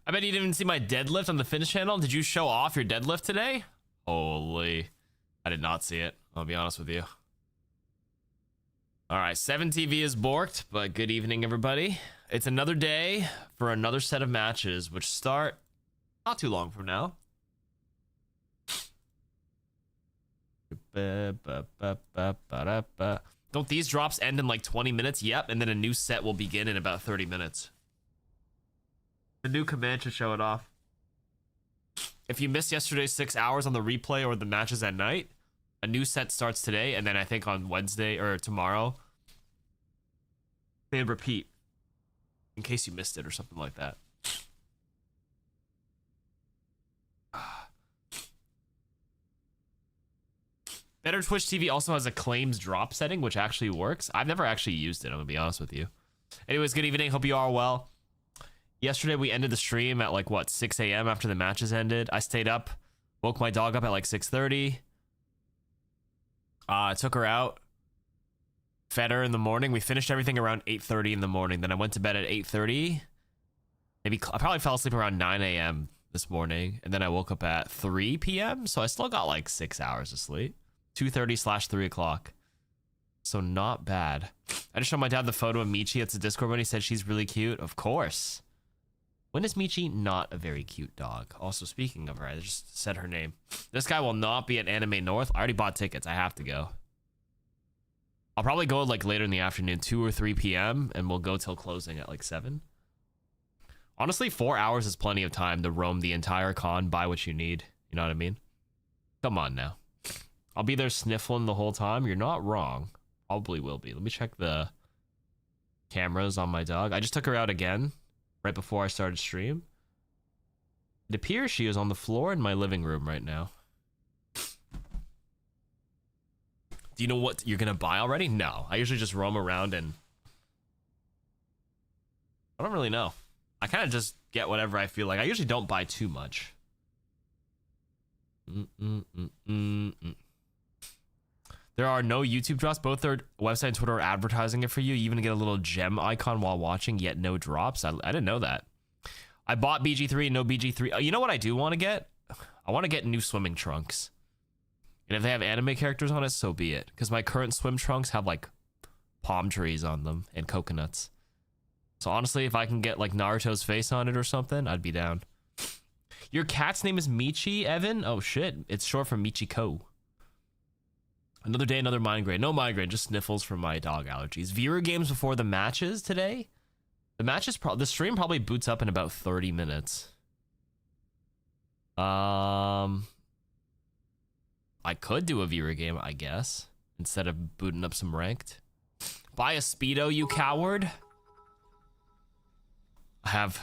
I bet you didn't even see my deadlift on the fitness channel. Did you show off your deadlift today? Holy. I did not see it. I'll be honest with you. All right, 7TV is borked, but good evening, everybody. It's another day for another set of matches, which start not too long from now. Don't these drops end in like 20 minutes? Yep, and then a new set will begin in about 30 minutes. The new command to show it off. If you missed yesterday's 6 hours on the replay or the matches at night, a new set starts today, and then I think on Wednesday or tomorrow, they repeat in case you missed it or something like that. Better Twitch TV also has a claims drop setting, which actually works. I've never actually used it, I'm gonna be honest with you. Anyways, good evening. Hope you are well. Yesterday we ended the stream at like what, 6 a.m. after the matches ended. I stayed up, woke my dog up at like 6:30. I took her out, fed her in the morning. We finished everything around 8:30 in the morning. Then I went to bed at 8:30. Maybe I probably fell asleep around 9 a.m. this morning, and then I woke up at 3 p.m. So I still got like 6 hours of sleep. 2:30/3 o'clock. So not bad. I just showed my dad the photo of Michi. It's a Discord when he said she's really cute. Of course. When is Michi not a very cute dog? Also, speaking of her, I just said her name. This guy will not be at Anime North. I already bought tickets. I have to go. I'll probably go like later in the afternoon, 2 or 3 p.m. and we'll go till closing at like 7. Honestly, 4 hours is plenty of time to roam the entire con, buy what you need. You know what I mean? Come on now. I'll be there sniffling the whole time. You're not wrong. Probably will be. Let me check the cameras on my dog. I just took her out again right before I started stream. It appears she is on the floor in my living room right now. Do you know what you're gonna buy already? No. I usually just roam around and I don't really know. I kind of just get whatever I feel like. I usually don't buy too much. There are no YouTube drops. Both their website and Twitter are advertising it for you. You even get a little gem icon while watching, yet no drops. I didn't know that. I bought BG3 and no BG3. You know what I do want to get? I want to get new swimming trunks. And if they have anime characters on it, so be it. Because my current swim trunks have like palm trees on them and coconuts. So honestly, if I can get like Naruto's face on it or something, I'd be down. Your cat's name is Michi, Evan? Oh shit, it's short for Michiko. Another day, another migraine. No migraine, just sniffles from my dog allergies. Viewer games before the matches today? The matches, the stream probably boots up in about 30 minutes. I could do a viewer game, I guess, instead of booting up some ranked. Buy a Speedo, you coward. I have...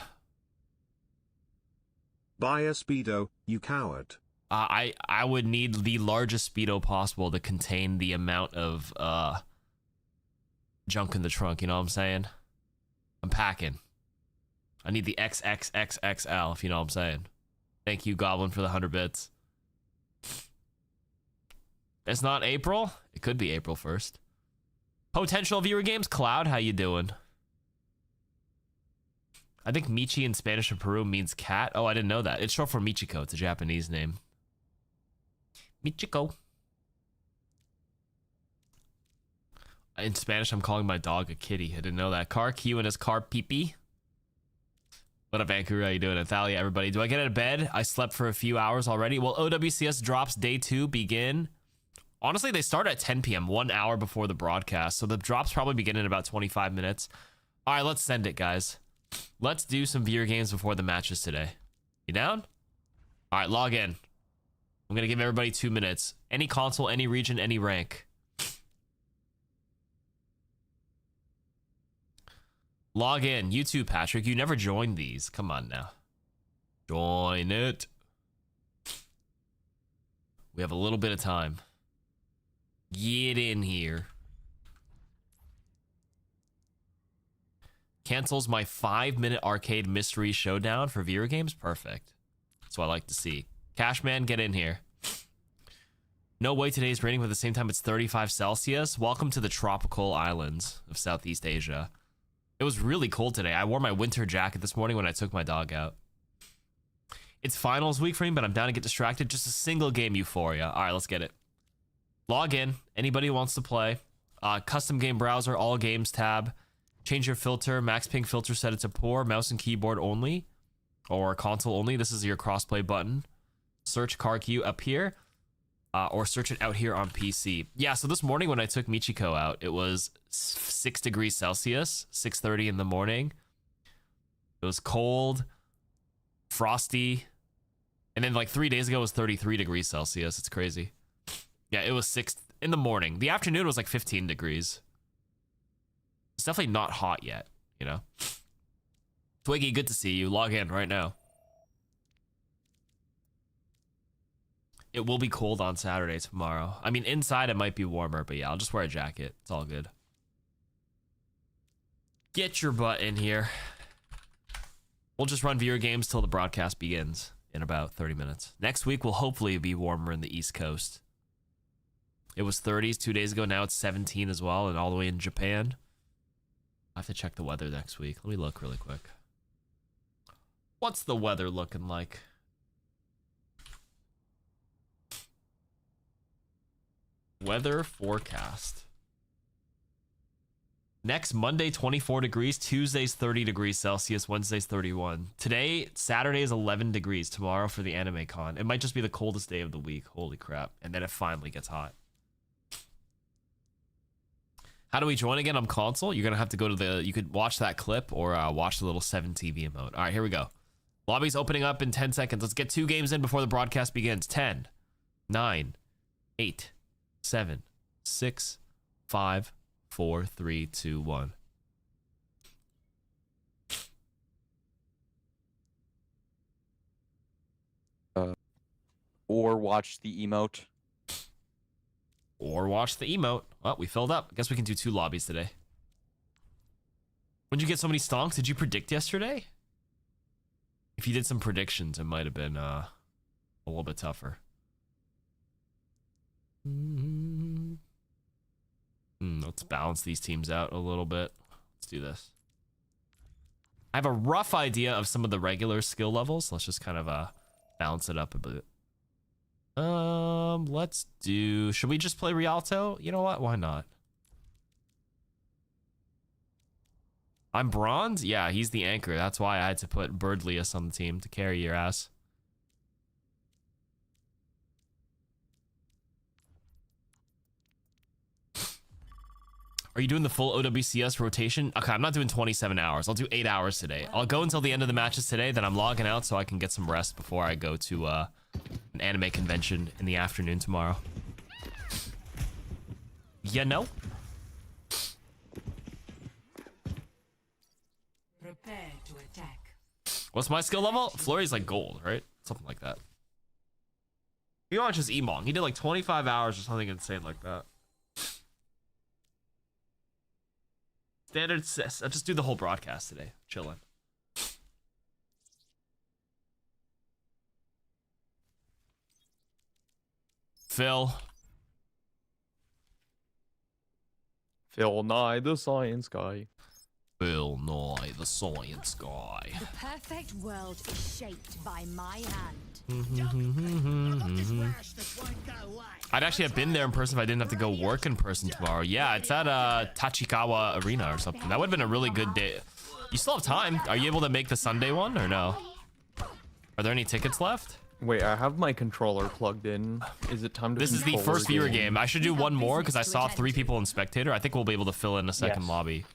Buy a Speedo, you coward. I would need the largest Speedo possible to contain the amount of junk in the trunk, you know what I'm saying? I'm packing. I need the XXXXL, if you know what I'm saying. Thank you, Goblin, for the 100 bits. It's not April? It could be April 1st. Potential viewer games? Cloud, how you doing? I think Michi in Spanish and Peru means cat. Oh, I didn't know that. It's short for Michiko. It's a Japanese name. Michiko. In Spanish, I'm calling my dog a kitty. I didn't know that. Car Q and his car pee-pee. What up, Vancouver? How you doing? Natalia, everybody. Do I get out of bed? I slept for a few hours already. Well, OWCS drops day 2 begin. Honestly, they start at 10 p.m., 1 hour before the broadcast. So the drops probably begin in about 25 minutes. All right, let's send it, guys. Let's do some viewer games before the matches today. You down? All right, log in. I'm going to give everybody 2 minutes. Any console, any region, any rank. Log in. You too, Patrick. You never joined these. Come on now. Join it. We have a little bit of time. Get in here. Cancels my 5-minute arcade mystery showdown for viewer games. Perfect. That's what I like to see. Cashman, get in here. No way today's raining, but at the same time it's 35 Celsius. Welcome to the tropical islands of Southeast Asia. It was really cold today. I wore my winter jacket this morning when I took my dog out. It's finals week for me, but I'm down to get distracted. Just a single game Euphoria. All right, let's get it. Log in. Anybody who wants to play. Custom game browser, all games tab. Change your filter. Max ping filter set it to poor. Mouse and keyboard only. Or console only. This is your crossplay button. Search car queue up here. Or search it out here on PC. Yeah, so this morning when I took Michiko out, it was 6 degrees Celsius, 6:30 in the morning. It was cold, frosty, and then like 3 days ago it was 33 degrees Celsius. It's crazy. Yeah, it was 6 in the morning. The afternoon was like 15 degrees. It's definitely not hot yet, you know? Twiggy, good to see you. Log in right now. It will be cold on Saturday tomorrow. I mean, inside it might be warmer, but yeah, I'll just wear a jacket. It's all good. Get your butt in here. We'll just run viewer games till the broadcast begins in about 30 minutes. Next week will hopefully be warmer in the East Coast. It was 30s 2 days ago. Now it's 17 as well, and all the way in Japan. I have to check the weather next week. Let me look really quick. What's the weather looking like? Weather forecast. Next Monday, 24 degrees. Tuesday's 30 degrees Celsius. Wednesday's 31. Today, Saturday is 11 degrees. Tomorrow for the anime con. It might just be the coldest day of the week. Holy crap. And then it finally gets hot. How do we join again on console? You're going to have to go to the... You could watch that clip or watch the little 7TV emote. All right, here we go. Lobby's opening up in 10 seconds. Let's get 2 games in before the broadcast begins. 10, 9, 8, 7, 6, 5, 4, 3, 2, 1. Or watch the emote. Or watch the emote. Well, we filled up. I guess we can do 2 lobbies today. When'd you get so many stonks? Did you predict yesterday? If you did some predictions, it might have been a little bit tougher. Let's balance these teams out a little bit. Let's do this. I have a rough idea of some of the regular skill levels. Let's just kind of balance it up a bit. Let's do... Should we just play Rialto? You know what? Why not? I'm bronze? Yeah, he's the anchor. That's why I had to put Birdlius on the team to carry your ass. Are you doing the full OWCS rotation? Okay, I'm not doing 27 hours. I'll do 8 hours today. I'll go until the end of the matches today, then I'm logging out so I can get some rest before I go to an anime convention in the afternoon tomorrow. You know? Prepare to attack. What's my skill level? Flurry's like gold, right? Something like that. He launches Emong. He did like 25 hours or something insane like that. Standard sis. I'll just do the whole broadcast today. Chilling. Phil. Phil Nye, the science guy. Phil Nye, the science guy. The perfect world is shaped by my hand. I'd actually have been there in person if I didn't have to go work in person tomorrow. Yeah, it's at Tachikawa Arena or something. That would have been a really good day. You still have time. Are you able to make the Sunday one or no? Are there any tickets left? Wait, I have my controller plugged in. Is it time to This is the first viewer game. I should do one more because I saw 3 people in spectator. I think we'll be able to fill in a second lobby.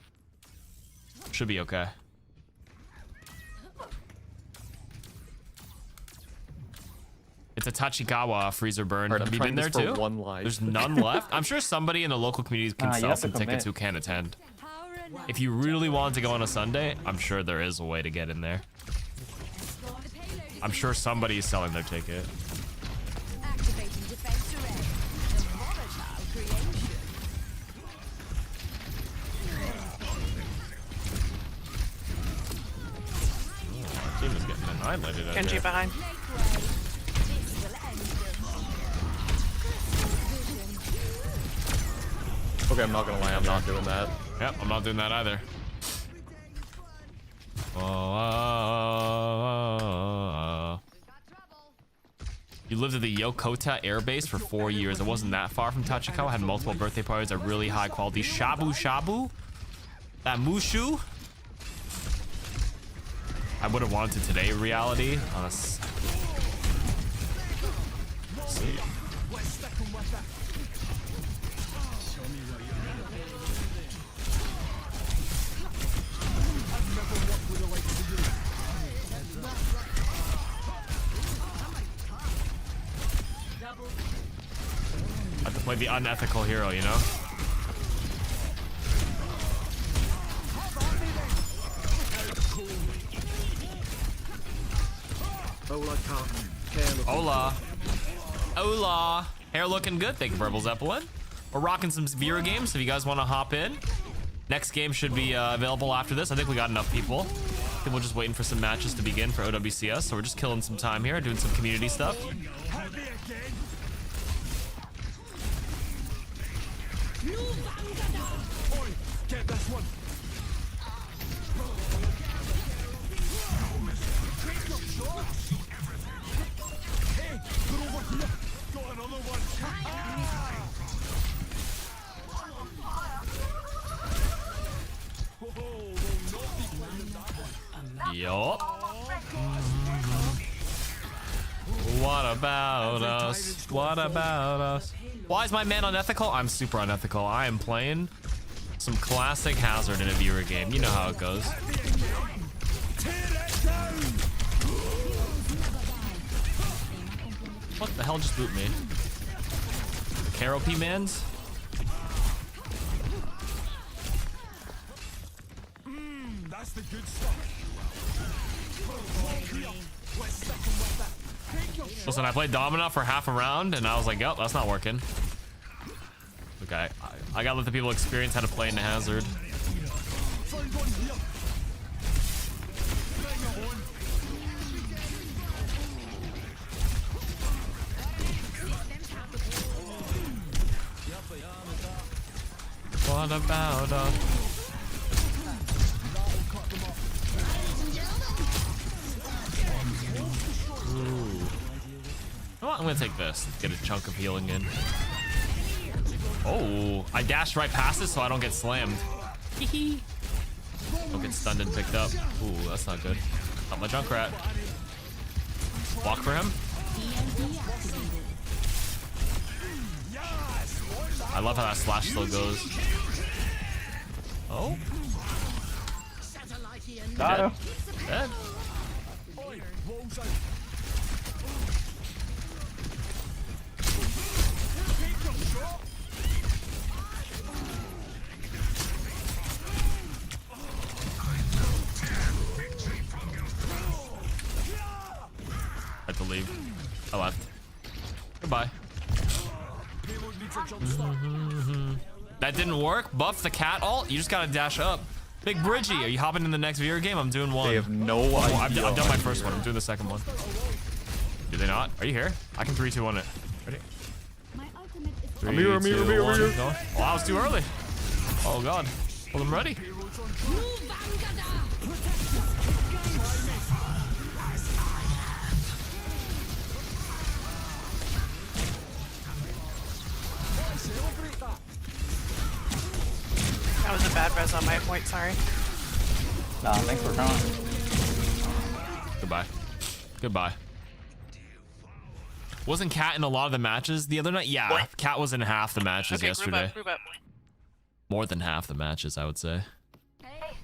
Should be okay. It's a Tachikawa freezer burn. Right, have you been there too? One live. There's none left. I'm sure somebody in the local community can sell some tickets who can attend. If you really want to go on a Sunday, I'm sure there is a way to get in there. I'm sure somebody is selling their ticket. Activating defense array. The volatile creation. Our team is getting annihilated out Genji there. behind. Okay, I'm not gonna lie, I'm not doing that. Yep, I'm not doing that either. lived at the Yokota Air Base for 4 years. It wasn't that far from Tachikawa. Had multiple birthday parties at really high quality shabu shabu. That mushu. I would have wanted to today reality. Let's see. I have to play the unethical hero, you know? Hola. Hola. Hair looking good. Thank you, Purple Zeppelin. We're rocking some viewer games, so if you guys want to hop in. Next game should be available after this. I think we got enough people. People just waiting for some matches to begin for OWCS, so we're just killing some time here, doing some community stuff. Get this one. Hey, get over here. Got another one. Yup. What about us? What about us? Why is my man unethical? I'm super unethical. I am playing some classic Hazard in a viewer game. You know how it goes. What the hell just boot me? Caro P mans? That's the good stuff. Listen, I played Domina for half a round and I was like, yep, that's not working. Okay, I gotta let the people experience how to play into Hazard. What about I'm gonna take this. Get a chunk of healing in. Oh, I dashed right past it so I don't get slammed. Don't get stunned and picked up. Ooh, that's not good. Not my Junkrat. Walk for him. I love how that slash still goes. Oh. Got him. Dead. I have to leave. I left. Goodbye. That didn't work. Buff the cat ult. You just gotta dash up. Big Bridgie, are you hopping in the next viewer game? I'm doing one. They have no idea. I've done my first one. I'm doing the second one. Do they not? Are you here? I can 3, 2, 1 it. Ready? I'm here, I'm here, I'm here, I'm here. Go. Oh, I was too early. Oh god. Well, I'm ready. That was a bad res on my point, sorry. Nah, thanks for coming. Goodbye. Goodbye. Wasn't Cat in a lot of the matches the other night? Yeah, What? Cat was in half the matches Okay, yesterday. group up. More than half the matches, I would say. Hey,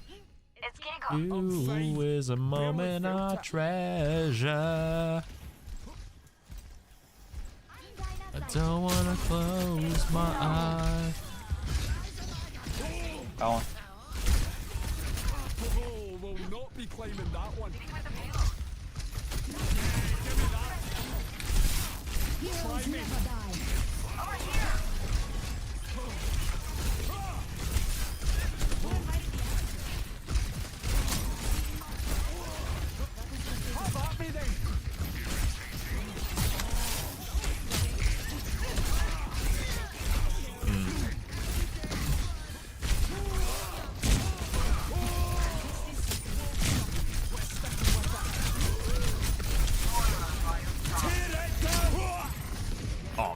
it's getting cold. You is a moment I treasure. I don't wanna close my eyes. Going. Oh, will not be climbing that one. Heroes never die. Have at me then. Tear it down.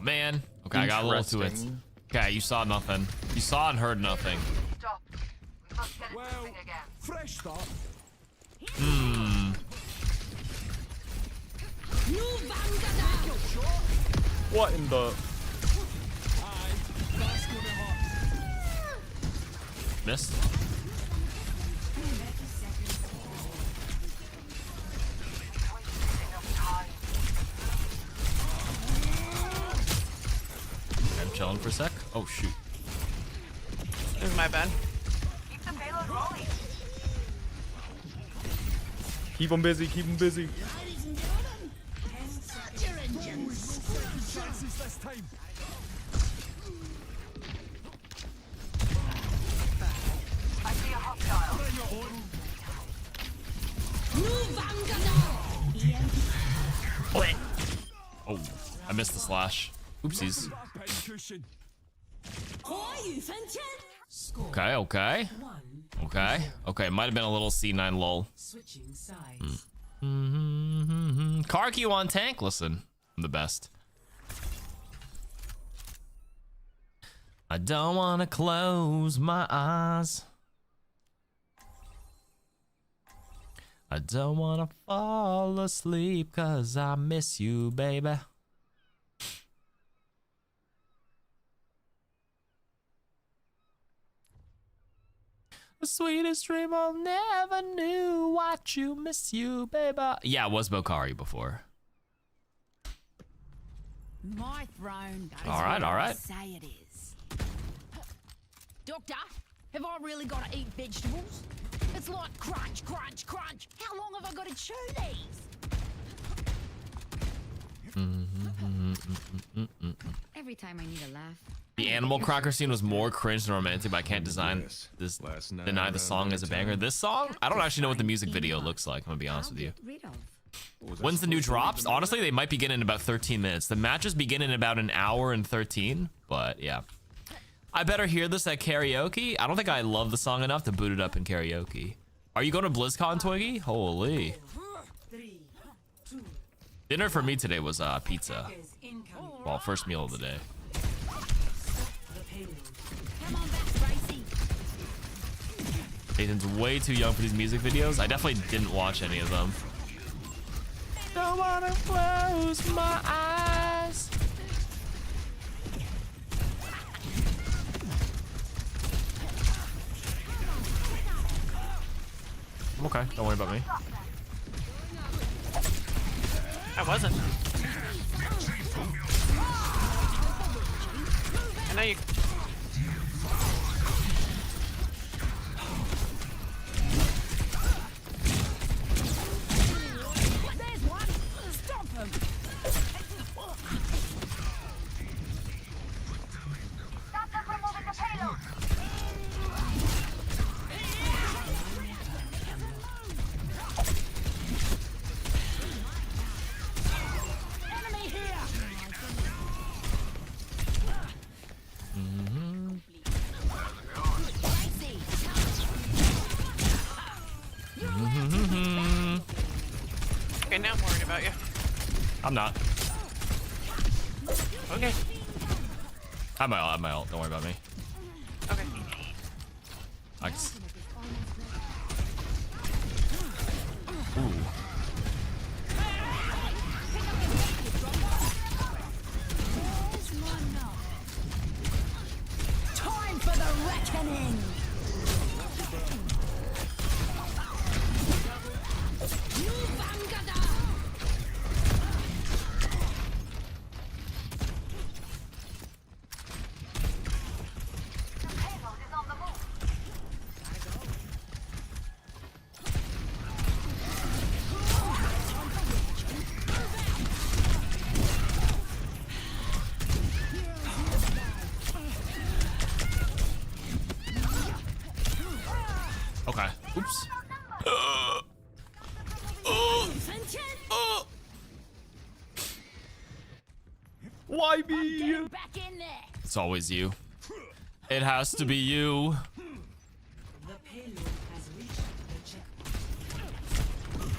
man. Okay, I got a little to it. Interesting. Okay, you saw nothing. You saw and heard nothing. Stop. We must get it Well, moving again. fresh start. What in the? Aye, that's gonna hurt. Missed. I'm chilling for a sec. Oh shoot. This is my bad. Keep the payload rolling. Keep him busy. Keep him busy. Chances this time. I see a hostile. Bring it on. Oh, I missed the slash. Oopsies. That pincushion. Okay, okay. Okay, might have been a little C9 lull. Switching sides. Karki on tank. Listen, I'm the best. I don't want to close my eyes. I don't want to fall asleep cause I miss you, baby. The sweetest dream I never knew. Watch you, miss you, baby. Yeah, it was Bokari before. My throne goes All right, where all I right. say it is. Doctor, have I really got to eat vegetables? It's like crunch, crunch, crunch. How long have I got to chew these? Every time I need a laugh. The Animal Cracker scene was more cringe than romantic, but I can't deny the song as a banger. This song? I don't actually know what the music video looks like, I'm gonna be honest with you. Rid of. When's the new drops? Honestly, they might begin in about 13 minutes. The matches begin in about an hour and 13, but yeah. I better hear this at karaoke. I don't think I love the song enough to boot it up in karaoke. Are you going to BlizzCon, Twiggy? Holy. Dinner for me today was pizza. Well, first meal of the day. Come on back, Tracy. Nathan's way too young for these music videos. I definitely didn't watch any of them. Don't wanna close my eyes. I'm okay, don't worry about me. I wasn't. I know you. There's one. Stop him. Stop them from moving the payload. Enemy here. Tracy. Okay, now I'm worried about you. I'm not. Okay. I have my ult, don't worry about me. Okay. I just... Ooh. Time for the reckoning. The payload is on the move. Okay. Oops. Why me? Get back in there. It's always you. It has to be you. The payload has reached the checkpoint.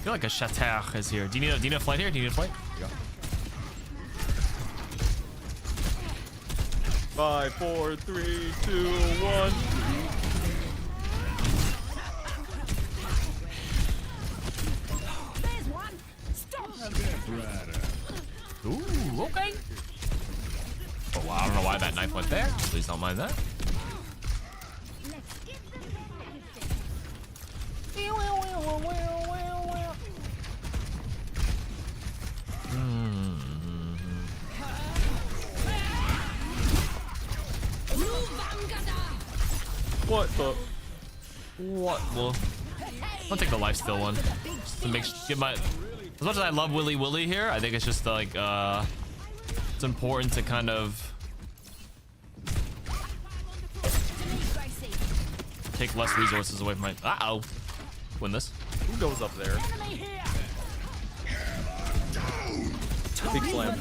feel like a chateau is here. Do you need a flight here? Do you need a flight? Here you 5, 4, 3, 2, 1. There's one. Stop. go. Ooh, okay. Oh, wow, I don't know why that knife went there. Please don't mind that. What the? What? Well, I'll take the lifesteal one. To make get my. As much as I love Willy Willy here, I think it's just like it's important to kind of take less resources away from my. Uh-oh. Win this. Who goes up there? Big slam.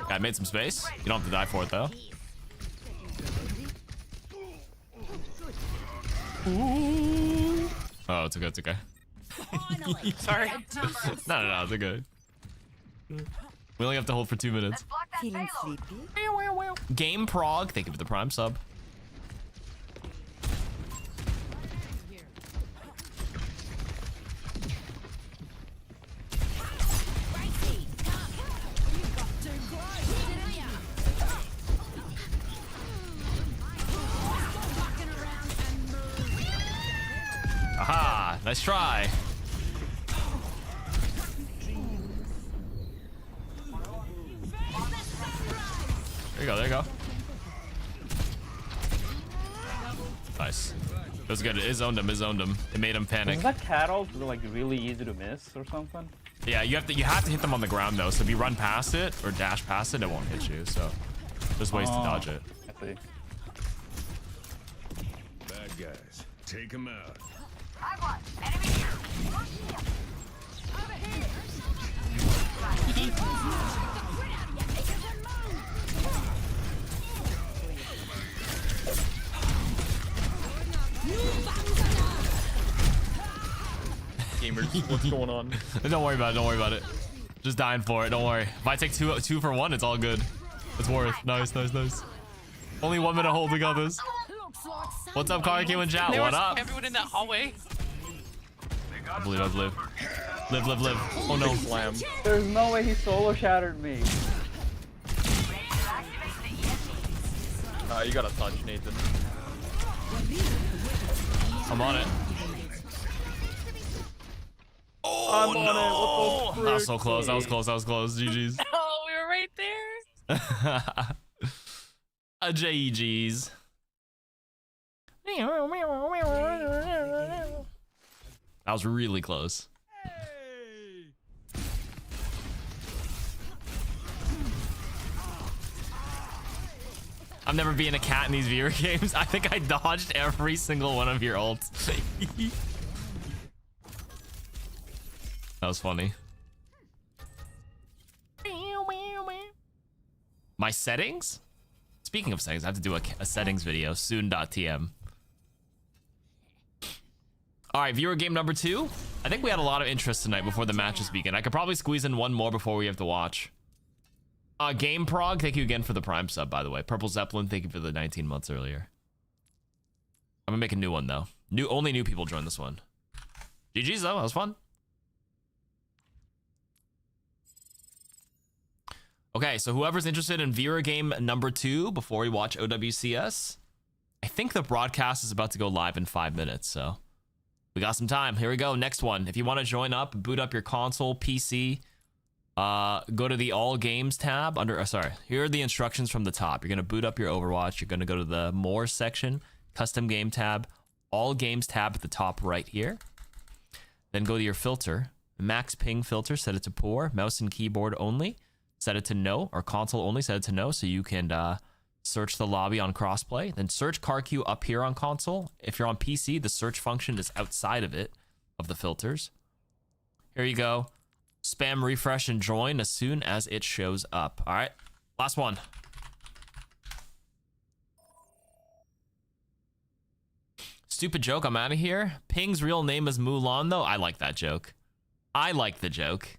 I made some space. You don't have to die for it though. Oh, it's okay. It's okay. Sorry. No, it's okay. We only have to hold for 2 minutes. Block that payload. Game Prog, thank you for the Prime sub. Aha, nice try. There you go. Nice. It was good. It owned him. It made him panic. Is that cattle like really easy to miss or something? Yeah, you have to hit them on the ground though. So if you run past it or dash past it, it won't hit you. So there's ways to dodge it. I see. Bad guys. Take them out. I want enemy here. Gamers, what's going on? Don't worry about it. Just dying for it. Don't worry. If I take two for one, it's all good. It's worth. Nice. Only 1 minute hold. We got this. What's up, Karaki and chat? There What was up? everyone in that hallway. I believe. Live. Oh no. Slam. There's no way he solo shattered me. You gotta touch, Nathan. I'm on it. I'm on it. What the That was so close. That was close. GG's. Oh, we were right there. A JEG's. That was really close. I'm never being a cat in these viewer games. I think I dodged every single one of your ults. That was funny. My settings? Speaking of settings, I have to do a settings video soon.tm. All right, viewer game number 2. I think we had a lot of interest tonight before the matches begin. I could probably squeeze in one more before we have to watch. Game Prog, thank you again for the Prime sub, by the way. Purple Zeppelin, thank you for the 19 months earlier. I'm gonna make a new one though. Only new people join this one. GG's though, that was fun. Okay, so whoever's interested in viewer game number 2 before we watch OWCS, I think the broadcast is about to go live in 5 minutes, so we got some time. Here we go, next one. If you want to join up, boot up your console, PC, go to the all games tab under, here are the instructions from the top. You're going to boot up your Overwatch. You're going to go to the more section, custom game tab, all games tab at the top right here. Then go to your filter, max ping filter, set it to poor, mouse and keyboard only, set it to no, or console only, set it to no, so you can search the lobby on crossplay. Then search car queue up here on console. If you're on PC, the search function is outside of it, of the filters. Here you go. Spam refresh and join as soon as it shows up. All right, last one. Stupid joke, I'm out of here. Ping's real name is Mulan, though. I like that joke. I like the joke.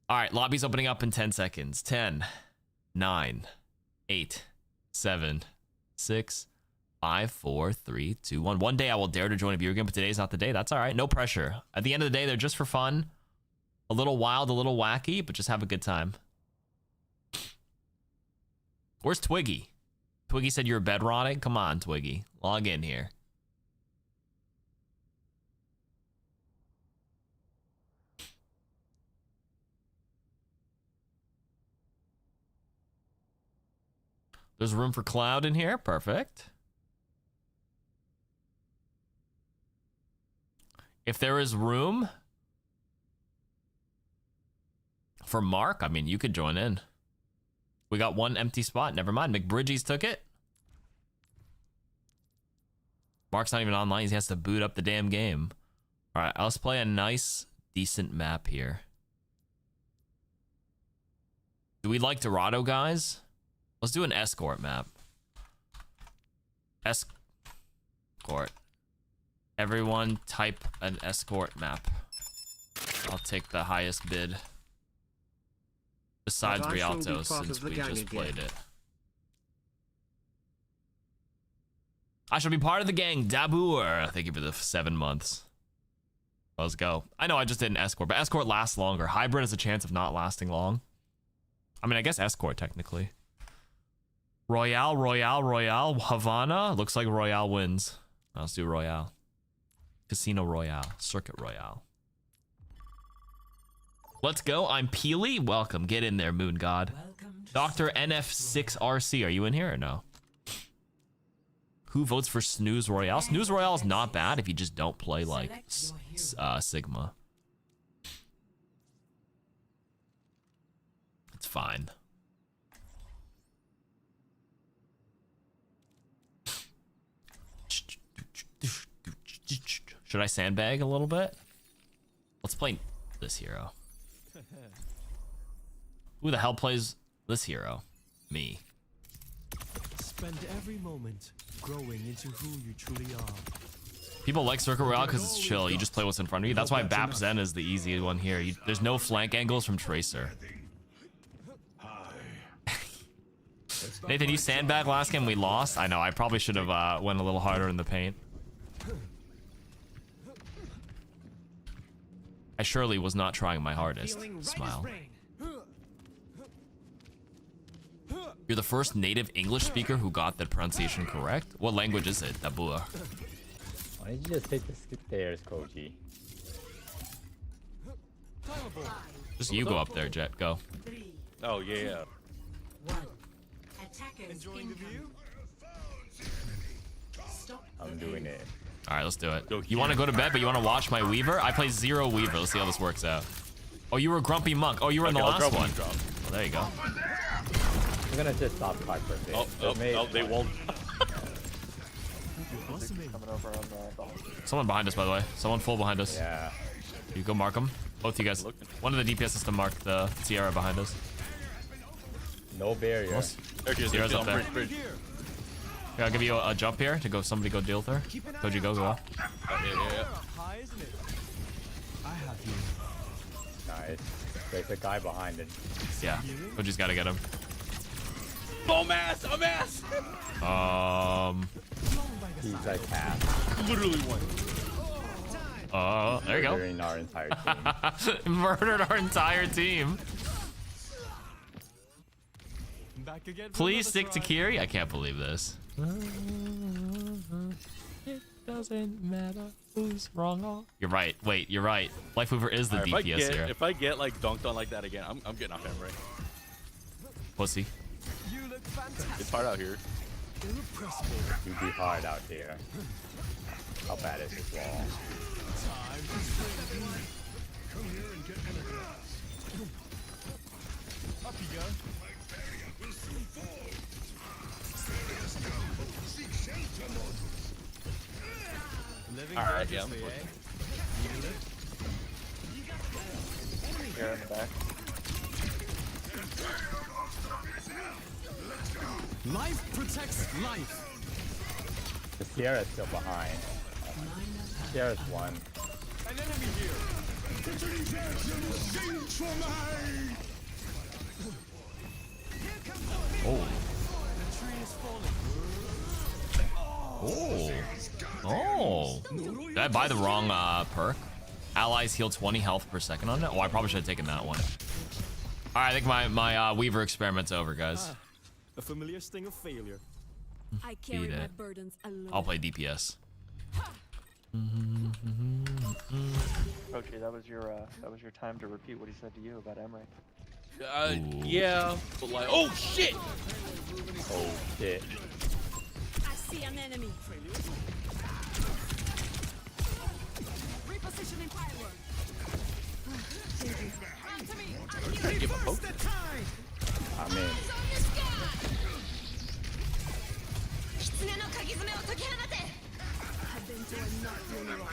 All right, lobby's opening up in 10 seconds. 10, 9, 8, 7, 6, 5, 4, 3, 2, 1. One day I will dare to join a viewer game, but today's not the day. That's all right. No pressure. At the end of the day, they're just for fun. A little wild, a little wacky, but just have a good time. Where's Twiggy? Twiggy said you're bed rotting. Come on, Twiggy. Log in here. There's room for Cloud in here. Perfect. If there is room for Mark, I mean, you could join in. We got one empty spot. Never mind. McBridges took it. Mark's not even online. He has to boot up the damn game. All right, let's play a nice, decent map here. Do we like Dorado, guys? Let's do an escort map. Escort. Everyone type an escort map. I'll take the highest bid. Besides But I shall be Rialto, part since of the we gang just again. played it. I shall be part of the gang. Dabur. Thank you for the 7 months. Let's go. I know I just did an escort, but escort lasts longer. Hybrid has a chance of not lasting long. I mean, I guess escort technically. Royale, Royale, Royale. Havana. Looks like Royale wins. Let's do Royale. Casino Royale. Circuit Royale. Let's go. I'm Peely. Welcome. Get in there, Moon God. Welcome to Dr. NF6RC. Are you in here or no? Who votes for Snooze Royale? Snooze Royale is not bad if you just don't play like Sigma. It's fine. Should I sandbag a little bit? Let's play this hero. Who the hell plays this hero? Me. Spend every moment growing into who you truly are. People like Circuit Royale because it's chill. You just play what's in front of you. That's why Bap Zen is the easy one here. There's no flank angles from Tracer. Nathan, you sandbagged last game. We lost. I know. I probably should have went a little harder in the paint. I surely was not trying my hardest. Smile. You're the first native English speaker who got the pronunciation correct? What language is it? Dabua. Why did you just take the stairs, Koji? Just you go up there, Jet. Go. 3, Oh, yeah. 1. Attackers Enjoying the view? Stop. I'm doing it. All right, let's do it. Go You want to here. go to bed, but you want to watch my Weaver? I play 0 Weaver. Let's see how this works out. Oh, you were Grumpy Monk. Oh, you were in the I'll last drop one. Drop. Well, there you go. I'm gonna just stop fight for a bit. They won't. Someone behind us, by the way. Someone full behind us. Yeah. You go mark them. Both you guys. One of the DPS has to mark the Sierra behind us. No barrier. Sierra's up there. Here, I'll give you a jump here to go. Somebody go deal with her. Koji, go. High, isn't it? I have you. Nice. There's a guy behind it. Yeah. Koji's got to get him. I'm ass! He's like half. Literally one. There you go. Murdering our entire team. Murdered our entire team. Back again. Please stick to Kiri. I can't believe this. It doesn't matter who's wrong. You're right. Wait, you're right. Life Mover is the Alright, DPS here. if I get like dunked on like that again, I'm getting off him, right? Pussy. You look fantastic. It's hard out here. Irrepressible. You'd be hard out here. How bad is this wall? Time to swing. Come here and get energized. Up you go. Living Alright, yeah. dangerously, eh? Here in the back. Life protects life. The Sierra's still behind. Sierra's one. An enemy here. Oh. The tree is falling. Oh. Oh. Did I buy the wrong perk? Allies heal 20 health per second on it? Oh, I probably should have taken that one. All right, I think my Weaver experiment's over, guys. A familiar sting of failure. I carry Beat my it. burdens alone. I'll play DPS. Okay, that was your time to repeat what he said to you about Emre. Yeah, but like, oh shit! Oh shit! I see an enemy. Repositioning firework. Give a poke. I'm in. I've been to a not funeral.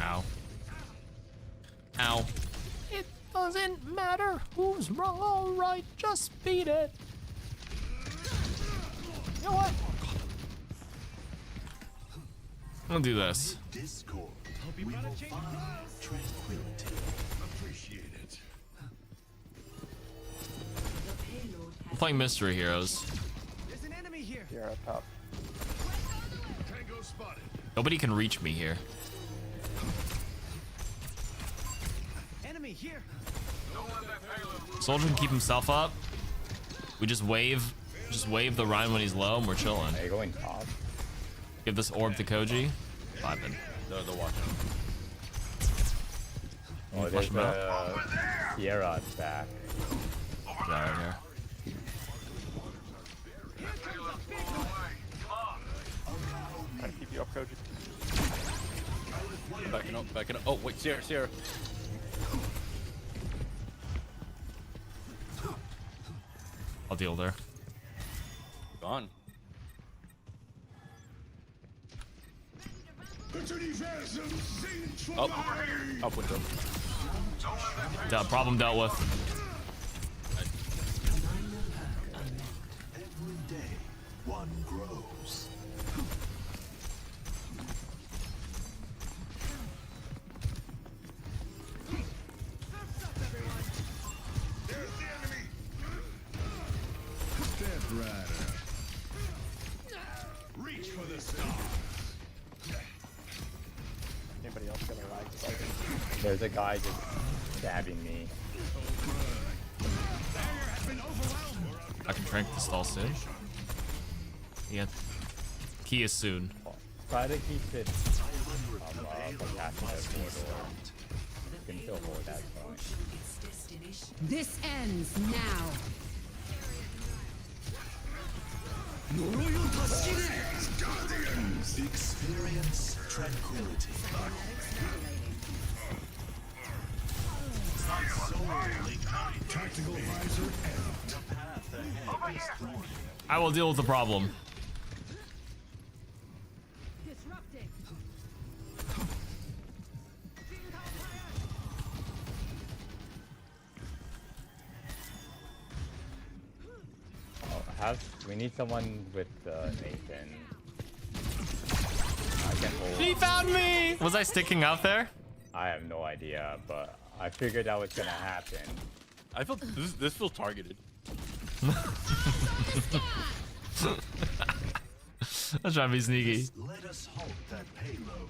Ow. Ow. It doesn't matter who's wrong, all right, just beat it. You know what? I'm gonna do this. Discord. We will find tranquility. Appreciate it. I'm playing Mystery Heroes. There's an enemy here. You're up top. Tango spotted. Nobody can reach me here. Enemy here. Soldier can keep himself up. We just wave the Ryan when he's low, and we're chilling. Are you going top? Give this orb to Koji. Vibing. They're watching. Oh, Flush there's him out. a Sierra back. Yeah, right here. Trying to keep you up, Koji. Backing up. Oh, wait, Sierra. I'll deal there. Gone. Up with them. Problem dealt with. Every day, one grows. There's the enemy. Death Rider. Reach for the stars. Anybody else gonna ride the bike? There's a guy just stabbing me. I can trank the stall soon. Yeah. Key is soon. Try to keep it from passing the corridor. You can still hold that point. This ends now. Guardians, experience tranquility. Tactical visor out. The path ahead is thorny. I will deal with the problem. Disrupting. We need someone with Nathan. I can hold. He found me! Was I sticking out there? I have no idea, but I figured that was gonna happen. I feel this feels targeted. I'm trying to be sneaky. Let us halt that payload.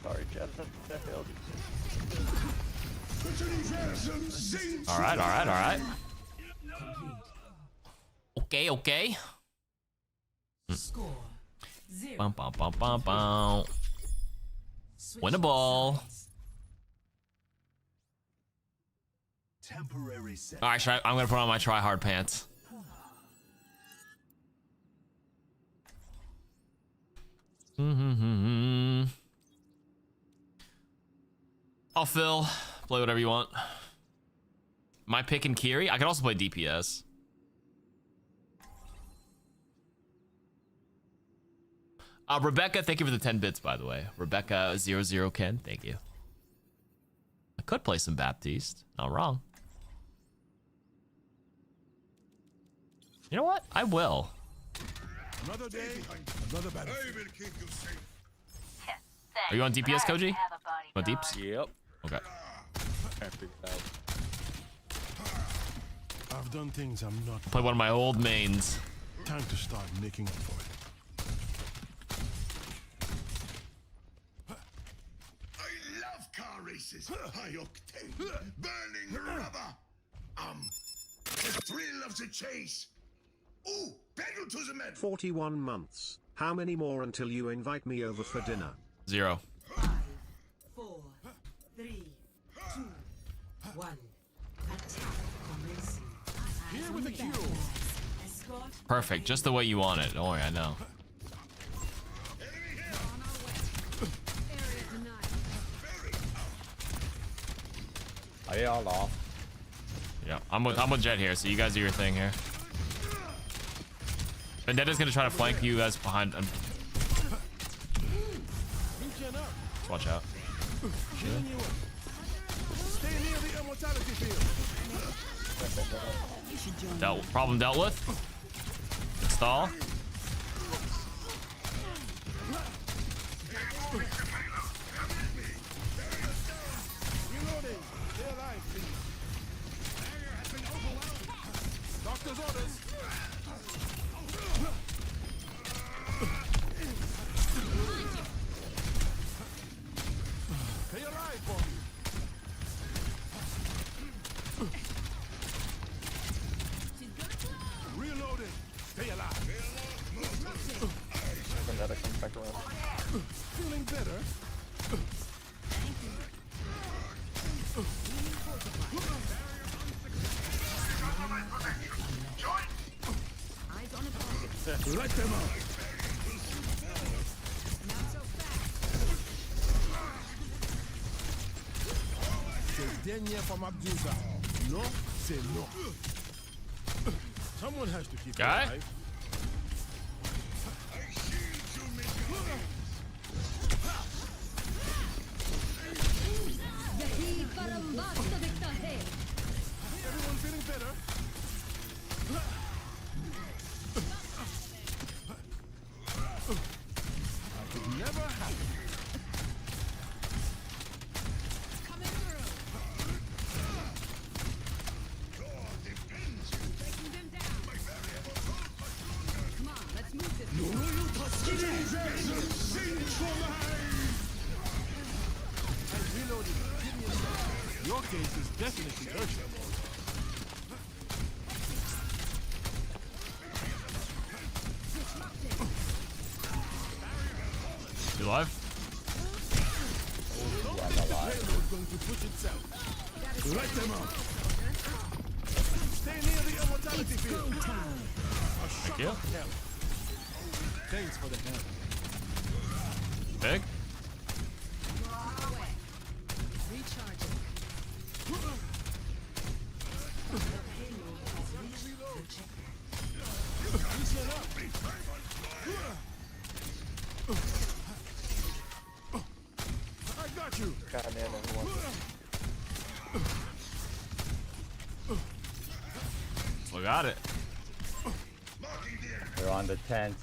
Sorry, Jeff. That failed. Alright. Okay. Score 0. Bum, bum, bum, bum, bum. Winnable. Temporary set. Alright, I'm gonna put on my try hard pants. I'll fill. Play whatever you want. My pick and Kiri. I could also play DPS. Rebecca, thank you for the 10 bits, by the way. Rebecca00 Ken, thank you. I could play some Baptiste. Not wrong. You know what? I will. Another day, another battle. Are you on DPS, Koji? On deeps? Yep. Okay. Can't figure it out. I've done things I'm not. Play one of my old mains. Time to start making up for it. I love car races. High octane, burning rubber. The thrill of the chase. Ooh, pedal to the metal. 41 months. How many more until you invite me over for dinner? 0. 5, 4, 3, 2, 1. Attack commencing. Here with the cue. Escort. Perfect. Just the way you want it. Don't worry, I know. Are they all off? Yeah, I'm with Jet here, so you guys do your thing here. Vendetta's gonna try to flank you guys behind. Just watch out. Stay near the immortality field. Problem dealt with. Install. Reloading. Stay alive, please. Doctor's orders. Stay alive for me. Reloading. Stay alive. Feeling better. Let them out. C'est dernier from Abdullah. No, c'est no. Someone has to keep it Guy? alive. Everyone feeling better? I could never happen. Your case is definitely urgent. You alive? Payload going to push itself. Let them out. Stay near the immortality field. A Thank shot you. of help. Thanks for the help. Big. I got you. We got it. They're on the tent.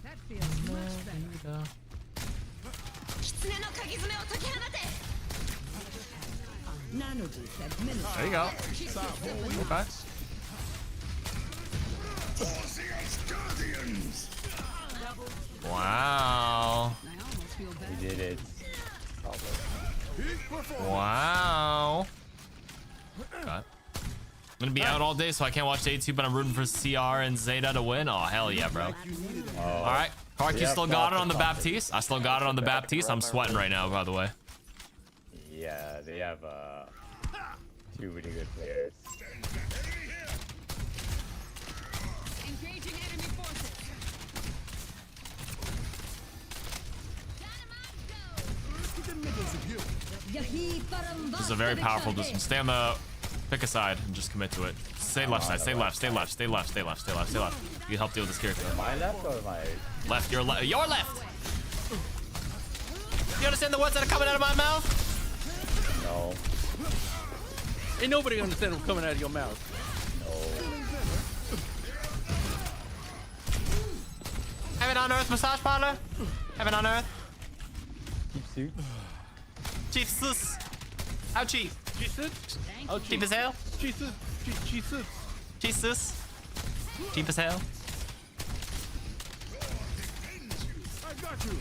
That feels much better. There you go. Okay. Wow. We did it. Wow. Okay. I'm gonna be out all day, so I can't watch day 2, but I'm rooting for CR and Zeta to win. Oh, hell yeah, bro. All right. Park, you still got it on the Baptiste? I still got it on the Baptiste. I'm sweating right now, by the way. Yeah, they have two really good players. Engaging enemy forces. This is a very powerful distance. Stay on the... Pick a side and just commit to it. Stay left side. Stay left. Stay left. Stay left. Stay left. Stay left. Stay left. You can help deal with this character. My left or my... Left. Your left. Your left! You understand the words that are coming out of my mouth? No. Ain't nobody understand what's coming out of your mouth. Heaven on Earth massage parlor. Heaven on Earth. Keep suit. Chief sus. How cheap? Jesus. Oh, Cheap as hell. Jesus. Jesus. Jesus. Cheap as hell. I got you.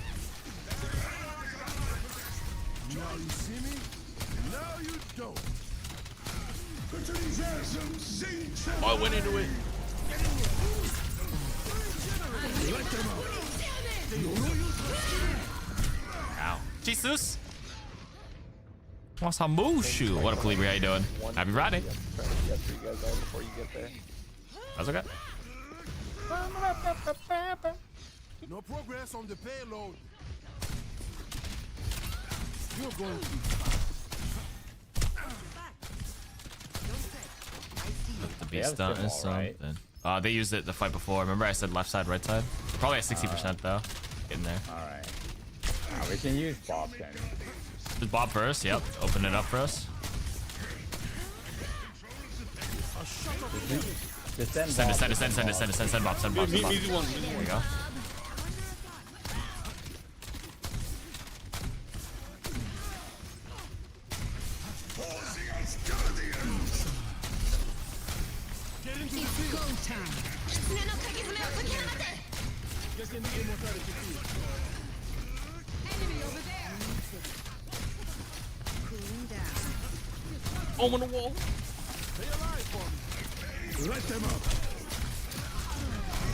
Now you see me. Now you don't. Oh, I went into it. Let them out. Ow. Jesus. What's a shoot? What up, Calibri? How you doing? Happy Friday. I'm trying to get for you guys out before you get there. That's okay. No progress on the payload. You're going to The beast stunt is something. They used it to fight before. Remember I said left side, right side? Probably at 60% though. Getting there. Alright. We can use Bob then. Just Bob first. Yep. Open it up for us. Just send Send Bob. it, send Bob. There Easy one. we go. get into the field. Go time. Get in the immortality field. Enemy over there. Cooling down. Oh, on the wall. Stay alive for me. Let them out.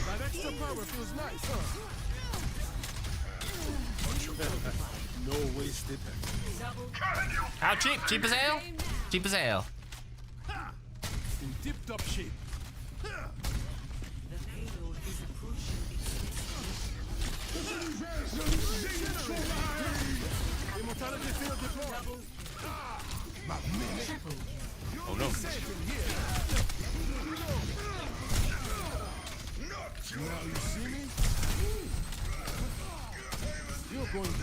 That extra power feels nice, huh? No wasted. How cheap? Cheap as hell? Cheap as hell. In tip-top shape. The payload is approaching its Immortality field deployed. Oh no. Now you see me? You're going to be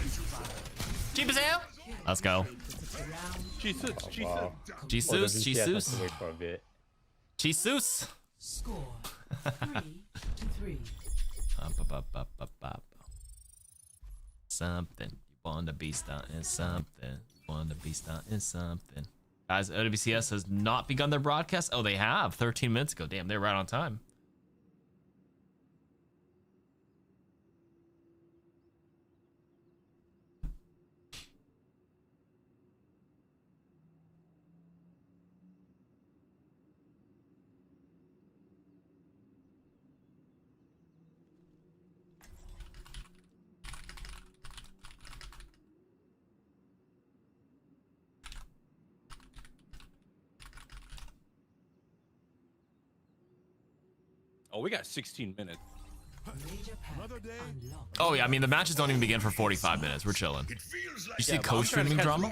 Cheap as hell? Let's go. Jesus. Wow. Jesus. Wait for a bit. Jesus. score 3-3. Something. You want to be starting something. Want to be starting something. Guys, OWCS has not begun their broadcast. Oh, they have 13 minutes ago. Damn, they're right on time. Oh, we got 16 minutes. Major pack unlocked. Oh yeah, I mean the matches don't even begin for 45 minutes. We're chilling. You see co-streaming drama?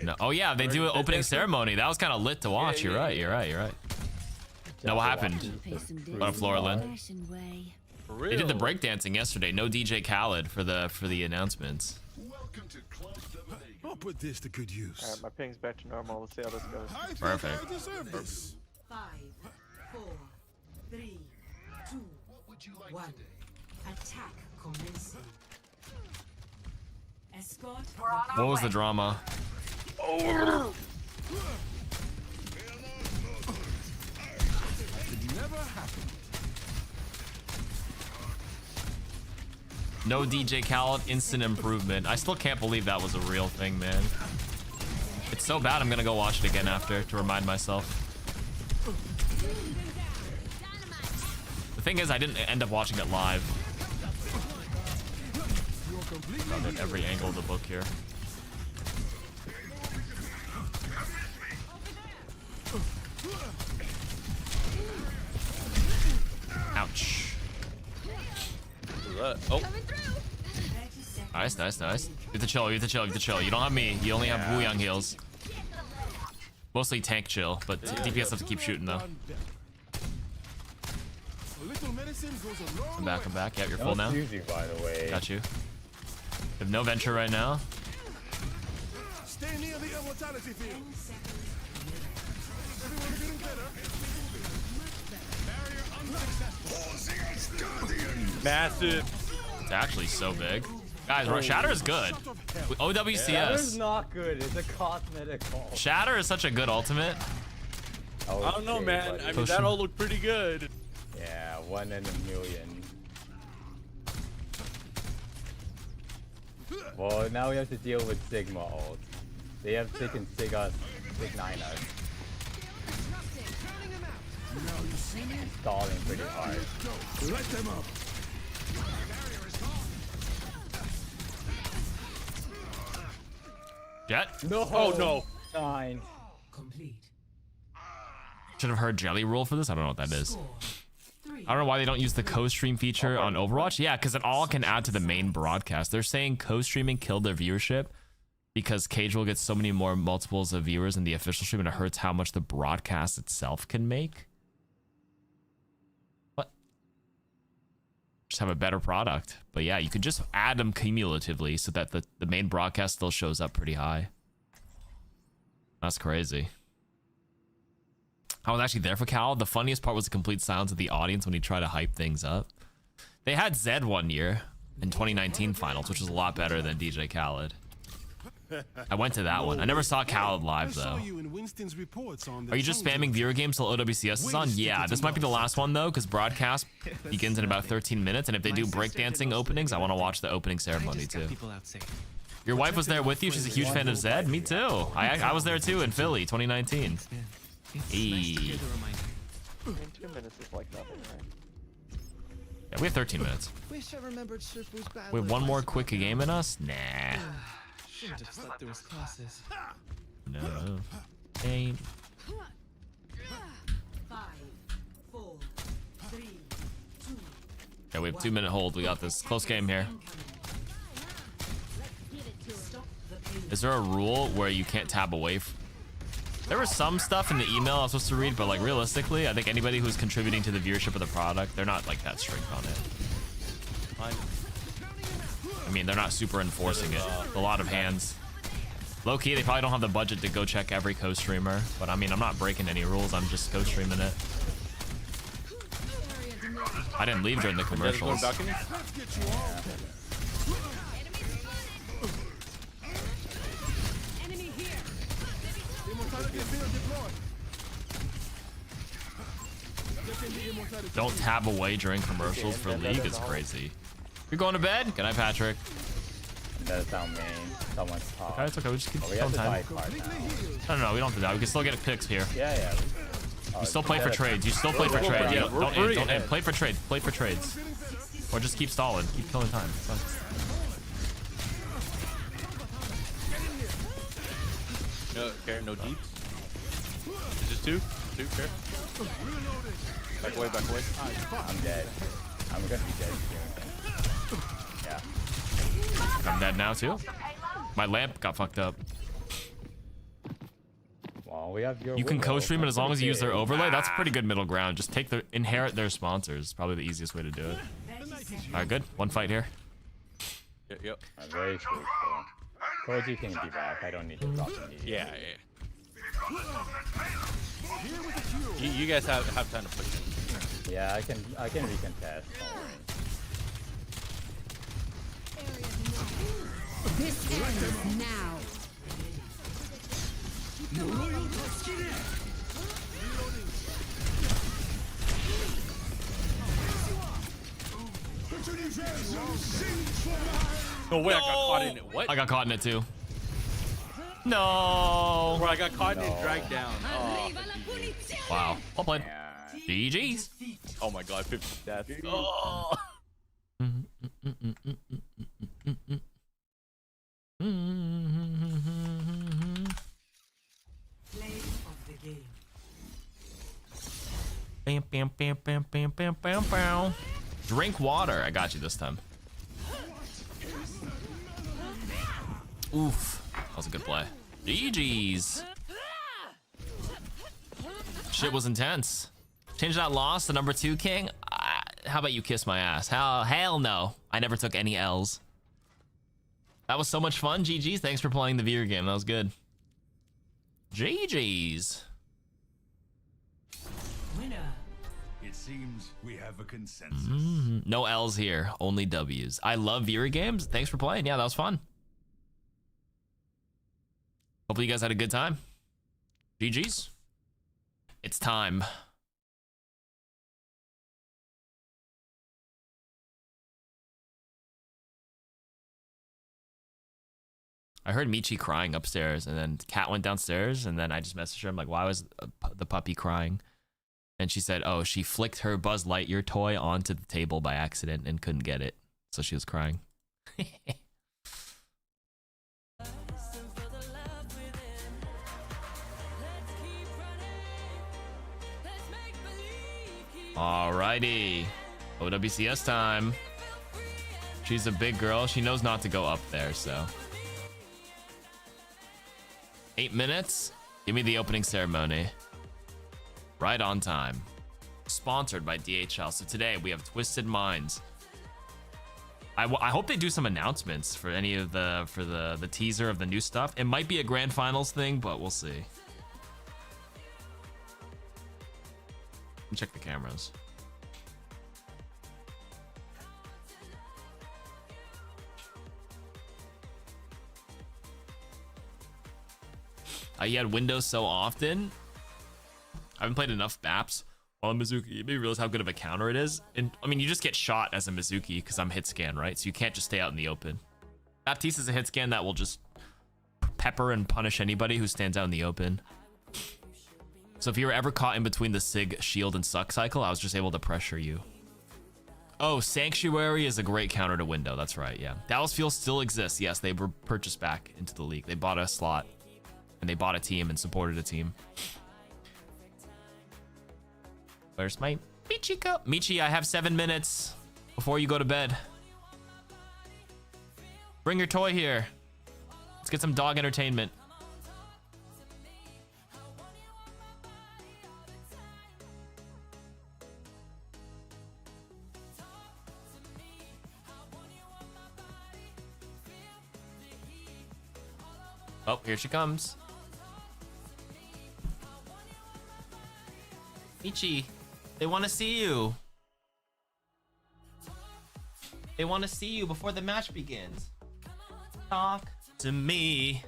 No. Oh yeah, they do an opening ceremony. That was kind of lit to watch. You're right. No, what happened? What up, Flora Lynn? They did the breakdancing yesterday. No DJ Khaled for the announcements. I'll put this to good use. Alright, my ping's back to normal. Let's see how this goes. I think Perfect. I deserve this. 5, 4, 3, 2, 1. Attack commencing. Escort. What was the drama? Never happened. No DJ Khaled, instant improvement. I still can't believe that was a real thing, man. It's so bad I'm gonna go watch it again after to remind myself. The thing is, I didn't end up watching it live. Found at every angle of the book here. Ouch. Oh. Nice. You have to chill. You don't have me. You only have Wu Yang heals. Mostly tank chill, but DPS have to keep shooting though. Come back. Yep, you're full now. You, by the way. Got you. You have no venture right now. Stay near the immortality field. Massive. It's actually so big. Guys, Shatter is good. OWCS. Shatter's not good. It's a cosmetic call. Shatter is such a good ultimate. I don't know, man. Buddy. I mean, that all looked pretty good. Yeah, 1 in a million. Well, now we have to deal with Sigma ult. They have taken Sig 9 us. Stalling pretty hard. Let them up. Jet? No. Oh no. 9. Complete. Should have heard Jelly Roll for this. I don't know what that is. Score. 3. I don't know why they don't use the co-stream feature on Overwatch. Yeah, because it all can add to the main broadcast. They're saying co-streaming killed their viewership because Cage will get so many more multiples of viewers in the official stream, and it hurts how much the broadcast itself can make. What? Just have a better product. But yeah, you could just add them cumulatively so that the main broadcast still shows up pretty high. That's crazy. I was actually there for Cal. The funniest part was the complete silence of the audience when he tried to hype things up. They had Zed one year in 2019 finals, which was a lot better than DJ Khaled. I went to that one. I never saw Khaled live though. Are you just spamming viewer games till OWCS is on? Yeah, this might be the last one though, because broadcast begins in about 13 minutes, and if they do breakdancing openings, I want to watch the opening ceremony too. Your wife was there with you? She's a huge fan of Zed? Me too. I was there too in Philly, 2019. Hey. 2 minutes is like nothing, right? Yeah, we have 13 minutes. Wish I remembered Surfu's bad. We have one more quick game in us? Nah. Should have slept through his classes. No. Ain't. 5, 4, 3, 2. Yeah, we have 2 minute hold. We got this close game here. Stop the pain. Is there a rule where you can't tab away? There was some stuff in the email I was supposed to read, but like realistically, I think anybody who's contributing to the viewership of the product, they're not like that strict on it. I mean, they're not super enforcing it. A lot of hands. Low key, they probably don't have the budget to go check every co-streamer, but I mean, I'm not breaking any rules. I'm just co-streaming it. I didn't leave during the commercials. Don't tab away during commercials for League. It's crazy. You're going to bed? Good night, Patrick. That's our main. Someone's top. Okay, it's okay. We just keep We have killing to time. die card now. No, we don't have to die. We can still get picks here. Yeah. You still play for trades. You still play for trades. Yeah, don't end. Play for trades. Play for trades. Or just keep stalling. Keep killing time. It's fine. Okay, no deeps. Is this 2? 2, fair. Back away, back away. I'm dead. I'm gonna be dead soon. Yeah. I'm dead now too. My lamp got fucked up. Well, we have your You can window. co-stream it as long as you use their overlay. That's pretty good middle ground. Just inherit their sponsors. Probably the easiest way to do it. All right, good. One fight here. Yep. I'm very sure. Koji can be back. I don't need to drop him. Yeah. You guys have time to push in. Yeah, I can recontest. Don't worry. This ends now. No way, I got caught in it. What? I got caught in it too. No. Bro, I got caught in it, dragged down. Oh, Wow. Well played. Yeah. GG's. oh my god, 50 deaths. Oh. Play of the game. Bam, bam, bam, bam, bam, bam, bam, bam. Drink water. I got you this time. Oof. That was a good play. GG's. Shit was intense. Change that loss to number 2 king. How about you kiss my ass? Hell no. I never took any L's. That was so much fun. GG's. Thanks for playing the viewer game. That was good. GG's. It seems we have a consensus. No L's here, only W's. I love viewer games. Thanks for playing. Yeah, that was fun. Hopefully you guys had a good time. GG's. It's time. I heard Michi crying upstairs, and then Kat went downstairs, and then I just messaged her. I'm like, why was the puppy crying? And she said, oh, she flicked her Buzz Lightyear toy onto the table by accident and couldn't get it. So she was crying. Alrighty. OWCS time. She's a big girl. She knows not to go up there, so. 8 minutes. Give me the opening ceremony. Right on time. Sponsored by DHL. So today we have Twisted Minds. I hope they do some announcements for any of the teaser of the new stuff. It might be a grand finals thing, but we'll see. Let me check the cameras. You had Windows so often. I haven't played enough maps on Mizuki. You maybe realize how good of a counter it is. And I mean, you just get shot as a Mizuki because I'm hit scan, right? So you can't just stay out in the open. Baptiste is a hit scan that will just pepper and punish anybody who stands out in the open. So if you were ever caught in between the Sig, Shield, and Suck cycle, I was just able to pressure you. Oh, Sanctuary is a great counter to Window. That's right, yeah. Dallas Fuel still exists. Yes, they were purchased back into the league. They bought a slot. And they bought a team and supported a team. Where's my Michi go? Michi, I have 7 minutes before you go to bed. Bring your toy here. Let's get some dog entertainment. Oh, here she comes. Michi, they want to see you. They want to see you before the match begins. Talk to me.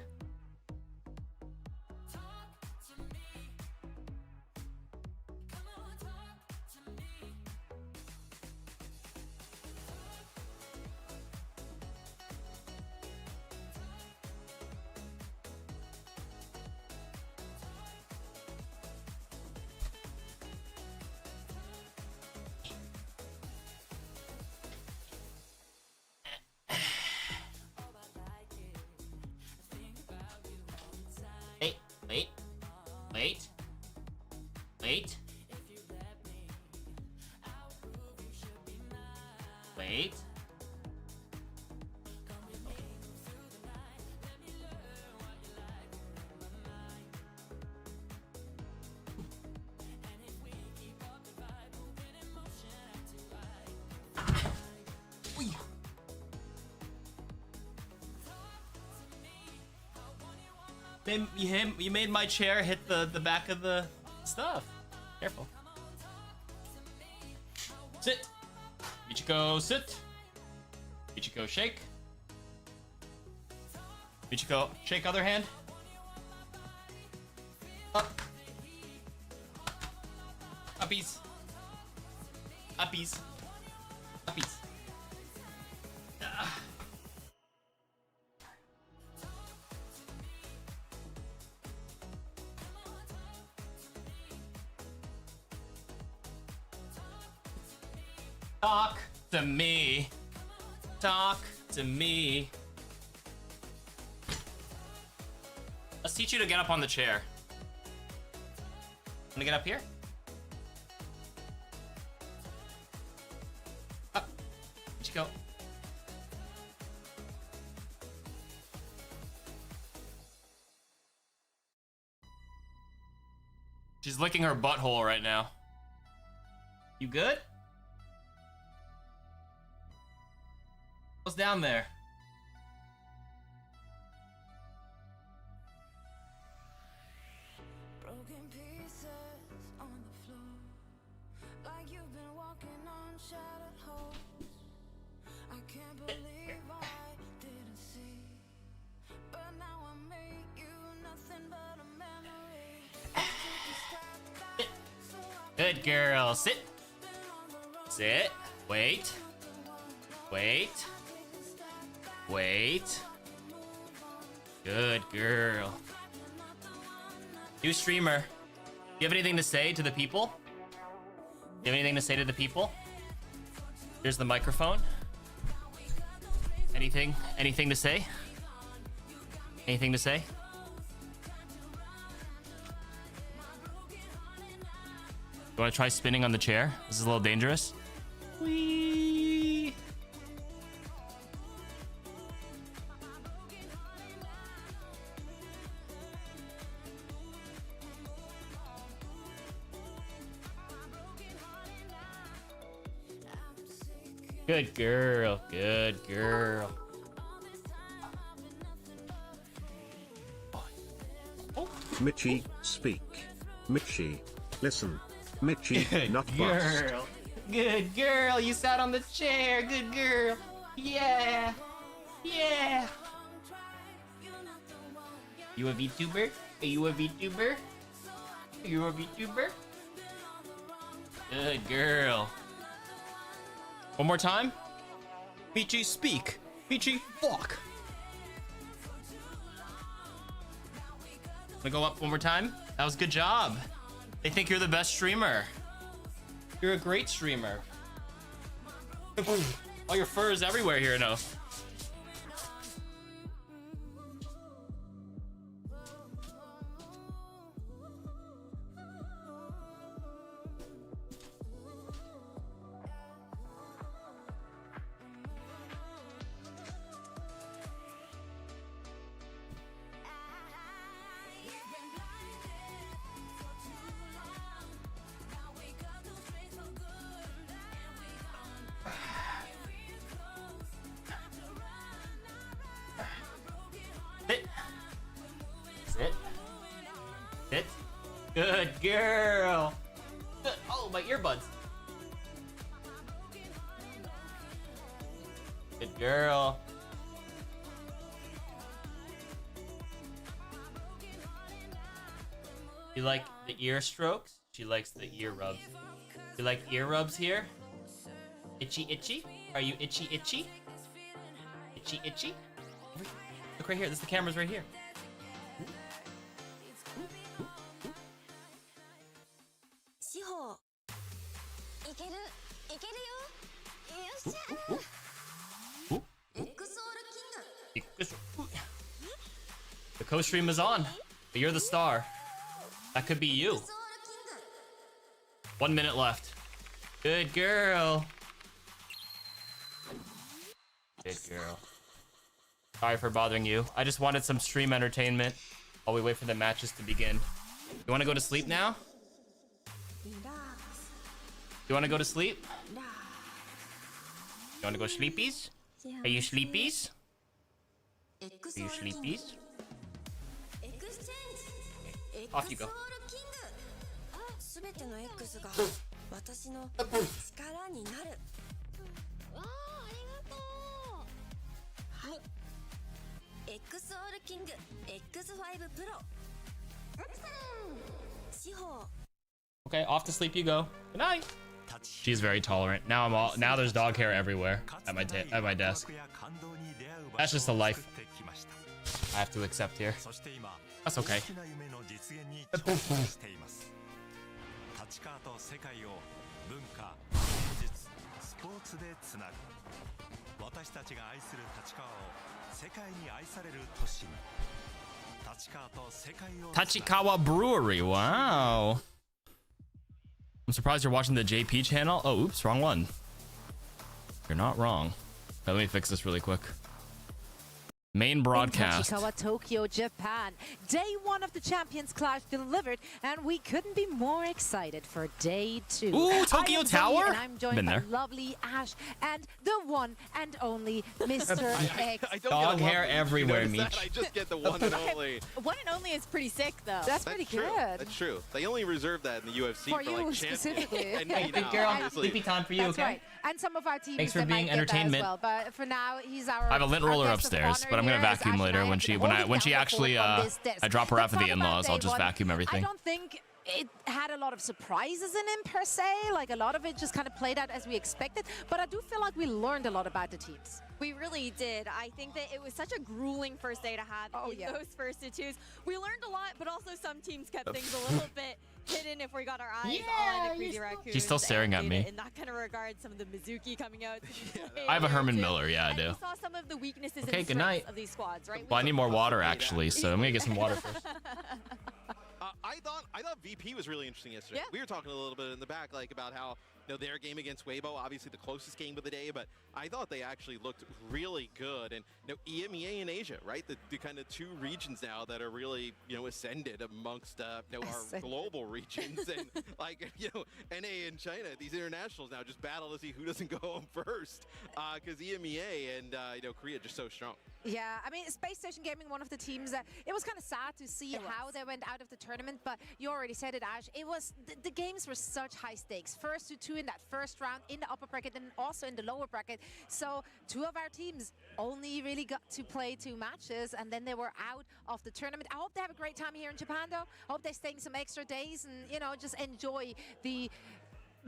Wait. You made my chair hit the back of the stuff. Careful. Sit. Michiko, sit. Michiko, shake. Michiko, shake other hand. Up. Uppies. Uppies. Uppies. Talk to me. Talk to me. Let's teach you to get up on the chair. Wanna get up here? Up. Where'd you go? She's licking her butthole right now. You good? What's down there? Broken pieces on the floor, like you Good girl. Sit. Sit. Wait. Wait. Wait. Good girl. New streamer. Do you have anything to say to the people? Do you have anything to say to the people? Here's the microphone. Anything to say? Anything to say? You want to try spinning on the chair? This is a little dangerous. Whee! Good girl. Good girl. Mitchie, speak. Mitchie, listen. Mitchie, Good not bust. girl. Good girl. You sat on the chair. Good girl. Yeah. Yeah. You a VTuber? Are you a VTuber? Are you a VTuber? Good girl. One more time. Peachy, speak. Peachy, fuck. Wanna go up one more time? That was a good job. They think you're the best streamer. You're a great streamer. All your fur is everywhere here now. Sit. Sit. Sit. Good girl. Good. Oh, my earbuds. Good girl. You like the ear strokes? She likes the ear rubs. You like ear rubs here? Itchy, itchy? Are you itchy, itchy? Itchy, itchy? Look right here. The camera's right here. The co-stream is on, but you're the star. That could be you. 1 minute left. Good girl. Good girl. Sorry for bothering you. I just wanted some stream entertainment while we wait for the matches to begin. You want to go to sleep now? You want to go to sleep? You want to go sleepies? Are you sleepies? Are you sleepies? Off you go. Okay, off to sleep you go. Good night. She's very tolerant. Now there's dog hair everywhere at my desk. That's just the life I have to accept here. That's okay. Tachikawa Brewery. Wow. I'm surprised you're watching the JP channel. Oh, oops, wrong one. You're not wrong. Okay, let me fix this really quick. Main broadcast. In Tachikawa, Tokyo, Japan. Day 1 of the Champions Clash delivered, and we couldn't be more excited for day 2. Ooh, Tokyo Tower? And I'm joined by lovely Ash and the one and only Mr. X. Dog hair everywhere, Meech. I just get the one and only. One and only is pretty sick, though. That's pretty true. good. That's true. They only reserve that in the UFC For you like specifically. and me Good now, girl. obviously. Sleepy time for you, That's okay? right. And some of our teams Thanks for that being might get that entertainment. as well. But for now, he's our. I have a lint our roller guest of upstairs, honor but I'm gonna here as vacuum Ash and later I when have she been when holding she down the actually fort on this desk. I drop her Let's off at talk the about in-laws. day I'll just 1. vacuum I everything. don't think it had a lot of surprises in it per se. Like a lot of it just kind of played out as we expected. But I do feel like we learned a lot about the teams. We really did. I think that it was such a grueling first day to have those first twos. We learned a lot, but also some teams kept things a little bit hidden if we got our eyes on the Crazy Raccoons. She's still staring at me. In that kind of regard, some of the Mizuki coming out. I have a Herman Miller, yeah, I do. We saw some of the weaknesses Okay, and good night. strengths of these squads, right? Well, I need more water actually, so I'm gonna get some water first. I thought VP was really interesting yesterday. Yeah. We were talking a little bit in the back, like about how their game against Weibo, obviously the closest game of the day, but I thought they actually looked really good. And EMEA and Asia, right, the kind of two regions now that are really ascended amongst our global regions, and like NA and China, these internationals now just battle to see who doesn't go home first, because EMEA and Korea are just so strong. Yeah, I mean, Space Station Gaming, one of the teams that it was kind of sad to see how they went out of the tournament, but you already said it, Ash. It was the games were such high stakes. First to two in that first round in the upper bracket and also in the lower bracket. So two of our teams only really got to play 2 matches and then they were out of the tournament. I hope they have a great time here in Japan, though. I hope they're staying some extra days and just enjoy the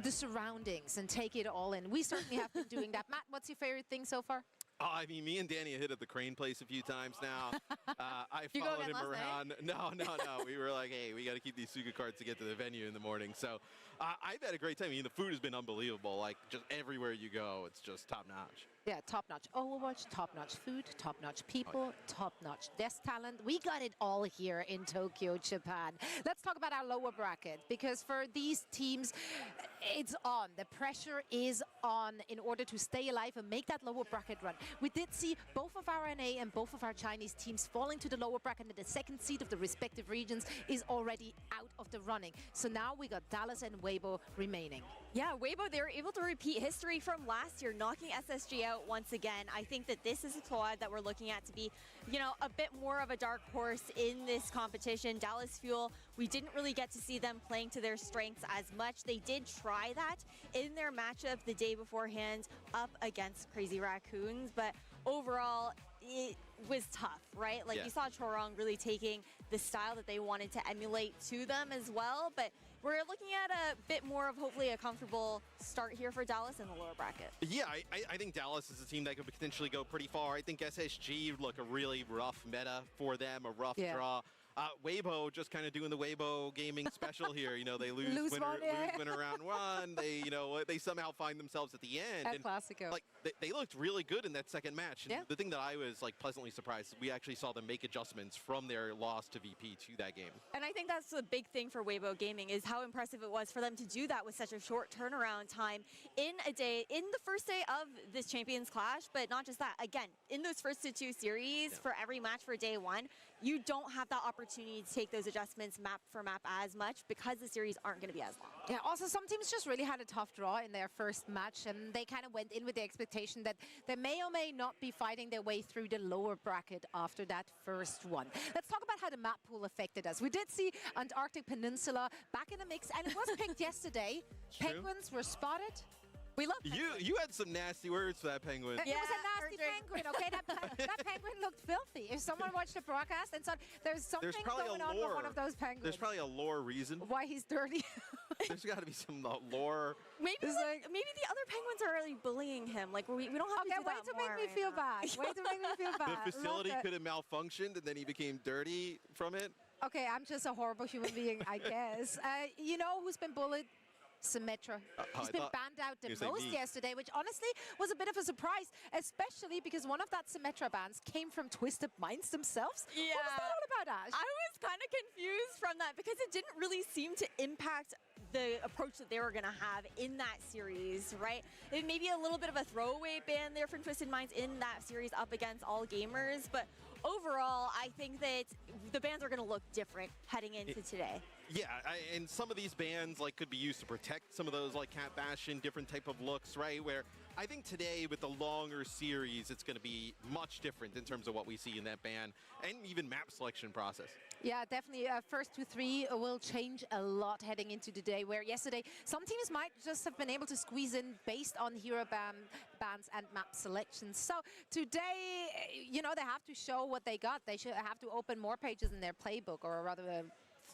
surroundings and take it all in. We certainly have been doing that. Matt, what's your favorite thing so far? Oh, I mean, me and Danny hit at the Crane place a few times now. I followed him around. No. We were like, hey, we got to keep these Suga cards to get to the venue in the morning. So I've had a great time. I mean, the food has been unbelievable. Like, just everywhere you go, it's just top notch. Yeah, top-notch Overwatch, top-notch food, top-notch people, top-notch desk talent. We got it all here in Tokyo, Japan. Let's talk about our lower bracket, because for these teams, it's on. The pressure is on in order to stay alive and make that lower bracket run. We did see both of our NA and both of our Chinese teams falling to the lower bracket, and the second seed of the respective regions is already out of the running. So now we got Dallas and Weibo remaining. Yeah, Weibo, they were able to repeat history from last year, knocking SSG out once again. I think that this is a squad that we're looking at to be, a bit more of a dark horse in this competition. Dallas Fuel, we didn't really get to see them playing to their strengths as much. They did try that in their matchup the day beforehand up against Crazy Raccoons, but overall, it was tough, right? Like you saw Chorong really taking the style that they wanted to emulate to them as well, but we're looking at a bit more of hopefully a comfortable start here for Dallas in the lower bracket. Yeah, I think Dallas is a team that could potentially go pretty far. I think SSG look a really rough meta for them, a rough draw. Weibo just kind of doing the Weibo gaming special here. They lose winner round one. They they somehow find themselves at the end. At Classico. Like they looked really good in that second match. And the thing that I was like pleasantly surprised is we actually saw them make adjustments from their loss to VP to that game. And I think that's the big thing for Weibo Gaming is how impressive it was for them to do that with such a short turnaround time in a day, in the first day of this Champions Clash. But not just that, again, in those first two series for every match for day one, you don't have that opportunity to take those adjustments map for map as much because the series aren't going to be as long. Yeah, also some teams just really had a tough draw in their first match, and they kind of went in with the expectation that they may or may not be fighting their way through the lower bracket after that first one. Let's talk about how the map pool affected us. We did see Antarctic Peninsula back in the mix, and it was picked yesterday. Penguins were spotted. We love penguins. You had some nasty words for that penguin. It was a nasty penguin, okay? That penguin looked filthy. If someone watched the broadcast and saw there's something going on with one of those penguins. There's probably a lore reason. Why he's dirty. There's got to be some lore. Maybe the other penguins are really bullying him. Like we don't have to do that wait to make me feel bad. Wait to make me feel bad. The facility could have malfunctioned and then he became dirty from it. Okay, I'm just a horrible human being, I guess. You know who's been bullied? Symmetra. He's been banned out the most yesterday, which honestly was a bit of a surprise, especially because one of that Symmetra bans came from Twisted Minds themselves. Yeah. What was that all about, Ash? I was kind of confused from that because it didn't really seem to impact the approach that they were going to have in that series, right? It may be a little bit of a throwaway ban there from Twisted Minds in that series up against all gamers, but overall, I think that the bans are going to look different heading into today. Yeah, and some of these bans could be used to protect some of those Cat Bastion, different type of looks, right? Where I think today with the longer series, it's going to be much different in terms of what we see in that ban and even map selection process. Yeah, definitely. First 2-3 will change a lot heading into the day, where yesterday some teams might just have been able to squeeze in based on hero bans and map selections. So today, they have to show what they got. They should have to open more pages in their playbook, or rather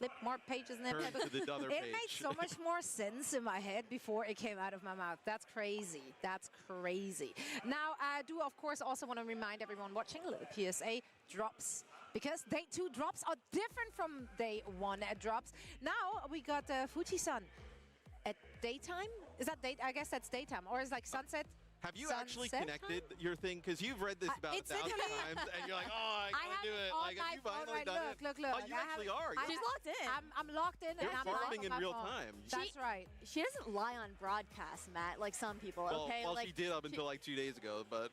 flip more pages and Turn to the other it page. made so much more sense in my head before it came out of my mouth. That's crazy. That's crazy. Now, I do, of course, also want to remind everyone watching a little PSA drops. Because day 2 drops are different from day 1 drops. Now we got Fuji-san at daytime. Is that day? I guess that's daytime, or is like sunset. Have you sunset actually connected your thing? Because you've read this about 1,000 times, and you're like, oh, I gotta do it. Like, have you finally done it? Look. Oh, you actually are. She's locked in. I'm locked in. You're and I'm farming in on my real phone. time. That's right. She doesn't lie on broadcast, Matt, like some people. Well, Okay, well, like she did up until like 2 days ago, but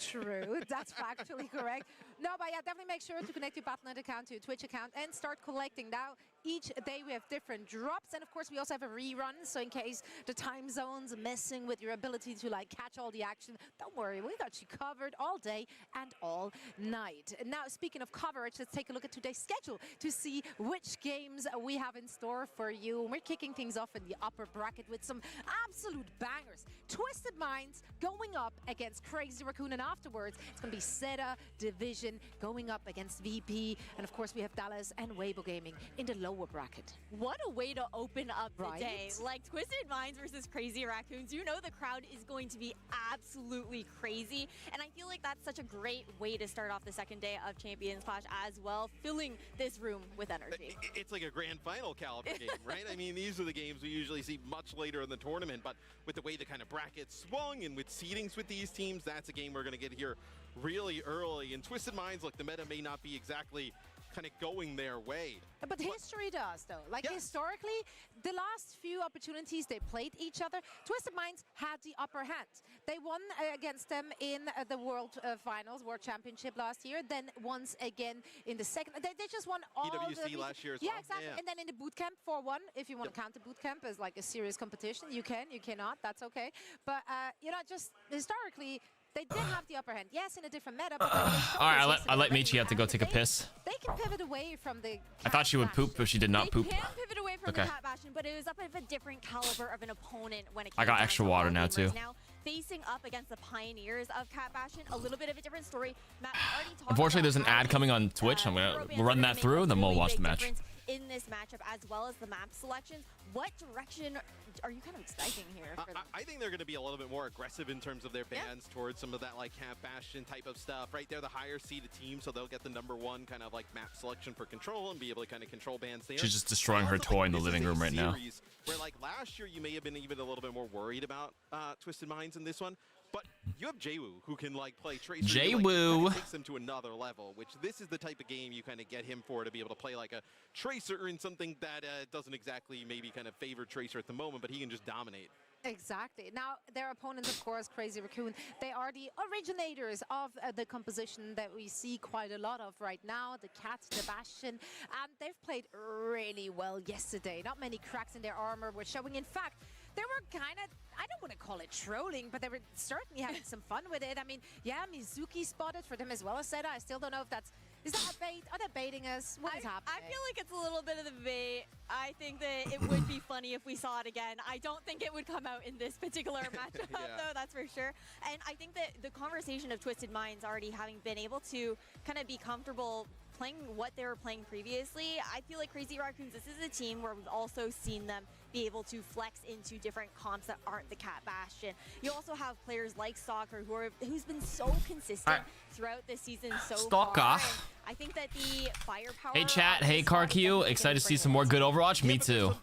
True, that's factually correct. No, but yeah, definitely make sure to connect your Battle.net account to your Twitch account and start collecting. Now, each day we have different drops, and of course we also have a rerun, so in case the time zone's messing with your ability to like catch all the action, don't worry, we got you covered all day and all night. Now, speaking of coverage, let's take a look at today's schedule to see which games we have in store for you. We're kicking things off in the upper bracket with some absolute bangers. Twisted Minds going up against Crazy Raccoon, and afterwards it's going to be Zeta Division going up against VP, and of course we have Dallas and Weibo Gaming in the lower bracket. what a way to open up the Right? day. Like Twisted Minds versus Crazy Raccoons. You know the crowd is going to be absolutely crazy. And I feel like that's such a great way to start off the second day of Champions Clash as well, filling this room with energy. it's like a grand final caliber game, right? I mean, these are the games we usually see much later in the tournament, but with the way the kind of brackets swung and with seedings with these teams, that's a game we're going to get here really early. And Twisted Minds, look, the meta may not be exactly kind of going their way. But history does, though. Like, historically, the last few opportunities they played each other, Twisted Minds had the upper hand. They won against them in the World Finals, World Championship last year, then once again in the second. They just won all PWC the... last year as yeah, well. exactly. Yeah. And then in the boot camp 4-1, if you want to count the boot camp as like a serious competition, you can, you cannot, that's okay. But, you know, just historically, they did have the upper hand. Yes, in a different meta. But All right, I let Michi have to go take a piss. They can pivot away from the... I thought she would poop, but she did not poop. They can pivot away from Okay. the Cat Bastion, but it was up of a different caliber of an opponent when it I came got down extra to water all now, gamers. too. Now, facing up against the pioneers of Cat Bastion, a little bit of a different story. Matt already talked Unfortunately, about there's an how ad coming on Twitch. I'm Euro gonna bands run are that gonna through, make a and then we'll really watch the big match. difference in this matchup, as well as the map selections. What direction are you kind of expecting here? For them? I think they're going to be a little bit more aggressive in terms of their bans towards some of that like Cat Bastion type of stuff, right? They're the higher seeded team, so they'll get the #1 kind of like map selection for control and be able to kind of control bans there. She's just destroying her Also, toy like, in the this living is a room right now. series Where like last year you may have been even a little bit more worried about Twisted Minds in this one. But you have Jwoo who can like play Tracer. Jwoo. Like, takes them to another level, which this is the type of game you kind of get him for, to be able to play like a Tracer in something that doesn't exactly maybe kind of favor Tracer at the moment, but he can just dominate. Exactly. Now, their opponents, of course, Crazy Raccoon, they are the originators of the composition that we see quite a lot of right now, the Cat, the Bastion, and they've played really well yesterday. Not many cracks in their armor were showing. In fact, they were kind of, I don't want to call it trolling, but they were certainly having some fun with it. I mean, yeah, Mizuki spotted for them as well as Zeta. I still don't know if that's... Is that a bait? Are they baiting us? What is happening? I feel like it's a little bit of the bait. I think that it would be funny if we saw it again. I don't think it would come out in this particular matchup, though, that's for sure. And I think that the conversation of Twisted Minds already having been able to kind of be comfortable playing what they were playing previously, I feel like Crazy Raccoons, this is a team where we've also seen them be able to flex into different comps that aren't the Cat Bastion. You also have players like Stalker who's been so consistent throughout this season so Stalker. far. And I think that the firepower... Hey chat, hey CarQ, excited to see some more good Overwatch? Me too.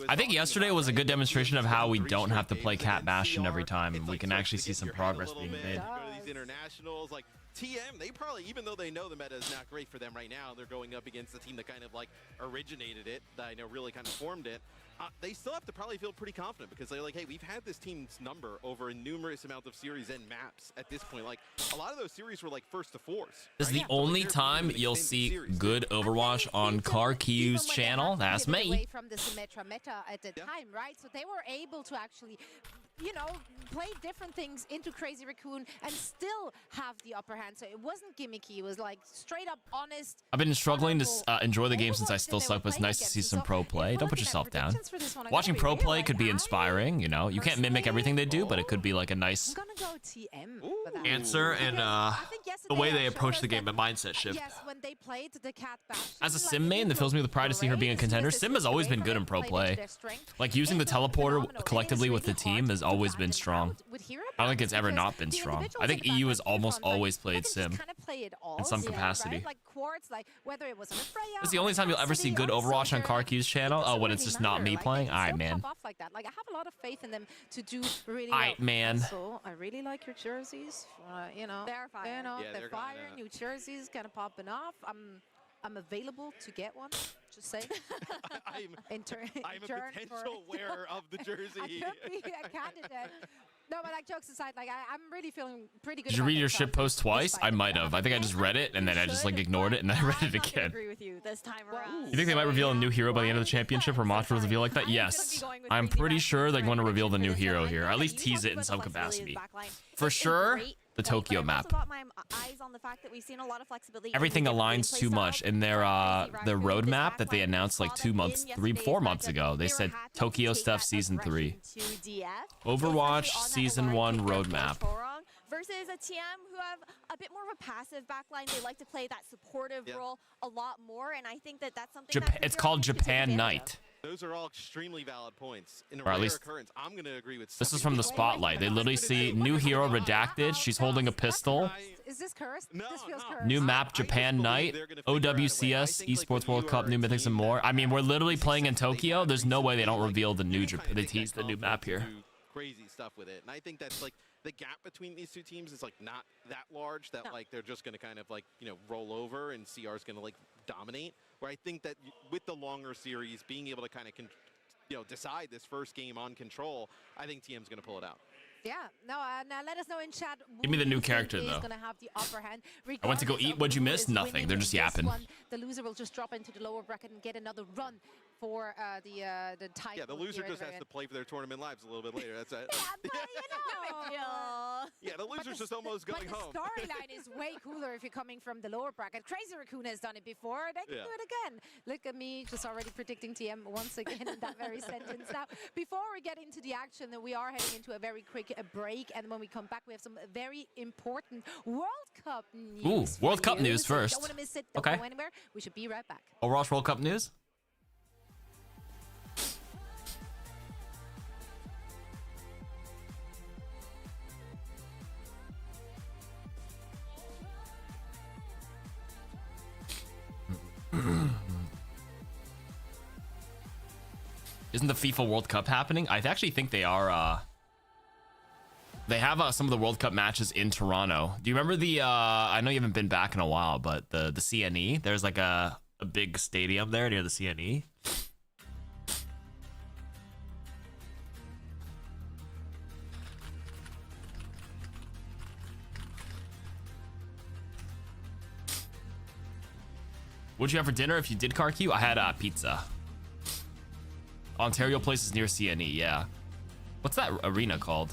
I think yesterday was a good demonstration of how we don't have to play Cat Bastion every time. We can actually see some progress being made. Go to these internationals, like TM, they probably, even though they know the meta is not great for them right now, they're going up against the team that kind of like originated it, that I know really kind of formed it. They still have to probably feel pretty confident because they're like, hey, we've had this team's number over a numerous amount of series and maps at this point. Like, a lot of those series were like first to fours. This is the only time you'll see good Overwatch on CarQ's channel. That's me. Away from the Symmetra meta at the time, right? So they were able to actually you know, play different things into Crazy Raccoon and still have the upper hand. So it wasn't gimmicky. It was like straight up honest. I've been struggling to enjoy the game since I still suck, but it's nice to see some pro play. Don't put yourself down. Watching pro play could be inspiring, you know. You can't mimic everything they do, but it could be like a nice answer and the way they approach the game, a mindset shift. Yes, when they played the Cat Bash. As a Sim main, that fills me with pride to see her being a contender. Sim has always been good in pro play. Like using the teleporter collectively with the team has always been strong. I don't think it's ever not been strong. I think EU has almost always played Sim in some capacity. It's the only time you'll ever see good Overwatch on Karki's channel. Oh, when it's just not me playing? Alright, man. Like I have a lot of faith in them to do really Alright, man. So I really like your jerseys. You know, they're fire. You know, they're fire. New jerseys kind of popping off. I'm available to get one. Just say. I'm a potential wearer of the jersey. I could be a candidate. No, but like jokes aside, like I'm really feeling pretty good. Did you read your ship post twice? I might have. I think I just read it and then I just like ignored it and then I read it again. Agree with you this time around. You think they might reveal a new hero by the end of the championship or Monster will reveal like that? Yes. I'm pretty sure they're going to reveal the new hero here. Or at least tease it in some capacity. For sure, the Tokyo map. Everything aligns too much in their roadmap that they announced like 4 months ago. They said Tokyo stuff season 3. Overwatch season 1 roadmap. Versus a TM who have a bit more of a passive backline. They like to play that supportive role a lot more, and I think that that's something it's called Japan Night. Those are all extremely valid points. In a or at rare least occurrence, I'm going to agree with this is from the spotlight. They literally see new hero redacted. She's holding a pistol. Is this cursed? This feels cursed. New map Japan Night, OWCS, Esports World Cup, new mythics and more. I mean, we're literally playing in Tokyo. There's no way they don't reveal the new they tease the new map here. Crazy stuff with it, and I think that's like the gap between these two teams is like not that large that like they're just going to kind of like, you know, roll over and CR is going to like dominate. Where I think that with the longer series being able to kind of decide this first game on control, I think TM's going to pull it out. Yeah, no, now let us know in chat. Give me the new character though. Gonna have the upper hand. I went to go eat. What'd you miss? Nothing. They're just yapping. The loser will just drop into the lower bracket and get another run for the title. Yeah, the loser just has to play for their tournament lives a little bit later. That's it. Yeah, the loser's just almost going home. The storyline is way cooler if you're coming from the lower bracket. Crazy Raccoon has done it before. They can do it again. Look at me, just already predicting TM once again in that very sentence. Now, before we get into the action, we are heading into a very quick break, and when we come back, we have some very important World Cup news. Ooh, World Cup news first. Don't want to miss it. Don't go anywhere. We should be right back. Overwatch World Cup news. Isn't the FIFA World Cup happening? I actually think they are. They have some of the World Cup matches in Toronto. Do you remember the I know you haven't been back in a while, but the CNE, there's like a big stadium there near the CNE. What'd you have for dinner if you did Karq? I had pizza. Ontario Place is near CNE, yeah. What's that arena called?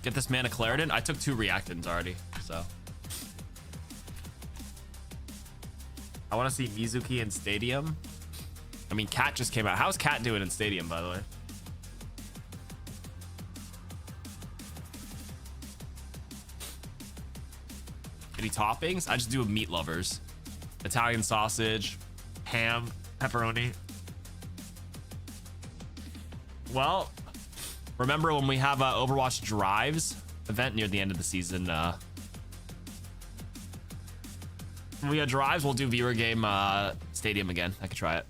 Get this man a Claritin? I took 2 reactants already, so. I want to see Mizuki in Stadium. I mean, Cat just came out. How's Cat doing in Stadium, by the way? Any toppings? I just do meat lovers. Italian sausage, ham, pepperoni. Well, remember when we have Overwatch Drives event near the end of the season? When we have Drives, we'll do viewer game Stadium again. I could try it.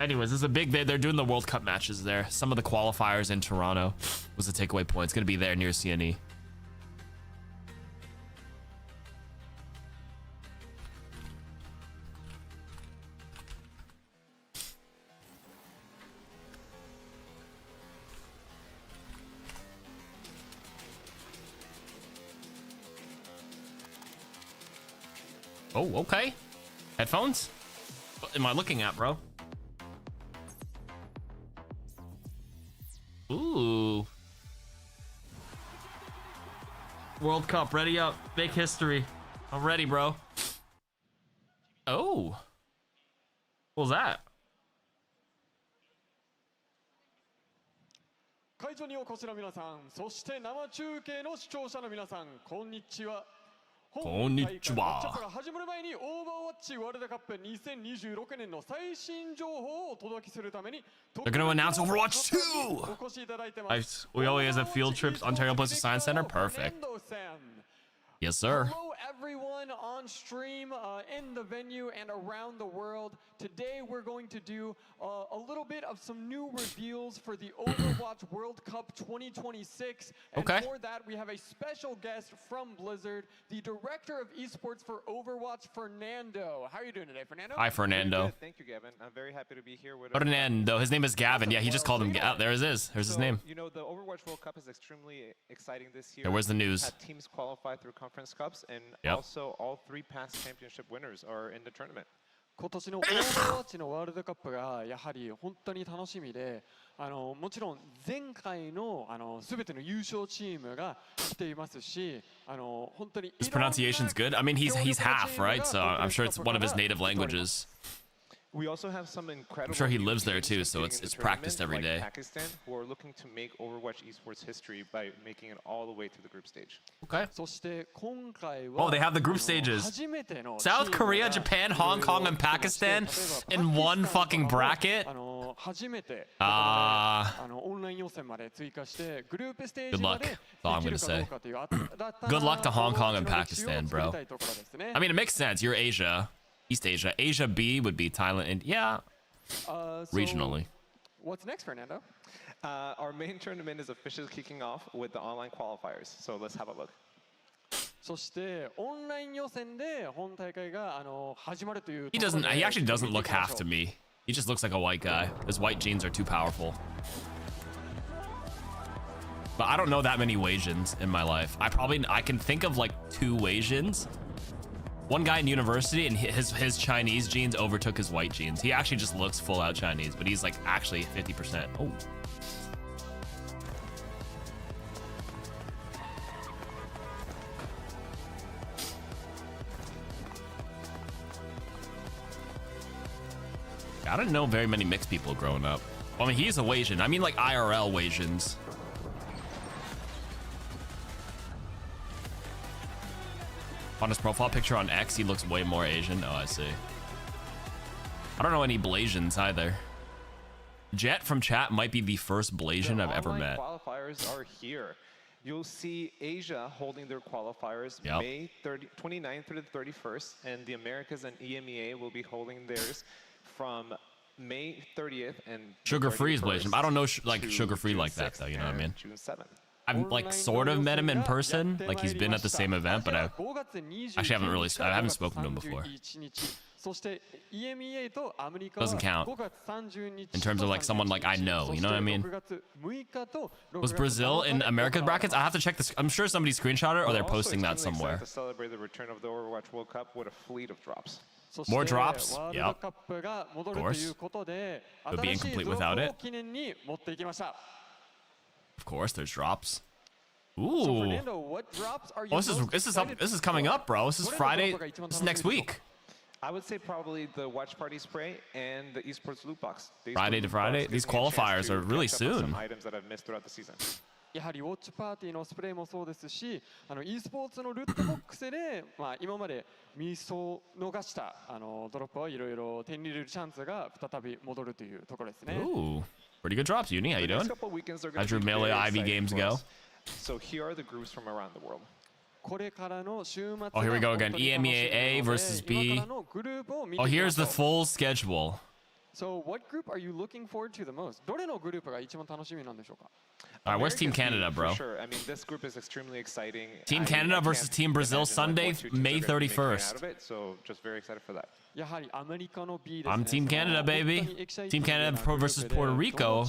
Anyways, this is a big day. They're doing the World Cup matches there. Some of the qualifiers in Toronto was the takeaway point. It's going to be there near CNE. Oh, okay. Headphones? What am I looking at, bro? Ooh. World Cup, ready up. Make history. I'm ready, bro. Oh. What was that? 会場にお越しの皆さん、そして生中継の視聴者の皆さん、こんにちは。こんにちは。マッチアップが始まる前にオーバーワッチワールドカップ2026年の最新情報をお届けするために They're gonna announce Overwatch 2! お越しいただいてます。We always have field trips, Ontario Place Science Center. Perfect. Yes, sir. Hello everyone on stream, in the venue and around the world. Today we're going to do a little bit of some new reveals for the Overwatch World Cup 2026. And Okay. for that we have a special guest from Blizzard, the director of esports for Overwatch, Fernando. How are you doing today, Fernando? Hi, Fernando. Thank you, Gavin. I'm very happy to be here with Fernando. His name is Gavin. Yeah, he just called him. There it is. There's his name. You know, the Overwatch World Cup is extremely exciting this year. Yeah, where's the news? We've had teams qualify through conference cups, and Yep. also all 3 past championship winners are in the tournament. 今年のオーバーワッチのワールドカップがやはり本当に楽しみで、もちろん前回の全ての優勝チームが来ていますし、本当に His pronunciation's good. I mean, he's half, right? So I'm sure it's one of his native languages. We also have some incredible. I'm sure he new lives there teams too, so competing in it's the practiced every tournament, day. like Pakistan, who are looking to make Overwatch esports history by making it all the way to the group stage. Okay. そして今回は Oh, they have the group stages. 初めての South Korea, Japan, Hong Kong, and Pakistan in one fucking bracket. 初めて Ah. オンライン予選まで追加してグループステー Good ジま luck. で That's all I'm でき gonna るかど say. うかという Good luck to Hong Kong and Pakistan, bro. I mean, it makes sense. You're Asia, East Asia. Asia B would be Thailand, and yeah, regionally. What's next, Fernando? Our main tournament is officially kicking off with the online qualifiers. So let's have a look. そしてオンライン予選で本大会が始まるという He doesn't. He actually doesn't look half to me. He just looks like a white guy. His white genes are too powerful. But I don't know that many Wasians in my life. I can think of like 2 Wasians. One guy in university, and his Chinese genes overtook his white genes. He actually just looks full out Chinese, but he's like actually 50%. Oh. I didn't know very many mixed people growing up. Well, I mean, he's a Wasian. I mean, like IRL Wasians. On his profile picture on X, he looks way more Asian. Oh, I see. I don't know any Blasians either. Jet from chat might be the first Blasian I've ever met. Qualifiers are here. You'll see Asia holding their qualifiers May 29th through the 31st, and the Americas and EMEA will be holding theirs from May 30th and Sugar-free is Blasian. I don't know like Sugar-free like that though. You know what I mean? June 7th. I've like sort of met him in person. Like he's been at the same event, but I haven't spoken to him before. Doesn't count in terms of like someone like I know. You know what I mean? Was Brazil in America's brackets? I have to check this. I'm sure somebody screenshot it or they're posting that somewhere. To celebrate the return of the Overwatch World Cup with a fleet of drops. More drops? Yep. Of course. It would be incomplete without it. Of course, there's drops. Ooh. So Fernando, what drops are you this is coming up, bro. This is Friday. This is next week. I would say probably the watch party spray and the esports loot box. Friday to Friday. These qualifiers are really soon. Some items that I've missed throughout the season. やはりウォッチパーティーのスプレーもそうですし、e スポーツのルートボックスで、今まで見逃したドロップをいろいろ手に入れるチャンスが再び戻るというところですね。Ooh, pretty good drops, Uni. How you doing? How'd your Melee Ivy games go? So here are the groups from around the world. Oh, here we go again. EMEA A versus B. Oh, here's the full schedule. So what group are you looking forward to the most? どれのグループが一番楽しみなんでしょうか? All right, where's Team Canada, bro? For sure. I mean, this group is extremely exciting. Team Canada versus Team Brazil Sunday, May 31st. So just very excited for that. I'm Team Canada, baby. Team Canada versus Puerto Rico,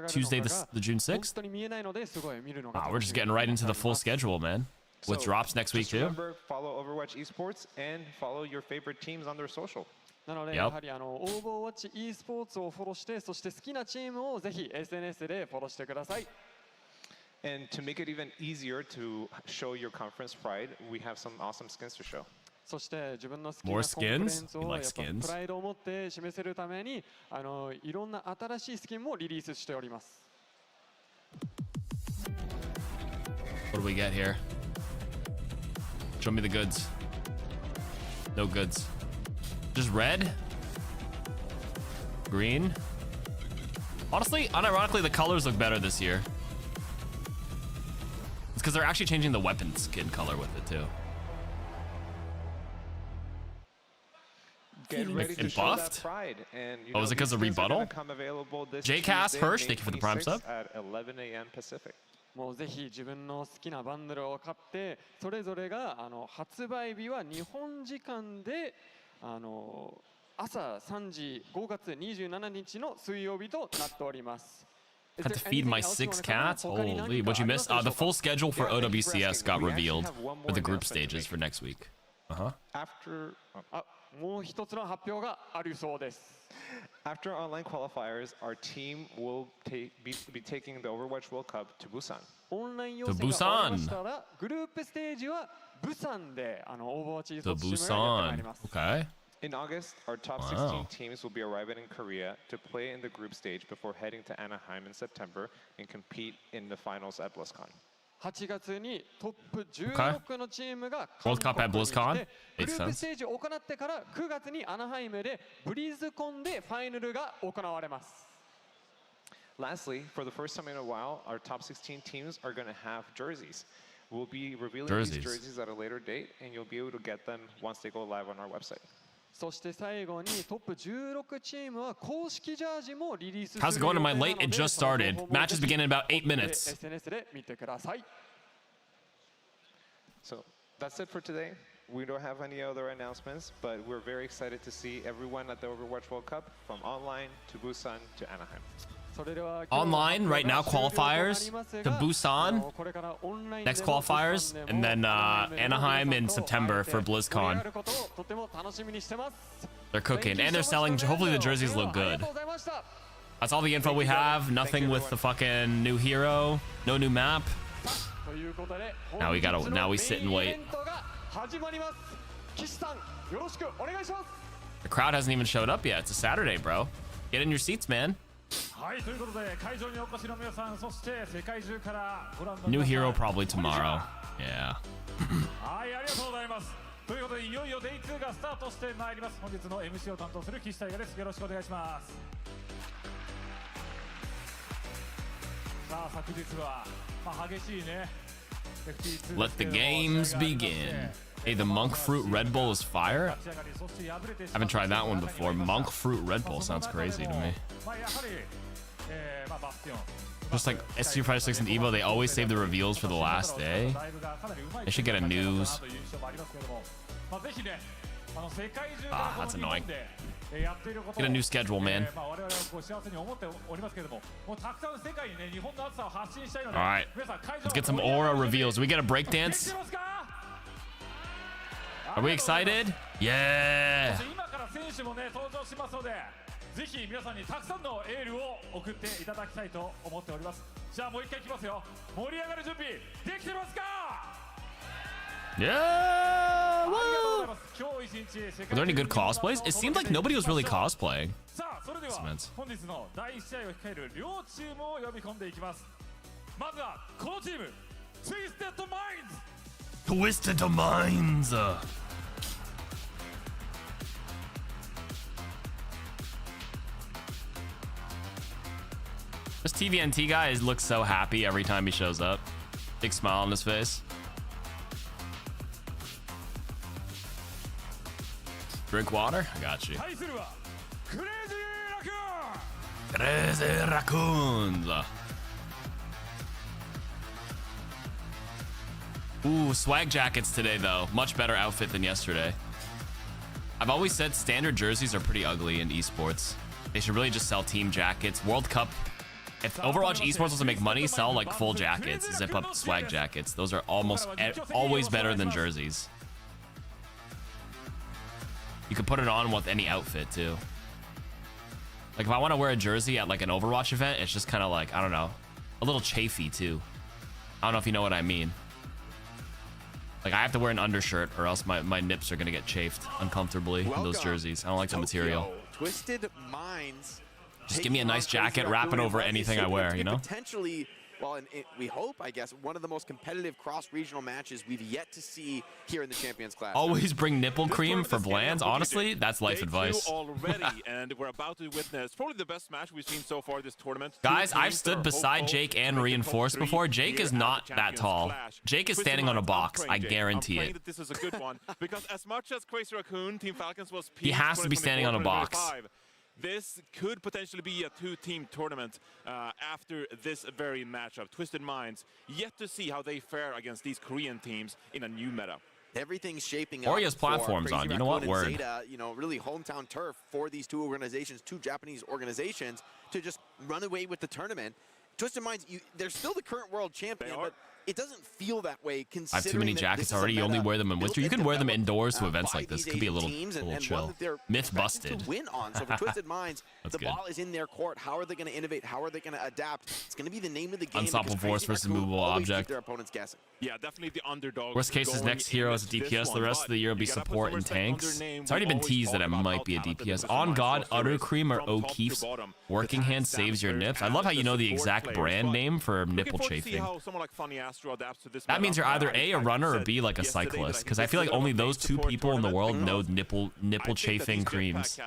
Tuesday the June 6th. Wow, we're just getting right into the full schedule, man. with drops next week just too. Remember, follow Overwatch Esports and follow your favorite teams on their social. なので、やはりOWCS Esports をフォローして、そして好きなチームをぜひ SNS でフォローしてください。And to make it even easier to show your conference pride, we have some awesome skins to show. そして自分の好きなコンフレンスをやっぱプライドを持って示せるために、いろんな新しいスキンもリリースしております。What do we get here? Show me the goods. No goods. Just red? Green? Honestly, unironically, the colors look better this year. It's because they're actually changing the weapon skin color with it too. Get ready to show that pride. And, oh, is it because of rebuttal? JCast Hirsch, thank you for the prime sub. At 11 a.m. Pacific. もうぜひ自分の好きなバンドルを買って、それぞれが発売日は日本時間で朝3時5月27日の水曜日となっております。Had to feed my 6 cats? Holy, what'd you miss? The full schedule for OWCS got revealed for the group stages for next week. After もう一つの発表があるそうです。After online qualifiers, our team will be taking the Overwatch World Cup to Busan. オンライン予選が終わりましたら、グループステージはブサンでOverwatch Esportsチームがやってまいります。Okay. In August, our top 16 teams will be arriving in Korea to play in the group stage before heading to Anaheim in September and compete in the finals at BlizzCon. 8月にトップ16のチームが World Cup at BlizzCon. グループステージを行ってから9月にアナハイムでブリズコンでファイナルが行われます。Lastly, for the first time in a while, our top 16 teams are going to have jerseys. We'll be revealing these jerseys at a later date, and you'll be able to get them once they go live on our website. そして最後にトップ16チームは公式ジャージもリリースする How's it going in my late? It just started. Matches begin in about 8 minutes. SNS で見てください。So that's it for today. We don't have any other announcements, but we're very excited to see everyone at the Overwatch World Cup from online to Busan to Anaheim. Online right now, qualifiers to Busan, next qualifiers, and then Anaheim in September for BlizzCon. They're cooking, and they're selling. Hopefully the jerseys look good. That's all the info we have. Nothing with the fucking new hero, no new map. Now we sit and wait. The crowd hasn't even showed up yet. It's a Saturday, bro. Get in your seats, man. New hero probably tomorrow. Yeah. ということでいよいよ Day2 がスタートしてまいります。本日の MC を担当する岸大我です。よろしくお願いします。さあ昨日は激しいね。Let the games begin. Hey, the monk fruit Red Bull is fire. I haven't tried that one before. Monk fruit Red Bull sounds crazy to me. Just like SG Fighter 6 and Evo, they always save the reveals for the last day. They should get a news. Ah, that's annoying. Get a new schedule, man. Alright, let's get some aura reveals. Do we get a breakdance? Are we excited? Yeah! ぜひ皆さんにたくさんのエールを送っていただきたいと思っております。じゃあもう一回いきますよ。盛り上がる準備できてますか？ Yeah! Woo! Were there any good cosplays? It seemed like nobody was really cosplaying. さあそれでは本日の第1試合を控える両チームを呼び込んでいきます。まずはこのチーム Twisted Minds! Twisted Minds! This TVNT guy looks so happy every time he shows up. Big smile on his face. Drink water? I got you. Crazy Raccoons. Ooh, swag jackets today though. Much better outfit than yesterday. I've always said standard jerseys are pretty ugly in esports. They should really just sell team jackets. World Cup If Overwatch Esports wants to make money, sell like full jackets, zip up swag jackets. Those are almost always better than jerseys. You can put it on with any outfit too. Like if I want to wear a jersey at like an Overwatch event, it's just kind of like, I don't know, a little chafy too. I don't know if you know what I mean. Like I have to wear an undershirt or else my nips are gonna get chafed uncomfortably in those jerseys. I don't like the material. Twisted Minds. Just give me a nice jacket, wrap it over anything I wear, you know? Potentially, well, and we hope, I guess, one of the most competitive cross-regional matches we've yet to see here in the Champions Class. Always bring nipple cream for Blands. Honestly, that's life advice. Already, and we're about to witness probably the best match we've seen so far this tournament. Guys, I've stood beside Jake and reinforced before. Jake is not that tall. Jake is standing on a box. I guarantee it. That this is a good one because as much as Crazy Raccoon, Team Falcons was he has to be standing on a box. This could potentially be a two-team tournament after this very matchup. Twisted Minds, yet to see how they fare against these Korean teams in a new meta. Everything's shaping up. Or he has platforms on. You know what? Word. Zeta, you know, really hometown turf for these two organizations, two Japanese organizations, to just run away with the tournament. Twisted Minds, they're still the current world champion, but it doesn't feel that way considering I have too many jackets already. You only wear them in winter. You can wear them indoors to events like this. It could be a little chill. Myth busted. To win on. So for Twisted Minds, the ball is in their court. How are they going to innovate? How are they going to adapt? It's going to be the name of the game. Unstoppable force versus movable object. Their opponents guessing. Yeah, definitely the underdog. Worst case is next hero is a DPS. The rest of the year will be support and tanks. It's already been teased that it might be a DPS. On God, Utter Cream or O'Keefe's Working Hand saves your nips. I love how you know the exact brand name for nipple chafing. That means you're either A, a runner, or B, like a cyclist. Because I feel like only those two people in the world know nipple chafing creams.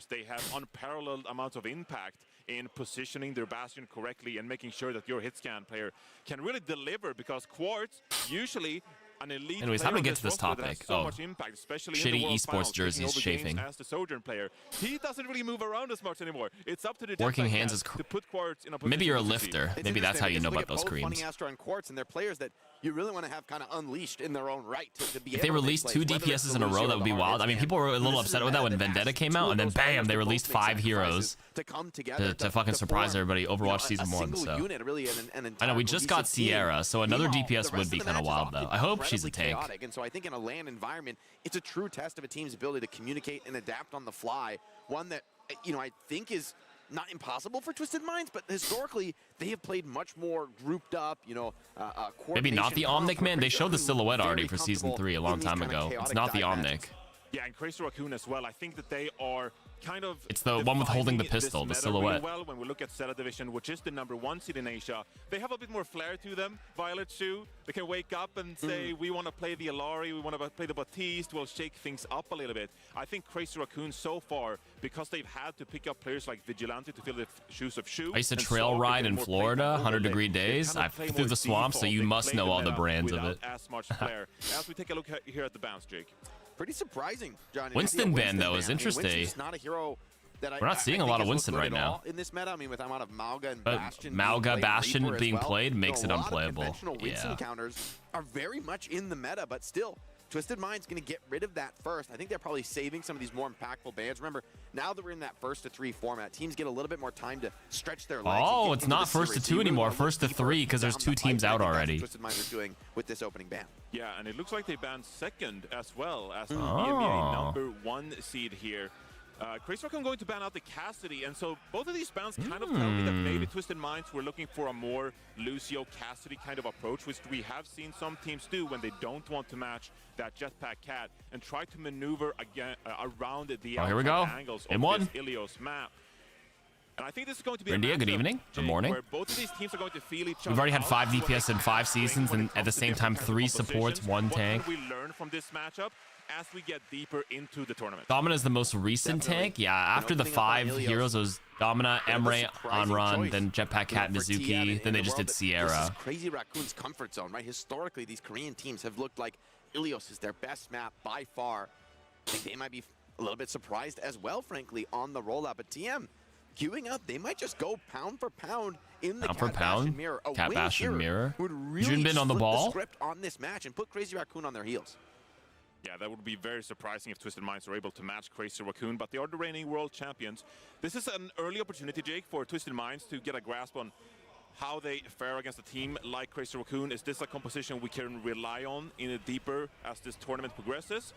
They have unparalleled amounts of impact in positioning their Bastion correctly and making sure that your hit scan player can really deliver, because Quartz usually an elite. Anyways, how do we get to this topic? So much impact, especially shitty in the esports jerseys chafing. As the Sojourn player, he doesn't really move around as much anymore. It's up to the Working Hands is to put Quartz in a maybe you're a lifter. Maybe that's how you know about those creams. Astra and Quartz, and they're players that you really want to have kind of unleashed in their own right to be. If they released 2 DPSs in a row, that would be wild. I mean, people were a little upset with that when Vendetta came out, and then bam, they released 5 heroes to fucking surprise everybody. Overwatch Season 1. So I know we just got Sierra, so another DPS would be kind of wild though. I hope she's a tank. And so I think in a LAN environment, it's a true test of a team's ability to communicate and adapt on the fly. One that, you know, I think is not impossible for Twisted Minds, but historically they have played much more grouped up, you know, maybe not the Omnic, man. They showed the silhouette already for Season 3 a long time ago. It's not the Omnic. Yeah, and Crazy Raccoon as well. I think that they are kind of... It's the one with holding the pistol, the silhouette. Really well, when we look at Zeta Division, which is the #1 seed in Asia, they have a bit more flair to them. Violet Shoe, they can wake up and say, we want to play the Alari, we want to play the Batiste, we'll shake things up a little bit. I think Crazy Raccoon so far, because they've had to pick up players like Vigilante to fill the shoes of Shoe. I used to trail ride in Florida, 100-degree days. I flew through the swamp, so you must know all the brands of it. As much flair. As we take a look here at the bounce, Jake. Pretty surprising, John. Winston ban though is interesting. Winston's not a hero that we're not seeing a lot of Winston right now in this meta. I mean, with the amount of Mauga and but Bastion, Bastion being played makes it unplayable. Conventional Winston counters are very much in the meta, but still, Twisted Mind's going to get rid of that first. I think they're probably saving some of these more impactful bans. Remember, now that we're in that 1st to 3 format, teams get a little bit more time to stretch their legs. Oh, it's not 1st to 2 anymore, 1st to 3, because there's 2 teams out already. Twisted Minds are doing with this opening ban. Yeah, and it looks like they banned 2nd as well as the EMEA #1 seed here. Crazy Raccoon going to ban out the Cassidy, and so both of these bans kind of tell me that maybe Twisted Minds were looking for a more Lucio Cassidy kind of approach, which we have seen some teams do when they don't want to match that Jetpack Cat and try to maneuver again around the here we go. Angles of this Ilios map. And I think this is going to be India, good evening. Good morning. Where both of these teams are going to feel each other. We've already had 5 DPS in 5 seasons, and at the same time 3 supports, 1 tank. What can we learn from this matchup as we get deeper into the tournament? Domina is the most recent tank. Yeah, after the 5 heroes, it was Domina, Emre, Onrun, then Jetpack Cat, Mizuki, then they just did Sierra. This is Crazy Raccoon's comfort zone, right? Historically, these Korean teams have looked like Ilios is their best map by far. I think they might be a little bit surprised as well, frankly, on the rollout. But TM, queuing up, they might just go pound for pound in the Cat Bastion mirror. Cat Bastion mirror. Would really Junbin on the ball. Script on this match and put Crazy Raccoon on their heels. Yeah, that would be very surprising if Twisted Minds were able to match Crazy Raccoon, but they are the reigning world champions. This is an early opportunity, Jake, for Twisted Minds to get a grasp on how they fare against a team like Crazy Raccoon. Is this a composition we can rely on in a deeper as this tournament progresses?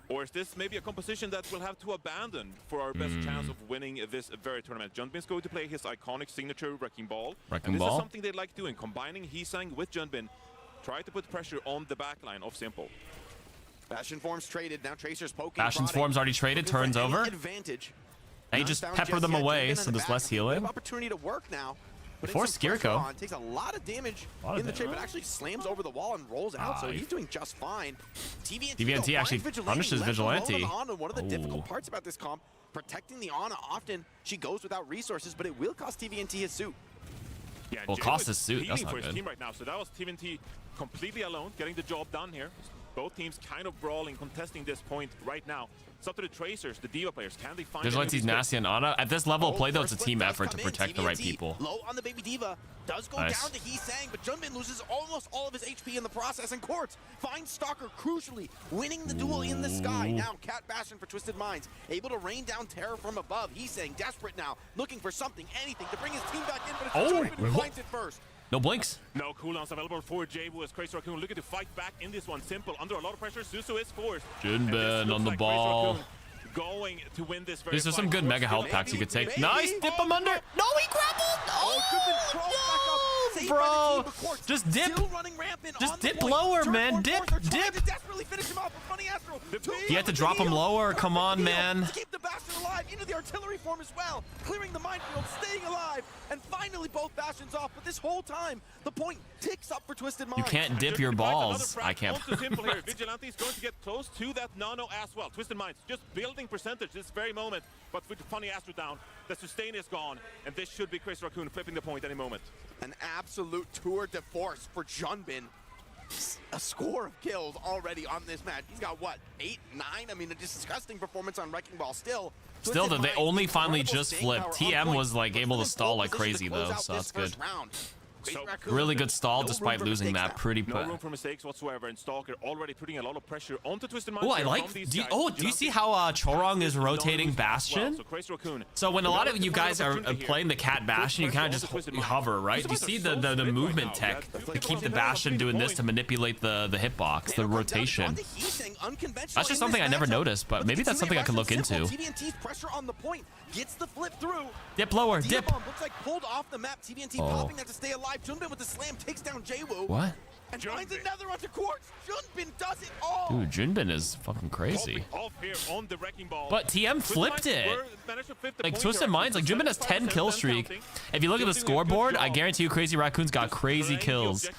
Or is this maybe a composition that we'll have to abandon for our best chance of winning this very tournament? Junbin's going to play his iconic signature Wrecking Ball. Wrecking and this Ball. is something they like doing, combining Heesang with Junbin. Try to put pressure on the backline of Simple. Bastion Form's traded, now Tracer's poking. Bastion's Form's already traded, turns over. Advantage. And you just pepper them away, so there's less healing. Opportunity to work now. Before Skirko. Takes a lot of damage in the trade, but actually slams over the wall and rolls out, so he's doing just fine. TVNT actually punishes Vigilante. One of the difficult parts about this comp, protecting the Ana often, she goes without resources, but it will cost TVNT his suit. Yeah, well, cost his suit, that's for not his good. team right now, so that was TVNT completely alone, getting the job done here. Both teams kind of brawling, contesting this point right now. It's up to the Tracers, the Diva players. Can they find Vigilante's nasty on Ana. At this level of play, though, it's a team effort to protect the right TVNT people. Low on the Baby Diva. Does go Nice. down to Heesang, but Junbin loses almost all of his HP in the process, and Quartz finds Stalker crucially, winning the duel in the sky. Now, Cat Bastion for Twisted Minds, able to rain down terror from above. Heesang desperate now, looking for something, anything, to bring his team back in, but it's Junbin who finds it first. No blinks. No cooldowns available for Jaybu as Crazy Raccoon looking to fight back in this one. Simple, under a lot of pressure, Susu is forced. Junbin on the ball. Going to win this very These are some good mega health packs you could take. Nice, dip him under. No, he grappled. Oh, no, bro. Just dip. Just dip lower, man. Dip. You have to drop him lower. Come on, man. Keep the Bastion alive into the artillery form as well, clearing the minefield, staying alive, and finally both Bastions off. But this whole time, the point ticks up for Twisted Minds. You can't dip your balls. I can't. Simple here. Vigilante is going to get close to that nano as well. Twisted Minds just building percentage this very moment, but with the funny Astro down, the sustain is gone, and this should be Crazy Raccoon flipping the point any moment. An absolute tour de force for Junbin. A score of kills already on this match. He's got what, 8, 9? I mean, a disgusting performance on Wrecking Ball still. Still, though, they only finally just flipped. TM was like able to stall like crazy though, so that's good. So, really good stall despite losing that pretty no room for mistakes whatsoever, and Stalker already putting a lot of pressure onto Twisted Minds. Oh, I like. Do you see how Chorong is rotating Bastion? So when a lot of you guys are playing the Cat Bastion, you kind of just hover, right? You see the movement tech to keep the Bastion doing this to manipulate the hitbox, the rotation. That's just something I never noticed, but maybe that's something I can look into. TVNT's pressure on the point gets the flip through. Dip lower, dip. Looks like pulled off the map. TVNT popping that to stay alive. Junbin with the slam takes down Jaywu. What? And finds another onto Quartz. Junbin does it all. Dude, Junbin is fucking crazy. But TM flipped it. Like Twisted Minds, like Junbin has 10 kill streak. If you look at the scoreboard, I guarantee you Crazy Raccoon's got crazy kills.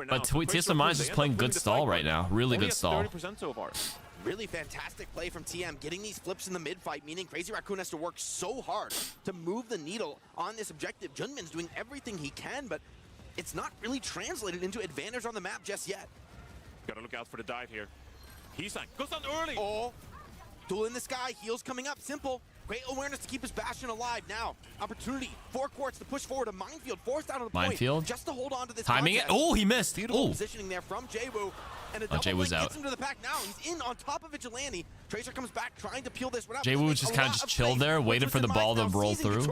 But Twisted Minds is playing good stall right now. Really good stall. Really fantastic play from TM, getting these flips in the mid-fight, meaning Crazy Raccoon has to work so hard to move the needle on this objective. Junbin's doing everything he can, but it's not really translated into advantage on the map just yet. Gotta look out for the dive here. Heesang goes down early. Oh, duel in the sky, heals coming up, Simple. Great awareness to keep his Bastion alive. Now, opportunity for Quartz to push forward a minefield, forced out of the minefield. Point, just to hold on to this timing contest. It. Oh, he missed. Beautiful Oh. positioning there from Jaywu. And a double Jaywu's link out. gets him to the pack now. He's in on top of Vigilante. Tracer comes back trying to peel this one out. Jaywu just kind of just chilled there, waited for the ball to roll through.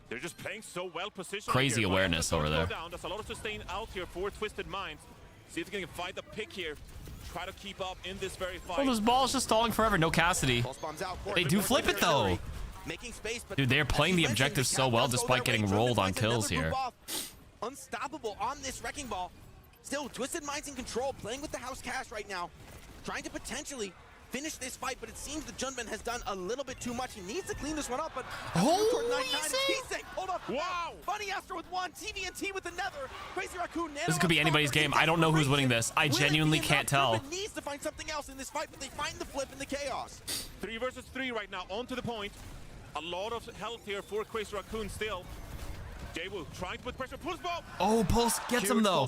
They're just playing so well positioned. Crazy here. awareness over there. There's a lot of sustain out here for Twisted Minds. See if they can find the pick here. Try to keep up in this very fight. Oh, this ball is just stalling forever. No Cassidy. They do flip it though. Dude, they're playing the objective so well despite getting rolled on kills here. Unstoppable on this Wrecking Ball. Still, Twisted Minds in control, playing with the house cash right now. Trying to potentially finish this fight, but it seems that Junbin has done a little bit too much. He needs to clean this one up, but hold up. Wow! Bunny Astro with one, TVNT with another. Crazy Raccoon. This could be anybody's game. I don't know who's winning this. I genuinely can't tell. Junbin needs to find something else in this fight, but they find the flip in the chaos. 3 versus 3 right now, on to the point. A lot of health here for Crazy Raccoon still. Jaywu trying to put pressure, pulls ball. Oh, Pulse gets him though.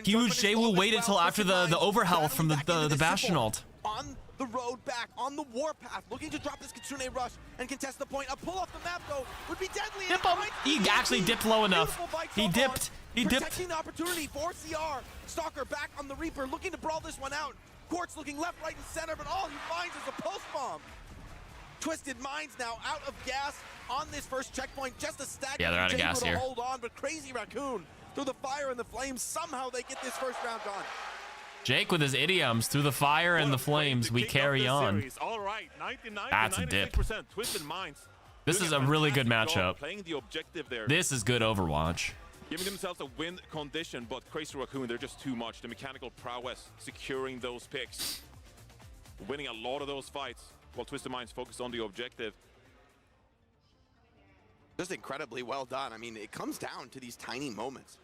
Huge Jaywu waited till after the overhealth from the Bastion ult. On the road back, on the warpath, looking to drop this Kitsune rush and contest the point. A pull off the map though would be deadly. Dip him. He actually dipped low enough. He dipped. He dipped. Protecting the opportunity for CR. Stalker back on the Reaper, looking to brawl this one out. Quartz looking left, right, and center, but all he finds is a pulse bomb. Twisted Minds now out of gas on this first checkpoint. Just a stack. Yeah, they're out of gas here. Hold on, but Crazy Raccoon through the fire and the flames. Somehow they get this first round done. Jake with his idioms through the fire and the flames. We carry on. All right, 99 That's a dip. Twisted Minds. This is a really good matchup. Playing the objective there. This is good Overwatch. Giving themselves a win condition, but Crazy Raccoon, they're just too much. The mechanical prowess securing those picks. Winning a lot of those fights while Twisted Minds focus on the objective. Just incredibly well done. I mean, it comes down to these tiny moments.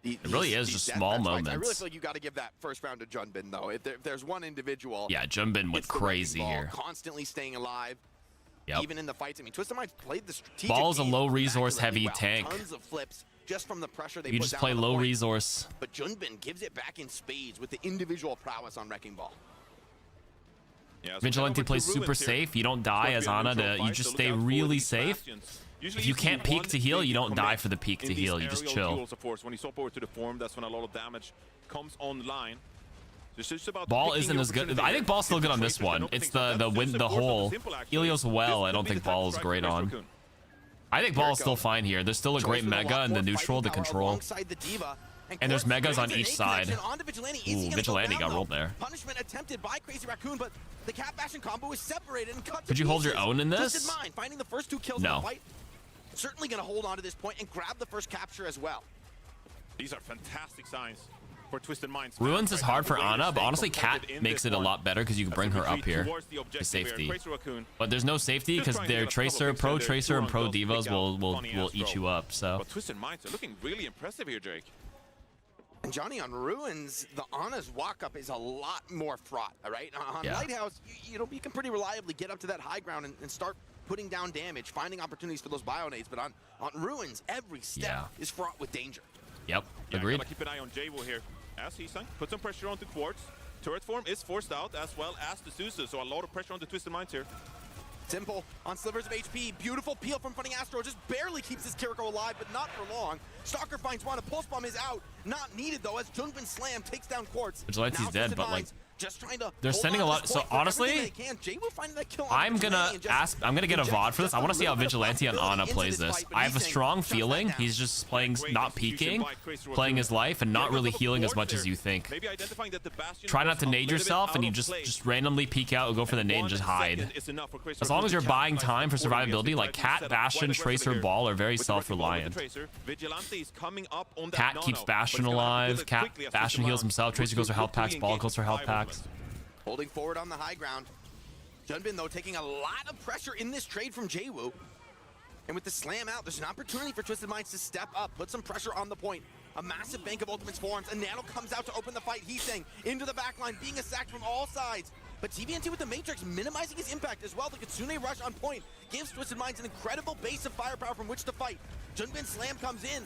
It really is just small moments. I really feel like you got to give that first round to Junbin, though. If there's one individual. Yeah, Junbin went crazy here. Constantly staying alive. Yep. Even in the fights. I mean, Twisted Minds played the strategic. Ball's a low resource heavy well. tank. Tons of flips just from the pressure they you put just down play on the low point. resource. But Junbin gives it back in spades with the individual prowess on Wrecking Ball. Yeah, so Vigilante plays super safe. You don't die as Ana. You just stay really safe. If you can't peek to heal, you don't die for the peek to heal. You just chill. When you swap over to the form, that's when a lot of damage comes online. Ball isn't as good. I think Ball's still good on this one. It's the whole Ilios well. I don't think Ball is great on. I think Ball is still fine here. There's still a great Mega in the neutral, the control. And there's Megas on each side. Ooh, Vigilante got rolled there. Punishment attempted by Crazy Raccoon, but the Cat Bash and combo is separated and cut to Could you hold your pieces. own in Twisted this? Mind finding the first 2 kills No. in the fight. Certainly going to hold on to this point and grab the first capture as well. These are fantastic signs for Twisted Minds. Ruins is hard for Ana, but honestly, Cat makes it a lot better because you can bring her up here to safety. But there's no safety because their Tracer, Pro Tracer, and Pro Divas will eat you up. So. But Twisted Minds are looking really impressive here, Jake. And Johnny, on Ruins, the Ana's walk-up is a lot more fraught, all right? On Lighthouse, you can pretty reliably get up to that high ground and start putting down damage, finding opportunities for those Bionades. But on Ruins, every step is fraught with danger. Yep, agreed. Gotta keep an eye on Jaywoo here. As he's put some pressure onto Quartz. Turret form is forced out, as well as the Suzu, so a lot of pressure on the Twisted Minds here. Simple on slivers of HP. Beautiful peel from Funny Astro. Just barely keeps his Kiriko alive, but not for long. Stalker finds one. A pulse bomb is out. Not needed, though, as Junbin Slam takes down Quartz. Vigilante's dead, but like, just trying to they're sending a lot. So honestly, I'm gonna get a VOD for this. I want to see how Vigilante on Ana plays this. I have a strong feeling he's just playing, not peeking, playing his life, and not really healing as much as you think. Try not to nade yourself, and you just randomly peek out and go for the nade and just hide. As long as you're buying time for survivability, like Cat, Bastion, Tracer, Ball are very self-reliant. Cat keeps Bastion alive. Bastion heals himself. Tracer goes for health packs. Ball goes for health packs. Holding forward on the high ground. Junbin, though, taking a lot of pressure in this trade from Jaywoo. And with the slam out, there's an opportunity for Twisted Minds to step up, put some pressure on the point. A massive bank of ultimates forms. A Nano comes out to open the fight. Heesang into the backline, being attacked from all sides. But TVNT with the Matrix minimizing his impact as well. The Kitsune rush on point gives Twisted Minds an incredible base of firepower from which to fight. Junbin's slam comes in.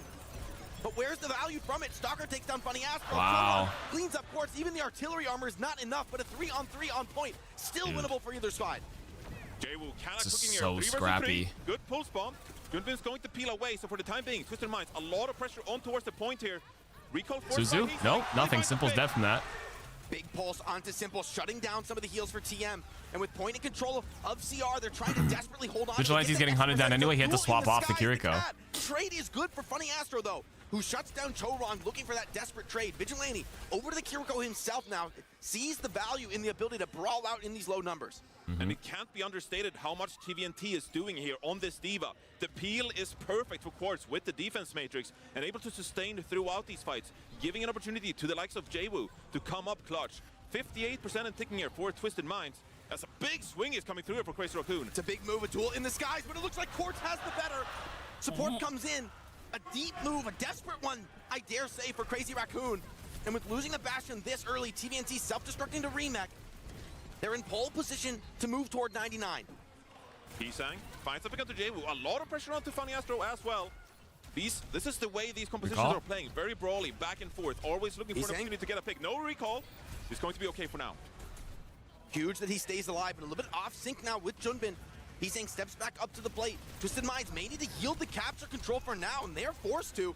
But where's the value from it? Stalker takes down Funny Astro. Wow. Cleans up Quartz. Even the artillery armor is not enough, but a 3-on-3 on point. Still winnable for either side. Jaywoo This is so scrappy. Good pulse bomb. Junbin's going to peel away, so for the time being, Twisted Minds, a lot of pressure on towards the point here. Recall Suzu? Nope, nothing. Simple's dead from that. Big pulse onto Simple, shutting down some of the heals for TM. And with point and control of CR, they're trying to desperately hold on. Vigilante's getting hunted down anyway. He had to swap off the Kiriko. Trade is good for Funny Astro, though, who shuts down Chorong, looking for that desperate trade. Vigilante over to the Kiriko himself now, sees the value in the ability to brawl out in these low numbers. And it can't be understated how much TVNT is doing here on this Diva. The peel is perfect for Quartz with the defense matrix and able to sustain throughout these fights, giving an opportunity to the likes of Jaywoo to come up clutch. 58% and ticking here for Twisted Minds. As a big swing is coming through here for Crazy Raccoon. It's a big move, a duel in the skies, but it looks like Quartz has the better. Support comes in. A deep move, a desperate one, I dare say, for Crazy Raccoon. And with losing the Bastion this early, TVNT self-destructing to remake. They're in pole position to move toward 99. Heesang finds something onto Jaywoo. A lot of pressure onto Funny Astro as well. This is the way these compositions are playing. Very brawly, back and forth. Always looking for an opportunity to get a pick. No recall. It's going to be okay for now. Huge that he stays alive, but a little bit off sync now with Junbin. Heesang steps back up to the plate. Twisted Minds may need to yield the capture control for now, and they're forced to.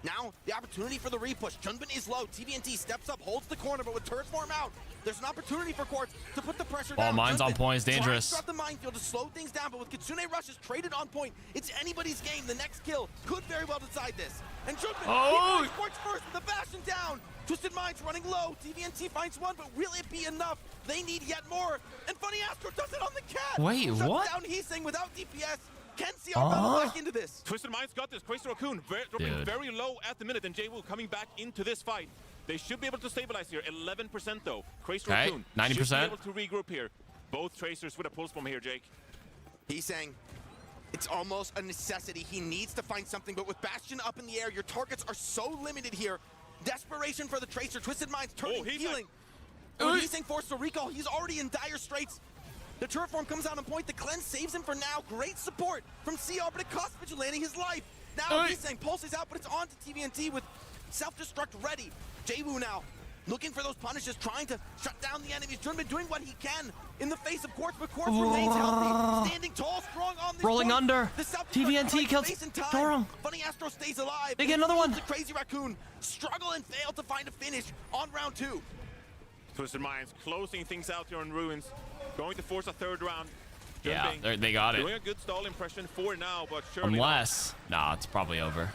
Now, the opportunity for the repush. Junbin is low. TVNT steps up, holds the corner, but with turret form out, there's an opportunity for Quartz to put the pressure down. Mine's on point. It's dangerous. Tries to the minefield to slow things down, but with Kitsune rushes traded on point, it's anybody's game. The next kill could very well decide this. And Junbin, Quartz first with the Bastion down. Twisted Minds running low. TVNT finds one, but will it be enough? They need yet more. And Funny Astro does it on the cat. Wait, Shuts what? down Heesing without DPS. Can see our battle back into this. Twisted Minds got this. Crazy Raccoon dropping very low at the minute, and JWoo coming back into this fight. They should be able to stabilize here. 11% though. Crazy Raccoon 90%. should be able to regroup here. Both Tracers with a pulse from here, Jake. He's saying it's almost a necessity. He needs to find something, but with Bastion up in the air, your targets are so limited here. Desperation for the Tracer. Twisted Minds turning, healing. Heesing forced to recall. He's already in dire straits. The turret form comes out on point. The cleanse saves him for now. Great support from CR, but it costs Vigilante his life. Now Heesing pulses out, but it's on to TVNT with self-destruct ready. JWoo now looking for those punishes, trying to shut down the enemies. Junbin doing what he can in the face of Quartz, but Quartz remains healthy, standing tall, strong on this Rolling point. under. The TVNT kills Dorong. Funny Astro stays alive. They get another one. The Crazy Raccoon struggle and fail to find a finish on round 2. Twisted Minds closing things out here on Ruins. Going to force a third round. Yeah, they got it. Doing a good stall impression for now, but sure. Unless, nah, it's probably over.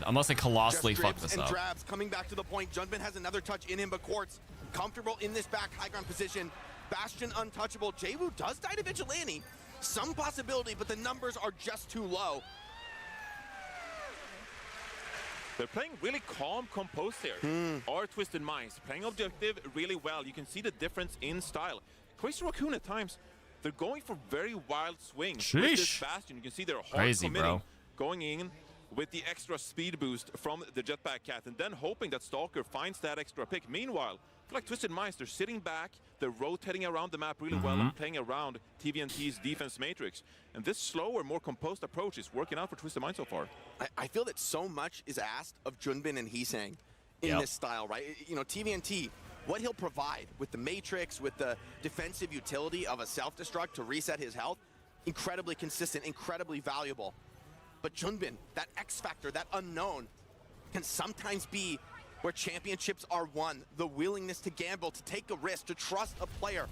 Unless they colossally fuck this up. Drabs coming back to the point. Junbin has another touch in him, but Quartz comfortable in this back high ground position. Bastion untouchable. JWoo does die to Vigilante. Some possibility, but the numbers are just too low. They're playing really calm, composed here. Our Twisted Minds playing objective really well. You can see the difference in style. Crazy Raccoon at times, they're going for very wild swings. With this Bastion, you can see they're hard Crazy, committing, bro. going in with the extra speed boost from the Jetpack Cat, and then hoping that Stalker finds that extra pick. Meanwhile, I feel like Twisted Minds, they're sitting back, they're rotating around the map really well and playing around TVNT's defense matrix. And this slower, more composed approach is working out for Twisted Minds so far. I feel that so much is asked of Junbin and Heesang in this style, right? You know, TVNT, what he'll provide with the matrix, with the defensive utility of a self-destruct to reset his health, incredibly consistent, incredibly valuable. But Junbin, that X factor, that unknown, can sometimes be where championships are won. The willingness to gamble, to take a risk, to trust a player.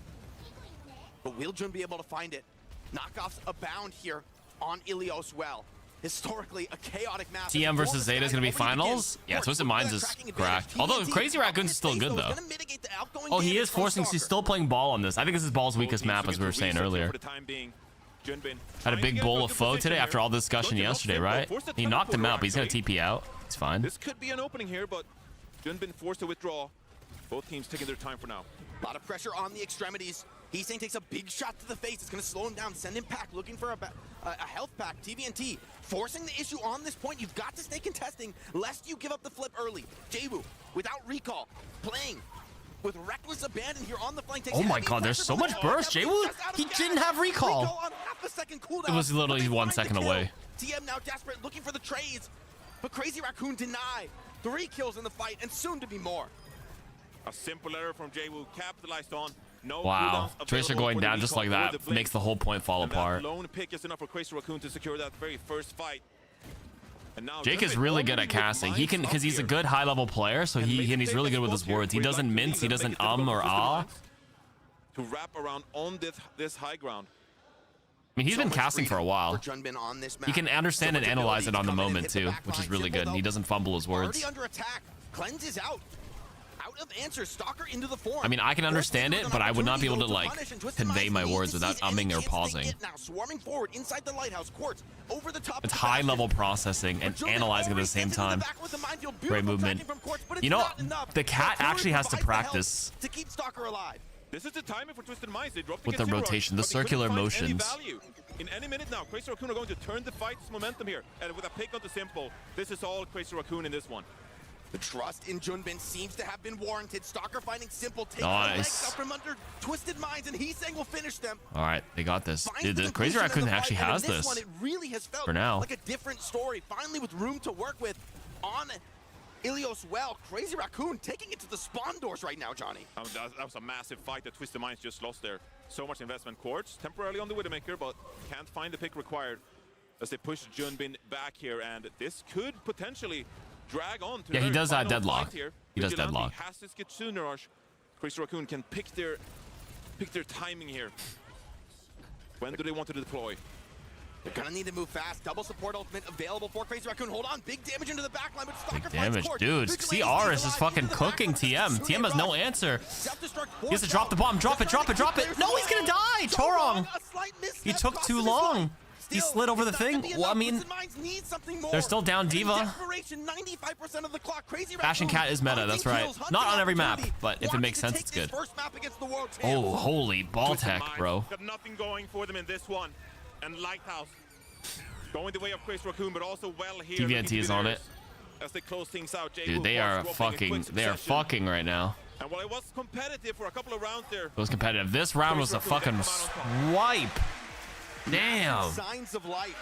But will Jun be able to find it? Knockoffs abound here on Ilios well. Historically, a chaotic map. TM versus Zeta is going to be finals? Yeah, Twisted Minds is cracked. Although Crazy Raccoon's still good, though. Oh, he is forcing... He's still playing ball on this. I think this is ball's weakest map, as we were saying earlier. Had a big bowl of foe today after all the discussion yesterday, right? He knocked him out, but he's going to TP out. It's fine. This could be an opening here, but Junbin forced to withdraw. Both teams taking their time for now. A lot of pressure on the extremities. Heesang takes a big shot to the face. It's going to slow him down, send him back, looking for a health pack. TVNT forcing the issue on this point. You've got to stay contesting, lest you give up the flip early. JWoo, without recall, playing with reckless abandon here on the flank. Oh my god, there's so much burst. JWoo, he didn't have recall. On half a second cooldown, it was literally 1 second away. TM now desperate, looking for the trades, but Crazy Raccoon deny. 3 kills in the fight, and soon to be more. A simple error from JWoo capitalized on. No wow, Tracer going down just like that makes the whole point fall apart. Lone pick is enough for Crazy Raccoon to secure that very first fight. And now Jake is really good at casting. He can, because he's a good high-level player, so he's really good with his words. He doesn't mince, he doesn't or ah. To wrap around on this high ground. I mean, he's been casting for a while. He can understand and analyze it on the moment too, which is really good. And he doesn't fumble his words. Already under attack. Cleanse is out. Out of answer. Stalker into the form. I mean, I can understand it, but I would not be able to like convey my words without umming or pausing. Now swarming forward inside the lighthouse. Quartz over the top. It's high-level processing and analyzing at the same time. Great movement. You know, the cat actually has to practice to keep Stalker alive. This is the timing for Twisted Minds. They dropped with the rotation, the circular motions. In any minute now, Crazy Raccoon are going to turn the fight's momentum here. And with a pick onto Simple, this is all Crazy Raccoon in this one. The trust in Junbin seems to have been warranted. Stalker finding Simple, taking the legs up from under Twisted Minds, and Heesang will finish them. All right, they got this. Dude, the Crazy Raccoon actually has this. One, it really has felt for now. Like a different story, finally with room to work with on Ilios well. Crazy Raccoon taking it to the spawn doors right now, Johnny. That was a massive fight that Twisted Minds just lost there. So much investment. Quartz temporarily on the Widowmaker, but can't find the pick required as they push Junbin back here, and this could potentially drag on to Yeah, he the does final deadlock. fight here. He does Vigilante deadlock. has this Kitsune rush. Crazy Raccoon can pick their timing here. When do they want to deploy? They're gonna need to move fast. Double support ultimate available for Crazy Raccoon. Hold on, big damage into the backline, but Stalker Damage, finds dude. See, Aris is fucking cooking TM. TM has no answer. He has to drop the bomb. Drop it, drop it, drop it. No, he's gonna die. Chorong. He took too long. He slid over the thing. Well, I mean, they're still down Diva. Bastion Cat is meta, that's right. Not on every map, but if it makes sense, it's good. Oh, holy ball tech, bro. Got nothing going for them in this one. And Lighthouse going the way of Crazy Raccoon, but also well here. TVNT is on it. As they close things out, Dude, they are fucking right now. And while it was competitive for a couple of rounds there, It was competitive. This round was a fucking swipe. Damn. Signs of life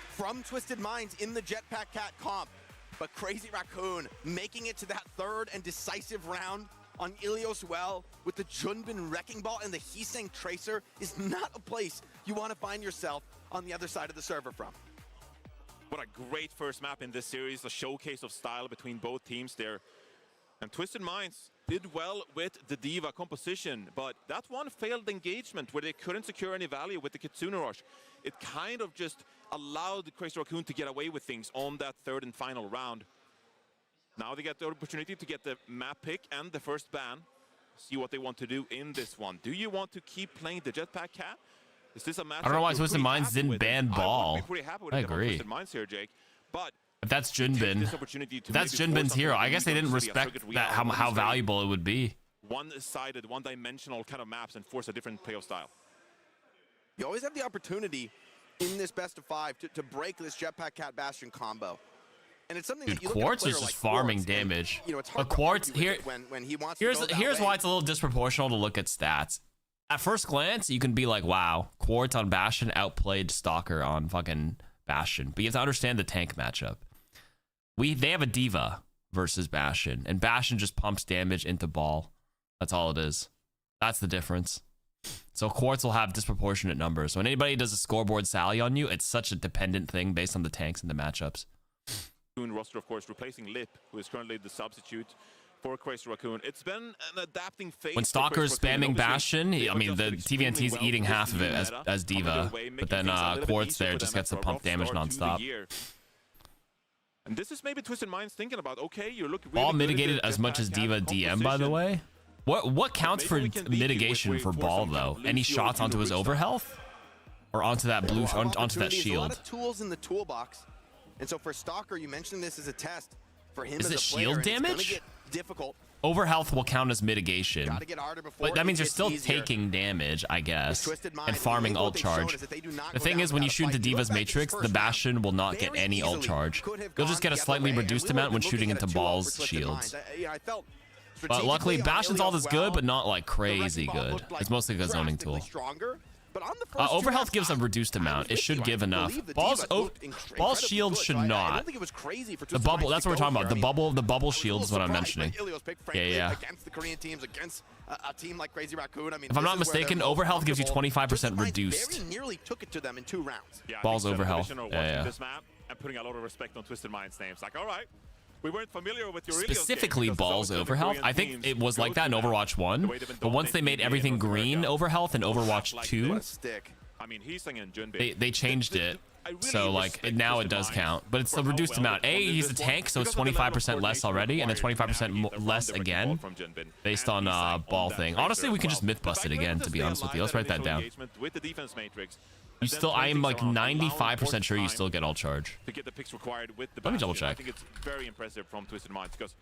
from Twisted Minds in the Jetpack Cat comp. But Crazy Raccoon making it to that third and decisive round on Ilios well with the Junbin Wrecking Ball and the Heesang Tracer is not a place you want to find yourself on the other side of the server from. what a great first map in this series. A showcase of style between both teams there. And Twisted Minds did well with the Diva composition, but that one failed engagement where they couldn't secure any value with the Kitsune Rush. It kind of just allowed Crazy Raccoon to get away with things on that third and final round. Now they get the opportunity to get the map pick and the first ban. See what they want to do in this one. Do you want to keep playing the Jetpack Cat? Is this a match? I don't know why Twisted Minds didn't ban Ball. I agree. Twisted Minds here, Jake. But if that's Junbin, if that's Junbin's hero, I guess they didn't respect that how valuable it would be. One-sided, one-dimensional kind of maps and force a different play of style. You always have the opportunity in this best of 5 to break this Jetpack Cat Bastion combo. And it's something Dude, that you look Quartz at a is player just like farming Quartz, damage. And, you know, it's But hard to Quartz argue with here, it when he wants to go that here's way. why it's a little disproportional to look at stats. At first glance, you can be like, wow, Quartz on Bastion outplayed Stalker on fucking Bastion. But you have to understand the tank matchup. They have a Diva versus Bastion, and Bastion just pumps damage into Ball. That's all it is. That's the difference. So Quartz will have disproportionate numbers. When anybody does a scoreboard Sally on you, it's such a dependent thing based on the tanks and the matchups. Roster, of course, replacing Lip, who is currently the substitute for Crazy Raccoon. It's been an adapting phase. When Stalker is spamming Bastion, I mean, the TVNT is eating half of it as Diva, but then Quartz there just gets to pump damage nonstop. And this is maybe Twisted Minds thinking about, okay, you're looking Ball mitigated as much as Diva DM, by the way. What counts for mitigation for Ball, though? Any shots onto his overhealth? Or onto that blue, onto that shield? A lot of tools in the toolbox. And so for Stalker, you mentioned this as a test for him Is as it a player, shield and it's gonna damage? get difficult. Overhealth will count as mitigation. Gotta get harder before But that means it you're gets still easier. taking damage, I guess, Twisted Minds, and farming what ult they've shown charge. is that they do not The go thing down is, when you without a shoot fight. into You look Diva's back at this Matrix, first the Bastion will not get very any ult easily charge. could have You'll just gone get a the other slightly way, and reduced we would've amount when been shooting looking into at a 2-0 Ball's for Twisted shields. Minds. I felt But luckily, strategically on Bastion's ult Ilios is good, well, but not like the crazy Wrecking Ball good. looked like It's mostly a zoning tool. drastically stronger. But on the first two Overhealth rounds, gives a reduced amount. It should give enough. believe the Ball's Diva looked Ball's incredibly shield good, should so I not. don't think it was crazy for The Twisted bubble. Minds That's to what we're go talking here. about. I mean, The bubble I shield was is a what I'm little surprised mentioning. by Ilios pick, frankly, Yeah. against the Korean teams, against a team like Crazy Raccoon. I mean, If I'm this not is where they're mistaken, most overhealth gives you comfortable. 25% Twisted Minds reduced. very nearly took it to them in 2 rounds. Yeah, I Ball's think Seven overhealth. Division are Yeah, watching yeah. this map and putting a lot of respect on Twisted Minds' names. Like, all right, we weren't familiar with your Ilios game Specifically because Ball's some of the overhealth. Korean I think teams it was go like that in to Overwatch 1, but once they made everything green overhealth in Overwatch 2, I mean, Heesang and Junbin. they changed it. I really So like respect now Twisted it does Minds count, but it's for a how reduced well amount. they A, funded he's a this tank, one so it's because of the level of 25% less coordination already, and then required 25% around less the wrecking again ball from Junbin based and on Heesang Ball that thing. tracer Honestly, we as can just well. myth bust The it fact again, that to they be honest with stay you. Let's write that alive down. engagement with the defense matrix, You and then still, I am turn like things around, allowing 95% sure you time still get all charge. to get the picks required with the Let me Bastion. double I check. think it's very impressive from Twisted Minds because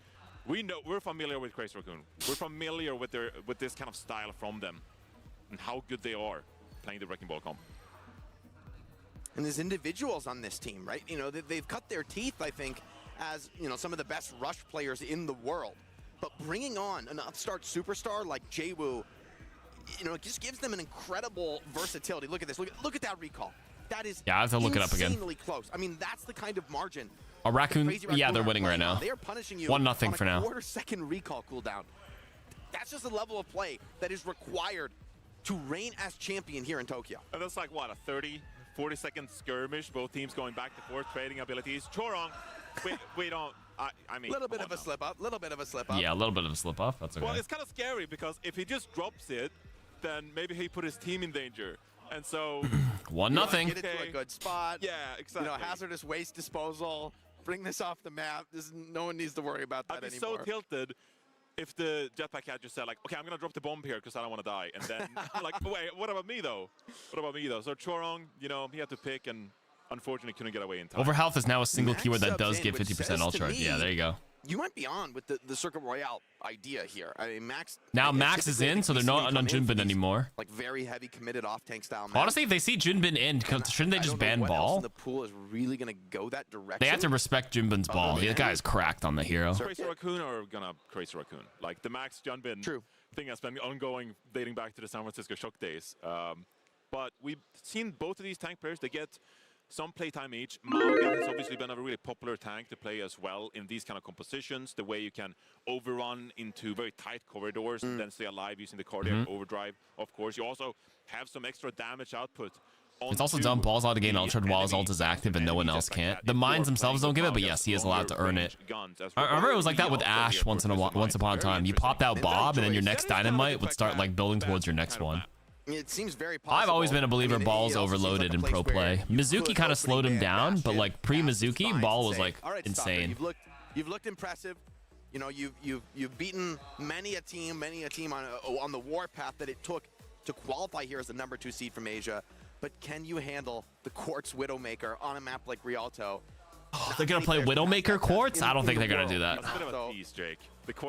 we're familiar with Crazy Raccoon. We're familiar with this kind of style from them and how good they are playing the Wrecking Ball comp. And there's individuals on this team, right? You know, they've cut their teeth, I think, as, you know, some of the best rush players in the world. But bringing on an upstart superstar like Jaewoo, you know, it just gives them an incredible versatility. Look at this. Look at that recall. That is Yeah, I have to look it up again. insanely close. I mean, that's the kind of margin. A Raccoon, Crazy yeah, Raccoon they're are winning right playing on. now. They are punishing you 1-0 on for a now. quarter-second recall cooldown. That's just a level of play that is required to reign as champion here in Tokyo. And that's like, what, a 40-second skirmish, both teams going back and forth, trading abilities. Chorong, we don't I mean, a little bit of a slip up. Little bit of a slip up. Yeah, a little bit of a slip off. That's okay. Well, it's kind of scary because if he just drops it, then maybe he put his team in danger. And so 1-0. Get it to a good spot. Yeah, exactly. You know, hazardous waste disposal. Bring this off the map. No one needs to worry about that I'd be anymore. so tilted if the jetpack had just said like, okay, I'm gonna drop the bomb here because I don't want to die, and then like, wait, what about me though? What about me though? So Chorong, you know, he had to pick, and unfortunately couldn't get away in time. Overhealth is now a single Max keyword that subs does in, give which 50% says all to charge. me, Yeah, there you go. You might be on with the Circuit Royale idea here. I mean, Max. Now Max is in, so they're not on Junbin anymore. Like very heavy committed off tank style. Maps. Honestly, if they see Junbin in, shouldn't they just ban what else Ball? in the pool is really gonna go that direction. They have to respect Junbin's Ball. The guy is cracked on the hero. Crazy Raccoon or gonna Crazy Raccoon? Like the Max Junbin thing has been ongoing dating back to the San Francisco Shock days. But we've seen both of these tank players, they get some playtime each. Mauga has obviously been a really popular tank to play as well in these kind of compositions. The way you can overrun into very tight corridors and then stay alive using the cardiac overdrive. Of course, you also have some extra damage output. It's also dumb. Ball's allowed to gain ultra while his ult is active and no one else can't. The mines themselves don't give it, but yes, he is allowed to earn it. I remember it was like that with Ash once upon a time. You popped out Bob, and then your next dynamite would start like building towards your next one. It seems very possible. I've always been a believer Ball's overloaded in pro play. Mizuki kind of slowed him down, but like pre-Mizuki, Ball was like insane. You've looked impressive. You know, you've beaten many a team on the warpath that it took to qualify here as the #2 seed from Asia. But can you handle the Quartz Widowmaker on a map like Rialto? They're gonna play Widowmaker Quartz? I don't think they're gonna do that. That's a bit of a tease, Jake.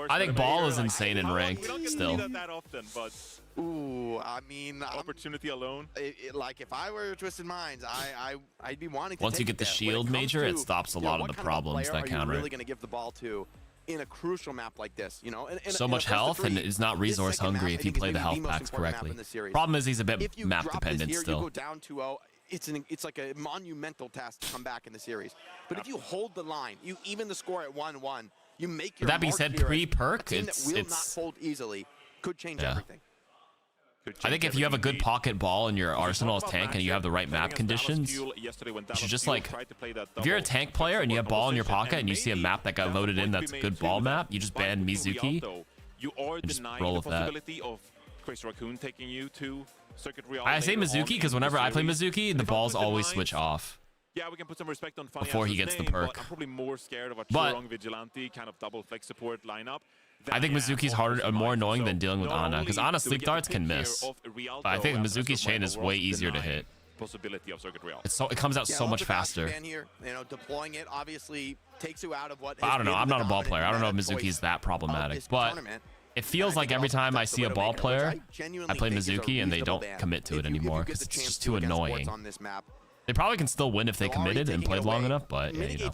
I think Ball is insane in ranked we don't get to still. see that often, but ooh, I mean, opportunity alone. Like if I were Twisted Minds, I'd be wanting to. Once you get the shield major, it stops a lot of the problems that counter Are you really it. going to give the ball to in a crucial map like this? You know, So much health, and is not resource hungry if you play the health packs correctly. Problem is he's a bit map dependent You still. go down 2-0. It's like a monumental task to come back in the series. But if you hold the line, you even the score at 1-1, you make your. That being mark said, here. pre-perk, A team that will not it's fold easily could change everything. I think if you have a good pocket ball in your arsenal as tank and you have the right map conditions, you should just like, if you're a tank player and you have ball in your pocket and you see a map that got loaded in that's a good ball map, you just ban Mizuki and just roll with that. Crazy Raccoon taking you to Circuit Real. I say Mizuki because whenever I play Mizuki, the balls always switch off. Yeah, we can put some respect on before he gets the perk. I'm probably more scared of a But Chorong Vigilante kind of double flex support lineup. I think Mizuki's harder, more annoying than dealing with Ana, because Ana sleep darts can miss. But I think Mizuki's chain is way easier to hit. Possibility of Circuit Real. It comes out so much faster. Here, you know, deploying it obviously takes you out of what. I don't know. I'm not a ball player. I don't know if Mizuki is that problematic, but it feels like every time I see a ball player, I play Mizuki and they don't commit to it anymore because it's just too annoying. They probably can still win if they committed and played long enough, but yeah, you know.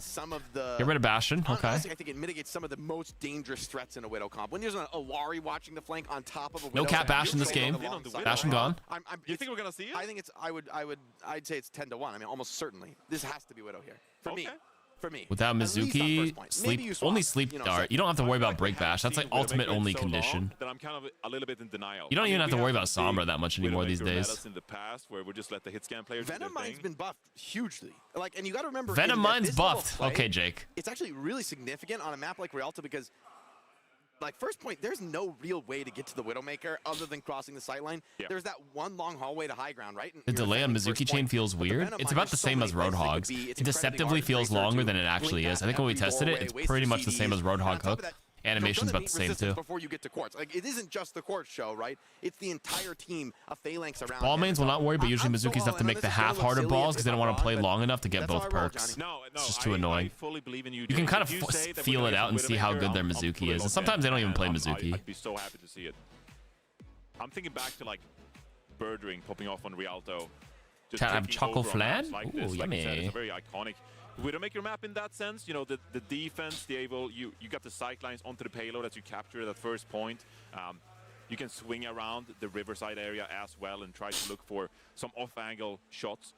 Get rid of Bastion. Okay. Honestly, I think it mitigates some of the most dangerous threats in a Widow comp. When there's an Awari watching the flank on top of a Widow. No cap Bastion this game. Bastion gone. You think we're gonna see it? I think it's. I'd say it's 10-1. I mean, almost certainly. This has to be Widow here for me. For me. Without Mizuki, only sleep dart. You don't have to worry about break bash. That's like ultimate only condition. That I'm kind of a little bit in denial. You don't even have to worry about Sombra that much anymore these days. In the past, where we just let the hit scan players. Venom Mine's been buffed hugely. Like, and you got to remember. Venom Mine's buffed. Okay, Jake. It's actually really significant on a map like Rialto because. Like, first point, there's no real way to get to the Widowmaker other than crossing the sightline. Yeah. There's that one long hallway to high ground, right? And the delay on Mizuki chain feels weird. It's about the same as Roadhog's. It deceptively feels longer than it actually is. I think when we tested it, it's pretty much the same as Roadhog Hook. Animation's about the same too. Before you get to Quartz, like it isn't just the Quartz show, right? It's the entire team of Phalanx around. Ball mains will not worry, but usually Mizuki's have to make the half-hearted balls because they don't want to play long enough to get both perks. It's just too annoying. You can kind of feel it out and see how good their Mizuki is, and sometimes they don't even play Mizuki. I'd be so happy to see it. I'm thinking back to like Bird Ring popping off on Rialto. Can I have Choco Flan? Like Ooh, yummy. It's a very iconic Widowmaker map in that sense. You know, the defense, the able, you got the sight lines onto the payload as you capture that first point. You can swing around the riverside area as well and try to look for some off-angle shots.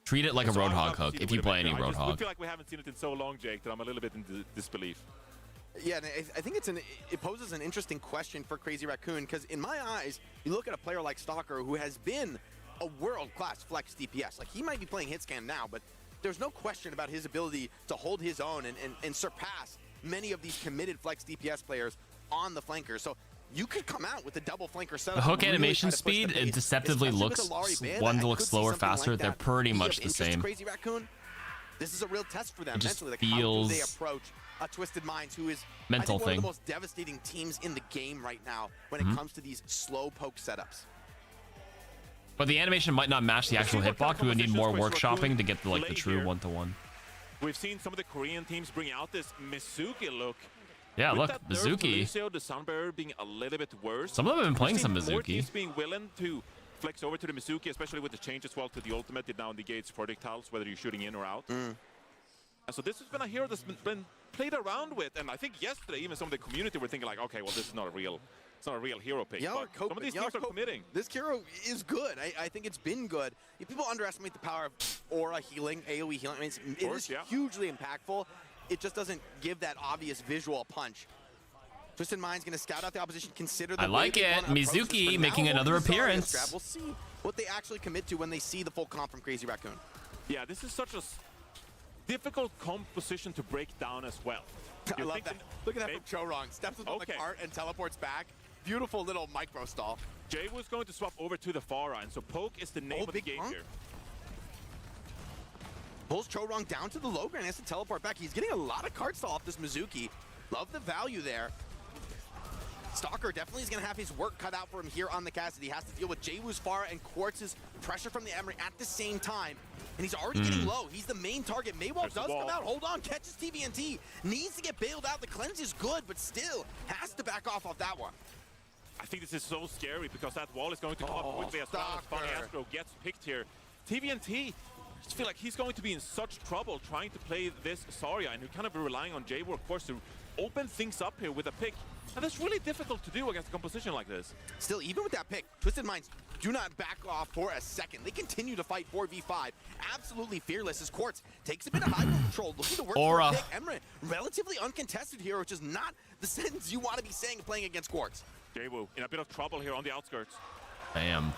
Treat it like a Roadhog hook if you play any Roadhog. I feel like we haven't seen it in so long, Jake, that I'm a little bit in disbelief. Yeah, and I think it poses an interesting question for Crazy Raccoon because in my eyes, you look at a player like Stalker who has been a world-class flex DPS. Like, he might be playing hit scan now, but there's no question about his ability to hold his own and surpass many of these committed flex DPS players on the flankers. So you could come out with a double flanker setup. The hook and really animation try to push the speed, pace, it deceptively especially with looks, a Lari ban. one I looks could see slower, something like faster. They're that pretty be much of the interest to same. Crazy Raccoon. This is a real test for them It just mentally. Like, how do they feels approach a Twisted Minds, who is mental I think one thing. of the most devastating teams in the game right now when Mhm. it comes to these slow poke setups. But the animation might not match the actual hitbox. We would need more workshopping to get the true one-to-one. We've seen some of the Korean teams bring out this Mizuki look. Yeah, With look, that nerf to Mizuki. Lucio, the Sunbearer being a little bit worse. Some of them have been playing We've seen some more Mizuki. teams being willing to flex over to the Mizuki, especially with the change as well to the ultimate. It now negates projectiles, whether you're shooting in or out. And so this has been a hero that's been played around with, and I think yesterday even some of the community were thinking like, okay, well, this is not a real, it's not a real hero pick. Y'all are But some of these teams are committing. This hero is good. I think it's been good. People underestimate the power of aura healing, AoE healing. I mean, it is hugely impactful. It just doesn't give that obvious visual punch. Twisted Mind's going to scout out the opposition, consider the I like way they it. wanna approach this, Mizuki but making now another over the Zarya appearance. grab, we'll see what they actually commit to when they see the full comp from Crazy Raccoon. Yeah, this is such a difficult composition to break down as well. I love that. Look at that from Chorong. Steps on the cart and teleports back. Beautiful little micro stall. Jay was going to swap over to the far end, so poke is the name of the game here. Pulls Chorong down to the low ground, has to teleport back. He's getting a lot of card stall off this Mizuki. Love the value there. Stalker definitely is going to have his work cut out for him here on the Cassidy. He has to deal with Jwoo's Pharah and Quartz's pressure from the Emery at the same time. And he's already getting low. He's the main target. Maywall does come out. Hold on. Catches TVNT. Needs to get bailed out. The cleanse is good, but still has to back off that one. I think this is so scary because that wall is going to come up quickly as well as Funny Astro gets picked here. TVNT, I just feel like he's going to be in such trouble trying to play this Zarya, and we're kind of relying on Jwoo, of course, to open things up here with a pick. And that's really difficult to do against a composition like this. Still, even with that pick, Twisted Minds do not back off for a second. They continue to fight 4v5. Absolutely fearless as Quartz takes a bit of high control, looking to work for a pick. Emre, relatively uncontested here, which is not the sentence you want to be saying playing against Quartz. Jwoo in a bit of trouble here on the outskirts. Bam.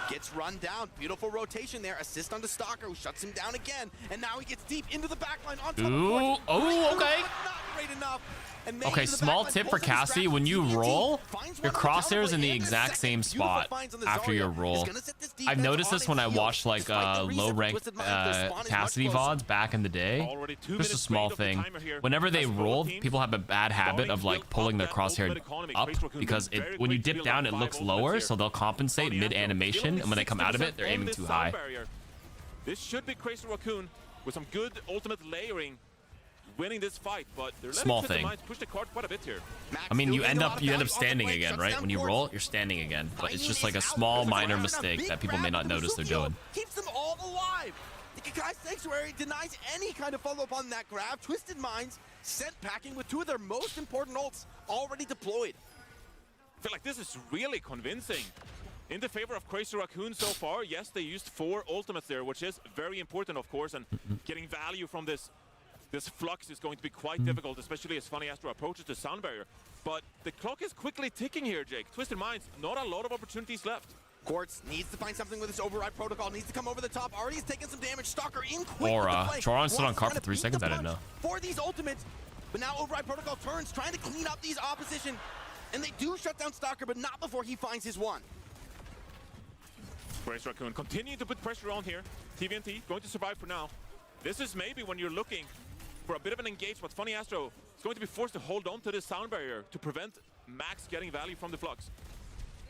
Gets run down. Beautiful rotation there. Assist onto Stalker, who shuts him down again. And now he gets deep into the backline on top of Quartz. Oh, okay. Not great enough. Okay, small tip for Cassie, when you roll, your crosshair's in the exact same spot after your roll. I've noticed this when I watched like low-ranked Cassidy VODs back in the day. Just a small thing. Whenever they roll, people have a bad habit of like pulling their crosshair up because when you dip down, it looks lower, so they'll compensate mid-animation, and when they come out of it, they're aiming too high. This should be Crazy Raccoon with some good ultimate layering, winning this fight, but they're Small thing. push the card quite a bit here. I mean, you end up standing again, right? When you roll, you're standing again, but it's just like a small minor mistake that people may not notice they're doing. Keeps them all alive. The Kakai Sanctuary denies any kind of follow-up on that grab. Twisted Minds sent packing with two of their most important ults already deployed. I feel like this is really convincing in the favor of Crazy Raccoon so far. Yes, they used 4 ultimates there, which is very important, of course, and getting value from this flux is going to be quite difficult, especially as Funny Astro approaches the sound barrier. But the clock is quickly ticking here, Jake. Twisted Minds, not a lot of opportunities left. Quartz needs to find something with his override protocol, needs to come over the top. Already has taken some damage. Stalker in quick. Choron stood on cart for 3 seconds, I didn't know. For these ultimates, but now override protocol turns, trying to clean up these opposition. And they do shut down Stalker, but not before he finds his one. Crazy Raccoon continuing to put pressure on here. TVNT going to survive for now. This is maybe when you're looking for a bit of an engagement. Funny Astro is going to be forced to hold on to this sound barrier to prevent Max getting value from the flux.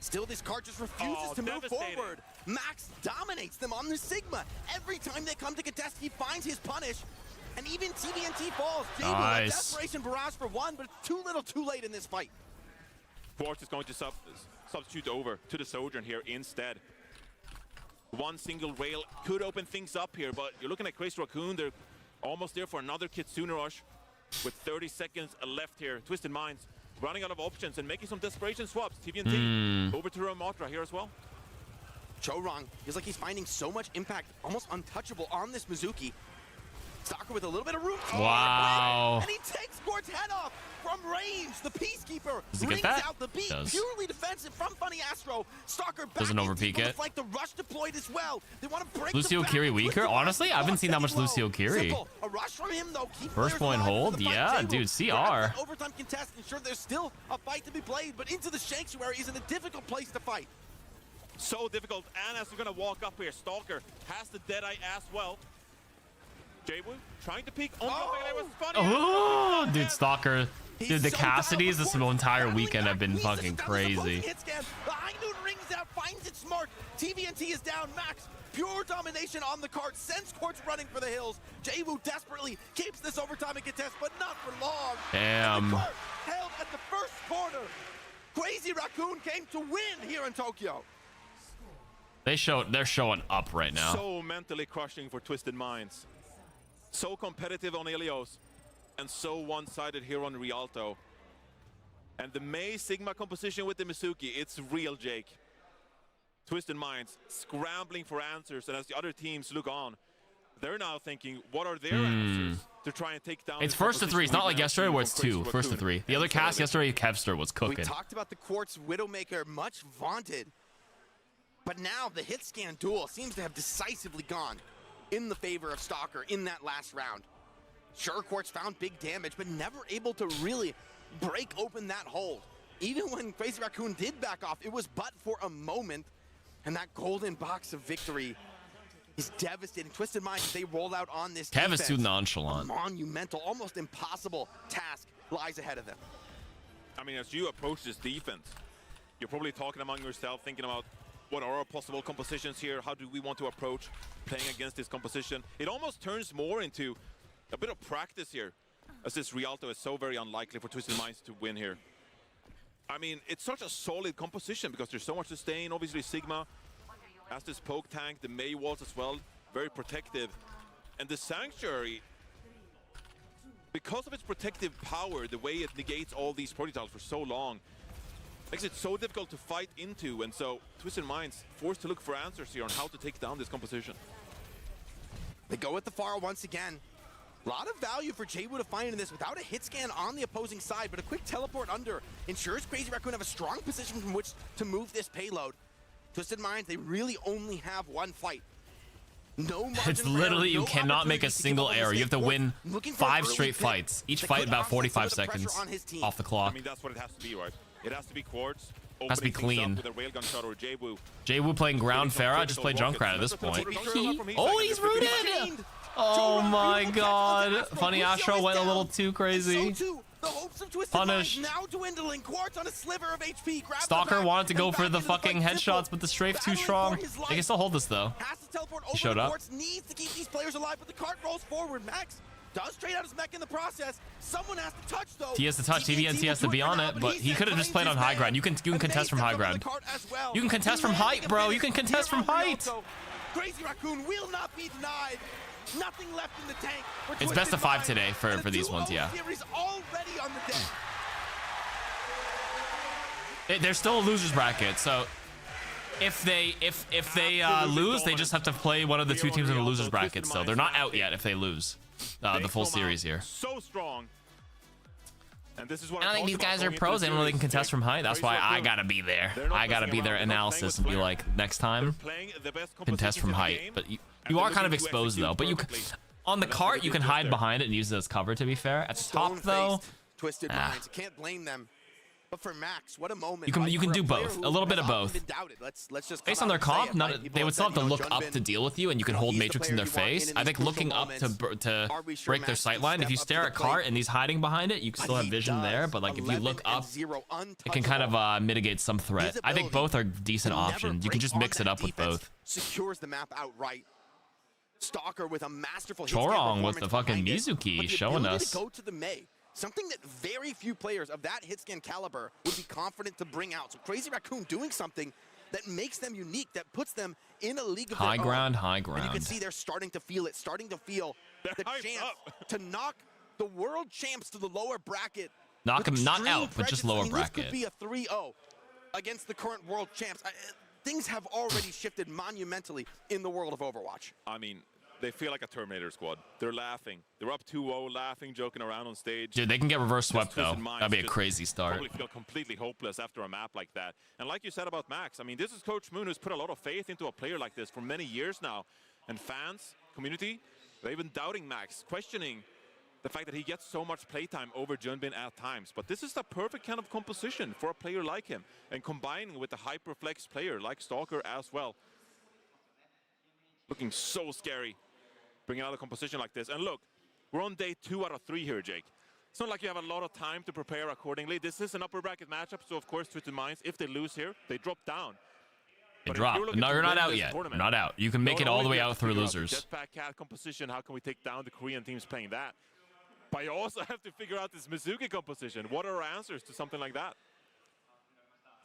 Still, this card just refuses to move forward. Max dominates them on the Sigma. Every time they come to contest, he finds his punish. And even TVNT falls. Nice. Desperation barrage for one, but too little too late in this fight. Quartz is going to substitute over to the Sojourn here instead. One single rail could open things up here, but you're looking at Crazy Raccoon. They're almost there for another Kitsune rush with 30 seconds left here. Twisted Minds running out of options and making some desperation swaps. TVNT over to Ramatra here as well. Chorong feels like he's finding so much impact, almost untouchable on this Mizuki. Stalker with a little bit of room. Wow. And he takes Quartz head off from range. The Peacekeeper Does he get rings that? out the beat. Does. Purely defensive from Funny Astro. Stalker back Doesn't overpeak it. Like the rush deployed as well. They want to break Lucio the Kiri back, weaker? Honestly, I haven't seen that much Lucio Kiri. Simple. A rush from him though. Keep First players point alive hold? into the fight. Yeah, J-Will dude, grabs CR. that overtime contest, ensure there's still a fight to be played, but into the Sanctuary is in a difficult place to fight. So difficult. Anna's gonna walk up here. Stalker has the Deadeye as well. J-Wu trying to peek. It was funny. Oh, dude, Stalker. Dude, the Cassidys this entire weekend have been fucking crazy. The High Noon rings out, finds it smart. TVNT is down. Max, pure domination on the card. Sends Quartz running for the hills. J-Wu desperately keeps this overtime and contest, but not for long. Damn. And the card held at the first corner. Crazy Raccoon came to win here in Tokyo. They're showing up right now. So mentally crushing for Twisted Minds. So competitive on Ilios. And so one-sided here on Rialto. And the Mei Sigma composition with the Mizuki, it's real, Jake. Twisted Minds scrambling for answers, and as the other teams look on, they're now thinking, what are their answers to try and take down? It's this first to composition three. It's not we've like now yesterday seen where from it's Crazy two. First to Raccoon three. The other and cast Khaled. yesterday, Kevster was We cooking. talked about the Quartz Widowmaker, much vaunted. But now the hit scan duel seems to have decisively gone in the favor of Stalker in that last round. Sure, Quartz found big damage, but never able to really break open that hold. Even when Crazy Raccoon did back off, it was but for a moment. And that golden box of victory is devastating. Twisted Minds, they roll out on this Kev is defense. too nonchalant. A monumental, almost impossible task lies ahead of them. I mean, as you approach this defense, you're probably talking among yourself, thinking about what are our possible compositions here? How do we want to approach playing against this composition? It almost turns more into a bit of practice here, as this Rialto is so very unlikely for Twisted Minds to win here. I mean, it's such a solid composition because there's so much sustain. Obviously, Sigma has this poke tank, the Mei walls as well, very protective. And the Sanctuary, because of its protective power, the way it negates all these projectiles for so long, makes it so difficult to fight into. And so Twisted Minds forced to look for answers here on how to take down this composition. They go with the Pharah once again. A lot of value for J-Wu to find in this without a hit scan on the opposing side, but a quick teleport under ensures Crazy Raccoon have a strong position from which to move this payload. Twisted Minds, they really only have one fight. No margin It's for literally, error, you no cannot make a opportunity to give single up a error. You have to mistake. win Looking for 5 an early straight pick fights. Each that fight could about offset 45 some of the pressure seconds on his team. off the clock. I mean, that's what it has to be, right? It has to be Quartz. Has to be opening things clean. up with a railgun shot or J-Wu. J-Wu playing ground Pharah, just play Junkrat at this point. Oh, he's rooted! Oh my god. Funny Astro went a little too crazy. The hopes of Twisted Punish. Minds now dwindling. Quartz on a sliver of HP. Grabs Stalker the back wanted to and go back for the into fucking fight. headshots, but the strafe too strong. They can still hold this though. Has to teleport He over showed to up. Quartz, needs to keep these players alive, but the cart rolls forward. Max does trade out his mech in the process. Someone has to touch though. He has to touch. TVNT has to be on it, but he could have just played on high ground. You can contest from high ground. You can contest from height, bro. You can contest from height. Crazy Raccoon will not be denied. Nothing left in the tank. It's best of 5 today for these ones, yeah. Series already on the deck. They're still a losers bracket, so if they lose, they just have to play one of the 2 teams in the losers bracket. So they're not out yet if they lose the full series here. So strong. And this is what I don't think these guys are pros. They don't know they can contest from height. That's why I gotta be there. I gotta be their analysis and be like, next time, contest from height. But you are kind of exposed though. But on the cart, you can hide behind it and use it as cover. To be fair, at the top though, Twisted Minds, can't blame them. But for Max, what a moment! you can do both, a little bit of both. Let's just Based on their comp, they would still have to look up to deal with you, and you can hold Matrix in their face. I think looking up to break their sight line. If you stare at cart and he's hiding behind it, you can still have vision there. But like if you look up, it can kind of mitigate some threat. I think both are decent options. You can just mix it up with both. Secures the map outright. Stalker with a masterful Chorong with the fucking Mizuki showing us. Go to the Mei. Something that very few players of that hit scan caliber would be confident to bring out. So Crazy Raccoon doing something that makes them unique, that puts them in a league of their own. High ground. And you can see they're starting to feel it, starting to feel the chance to knock the world champs to the lower bracket. Knock them not out, but just lower bracket. This could be a 3-0 against the current world champs. Things have already shifted monumentally in the world of Overwatch. I mean, they feel like a Terminator squad. They're laughing. They're up 2-0, laughing, joking around on stage. Dude, they can get reverse swept though. That'd be a crazy start. Probably feel completely hopeless after a map like that. And like you said about Max, I mean, this is Coach Moon who's put a lot of faith into a player like this for many years now. And fans, community, they've been doubting Max, questioning the fact that he gets so much playtime over Junbin at times. But this is the perfect kind of composition for a player like him. And combining with a hyperflex player like Stalker as well. Looking so scary, bringing out a composition like this. And look, we're on day 2 out of 3 here, Jake. It's not like you have a lot of time to prepare accordingly. This is an upper bracket matchup, so of course, Twisted Minds, if they lose here, they drop down. They drop. No, you're not out yet. You're not out. You can make it all the way out through losers. Jetpack Cat composition, how can we take down the Korean teams playing that? But you also have to figure out this Mizuki composition. What are our answers to something like that?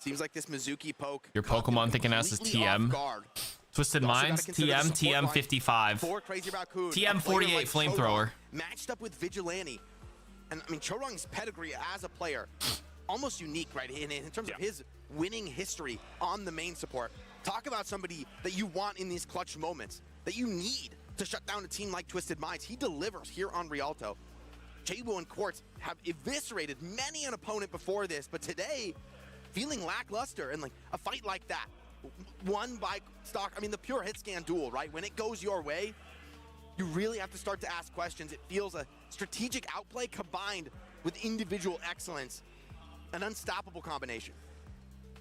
Seems like this Mizuki poke. Your Pokemon thinking as is TM. Twisted Minds, TM 55. TM 48 flamethrower. Matched up with Vigilante. And I mean, Chorong's pedigree as a player, almost unique, right? In terms of his winning history on the main support. Talk about somebody that you want in these clutch moments, that you need to shut down a team like Twisted Minds. He delivers here on Rialto. Jabu and Quartz have eviscerated many an opponent before this, but today, feeling lackluster, and like a fight like that, won by stock. I mean, the pure hit scan duel, right? When it goes your way, you really have to start to ask questions. It feels a strategic outplay combined with individual excellence, an unstoppable combination.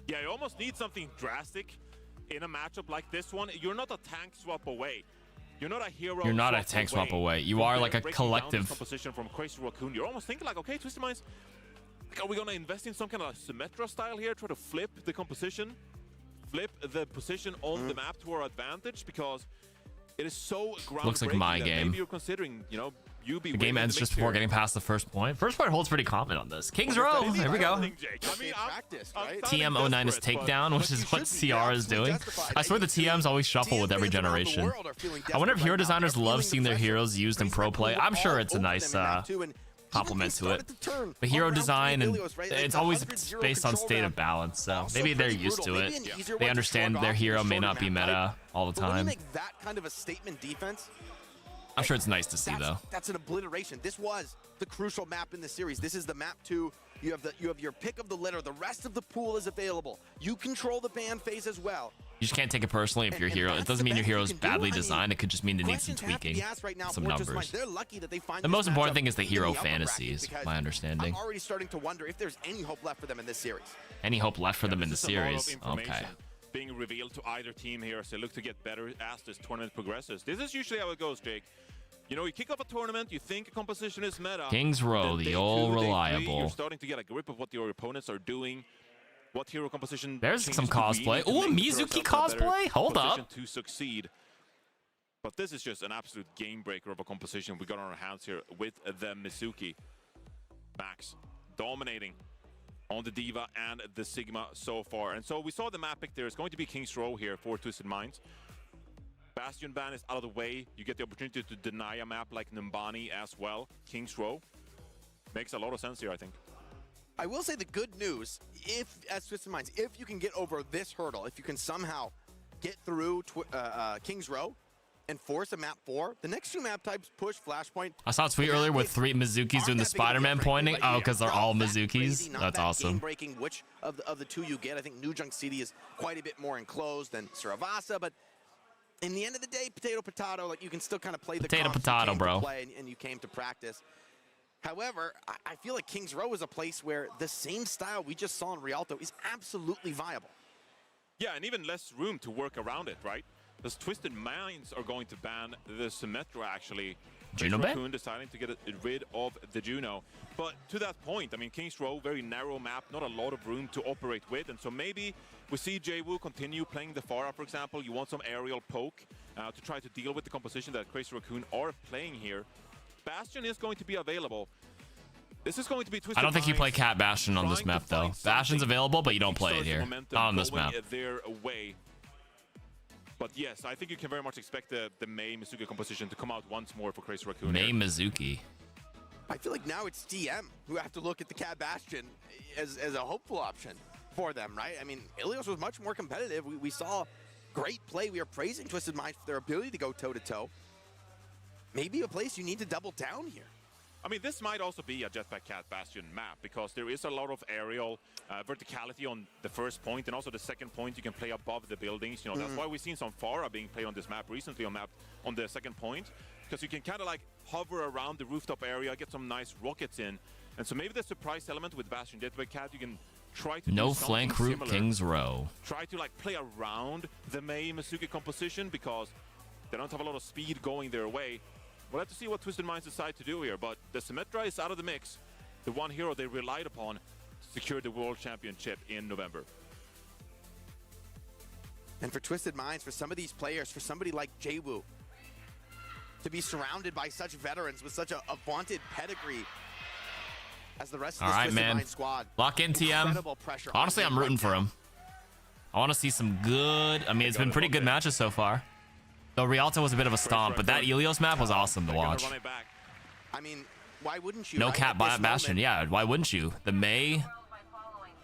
Yeah, you almost need something drastic in a matchup like this one. You're not a tank swap away. You're not a hero. You're not a tank swap away. You are like a collective. Composition from Crazy Raccoon. You're almost thinking like, okay, Twisted Minds, are we gonna invest in some kind of Symmetra style here? Try to flip the composition, flip the position on the map to our advantage, because it is so groundbreaking. Looks like my game. Maybe you're considering, you know, the game ends just before getting past the first point. First point holds pretty common on this. King's Row. Here we go. TM09 is takedown, which is what CR is doing. I swear the TMs always shuffle with every generation. I wonder if hero designers love seeing their heroes used in pro play. I'm sure it's a nice compliment to it. But hero design, and it's always based on state of balance, so maybe they're used to it. They understand their hero may not be meta all the time. That kind of a statement defense. I'm sure it's nice to see, though. That's an obliteration. This was the crucial map in the series. This is the map 2. You have your pick of the litter. The rest of the pool is available. You control the ban phase as well. You just can't take it personally if your hero. It doesn't mean your hero is badly designed. It could just mean it needs some tweaking, some numbers. The most important thing is the hero fantasy, is my understanding. I'm already starting to wonder if there's any hope left for them in this series. Any hope left for them in the series? Okay. Being revealed to either team here as they look to get better as this tournament progresses. This is usually how it goes, Jake. You know, you kick off a tournament, you think a composition is meta. King's Row, the old reliable. You're starting to get a grip of what your opponents are doing, what hero composition. There's some cosplay. Oh, a Mizuki cosplay? Hold up. To succeed. But this is just an absolute game breaker of a composition we got on our hands here with the Mizuki. Max dominating on the Diva and the Sigma so far. And so we saw the map pick there. It's going to be King's Row here for Twisted Minds. Bastion ban is out of the way. You get the opportunity to deny a map like Numbani as well. King's Row makes a lot of sense here, I think. I will say the good news, if as Twisted Minds, if you can get over this hurdle, if you can somehow get through King's Row and force a map 4, the next 2 map types push Flashpoint. I saw a tweet earlier with 3 Mizukis doing the Spider-Man pointing. Oh, because they're all Mizukis. That's awesome. Game-breaking, which of the 2 you get. I think New Junk City is quite a bit more enclosed than Suravasa, but in the end of the day, potato, like you can still kind of play the potato, bro. And you came to practice. However, I feel like King's Row is a place where the same style we just saw in Rialto is absolutely viable. Yeah, and even less room to work around it, right? Because Twisted Minds are going to ban the Symmetra, actually. Juno ban? Deciding to get rid of the Juno. But to that point, I mean, King's Row, very narrow map, not a lot of room to operate with. And so maybe we see Jaewoo continue playing the Pharah, for example. You want some aerial poke to try to deal with the composition that Crazy Raccoon are playing here. Bastion is going to be available. This is going to be Twisted I don't think you play Minds Cat Bastion on this map, though. Bastion's available, but you don't play it here. Not on this map. Their way. But yes, I think you can very much expect the Mei Mizuki composition to come out once more for Crazy Raccoon. Mei Mizuki. I feel like now it's DM who have to look at the Cat Bastion as a hopeful option for them, right? I mean, Ilios was much more competitive. We saw great play. We are praising Twisted Minds for their ability to go toe-to-toe. maybe a place you need to double down here. I mean, this might also be a Jetpack Cat Bastion map because there is a lot of aerial verticality on the first point, and also the second point you can play above the buildings. You know, that's why we've seen some Pharah being played on this map recently on the second point, because you can kind of like hover around the rooftop area, get some nice rockets in, and so maybe the surprise element with Bastion Jetpack Cat, you can try to no do flank something route similar. Kings Row. Try to like play around the Mei Masuki composition because they don't have a lot of speed going their way. We'll have to see what Twisted Minds decide to do here, but the Symmetra is out of the mix. The one hero they relied upon to secure the World Championship in November. And for Twisted Minds, for some of these players, for somebody like Jwoo, to be surrounded by such veterans with such a vaunted pedigree as the rest of All this right, Twisted man. Minds squad. Lock in TM. Incredible pressure on Honestly, him I'm rooting right for now. him. I want to see some good. I mean, it's been pretty good matches so far. Though Rialto was a bit of a stomp, but that Ilios map was awesome to watch. I mean, why wouldn't you? No right? cap At this Bastion. moment- Yeah, why wouldn't you? The Mei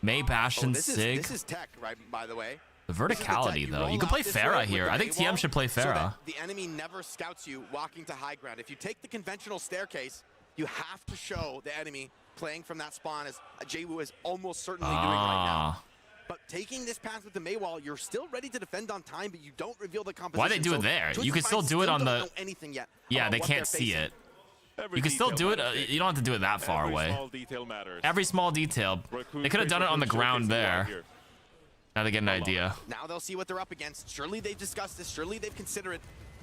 Bastion this Sig. This is tech, right? By the way. The This is the tech. verticality, though. roll You can out play this Pharah road with here. the I think Mei TM should play wall so that Pharah. the enemy never scouts you walking to high ground. If you take the conventional staircase, you have to show the enemy playing from that spawn, as Jwoo is almost certainly doing right now. But taking this path with the Mei wall, you're still ready to defend on time, but you don't reveal the composition. Why they do So it there? Twisted You can still Minds do it on don't the. know anything yet Yeah, about they what can't they're see facing. it. You can still do it. You don't have to do it that far away. Small detail matters. Every small detail. They could have done it on the ground there. Now they get an idea. Now they'll see what they're up against. Surely they've discussed this. Surely they've considered it.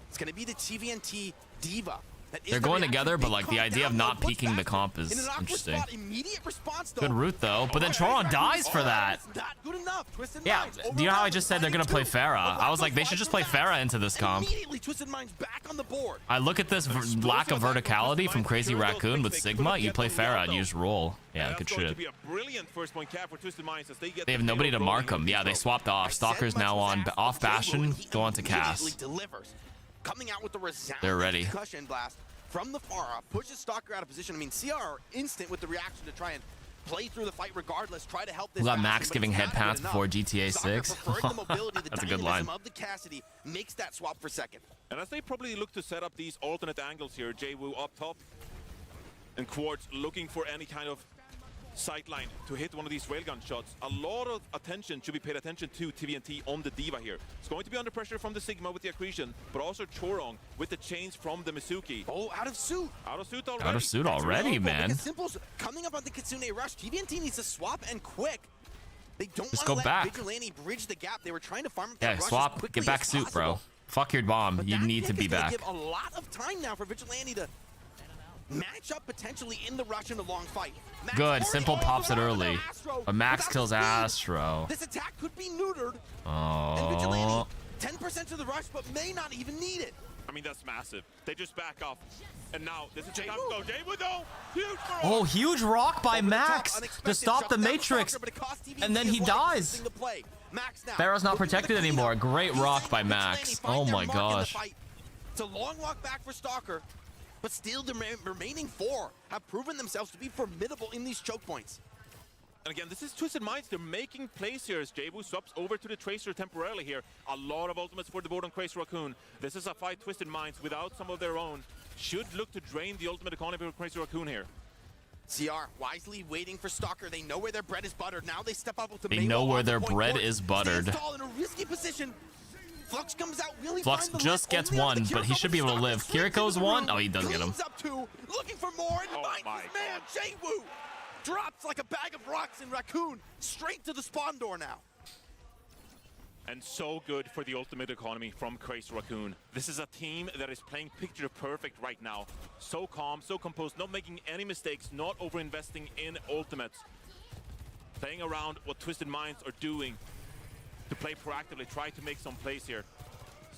It's going to be the TVNT Diva. That is They're the going reaction. together, but They like the calm idea of down, not though, puts peeking the back comp in is an awkward interesting. spot. Immediate response, though. Good route though, but then Choron dies for that. Not good enough. Twisted Yeah, Minds do you know how I overwhelmed, just said they're gonna play Pharah? I was like, they should just play Pharah into this comp. Immediately, Twisted Minds back on the board. I look at this lack of verticality from Crazy Raccoon with Sigma. You play Pharah and you just roll. Yeah, good shit. Be a brilliant first point cap for Twisted Minds as they get They have the nobody to payload mark rolling them. in Yeah, they Detroit. swapped off. Stalker's now on off Bastion. Go on to Immediately Cass. delivers. Coming out with the resounding They're ready. concussion blast from the Pharah, pushes Stalker out of position. I mean, CR are instant with the reaction to try and play through the fight regardless, try to help this We got Bastion, Max but giving it's head not good pats enough. before GTA Stalker 6. preferring the mobility, the That's a good dynamism line. of the Cassidy makes that swap for second. And as they probably look to set up these alternate angles here, Jwoo up top, and Quartz looking for any kind of sightline to hit one of these railgun shots. A lot of attention should be paid attention to TVNT on the Diva here. It's going to be under pressure from the Sigma with the accretion, but also Chorong with the chains from the Mizuki. Oh, out of suit. Out of suit already. Out of suit already, man. Because Simple's coming up on the Kitsune rush. TVNT needs to swap and quick. They don't Just want go to let back. Vigilante bridge the gap. They were trying to farm up Yeah, that rush as swap. quickly Get back as suit, bro. possible. Fuck your bomb. But You that need to pick be is gonna back. give a lot of time now for Vigilante to match up potentially in the rush in a long fight. Max Good. already Simple pops it over early. Astro But Max without kills speed. Astro. This attack could be neutered. And Oh. Vigilante, 10% to the rush, but may not even need it. I mean, that's massive. They just back off. And now, this is the time to go. Jwoo, though! Huge for Oh, huge rock by Over the top, Max to unexpected, stop shuts the down Matrix. Stalker, but it costs TVNT And then his he life, dies. missing the play. Max now, Pharah's not looking for the protected anymore. cleanup. Great He's rock saying by Vigilante Max. find Oh their my mark in the gosh. fight. It's a long walk back for Stalker, but still the remaining four have proven themselves to be formidable in these choke points. And again, this is Twisted Minds. They're making plays here as Jwoo swaps over to the Tracer temporarily here. A lot of ultimates for the board on Crazy Raccoon. This is a fight Twisted Minds without some of their own should look to drain the ultimate economy for Crazy Raccoon here. CR wisely waiting for Stalker. They know where their bread is buttered. Now they step up with the They Mei know wall where off the their point bread court. is buttered. Stands tall in a risky position. Flux comes out. Will he Flux find the just lift? gets Only on one, the but he Kiriko, should be able to Stalker live. slips into Kiriko's the one? room, Oh, he does get him. cleans up two, looking for more, and finds my his man, Jwoo. Drops like a bag of rocks, and Raccoon straight to the spawn door now. And so good for the ultimate economy from Crazy Raccoon. This is a team that is playing picture perfect right now. So calm, so composed, not making any mistakes, not over-investing in ultimates. Playing around what Twisted Minds are doing to play proactively, try to make some plays here.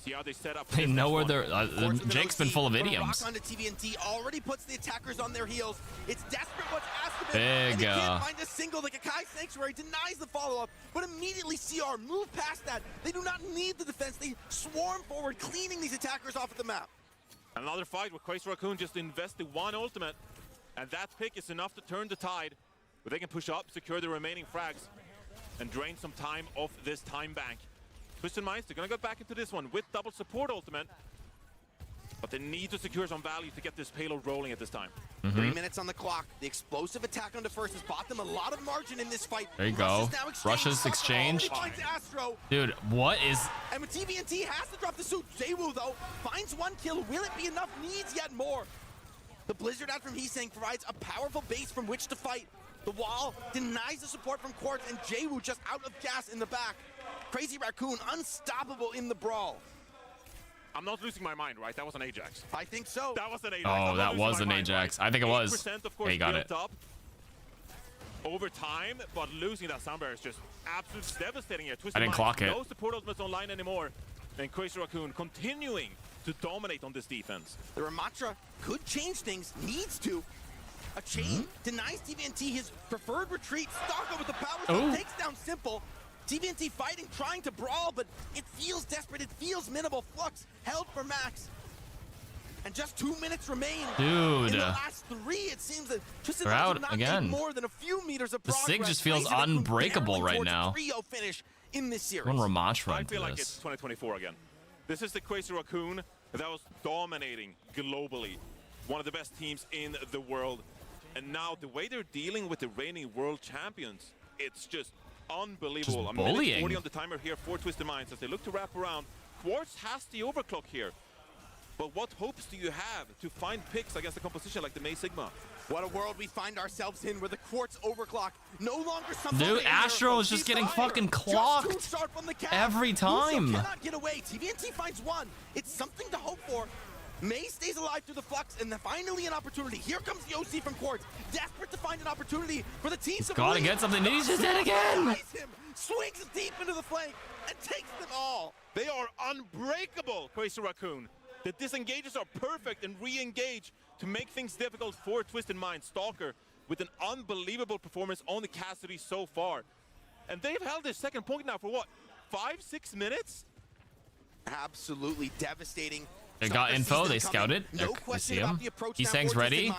See how they set up. They this know next where one. they're. Jake's been full of But a idioms. rock onto TVNT already puts the attackers on their heels. It's desperate what's asked of it. Big, And he can't find a single. The Kakai Sanctuary denies the follow-up, but immediately CR move past that. They do not need the defense. They swarm forward, cleaning these attackers off of the map. Another fight where Crazy Raccoon just invested one ultimate, and that pick is enough to turn the tide. But they can push up, secure the remaining frags, and drain some time off this time bank. Twisted Minds, they're gonna go back into this one with double support ultimate. But they need to secure some value to get this payload rolling at this time. 3 minutes on the clock. The explosive attack onto first has bought them a lot of margin in this fight. There you go. Russia's exchange. Dude, what is... And with TVNT has to drop the suit. Jaewoo, though, finds 1 kill. Will it be enough? Needs yet more. The Blizzard out from Heesang provides a powerful base from which to fight. The wall denies the support from Quartz, and Jaewoo just out of gas in the back. Crazy Raccoon unstoppable in the brawl. I'm not losing my mind, right? That was an Ajax. I think so. That was an Ajax. Oh, that was an Ajax. I think it was. 8%, of course, He got it. Up over time, but losing that sound barrier is just absolutely devastating here. I didn't clock it. No support ultimates online anymore. And Crazy Raccoon continuing to dominate on this defense. The Ramatra could change things, needs to. A chain denies TVNT his preferred retreat. Stalker with the power shot takes down Simple. TVNT fighting, trying to brawl, but it feels desperate. It feels minimal. Flux held for Max. And just 2 minutes remain. Dude. In the last 3, it seems that Twisted They're Minds out will not again. make more than a few meters of The progress. SIG just feels Raising it from unbreakable barely right towards a now. 3-0 finish in this series. One Ramach I run feel to like it's this. 2024 again. This is the Crazy Raccoon that was dominating globally. One of the best teams in the world. And now the way they're dealing with the reigning world champions, it's just unbelievable. Just A minute bullying. 40 on the timer here for Twisted Minds as they look to wrap around. Quartz has the overclock here. But what hopes do you have to find picks against a composition like the May Sigma? What a world we find ourselves in, where the Quartz overclock no longer something. Dude, Astro is just getting fucking clocked every time. Cannot get away. TVNT finds 1. It's something to hope for. May stays alive through the flux, and then finally an opportunity. Here comes the OC from Quartz, desperate to find an opportunity for the team. Gotta get something. He's just dead again. Him, swings deep into the flank and takes them all. They are unbreakable, Crazy Raccoon. The disengages are perfect and re-engage to make things difficult for Twisted Minds. Stalker with an unbelievable performance on the Cassidy so far. And they've held their second point now for what, 5-6 minutes? Absolutely devastating. They got info. They scouted. They see him. Heesang's ready.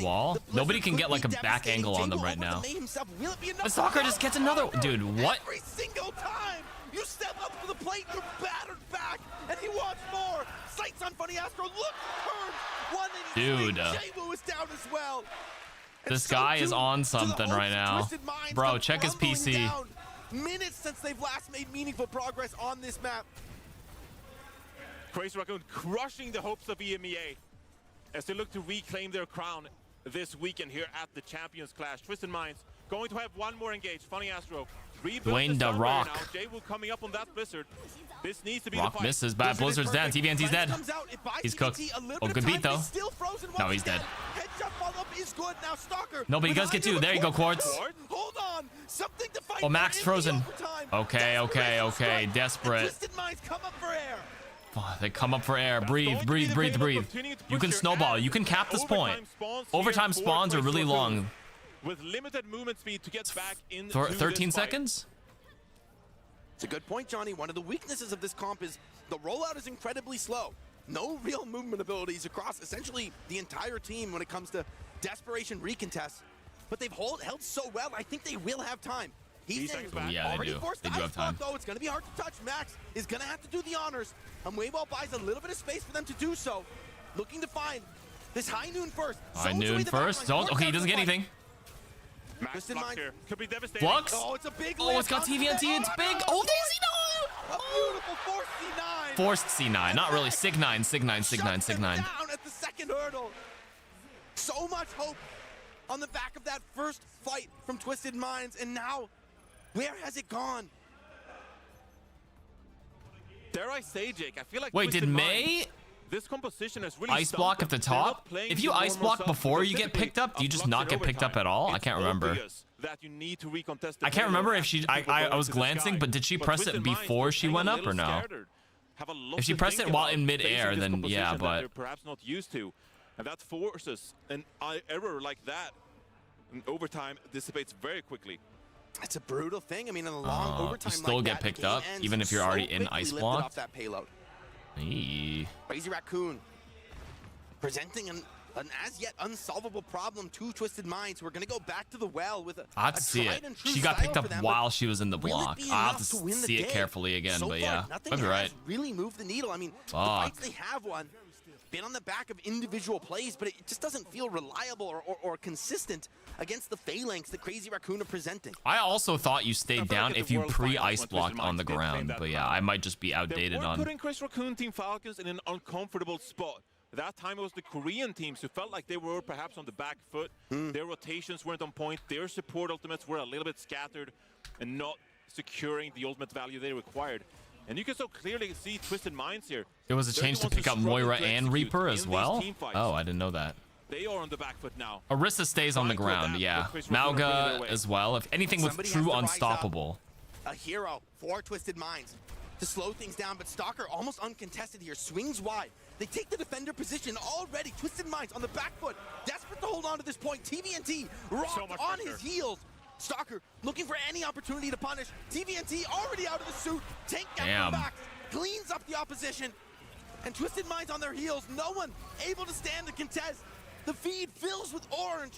Wall. Nobody can get like a back angle on them right now. The Stalker just gets another. Dude, what? Every single time you step up to the plate, you're battered back, and he wants more. Sights on Funny Astro. Look, turns. 180. Dude. Jaewoo is down as well. This guy is on something right now. Bro, check his PC. Minutes since they've last made meaningful progress on this map. Crazy Raccoon crushing the hopes of EMEA as they look to reclaim their crown this weekend here at the Champions Clash. Twisted Minds going to have one more engage. Funny Astro. Dwayne the Rock. Jaewoo coming up on that Blizzard. This needs to be Rock the fight. misses. Bad Blizzard's dead. TVNT's dead. He's cooked. Oh, good beat though. No, he's dead. No, but he does get 2. There you go, Quartz. Hold on. Something to fight. Oh, Max frozen. Okay. Desperate. Twisted Minds come up for air. Oh, they come up for air. Breathe. You can snowball. You can cap this point. Overtime spawns are really long. With limited movement speed to get back in 13 seconds? It's a good point, Johnny. One of the weaknesses of this comp is the rollout is incredibly slow. No real movement abilities across essentially the entire team when it comes to desperation recontests. But they've held so well, I think they will have time. He's yeah, they do. They do have time. Though it's going to be hard to touch. Max is going to have to do the honors. And Wayball buys a little bit of space for them to do so. Looking to find this High Noon first. High Noon first. Don't. Okay, he doesn't get anything. Max here. Could be devastating. Flux. Oh, it's a big. Oh, it's got TVNT. It's big. Oh, A beautiful forced C9. Forced C9. Not really. Sig 9. Down at the second hurdle. So much hope on the back of that first fight from Twisted Minds, and now, where has it gone? Dare I say, Jake? I feel like. Wait, did May? This composition is really ice block at the top? If you ice block before you get picked up, do you just not get picked up at all? I can't remember. I can't remember if she... I was glancing, but did she press it before she went up or no? If she pressed it while in mid-air, then yeah, but... They're perhaps not used to. And that forces an error like that. And overtime dissipates very quickly. It's a brutal thing. I mean, in a long overtime you still like get that, picked the game up, ends even if you're already so in quickly ice lifted block. off that payload. Eee. Crazy Raccoon presenting an as yet unsolvable problem to Twisted Minds, who are going to go back to the well with a I have to see it. She got picked up while she was in the block. I'll have to see it carefully again, but yeah, might be right. Really moved the needle. I mean, the fights they have won, been on the back of individual plays, but it just doesn't feel reliable or consistent against the phalanx that Crazy Raccoon are presenting. I also thought you stayed down if you pre-ice blocked on the ground, but yeah, I might just be outdated on. Putting Crazy Raccoon Team Falcons in an uncomfortable spot. That time it was the Korean teams who felt like they were perhaps on the back foot. Their rotations weren't on point. Their support ultimates were a little bit scattered and not securing the ultimate value they required. And you can so clearly see Twisted Minds here. There was a change to pick up Moira and Reaper as well? Oh, I didn't know that. They are on the back foot now. Orisa stays on the ground, yeah. Mauga as well. If anything with true unstoppable. A hero for Twisted Minds to slow things down, but Stalker almost uncontested here, swings wide. They take the defender position already. Twisted Minds on the back foot, desperate to hold on to this point. TVNT rocked on his heels. Stalker looking for any opportunity to punish. TVNT already out of the suit. Tank gap back, cleans up the opposition. And Twisted Minds on their heels. No one able to stand to contest. The feed fills with orange.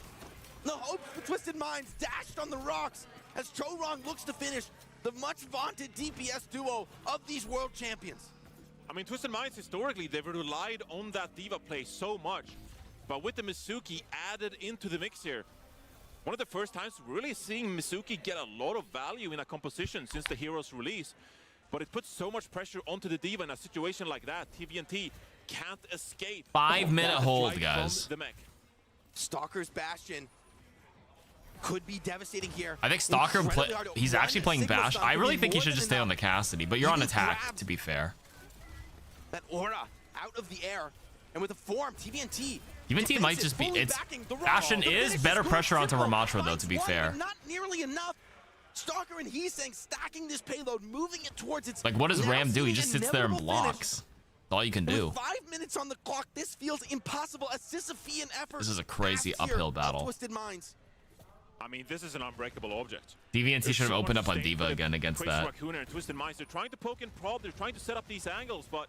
The hopes for Twisted Minds dashed on the rocks as Chorong looks to finish the much vaunted DPS duo of these world champions. I mean, Twisted Minds, historically, they've relied on that Diva play so much. But with the Mizuki added into the mix here, one of the first times really seeing Mizuki get a lot of value in a composition since the Hero's release. But it puts so much pressure onto the Diva in a situation like that. TVNT can't escape. 5-minute hold, guys. The mech. Stalker's Bastion could be devastating here. I think Stalker, he's actually playing Bash. I really think he should just stay on the Cassidy, but you're on attack, to be fair. That aura out of the air, and with the form, TVNT might just be, it's, Bastion is better pressure onto Ramatra though, to be fair. Not nearly enough. Stalker and he's saying stacking this payload, moving it towards its. Like, what does Ram do? He just sits there and blocks. That's all you can do. With 5 minutes on the clock, this feels impossible. A Sisyphean effort. This is a crazy uphill battle. Twisted Minds. I mean, this is an unbreakable object. DVNT should have opened up on Diva again against that. Raccoon and Twisted Minds, they're trying to poke and prod, they're trying to set up these angles, but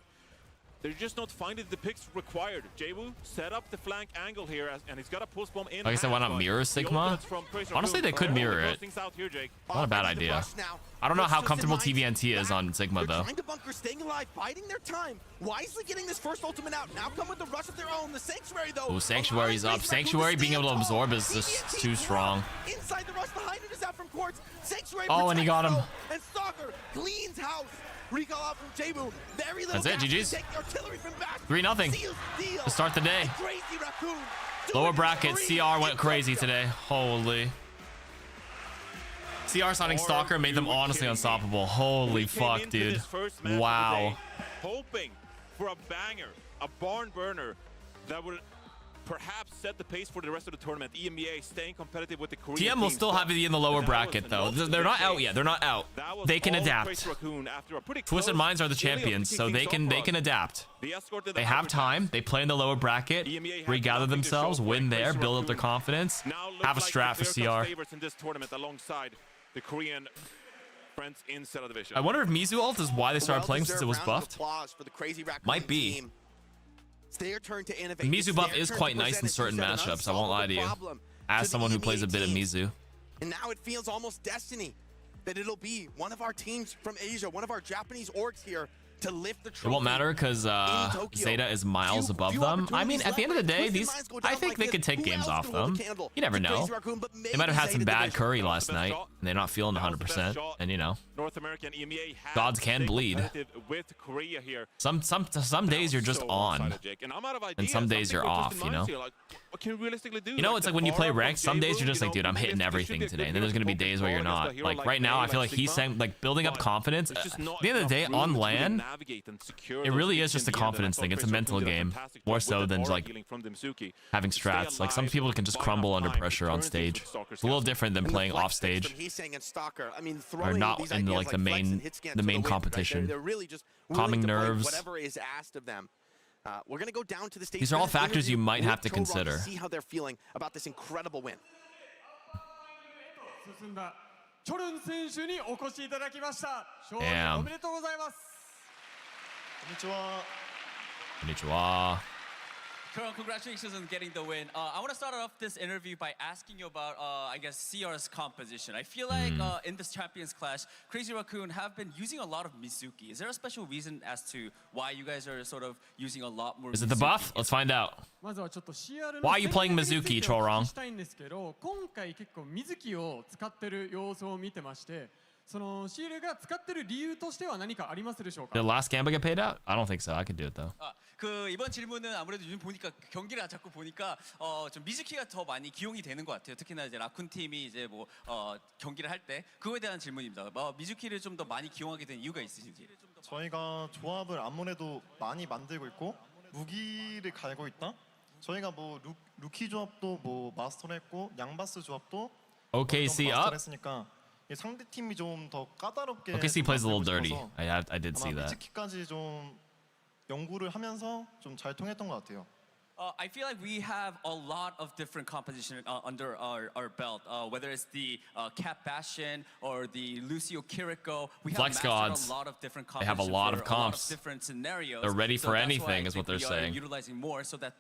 they're just not finding the picks required. Jabu set up the flank angle here, and he's got a pulse bomb in. Like I said, why not mirror Sigma? Honestly, they could mirror it. Not a bad idea. I don't know how comfortable TVNT is on Sigma though. Trying to bunker, staying alive, biding their time, wisely getting this first ultimate out. Now come with the rush of their own. The Sanctuary though. Oh, Sanctuary's up. Sanctuary being able to absorb is just too strong. Inside the rush, behind it is out from Quartz. Sanctuary. Oh, and he got him. And Stalker cleans house. Recall out from Jabu. Very little. That's it, GG's. 3-0 to start the day. Lower bracket, CR went crazy today. Holy. CR signing Stalker made them honestly unstoppable. Holy fuck, dude. Wow. Hoping for a banger, a barn burner that would perhaps set the pace for the rest of the tournament. EMEA staying competitive with the Korean TM will still have it in the lower bracket though. They're not out yet. They're not out. They can adapt. Twisted Minds are the champions, so they can adapt. They have time. They play in the lower bracket, regather themselves, win there, build up their confidence, have a strat for CR. In this tournament alongside the Korean friends in Cell Division. I wonder if Mizu ult is why they started playing since it was buffed. Might be. Their turn to innovate. The Mizu buff is quite nice in certain matchups, I won't lie to you. As someone who plays a bit of Mizu. And now it feels almost destiny that it'll be one of our teams from Asia, one of our Japanese orgs here to lift the trophy. It won't matter because Zeta is miles above them. I mean, at the end of the day, I think they could take games off them. You never know. They might have had some bad curry last night, and they're not feeling 100%. And you know, North American EMEA gods can bleed. With Korea here. Some days you're just on, and some days you're off. You know. You know, it's like when you play ranked. Some days you're just like, dude, I'm hitting everything today, and then there's gonna be days where you're not. Like right now, I feel like he's saying, like, building up confidence. At the end of the day, on LAN, it really is just a confidence thing. It's a mental game, more so than like having strats. Like some people can just crumble under pressure on stage. It's a little different than playing off stage, or not in like the main competition. Calming nerves. Whatever is asked of them. We're gonna go down to the stage. These are all factors you might have to consider. See how they're feeling about this incredible win. Damn. Konnichiwa. Congratulations on getting the win. I want to start off this interview by asking you about, I guess, CR's composition. I feel like in this Champions Clash, Crazy Raccoon have been using a lot of Mizuki. Is there a special reason as to why you guys are sort of using a lot more? Is it the buff? Let's find out. Why are you playing Mizuki, Chorong? そのシールが使ってる理由としては何かありますでしょうか? Did last Gamba get paid out? I don't think so. I could do it though. 그 이번 질문은 아무래도 요즘 보니까 경기를 자꾸 보니까 좀 미즈키가 더 많이 기용이 되는 것 같아요. 특히나 이제 라쿤 팀이 이제 뭐 경기를 할 때 그거에 대한 질문입니다. 미즈키를 좀 더 많이 기용하게 된 이유가 있으신지? 저희가 조합을 아무래도 많이 만들고 있고 무기를 갈고 있다. 저희가 뭐 루키 조합도 뭐 마스터를 했고 양바스 조합도 OKC up. 했으니까 상대 팀이 좀 더 까다롭게. OKC plays a little dirty. I did see that. 미즈키까지 좀 연구를 하면서 좀 잘 통했던 것 같아요. I feel like we have a lot of different composition under our belt. Whether it's the Cat Bastion or the Lucio Kiriko, we have mastered gods. a lot of different They have a lot of comps. different scenarios. They're ready for anything, is what they're we saying. are utilizing more so that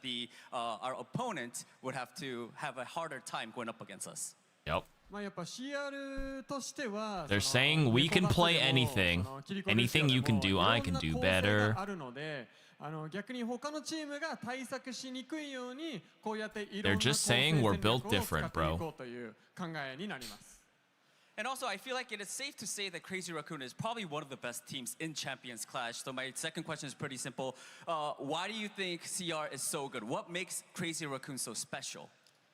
our opponent would have to have a harder time going up against us. Yep. まあやっぱ CR としては They're saying we can play anything. Anything you can do, I can do better. あるので逆に他のチームが対策しにくいようにこうやっていろんな They're just saying we're built different, bro. という考えになります。 And also, I feel like it is safe to say that Crazy Raccoon is probably one of the best teams in Champions Clash. So my second question is pretty simple. Why do you think CR is so good? What makes Crazy Raccoon so special?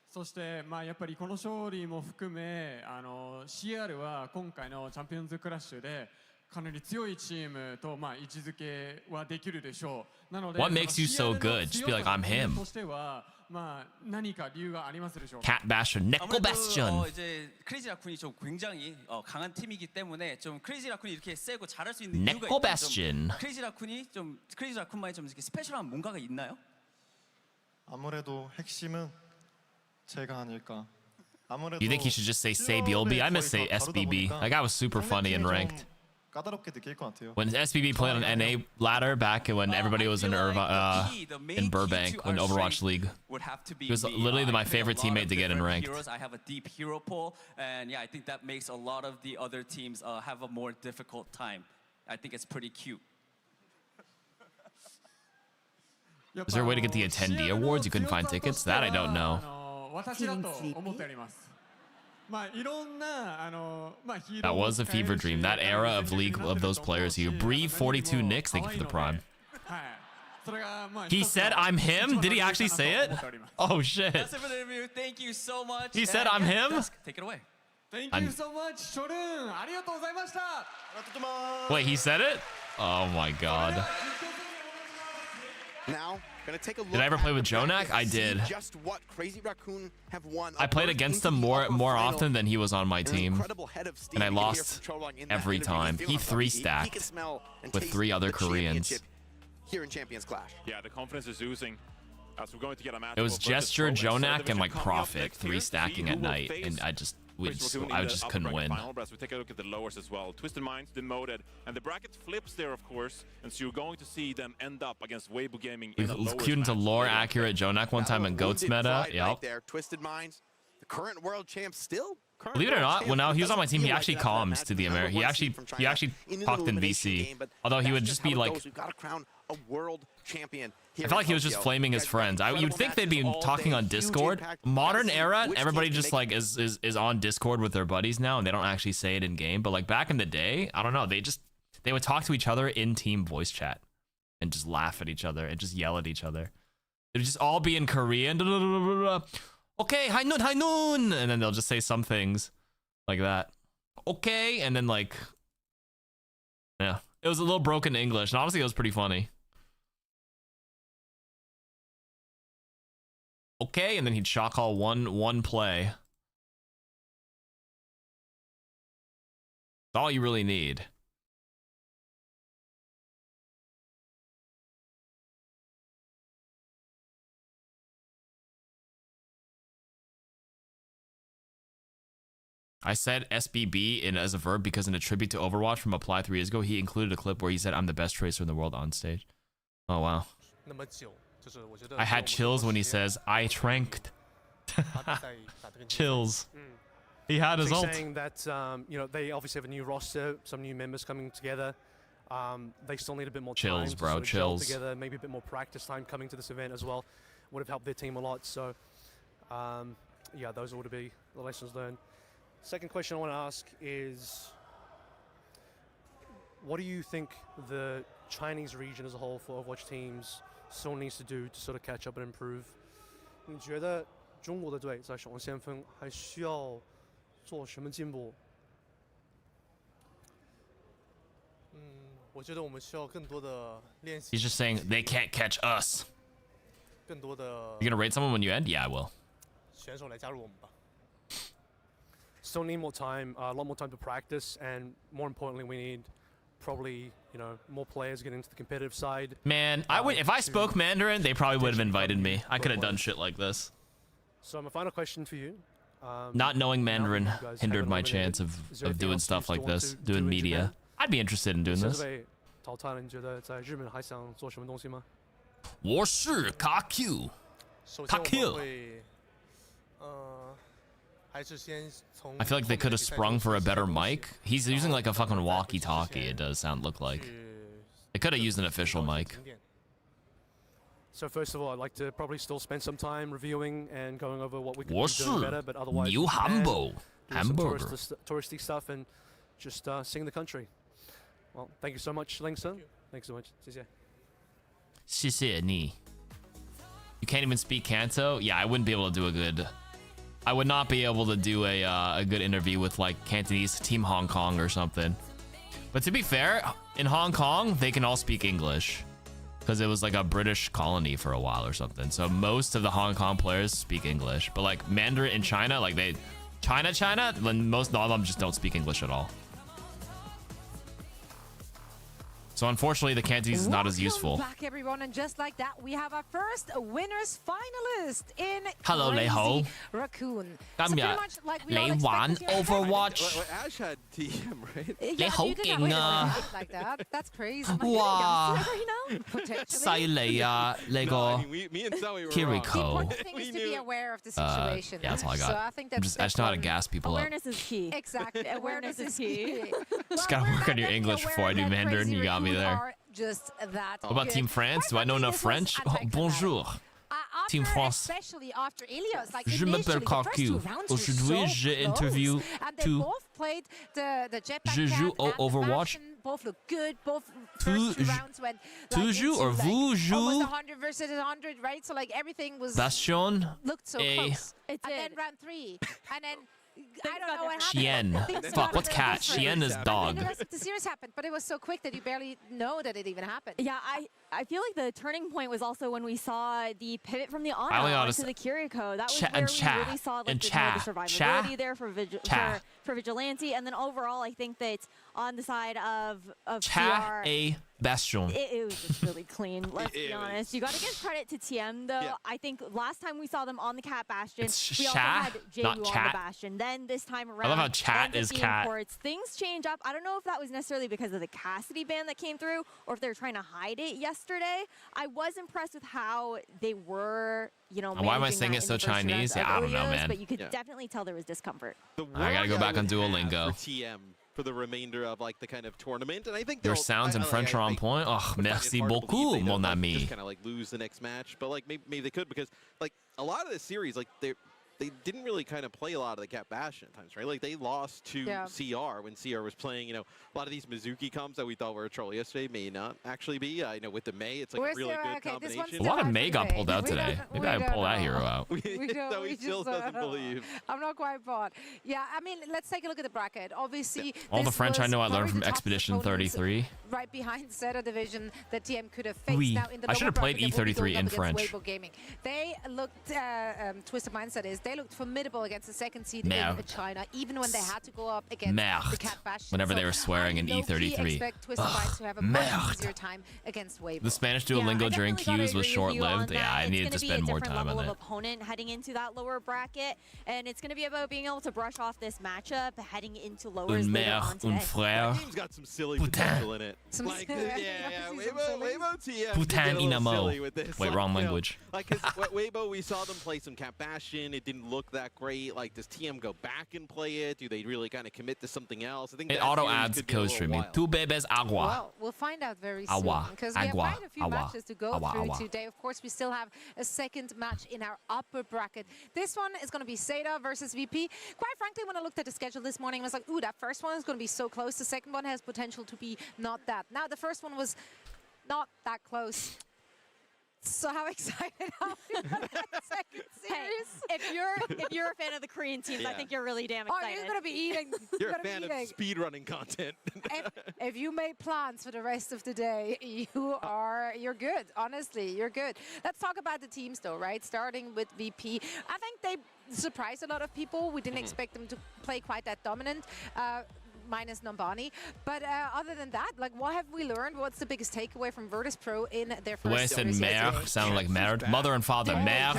そしてまあやっぱりこの勝利も含めCR は今回のチャンピオンズクラッシュでかなり強いチームとまあ位置づけはできるでしょう。なので What makes you so good? Just be like, I'm him. としてはまあ何か理由がありますでしょうか? Cat Bastion, Neko Bastion. 이제 크레이지 라쿤이 좀 굉장히 강한 팀이기 때문에 좀 크레이지 라쿤이 이렇게 세고 잘할 수 있는 이유가 Neko 있다. Bastion. 크레이지 라쿤만의 좀 이렇게 스페셜한 뭔가가 있나요? 아무래도 핵심은 제가 아닐까. Do you think he should just say BLB? I miss say SBB. That guy was super funny and ranked. When SBB played on NA ladder back when everybody was in Burbank when Overwatch League, he was literally my favorite teammate to get in ranked. I have a deep hero pool, and yeah, I think that makes a lot of the other teams have a more difficult time. I think it's pretty cute. Is there a way to get the attendee awards? You couldn't find tickets? That I don't know. 私だと思っております。まあいろんなThat was a fever dream. That era of League of those players here. Bree 42 Knicks, thank you for the prime. He said I'm him? Did he actually say it? Oh shit. That's it for the interview. Thank you so much. He said I'm him? Take it away. Thank you so much, Shorun. ありがとうございました。 Wait, he said it? Oh my god. Now, gonna take a look. Did I ever play with Jonak? I did. Just what Crazy Raccoon have won. I played against him more often than he was on my team, and I lost every time. He 3-stacked with 3 other Koreans. Here in Champions Clash. Yeah, the confidence is oozing. As we're going to get a match. It was Gesture, Jonak, and like Profit 3-stacking at night, and I just couldn't win. As we take a look at the lowers as well. Twisted Minds demoted, and the bracket flips there, of course, and so you're going to see them end up against Weibo Gaming. We've queued into lore accurate Jonak one time in Goats meta. Yep. Right there, Twisted Minds, the current world champ still. Believe it or not, when he was on my team, he actually comms to the America. He actually talked in VC, although he would just be like. A world champion. I felt like he was just flaming his friends. You'd think they'd be talking on Discord. Modern era, everybody just like is on Discord with their buddies now, and they don't actually say it in game. But like back in the day, I don't know. They would talk to each other in team voice chat, and just laugh at each other and just yell at each other. They'd just all be in Korean. Okay, hi noon, and then they'll just say some things like that. Okay, and then like, yeah, it was a little broken English, and honestly, it was pretty funny. Okay, and then he'd shock call one play. That's all you really need. I said SBB as a verb because in a tribute to Overwatch from Apply 3 years ago, he included a clip where he said, I'm the best tracer in the world on stage. Oh, wow. I had chills when he says, I tranked. Chills. He had his So ult. he's saying that you know, they obviously have a new roster, some new members coming together. They still need a bit more Chills, time bro, to sort of gel chills. together, maybe a bit more practice time coming to this event as well. Would have helped their team a lot. So yeah, those would be the lessons learned. Second question I want to ask is, what do you think the Chinese region as a whole for Overwatch teams still needs to do to sort of catch up and improve? 你觉得中国的队在守望先锋还需要做什么进步？我觉得我们需要更多的练习。 He's just saying they can't catch us. 更多的 You gonna rate someone when you end? Yeah, I will. 选手来加入我们吧。Still need more time, a lot more time to practice, and more importantly, we need probably, you know, more players getting into the competitive side. Man, I would if I spoke Mandarin, they probably would have invited me. I could have done shit like this. So my final question for you. Not knowing Mandarin hindered my chance of doing stuff like this, doing media. I'd be interested in doing this. 淘汰了，你觉得在日本还想做什么东西吗？我是卡 Q，卡 Q。I feel like they could have sprung for a better mic. He's using like a fucking walkie-talkie. It does look like. They could have used an official mic. So first of all, I'd like to probably still spend some time reviewing and going over what we could be doing better. But otherwise, New Hamburger. Touristy stuff and just seeing the country. Well, thank you so much, Lingson. Thanks so much. 谢谢。谢谢你. You can't even speak Kanto? Yeah, I wouldn't be able to do a good. I would not be able to do a good interview with like Cantonese Team Hong Kong or something. But to be fair, in Hong Kong they can all speak English because it was like a British colony for a while or something. So most of the Hong Kong players speak English. But like Mandarin in China, like China, when most of them just don't speak English at all. So unfortunately, the Cantonese is not as useful. Welcome back, everyone, and just like that, we have our first winners finalist in Hello, Crazy Leiho. Raccoon. Come so here. pretty much like we all Leiwan expected here. Overwatch. Well, Ash had TM, right? Yeah, you didn't have it like that. That's crazy. Wow. Potentially. Me and Zoe were Kiriko. The important thing is to be aware of the situation. Yeah, that's all I got. So I think that's I just know how to gas people up. Awareness is key. Exactly. Awareness is key. Just gotta work on your English before I do Mandarin. You got me there. Just that. What about Team France? Do I know enough French? Oh, bonjour. Team France. Especially after Ilios, like Je m'appelle Carcu. Aujourd'hui, j'interview tout. Both played the jetpack Je joue au Overwatch. Both look good. Both first two rounds went Tu joues or vous almost jouez? 100 versus 100, right? So like everything was Bastion looked so et close. And then round 3, and then I don't know what happened. Chien. Things Fuck, got what's very cat? different. Chien is And dog. then the series happened, but it was so quick that you barely know that it even happened. Yeah, I feel like the turning point was also when we saw the pivot from the Ana only onto the Kiriko. That was Cha- where and we Cha- really saw like and the, Cha- the survivability Cha- there for, Cha. for Vigilante, and then overall, I think that on the side of Cha CR, a Bastion. it was just really clean. Let's be honest. You got to give credit to TM though. Yeah. I think last time we saw them on the Cat Bastion, It's we also Cha, had JU not on Chat. the Bastion. Then this time around, I love how Chat ends up is being Cat. Ports. Things change up. I don't know if that was necessarily because of the Cassidy ban that came through, or if they were trying to hide it yesterday. I was impressed with how they were, you know. Why am I managing saying that it in so the first round Chinese? of Yeah, I don't know, Ilios, man. But you could definitely tell there was discomfort. I gotta go back on Duolingo. For TM for the remainder of like the kind of tournament, and I think Your they'll- sounds and French are on point. Oh, find it merci hard to believe beaucoup, they mon don't, like, ami. Just kind of like lose the next match, but like maybe they could, because like a lot of this series, like they didn't really kind of play a lot of the Cat Bastion at times, right? Like they lost to CR when CR was playing, you know, a lot of these Mizuki comps that we thought were a troll yesterday may not actually be. You know, with the May, it's like a really good combination. A lot of May got pulled out today. Maybe I pull that hero out. So he still doesn't believe. I'm not quite bought. Yeah, I mean, let's take a look at the bracket. Obviously, All the this French I was know I learned probably from the toughest Expedition opponents 33. Right behind Zeta Division that TM could have faced. Oui. Now, in the I should have lower played bracket, they will be E33 going in up against French. Weibo Gaming. They looked, Twisted Mindset is, They looked formidable against the second seed in China, even when they had to go up against the Cat Bastion. Whenever they were swearing in E33. Expect Twisted Minds to have a much easier time against Weibo. The Spanish Duolingo during Qs was short-lived. Yeah, I needed to spend more time on it. Opponent heading into that lower bracket, and it's going to be about being able to brush off this matchup heading into lowers later on today. That game's got some silly potential in it. Like, Weibo TM Putain inamo. with this. Wait, wrong language. Like, cause Weibo, we saw them play some Cat Bastion. It didn't look that great. Like, does TM go back and play it? Do they really kind of commit to something else? I think it auto adds code streaming. Tu bebes agua. Well, we'll find out very soon because we have quite a few matches to go through today. Of course, we still have a second match in our upper bracket. This one is going to be Zeta versus VP. Quite frankly, when I looked at the schedule this morning, I was like, ooh, that first one is going to be so close. The second one has potential to be not that. Now, the first one was not that close. So how excited are you about the second series? Hey, if you're a fan of the Korean teams, I think you're really damn excited. Oh, you're going to be eating. You're a fan of speedrunning content. if you made plans for the rest of the day, you're good. Honestly, you're good. Let's talk about the teams though, right? Starting with VP. I think they surprised a lot of people. We didn't expect them to play quite that dominant. Minus Nambani. But other than that, like, what have we learned? What's the biggest takeaway from Virtus Pro in their first The way I said mère sounded like married. Mother and father. Mère,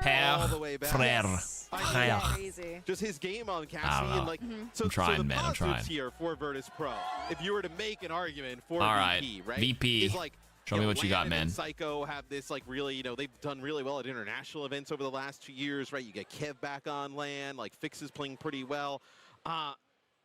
père, frère. Just his game on Cassie. And like, I'm trying, man. I'm trying. Here for Virtus Pro, if you were to make an argument for VP, right? VP. Is like, show me what you got, man. Psycho have this, like, really, they've done really well at international events over the last 2 years, right? You get Kev back on land, like, Fix is playing pretty well.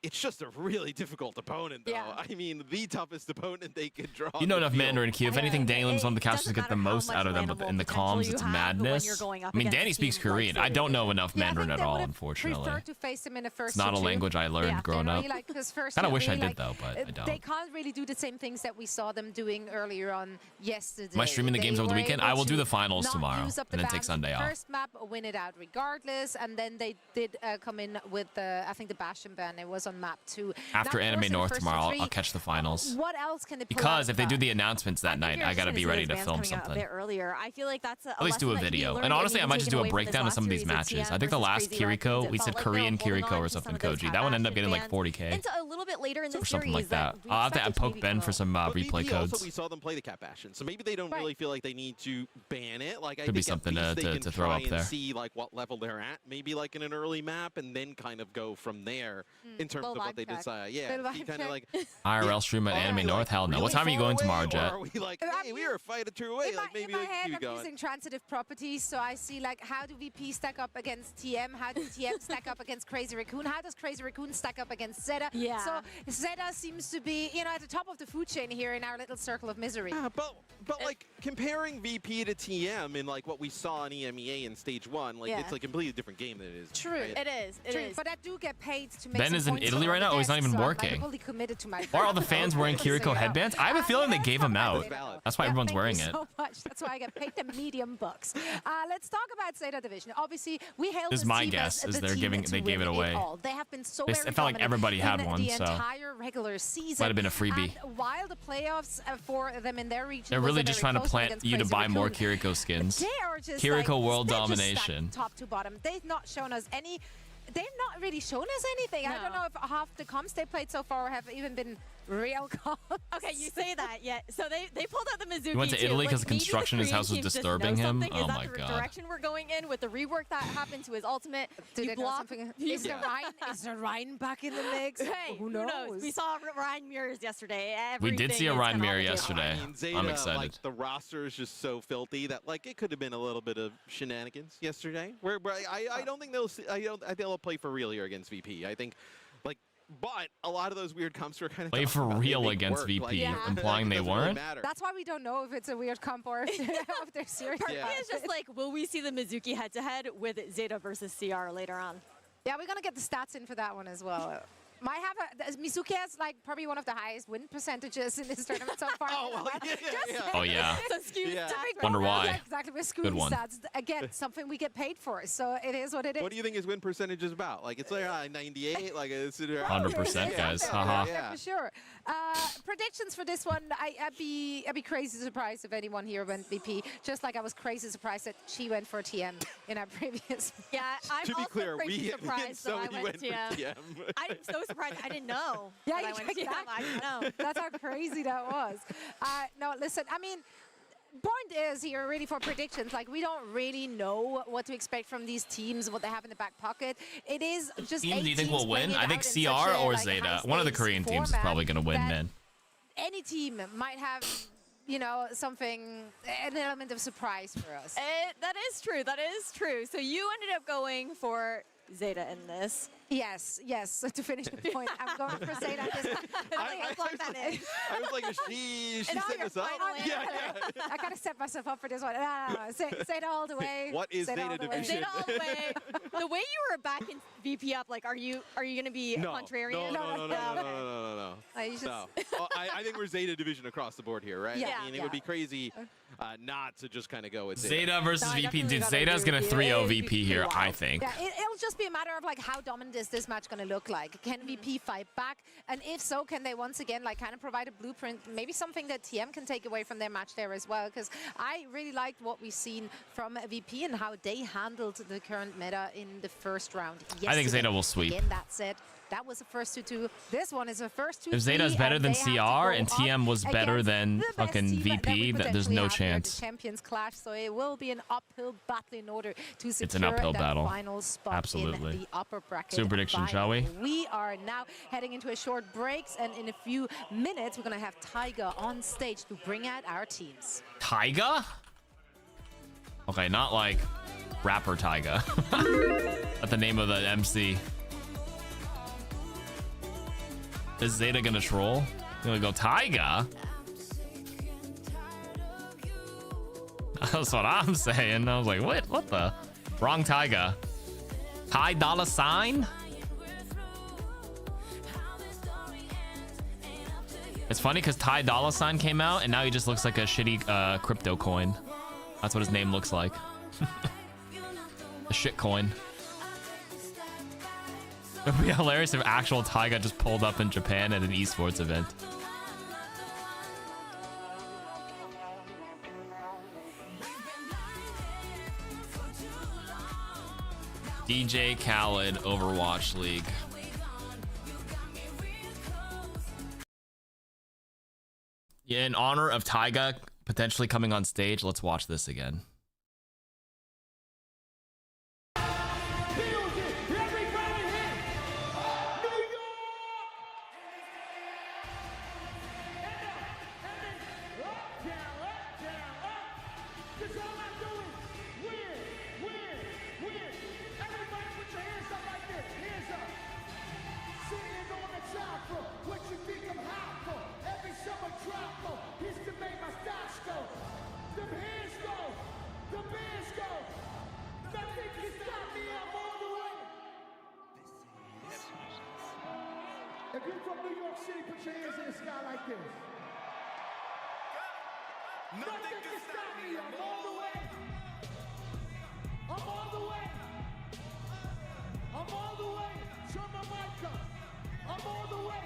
It's just a really difficult opponent, though. Yeah. I mean, the toughest opponent they could draw. You know enough Mandarin, Q. If anything, Danny Lim's one of the casters to get the most out of them, but in the comms, it's madness. I mean, Danny speaks Korean. I don't know enough Mandarin at all, unfortunately. It's not a language I learned growing up. Kind of wish I did, though, but I don't. They can't really do the same things that we saw them doing earlier on yesterday. Am I streaming the games over the weekend? I will do the finals tomorrow, and then take Sunday off. First map, win it out regardless, and then they did come in with I think the Bastion ban. It was on map 2. After Anime North tomorrow, I'll catch the finals. What else can they pull Because if they do the announcements that night, I gotta be ready to film something. A bit earlier. I feel like that's at least do a video. And honestly, I might just do a breakdown of some of these matches. I think the last Kiriko, we said Korean Kiriko or something, Koji. That one ended up getting like 40K. Into a little bit later in the or something like that. I'll have to poke Ben for some replay codes. Also, we saw them play the Cat Bastion, so maybe they don't really feel like they need to ban it. Like, I could be think something to throw up there. See like what level they're at, maybe like in an early map, and then kind of go from there in terms of what they decide. Yeah, kind of like IRL stream at Anime North. Hell no. What time are you going tomorrow, Jet? Are we like, hey, we were fighting through away? Like maybe in my head, keep I'm going. using transitive properties, so I see like how do VP stack up against TM? How do TM stack up against Crazy Raccoon? How does Crazy Raccoon stack up against Zeta? Yeah. So Zeta seems to be, at the top of the food chain here in our little circle of misery. But like comparing VP to TM in like what we saw in EMEA in stage 1, like it's a completely different game than it is. True. Right? It is. It is. But I do get paid to make Ben is in Italy right now? Oh, he's not even working. I'm fully committed to my Why are all the fans wearing Kiriko headbands? I have a feeling they gave them out. That's why everyone's wearing it. So much. That's why I get paid the medium bucks. Let's talk about Zeta Division. Obviously, we hailed this is my guess is they gave it away. They have been so it felt like everybody had one, the so entire regular season. Might have been a freebie. And while the playoffs for them in their region, they're really just trying to plant you to buy more Kiriko skins. They are just Kiriko world domination. Top to bottom. They've not shown us any. They've not really shown us anything. No. I don't know if half the comps they played so far have even been real comps. Okay, you say that, yeah. So they pulled out the Mizuki. He went to Italy because the construction in his house was disturbing him. Oh my god. Is that the direction we're going in with the rework that happened to his ultimate? Is the Ryan back in the mix? Hey, who knows? We saw Ryan mirrors yesterday. We did see a Ryan mirror yesterday. Zeta, I'm excited. Like, the roster is just so filthy that like it could have been a little bit of shenanigans yesterday. Where I don't think they'll they'll play for real here against VP. I think like. But a lot of those weird comps were kind of play for real against VP, implying they weren't. Really That's why we don't know if it's a weird comp or if they're serious. Yeah. It's just like, will we see the Mizuki head-to-head with Zeta versus CR later on? Yeah, we're gonna get the stats in for that one as well. Might have Mizuki has like probably one of the highest win percentages in this tournament so far. Oh, yeah. So skewed Yeah. stats. Wonder why. Yeah, exactly. We're Good skewing one. stats. Again, something we get paid for. So it is what it is. What do you think his win percentage is about? Like it's like 98, like it's 100%, guys. Haha. Yeah, for sure. Predictions for this one, I'd be crazy surprised if anyone here went VP. Just like I was crazy surprised that she went for TM in our previous. Yeah, I'm To be also clear, crazy we surprised that I went for TM. TM. I'm so surprised. I didn't know. Yeah, that I went exactly. TM. I didn't know. That's how crazy that was. No, listen, I mean, point is here really for predictions. Like, we don't really know what to expect from these teams, what they have in the back pocket. It is just Team, do you think teams will win? playing it I think out in CR such a, or like, Zeta. One of the high-stakes Korean teams is format probably going to win, that man. Any team might have, you know, an element of surprise for us. That is true. That is true. So you ended up going for Zeta in this. Yes. So to finish the point, I'm going for Zeta. I was like, she No, set you're us up? fine. I gotta set myself up for this one. No. Zeta all the way. What is Zeta all Zeta the way. division? Zeta all the way. The way you were back in VP up, like, are you gonna be contrarian? No. You just- No. I think we're Zeta division across the board here, right? Yeah. I mean, it would be crazy not to just kind of go with Zeta versus No, I VP. definitely Dude, gotta Zeta's agree going to with you. 3-0 VP here, I think. Yeah, it'll just be a matter of like how dominant is this match going to look like? Can VP fight back? And if so, can they once again like kind of provide a blueprint, maybe something that TM can take away from their match there as well? Because I really liked what we've seen from VP and how they handled the current meta in the first round. I think Zeta will sweep. Again, that's it. That was the first 2-2. This one is the first 2-3. If Zeta's better and than they have to CR go and up TM was better against than the best fucking team that we VP, there's potentially no have here, chance. The champions clash, so it will be an uphill battle in order to secure It's an uphill that battle. final spot Absolutely. in the upper bracket. Super prediction, shall we? We are now heading into a short breaks, and in a few minutes, we're going to have Taiga on stage to bring out our teams. Taiga? Okay, not like rapper Taiga. That's the name of the MC. Is Zeta gonna troll? Gonna go Taiga? That's what I'm saying. I was like, what the? Wrong Taiga. Ty Dolla Sign? It's funny because Ty Dolla Sign came out and now he just looks like a shitty crypto coin. That's what his name looks like. A shit coin. It would be hilarious if actual Taiga just pulled up in Japan at an esports event. DJ Khaled Overwatch League. Yeah, in honor of Taiga potentially coming on stage, let's watch this again. If you're from New York City, put your hands in the sky like this. Nothing can stop me. I'm all the way. I'm all the way. I'm all the way. Turn my mic up. I'm all the way.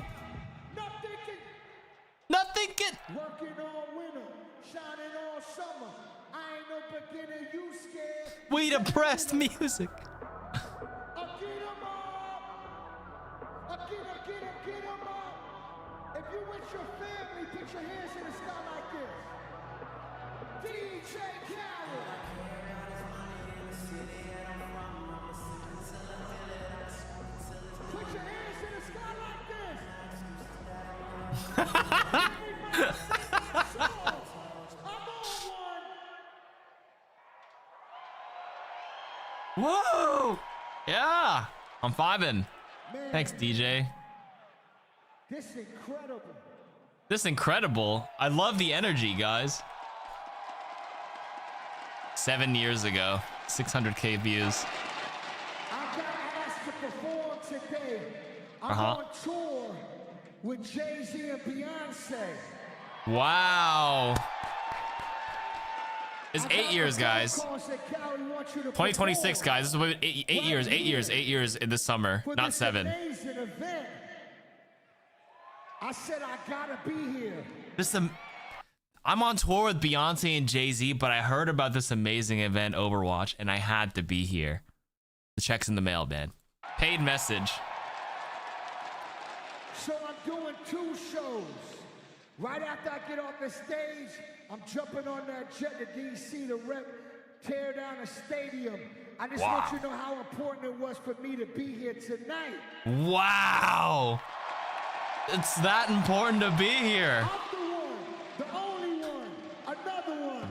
Nothing can. Working all winter, shining all summer. I ain't no beginner, you scared. We depressed music. Get 'em up. If you with your family, put your hands in the sky like this. DJ Khaled. Put your hands in the sky like this. Whoa! Yeah, I'm vibing. Thanks, DJ. This incredible. This incredible. I love the energy, guys. 7 years ago, 600K views. I got asked to perform today I'm on tour with Jay-Z and Beyonce. Wow. It's 8 years, guys. 2026, guys. This is what 8 years. 8 years. 8 years in the summer, not 7. Amazing event. I said I gotta be here. I'm on tour with Beyonce and Jay-Z, but I heard about this amazing event, Overwatch, and I had to be here. The check's in the mail, man. Paid message. So I'm doing 2 shows. Right after I get off the stage, I'm jumping on that jet to DC to tear down a stadium. I just want you to know how important it was for me to be here tonight. Wow. It's that important to be here. I'm the one, the only one, another one.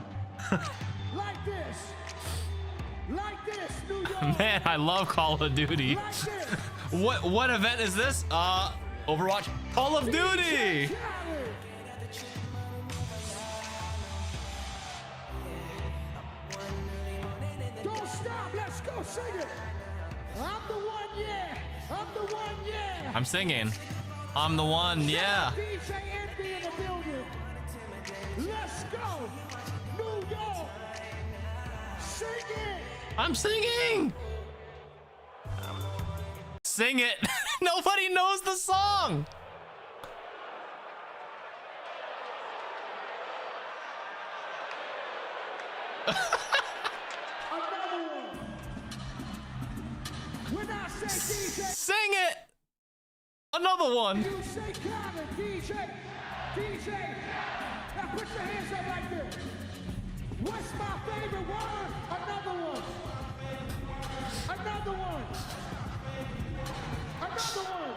Like this. Like this, New York. Man, I love Call of Duty. Like this. What event is this? Overwatch. Call of Duty. Don't stop, let's go sing it. I'm the one, yeah. I'm the one, yeah. I'm singing. I'm the one, yeah. DJ Envy in the building. Let's go. New York. Sing it. I'm singing. Sing it. Nobody knows the song. Another one. When I say DJ, sing it. Another one. You say Khaled, DJ. Now put your hands up like this. What's my favorite word? Another one. Another one. Another one.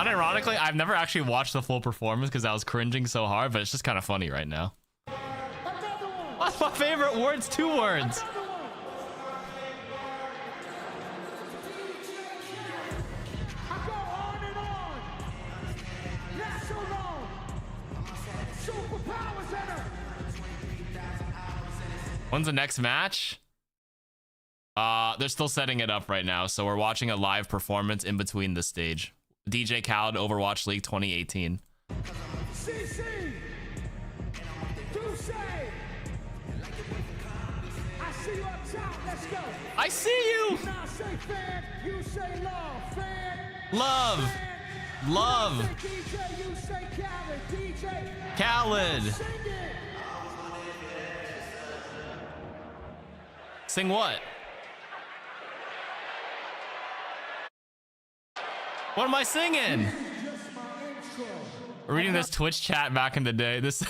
Unironically, I've never actually watched the full performance because I was cringing so hard, but it's just kind of funny right now. Another one. What's my favorite words? 2 words. Another one. I go on and on. Not so long. Superpowers in her. When's the next match? They're still setting it up right now, so we're watching a live performance in between the stage. DJ Khaled Overwatch League 2018. CC. Do say. I see you up top. Let's go. I see you. Now say fan. You say love. Fan. Love. Fan. Love. You say DJ. You say Khaled. DJ. Khaled. Sing it. Sing what? What am I singing? Just my intro. Reading this Twitch chat back in the day. This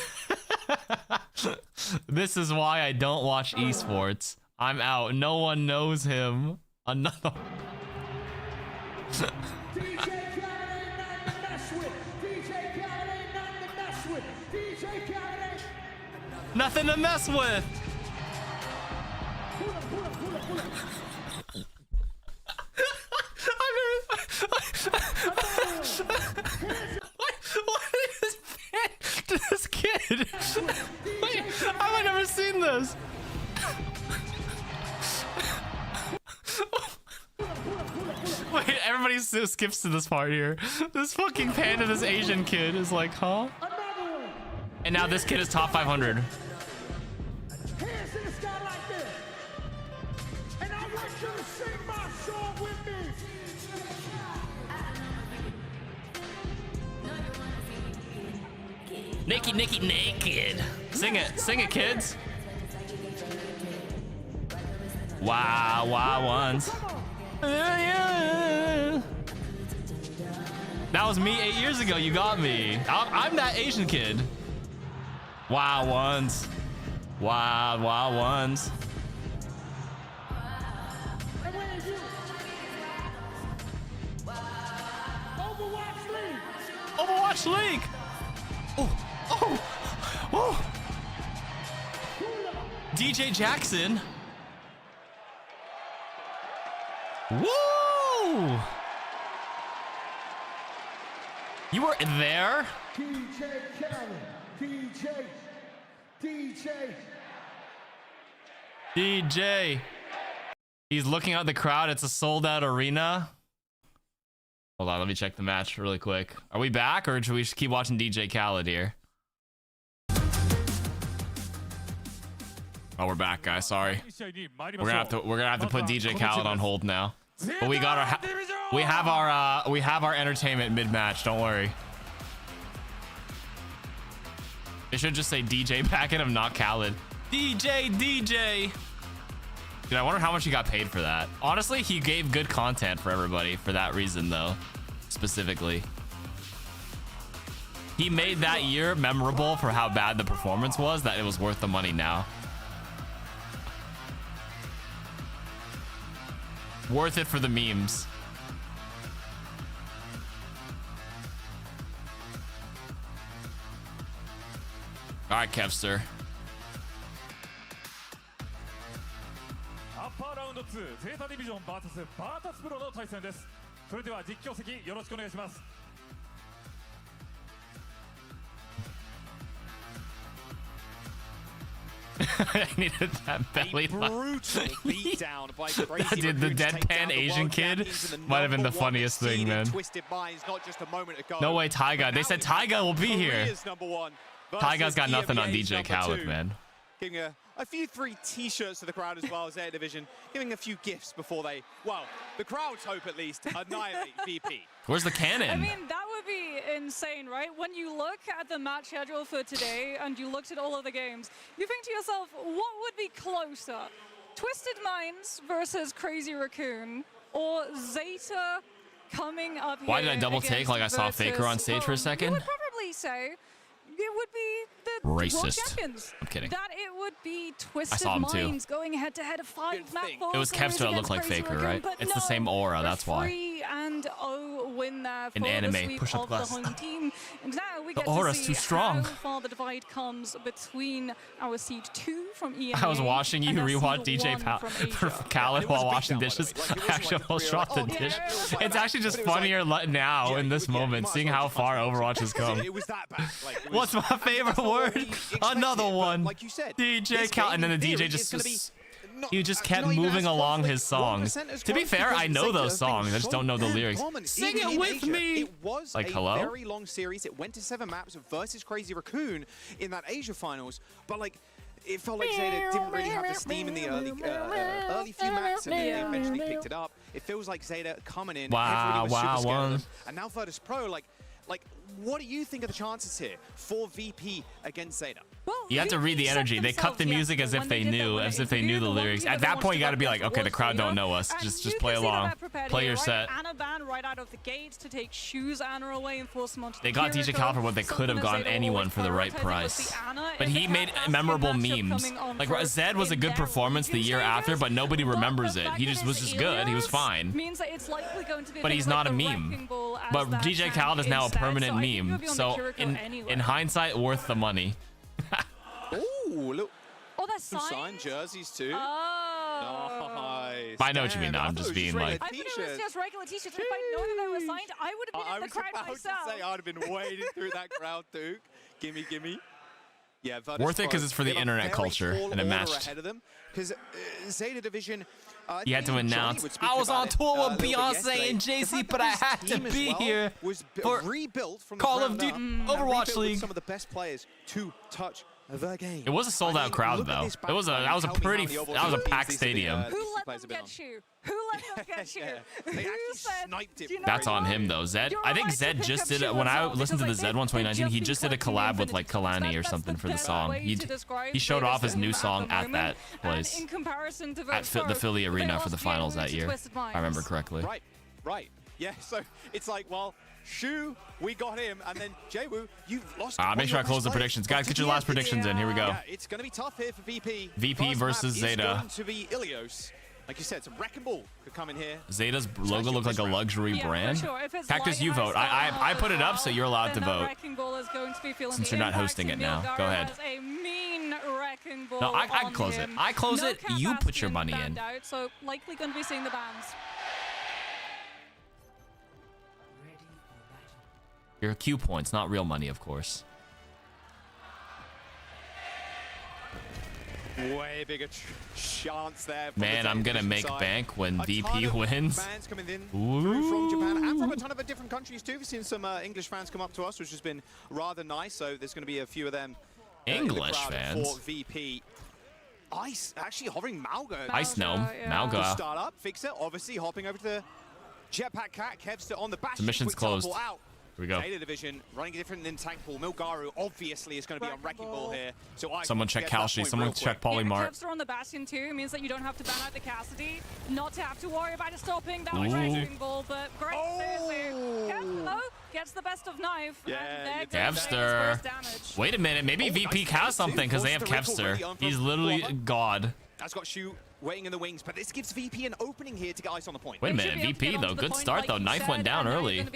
this is why I don't watch esports. I'm out. No one knows him. Another. DJ Khaled ain't nothing to mess with. DJ Khaled ain't nothing to mess with. DJ Khaled ain't Nothing to mess with. pull up. What is this fan to this kid? Wait, how have I never seen this? Wait, everybody skips to this part here. This fucking panda, this Asian kid is like, huh? And now this kid is top 500. Hands in the sky like this. And I want you to sing my song with me. Naked. Sing it, kids. Wow, ones. That was me 8 years ago. You got me. I'm that Asian kid. Wow, ones. Wow, ones. And where is you? Overwatch League. Overwatch League. Oh. DJ Jackson. Woo! You were there? DJ Khaled. DJ. He's looking at the crowd. It's a sold out arena. Hold on, let me check the match really quick. Are we back, or should we just keep watching DJ Khaled here? Oh, we're back, guys. Sorry. We're gonna have to put DJ Khaled on hold now. But we got our we have our entertainment mid-match. Don't worry. They should just say DJ back in him, not Khaled. DJ. Dude, I wonder how much he got paid for that. Honestly, he gave good content for everybody for that reason, though. Specifically, he made that year memorable for how bad the performance was, that it was worth the money now. Worth it for the memes. All right, Kevster. アッパーラウンド2ゼータディビジョン VS バータスプロの対戦です。それでは実況席よろしくお願いします。 I needed that belly laugh. Dude, the deadpan Asian kid might have been the funniest thing, man. No way, Taiga. They said Taiga will be here. Taiga's got nothing on DJ Khaled, man. Giving a few free t-shirts to the crowd as well as Air Division, giving a few gifts before they, well, the crowd's hope at least, annihilate VP. Where's the cannon? I mean, that would be insane, right? When you look at the match schedule for today and you looked at all of the games, you think to yourself, what would be closer? Twisted Minds versus Crazy Raccoon, or Zeta coming up here? Why did I double take like I saw Faker on stage for a second? You would probably say it would be the Racist. World Champions. I'm kidding. That it would be I Twisted saw him too. Minds going head to head of 5 map It was Kevster that looked like Crazy Faker, Raccoon, right? but It's the no, same aura, that's why. 3-0 win there for An anime the sweep push-up of class. the home team. And now we The get aura's to see too strong. how far the divide comes between our seed 2 from EMEA. I was watching you and our rewatch seed DJ 1 from Asia. Khaled while washing dishes. I actually almost dropped the dish. It's actually just funnier now in this moment, seeing how far Overwatch has come. It was that bad. Like, it What's was my favorite word? Another one. Like you said, DJ Khaled, and then the DJ he just kept moving along his songs. To be fair, I know those songs. I just don't know the lyrics. Sing it with me. It was like, a hello? very long series. It went to 7 maps versus Crazy Raccoon in that Asia finals, but like, it felt like Zeta didn't really have the steam in the early few maps, and they eventually picked it up. It feels like Zeta coming in, everybody was super scared of them. And now Virtus Pro, like, what do you think of the chances here for VP against Zeta? You have to read the energy. They cut the music as if they knew the lyrics. At that point, you got to be like, okay, the crowd don't know us. Just play along. Play your set. Anna ban right out of the gates to take Shoes Anna away and force him onto They got DJ Khaled for what they could have gotten anyone for the right price. But he made memorable memes. Like Zed was a good performance the year after, but nobody remembers it. He just was just good. He was fine. But he's not a meme. But DJ Khaled is now a permanent meme. So in hindsight, worth the money. Ooh, look. Oh, that's some signed jerseys too. Oh. Nice. I know what you mean now. I'm just being like. I thought it was just regular t-shirts. If I known that they were signed, I would have been in the crowd myself. I would have been wading through that crowd too. Gimme. Yeah, Worth it because it's for the internet culture and it matched. Because Zeta Division. You had to announce. I was on tour with Beyonce and Jay-Z, but I had to be here for Call of Duty Overwatch League. Some of the best players to touch the game. It was a sold-out crowd though. That was a packed stadium. Who let them get you? Who let them get you? They actually sniped it. That's on him though. Zed, I think Zed just did it when I listened to the Zed one 2019. He just did a collab with like Kalani or something for the song. He showed off his new song at that place, at the Philly Arena for the finals that year. I remember correctly. Right. Yeah. So it's like, well, Shu, we got him, and then Jaewoo, you've lost. Make sure I close the predictions, guys. Get your last predictions in. Here we go. Yeah, it's going to be tough here for VP. VP versus Zeta. It's going to be Ilios. Like you said, some Wrecking Ball could come in here. Zeta's logo looked like a luxury brand. Sure. Cactus, you vote. I put it up, so you're allowed to vote. Since you're not hosting it now, go ahead. No, I close it. I close it. You put your money in. So likely going to be seeing the bans. Your Q points, not real money, of course. Way bigger chance there. Man, I'm gonna make bank when VP wins. Fans coming in through from Japan and from a ton of different countries too. We've seen some English fans come up to us, which has been rather nice. So there's going to be a few of them. English in the crowd fans. for VP. Ice actually hovering Malga. Ice Gnome. Malga. Start up. Fixer obviously hopping over to the Jetpack Cat. Kevster on the bash. The mission's closed. Out. Here we go. Data division running different than tank pool. Milgaru obviously is going to be on wrecking ball here. So Someone check Kalshi. Someone check Polymart. Kevster on the Bastion too means that you don't have to ban out the Cassidy, not to have to worry about it stopping that Ooh. wrecking ball, but great Kevster though gets the best of knife. Yeah, Kevster. Wait a minute. Maybe VP has something because they have Kevster. He's literally God. That's got Shu waiting in the wings, but this gives VP an opening here to get ice on the point. Wait a minute, VP though, good start though. Knife went down early.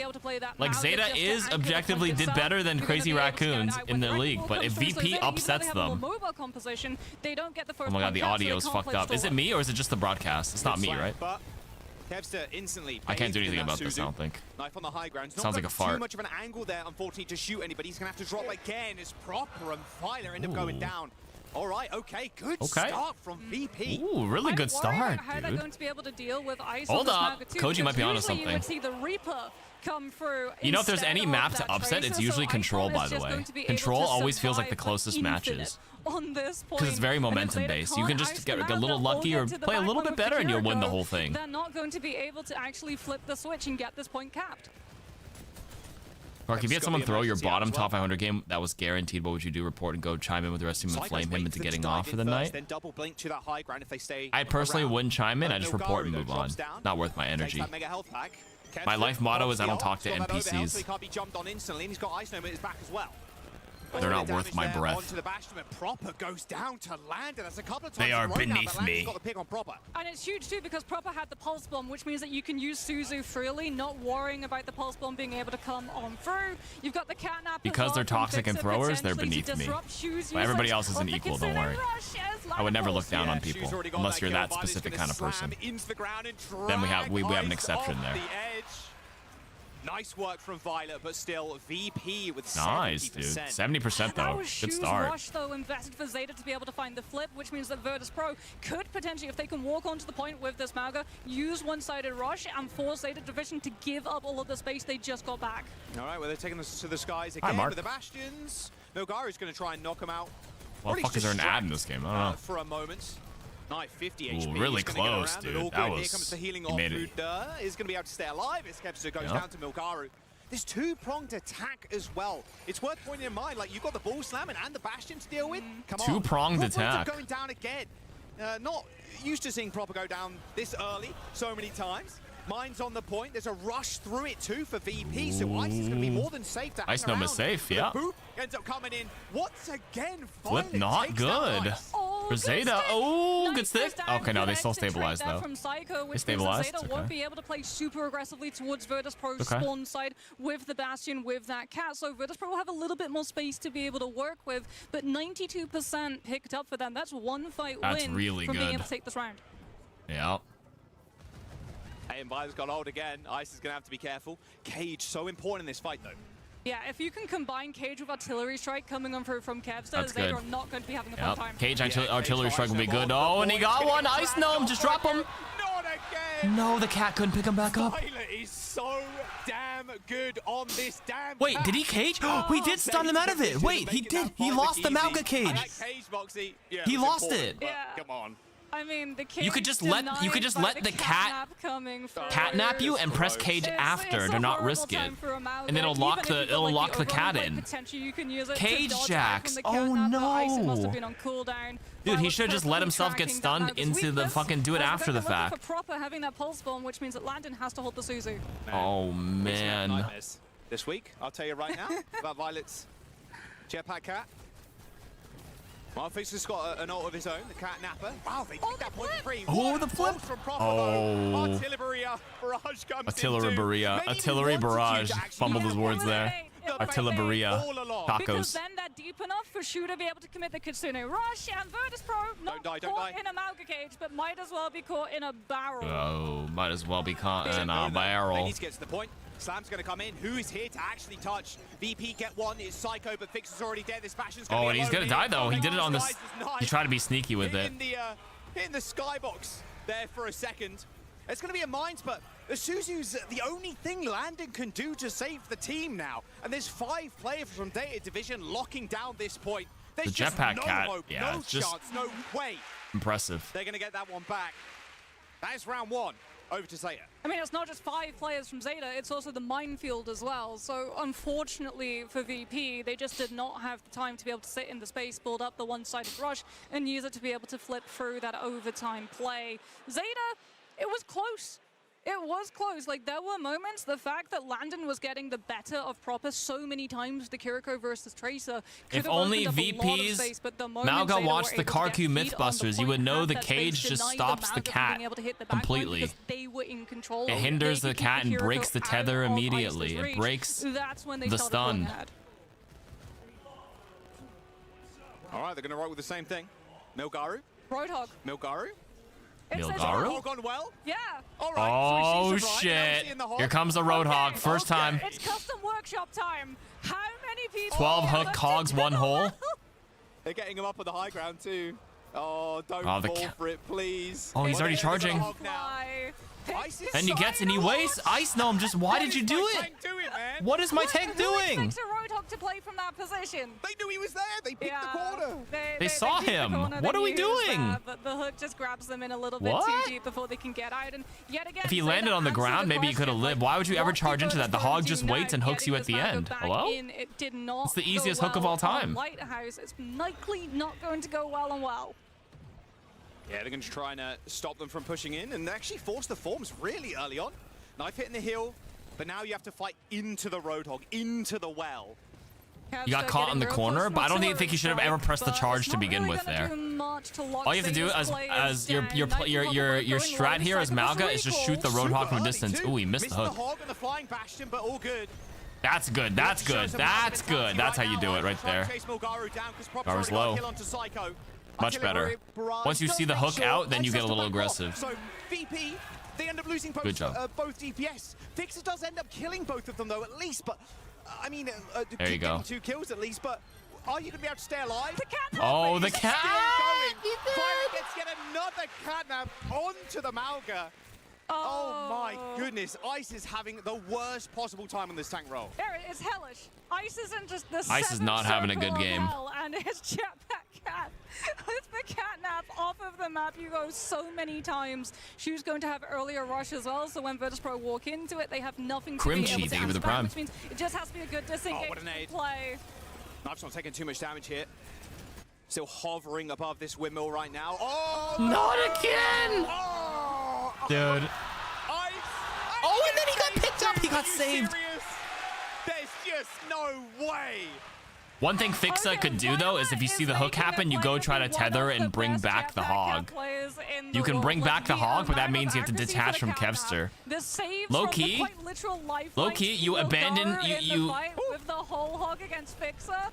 Like Zeta is objectively did better than Crazy Raccoons in the league, but if VP upsets them, oh my god, the audio's fucked up. Is it me or is it just the broadcast? It's not me, right? Kevster instantly. I can't do anything about this, I don't think. Knife on the high ground. Sounds like a fart. Too much of an angle there, unfortunately, to shoot anybody. He's gonna have to drop again. As Proper and Filer end up going down. All right, okay, good start from VP. Ooh, really good start, how they're going to be able to deal with ice Hold on up, this too, Koji might be onto usually something. You would see the Reaper come through. You know, if there's any map to upset, it's usually Control, by the way. Control always feels like the closest matches. Because it's very momentum based. You can just get a little lucky or play a little bit better and you'll win the whole thing. They're not going to be able to actually flip the switch and get this point capped. Mark, if you had someone throw your bottom top 500 game that was guaranteed, what would you do? Report and go chime in with the rest of them and flame him into getting off for the night? I personally wouldn't chime in. I just report and move on. Not worth my energy. My life motto is I don't talk to NPCs. They're not worth my breath. They are beneath me. And it's huge too because Proper had the pulse bomb, which means that you can use Suzu freely, not worrying about the pulse bomb being able to come on through. You've got the catnap. Because they're toxic and throwers, they're beneath me. But everybody else isn't equal, don't worry. I would never look down on people unless you're that specific kind of person. Then we have an exception there. Nice work from Violet, but still VP with 70%. Nice, dude. 70% though. Good start. Rush though invested for Zeta to be able to find the flip, which means that Virtus Pro could potentially, if they can walk onto the point with this Mauga, use one-sided rush and force Zeta Division to give up all of the space they just got back. All right, well they're taking this to the skies again with the Bastions. Milgaru's going to try and knock him out. Well, the fuck is there an ad in this game? I don't know. For a moment. Knife 50 Ooh, HP. really close, dude. That was. Here comes the healing He off made it. is going to be able to stay alive as Kevster goes down to Milgaru. This two-pronged attack as well. It's worth pointing in mind, like, you've got the ball slamming and the Bastion to deal with. Come on. Two-pronged attack. Going down again. Not used to seeing Proper go down this early so many times. Mine's on the point. There's a rush through it too for VP, so Ice is going to be more than safe to hang Ice Gnome around. is safe, yeah. The boot ends up coming in once again. Flip not good. For Zeta. Oh, good stick. Okay, no, they still stabilized though. From Psycho, They which stabilized. Zeta won't be able to play super aggressively towards Virtus Pro's spawn side with the Bastion, with that cat. So Virtus Pro will have a little bit more space to be able to work with, but 92% picked up for them. That's one fight win really from being good. able to take this round. Yeah. Hey, and Violet's got hold again. Ice is going to have to be careful. Cage, so important in this fight, though. Yeah, if you can combine Cage with Artillery Strike coming on through from Kevster, That's Zeta good. are not going to be having a fun time. Cage Artillery Strike will be good. Oh, and he got one. Ice Gnome, just drop him. Not again. No, the cat couldn't pick him back up. Violet is so damn good on this damn Wait, did he cage? We did stun him out of it. Wait, he did. He lost the Mauga cage. He lost it. Come on. I mean, the Cage You could just let the cat catnap you and press Cage after to not risk it, and then it'll lock the cat in. Cage jacks. Oh no. Dude, he should just let himself get stunned into the fucking do it after the fact. For Proper having that pulse bomb, which means that Landon has to hold the Suzu. Oh man. This week, I'll tell you right now about Violet's Jetpack Cat. Well, Fixer's got an ult of his own, the Cat Napper. Wow, they take that point free. Oh, the flip. Oh. Artillery barrage comes Artillery barrage. Fumbled his words there. Artillery. Because Tacos. then they're deep enough for Shu to be able to commit the Kitsune Rush, and Virtus Pro not caught in a Mauga cage, but might as well be caught in a barrel. Oh, might as well be caught in a barrel. He gets the point. Slam's going to come in. Who is here to actually touch? VP get one. It's Psycho, but Fix is already dead. This Bastion's going Oh, to and he's gonna die though. He did it on this. Nice. He tried to be sneaky with it. Hitting the skybox there for a second. It's going to be a mines, but Suzu's the only thing Landon can do to save the team now. And there's 5 players from Data Division locking down this point. There's The just jetpack no cat, hope, yeah, no it's just chance, no way. Impressive. They're going to get that one back. That is round 1. Over to Zeta. I mean, it's not just 5 players from Zeta, it's also the minefield as well. So unfortunately for VP, they just did not have the time to be able to sit in the space, build up the one-sided rush, and use it to be able to flip through that overtime play. Zeta, it was close. It was close. Like, there were moments, the fact that Landon was getting the better of Proper so many times, the Kiriko versus Tracer, If only VP's Malga watched the Karku Mythbusters, you would know the cage just stops the cat completely. It hinders the cat and breaks the tether immediately. It breaks the stun. All right, they're going to roll with the same thing. Milgaru. Roadhog. Milgaru. Milgaru? All gone well? Yeah. All right. Oh shit! Here comes the Roadhog. First time. It's custom workshop time. How many people? 12 hook cogs, 1 hole. They're getting him up on the high ground too. Oh, don't Oh, the fall for it, please. Oh, he's already charging. And he gets and he wastes Ice Gnome. Just why did you do it? What is my tank doing? Who expects a Roadhog to play from that position? They knew he was there. They picked the corner. They saw him. What are we doing? But the hook just grabs them in a little bit What? too deep before they can get out. And yet again, If he landed on the ground, maybe he could have lived. Why would you ever charge into that? The hog just waits and hooks you at the end. Hello? It did not. It's the easiest go hook of well all time. on Lighthouse. It's likely not going to go well and well. Yeah, they're going to try and stop them from pushing in and actually force the forms really early on. Knife hitting the hill, but now you have to fight into the Roadhog, into the well. You got caught in the corner, but I don't even think you should have ever pressed the charge to begin with there. All you have to do as your strat here as Malga is just shoot the Roadhog from a distance. Ooh, he missed the hook. Hog and the flying Bastion, but all good. That's good. That's good. That's good. That's how you do it right there. Garu's low. Much better. Once you see the hook out, then you get a little aggressive. So VP, they end up losing both, Good job. Both DPS. Fixer does end up killing both of them though, at least. But I mean, there you go. 2 kills at least. But are you gonna be able to stay alive? Oh, the cat! Finally gets yet another catnap onto the Malga. Oh my goodness, Ice is having the worst possible time on this tank roll. There it is, hellish. Ice is in just the Ice is not having a good circle of game. hell, and his jetpack cat. With the catnap off of the map, you go so many times. She's going to have earlier rush as well, so when Virtus.pro walk into it, they have nothing to Crim be able cheat, to they give it the outspam, prime. Oh, which means it just has to be a good disengagement what an aid. play. Knife's not taking too much damage here. Still hovering above this windmill right now. Oh! Not again! Oh! Dude. Oh, and then he got picked up. He got saved. There's just no way. One thing Fixa could do though is if you see the hook happen, you go try to tether and bring back the hog. You can bring back the hog, but that means you have to detach from Kevster. Low key, you abandon you with the whole hog against Fixa.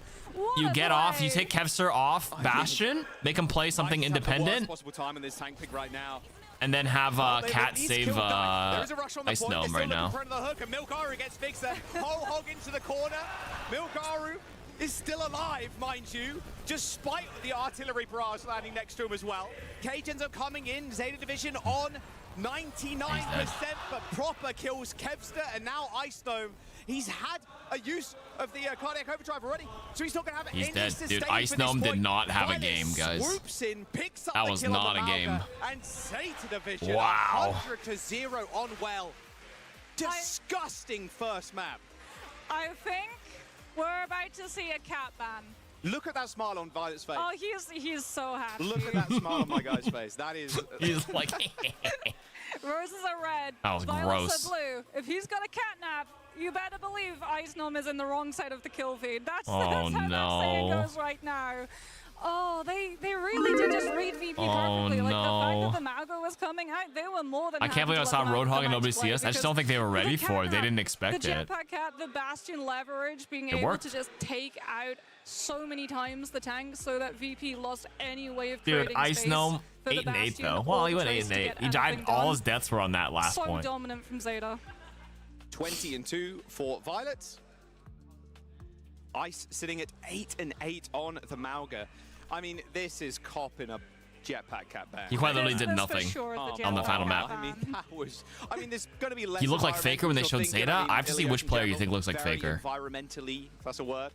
you get off. You take Kevster off Bastion, make him play something independent, Possible time in this tank pick right now. and then have Cat save Ice Gnome right now. Milgaru gets Fixa. Whole hog into the corner. Milgaru is still alive, mind you, despite the artillery barrage landing next to him as well. Cage ends up coming in. Zeta Division on 99%, but Proper kills Kevster, and now Ice Gnome. He's had a use of the cardiac overdrive already, so he's not going to have He's any dead. sustain Dude, Ice for this Gnome did point. not have a Khaled game, guys. Swoops in, picks up That the was kill not on a the game. Malga, and Zeta Division Wow. 100-0 on well. Disgusting first map. I think we're about to see a cat ban. Look at that smile on Violet's face. Oh, he's so happy. Look at that smile on my guy's face. That is... He's like... Roses are red. That was Violets gross. are blue. If he's got a catnap, you better believe Ice Gnome is in the wrong side of the kill feed. That's how that saying goes right now. Oh, they really did just read VP perfectly. Like the fact that the Malga was coming out, they were more than I can't believe I saw Roadhog and OWCS. I just don't think they were ready for it. They didn't expect the it. jetpack cat, the Bastion leverage, being It able worked. to just take out so many times the tank so that VP lost any way of Dude, creating Ice space Gnome, for the 8 and 8 Bastion though. or Well, he went 8 Trace and to 8. get He died. anything All done. his deaths were on that last So point. dominant from Zeta. 20-2 for Violet. Ice sitting at 8-8 on the Mauga. I mean, this is cop in a jetpack cat ban. He quite literally did nothing on the final map. I mean, there's going to be less. He looked like Faker when they showed environmental Zeta. thing I have to see going which in player you general. think looks like Very Faker. Environmentally, if that's a word.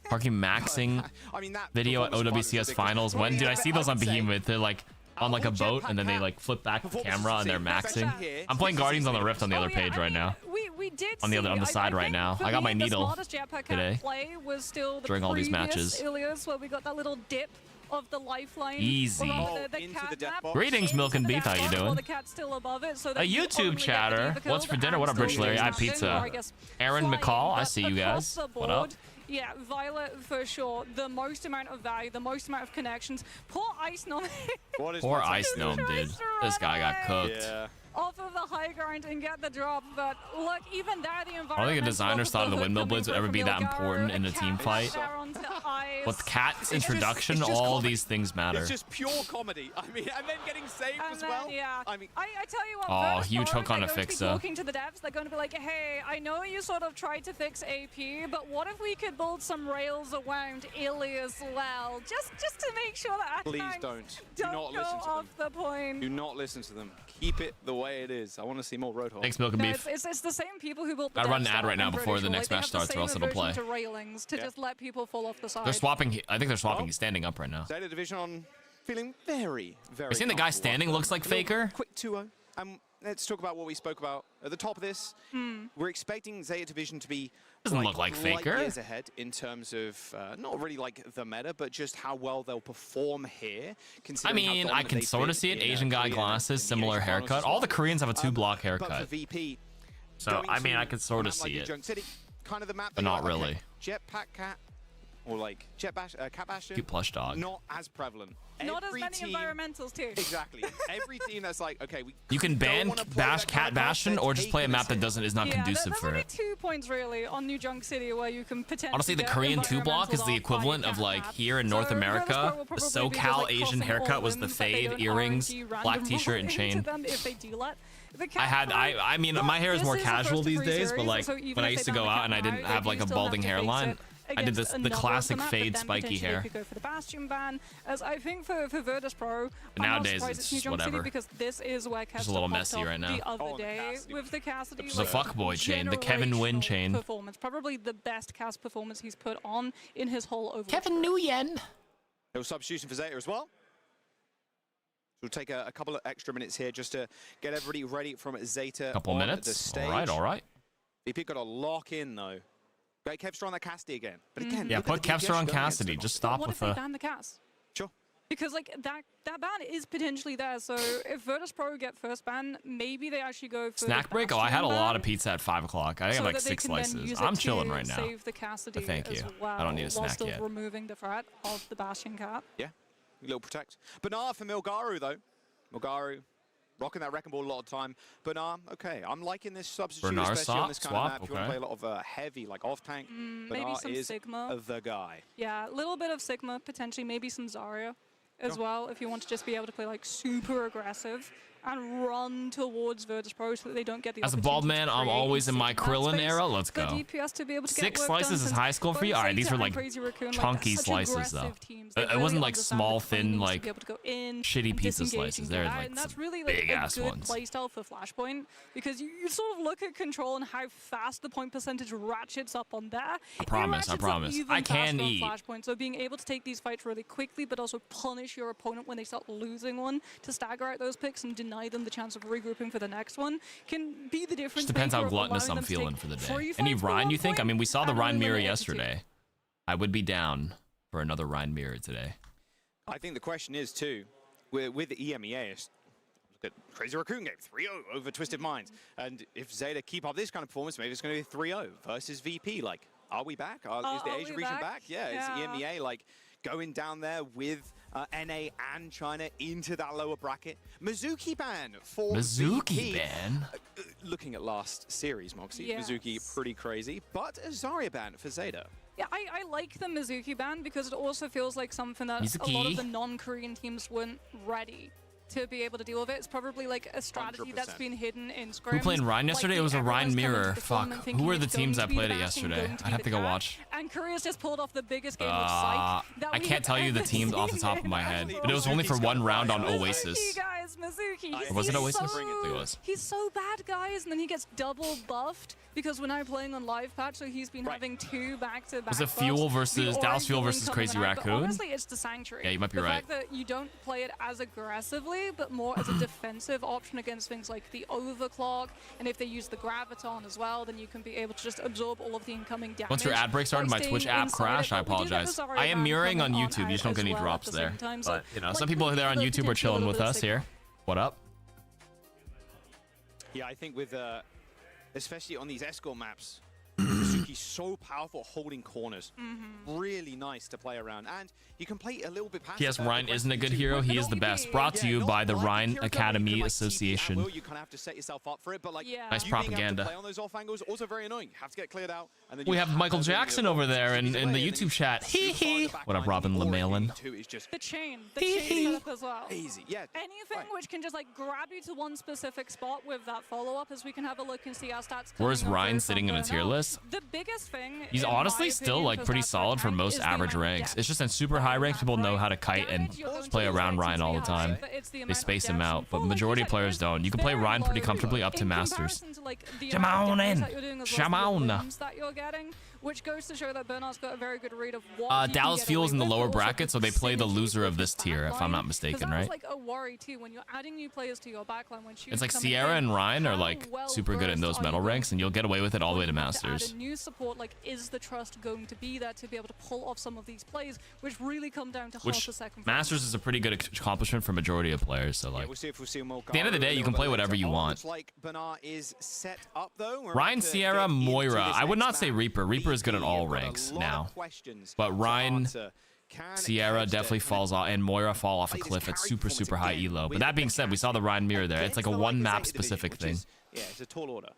Parking maxing I mean, that video at OWCS finals. When did I see those on Behemoth? They're like on like a boat and then they like flip back the camera and they're maxing. I'm playing Guardians on the Rift on the other page right now. We did on the side right now. I got my needle today play was still the during all these matches. Ilios, where we got that little dip of the lifeline. Easy. The cat map. Greetings, Milk and Beef. How you doing? The cat's still above it, so A YouTube chatter. What's for dinner? What up, Rich Larry? I have pizza. Aaron McCall. I see you guys. What up? Yeah, Violet for sure. The most amount of value, the most amount of connections. Poor Ice Gnome. Poor Ice Gnome, dude. This guy got cooked. Yeah. Off of the high ground and get the drop, but look, even there, the environment. I don't think a designers thought the windmill blades would ever be that important in a team fight. With Cat's introduction, all these things matter. It's just pure comedy. I mean, and then getting saved as well. Yeah. I mean, I tell you what. Oh, huge hook on a fixer. Talking to the devs, they're going to be like, hey, I know you sort of tried to fix AP, but what if we could build some rails around Illy as well, just to make sure that please don't. Do not go listen to off them. the point. Do not listen to them. Keep it the way it is. I want to see more Roadhog. Thanks, Milk and Beef. It's the same people who built the I run an dev ad right stuff, now I'm before pretty the sure. next They match have the starts, or else same it'll play. aversion to railings to just let people fall off the side. They're swapping. I think they're swapping. He's standing up right now. Zeta Division on feeling very, very. You seen the guy standing looks like Faker? Quick 2-0. Let's talk about what we spoke about at the top of this. We're expecting Zeta Division to be Doesn't look like Faker. light years ahead in terms of not really like the meta, but just how well they'll perform here. I mean, I can sort of see it. Asian guy glasses, similar haircut. All the Koreans have a two-block haircut. But for VP, So, I mean, I can sort of see it. Kind of the map But not really. Jetpack Cat or like Cat Bastion. Cute plush dog. Not as prevalent. Not as Every many team- environmentals too. Exactly. Every team that's like, okay, we You can ban Cat Bastion or just play a map that is not conducive there's for only it. 2 points really on New Junk City where you can potentially. Honestly, the get Korean two-block is the environmentals equivalent off of by like cat here in North So America, Virtus will the probably be just, SoCal like, Asian crossing haircut all was the limbs that they fade, don't earrings, RNG black random t-shirt and into chain. them if they do let. The I had, I mean, my hair is more this is a casual these first-to-free days, but series, like so even when I if used they to ban go the out and I cat didn't now, have they like do a still balding have to face hairline, it I did this against the another classic map, fade but then spiky potentially hair. They could go for the Bastion ban, as I think for Virtus Pro, I'm Nowadays, not surprised it's New Junk whatever. City because this is where Just a Kevster little popped messy up right now. the other day with the Cassidy. Which is a fuckboy chain, the Kevin Win chain. Performance, probably the best cast performance he's put on in his whole overall. Kevin Nguyen. There was substitution for Zeta as well. We'll take a couple of extra minutes here just to get everybody ready from Zeta. Couple on minutes. The stage. All right, all right. VP got to lock in though. Great Kevster on that Cassidy again. But again, Yeah, look at put the Kevster DPS on going against Cassidy. it. Just stop What with if they the. ban the cast? Sure. Because like that ban is potentially there. So if Virtus Pro get first ban, maybe they actually go for Snack the break? Oh, I had a Bastion lot ban, of pizza at 5 o'clock. I so got like that they 6 can then slices. use I'm it chilling to right now. Save the Cassidy thank you. as well, I don't need a while snack still yet. removing the threat of the Bastion cat. Yeah, a little protect. Bernard for Milgaru though. Milgaru rocking that wrecking ball a lot of time. Bernard, okay, I'm liking this substitute, Bernard especially on this kind swap, of map. If you want to okay. play a lot of heavy, like off-tank, Maybe Bernard some is Sigma. the guy. Yeah, a little bit of Sigma, potentially maybe some Zarya as well, if you want to just be able to play like super aggressive and run towards Virtus Pro so that they don't get the As a bald opportunity man, to I'm create always in my that Krillin space era. Let's for go. DPS to be able to get 6 work slices done, is since high score for you? both All right, these Zeta were and like Crazy Raccoon, like, chunky such slices though. aggressive teams. They It really wasn't like understand small, the timing thin, to like be able to go in shitty and pizza disengage slices. and They're get out, like and that's some really like big a ass good ones. playstyle for Flashpoint because you sort of look at control and how fast the point percentage ratchets up on there. I promise, I promise. I can eat. Flashpoint, so being able to take these fights really quickly, but also punish your opponent when they start losing one to stagger out those picks and deny them the chance of regrouping for the next one can be the difference. Just depends how maker of gluttonous allowing I'm them to feeling take for the day. free Any fights for Rhine one you think? I point mean, we saw the and Rhine only mirror limit it to two. yesterday. I would be down for another Rhine mirror today. I think the question is too, with the EMEA, look at Crazy Raccoon game 3-0 over Twisted Minds, and if Zeta keep up this kind of performance, maybe it's going to be 3-0 versus VP. Like, are we back? Is the Asia region back? Yeah, is EMEA like going down there with NA and China into that lower bracket? Mizuki ban for Mizuki VP. ban? Looking at last series, Moxie, Yes. Mizuki pretty crazy, but a Zarya ban for Zeta. Yeah, I like the Mizuki ban because it also feels like something that a lot Mizuki. of the non-Korean teams weren't ready to be able to deal with it. It's probably like a strategy that's 100%. been hidden in scrims. Who played Ryan yesterday? It was a Ryan Mirror. the Fuck. tournament thinking Who were it's the teams going that to be played the it bashing, yesterday? going to I'd be have to the go cat. watch. And Korea's just pulled off the biggest game of Psych that I we can't have tell you the ever teams off the seen top of my in head, Overwatch. but it was only for one round on Mizuki, Oasis. guys, Mizuki. Was it he's Oasis? So, I think it was. He's so bad, guys, and then he gets double buffed because we're now playing on live patch, so he's been having 2 back-to-back. Was it Fuel versus Dallas Fuel versus Crazy Raccoon? Honestly, it's the Sanctuary. Yeah, you might be the right. fact that you don't play it as aggressively, but more as a defensive option against things like the overclock, and if they use the graviton as well, then you can be able to just absorb all of the incoming damage. Once your ad break started, by my Twitch staying app inside crashed. it. I But we do get the apologize. Zarya I am ban mirroring on coming YouTube. You out just don't get as any well drops at the there. same time, so, But you know, like, some people there on the YouTube are potential chilling with of us here. What up? Yeah, I think with, especially on these escort maps, Mizuki's so powerful holding corners. Really nice to play around. And you can play a little bit past P.S. Ryan isn't a good hero. He is the best. Brought to you by the Ryan Academy Association. You kind of have to set yourself up for it, but like Nice you being able to propaganda. play on those off angles also very annoying. You have to get cleared out. And then We you have Michael to go Jackson the over ball there 60 in the away, and then YouTube chat. Hee hee. What up, Robin LeMalin? The chain setup as well. Easy, yeah. Anything which can just like grab you to one specific spot with that follow-up, as we can have a look and see our stats. Where's coming up Ryan very sitting in a fast tier now. list? The biggest thing. He's in honestly my still opinion, like pretty solid for most average ranks. It's just in super high ranks, people know how to kite and play around Ryan all the time. They space him out, but majority of players don't. You can play Ryan pretty comfortably up to Masters. Come on in. Come on. That you're getting, which goes to show that Bernard's got a very good read of what he can Dallas get Fuel's away in the with, lower but also bracket, so they play the loser of this tier, if I'm not mistaken, that right? was like a worry too when you're adding new players to your backline. When It's like Sierra and Ryan are like super good in those medal ranks, and you'll get away with it all the way to Masters. Add a new support, like, is the trust going to be there to be able to pull off some of these plays, which really come down to half Which a second. Masters is a pretty good accomplishment for majority of players. So like, We'll see if we'll see more at the end of the day, you can play whatever you want. Looks like Bernard is set up though. We're Ryan, about to Sierra, get into Moira. this I would next not say map. Reaper. Reaper is good at all We've got a ranks lot now. of questions But to Ryan, answer. Can Sierra Kevster definitely falls off, and Moira fall off a cliff at super high elo. But that being said, we saw the Ryan mirror there. It's like a one map specific thing. Yeah, it's a tall order.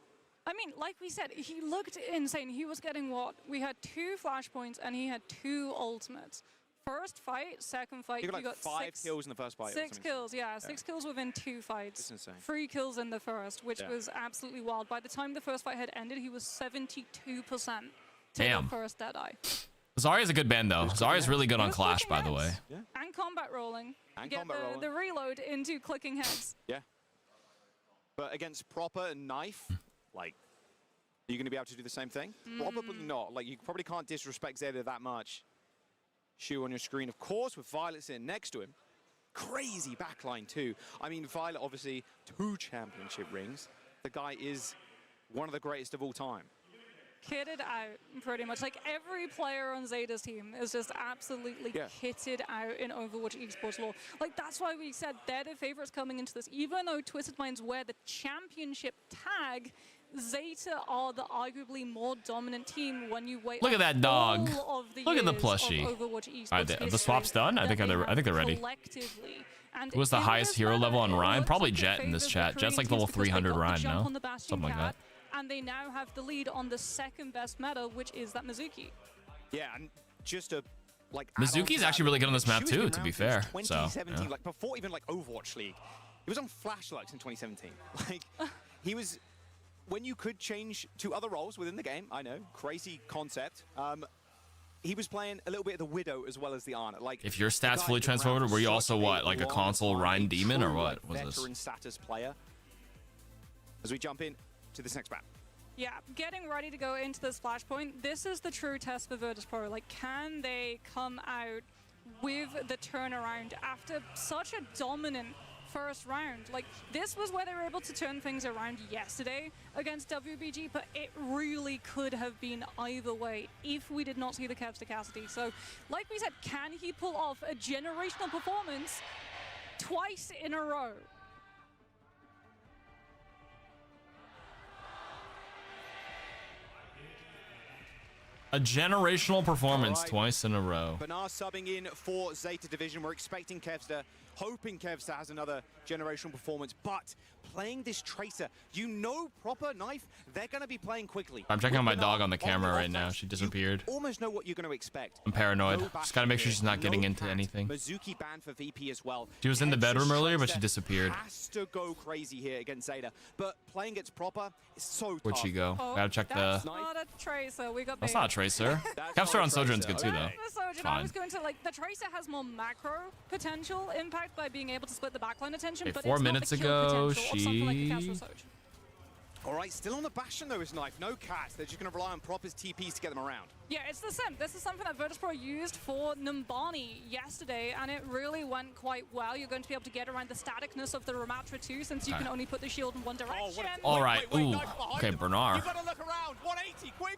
I mean, like we said, he looked insane. He was getting what? We had 2 flashpoints and he had 2 ultimates. First fight, second fight, He got like got 5 kills in the first fight. or 6 something. kills, yeah, 6 kills within 2 fights. It's insane. 3 kills in the first, which Yeah. was absolutely wild. By the time the first fight had ended, he was 72% to Damn. the first Deadeye. Zarya's a good band though. Zarya's really good on He was Clash, clicking by the way. heads. And combat rolling. And You get combat rolling. the reload into clicking heads. Yeah. But against Proper and Knife, like, are you going to be able to do the same thing? Probably not. Like, you probably can't disrespect Zeta that much. Shu on your screen, of course, with Violet sitting next to him. Crazy backline, too. I mean, Violet, obviously, 2 championship rings. The guy is one of the greatest of all time. Kitted out, pretty much. Like, every player on Zeta's team is just absolutely kitted out in Overwatch Esports lore. Like, that's why we said they're the favorites coming into this. Even though Twisted Minds wear the championship tag, Zeta are the arguably more dominant team when you wait. Look at that dog. Look at the years plushie. of Overwatch Esports Alright, the history swap's done. I that think they're ready. collectively. And Who was the in highest this hero meta, level on it Ryan? looks Probably like it Jet in this favors the chat. Jet's Korean like teams level because they 300 got the Ryan, jump no? on the Bastion Something like Cat, that. and they now have the lead on the second best meta, which is that Mizuki. Yeah, and just to, like, Mizuki's actually really good on this map Shu's too, been to around be since fair. So, 2017, yeah. like before even like Overwatch League. He was on Flashlights in 2017. Like, he was, when you could change to other roles within the game, I know, crazy concept. He was playing a little bit of the Widow as well as the Ana. Like, If your the stats guy's fully been around transformed, for were you such also what, like a long console time, Ryan Demon, or true, what like, was this? veteran status player. As we jump in to this next map. Yeah, getting ready to go into this flashpoint. This is the true test for Virtus Pro. Like, can they come out with the turnaround after such a dominant first round? Like, this was where they were able to turn things around yesterday against WBG, but it really could have been either way if we did not see the Kevster Cassidy. So, like we said, can he pull off a generational performance twice in a row? A generational performance twice in a row. Bernard subbing in for Zeta Division. We're expecting Kevster hoping Kevster has another generational performance, but playing this Tracer, you know proper Knife, they're going to be playing quickly. I'm checking on my dog on the camera right now. She disappeared. Almost know what you're going to expect. I'm paranoid. No Just gotta make sure she's not getting into anything. Mizuki banned for VP as well. She was in the bedroom earlier, but she disappeared. Has to go crazy here against Zeta, but playing it proper is so tough. Where'd she go? Gotta check the... That's not a Tracer. We got That's not a Tracer. Kevster on Sojourn's good too, though. Sojourn, I was going to, like, the Tracer has more macro potential impact by being able to split the backline attention, Okay, but 4 it's not minutes the kill ago, potential of something like a Castro she... Soj. All right, still on the Bastion though is Knife. No cats. They're just going to rely on Proper's TPs to get them around. Yeah, it's the sim. This is something that Virtus.pro used for Numbani yesterday, and it really went quite well. You're going to be able to get around the staticness of the Ramatra too, since you can only put the shield in one direction. All right. Ooh. Okay, Bernard. You've got to look around. 180, quick.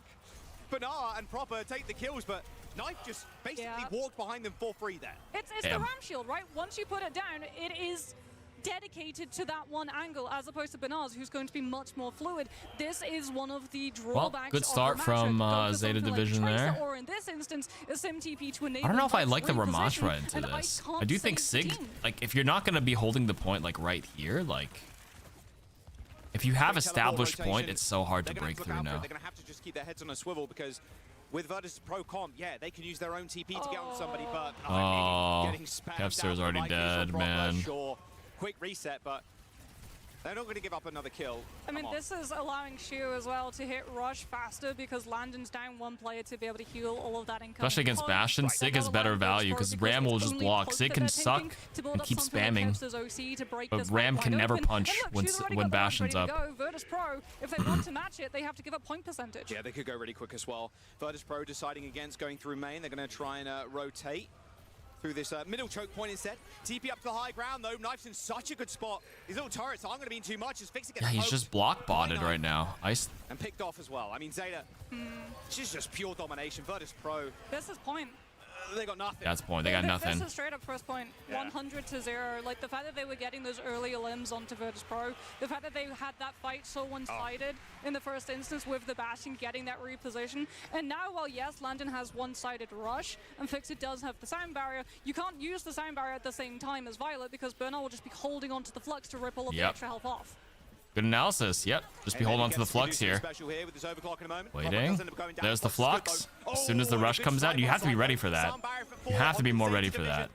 Bernard and Proper take the kills, but Knife just basically walked behind them for free there. It's the Ram shield, right? Once you put it down, it is dedicated to that one angle, as opposed to Bernard's, who's going to be much more fluid. This is one of the drawbacks. Well, good start from Zeta Division there. Or in this instance, a sim TP to enable. I don't know if I like the Ramatra into this. I do think Sig, like, if you're not going to be holding the point, like, right here, like, if you have established point, it's so hard to break through now. They're going to have to just keep their heads on a swivel, because with Virtus Pro Comp, yeah, they can use their own TP to get on somebody, but getting spammed Kevster's out already by dead, Proper, man. Sure. Quick reset, but they're not going to give up another kill. I mean, this is allowing Shu as well to hit Rush faster, because Landon's down one player to be able to heal all of that incoming. Especially against Bastion, Sig has better value because Ram will just block. Sig can suck and keep spamming, but Ram can never punch when Bastion's up. Virtus Pro, if they want to match it, they have to give up point percentage. Yeah, they could go really quick as well. Virtus Pro deciding against going through main. They're going to try and rotate through this middle choke point instead. TP up to the high ground though. Knife's in such a good spot. These little turrets aren't going to be in too much. As Fixer gets Yeah, he's just block botted right now. Ice. And picked off as well. I mean, Zeta, she's just pure domination. Virtus Pro. This is point. They got nothing. That's point. They got nothing. This is straight up first point. 100-0. Like, the fact that they were getting those early limbs onto Virtus Pro, the fact that they had that fight so one-sided in the first instance with the Bastion getting that reposition. And now, while yes, Landon has one-sided rush, and Fixit does have the sound barrier, you can't use the sound barrier at the same time as Violet, because Bernard will just be holding onto the flux to rip all of the extra health off. Good analysis. Yep. Just be holding on to the flux here. Waiting. There's the flux. As soon as the rush comes out, you have to be ready for that. You have to be more ready for that.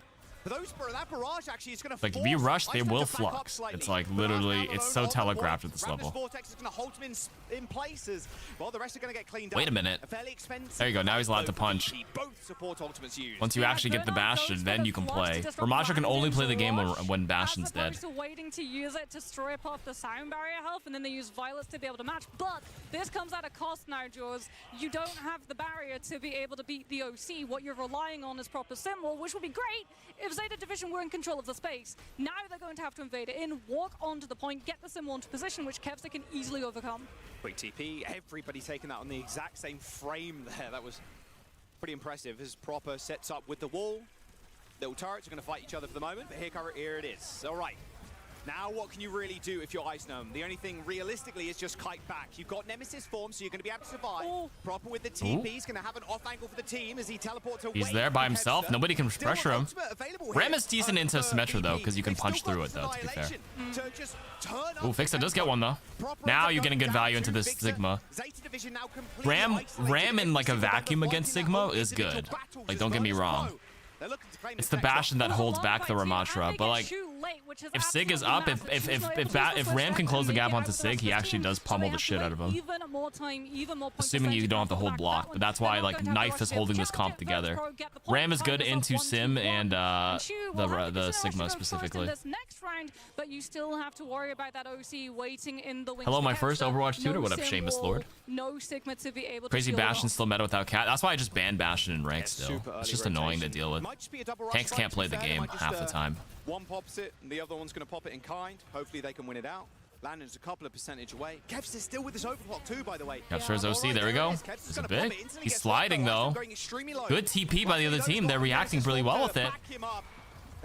Like, if you rush, they will flux. It's like literally, it's so telegraphed at this level. Wait a minute. There you go. Now he's allowed to punch. Once you actually get the Bastion, then you can play. Ramatra can only play the game when Bastion's dead. Waiting to use it to strip off the sound barrier health, and then they use Violets to be able to match. But this comes at a cost now, Jaws. You don't have the barrier to be able to beat the OC. What you're relying on is proper symbol, which would be great if Zeta Division were in control of the space. Now they're going to have to invade it in, walk onto the point, get the symbol into position, which Kevster can easily overcome. Quick TP, everybody taking that on the exact same frame there. That was pretty impressive. As Proper sets up with the wall. Little turrets are going to fight each other for the moment, but here it is. All right. Now what can you really do if you're Ice Gnome? The only thing realistically is just kite back. You've got Nemesis form, so you're going to be able to survive. Proper with the TP. He's going to have an off angle for the team as he teleports away. He's there by himself. Nobody can pressure him. Ram is decent into Symmetra though, because you can punch through it though, to be fair. Ooh, Fixer does get one though. Now you're getting good value into this Sigma. Ram in like a vacuum against Sigma is good. Like, don't get me wrong. It's the Bastion that holds back the Ramatra, but like, if Sig is up, if Ram can close the gap onto Sig, he actually does pummel the shit out of him. Assuming you don't have to hold block, but that's why like Knife is holding this comp together. Ram is good into Sim and the Sigma specifically. Hello, my first Overwatch tutor. What up, Seamus Lord? Crazy Bastion still meta without cat. That's why I just banned Bastion in rank still. It's just annoying to deal with. Tanks can't play the game half the time. One pops it, and the other one's going to pop it in kind. Hopefully they can win it out. Landon's a couple of percentage away. Kevs is still with his overclock too, by the way. Kevster's OC, there we go. There's a big. He's sliding though. Good TP by the other team. They're reacting really well with it.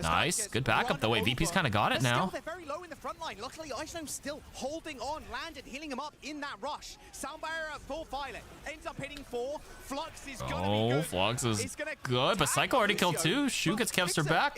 Nice. Good backup though. Wait, VP's kind of got it now. They're very low in the front line. Luckily, Iceland's still holding on. Landon healing him up in that rush. Sound barrier at full Violet. Ends up hitting 4. Flux is gonna be good. Flux is good, but Psycho already killed 2. Shu gets Kevster back.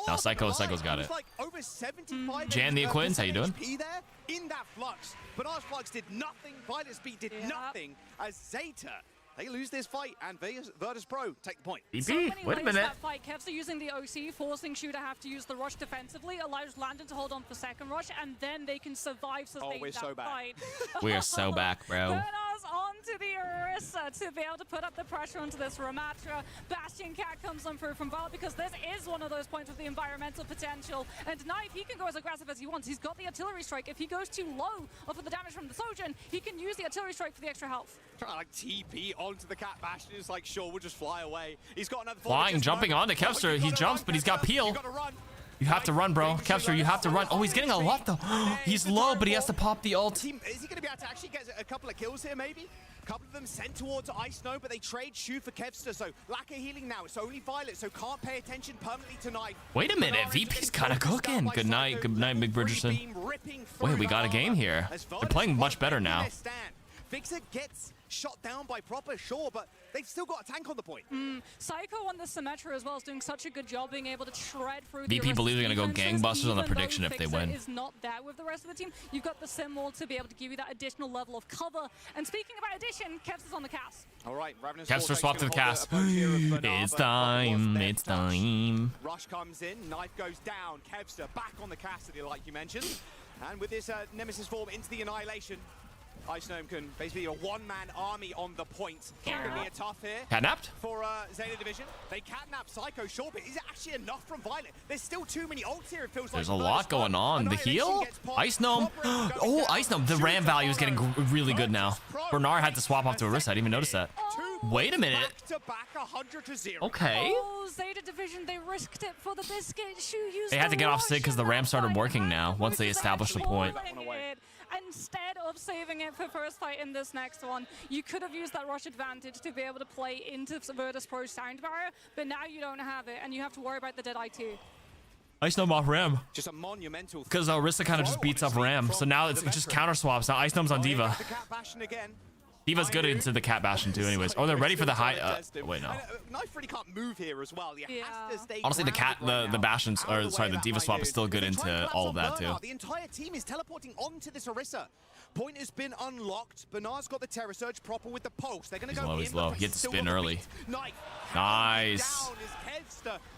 Now Psycho's got it. Like over 75 Jan the Acquaintance, how you doing? there in that Flux. But our Flux did nothing. Violet Speed did nothing as Zeta. They lose this fight, and Virtus Pro take the point. VP, wait a minute. That fight, Kevster using the OC, forcing Shu to have to use the rush defensively, allows Landon to hold on for second rush, and then they can survive sustain we're that so back. fight. We are so back, bro. Bernard's onto the Orisa to be able to put up the pressure onto this Ramatra. Bastion Cat comes on through from Val because this is one of those points with the environmental potential. And Knife, he can go as aggressive as he wants. He's got the artillery strike. If he goes too low off of the damage from the Sojourn, he can use the artillery strike for the extra health. Trying to like TP onto the Cat Bastion. It's like, sure, we'll just fly away. He's got another Flying, jumping onto Kevster. He jumps, but he's got peel. You have to run, bro. Kevster, you have to run. Oh, he's getting a lot, though. He's low, but he has to pop the ult. Is he going to be able to actually get a couple of kills here, maybe? A couple of them sent towards Ice Snow, but they trade Shu for Kevster, so lack of healing now. It's only Violet, so can't pay attention permanently tonight. Wait a minute. VP's kind of cooking. Good night, Big Bridgerton. Wait, we got a game here. They're playing much better now. Vixer gets shot down by Proper, sure, but they've still got a tank on the point. Psycho on the Symmetra as well is doing such a good job being able to shred through VP believes they're going to go gangbusters on the prediction if they win. Is not there with the rest of the team. You've got the Sim wall to be able to give you that additional level of cover. And speaking about addition, Kevster's on the cast. All right, Kevster swapped to the cast. It's time. It's time. Rush comes in, Knife goes down. Kevster back on the Cassidy, like you mentioned. And with this Nemesis form into the Annihilation, Ice Gnome can basically be a one-man army on the point. Going to be a tough here. Catnapped? For Zeta Division. They catnap Psycho, sure, but is it actually enough from Violet? There's still too many ults here, it feels like. There's a lot going on. The heal? Ice Gnome? Oh, Ice Gnome. The RAM value is getting really good now. Bernard had to swap off to Orisa. I didn't even notice that. Wait a minute. Back 100-0. Okay. Oh, Zeta Division, they risked it for the biscuit. Shu used They had to get off Sig because the RAM started working now once they established the point. Instead of saving it for first fight in this next one, you could have used that rush advantage to be able to play into Virtus Pro's sound barrier, but now you don't have it, and you have to worry about the Dead Eye too. Ice Gnome off RAM. Just a monumental. Because Orisa kind of just beats up RAM, so now it's just counter swaps. Now Ice Gnome's on Diva. Diva's good into the Cat Bastion too, anyways. Oh, they're ready for the high. Wait, no. Knife really can't move here as well. Has to stay Honestly, the Bastions, or sorry, the Diva swap is still good into all of that too. The entire team is teleporting onto this Orisa. Point has been unlocked. Bernard's got the Terror Surge proper with the pulse. They're going to go in. He's low. He had to spin early. Nice.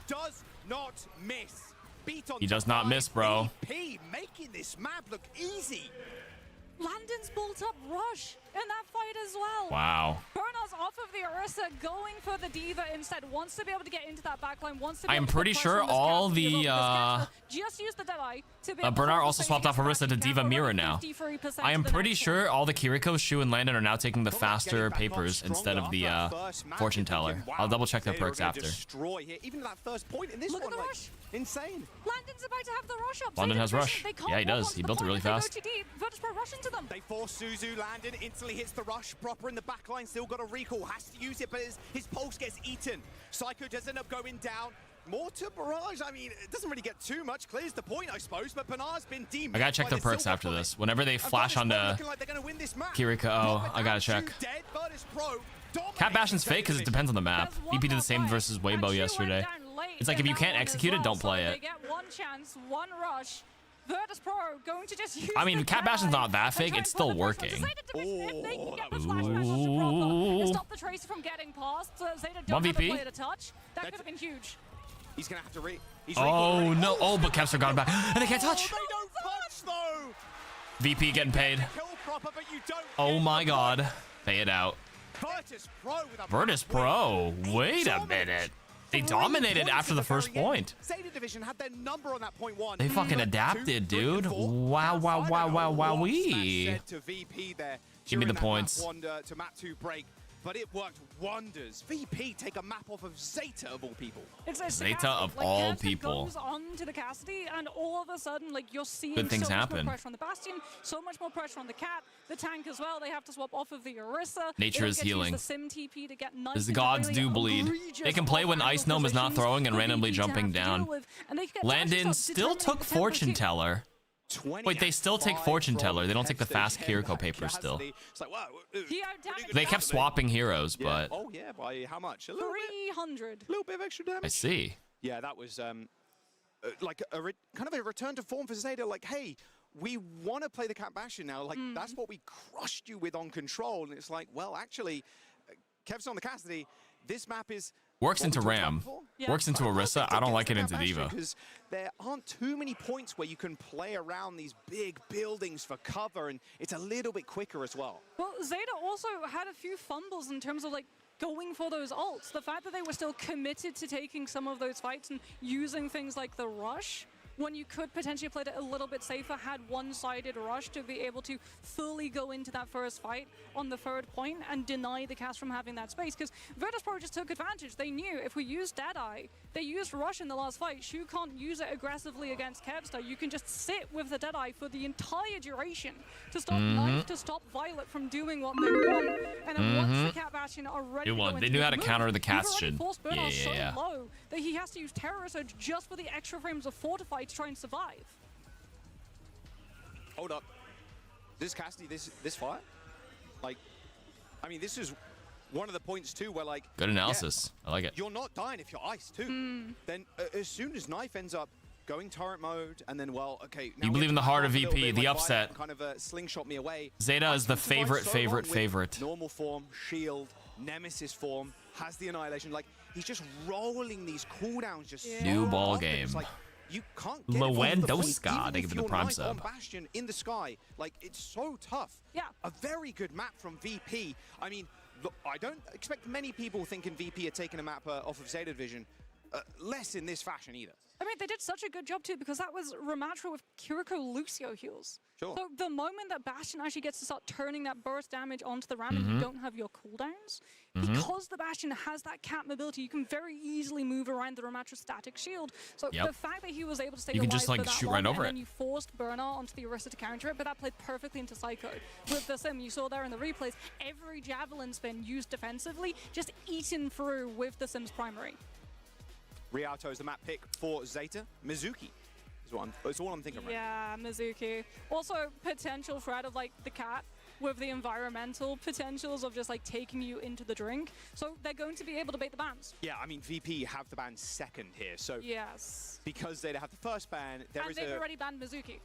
Does not miss. He does not miss, bro. Making this map look easy. Landon's built up rush in that fight as well. Wow. Bernard's off of the Orisa, going for the Diva instead. Wants to be able to get into that backline. Wants to be I'm pretty sure all the just use the Deadeye to be Bernard also swapped off Orisa to Diva Mirror now. I am pretty sure all the Kiriko, Shu, and Landon are now taking the faster papers instead of the fortune teller. I'll double check their perks after. Even that first point in this Look one, at the rush. Insane. Landon's about to have the rush up. London has rush. Yeah, he does. He built it really fast. Virtus Pro rush into them. They force Suzu. Landon instantly hits the rush. Proper in the backline. Still got a recall. Has to use it, but his pulse gets eaten. Psycho does end up going down. More to Barrage. I mean, it doesn't really get too much. Clears the point, I suppose, but Bernard's been demoted. I gotta check their perks after this. Whenever they flash onto Kiriko, I gotta check. Cat Bastion's fake because it depends on the map. EP did the same versus Weibo yesterday. It's like if you can't execute it, don't play it. They get one chance, one rush. Virtus Pro going to just use I mean, Cat Bastion's not that fake. It's still working. Ooh. Stop the Tracer from getting past. Zeta don't have a player to touch. That could have been huge. He's gonna have to Oh no! Oh, but Kevster got him back, and they can't touch. They don't touch though. VP getting paid. Oh my God! Pay it out. Virtus Pro. Wait a minute. They dominated after the first point. Zeta Division had their number on that point one. They fucking adapted, dude. Wow, wowee. Give me the points. To map 2 break. but it worked wonders. VP take a map off of Zeta of all people. It's Zeta of like, all Kevs people. goes on to the Cassidy, and all of a sudden, like, you're seeing Good things so much happen. more pressure on the Bastion, so much more pressure on the Cat, the tank as well. They have to swap off of the Orisa. Nature is healing. The Sim TP to get As the gods do bleed. They can play when Ice Gnome is not throwing and randomly jumping down. Landon still took Fortune Teller. Wait, they still take Fortune Teller. They don't take the fast Kiriko paper still. They kept swapping heroes, but Oh yeah, by how much? A little 300. A little bit of extra damage. I see. Yeah, that was like kind of a return to form for Zeta. Like, hey, we want to play the Cat Bastion now. Like, that's what we crushed you with on Control. And it's like, well, actually, Kev's on the Cassidy. This map is Works into Ram. Works into Orisa. I don't like it into Diva. Because there aren't too many points where you can play around these big buildings for cover, and it's a little bit quicker as well. Well, Zeta also had a few fumbles in terms of like going for those ults. The fact that they were still committed to taking some of those fights and using things like the rush, when you could potentially play it a little bit safer, had one-sided rush to be able to fully go into that first fight on the third point and deny the cast from having that space. Because Virtus.pro just took advantage. They knew if we used Deadeye, they used rush in the last fight. Shu can't use it aggressively against Kevstar. You can just sit with the Deadeye for the entire duration to stop Knife, to stop Violet from doing what they want. And then once the Cat Bastion are ready to go into They knew how to move, counter the you've already Castion. forced Bernard so Yeah. low that he has to use Terror Surge just for the extra frames of Fortify to try and survive. Hold up. This Cassidy, this fight? Like, I mean, this is one of the points too where like... Good analysis. I like it. You're not dying if you're ice too. Then as soon as Knife ends up going turret mode and then, well, okay... Now You we believe have in the to heart back of off a little VP, bit, the like upset. Violet Kind of slingshot me away. Zeta is the Ice can survive so long with favorite. Normal form, shield, Nemesis form, has the Annihilation. Like, he's just rolling these cooldowns just New so ball often. game. It's like, you can't get it off the point, Lewandowska, even they give if it the you're prime Knife on sub. Bastion in the sky. Like, it's so tough. Yeah. A very good map from VP. I mean, look, I don't expect many people thinking VP are taking a map off of Zeta Division. Less in this fashion either. I mean, they did such a good job too because that was Ramatra with Kiriko Lucio heals. Sure. So the moment that Bastion actually gets to start turning that burst damage onto the Ram and you don't have your cooldowns, because the Bastion has that cap mobility, you can very easily move around the Ramatra static shield. So the fact that he was able to stay You can alive just, like, for that shoot long, right over and it. then you forced Burner onto the Orisa to counter it, but that played perfectly into Psycho. With the Sim, you saw there in the replays, every Javelin spin used defensively, just eaten through with the Sim's primary. Rialto is the map pick for Zeta. Mizuki is what it's all I'm thinking right Yeah, Mizuki. Also, potential threat of like the Cat with the environmental potentials of just like taking you into the drink. So they're going to be able to bait the bans. Yeah, I mean, VP have the ban second here. So yes, because Zeta have the first ban, and they've already banned Mizuki.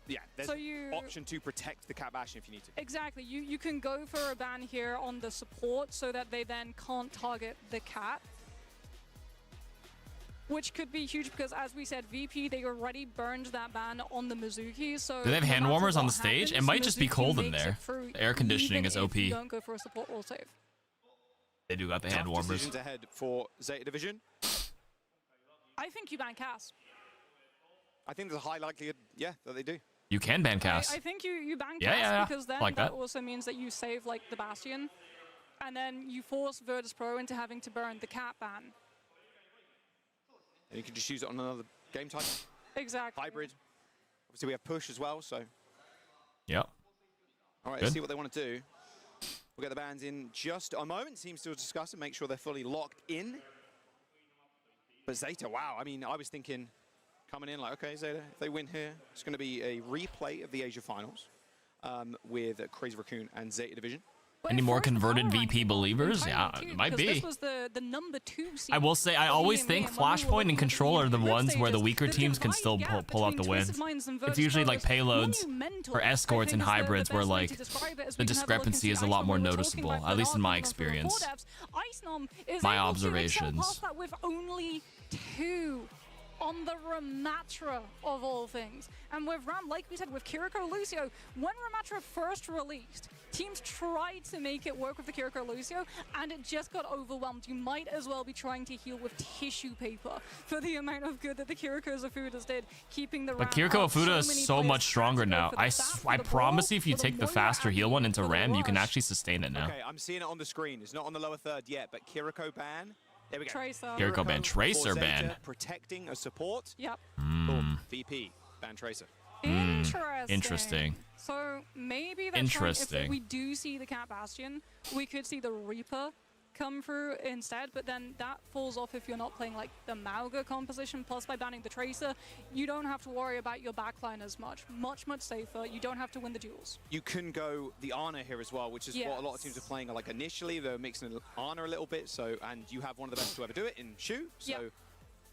Yeah, there's So you- option to protect the Cat Bastion if you need to. Exactly. You can go for a ban here on the support so that they then can't target the Cat. Which could be huge because, as we said, VP, they already burned that ban on the Mizuki. So Do they have no hand matter warmers on what the stage? It happens, might just be Mizuki cold in makes there. it through The air conditioning even is if OP. you don't go for a support all save. They do got the hand Tough warmers. decisions ahead for Zeta Division. I think you ban Cass. I think there's a high likelihood, yeah, that they do. You can ban Cass. I think you ban Yeah, Cass yeah. because then I like that that. also means that you save like the Bastion, and then you force Virtus.pro into having to burn the Cat ban. And you can just use it on another game type. Exactly. Hybrid. Obviously, we have push as well, so. Yep. All right, Good. let's see what they want to do. We'll get the bans in just a moment. Seems to discuss and make sure they're fully locked in. But Zeta, wow. I mean, I was thinking coming in like, okay, Zeta, if they win here, it's going to be a replay of the Asia Finals with Crazy Raccoon and Zeta Division. Any more converted VP believers? Yeah, Too, it might because be. This was the number 2 seed. I will say, I always think Flashpoint and Control are the ones where the weaker teams can still pull out the wins. It's usually like payloads or escorts and hybrids where like the discrepancy is a lot more noticeable, at least in my experience. My observations. That with only 2 on the Ramatra of all things. And with Ram, like we said, with Kiriko Lucio, when Ramatra first released, Teams tried to make it work with the Kiriko Lucio, and it just got overwhelmed. You might as well be trying to heal with tissue paper for the amount of good that the Kiriko Zafudas did, keeping the But Kiriko Fuda is so much stronger now. I promise you, if you take the faster heal one into Ram, you can actually sustain it now. Okay, I'm seeing it on the screen. It's not on the lower third yet, but Kiriko ban. There we go. Tracer. Kiriko ban. Tracer for Zeta, ban. Protecting a support. Yep. Boom. VP. Ban Tracer. Interesting. So maybe that's interesting. If we do see the Cat Bastion, we could see the Reaper come through instead, but then that falls off if you're not playing like the Mauga composition. Plus, by banning the Tracer, you don't have to worry about your backline as much. Much safer. You don't have to win the duels. You can go the Ana here as well, which is what a lot of teams are playing. Like initially, they're mixing Ana a little bit. So, and you have one of the best to ever do it in Shu. So,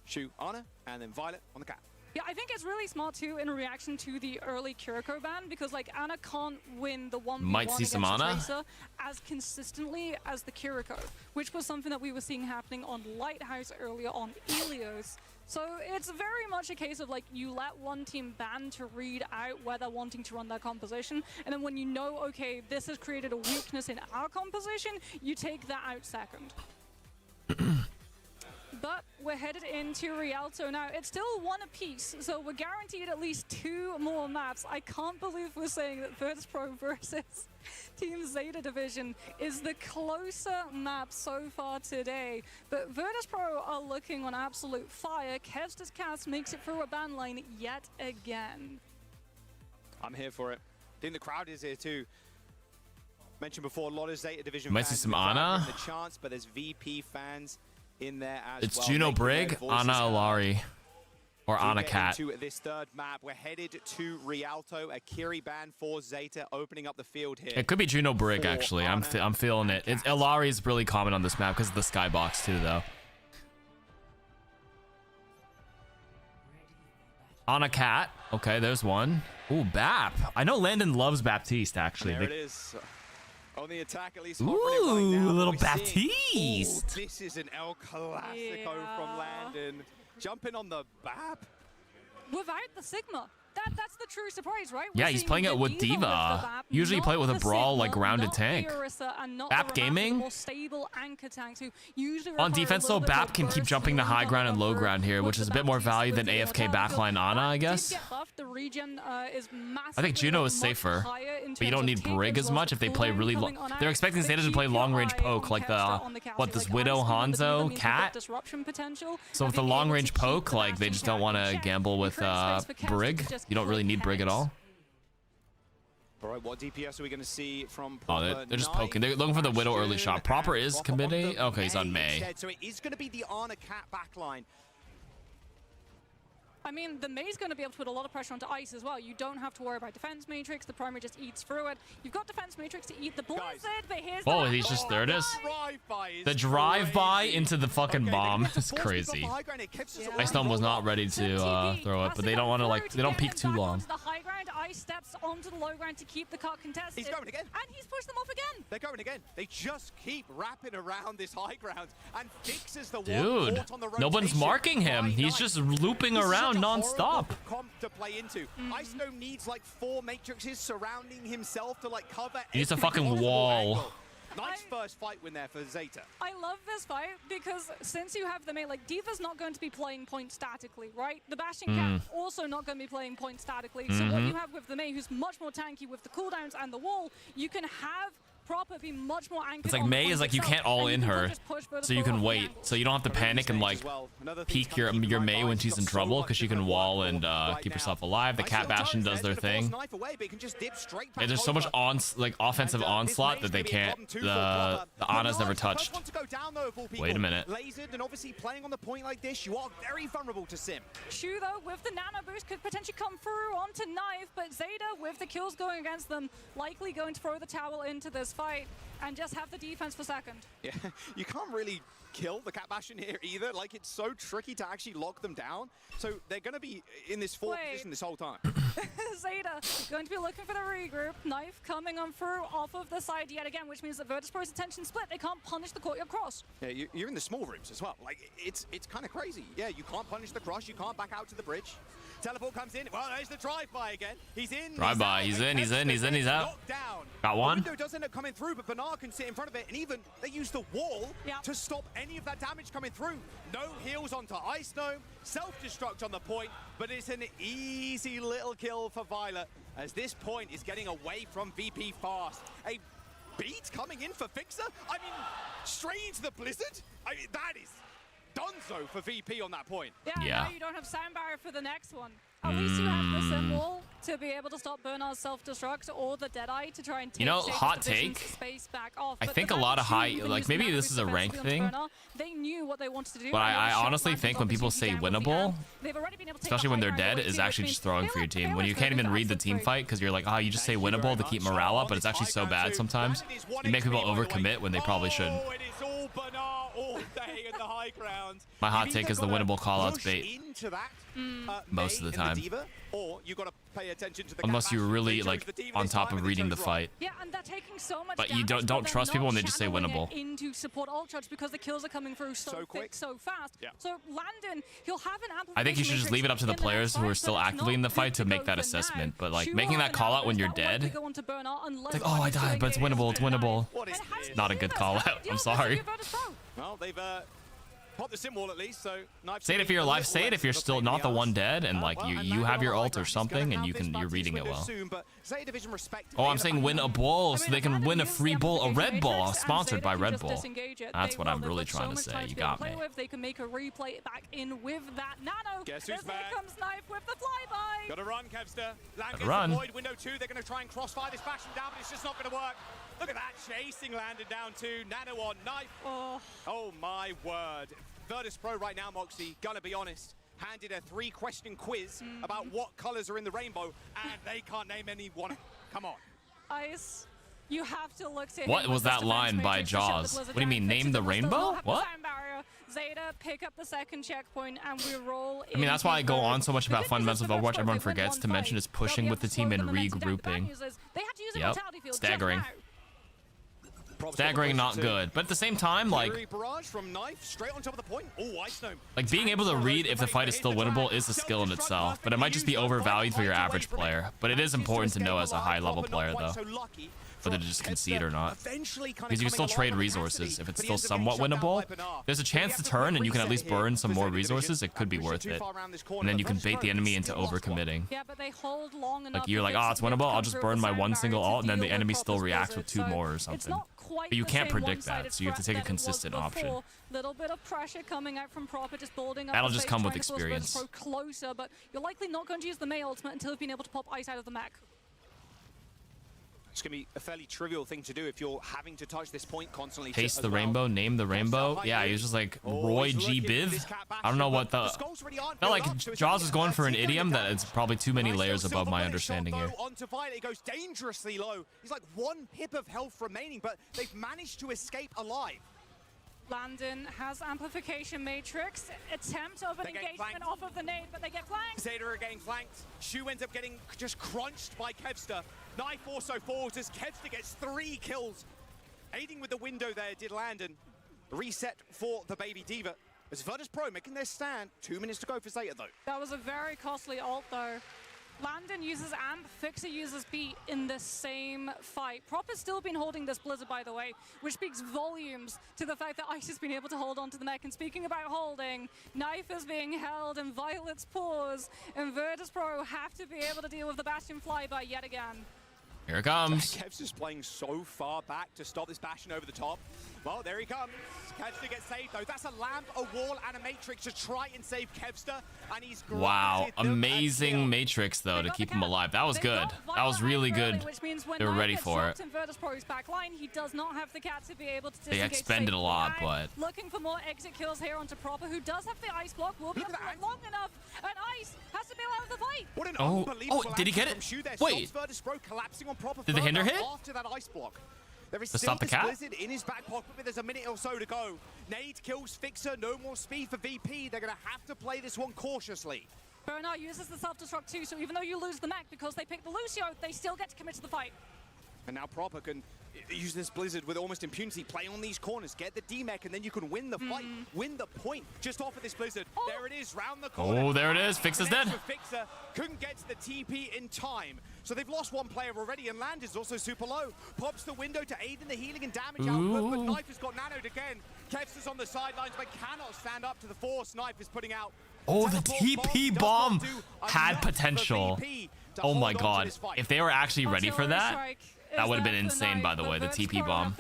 Shu, Ana, and then Violet on the Cat. Yeah, I think it's really smart too in reaction to the early Kiriko ban, because like Ana can't win the 1v1 Might see some against Ana. Tracer as consistently as the Kiriko, which was something that we were seeing happening on Lighthouse earlier on Ilios. So it's very much a case of like you let one team ban to read out where they're wanting to run their composition, and then when you know, okay, this has created a weakness in our composition, you take that out second. But we're headed into Rialto now. It's still 1 apiece, so we're guaranteed at least 2 more maps. I can't believe we're saying that Virtus.pro versus Team Zeta Division is the closer map so far today. But Virtus.pro are looking on absolute fire. Kevstas Cast makes it through a ban line yet again. I'm here for it. I think the crowd is here too. Mentioned before, a lot of Zeta Division Might fans see some in the crowd Ana. getting the chance, but there's VP fans in there as It's well. Juno making their Brig, voices Ana heard. Alari, or To Ana get Cat. into this third map, we're headed to Rialto, a Kiri ban for Zeta, opening up the field here. It could be Juno Brig, actually. I'm feeling it. Alari is really common on this map because of the skybox, too, though. Ana Cat. Okay, there's one. Ooh, Bap. I know Landon loves Baptiste, actually. There it is. On the attack, at least. Ooh, right now, little we're seeing- Baptiste. Ooh, this is an El Clasico from Landon. Jumping on the BAP. Without the Sigma. That's the true surprise, right? Yeah, he's playing it with Diva. Usually you play it with a Brawl, like, grounded tank. Bap Gaming? On defense, though, Bap can keep jumping to high ground and low ground here, which is a bit more value than AFK backline Ana, I guess. I think Juno is safer, but you don't need Brig as much if they play really long. They're expecting Zeta to play long-range poke, like the, this Widow Hanzo Cat. So with the long-range poke, like, they just don't want to gamble with Brig. You don't really need Brig at all. All right, what DPS are we going to see from Oh, Proper? they're just poking. They're looking for the Widow early shot. Proper is committing. Okay, he's on May. So it is going to be the Ana Cat backline. I mean, the May's going to be able to put a lot of pressure onto Ice as well. You don't have to worry about Defense Matrix. The Primary just eats through it. You've got Defense Matrix to eat the Blizzard, but here's Oh, he's just, there it is. The drive-by into the fucking bomb is crazy. Ice Dome was not ready to throw it, but they don't want to, like, they don't peek too long. The high ground, Ice steps onto the low ground to keep the cut contested. He's going again. And he's pushed them off again. They're going again. They just keep wrapping around this high ground and fixes the one Dude, caught on the no one's rotation marking him. by He's Knight. just looping This is around such a non-stop. horrible comp to play into. Ice Dome needs like 4 matrices surrounding himself to like cover. He needs a every fucking possible wall. angle. Nice first fight win there for Zeta. I love this fight because since you have the May, like Diva's not going to be playing point statically, right? The Bashing Cat also not going to be playing point statically. So what you have with the May, who's much more tanky with the cooldowns and the wall, you can have Proper be much more anchored. It's like on the May point is like you itself, can't all and in you can her, just push Virtus so you Pro can off the wait. angle. So you don't have to panic and like peek your May when she's in trouble because she can wall and keep herself alive. The Cat Bastion does their thing. And there's so much offensive onslaught that they can't. The Ana's never touched. Wait a minute. Lasered and obviously playing on the point like this, you are very vulnerable to Sim. Shu though with the nano boost could potentially come through onto Knife, but Zeta with the kills going against them, likely going to throw the towel into this fight and just have the defense for second. Yeah, you can't really kill the Cat Bastion here either. Like, it's so tricky to actually lock them down. So they're going to be in this fourth position this whole time. Zeta going to be looking for the regroup. Knife coming on through off of the side yet again, which means that Virtus.pro's attention split. They can't punish the courtyard cross. Yeah, you're in the small rooms as well. Like, it's kind of crazy. Yeah, you can't punish the cross. You can't back out to the bridge. Teleport comes in. Well, there's the drive-by again. He's in. Drive-by. He's in. He's out. Knocked down. Got one. The window does end up coming through, but Bernard can sit in front of it, and even they use the wall to stop any of that damage coming through. No heals onto Ice Gnome. Self-destruct on the point, but it's an easy little kill for Violet, as this point is getting away from VP fast. A beat coming in for Fixer? I mean, straight into the Blizzard? I mean, that is donezo for VP on that point. Yeah. Now you don't have sound barrier for the next one. At least you have the symbol to be able to stop Bernard's self-destruct or the Deadeye to try and take hot take. Space back off. I think a lot of high, like maybe this is a rank thing. They knew what they wanted to do. But I honestly think when people say winnable, especially when they're dead, is actually just throwing for your team. When you can't even read the team fight because you're like, oh, you just say winnable to keep morale up, but it's actually so bad sometimes. You make people overcommit when they probably shouldn't. It is all Bernard all day in the high ground. My hot take is the winnable callouts bait most of the time. Or you got to pay attention to the unless you're really like on top of reading the fight. Yeah, and they're taking so much but you don't trust people when they just say winnable. Into support ult charge because the kills are coming through so quick, so fast. Yeah. So Landon, he'll have an amplification. I think you should just leave it up to the players who are still actively in the fight to make that assessment. But like making that call out when you're dead, it's like, oh, I died, but it's winnable. It's winnable. It's not a good call out. I'm sorry. Well, they've pop the sim wall at least, so say it if you're alive. Say it if you're still not the one dead and like you have your ult or something and you're reading it well. Oh, I'm saying win a ball so they can win a free ball, a Red Bull sponsored by Red Bull. That's what I'm really trying to say. You got me. They can make a replay back in with that nano. Guess who's back? Here comes Knife with the flyby. Gotta run, Kevster. Gotta run. Deployed, window 2. They're gonna try and crossfire this Bastion down, but it's just not gonna work. Look at that, chasing Landon down to Nano on Knife. Oh my word. Virtus Pro right now, Moxie, gonna be honest, handed a 3-question quiz about what colors are in the rainbow, and they can't name any one. Come on. Ice, you have to look to what was that line by Jaws? What do you mean, name the rainbow? What? Zeta, pick up the second checkpoint, and we roll. I mean, that's why I go on so much about fundamentals of Overwatch. Everyone forgets to mention is pushing with the team and regrouping. Yep, staggering. Staggering, not good, but at the same time, like being able to read if the fight is still winnable is a skill in itself, but it might just be overvalued for your average player. But it is important to know as a high-level player, though, whether to just concede or not, because you can still trade resources. If it's still somewhat winnable, there's a chance to turn and you can at least burn some more resources. It could be worth it, and then you can bait the enemy into overcommitting. Yeah, but they hold long enough. Like you're like, oh, it's winnable, I'll just burn my one single ult, and then the enemy still reacts with 2 more or something. But you can't predict that, so you have to take a consistent option. Little bit of pressure coming out from Proper, just building up. That'll just come with experience. Closer, but you're likely not going to use the May ultimate until you've been able to pop Ice out of the mech. It's going to be a fairly trivial thing to do if you're having to touch this point constantly. Taste the rainbow, name the rainbow. Yeah, he was just like Roy G. Biv. I don't know what the... Felt like Jaws was going for an idiom that it's probably too many layers above my understanding here. Onto Violet, it goes dangerously low. He's like 1 pip of health remaining, but they've managed to escape alive. Landon has amplification matrix. Attempt of an engagement off of the nade, but they get flanked. Zeta are getting flanked. Shu ends up getting just crunched by Kevster. Knife also falls as Kevster gets 3 kills. Aiding with the window there did Landon. Reset for the Baby Diva. As Virtus Pro making their stand. 2 minutes to go for Zeta though. That was a very costly ult though. Landon uses Amp, Fixer uses Beat in the same fight. Prop has still been holding this Blizzard, by the way, which speaks volumes to the fact that Ice has been able to hold onto the mech. And speaking about holding, Knife is being held in Violet's paws, and Virtus Pro have to be able to deal with the Bastion flyby yet again. Here it comes. Kev's just playing so far back to stop this Bastion over the top. Well, there he comes. Kevster gets saved, though. That's a lamp, a wall, and a matrix to try and save Kevster, and he's wow, amazing matrix, though, to keep him alive. That was good. That was really good. They were ready for it. He does not have the cat to be able to they expended a lot, but... Looking for more exit kills here onto Proper, who does have the ice block. Will be able to get long enough, and Ice has to bail out of the fight. What an unbelievable did he get it? Wait. Did the hinder hit? After that ice block. There is to still stop the cat? Blizzard in his back pocket, but there's a minute or so to go. Nade kills Fixer, no more speed for VP. They're going to have to play this one cautiously. Bernard uses the self-destruct too, so even though you lose the mech because they pick the Lucio, they still get to commit to the fight. And now Proper can use this Blizzard with almost impunity, play on these corners, get the D-Mech, and then you can win the fight, win the point just off of this Blizzard. There it is, round the corner. Oh, there it is. Fix is dead. Fixer couldn't get to the TP in time. So they've lost one player already, and Land is also super low. Pops the window to aid in the healing and damage output, but Knife has got nanoed again. Kevster's on the sidelines, but cannot stand up to the force. Knife is putting out. Oh, the TP bomb had potential. Oh my god. If they were actually ready for that, that would have been insane, by the way, the TP bomb.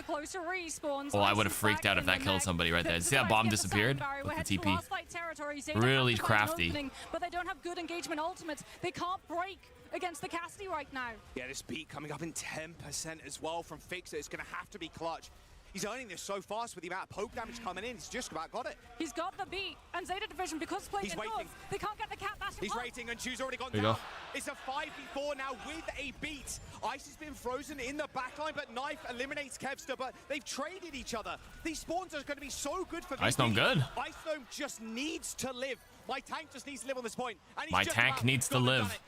Oh, I would have freaked out if that killed somebody right there. See that bomb disappeared with the TP? Really crafty. But they don't have good engagement ultimates. They can't break against the Cassidy right now. Yeah, this beat coming up in 10% as well from Fixer. It's going to have to be clutch. He's earning this so fast with the amount of poke damage coming in. He's just about got it. He's got the beat, and Zeta Division, because playing indoors, they can't get the cat bash. He's waiting, and Chu's already gone down. It's a 5v4 now with a beat. Ice has been frozen in the backline, but Knife eliminates Kevster, but they've traded each other. These spawns are going to be so good for Ice Gnome good. Ice Gnome just needs to live. My tank just needs to live on this point. And he's My tank needs to live.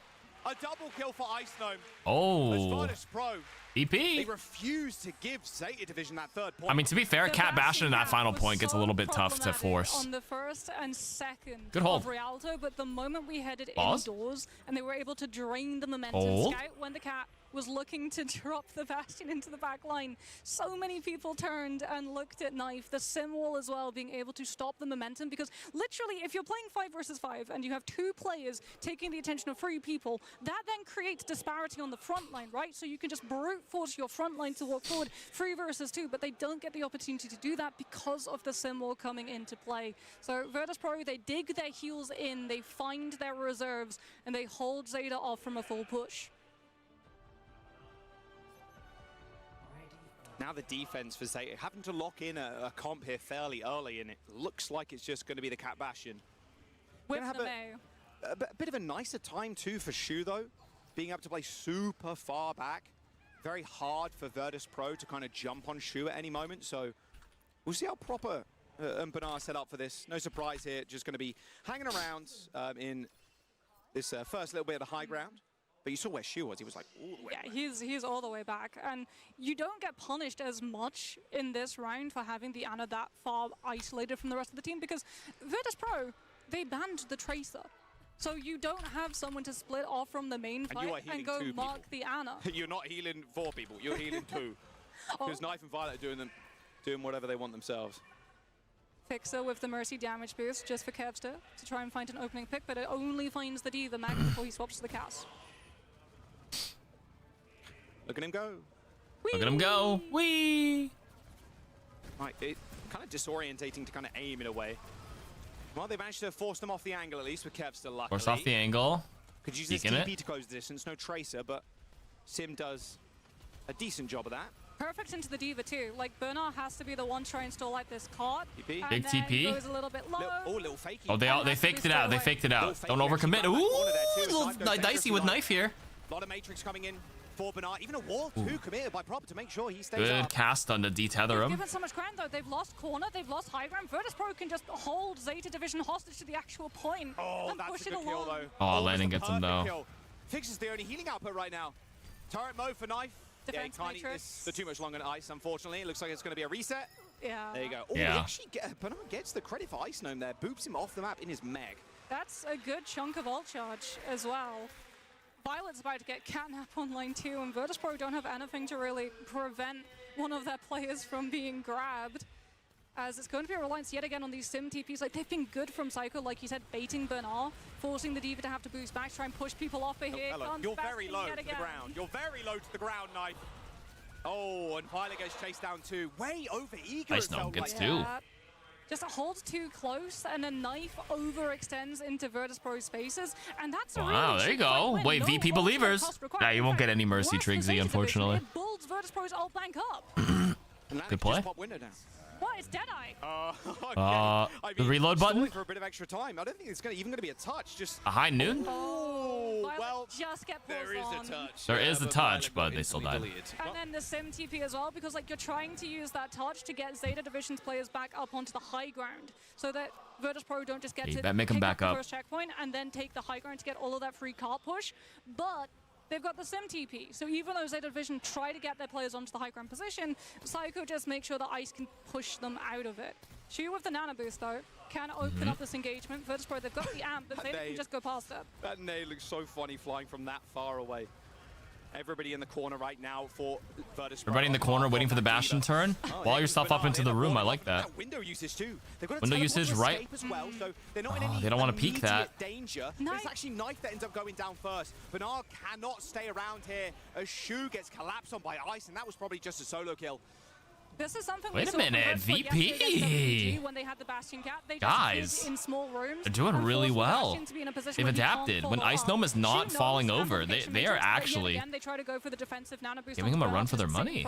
A double kill for Ice Gnome. Oh. Virtus Pro. EP. They refuse to give Zeta Division that third point. I mean, to be fair, Cat Bastion in that final point gets a little bit tough to force. On the first and second Good hold. of Rialto, but the moment we headed Pause. indoors and they were able to drain the momentum, Hold. Scout, when the Cat was looking to drop the Bastion into the back line, so many people turned and looked at Knife, the sim wall as well, being able to stop the momentum, because literally, if you're playing 5 versus 5 and you have 2 players taking the attention of 3 people, that then creates disparity on the front line, right? So you can just brute force your front line to walk forward 3 versus 2, but they don't get the opportunity to do that because of the sim wall coming into play. So Virtus Pro, they dig their heels in, they find their reserves, and they hold Zeta off from a full push. Now the defense for Zeta, having to lock in a comp here fairly early, and it looks like it's just going to be the Cat Bastion. With have the a bit of a nicer time too for Shu though, being able to play super far back. Very hard for Virtus Pro to kind of jump on Shu at any moment, so we'll see how proper and Bernard set up for this. No surprise here, just going to be hanging around in this first little bit of the high ground. But you saw where Shu was. He was like all the way back. He's all the way back. And you don't get punished as much in this round for having the Ana that far isolated from the rest of the team, because Virtus Pro, they banned the Tracer. So you don't have someone to split off from the main fight and go mark the Ana. You're not healing 4 people, you're healing 2. Because Knife and Violet are doing whatever they want themselves. Fixer with the Mercy damage boost just for Kevster to try and find an opening pick, but it only finds the D, the Mag, before he swaps to the cast. Look at him go. Look at him go. Whee! Right, it's kind of disorientating to kind of aim in a way. Well, they managed to force them off the angle, at least with Kevster, luckily. Force off the angle. Could use this TP to close the distance. No Tracer, but Sim does a decent job of that. Perfect into the Diva too. Like, Bernard has to be the one trying to stall out this card. Big TP. Goes a little bit low. Little fakey. Oh, they faked it out. They faked it out. Don't overcommit. Ooh, little dicey with Knife here. A lot of Matrix coming in for Bernard. Even a wall too committed by Prop to make sure he stays Good up. cast on the detether him. Given so much ground though, they've lost corner, they've lost high ground. Virtus Pro can just hold Zeta Division hostage to the actual point and that's push a it good along. kill though. Oh, Landon gets him though. Kill. Fixes the only healing output right now. Turret mode for Knife. Defense yeah, he can't eat this for too much longer than Ice, unfortunately. It looks like it's going to be a reset. Yeah. There you go. Oh, yeah. actually, Bernard gets the credit for Ice Gnome there. Boops him off the map in his Meg. That's a good chunk of ult charge as well. Violet's about to get catnap on line 2, and Virtus Pro don't have anything to really prevent one of their players from being grabbed. As it's going to be a reliance yet again on these sim TPs. Like, they've been good from Psycho, like you said, baiting Bernard, forcing the Diva to have to boost back, try and push people off of here. Hello. You're very low to the ground. You're very low to the ground, Knife. Oh, and Violet gets chased down too. Way over eager. Ice Gnome gets two. Just holds too close, and a Knife overextends into Virtus Pro's spaces, and that's wow, there you go. Wait, no VP believers. Yeah, you won't get any Mercy Triggsy, unfortunately. It builds Virtus Pro's ult bank up. Good play. What? It's Deadeye. Okay. I mean, the reload button for a bit of extra time. I don't think it's even going to be a touch. Just a high noon. Oh, well, just get there is a touch. There is a touch, but they still died. And then the sim TP as well, because like you're trying to use that touch to get Zeta Division's players back up onto the high ground, so that Virtus Pro don't just get to make them back the up. first checkpoint and then take the high ground to get all of that free cart push. But they've got the Sim TP. So even though Zeta Division try to get their players onto the high ground position, Psycho just makes sure that Ice can push them out of it. Shu with the nano boost though can open up this engagement. Virtus.pro, they've got the amp, but Zeta can just go past it. That nade looks so funny flying from that far away. Everybody in the corner right now for Virtus.pro. Everybody in the corner waiting for the Bastion turn. Wall yourself up into the room. I like that. Window usage too. They've got Window usage, right? As well, so they're not in any they don't want to peek that. danger. It's actually Knife that ends up going down first. Bernard cannot stay around here as Shu gets collapsed on by Ice, and that was probably just a solo kill. This is something Wait a minute, VP. When they had the Bastion gap, they guys, in small rooms, they're doing really well. They've adapted. When Ice Gnome is not falling over, they are actually they try to go for the defensive nano boost, giving him a run for their money.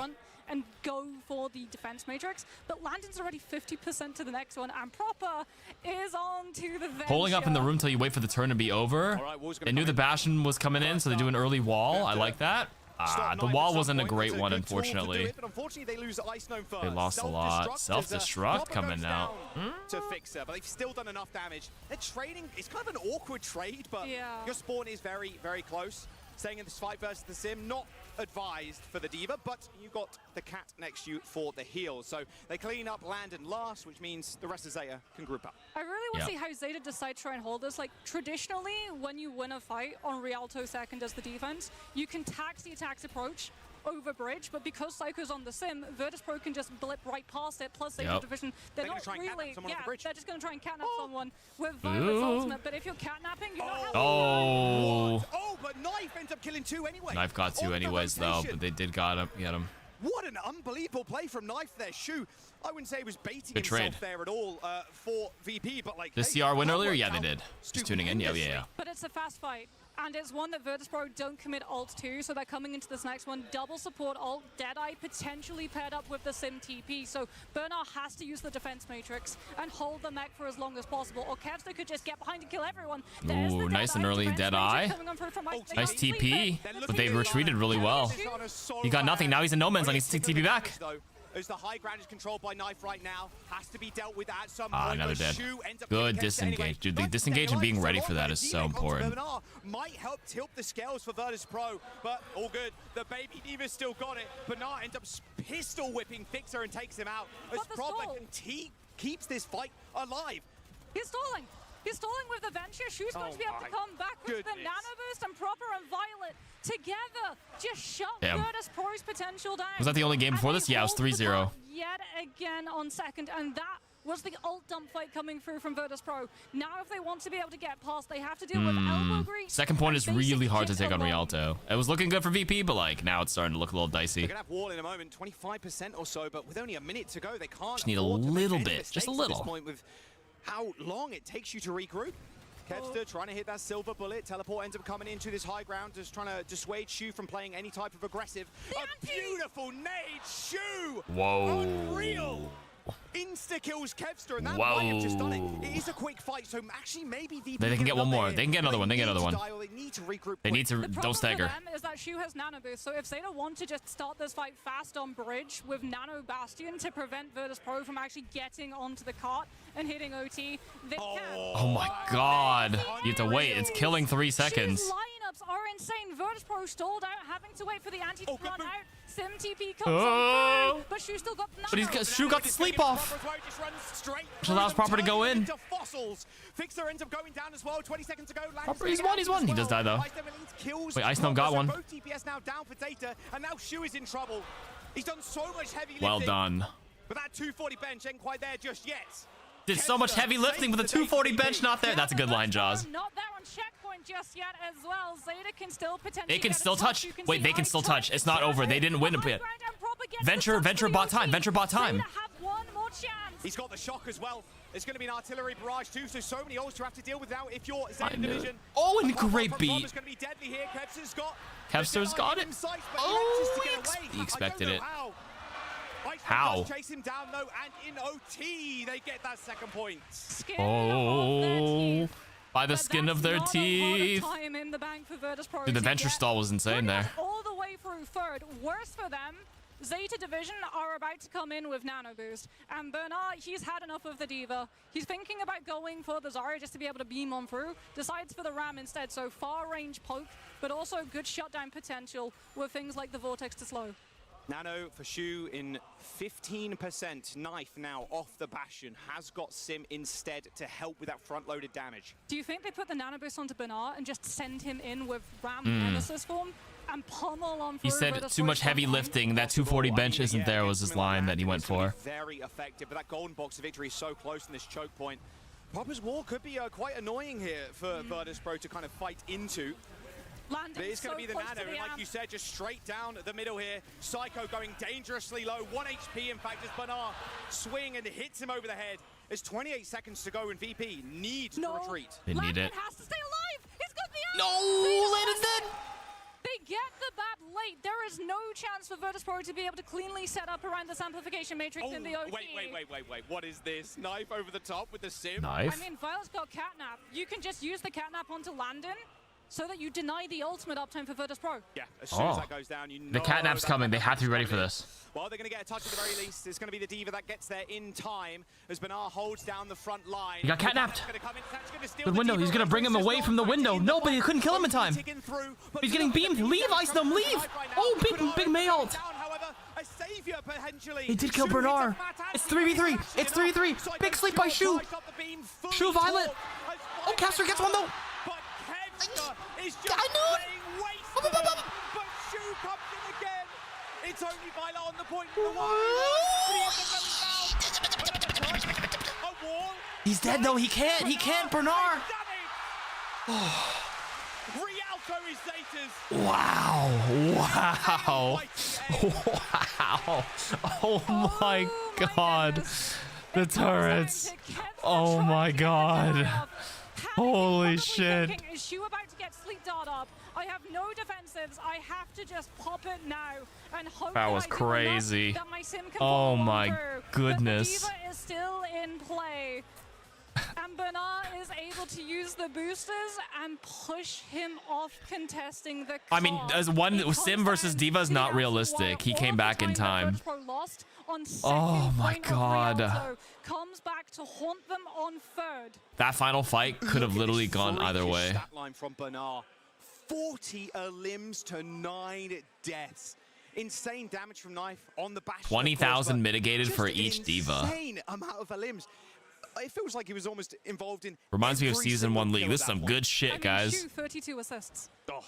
And go for the defense matrix, but Landon's already 50% to the next one, and Proper is on to the Venture. Holding up in the room till you wait for the turn to be over. They knew the Bastion was coming in, so they do an early wall. I like that. The wall wasn't a great one, unfortunately. They lost a lot. Self-destruct coming out. To fix her, but they've still done enough damage. They're trading. It's kind of an awkward trade, but your spawn is very, very close. Staying in this fight versus the Sim, not advised for the D.Va, but you got the cat next to you for the heal. So they clean up Landon last, which means the rest of Zeta can group up. I really want to see how Zeta decide to try and hold this. Like, traditionally, when you win a fight on Rialto second as the defense, you can tax the attacks approach over bridge, but because Psycho's on the Sim, Virtus.pro can just blip right past it, plus Zeta Division, they're not really, they're just going to try and catnap someone with Violet's ultimate, but if you're catnapping, you know how but Knife ends up killing two anyway. Knife got two anyways, though, but they did get him. What an unbelievable play from Knife there. Shu, I wouldn't say he was baiting Good himself trade. there at all for VP, but like... Did CR win earlier? Yeah, they did. Just tuning in. Yeah. But it's a fast fight. And it's one that Virtus.pro don't commit ult to, so they're coming into this next one. Double support ult, Deadeye potentially paired up with the Sim TP, so Bernard has to use the defense matrix and hold the mech for as long as possible, or Kevster could just get behind and kill everyone. Ooh, nice and early Deadeye. Nice TP, but they retreated really well. He got nothing. Now he's in no man's land. He needs to TP back. As the high ground is controlled by Knife right now, has to be dealt with at some point. Another dead. Good disengage. Dude, the disengage and being ready for that is so important. Might help tilt the scales for Virtus.pro, but all good. The baby D.Va's still got it. Bernard ends up pistol whipping Fixer and takes him out. As Proper keeps this fight alive. He's stalling. He's stalling with the Venture. Shu's going to be able to come back with the nano boost, and Proper and Violet together just shut Virtus.pro's potential down. Was that the only game before this? Yeah, it was 3-0. Yet again on second, and that was the ult dump fight coming through from Virtus.pro. Now if they want to be able to get past, they have to deal with elbow grease. Second point is really hard to take on Rialto. It was looking good for VP, but like now it's starting to look a little dicey. They're gonna have wall in a moment, 25% or so, but with only a minute to go, they can't just need a little bit, just a little. At this point with how long it takes you to regroup. Kevster trying to hit that silver bullet. Teleport ends up coming into this high ground, just trying to dissuade Shu from playing any type of aggressive. A beautiful nade, Shu! Whoa. Unreal! Insta-kills Kevster, and that might have just done it. It is a quick fight, so actually maybe VP they can get one more. They can get another one. They can get another one. They need to regroup. They need to, don't stagger. The problem for them is that Shu has nano boost, so if Zeta want to just start this fight fast on bridge with nano bastion to prevent Virtus.pro from actually getting onto the cart and hitting OT, they can. Oh my god. You have to wait. It's killing 3 seconds. Shu's lineups are insane. Virtus.pro stalled out, having to wait for the anti to run out. Sim TP comes on through, but Shu still got the nano. But Shu got the sleep off. Which allows Proper to go in. Fixer ends up going down as well. 20 seconds ago. Proper, he's one. He does die though. Wait, Ice Gnome got one. Both DPS now down for Data, and now Shu is in trouble. He's done so much heavy lifting. Well done. But that 240 bench ain't quite there just yet. Did so much heavy lifting with a 240 bench not there. That's a good line, Jaws. Not there on checkpoint just yet as well. Zeta can still potentially. They can still touch. Wait, they can still touch. It's not over. They didn't win a bit. Venture bought time. Venture bought time. He's got the shock as well. It's going to be an artillery barrage too, so many ults to have to deal with now if you're Zeta Division. Oh, and great beat. It's going to be deadly here. Kevster's got it. Oh, he expected it. How? Chase him down though, and in OT they get that second point. Oh, by the skin of their teeth. Time in the bank for Virtus.pro. Dude, the Venture stall was insane there. All the way through third. Worse for them. Zeta Division are about to come in with Nano Boost, and Bernard, he's had enough of the Diva. He's thinking about going for the Zarya just to be able to beam on through, decides for the Ram instead, so far range poke, but also good shutdown potential with things like the Vortex to slow. Nano for Shu in 15%. Knife now off the Bastion, has got Sim instead to help with that front-loaded damage. Do you think they put the Nano Boost onto Bernard and just send him in with Ram Nemesis form and pummel on He through said Virtus too much Pro heavy lifting. That 240 bench isn't there was his line that he went for. Very effective, but that golden box of victory is so close in this choke point. Popper's Wall could be quite annoying here for Virtus Pro to kind of fight into. Landing It's going to be the close Nano, to the and like amp. you said, just straight down the middle here. Psycho going dangerously low, 1 HP in fact, as Bernard swing and hits him over the head. There's 28 seconds to go, and VP needs to retreat. They need it. has to stay alive. He's got the No, Landon's dead. They get the bat late. There is no chance for Virtus Pro to be able to cleanly set up around this amplification matrix in the OT. Wait. What is this? Knife over the top with the Sim? Knife? I mean, Violet's got Catnap. You can just use the Catnap onto Landon so that you deny the ultimate uptime for Virtus Pro. Yeah, as soon as that goes down, you know The catnap's that coming. They have to be ready for this. Well, they're going to get a touch at the very least. It's going to be the Diva that gets there in time as Bernard holds down the front line. He got catnapped. The window. He's gonna bring him away from the window. No, but he couldn't kill him in time. He's getting beamed. Leave, Ice Gnome, leave. Oh, big May ult. He did kill Bernard. It's 3v3. It's 3v3. Big sleep by Shu. Shu Violet. Oh, Caster gets one though. I knew it! But Shu comes in again! It's only Violet on the point for the wall. He's dead though. He can't, Bernard. Rialto is Zeta's. Wow. Oh my god. The turrets. Oh my god. Holy shit. Is Shu about to get sleep dart up? I have no defensives. I have to just pop it now and hope That was I do enough crazy. that my Sim can Oh follow my through. goodness. But the Diva is still in play. And Bernard is able to use the boosters and push him off contesting the I mean, as one Sim versus Diva is not realistic. He came back in time. Oh my god. Comes back to haunt them on third. That final fight could have literally gone either way. Stat line from Bernard. 40 limbs to 9 deaths. Insane damage from Knife on the Bastion. 20,000 mitigated for each Diva. Insane amount of limbs. It feels like he was almost involved in. Reminds me of every Season single 1 League. kill This is that some one. good shit, guys. Shu, 32 assists. Oh.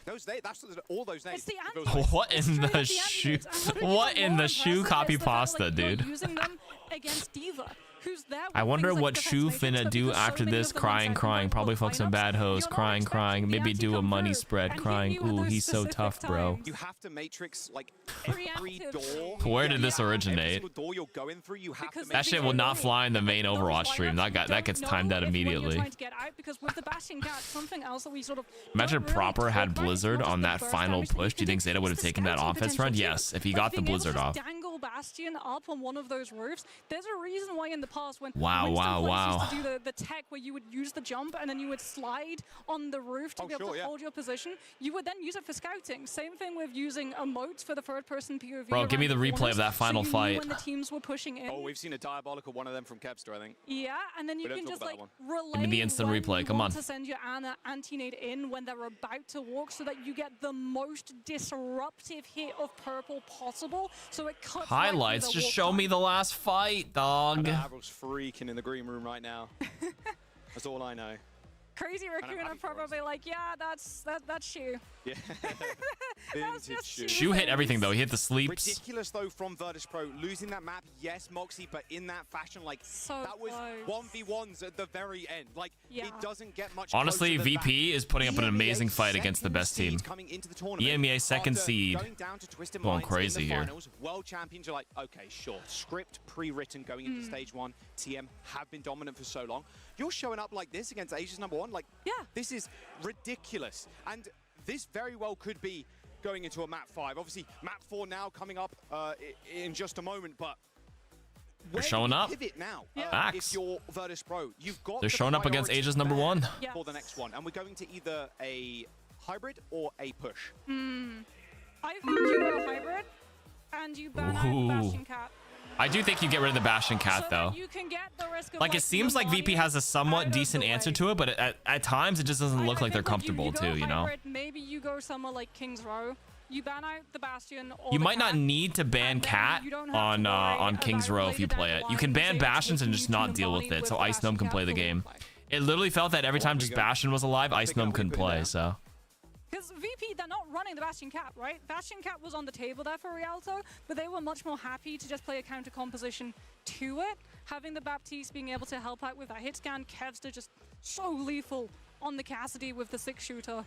That's all those names. It's the What in the shoe? What in the shoe copy pasta, dude? Using them against Diva, who's there with I wonder things like what defense Shu matrix, finna but do because so after many this. of them Crying, are crying. Probably fuck some bad hoes. you're not Crying, crying. expecting the Maybe anti do a come money through spread. and hit Crying. you with Ooh, those he's so specific tough, bro. times. You have to matrix like every door. Where did this Every originate? single door you're going through, you have to That shit will not fly in the main Overwatch stream. That gets timed out immediately. Trying to get out, because with the Bastion Cat, something else that we sort of Imagine don't really Proper talk had about is Blizzard not just on the that burst final damage that you push. Do you can think Zeta would have it's the taken that scouting offense run? potential Yes, too. if he But got the being able to Blizzard just off. dangle Bastion up on one of those roofs. There's a reason why in the past when Wow, Winston wow, Place wow. used to do the tech where you would use the jump and then you would slide on the roof to be able to hold your position, you would then use it for scouting. Same thing with using emotes for the third-person POV. Bro, give me around the replay corners, of that final so you knew fight. when the teams were pushing in. Oh, we've seen a diabolical one of them from Kepster, I think. Yeah, and then you We don't can talk just about like that relay Give me the instant when replay, you come want on. to send your anti-nade in when they're about to walk, so that you get the most disruptive hit of purple possible. So it cuts Highlights. right through Just their show walk me time. the last fight, dog. Avril's freaking in the green room right now. That's all I know. Crazy Raccoon are probably like, yeah, that's Shu. Yeah. Vintage Shu. Shu hit everything though. He hit the sleeps. Ridiculous though from Virtus Pro losing that map. Yes, Moxie, but in that fashion, like that was 1v1s at the very end. Like it doesn't get much. Honestly, closer than VP is putting up an amazing fight against the best team. EMEA second seed. Going down to Twisted Going Minds crazy in the here. finals, world champions are like, okay, sure, script pre-written going into stage 1. TM have been dominant for so long. You're showing up like this against Asia's #1. Like, this is ridiculous. And this very well could be going into a map 5. Obviously, map 4 now coming up in just a moment, but They're showing up. pivot now. Facts. If you're Virtus Pro, you've got They're the showing up against priority Asia's there #1. for the next one, and we're going to either a hybrid or a push. I think you go hybrid. and you ban out the Bastion Cat. I do think you get rid of the Bastion Cat, though. You can get the risk of, Like, it seems like VP has a somewhat decent answer to it, but at times it just doesn't look like they're comfortable, too, you know? Maybe you go somewhere like King's Row. You ban out the Bastion. Or You the might not Cat, need to ban Cat on King's Row if you play it. You can ban Bastions and just not deal with it, so Ice Gnome can play the game. It literally felt that every time just Bastion was alive, Ice Gnome couldn't play, so... Because VP, they're not running the Bastion Cat, right? Bastion Cat was on the table there for Rialto, but they were much more happy to just play a counter composition to it. Having the Baptiste being able to help out with that hit scan, Kevster just so lethal on the Cassidy with the 6-shooter.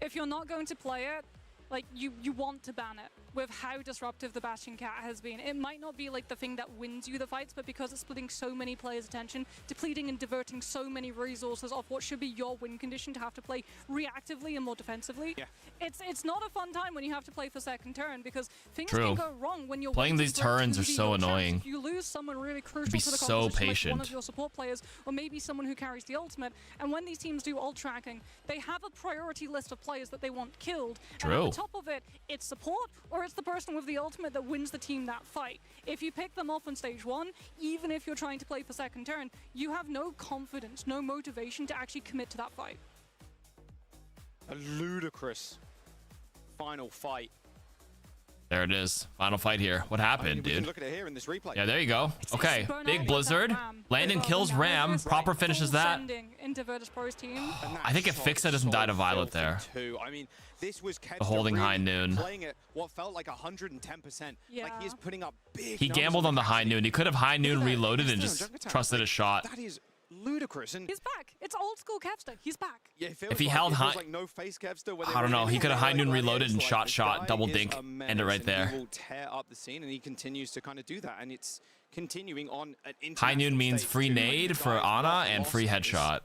If you're not going to play it, like, you want to ban it with how disruptive the Bastion Cat has been. It might not be like the thing that wins you the fights, but because it's splitting so many players' attention, depleting and diverting so many resources off what should be your win condition to have to play reactively and more defensively. Yeah. It's not a fun time when you have to play for second turn, because things can go wrong when you're playing these turns are so annoying. If you lose someone really crucial be to the so composition, patient. like one of your support players, or maybe someone who carries the ultimate, and when these teams do ult tracking, they have a priority list of players that they want killed. And True. on the top of it, it's support, or it's the person with the ultimate that wins the team that fight. If you pick them off on stage 1, even if you're trying to play for second turn, you have no confidence, no motivation to actually commit to that fight. A ludicrous final fight. There it is. Final fight here. What happened, We can dude? look at it here in this replay. Yeah, there you go. Okay, big blizzard. Landon kills Ram. Proper finishes that. Into Virtus Pro's team. I think if Fixa doesn't die to Violet there. I mean, this was The holding high noon. playing at what felt like 110%. Like he is putting up big He gambled on the high noon. He could have high noon reloaded and just trusted a shot. That is ludicrous. And he's back. It's old school Kevster. He's back. Yeah, If he held high, like no face Kevster, I don't know. He could have high noon reloaded and shot, double dink, end it right there. He will tear up the scene, and he continues to kind of do that, and it's continuing on an High noon means free nade for Ana and free headshot.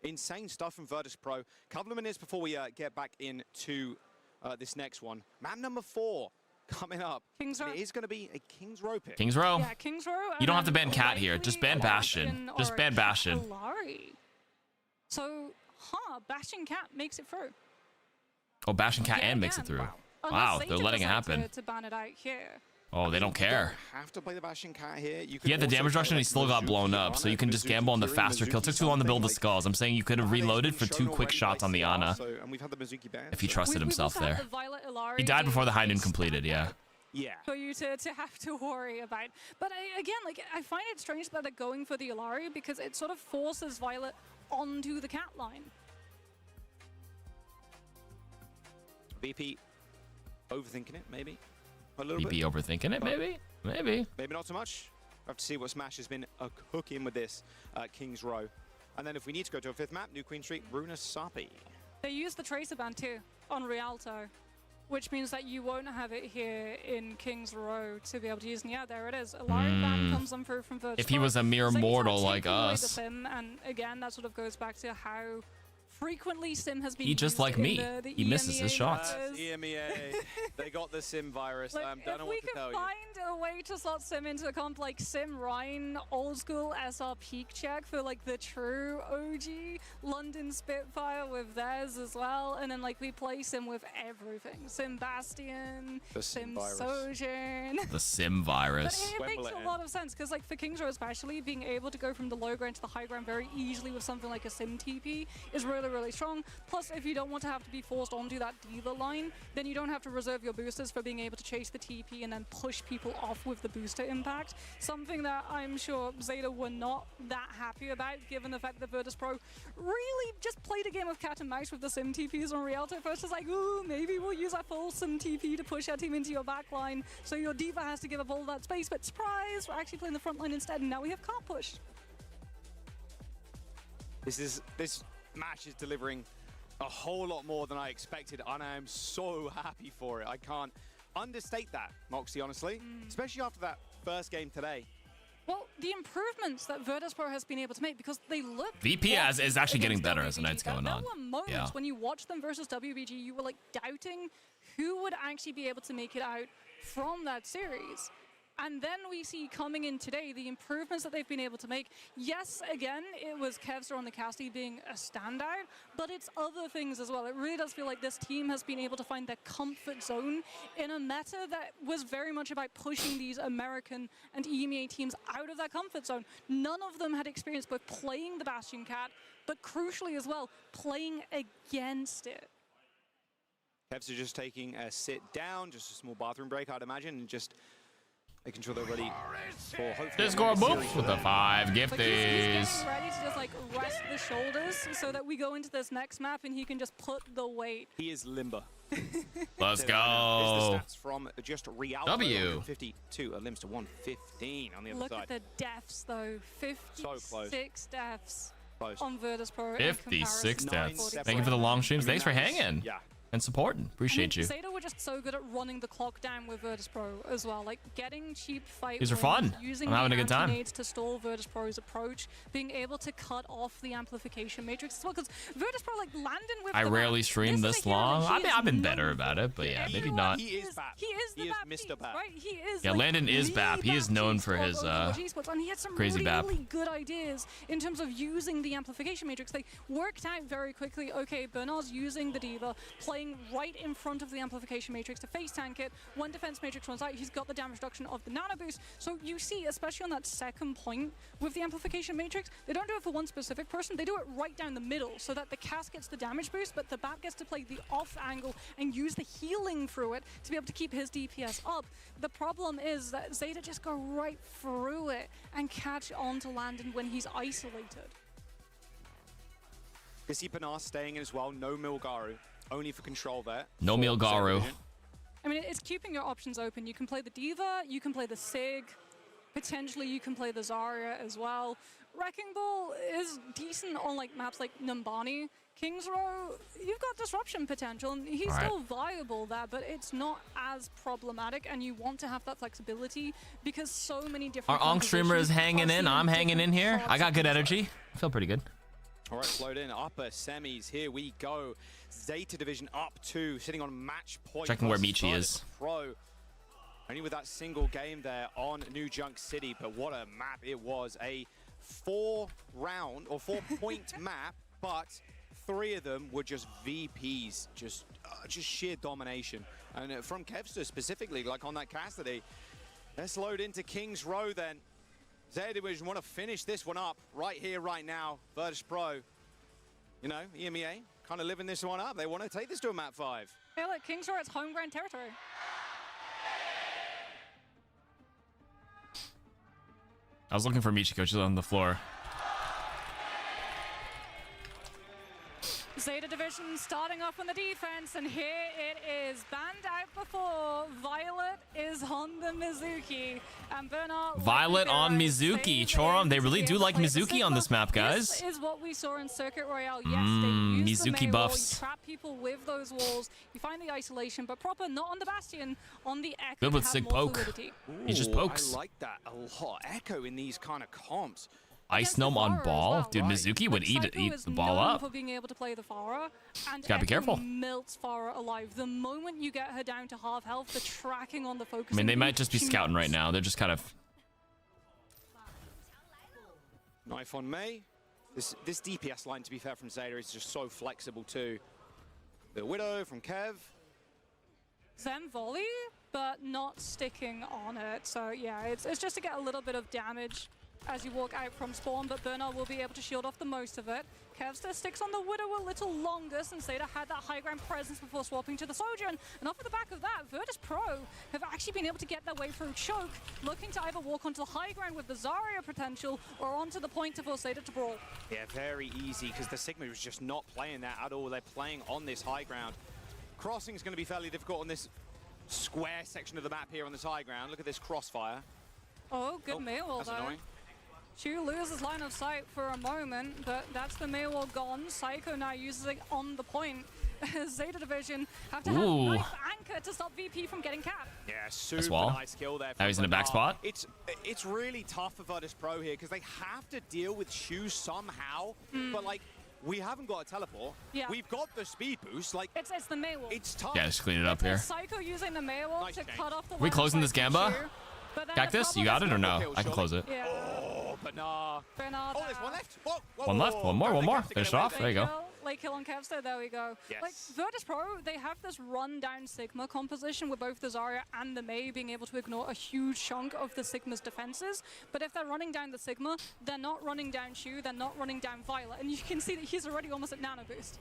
Insane stuff from Virtus Pro. Couple of minutes before we get back into this next one. Map number 4 coming up. King's Row. It is going to be a King's Row pick. King's Row. Yeah, King's Row. You don't have to ban Cat here. Just ban Bastion. Just ban Bastion. Alari. So, Bastion Cat makes it through. Oh, Bastion Cat and makes it through. Wow, they're letting it happen. To ban it out here. Oh, they don't care. Have to play the Bastion Cat here. You He had the damage reduction and he still got blown up, so you can just gamble on the faster kill. Took too long to build the skulls. I'm saying you could have reloaded for 2 quick shots on the Ana if he trusted himself there. He died before the high noon completed, yeah. Yeah. For you to have to worry about. But again, like, I find it strange that they're going for the Illari because it sort of forces Violet onto the Cat line. BP overthinking it, maybe. A little BP bit. overthinking it, maybe? Maybe. Maybe not so much. We'll have to see what Smash has been cooking with this King's Row. And then if we need to go to a 5th map, New Queen Street, Bruna Sapi. They use the Tracer ban too on Rialto, which means that you won't have it here in King's Row to be able to use. And yeah, there it is. Illari ban comes on through from Virtus If he was a mere mortal like taking away us. the sim, and again, that sort of goes back to how frequently sim has been He just used like in me. the He misses his EMEA shots. numbers. EMEA. They got the sim virus. Like, I don't if know we what to tell could you. find a way to slot sim into a comp like Sim Rhine, old school SR peak check for like the true OG London Spitfire with theirs as well, and then like we play sim with everything. Sim Bastion, The sim virus. Sojourn. The sim virus. But it makes a lot of sense because like for King's Row especially, being able to go from the low ground to the high ground very easily with something like a sim TP is really, really strong. Plus, if you don't want to have to be forced onto that diva line, then you don't have to reserve your boosters for being able to chase the TP and then push people off with the booster impact. Something that I'm sure Zeta were not that happy about, given the fact that Virtus Pro really just played a game of cat and mouse with the sim TPs on Rialto. First it's like, ooh, maybe we'll use our full sim TP to push our team into your back line, so your diva has to give up all that space, but surprise, we're actually playing the front line instead, and now we have cart push. This match is delivering a whole lot more than I expected, and I am so happy for it. I can't understate that, Moxie, honestly, especially after that first game today. Well, the improvements that Virtus Pro has been able to make, because they look... VP is actually getting better as the night's going on. There were moments when you watched them versus WBG, you were like doubting who would actually be able to make it out from that series. And then we see coming in today the improvements that they've been able to make. Yes, again, it was Kevster on the Casty being a standout, but it's other things as well. It really does feel like this team has been able to find their comfort zone in a meta that was very much about pushing these American and EMEA teams out of that comfort zone. None of them had experience both playing the Bastion Cat, but crucially as well, playing against it. Kevs are just taking a sit down, just a small bathroom break, I'd imagine, and just making sure they're ready for hopefully. Discord boof with the 5 gifties. He's getting ready to just like rest the shoulders so that we go into this next map and he can just put the weight. He is limber. Let's go. Here's the stats from just Rialto. W. 52 limbs to 115 on the other Look side. at the deaths though. 56 deaths on Virtus Pro. 56 deaths. Thank you for the long streams. Thanks for hanging. Yeah. And supporting. Appreciate you. Zeta were just so good at running the clock down with Virtus Pro as well, like getting cheap fight These are wins, fun. using I'm having the a good time. anti-nades to stall Virtus Pro's approach, being able to cut off the amplification matrix as well, because Virtus Pro like landing with I the rarely map. stream this long. I've been better about it, but yeah, maybe not. He is BAP. He is the BAP Mr. BAP. right? He is. Yeah, like, Landon is the BAP. He is known for of his Overwatch Esports, and he had some crazy really, BAP. really good ideas in terms of using the amplification matrix. They worked out very quickly. Okay, Bernard's using the Diva, playing right in front of the amplification matrix to face tank it. When defense matrix runs out, he's got the damage reduction of the nano boost. So you see, especially on that second point with the amplification matrix, they don't do it for one specific person. They do it right down the middle so that the cast gets the damage boost, but the BAP gets to play the off angle and use the healing through it to be able to keep his DPS up. The problem is that Zeta just go right through it and catch on to Landon when he's isolated. You see Bernard staying in as well. No Milgaru. Only for control there. No Milgaru. I mean, it's keeping your options open. You can play the Diva, you can play the Sig, potentially you can play the Zarya as well. Wrecking Ball is decent on like maps like Numbani. Kings Row, you've got disruption potential, and he's still viable there, but it's not as problematic, and you want to have that flexibility because so many different. Our Onk streamer is hanging in. I'm hanging in here. I got good energy. I feel pretty good. All right, float in upper semis. Here we go. Zeta division up 2, sitting on match point. Checking where Michi is. Pro. Only with that single game there on New Junk City, but what a map it was. A 4-round or 4-point map, but 3 of them were just VPs, just sheer domination. And from Kevster specifically, like on that Cassidy. Let's load into Kings Row then. Zeta Division want to finish this one up right here, right now. Virtus Pro, you know, EMEA, kind of living this one up. They want to take this to a map 5. Yeah, look, Kings Row, it's home ground territory. I was looking for Michiko. She's on the floor. Zeta Division starting off on the defense, and here it is. Banned out before. Violet is on the Mizuki. And Bernard. Violet on Mizuki. Chorom, they really do like Mizuki on this map, guys. This is what we saw in Circuit Royale. Yes, they use Mizuki the May buffs. Wall. You trap people with those walls. You find the isolation, but proper, not on the Bastion, on the Echo. Good with to have Sig more poke. fluidity. He just pokes. I like that a lot. Echo in these kind of comps. Ice Gnome on ball? Dude, Mizuki would eat the ball up. For being able to play the Pharah, and Gotta be careful. melts Pharah alive. The moment you get her down to half health, the tracking on the focus. I mean, they might just be scouting right now. They're just kind of... Knife on May. This DPS line, to be fair, from Zeta is just so flexible too. The Widow from Kev. Zen volley, but not sticking on it. So yeah, it's just to get a little bit of damage as you walk out from spawn, but Bernard will be able to shield off the most of it. Kevster sticks on the Widow a little longer since Zeta had that high ground presence before swapping to the Sojourn. And off of the back of that, Virtus Pro have actually been able to get their way through choke, looking to either walk onto the high ground with the Zarya potential or onto the point to force Zeta to brawl. Yeah, very easy, because the Sigma was just not playing that at all. They're playing on this high ground. Crossing is going to be fairly difficult on this square section of the map here on this high ground. Look at this crossfire. Oh, good meal That's though. annoying. Chu loses line of sight for a moment, but that's the Maywall gone. Psycho now uses it on the point. Zeta Division have to have a nice anchor to stop VP from getting capped. Yeah, super nice kill there. Now he's in the back spot. It's really tough for Virtus Pro here because they have to deal with Shu somehow, but like, we haven't got a teleport. Yeah. We've got the speed boost. Like, it's the Maywall. It's tough. Yeah, just clean it up here. Psycho using the Maywall to cut off the Are we closing this Gamba? But then Cactus, you got it or no? I can close it. Yeah. Oh, Bernard. Bernard. Oh, there's one left. Whoa, whoa, One left. One more. One more. Finish it off. There you go. Late kill on Kevster, there we go. Yes. Like, Virtus Pro, they have this run-down Sigma composition with both the Zarya and the Mei being able to ignore a huge chunk of the Sigma's defenses. But if they're running down the Sigma, they're not running down Shu, they're not running down Violet. And you can see that he's already almost at nano boost.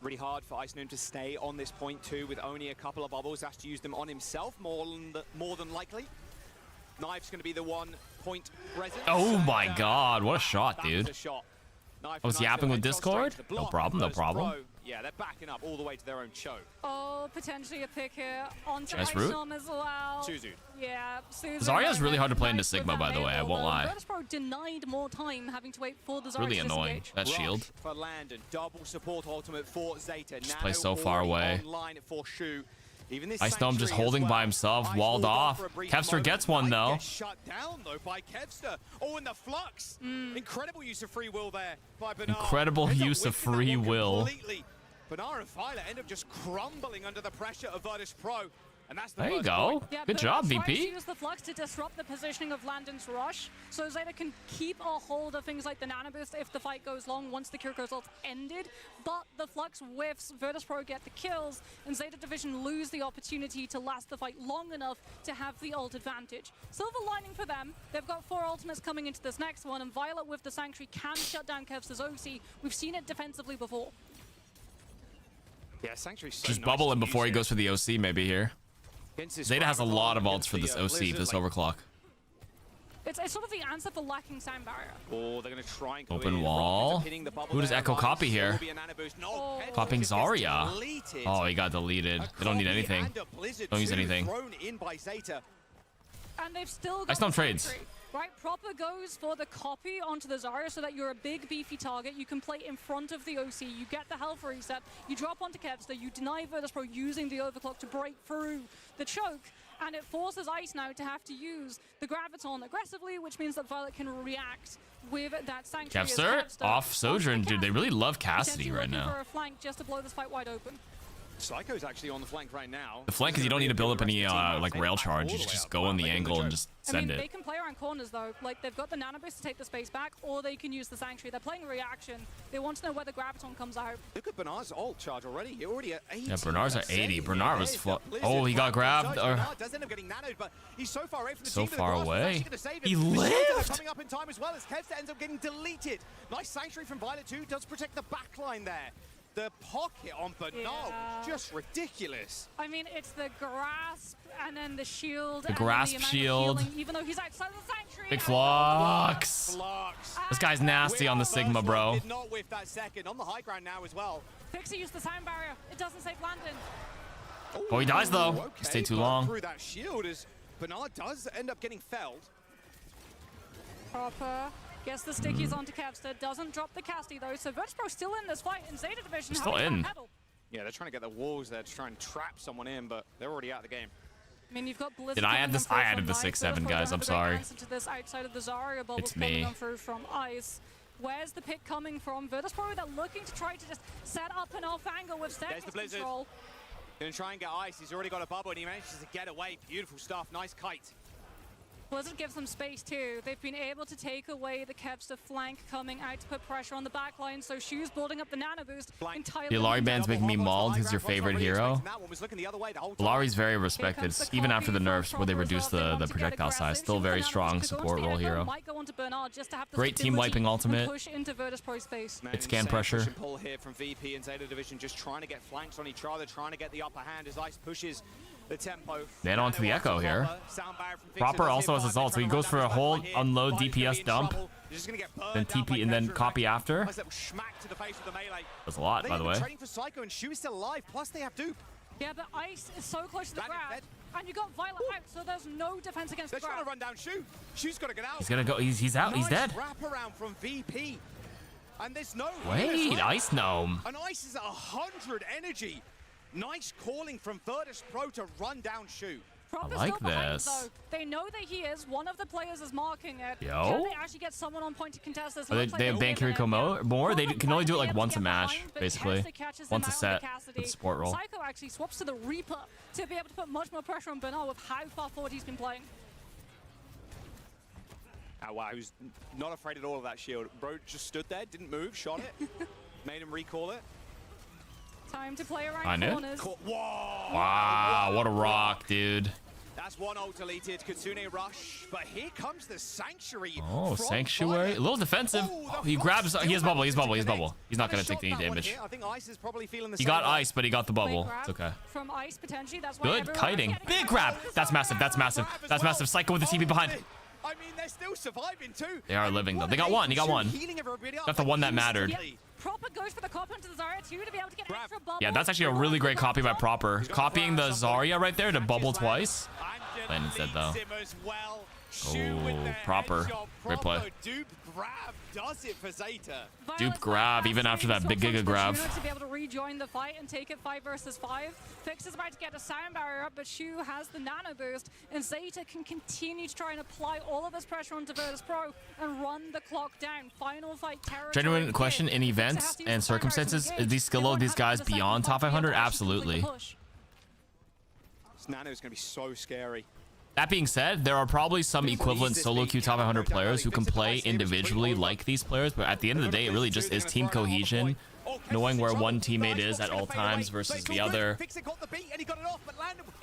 Really hard for Ice Noon to stay on this point too, with only a couple of bubbles. Has to use them on himself more than likely. Knife's going to be the one point presence. Oh my God! What a shot, That was dude. a shot. I was yapping with Discord. No problem. No problem. Yeah, they're backing up all the way to their own choke. Oh, potentially a pick here onto Nice Ice route. Nom as well. Suzu. Yeah, Suzu. Zarya's really hard to play into Sigma, by the way. I won't lie. Virtus Pro denied more time having to wait for the Zarya Really to annoying. disengage. That shield. For Landon, double support ultimate for Zeta. Just play so far away. Online for Shu. Even this Ice Gnome just Sanctuary as holding well. by himself, Ice walled will go off. for a brief Kevster moment. gets one though. Might get shut down though by Kevster. Oh, and the flux. Incredible use of free will there by Bernard. Incredible Ends up use of whiffing that free one will. completely. Bernard and Violet end up just crumbling under the pressure of Virtus Pro. And that's the There you first go. point. Good job, Tries to VP. use the flux to disrupt the positioning of Landon's rush, so Zeta can keep a hold of things like the nano boost if the fight goes long once the Kiriko's ult ended. But the flux whiffs, Virtus Pro get the kills, and Zeta Division lose the opportunity to last the fight long enough to have the ult advantage. Silver lining for them, they've got 4 ultimates coming into this next one, and Violet with the Sanctuary can shut down Kevster's OC. We've seen it defensively before. Yeah, Sanctuary's so Just nice bubble to him use before he here. goes for the OC maybe here. Against this Zeta has a Graviton, lot of ults against for this the, OC, Blizzard, this like, overclock. It's sort of the answer for lacking sound barrier. Oh, they're going to try and go Open in. wall. Rockets are hitting the bubble Who does there. Echo Ryan copy still here? will be a nano boost. No, Kevster Copying just gets Zarya. deleted. Oh, he got deleted. They don't need Copy anything. and a Blizzard Don't use too, anything. Thrown in by Zeta. And they've still got Ice Gnome the trades. Sanctuary, right? Proper goes for the copy onto the Zarya so that you're a big beefy target. You can play in front of the OC. You get the health reset. You drop onto Kevster. You deny Virtus Pro using the overclock to break through the choke. And it forces Ice now to have to use the Graviton aggressively, which means that Violet can react with that Sanctuary. as Kevster off Sojourn, dude. They really love Cassidy potentially right looking now. for a flank just to blow this fight wide open. Psycho's actually on the flank right now. The flank is you don't need to build up any like rail charge. You just go on the angle and just I mean, send they it. can play around corners though. Like they've got the nano boost to take the space back, or they can use the Sanctuary. They're playing reaction. They want to know where the Graviton comes out. Look at Bernard's ult charge already. You're already at 80. Yeah, Bernard's at 80. Bernard was There's the Blizzard oh, he got right grabbed. beside Or Bernard does end up getting nanoed, but he's so far away from the So team that the far Blast was away. actually gonna save him. He The shields are lived. coming up in time as well as Kevster ends up getting deleted. Nice Sanctuary from Violet too. Does protect the backline there. The pocket on Bernard was just ridiculous. I mean, it's the grasp and then the shield. The grasp shield. Healing, even though he's outside the Sanctuary. Big flux. This guy's nasty on the Sigma, bro. Did not whiff that second on the high ground now as well. Pixie used the sound barrier. It doesn't save Landon. Oh, he dies though. Okay, He stayed too but long. Through that shield as Bernard does end up getting felled. Proper. Gets the stickies onto Kevster. Doesn't drop the Casty though. So Virtus Pro still in this fight. And Zeta Division Still having in. that pedal. Yeah, they're trying to get the walls there to try and trap someone in, but they're already out of the game. I mean, you've got Blizzard. Did I add coming this? on through I added from the Knife. 6-7, Virtus Pro guys. don't I'm have a great sorry. answer to this outside of the Zarya bubbles It's coming me. on through from Ice. Where's the pick coming from? Virtus Pro, they're looking to try to just set up an off angle with There's Staircase the Blizzard. control. Gonna try and get Ice. He's already got a bubble and he manages to get away. Beautiful stuff. Nice kite. Blizzard gives them space too. They've been able to take away the Kevster flank coming out to put pressure on the back line, so Shu's building up the nano boost entirely. The Ilari band's making me mauled. Who's your favorite hero? Ilari's very respected, even after the nerfs where they reduced the projectile size. Still very strong support role hero. Might go onto Bernard just to have the Great team stability wiping and ultimate. push into Virtus Pro space. It's scan pressure. Push and pull here from VP and Zeta Division, just trying to get flanks on each other, trying to get the upper hand as Ice pushes the tempo. Then onto the Echo here. Proper also has his ult, so he goes for a whole unload DPS dump. Then TP and then copy after. That's a lot, by the way. Training for Psycho and Shu is still alive, plus they have dupe. Yeah, but Ice is so close to the grab, and you got Violet out, so there's no defense against They're the grab. trying to run down Shu. Shu's got to get out. He's gonna go. He's out. He's dead. Wrap around from VP. And there's no Wait, Ice Gnome. And Ice is at 100 energy. Nice calling from Virtus Pro to run down Shu. Proper's like still behind, this. though. They know that he is. One of the players is marking it. Yo. Can they actually get someone on point to contest this? They Looks like have they're Dan giving it. Kiriko more. They can only do it like able to once a get match, behind, but basically. Kevster catches him Once a out set with Cassidy. with the support role. Psycho actually swaps to the Reaper to be able to put much more pressure on Bernal with how far forward he's been playing. Oh, wow, he was not afraid at all of that shield. Bro just stood there, didn't move, shot it, made him recall it. Time to play around I know. corners. Whoa! Wow, what a rock, dude. That's one ult deleted. Kitsune rush, but here comes the Sanctuary. Oh, from Sanctuary. A little defensive. He grabs. He has bubble. He's bubble. He's bubble. He's not going to take any damage. I think Ice is probably feeling the He same got way. ice, but he got the bubble. It's okay. From Ice, potentially. That's why Good everyone kiting. is getting Big grab. That's massive. That's massive. That's massive. Psycho with the TP behind. I mean, they're still surviving too. They are living though. They got one. He got one. Got the one that mattered. Proper goes for the cop onto the Zarya too to be able to get extra bubble. Yeah, that's actually a really great copy by Proper. Copying the Zarya right there to bubble twice. Landed instead though. Oh, Proper. Great play. Dupe grab does it for Zeta. Dupe grab even after that big Giga grab. To be able to rejoin the fight and take it 5 versus 5. Fix is about to get a sound barrier up, but Shu has the nano boost, and Zeta can continue to try and apply all of this pressure onto Virtus Pro and run the clock down. Final fight territory. Genuine question: in events and circumstances, is these skill load these guys beyond top 500? Absolutely. This nano is going to be so scary. That being said, there are probably some equivalent solo queue top 100 players who can play individually like these players, but at the end of the day, it really just is team cohesion, knowing where one teammate is at all times versus the other.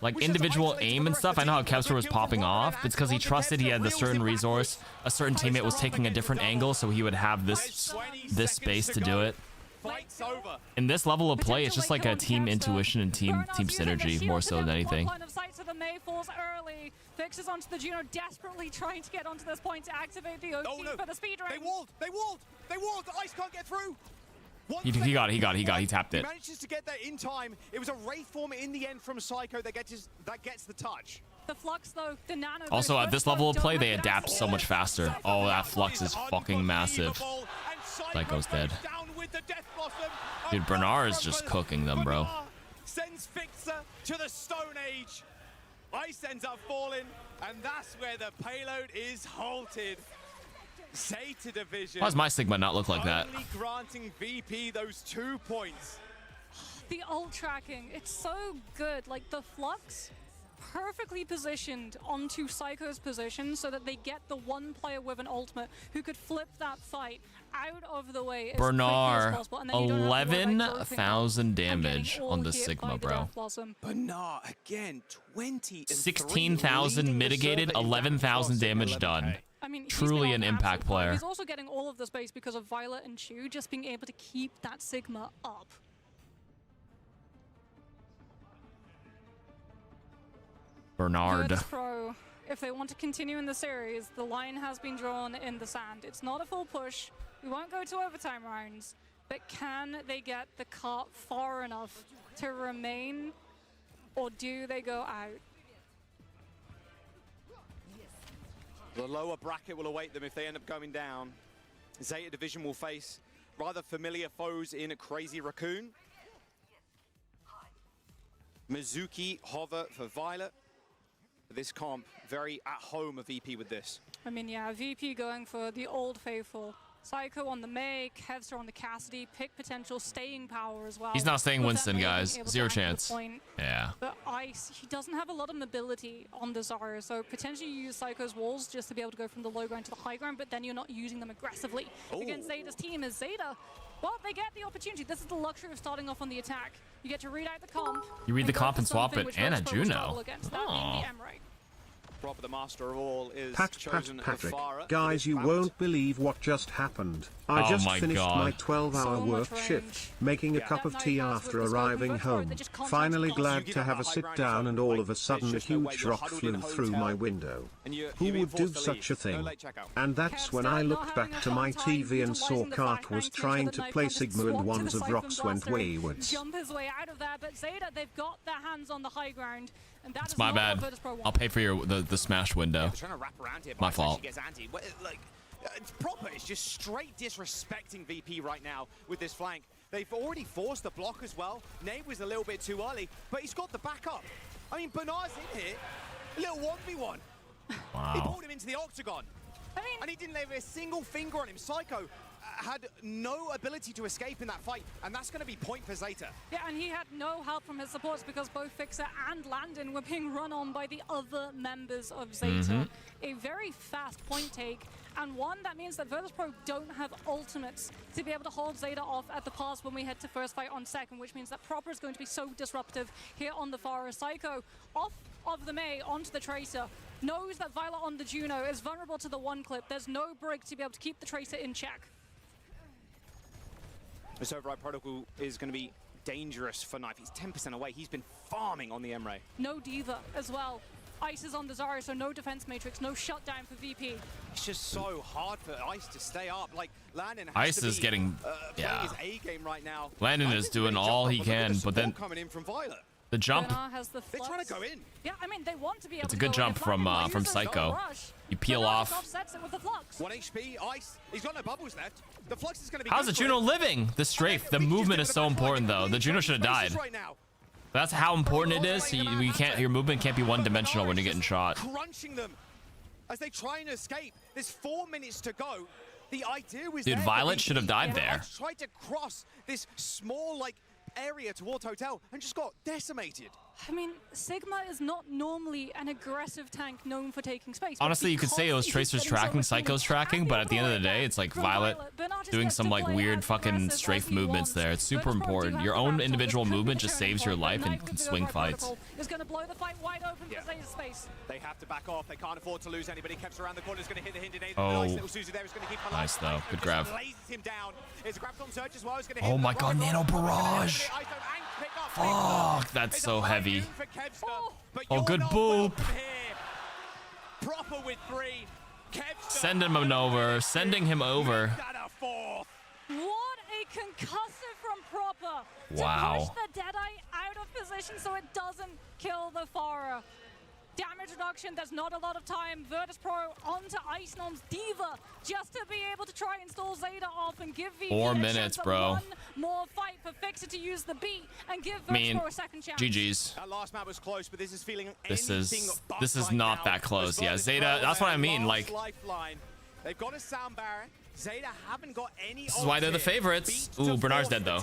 Like individual aim and stuff, I know how Kevster was popping off. It's because he trusted he had the certain resource. A certain teammate was taking a different angle, so he would have this space to do it. In this level of play, it's just like a team intuition and team synergy more so than anything. Line of sight to the May falls early. Fixes onto the Juno, desperately trying to get onto this point to activate the OT for the speed ring. They walled. The Ice can't get through. He got it. He tapped it. He manages to get there in time. It was a Wraith form in the end from Psycho that gets the touch. The Flux though, the nano. Also, at this level of play, they adapt so much faster. Oh, that Flux is fucking massive. Psycho's dead. Dude, Bernard is just cooking them, bro. Sends Fixer to the Stone Age. Ice ends up falling, and that's where the payload is halted. Zeta division. Why does my Sigma not look like that? Only granting VP those 2 points. The ult tracking, it's so good. Like the Flux, perfectly positioned onto Psycho's position so that they get the one player with an ultimate who could flip that fight out of the way as Bernard, quickly as possible, and then you don't have to worry about 11,000 damage on the Sigma, bro. Bernard again, 20. 16,000 mitigated, 11,000 damage done. I mean, truly an impact player. He's also getting all of the space because of Violet and Chu just being able to keep that Sigma up. Bernard. Virtus Pro, if they want to continue in the series, the line has been drawn in the sand. It's not a full push. We won't go to overtime rounds, but can they get the cart far enough to remain, or do they go out? The lower bracket will await them if they end up going down. Zeta Division will face rather familiar foes in Crazy Raccoon. Mizuki, Hover for Violet. This comp, very at home of VP with this. I mean, yeah, VP going for the old faithful. Psycho on the May, Kevster on the Cassidy, pick potential staying power as well. He's not staying Winston, guys. Zero chance. Yeah. But Ice, he doesn't have a lot of mobility on the Zarya, so potentially you use Psycho's walls just to be able to go from the low ground to the high ground, but then you're not using them aggressively. Against Zeta's team is Zeta. Well, they get the opportunity. This is the luxury of starting off on the attack. You get to read out the comp. You read the comp and swap it, and a Juno. Oh. Proper the master of all is Patrick, guys, you won't believe what just happened. I just finished my 12-hour work shift, making a cup of tea after arriving home. Finally glad to have a sit down, and all of a sudden a huge rock flew through my window. Who would do such a thing? And that's when I looked back to my TV and saw Kark was trying to play Sigma and ones of rocks went waywards. Jump his way out of there, but Zeta, they've got their hands on the high ground. And It's my bad. I'll pay for the smash window. My fault. It's proper. It's just straight disrespecting VP right now with this flank. They've already forced the block as well. Nate was a little bit too early, but he's got the backup. I mean, Bernard's in here. A little 1v1. Wow. He pulled him into the octagon. And he didn't leave a single finger on him. Psycho had no ability to escape in that fight, and that's going to be point for Zeta. Yeah, and he had no help from his supports because both Fixer and Landon were being run on by the other members of Zeta. A very fast point take, And one, that means that Virtus.pro don't have ultimates to be able to hold Zeta off at the pass when we head to first fight on second, which means that Proper is going to be so disruptive here on the Pharah. Psycho off of the Mei onto the Tracer. Knows that Violet on the Juno is vulnerable to the one clip. There's no Brig to be able to keep the Tracer in check. This override protocol is going to be dangerous for Knife. He's 10% away. He's been farming on the Emre. No Diva as well. Ice is on the Zarya, so no defense matrix, no shutdown for VP. It's just so hard for Ice to stay up. Like, Landon has Ice to is be, getting, playing his A game right now. Landon is doing all he can, but then coming in from Violet. the jump. Has the They're trying to go in. Yeah, I mean, they want to be able It's a to good go jump in. from Psycho. You peel off. Offsets it with the Flux. 1 HP, Ice. He's got no bubbles left. The Flux is going to be How's the good for Juno him. living? The strafe, the movement is so important though. The Juno should have died. Right now. That's how important it is. We can't. Your movement can't be one-dimensional when you're getting shot. Crunching them as they try and escape. There's 4 minutes to go. The idea was Dude, there, Violet but should have died there. Ice tried to cross this small area towards Hotel and just got decimated. I mean, Sigma is not normally an aggressive tank known for taking space. Honestly, you could say it was Tracer's tracking, Psycho's tracking, but at the end of the day, it's like Violet doing some like weird fucking strafe movements there. It's super important. Your own individual movement just saves your life and can swing fights. Is going to blow the fight wide open for Zeta's space. They have to back off. They can't afford to lose anybody. Kev's around the corner is going to hit the Hinder. Oh, nice little Suzu there is going to keep him alive. nice though. Good grab. Blazes him down. It's a grab from Surge as well. It's going to Oh hit my the god, right Nano roll. Barrage. Fuck, that's so heavy. Oh, good boop. Proper with 3. Send him over. Sending him over. What a concussive from Proper. Wow. To push the Deadeye out of position so it doesn't kill the Pharah. Damage reduction, there's not a lot of time. Virtus.pro onto Ice Gnome's Diva just to be able to try and stall Zeta off and give VP 4 a minutes, chance at bro. one more fight for Fixer to use the beat and give Virtus.pro a second chance. GG's. That last map was close, but this is feeling This anything is but not right that now. close. Yeah, As Zeta. well, That's what I mean. last Like, lifeline. They've got a sound barrier. Zeta haven't got any. this is why they're the favorites. Ooh, Bernard's dead though.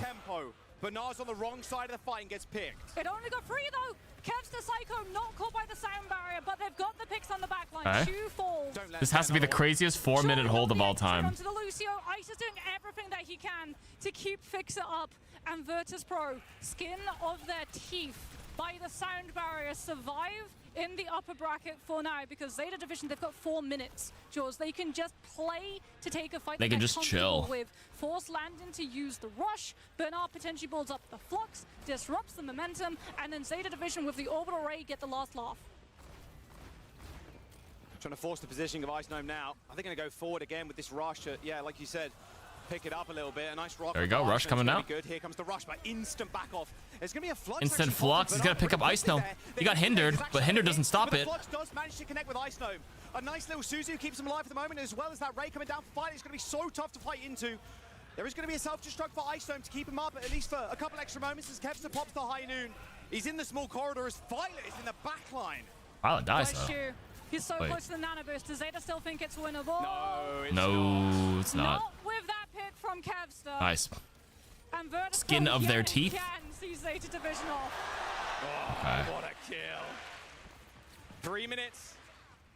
Bernard's on the wrong side of the fight and gets picked. It only got 3 though. Kev's the Psycho not caught by the sound barrier, but they've got the picks on the backline. Okay. 2 falls. This has to be the craziest 4-minute hold of all time. Onto the Lucio. Ice is doing everything that he can to keep Fixer up, and Virtus.pro, skin of their teeth by the sound barrier, survive in the upper bracket for now because Zeta Division, they've got 4 minutes, Jaws. They can just play to take a fight They that can they're just comfortable chill. with. Force Landon to use the rush. Bernard potentially builds up the flux, disrupts the momentum, and then Zeta Division with the orbital ray get the last laugh. Trying to force the positioning of Ice Gnome now. I think they're going to go forward again with this rush. Yeah, like you said, pick it up a little bit. A nice rock. There you go, rush coming now. out. Good. Here comes the rush, but instant back off. There's going to be a flux. Instant flux. He's got to pick up Ice Gnome. He got hindered, but Hinder doesn't stop it. The flux does manage to connect with Ice Gnome. A nice little Suzu keeps him alive at the moment, as well as that Ray coming down for fight. It's going to be so tough to fight into. There is going to be a self-destruct for Ice Gnome to keep him up, at least for a couple extra moments, as Kevster pops the high noon. He's in the small corridor as Violet is in the back line. Violet dies Bless though. you. He's so Wait. close to the nano boost. Does Zeta still think it's winnable? No, it's not. Not with that pick from Kevster. Nice. And Virtus Skin of their teeth. Can see Zeta Division off. Okay. What a kill. 3 minutes.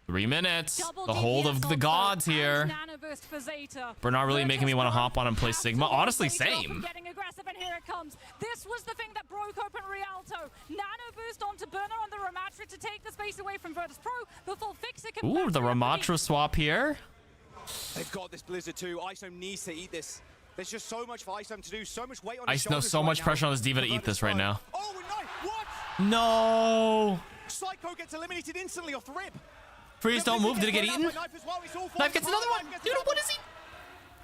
3 minutes. Double The hold of the gods here. Nano boost for Zeta. Bernard really making me want to hop on and play Sigma. Honestly, same. Getting aggressive, and here it comes. This was the thing that broke open Rialto. Nano boost onto Bernard on the Ramatra to take the space away from Virtus.pro before Fixer can. Ooh, the Ramatra swap here. They've got this Blizzard too. Ice Gnome needs to eat this. There's just so much for Ice Gnome to do, so much weight on his Ice knows shoulders so right much now. pressure on this Diva to eat this right now. Oh, no! What? No. Psycho gets eliminated instantly off the rip. Freeze, don't move. Did it get eaten? Knife as well. It's all Knife gets another one. Dude, what is he?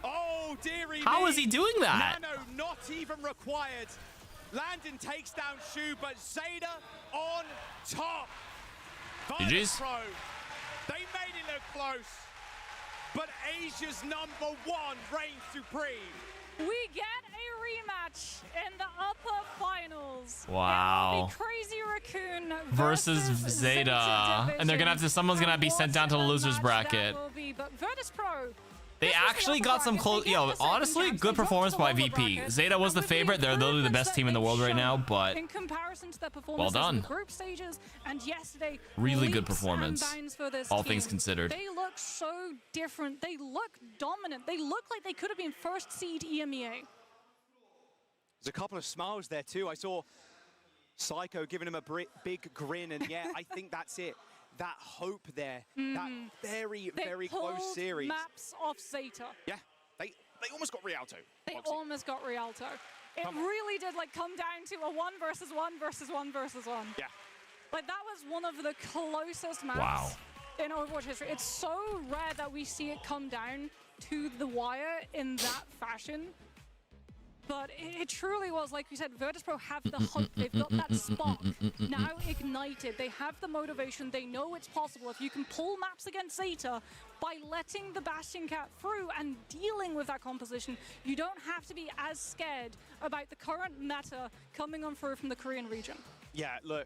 Oh, dearie How me. is he doing that? Nano not even required. Landon takes down Shu, but Zeta on top. GG's. Pro. They made it look close. But Asia's #1 reigns supreme. We get a rematch in the upper finals. Wow. It will be Crazy Raccoon Versus Zeta. And they're gonna have to. Someone's gonna be sent down to the losers bracket. That will be, but Virtus.pro, They actually got some close. Yo, honestly, good performance by VP. Zeta was the favorite. They're literally the best team in the world right now, but in comparison to their well done. in the group stages and yesterday, Really good leaps and performance, bounds for this all team. things considered. They look so different. They look dominant. They look like they could have been first seed EMEA. There's a couple of smiles there too. I saw Psycho giving him a big grin, and yeah, I think that's it. That hope there, that very close series. Maps off Zeta. Yeah, they almost got Rialto. They almost got Rialto. It really did like come down to a 1 versus 1 versus 1 versus 1. Yeah. Like that was one of the closest maps in Overwatch history. It's so rare that we see it come down to the wire in that fashion. But it truly was, like you said, Virtus.pro have the hope. They've got that spark now ignited. They have the motivation. They know it's possible. If you can pull maps against Zeta by letting the Bastion Cat through and dealing with that composition, you don't have to be as scared about the current meta coming on through from the Korean region. Yeah, look,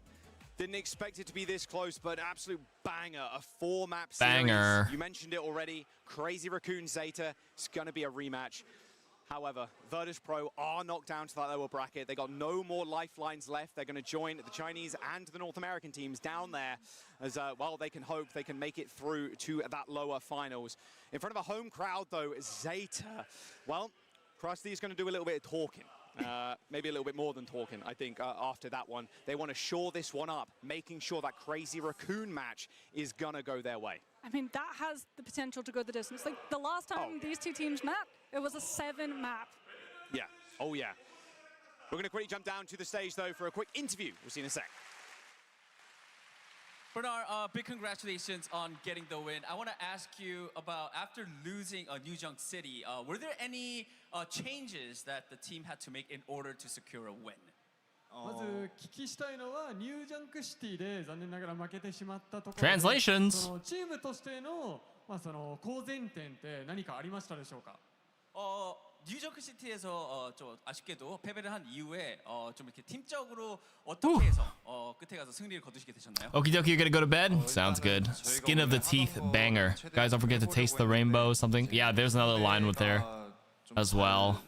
didn't expect it to be this close, but absolute banger, a 4-map series. Banger. You mentioned it already. Crazy Raccoon Zeta. It's going to be a rematch. However, Virtus.pro are knocked down to that lower bracket. They got no more lifelines left. They're going to join the Chinese and the North American teams down there as, well, they can hope they can make it through to that lower finals. In front of a home crowd, though, Zeta, well, Krusty is going to do a little bit of talking. Maybe a little bit more than talking, I think, after that one. They want to shore this one up, making sure that Crazy Raccoon match is going to go their way. I mean, that has the potential to go the distance. Like, the last time these two teams met, it was a 7-map. Yeah. Oh, yeah. We're going to quickly jump down to the stage, though, for a quick interview. We'll see you in a sec. Bernard, big congratulations on getting the win. I want to ask you about, after losing New Junk City, were there any changes that the team had to make in order to secure a win? まず聞きしたいのはニュージャンクシティで残念ながら負けてしまったところで Translations. そのチームとしてのその好前点って何かありましたでしょうか? 뉴저크 시티에서 좀 아쉽게도 패배를 한 이후에 좀 이렇게 팀적으로 어떻게 해서 끝에 가서 승리를 거두시게 되셨나요? Okie dokie, you're gonna go to bed? Sounds good. Skin of the teeth banger. Guys, don't forget to taste the rainbow, something. Yeah, there's another line with there as well.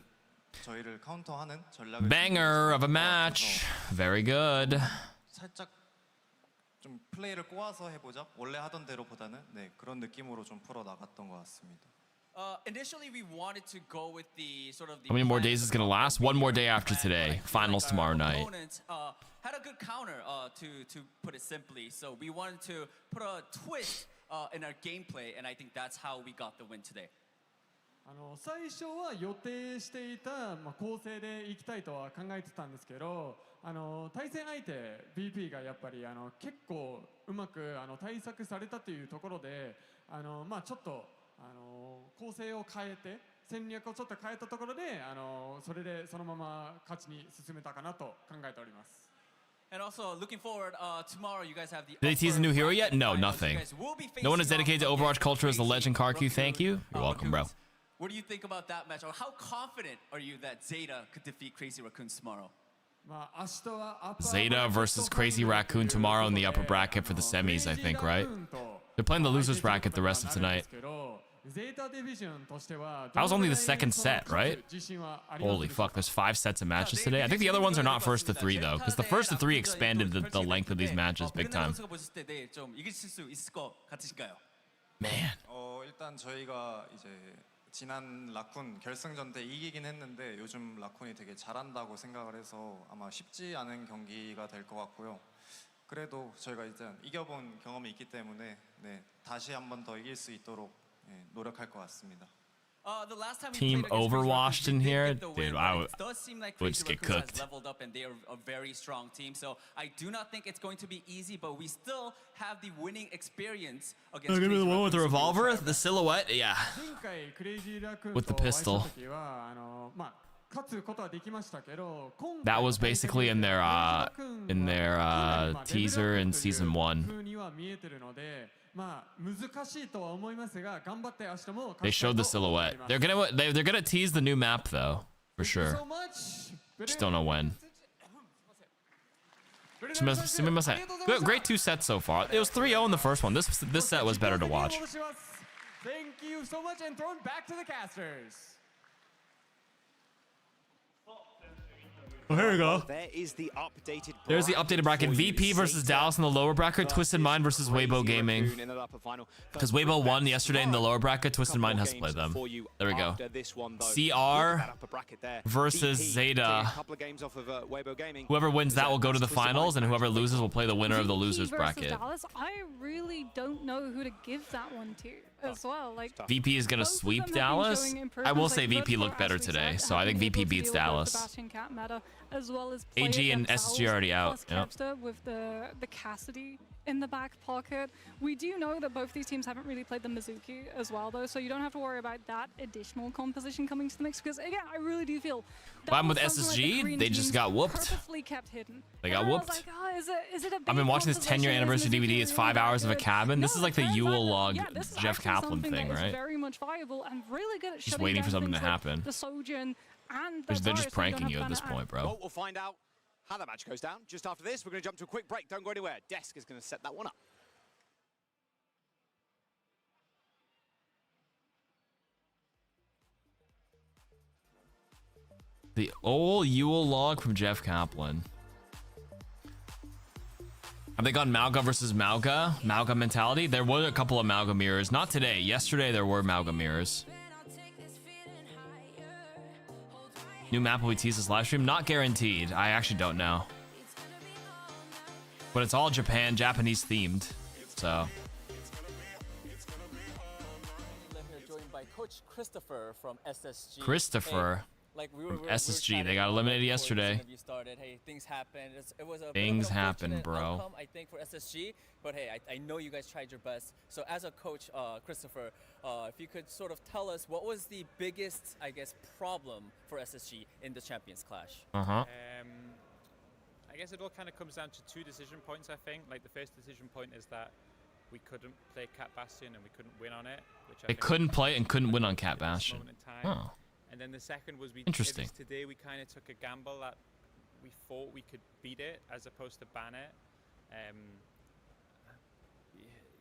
저희를 카운터하는 전략을 Banger of a match. Very good. 살짝 좀 플레이를 꼬아서 해보자. 원래 하던 대로보다는 네, 그런 느낌으로 좀 풀어 나갔던 것 같습니다. Initially, we wanted to go with the sort of. How many more days is it gonna last? One more day after today. Finals tomorrow night. Opponents had a good counter, to put it simply. So we wanted to put a twist in our gameplay, and I think that's how we got the win today. 最初は予定していた構成でいきたいとは考えてたんですけど、対戦相手 BP がやっぱり結構うまく対策されたというところで、ちょっと構成を変えて戦略をちょっと変えたところでそれでそのまま勝ちに進めたかなと考えております。 And also, looking forward, tomorrow you guys have the. Did they tease a new hero yet? No, nothing. No one is dedicated to Overwatch culture as the legend Karku. Thank you. You're welcome, bro. What do you think about that match? Or how confident are you that Zeta could defeat Crazy Raccoons tomorrow? Zeta versus Crazy Raccoon tomorrow in the upper bracket for the semis, I think, right? They're playing the losers bracket the rest of tonight. That was only the second set, right? Holy fuck, there's 5 sets of matches today. I think the other ones are not first to 3 though, because the first to 3 expanded the length of these matches big time. Man. 일단 저희가 이제 지난 라쿤 결승전 때 이기긴 했는데 요즘 라쿤이 되게 잘한다고 생각을 해서 아마 쉽지 않은 경기가 될 것 같고요. 그래도 저희가 일단 이겨본 경험이 있기 때문에 네, 다시 한 번 더 이길 수 있도록 노력할 것 같습니다. Team Overwatched in here? Dude, I would just get cooked. Leveled up and they are a very strong team. So I do not think it's going to be easy, but we still have the winning experience against. Give me the one with the revolver, the silhouette, yeah. With the pistol. That was basically in their teaser in season 1. They showed the silhouette. They're gonna tease the new map though, for sure. Just don't know when. Great 2 sets so far. It was 3-0 in the first one. This set was better to watch. Thank you so much, and thrown back to the casters. Oh, here we go. There is the updated There's the updated bracket. VP versus Dallas in the lower bracket. Twisted Mind versus Weibo Gaming. Because Weibo won yesterday in the lower bracket. Twisted Mind has to play them. There we go. CR versus Zeta. Whoever wins that will go to the finals, and whoever loses will play the winner of the losers bracket. Dallas, I really don't know who to give that one to as well. Like VP is gonna sweep Dallas. I will say VP looked better today, so I think VP beats Dallas. As well as AG and SSG are already out. Yep. With the Cassidy in the back pocket. We do know that both these teams haven't really played the Mizuki as well, though, so you don't have to worry about that additional composition coming to the mix. Because again, I really do feel what happened with SSG? They just got whooped. Kept hidden. They got whooped. Like, oh, is it a I've been watching this 10-year anniversary DVD. It's 5 hours of a cabin. This is like the Yule log Jeff Kaplan thing, right? Very much viable and really good at just waiting for something to happen. The Sojin and they're just pranking you at this point, bro. Well, we'll find out how that match goes down. Just after this, we're going to jump to a quick break. Don't go anywhere. Desk is going to set that one up. The old Yule log from Jeff Kaplan. Have they gone Malga versus Malga? Malga mentality? There were a couple of Malga mirrors. Not today. Yesterday there were Malga mirrors. New map will be teased this live stream? Not guaranteed. I actually don't know. But it's all Japanese themed. So. Joined by Coach Christopher from SSG. Christopher. Hey, like we were SSG. They got eliminated yesterday. Hey, things happened. It was a things happen, bro. Outcome, I think, for SSG. But hey, I know you guys tried your best. So as a coach, Christopher, if you could sort of tell us what was the biggest, I guess, problem for SSG in the Champions Clash? Uh-huh. I guess it all kind of comes down to two decision points, I think. Like the first decision point is that we couldn't play Cat Bastion and we couldn't win on it. They couldn't play and couldn't win on Cat Bastion. Oh. And then the second was interesting. Today we kind of took a gamble that we thought we could beat it as opposed to ban it.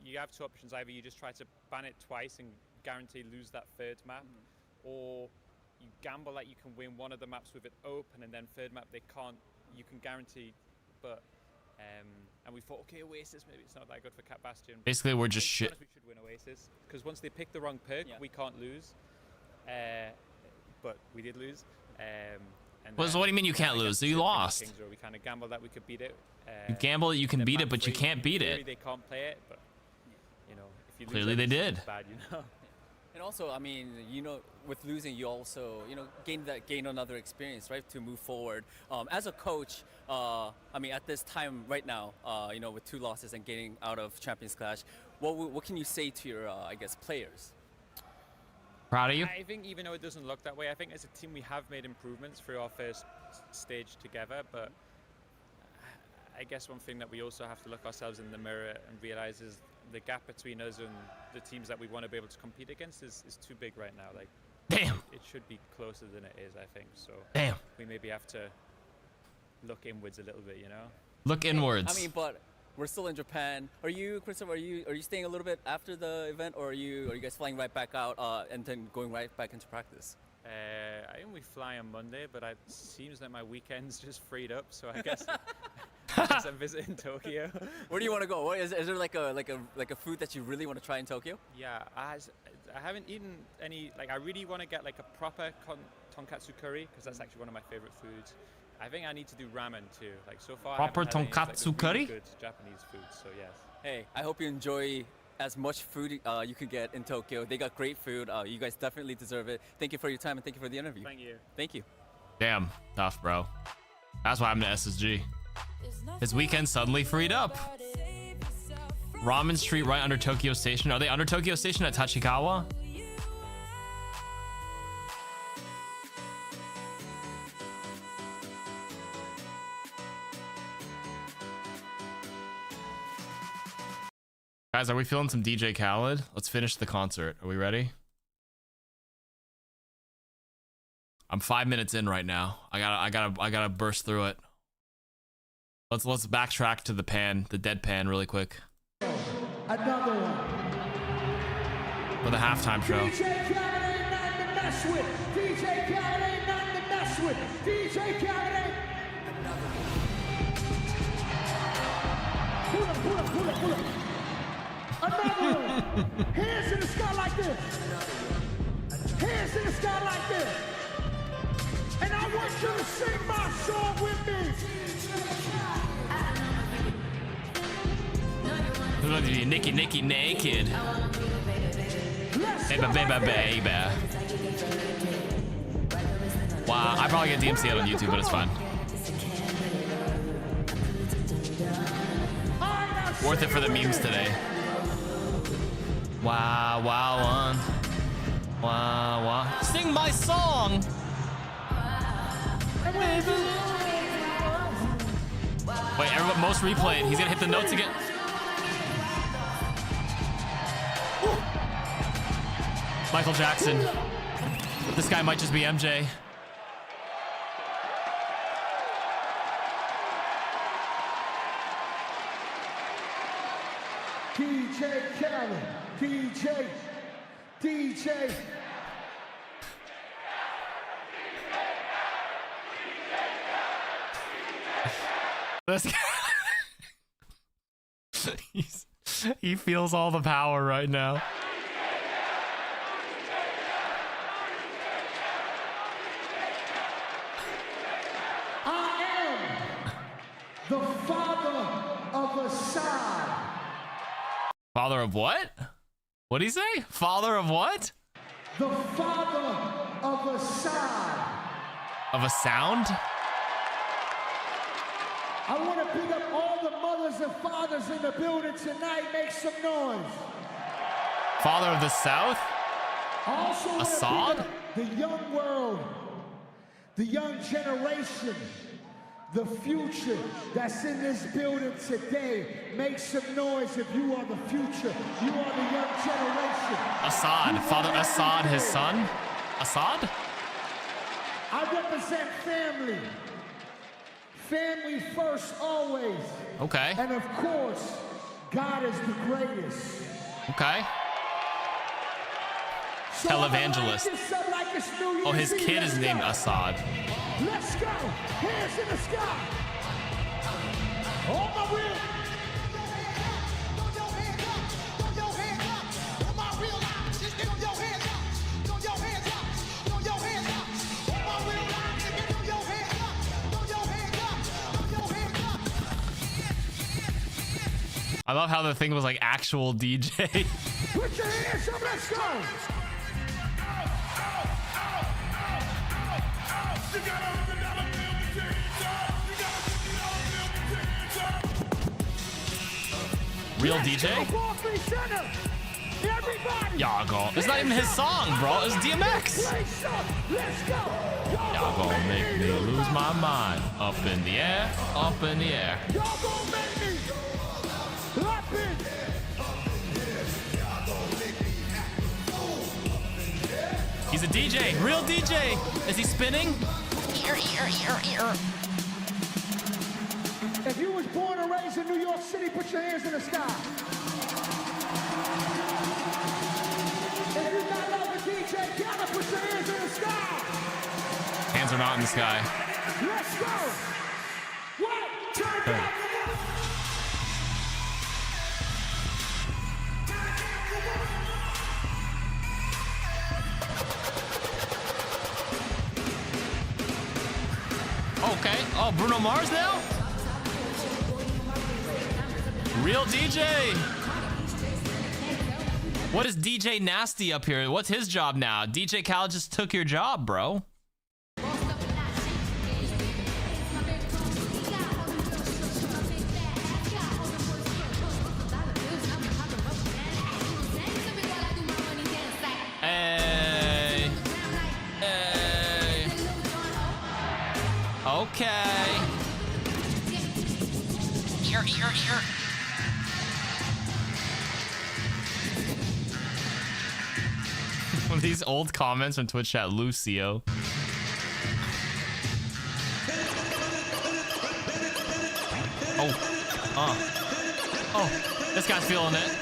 You have two options: either you just try to ban it twice and guarantee lose that third map, or you gamble that you can win one of the maps with it open and then third map they can't. You can guarantee, but and we thought, okay, Oasis, maybe it's not that good for Cat Bastion. Basically, we're just shit. We should win Oasis because once they pick the wrong perk, we can't lose. But we did lose. Well, so what do you mean you can't lose? So you lost. We kind of gambled that we could beat it. You gamble that you can beat it, but you can't beat it. They can't play it, but you know, if you lose clearly they did. It's bad, you know. And also, I mean, you know, with losing, you also, you know, gain another experience, right, to move forward. As a coach, I mean, at this time right now, you know, with 2 losses and getting out of Champions Clash, what can you say to your, I guess, players? Proud of you? I think even though it doesn't look that way, I think as a team we have made improvements through our first stage together, but I guess one thing that we also have to look ourselves in the mirror and realize is the gap between us and the teams that we want to be able to compete against is too big right now. Like, damn, it should be closer than it is, I think. So damn, we maybe have to look inwards a little bit, you know? Look inwards. I mean, but we're still in Japan. Are you, Christopher? Are you staying a little bit after the event, or are you guys flying right back out and then going right back into practice? I think we fly on Monday, but it seems like my weekend's just freed up, so I guess I'm visiting Tokyo. Where do you want to go? Is there like a food that you really want to try in Tokyo? Yeah, I haven't eaten any. Like, I really want to get like a proper tonkatsu curry because that's actually one of my favorite foods. I think I need to do ramen too. Like, so far, proper tonkatsu curry. Really good Japanese food. So yes. Hey, I hope you enjoy as much food you can get in Tokyo. They got great food. You guys definitely deserve it. Thank you for your time and thank you for the interview. Thank you. Thank you. Damn, tough, bro. That's why I'm to SSG. His weekend suddenly freed up. Ramen Street right under Tokyo Station. Are they under Tokyo Station at Tachikawa? Guys, are we feeling some DJ Khaled? Let's finish the concert. Are we ready? I'm 5 minutes in right now. I gotta burst through it. Let's backtrack to the dead pan really quick. Another one. For the halftime show. DJ Khaled ain't nothing to mess with. DJ Khaled ain't nothing to mess with. DJ Khaled ain't. Pull up, pull up, pull up, pull up. Another one. Hands in the sky like this. Hands in the sky like this. And I want you to sing my song with me. Look at you, Nicky naked. Baby, baby, baby. Wow, I probably get DMC out on YouTube, but it's fine. Worth it for the memes today. Wow, wow, one. Wow, wow. Sing my song! Wait, everyone, most replayed. He's gonna hit the notes again. Michael Jackson. This guy might just be MJ. DJ Khaled. DJ. This guy. He feels all the power right now. The father of Assad. Father of what? What'd he say? Father of what? The father of Assad. Of a sound? I want to pick up all the mothers and fathers in the building tonight. Make some noise. Father of the South? Also Assad? The young world, the young generation, the future that's in this building today. Make some noise if you are the future. You are the young generation. Assad. Father Assad, his son? Assad? I represent family. Family first, always. Okay. And of course, God is the greatest. Okay. So Televangelist. Like Oh, his kid is named Assad. Let's go. Hands in the sky. On my wheel. I love how the thing was like actual DJ. Put your hands up, let's go. Real DJ? Y'all gon'. It's not even his song, bro. It's DMX. Y'all gonna make me lose my mind. Up in the air, up in the air. Y'all gonna make me up in. He's a DJ, real DJ. Is he spinning? If you was born and raised in New York City, put your hands in the sky. If you got love for DJ Khaled, put your hands in the sky. Hands are not in the sky. Let's go. What? Turn it up. Okay. Oh, Bruno Mars now? Real DJ. What is DJ Nasty up here? What's his job now? DJ Khaled just took your job, bro. Hey. Hey. Okay. These old comments from Twitch chat, Lucio. Oh, this guy's feeling it.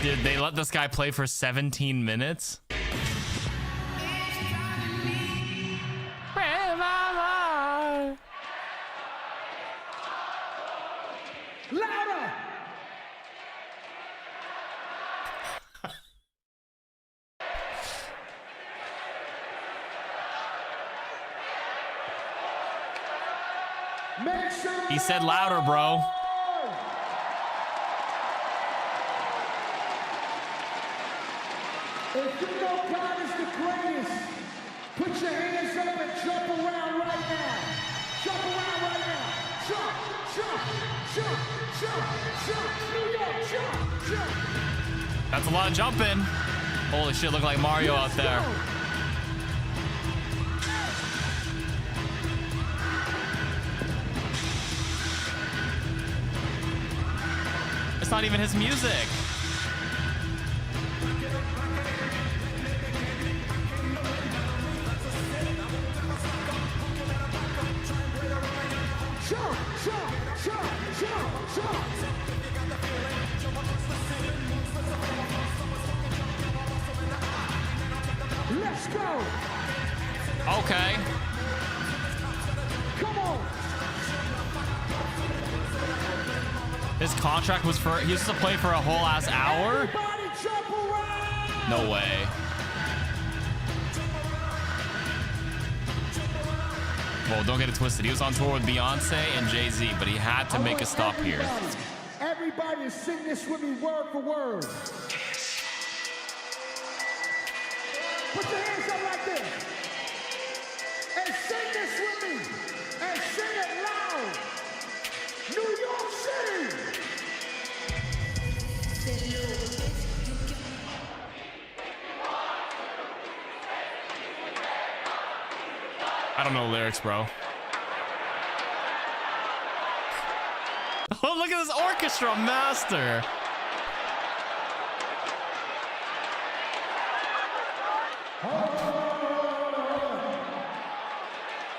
Dude, they let this guy play for 17 minutes? Louder! He said louder, bro. If you know God is the greatest, put your hands up and jump around right now. Jump around right now. Jump, jump, jump, jump, jump. New York, jump, jump. That's a lot of jumping. Holy shit, look like Mario out there. It's not even his music. Jump, jump, jump, jump, jump. Let's go. Okay. Come on. His contract was for, he used to play for a whole ass hour? Everybody jump around. No way. Well, don't get it twisted. He was on tour with Beyonce and Jay-Z, but he had to make a stop here. Everybody sing this with me word for word. Put your hands up like this. And sing this with me. And sing it loud. New York City. I don't know lyrics, bro. Oh, look at this orchestra master.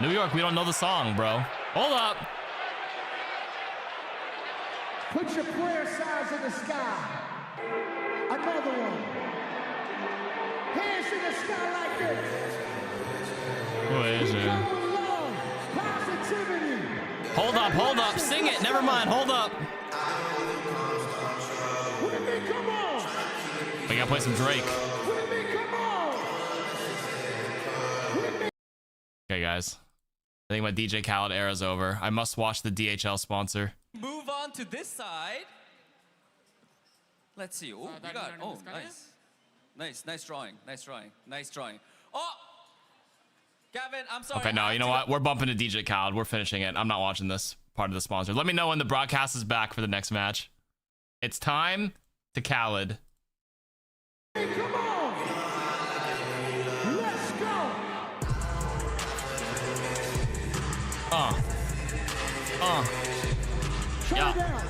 New York, we don't know the song, bro. Hold up. Put your prayer signs in the sky. Another one. Hands in the sky like this. What is it? Love, positivity. Hold up. Sing it. Never mind. Hold up. Whitney, come on. We gotta play some Drake. Whitney, come on. Okay, guys. I think my DJ Khaled era's over. I must watch the DHL sponsor. Move on to this side. Let's see. Oh, we got. Oh, nice. Nice drawing. Oh, Gavin, I'm sorry. Okay, no, you know what? We're bumping to DJ Khaled. We're finishing it. I'm not watching this part of the sponsor. Let me know when the broadcast is back for the next match. It's time to Khaled. Hey, come on. Let's go. Turn Yeah. it down.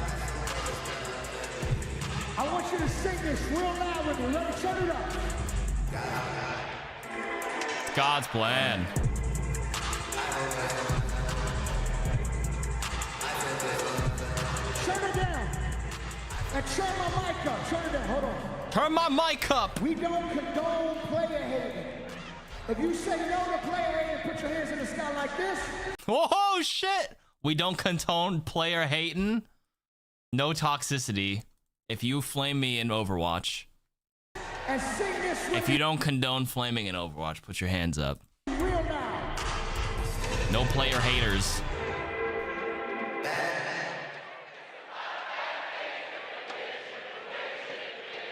I want you to sing this real loud with me. Let me turn it up. God's plan. Turn it down. And turn my mic up. Turn it down. Hold on. Turn my mic up. We don't condone player hating. If you say no to player hating, put your hands in the sky like this. Oh, shit. We don't condone player hating. No toxicity. If you flame me in Overwatch. And sing this with If you don't condone flaming in Overwatch, put your hands up. real loud. No player haters.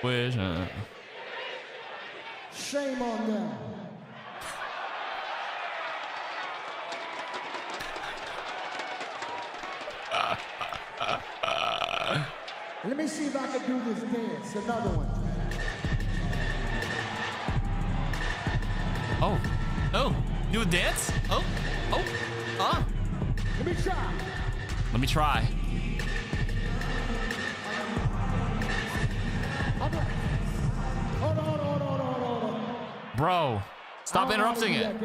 Wish, Shame on them. Let me see if I can do this dance. Another one. Oh, do a dance? Let me try. Let me try. Hold on. Bro, stop interrupting it.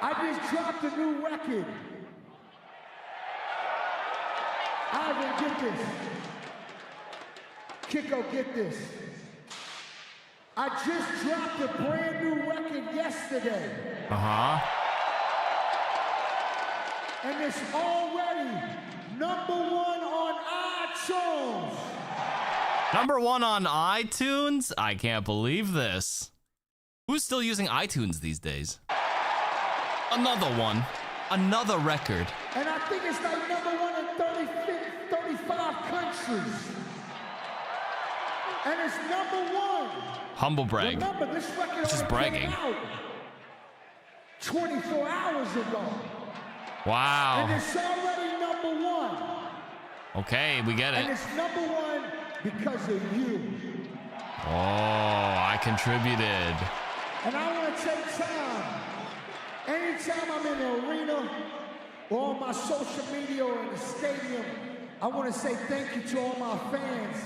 I just dropped a new record. Ivan, get this. Kiko, get this. I just dropped a brand new record yesterday. And it's already #1 on iTunes. #1 on iTunes? I can't believe this. Who's still using iTunes these days? Another one. Another record. And I think it's like #1 in 35 countries. And it's #1. Humble brag. Remember, this record Just only bragging. came out 24 hours ago. Wow. And it's already #1. Okay, we get And it. it's #1 because of you. Oh, I contributed. And I want to take time. Anytime I'm in the arena or on my social media or in the stadium, I want to say thank you to all my fans.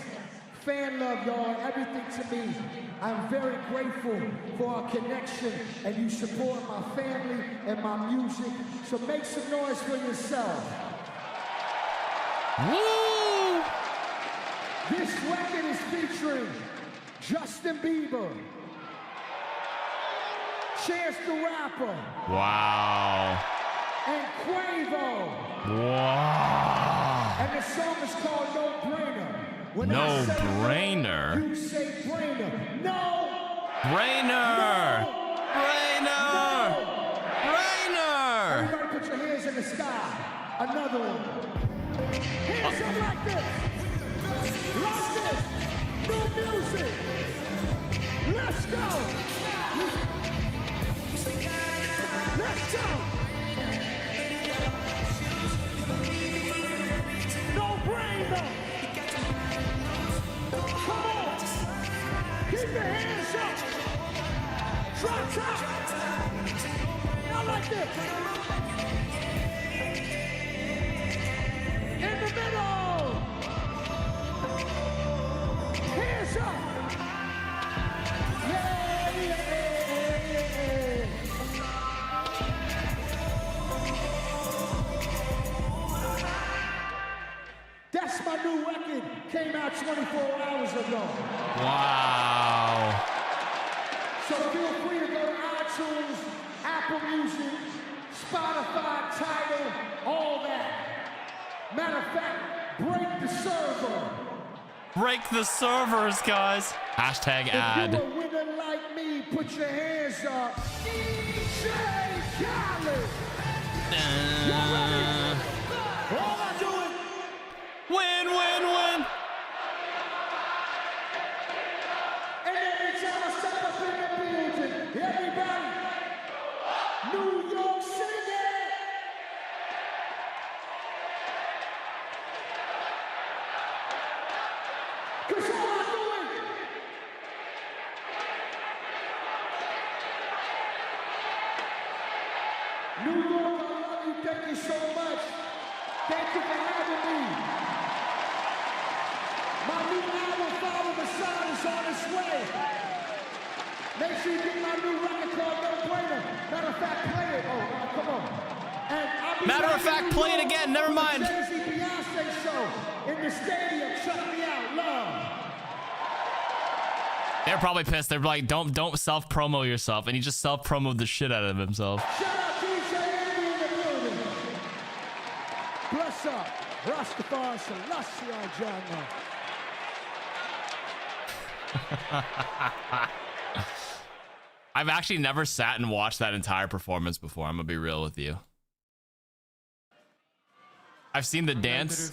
Fan love, y'all, everything to me. I'm very grateful for our connection and you support my family and my music. So make some noise for yourself. Woo! This record is featuring Justin Bieber, Chance the Rapper, Wow. and Quavo. Wow. And the song is called No Brainer. When No I say brainer. No, you say brainer. No! Brainer! Brainer! Brainer! Everybody put your hands in the sky. Another one. Hands up like this. Like this. New music. Let's go. Let's go. No brainer. Come on. Keep your hands up. Drop top. Not like this. In the middle. Hands up. Yeah, yeah, yeah. That's my new record. Came out 24 hours ago. Wow. So feel free to go to iTunes, Apple Music, Spotify, Tidal, all that. Matter of fact, break the server. Break the servers, guys. Hashtag ad. If you're a winner like me, put your hands up. DJ Khaled. Y'all ready? All I do is win, win, win. And every time I step up in the building, everybody, New York City. Cause all I do is New York, I love you. Thank you so much. Thank you for having me. My new album, Follow the Sun, is on its way. Make sure you get my new record called No Brainer. Matter of fact, play it. Oh, come on. And I'll be Matter of back in fact, New play it York again. Never for the mind. Jay-Z Beyonce show in the stadium. Check me out. Love. They're probably pissed. They're like, don't self-promo yourself. And he just self-promoed the shit out of himself. Shout out DJ Andy in the building. Bless up. Rastafari Selassie Jana. I've actually never sat and watched that entire performance before. I'm gonna be real with you. I've seen the dance.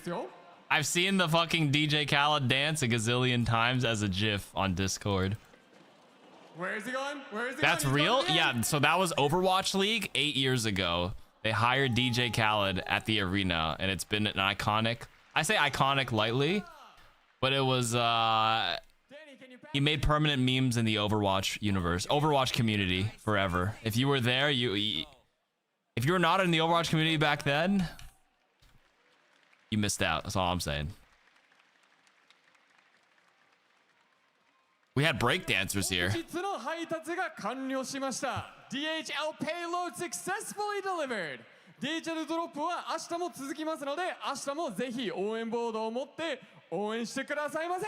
I've seen the fucking DJ Khaled dance a gazillion times as a GIF on Discord. Where is he going? Where is he That's going? real? Yeah, so that was Overwatch League 8 years ago. They hired DJ Khaled at the arena, and it's been an iconic. I say iconic lightly, but it was he made permanent memes in the Overwatch universe, Overwatch community forever. If you were there, if you were not in the Overwatch community back then, you missed out. That's all I'm saying. We had breakdancers here. 本日の配達が完了しました。DHL payload successfully delivered. DHL ドロップは明日も続きますので、明日もぜひ応援ボードを持って応援してくださいませ。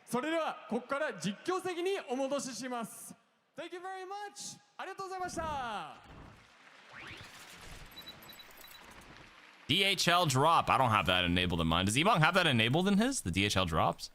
それではここから実況席にお戻しします。Thank you very much. ありがとうございました。DHL drop. I don't have that enabled in mine. Does Ebong have that enabled in his? The DHL drops?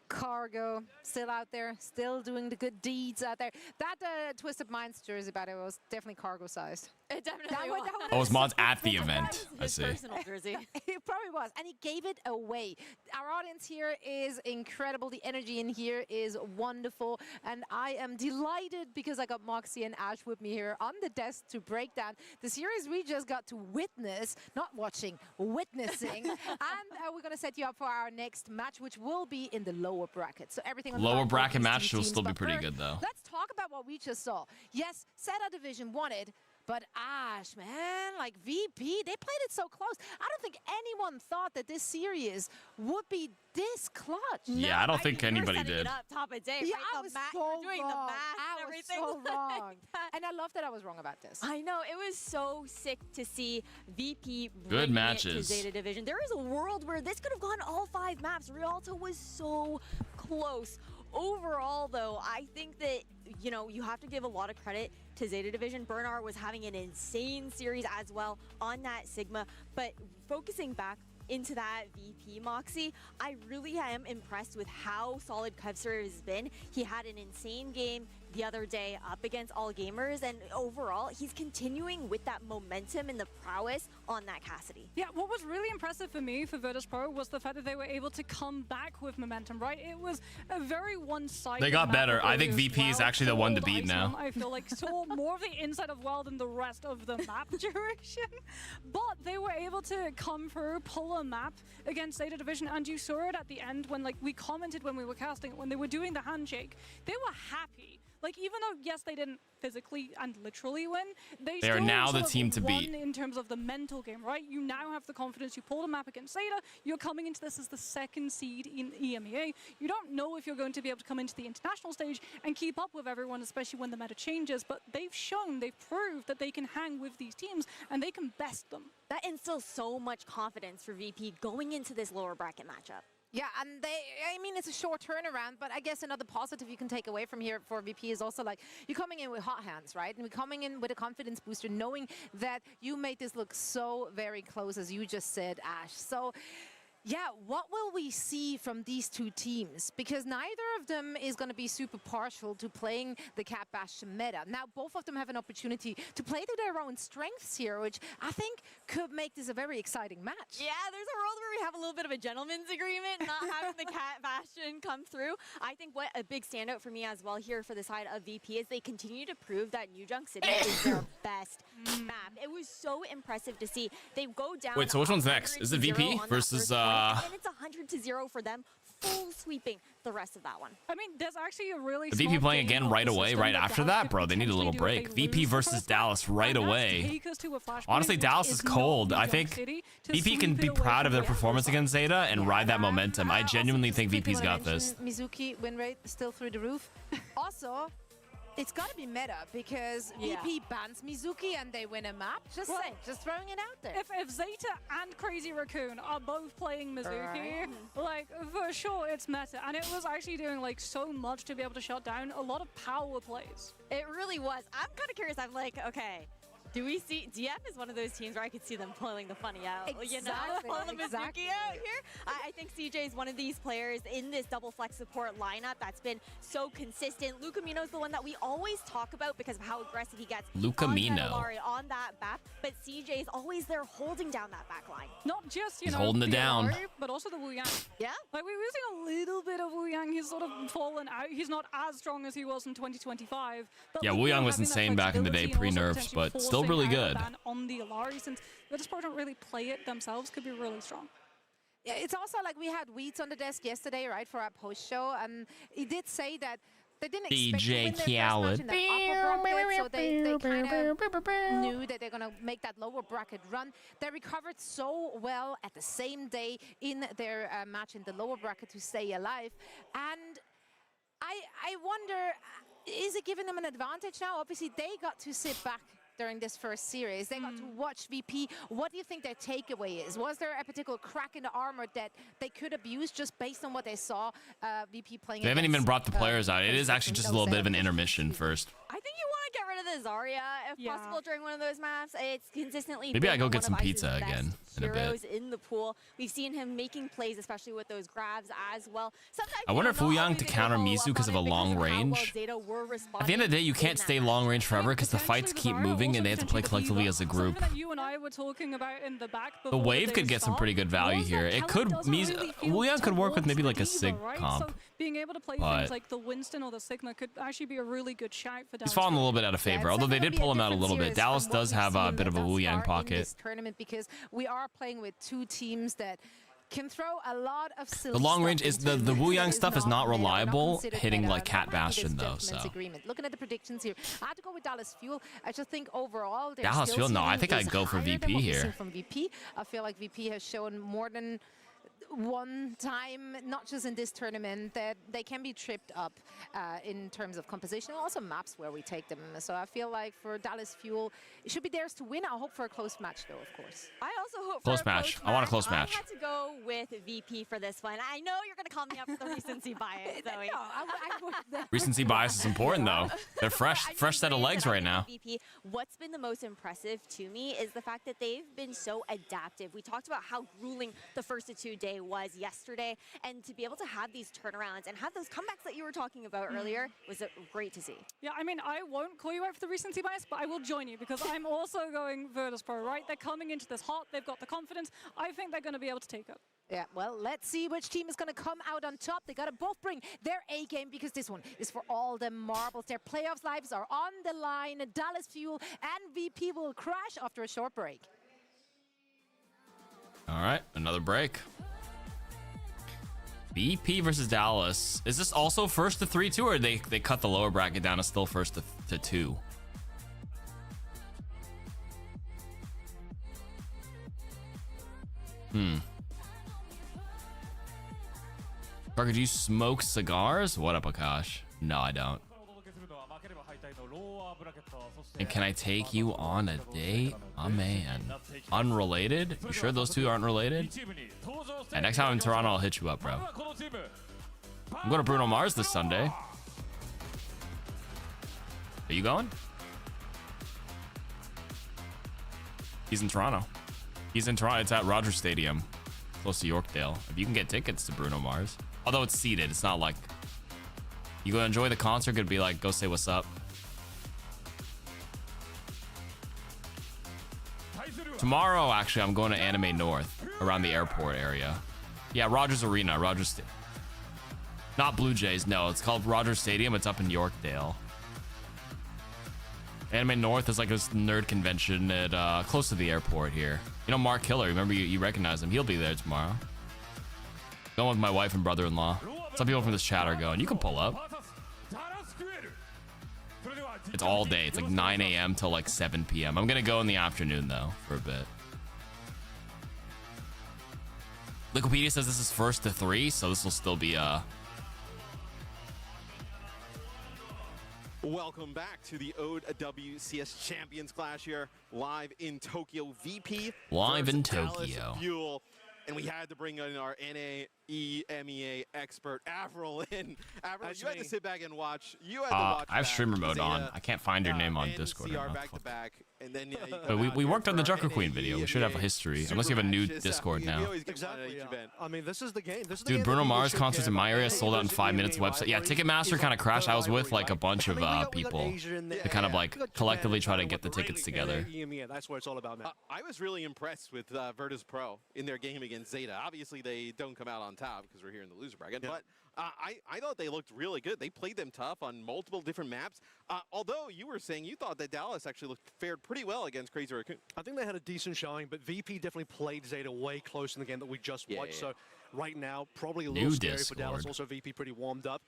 Cargo still out there, still doing the good deeds out there. That Twisted Minds jersey, by the way, was definitely cargo sized. It definitely was. Oh, it was mods at the event. I His see. personal jersey. It probably was, and he gave it away. Our audience here is incredible. The energy in here is wonderful, and I am delighted because I got Moxie and Ash with me here on the desk to break down the series we just got to witness, not watching, witnessing. And we're going to set you up for our next match, which will be in the lower bracket. So everything on the Lower line for bracket these match two will teams. still be But pretty first, good, though. Let's talk about what we just saw. Yes, Zeta Division won it. But Ash, man, like VP, they played it so close. I don't think anyone thought that this series would be this clutch. Yeah, I don't think anybody did. Up top of day, Yeah, right? I was so doing the wrong. math I and was everything. so wrong. like that. And I love that I was wrong about this. I know, it was so sick to see VP Good bringing matches. it to Zeta Division. There is a world where this could have gone all 5 maps. Rialto was so close. Overall, though, I think that, you know, you have to give a lot of credit to Zeta Division. Bernard was having an insane series as well on that Sigma, but focusing back into that VP Moxie, I really am impressed with how solid Kevser has been. He had an insane game the other day up against All Gamers, and overall, he's continuing with that momentum and the prowess on that Cassidy. Yeah, what was really impressive for me for Virtus Pro was the fact that they were able to come back with momentum, right? It was a very one-sided. They got map better. with I think Ilios. VP is actually the one to beat now. I feel like saw more of the inside of WoW than the rest of the map duration, but they were able to come through, pull a map against Zeta Division, and you saw it at the end when, like, we commented when we were casting it, when they were doing the handshake, they were happy. Like, even though, yes, they didn't physically and literally win, they are still now sort the of team to won beat. in terms of the mental game, right? You now have the confidence. You pulled a map against Zeta. You're coming into this as the 2nd seed in EMEA. You don't know if you're going to be able to come into the international stage and keep up with everyone, especially when the meta changes, but they've shown, they've proved that they can hang with these teams and they can best them. That instills so much confidence for VP going into this lower bracket matchup. Yeah, and I mean, it's a short turnaround, but I guess another positive you can take away from here for VP is also, like, you're coming in with hot hands, right? And we're coming in with a confidence booster, knowing that you made this look so very close, as you just said, Ash. So, yeah, what will we see from these two teams? Because neither of them is going to be super partial to playing the Cat Bastion meta. Now, both of them have an opportunity to play to their own strengths here, which I think could make this a very exciting match. Yeah, there's a world where we have a little bit of a gentleman's agreement, not having the Cat Bastion come through. I think what a big standout for me as well here for the side of VP is they continue to prove that New Junk City is their best map. It was so impressive to see. They go down. Wait, so which one's next? Is it VP versus and it's 100-0 for them, full sweeping the rest of that one. I mean, there's actually a really VP playing again right away, right after that? Bro, they need a little break. VP versus Dallas right away. Honestly, Dallas is cold. I think VP can be proud of their performance against Zeta and ride that momentum. I genuinely think VP's got this. Mizuki win rate still through the roof. Also, it's got to be meta because VP bans Mizuki and they win a map. Just saying, just throwing it out there. If Zeta and Crazy Raccoon are both playing Mizuki, like, for sure it's meta. And it was actually doing, like, so much to be able to shut down a lot of power plays. It really was. I'm kind of curious. I'm like, okay, do we see, DF is one of those teams where I could see them pulling the funny out, you know, pulling the Mizuki out here. I think CJ is one of these players in this double flex support lineup that's been so consistent. Lucamino is the one that we always talk about because of how aggressive he gets Lucamino on that map, but CJ is always there holding down that back line. Not just, you He's know, holding it the down. Alari, but also the Wu Yang. Yeah. Like, we were using a little bit of Wu Yang. He's sort of fallen out. He's not as strong as he was in 2025. But Yeah, Wu Yang was insane back in the day, pre-nerfs, but still really good. On the Alari, since Virtus Pro don't really play it themselves, could be really strong. Yeah, it's also like we had Weeds on the desk yesterday, right, for our post show, and he did say that they didn't expect to win their first match in that upper bracket, so they kind of knew that they're gonna make that lower bracket run. They recovered so well at the same day in their match in the lower bracket to stay alive, and I wonder, is it giving them an advantage now? Obviously, they got to sit back during this first series. They got to watch VP. What do you think their takeaway is? Was there a particular crack in the armor that they could abuse just based on what they saw VP playing? They haven't even brought the players out. It is actually just a little bit of an intermission first. I think you want to get rid of the Zarya if possible during one of those maps. It's consistently Maybe I been go one get of some Ice's pizza best again in a bit. heroes in the pool. We've seen him making plays, especially with those grabs as well. Sometimes, I wonder if Wuyang to counter Mizu because of a long range. At the end of the day, you can't stay long range forever because the fights keep moving and they have to play collectively as a group. Something that you and I were talking about in the back. The wave could get some pretty good value here. It could Wuyang could work with maybe like a Sig comp. So being able to play but things like the Winston or the Sigma could actually be a really good shout for Dallas. he's fallen a little bit out of favor, although they did pull him out a little bit. Dallas does have a bit of a Wuyang pocket. This tournament because we are playing with two teams that can throw a lot of silly The long range stuff is into the it. Wuyang It stuff is not meta, reliable considered hitting meta, like Cat not happy Bastion this though, gentleman's so. agreement. Looking at the predictions here, I had to go with Dallas Fuel. I just think overall their Dallas skill Fuel, no, I ceiling think is I'd go for higher than VP what we've here. seen from VP. I feel like VP has shown more than one time, not just in this tournament, that they can be tripped up in terms of composition, also maps where we take them. So I feel like for Dallas Fuel, it should be theirs to win. I hope for a close match, though, of course. I also hope Close for a match. close I want a close I match. had to go with VP for this one. I know you're going to call me up for the recency bias, Zoe. Recency bias is important though. They're fresh set of legs right now. VP, what's been the most impressive to me is the fact that they've been so adaptive. We talked about how grueling the first of 2 day was yesterday, and to be able to have these turnarounds and have those comebacks that you were talking about earlier was great to see. Yeah, I mean, I won't call you out for the recency bias, but I will join you because I'm also going Virtus Pro, right? They're coming into this hot. They've got the confidence. I think they're going to be able to take it. Yeah, well, let's see which team is going to come out on top. They got to both bring their A game because this one is for all the marbles. Their playoffs lives are on the line. Dallas Fuel and VP will crash after a short break. All right, another break. VP versus Dallas. Is this also first to 3 too, or they cut the lower bracket down to still first to 2? Parker, do you smoke cigars? What up, Akash? No, I don't. And can I take you on a date? Oh man. Unrelated? You sure those two aren't related? And next time I'm in Toronto, I'll hit you up, bro. I'm going to Bruno Mars this Sunday. Are you going? He's in Toronto. He's in Toronto. It's at Rogers Stadium, close to Yorkdale. If you can get tickets to Bruno Mars. Although it's seated, it's not like you go enjoy the concert, could be like, go say what's up. Tomorrow, actually, I'm going to Anime North around the airport area. Yeah, Rogers Arena, Rogers. Not Blue Jays, no. It's called Rogers Stadium. It's up in Yorkdale. Anime North is like this nerd convention at close to the airport here. You know Mark Hiller, remember you recognize him. He'll be there tomorrow. Going with my wife and brother-in-law. Some people from this chat are going. You can pull up. It's all day. It's like 9 a.m. till like 7 p.m. I'm gonna go in the afternoon though for a bit. Wikipedia says this is first to 3, so this will still be Welcome back to the OWCS Champions Clash here, live in Tokyo. VP live in Dallas Tokyo. Fuel. And we had to bring in our NAEMEA expert, Avril, in. Avril, you had to sit back and watch. You had to watch I have that. streamer mode on. I can't find your name on Discord right now. back to back, and then But we worked on the Junker Queen video. We should have a history, unless you have a new Discord now. Exactly. Yeah. I mean, this is the game. This is the Dude, game Bruno that people Mars should concerts care in my about. area sold out in 5 minutes. Website, yeah, Ticketmaster kind of crashed. I was with like a bunch of people to kind of like collectively try to get the tickets together. That's what it's all about now. I was really impressed with Virtus Pro in their game against Zeta. Obviously, they don't come out on top because we're here in the loser bracket, but I thought they looked really good. They played them tough on multiple different maps. Although you were saying you thought that Dallas actually fared pretty well against Crazy Raccoon. I think they had a decent showing, but VP definitely played Zeta way closer in the game that we just watched. So right now, probably a little New scary Discord. for Dallas. Also, VP pretty warmed up.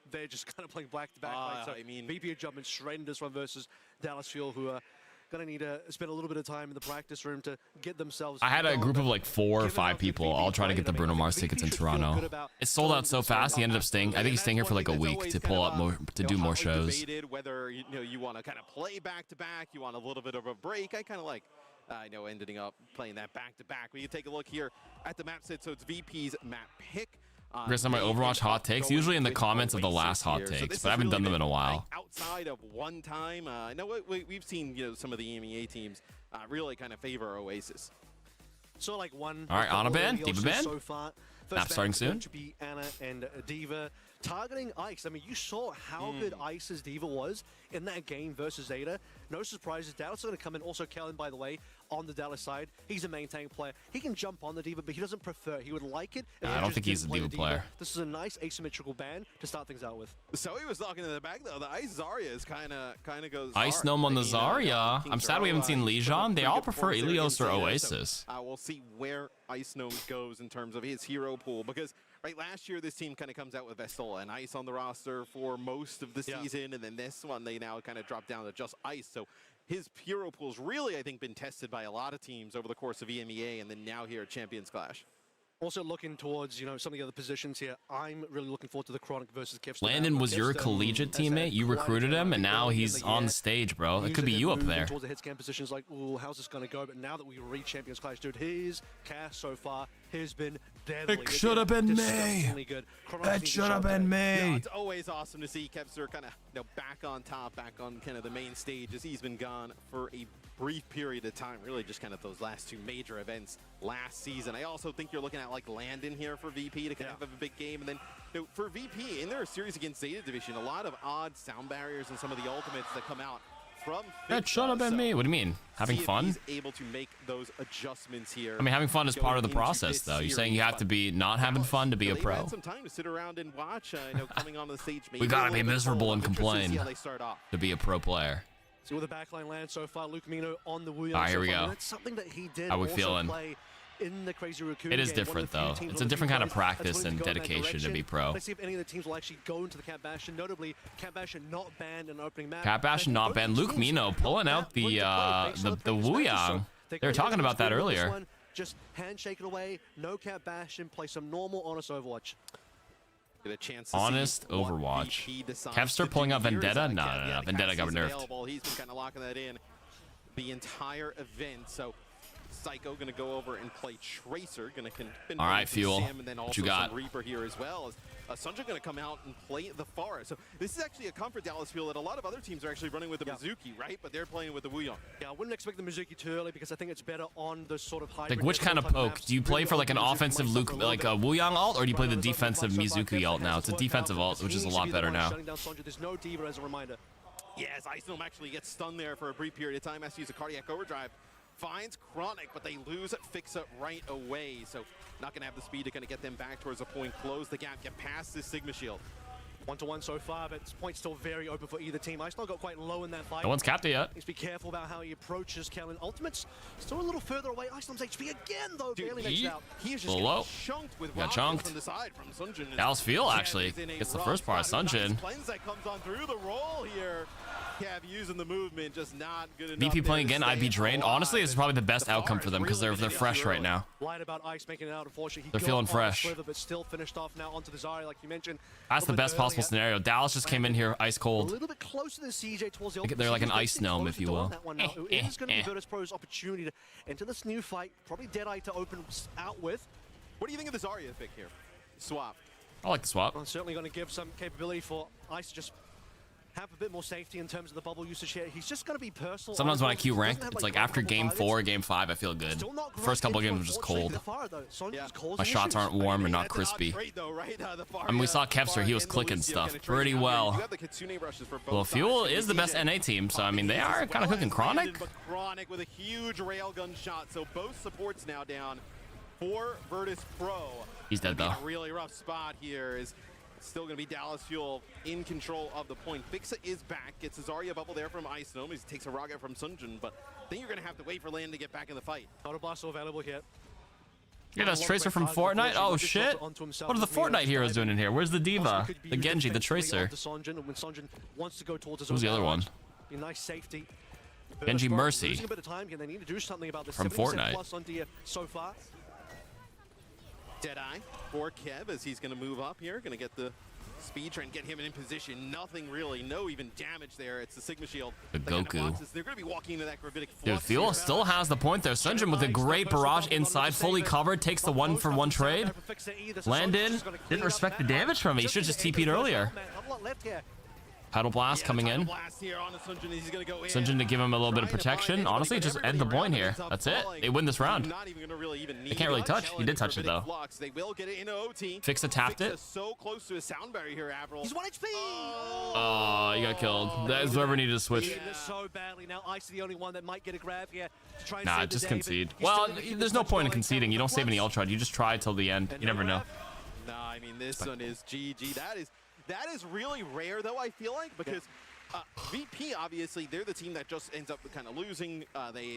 They're just kind of playing back to back. So I mean, VP are jumping straight into this one versus Dallas Fuel, who are gonna need to spend a little bit of time in the practice room to get themselves. I had a group of like 4 or 5 people all trying to get the Bruno Mars tickets in Toronto. It sold out so fast. He ended up staying. I think he's staying here for like a week to pull up more, to do more shows. Whether you want to kind of play back to back, you want a little bit of a break. I kind of like ending up playing that back to back. When you take a look here at the map set, so it's VP's map pick. Chris, on my Overwatch hot takes, usually in the comments of the last hot takes, but I haven't done them in a while. Outside of one time, I know we've seen some of the EMEA teams really kind of favor Oasis. So like one. All right, Ana ban, Diva ban. So far, map starting soon. To be Ana and Diva targeting Ice. I mean, you saw how good Ice's Diva was in that game versus Zeta. No surprises. Dallas is going to come in. Also, Kellen, by the way, on the Dallas side, he's a main tank player. He can jump on the Diva, but he doesn't prefer. He would like it. I don't think he's a Diva player. This is a nice asymmetrical ban to start things out with. So he was talking in the back though. The Ice Zarya is kind of goes. Ice Gnome on the Zarya. I'm sad we haven't seen Lijon. They all prefer Ilios or Oasis. So, we'll see where Ice Gnome goes in terms of his hero pool, because right last year this team kind of comes out with Vestola and Ice on the roster for most of the season, and then this one they now kind of drop down to just Ice. So his hero pool's really, I think, been tested by a lot of teams over the course of EMEA, and then now here at Champions Clash. Also looking towards, some of the other positions here. I'm really looking forward to the Chronic versus Kipster. Landon was your collegiate teammate. You recruited him, and now he's on the stage, bro. It could be you up there. Towards the hit scan positions, like, ooh, how's this gonna go? But now that we reach Champions Clash, dude, his cast so far has been deadly. It should have been me. Good. It should have been me. It's always awesome to see Kepster kind of back on top, back on kind of the main stage, as he's been gone for a brief period of time, really just kind of those last 2 major events last season. I also think you're looking at like Landon here for VP to kind of have a big game, and then for VP in their series against Zeta Division, a lot of odd sound barriers and some of the ultimates that come out from That should have been me. What do you mean? Having fun? He's able to make those adjustments here. I mean, having fun is part of the process, though. You're saying you have to be not having fun to be a pro. Had some time to sit around and watch. Coming on the stage. We gotta be miserable and complain to be a pro player. See where the backline lands so far. Luke Mino on the wheel. All right, here we go. That's something that he did. How we feeling? In the Crazy Raccoon it is game. different, though. It's a different kind of practice and dedication to be pro. Let's see if any of the teams will actually go into the Cat Bastion. Notably, Cat Bastion not banned in opening map. Cat Bastion not banned. Luke Mino pulling out the Wuyang. They were talking about that earlier. Just handshake it away. No Cat Bastion. Play some normal, honest Overwatch. Get a chance. Honest Overwatch. Kevster pulling out Vendetta? No. Vendetta got nerfed. He's been kind of locking that in the entire event. So Psycho gonna go over and play Tracer. Gonna all right, Fuel. Sam, and then also what you got? Some Reaper here as well. Sunja gonna come out and play the Forest. So this is actually a comfort Dallas Fuel that a lot of other teams are actually running with the Mizuki, right? But they're playing with the Wuyong. Yeah, I wouldn't expect the Mizuki too early because I think it's better on the sort of hybrid. Like which kind of poke? Do you play for like an offensive Luke, like a Wuyong ult, or do you play the defensive Mizuki ult now? It's a defensive ult, which is a lot better now. There's no Diva as a reminder. Yes, Ice Gnome actually gets stunned there for a brief period of time. Has to use a cardiac overdrive. Finds Chronic, but they lose Fixa right away. So not going to have the speed to kind of get them back towards a point, close the gap, get past this Sigma Shield. 1-1 so far, but this point's still very open for either team. Ice Gnome got quite low in that fight. No one's capped it yet. Needs to be careful about how he approaches Kellen. Ultimate's still a little further away. Ice Gnome's HP again, though, barely makes it out. He is just low. Chunked with got chunked. From the side from Sunjin. Dallas Fuel actually gets the first part of Sunjin. Nice that comes on through the roll here. Cav using the movement, just not good enough. VP playing again, IB drained. Honestly, it's probably the best outcome for them because they're fresh right now. Lied about Ice making it out. Unfortunately, they're feeling fresh. But still finished off now onto the Zarya, like you mentioned. That's the best possible scenario. Dallas just came in here ice cold. A little bit closer than CJ towards the they're like an ice gnome, if you will. It is going to be Virtus Pro's opportunity to enter this new fight. Probably Deadeye to open out with. What do you think of the Zarya pick here? Swap. I like the swap. Well, certainly going to give some capability for Ice to just have a bit more safety in terms of the bubble usage here. He's just going to be personal. Sometimes when I queue ranked, it's like after game 4, game 5, I feel good. First couple of games was just cold. My shots aren't warm and not crispy. I mean, we saw Kepster, he was clicking stuff pretty well. Well, Fuel is the best NA team, so I mean, they are kind of cooking Chronic. Chronic with a huge railgun shot, so both supports now down for Virtus Pro. He's dead though. A really rough spot here is still going to be Dallas Fuel in control of the point. Fixa is back. Gets a Zarya bubble there from Ice Gnome. He takes a rocket from Sunjin, but then you're going to have to wait for Land to get back in the fight. Auto blast available here. Yeah, that's Tracer from Fortnite. Oh shit! What are the Fortnite heroes doing in here? Where's the Diva, the Genji, the Tracer? Who's the other one? Nice safety. Genji Mercy Losing a bit of time here. They need to do something about this. from 70% Fortnite. plus on DF so far. Deadeye for Kev as he's going to move up here. Going to get the speed train, get him in position. Nothing really, no even damage there. It's the Sigma Shield. The Goku. They're going to be walking into that gravitic Dude, flux. Fuel still has the point there. Sunjin with a great barrage inside, fully covered, takes the 1-for-1 trade. Landon didn't respect the damage from it. He should have just TP'd earlier. Paddle Blast coming in. Sunjin to give him a little bit of protection. Honestly, just end the point here. That's it. They win this round. They can't really touch. He did touch it though. Fixa tapped it. So close to a sound barrier here, Avril. He's 1 HP. Oh, you got killed. That is whoever needed to switch. So badly now. Ice the only one that might get a grab here to try and Nah, save the just day, concede. but Well, there's no point in conceding. You don't save any ultra. You just try till the end. You never know. No, I mean this one is GG. That is really rare though, I feel like, because VP obviously they're the team that just ends up kind of losing.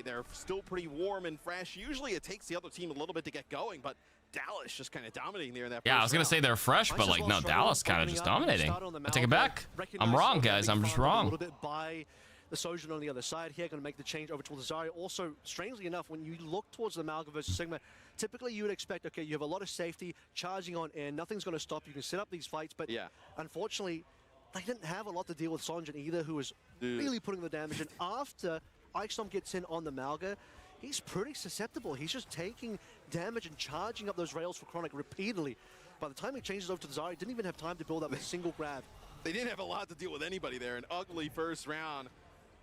They're still pretty warm and fresh. Usually it takes the other team a little bit to get going, but Dallas just kind of dominating there in that. Yeah, I was gonna say they're fresh, but like no, Dallas kind of just dominating. I take it back. I'm wrong, guys. I'm just A wrong. little bit by the Sojourn on the other side here, going to make the change over towards Zarya. Also, strangely enough, when you look towards the Malga versus Sigma, typically you would expect, okay, you have a lot of safety, charging on air, nothing's going to stop you can set up these fights, but unfortunately, they didn't have a lot to deal with Sonjin either, who was really putting the damage in. After Ixnom gets in on the Malga, he's pretty susceptible. He's just taking damage and charging up those rails for Chronic repeatedly. By the time he changes over to the Zarya, he didn't even have time to build up a single grab. They didn't have a lot to deal with anybody there. An ugly first round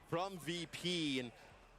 from VP, and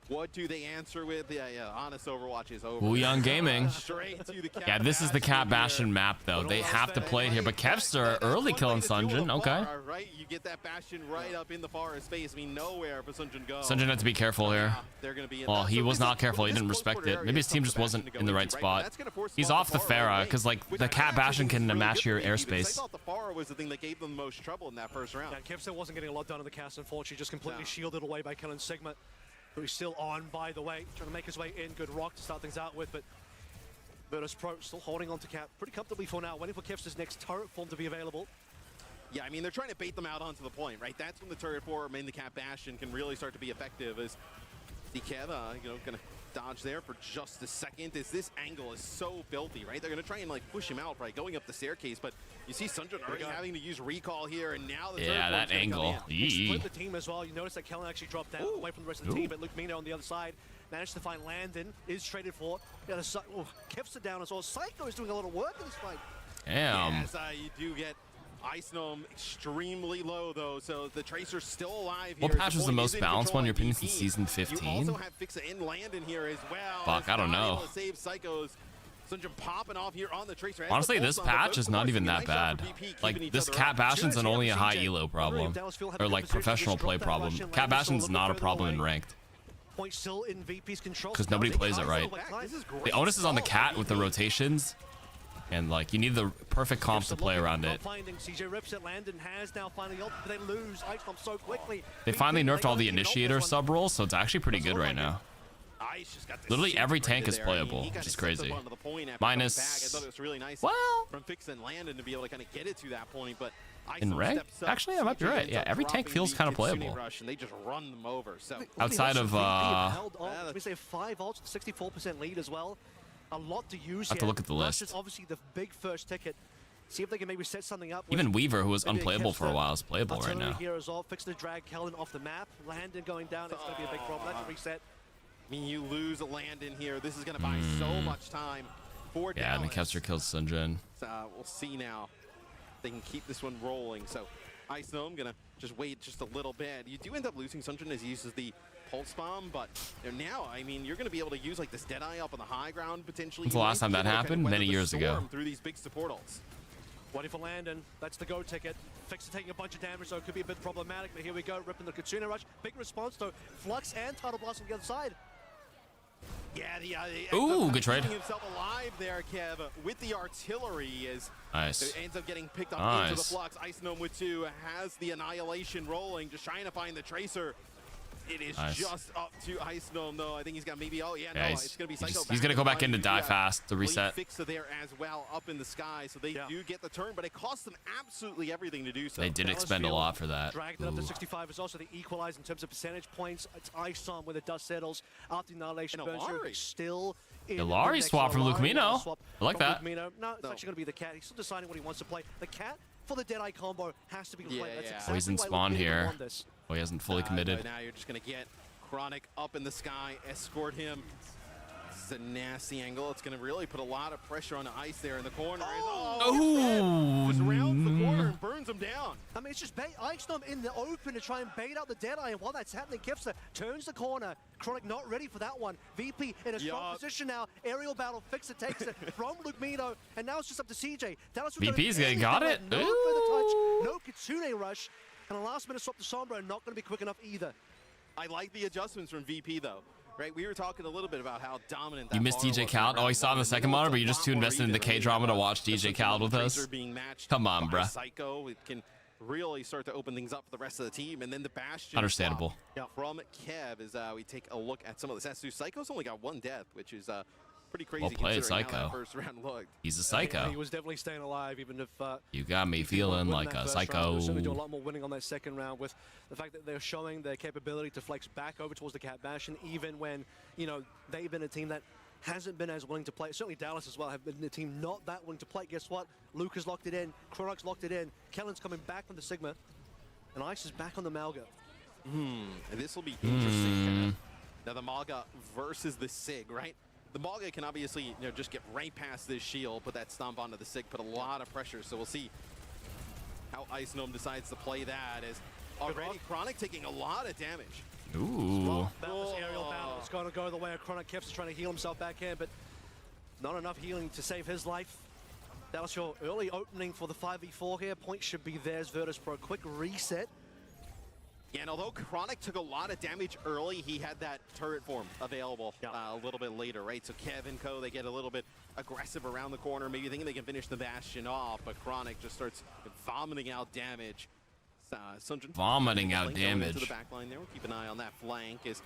what do they answer with? Yeah, honest Overwatch is over. Booyong Gaming. Straight to the Yeah, this is the Cat Bastion map though. They have to play it here, but Kevster early killing Sunjin. Okay. Right, you get that Bastion right up in the forest space. I mean, nowhere for Sunjin go. Sunjin had to be careful here. They're gonna be. Well, he was not careful. He didn't respect it. Maybe his team just wasn't in the right spot. He's off the Pharah because like the Cat Bastion can match your airspace. I thought the Pharah was the thing that gave them the most trouble in that first round. Yeah, Kevster wasn't getting a lot done in the cast, unfortunately, just completely shielded away by killing Sigma, who's still on, by the way, trying to make his way in. Good rock to start things out with, but Virtus Pro still holding on to Cap pretty comfortably for now, waiting for Kevster's next turret form to be available. Yeah, I mean, they're trying to bait them out onto the point, right? That's when the turret form in the Cat Bastion can really start to be effective, as the Kev, gonna dodge there for just a second, as this angle is so filthy, right? They're gonna try and like push him out by going up the staircase, but you see Sunjin already having to use recall here, and now the yeah, that angle. Split the team as well. You notice that Kellen actually dropped down away from the rest of the team, but Luke Mina on the other side managed to find Landon, is traded for. The other side, Kevster down as well. Psycho is doing a lot of work in this fight. Damn. Yes, you do get Ice Gnome extremely low though, so the Tracer's still alive here. What patch was the most balanced one in your opinion since season 15? You also have Fixa in Landon here as well. Fuck, I don't know. Save Psychos. Sunjin popping off here on the Tracer. Honestly, this patch is not even that bad. Like, this Cat Bastion's only a high elo problem. Or, like, professional play problem. Cat Bastion's not a problem in ranked. Because nobody plays it right. The onus is on the Cat with the rotations. And, like, you need the perfect comp to play around it. They finally nerfed all the Initiator sub-rolls, so it's actually pretty good right now. Literally every tank is playable, which is crazy. Minus, well, from Fixa and Landon to be able to kind of get it to that point, but in rank, actually, I might be right. Yeah, every tank feels kind of playable. They just run them over. So outside of, we say 5 ults, 64% lead as well. A lot to use. I have to look at the list. Just obviously the big first ticket. See if they can maybe set something up. Even Weaver, who was unplayable for a while, is playable right now. Here as well. Fix the drag Kellen off the map. Landon going down. It's going to be a big problem. That's a reset. I mean, you lose a Landon here. This is going to buy so much time for Dallas. And the Kevster kills Sunjin. We'll see now. They can keep this one rolling. So Ice Gnome going to just wait just a little bit. You do end up losing Sunjin as he uses the Pulse Bomb, but now, I mean, you're going to be able to use like this Deadeye up on the high ground potentially. When's the last time that happened? Many years ago. Through these big supportals. Waiting for Landon. That's the go ticket. Fixa taking a bunch of damage, so it could be a bit problematic, but here we go. Ripping the Kitsune Rush. Big response, though. Flux and Tidal Blast on the other side. Yeah, ooh, good trade. Himself alive there, Kev, with the artillery as nice. Ends up getting picked up into the Flux. Ice Gnome with 2 has the Annihilation rolling, just trying to find the Tracer. It is Nice. just up to Ice Gnome, though. I think he's got maybe, He's going to be Psycho. he's gonna go back in to die fast to reset. Fixer there as well, up in the sky, so they do get the turn, but it costs them absolutely everything to do so. They did expend a lot for that. Dragged it up to 65 is also the equalize in terms of percentage points. It's Ice on when the dust settles after Annihilation burns through. Still in Ilari swap from Lucamino. I like that. No, it's actually going to be the Cat. He's still deciding what he wants to play. The Cat for the Deadeye combo has to be played. That's exactly He's in why spawn Lucamino here. won this. Oh, he hasn't fully committed. Now you're just going to get Chronic up in the sky, escort him. This is a nasty angle. It's going to really put a lot of pressure on the Ice there in the corner. Just rounds the corner and burns him down. I mean, it's just Ice Gnome in the open to try and bait out the Deadeye, and while that's happening, Kipster turns the corner. Chronic not ready for that one. VP in a strong position now. Aerial battle, Fixer takes it from Lucamino, and now it's just up to CJ. VP's got it. No further touch, no Kitsune rush, and a last minute swap to Sombra, not going to be quick enough either. I like the adjustments from VP, though. Right, we were talking a little bit about how dominant You missed DJ Khaled. Oh, he saw in the second monitor, but you're just too invested in the K-drama to watch DJ Khaled with us. Come on, bruh. Psycho, it can really start to open things up for the rest of the team, and then the Bastion. Understandable. From Kev as we take a look at some of the stats. Psycho's only got one death, which is pretty crazy. Well played, considering how Psycho. that first round looked. He's a psycho. He was definitely staying alive, even if You got me feeling like a psycho. They're certainly doing a lot more winning on that second round with the fact that they're showing their capability to flex back over towards the Cat Bastion, even when, you know, they've been a team that hasn't been as willing to play. Certainly Dallas as well have been a team not that willing to play. Guess what? Luke has locked it in. Chronoc's locked it in. Kellen's coming back from the Sigma. And Ice is back on the Malga. And this will be interesting. Now the Malga versus the Sig, right? The Malga can obviously, just get right past this shield, put that stomp onto the Sig, put a lot of pressure. So we'll see how Ice Gnome decides to play that, as already Chronic taking a lot of damage. Ooh. That was aerial battle. It's going to go the way of Chronic. Kev's trying to heal himself back in, but not enough healing to save his life. That was your early opening for the 5v4 here. Points should be theirs. Virtus for a quick reset. Yeah, and although Chronic took a lot of damage early, he had that turret form available a little bit later, right? So Kev and Co, they get a little bit aggressive around the corner, maybe thinking they can finish the Bastion off, but Chronic just starts vomiting out damage. Vomiting out damage. To the back line there. We'll keep an eye on that flank. As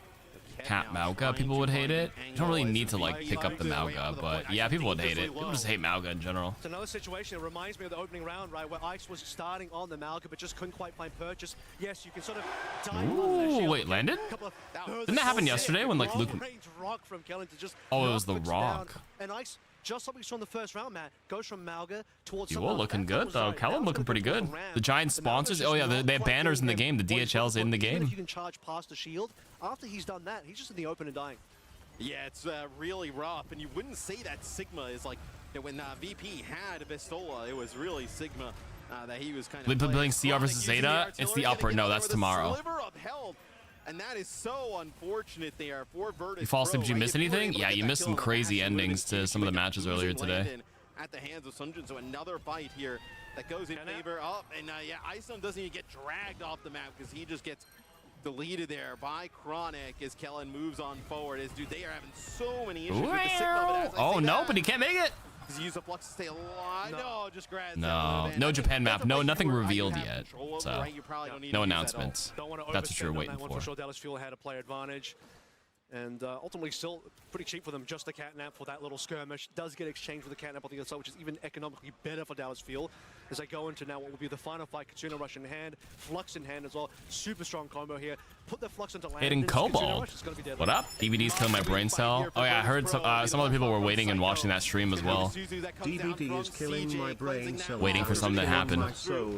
Cat Malga, people would hate it. You don't really need to like pick up the Malga, but yeah, people would hate it. People just hate Malga in general. It's another situation. It reminds me of the opening round, right, where Ice was starting on the Malga, but just couldn't quite find purchase. Yes, you can sort of dive Ooh, wait, landed? Didn't that happen yesterday when like Luke? Rock from Kellen to just oh, it was the rock. And Ice, just like we saw in the first round, Matt, goes from Malga towards. You all looking good though. Kellen looking pretty good. The Giants sponsors. Oh yeah, they have banners in the game. The DHL's in the game. If you can charge past the shield, after he's done that, he's just in the open and dying. Yeah, it's really rough, and you wouldn't say that Sigma is like when VP had Vestola, it was really Sigma that he was kind of playing CR versus Zeta. It's the upper. No, that's tomorrow. And that is so unfortunate there for Virtus. You fall asleep, did you miss anything? Yeah, you missed some crazy endings to some of the matches earlier today. At the hands of Sunjin, so another fight here that goes in favor of, and yeah, Iceland doesn't even get dragged off the map because he just gets deleted there by Chronic as Kellen moves on forward. As dude, they are having so many issues with the Sigma. Oh no, but he can't make it. Use a flux to stay alive. No, just grabs. No Japan map. No, nothing revealed yet. So no announcements. That's what you're waiting for. Sure, Dallas Fuel had a play advantage. And ultimately still pretty cheap for them, just the catnap for that little skirmish. Does get exchanged with the catnap on the other side, which is even economically better for Dallas Field. As they go into now what will be the final fight, Kitsune rush in hand, Flux in hand as well. Super strong combo here. Put the Flux into land. Hitting Cobalt. What up? DVD's killing my brain cell. Oh yeah, I heard some other people were waiting and watching that stream as well. DVD is killing my brain cell. Waiting for something to happen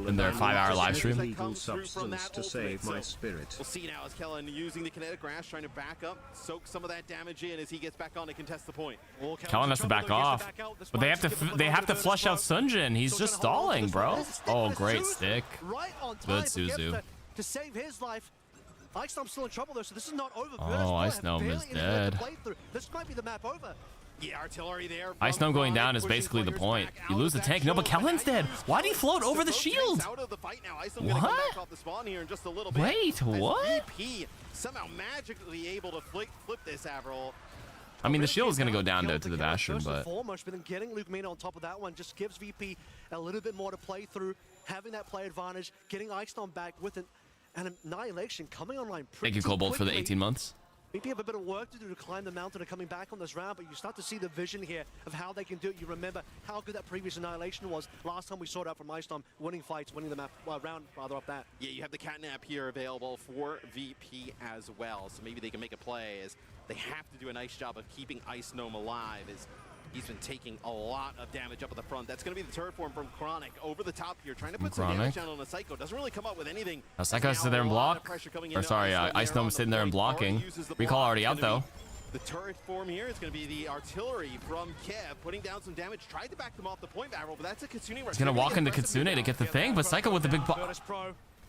in their 5-hour live stream. Illegal substance to save my spirit. We'll see now as Kellen using the kinetic grass, trying to back up, soak some of that damage in as he gets back on to contest the point. Kellen has to back off, but they have to flush out Sunjin. He's just stalling, bro. Oh, great stick. Good Suzu. To save his life. Ice Gnome's still in trouble though, so this is not over. Oh, Ice Gnome is dead. This might be the map over. Yeah, artillery there. Ice Gnome going down is basically the point. You lose the tank. No, but Kellen's dead. Why did he float over the shield? What? Wait, what? VP somehow magically able to flip this Avril. I mean, the shield is going to go down to the Bastion, but foremost, but then getting Luke Mina on top of that one just gives VP a little bit more to play through, having that play advantage, getting Ice Gnome back with And Annihilation coming online Thank you, Cobalt, for the 18 months. Maybe have a bit of work to do to climb the mountain and coming back on this round, but you start to see the vision here of how they can do it. You remember how good that previous Annihilation was last time we saw it out from Ice Storm, winning fights, winning the map round rather off that. Yeah, you have the catnap here available for VP as well, so maybe they can make a play as they have to do a nice job of keeping Ice Gnome alive as he's been taking a lot of damage up at the front. That's going to be the turret form from Chronic over the top here, trying to put some damage down on a Psycho. Doesn't really come up with anything. Now Psycho has to sit there and block. Or sorry, Ice Gnome's sitting there and blocking. Recall already out though. The turret form here is going to be the artillery from Kev, putting down some damage. Tried to back them off the point barrel, but that's a Kitsune rush. He's going to walk into Kitsune to get the thing, but Psycho with the big block.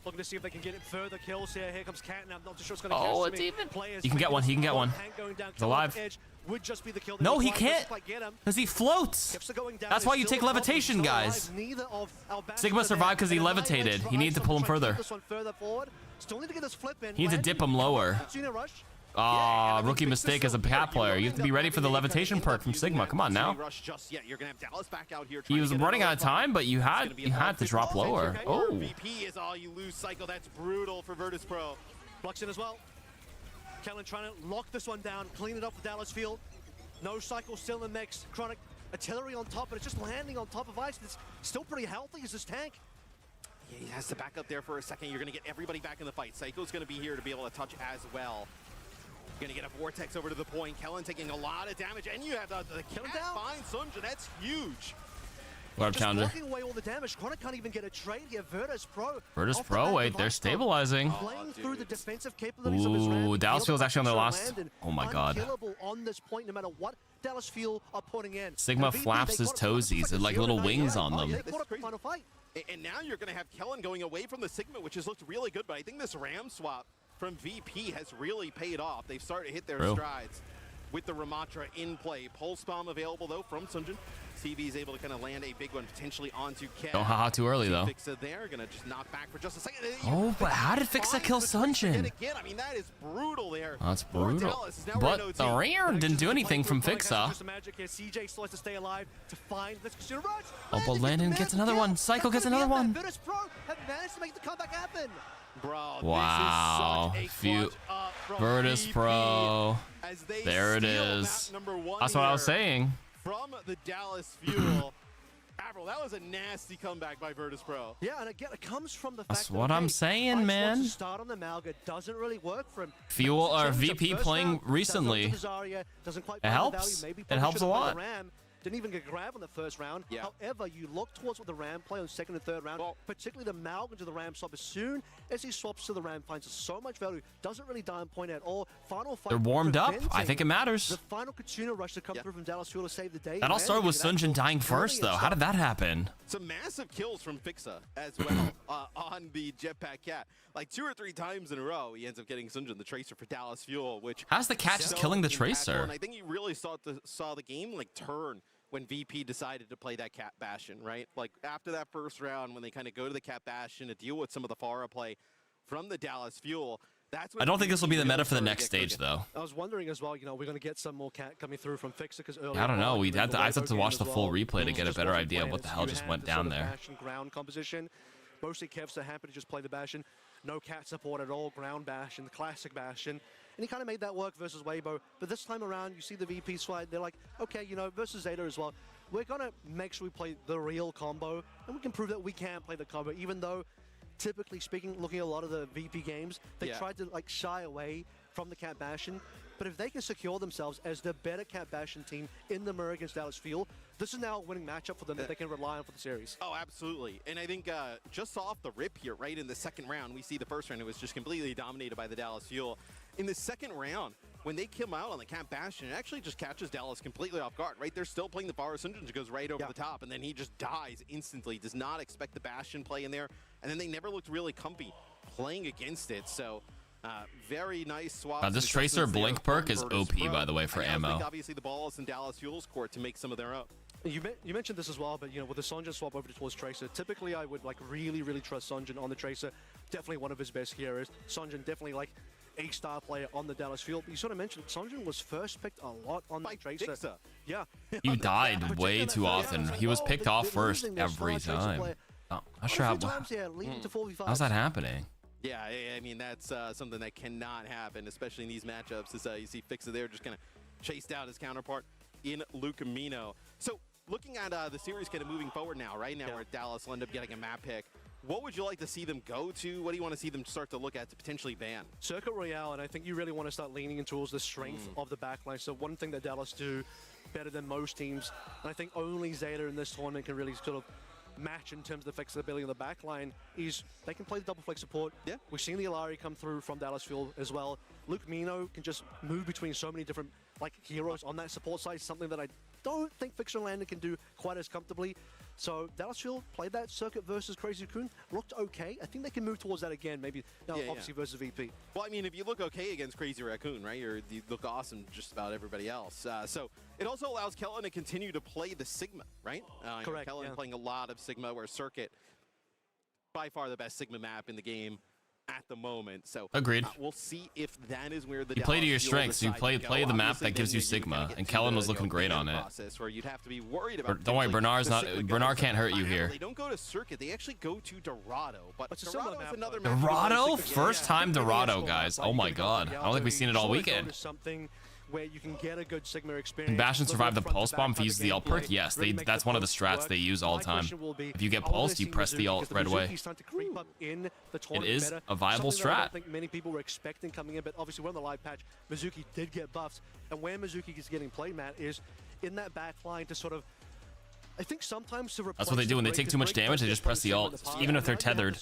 Looking to see if they can get it further kills here. Here comes Cat, and I'm not too sure it's going to catch it's even. He can get one. He can get one. He's alive. No, he can't, because he floats. That's why you take levitation, guys. Sigma survived because he levitated. He needs to pull him further. He needs to dip him lower. Rookie mistake as a cat player. You have to be ready for the levitation perk from Sigma. Come on now. He was running out of time, but you had to drop lower. Oh. VP is all you lose, Psycho. That's brutal for Virtus Pro. Blocks in as well. Khaled trying to lock this one down, clean it up for Dallas Field. No Cycle still in the mix. Chronic artillery on top, but it's just landing on top of Ice. It's still pretty healthy as this tank. Yeah, he has to back up there for a second. You're going to get everybody back in the fight. Psycho's going to be here to be able to touch as well. You're going to get a Vortex over to the point. Kellen taking a lot of damage, and you have the kill down. Fine Sunja, that's huge. What up, Challenger? Blocking away all the damage. Chronic can't even get a trade here. Virtus Pro, wait, they're stabilizing. Playing through the defensive capabilities of his Ooh, Dallas Field's actually on their last. Oh my god. On this point, no matter what Dallas Field are putting in. Sigma flaps his toesies. They're like little wings on them. And now you're going to have Kellen going away from the Sigma, which has looked really good, but I think this Ram swap from VP has really paid off. They've started to hit their strides with the Ramatra in play. Pulse Bomb available, though, from Sunjin. CV is able to kind of land a big one potentially onto Kev. Don't haha too early, though. Fixa there, gonna just knock back for just a second. Oh, but how did Fixa kill Sunjin? Again, I mean, that is brutal there. That's brutal. But the rear didn't do anything from Fixa. Oh, but Landon gets another one. Psycho gets another one. Bro, wow. Virtus Pro. There it is. That's what I was saying. From the Dallas Fuel. Avril, that was a nasty comeback by Virtus Pro. Yeah, and again, it comes from the fact That's what I'm saying, man. Start on the Malga doesn't really work for him. Fuel or VP playing recently. It helps. It helps a lot. Didn't even get grabbed on the first round. Yeah. However, you look towards what the Ram play on second and third round, particularly the Malga to the Ram swap. As soon as he swaps to the Ram, finds so much value. Doesn't really die on point at all. Final fight. They're warmed up. I think it matters. The final Kitsune rush to come through from Dallas Fuel to save the day. That all started with Sunjin dying first, though. How did that happen? Some massive kills from Fixa as well on the Jetpack Cat. Like 2 or 3 times in a row, he ends up getting Sunjin the Tracer for Dallas Fuel, which... How's the cat just killing the Tracer? And I think he really saw the game like turn when VP decided to play that Cat Bastion, right? Like after that first round, when they kind of go to the Cat Bastion to deal with some of the Pharah play from the Dallas Fuel, that's when I don't think this will be the meta for the next stage, though. I was wondering as well, you know, we're going to get some more Cat coming through from Fixa because earlier. I don't know. I had to watch the full replay to get a better idea of what the hell just went down there. Bastion ground composition. Mostly Kevs are happy to just play the Bastion. No Cat support at all. Ground Bastion, the classic Bastion. And he kind of made that work versus Weibo. But this time around, you see the VP slide. They're like, okay, you know, versus Zeta as well. We're going to make sure we play the real combo. And we can prove that we can play the combo, even though, typically speaking, looking at a lot of the VP games, they tried to like shy away from the Cat Bastion. But if they can secure themselves as the better Cat Bastion team in the mirror against Dallas Field, this is now a winning matchup for them that they can rely on for the series. Oh, absolutely. And I think just off the rip here, right in the second round, we see the first round, it was just completely dominated by the Dallas Fuel. In the second round, when they come out on the Cat Bastion, it actually just catches Dallas completely off guard, right? They're still playing the Pharah Sunjin, goes right over the top, and then he just dies instantly, does not expect the Bastion play in there, and then they never looked really comfy playing against it, so... very nice swap. This Tracer blink perk is OP, by the way, for ammo. I think obviously the ball is in Dallas Fuel's court to make some of their own. You mentioned this as well, but you know, with the Sunjin swap over towards Tracer, typically I would like really trust Sunjin on the Tracer. Definitely one of his best heroes. Sunjin definitely like a star player on the Dallas Field. But you sort of mentioned Sunjin was first picked a lot on the Tracer. Fixa. Yeah. He died way too often. He was picked off first every time. Oh, not sure how. How's that happening? Yeah, I mean, that's something that cannot happen, especially in these matchups, as you see Fixa there just kind of chased out his counterpart in Lucamino. So looking at the series kind of moving forward now, right now where Dallas will end up getting a map pick, what would you like to see them go to? What do you want to see them start to look at to potentially ban? Circuit Royale, and I think you really want to start leaning towards the strength of the backline. So one thing that Dallas do better than most teams, and I think only Zeta in this tournament can really sort of match in terms of the flexibility of the backline, is they can play the double flex support. Yeah. We've seen the Ilari come through from Dallas Fuel as well. Luke Mino can just move between so many different heroes on that support side, something that I don't think Fixer and Landon can do quite as comfortably. So Dallas Fuel played that circuit versus Crazy Raccoon, looked okay. I think they can move towards that again, maybe obviously versus VP. Well, I mean, if you look okay against Crazy Raccoon, right, you look awesome just about everybody else. So it also allows Kellen to continue to play the Sigma, right? Correct. Kellen playing a lot of Sigma, where Circuit, by far the best Sigma map in the game at the moment. So agreed. We'll see if that is where the you play to your strengths. You play the map that gives you Sigma, and Kellen was looking great on it. Where you'd have to be worried about Don't worry, Bernard can't hurt you here. They don't go to Circuit. They actually go to Dorado. But Dorado is another Dorado? First time Dorado, guys. Oh my god. I don't think we've seen it all weekend. Where you can get a good Sigma experience. Can Bastion survive the pulse bomb if he uses the ult perk? Yes, that's one of the strats they use all the time. If you get pulsed, you press the ult right away. It is a viable strat. I don't think many people were expecting coming in, but obviously we're on the live patch. Mizuki did get buffs, and where Mizuki is getting played, Matt, is in that back line to sort of, I think sometimes to replace. That's what they do when they take too much damage. They just press the ult. Even if they're tethered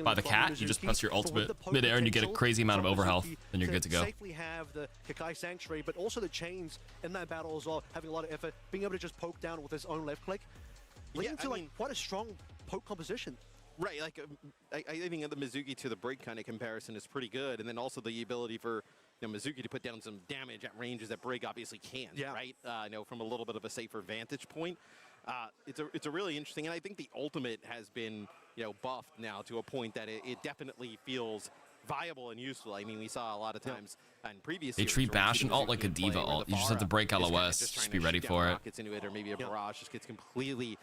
by the cat, you just press your ultimate mid-air and you get a crazy amount of overhealth. Then you're good to go. Safely have the Kakai Sanctuary, but also the chains in that battle as well, having a lot of effort, being able to just poke down with his own left click, leading to quite a strong poke composition. Right, I think the Mizuki to the Brig kind of comparison is pretty good, and then also the ability for Mizuki to put down some damage at ranges that Brig obviously can't. Right, from a little bit of a safer vantage point. It's a really interesting, and I think the ultimate has been buffed now to a point that it definitely feels viable and useful. I mean, we saw a lot of times in previous They treat Bastion ult like a diva ult. You just have to break LOS. Just be ready for it. Gets into it, or maybe a barrage just gets completely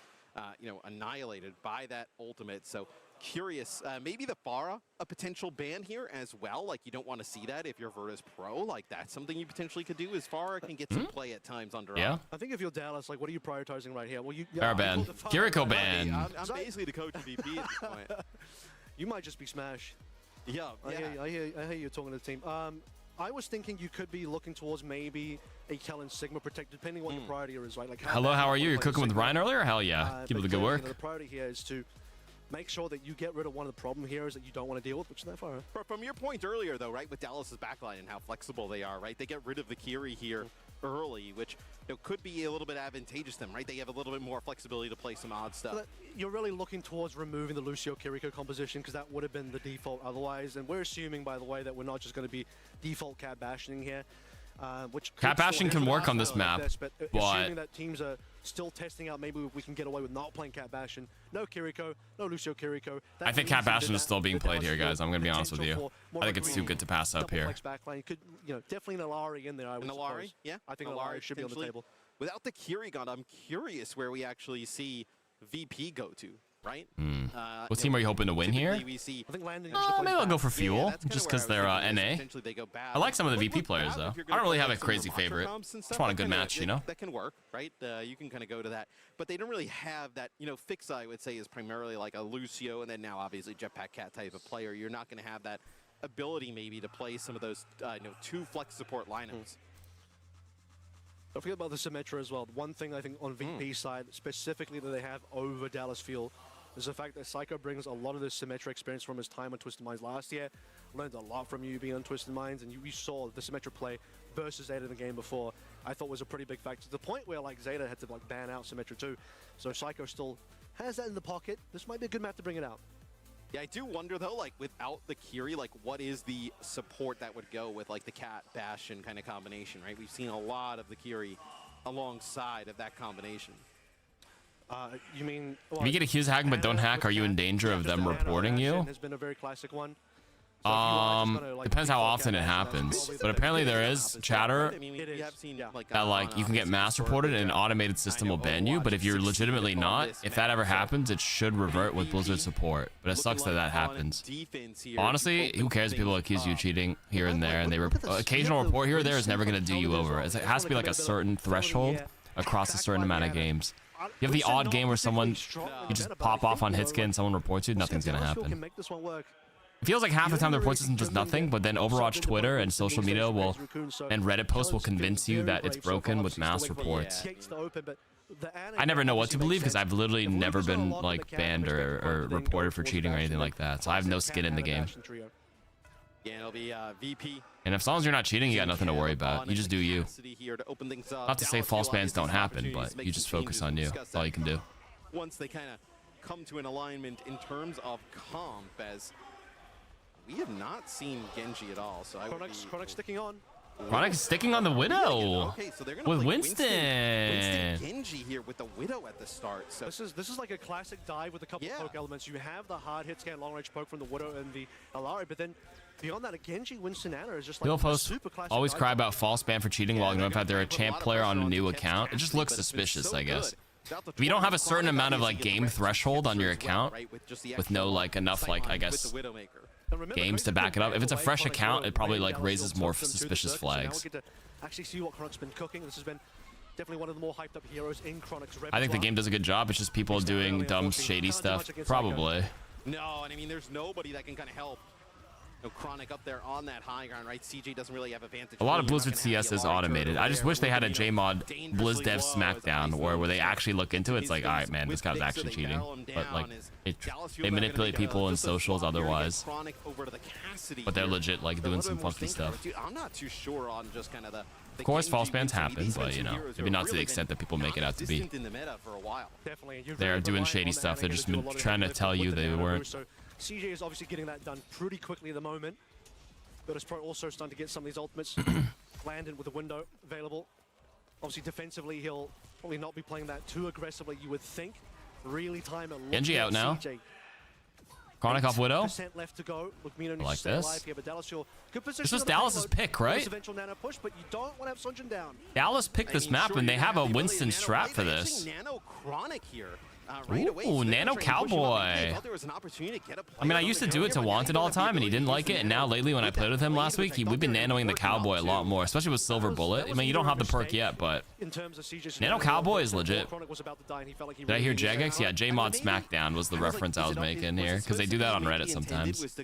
annihilated by that ultimate. So curious, maybe the Pharah a potential ban here as well. Like, you don't want to see that if you're Virtus Pro. Like, that's something you potentially could do, as Pharah can get some play at times under. Yeah. I think if you're Dallas, what are you prioritizing right here? Well, Pharah ban. Kiriko ban. I'm basically the coach of VP at this point. You might just be Smash. Yeah. I hear you talking to the team. I was thinking you could be looking towards maybe a Kellen Sigma protect, depending on what your priority is, right? Like, hello, how are you? You're cooking with Ryan earlier? Hell yeah. Keep up the good work. The priority here is to make sure that you get rid of one of the problem heroes that you don't want to deal with, which is that far. From your point earlier, though, right, with Dallas's backline and how flexible they are, right? They get rid of the Kiri here early, which could be a little bit advantageous to them, right? They have a little bit more flexibility to play some odd stuff. So you're really looking towards removing the Lucio Kiriko composition, because that would have been the default otherwise. And we're assuming, by the way, that we're not just going to be default cat bashing here. Which cat bashing can work on this map, but assuming that teams are still testing out, maybe we can get away with not playing cat bashing. No Kiriko, no Lucio Kiriko. I think cat bashing is still being played here, guys. I'm gonna be honest with you. I think it's too good to pass up here. Backline. You could, definitely an Alari in there. I would suppose. Yeah, I think Alari should be on the table. Without the Kiri gun, I'm curious where we actually see VP go to. Right? What team are you hoping to win here? I think Landon maybe I'll go for Fuel, just because they're NA. I like some of the VP players, though. I don't really have a crazy favorite. Just want a good match, That can work, right? You can kind of go to that. But they don't really have that, Fix, I would say, is primarily like a Lucio, and then now, obviously, Jetpack Cat type of player. You're not going to have that ability, maybe, to play some of those, two flex support lineups. Don't forget about the Symmetra as well. One thing I think on VP side, specifically that they have over Dallas Fuel, is the fact that Psycho brings a lot of this Symmetra experience from his time on Twisted Minds last year. Learned a lot from you being on Twisted Minds, and you saw the Symmetra play versus Zeta in the game before. I thought was a pretty big factor, to the point where Zeta had to ban out Symmetra too. So Psycho still has that in the pocket. This might be a good map to bring it out. Yeah, I do wonder though, without the Kiri, what is the support that would go with the Cat Bastion kind of combination, right? We've seen a lot of the Kiri alongside of that combination. You mean... If you get accused of hacking but don't hack, are you in danger of them reporting you? Has been a very classic one. Depends how often it happens, but apparently there is chatter that like you can get mass reported and an automated system will ban you, but if you're legitimately not, if that ever happens, it should revert with Blizzard support, but it sucks that that happens. Honestly, who cares if people accuse you of cheating here and there, and they occasional report here or there is never going to do you over. It has to be like a certain threshold across a certain amount of games. You have the odd game where someone, you just pop off on hitscan and someone reports you, nothing's going to happen. It feels like half the time the report system does nothing, but then Overwatch Twitter and social media will, and Reddit posts will convince you that it's broken with mass reports. I never know what to believe because I've literally never been like banned or reported for cheating or anything like that, so I have no skin in the game. And as long as you're not cheating, you got nothing to worry about. You just do you. Not to say false bans don't happen, but you just focus on you. That's all you can do. Once they kind of come to an alignment in terms of comp, as we have not seen Genji at all. So Chronic sticking on. Chronic sticking on the Widow. Okay, so they're gonna with play Winston. Genji here with the Widow at the start. So this is like a classic dive with a couple of poke elements. You have the hard hit scan, long range poke from the Widow and the Alari, but then beyond that, a Genji Winston Ana is just like People a post super classic always dive. cry about false ban for cheating while ignoring the fact they're a champ player on a new account. It just looks suspicious, I guess. If you don't have a certain amount of like game threshold on your account with no like enough like I guess games to back it up, if it's a fresh account, it probably like raises more suspicious flags. Actually see what Chronic's been cooking. This has been definitely one of the more hyped up heroes in Chronic's repertoire. I think the game does a good job. It's just people doing dumb shady stuff. Probably. No, and I mean there's nobody that can kind of help. No Chronic up there on that high ground, right? CJ doesn't really have a vantage. A lot of Blizzard CS is automated. I just wish they had a JMod Blizz Dev Smackdown where they actually look into it. It's like, all right, man, this guy's actually cheating. But like, they manipulate people in socials otherwise. But they're legit like doing some funky stuff. I'm not too sure on just kind of the. Of course, false bans happen, but you know, maybe not to the extent that people make it out to be. They're doing shady stuff. They're just trying to tell you they weren't. CJ is obviously getting that done pretty quickly at the moment. Virtus Pro also starting to get some of these ultimates landed with a window available. Obviously defensively, he'll probably not be playing that too aggressively, you would think. Really time a lot. Genji out now. Chronic off Widow. Left to go. I like this. This was was Dallas's pick, right? Push, but you don't want to have Sunjin down. Dallas picked this map and they have a Winston strap for this. Nano Chronic here. Ooh, Nano Cowboy. I mean, I used to do it to Wanted all the time, and he didn't like it. And now lately, when I played with him last week, we've been nanoing the Cowboy a lot more, especially with Silver Bullet. I mean, you don't have the perk yet, but Nano Cowboy is legit. Did I hear Jagex? Yeah, JMod Smackdown was the reference I was making here, because they do that on Reddit sometimes. It's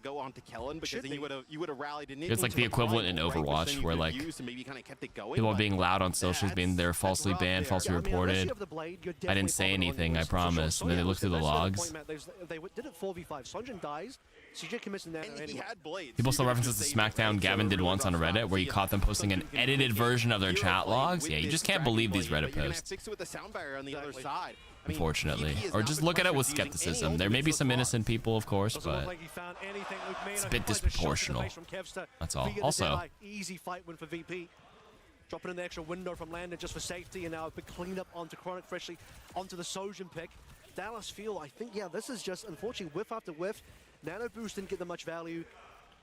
like the equivalent in Overwatch, where like people are being loud on socials, being they're falsely banned, falsely reported. I didn't say anything, I promise. And then they look through the logs. They did it 4v5. Sunjin dies. CJ commits in there anyway. People still references the Smackdown Gavin did once on Reddit, where he caught them posting an edited version of their chat logs. Yeah, you just can't believe these Reddit posts. Unfortunately. Or just look at it with skepticism. There may be some innocent people, of course, but it's a bit disproportional. That's all. Also, easy fight win for VP. Dropping in the extra window from Landon just for safety, and now a big cleanup onto Chronic freshly onto the Sojin pick. Dallas feel, I think, yeah, this is just unfortunately whiff after whiff. Nano Boost didn't get them much value.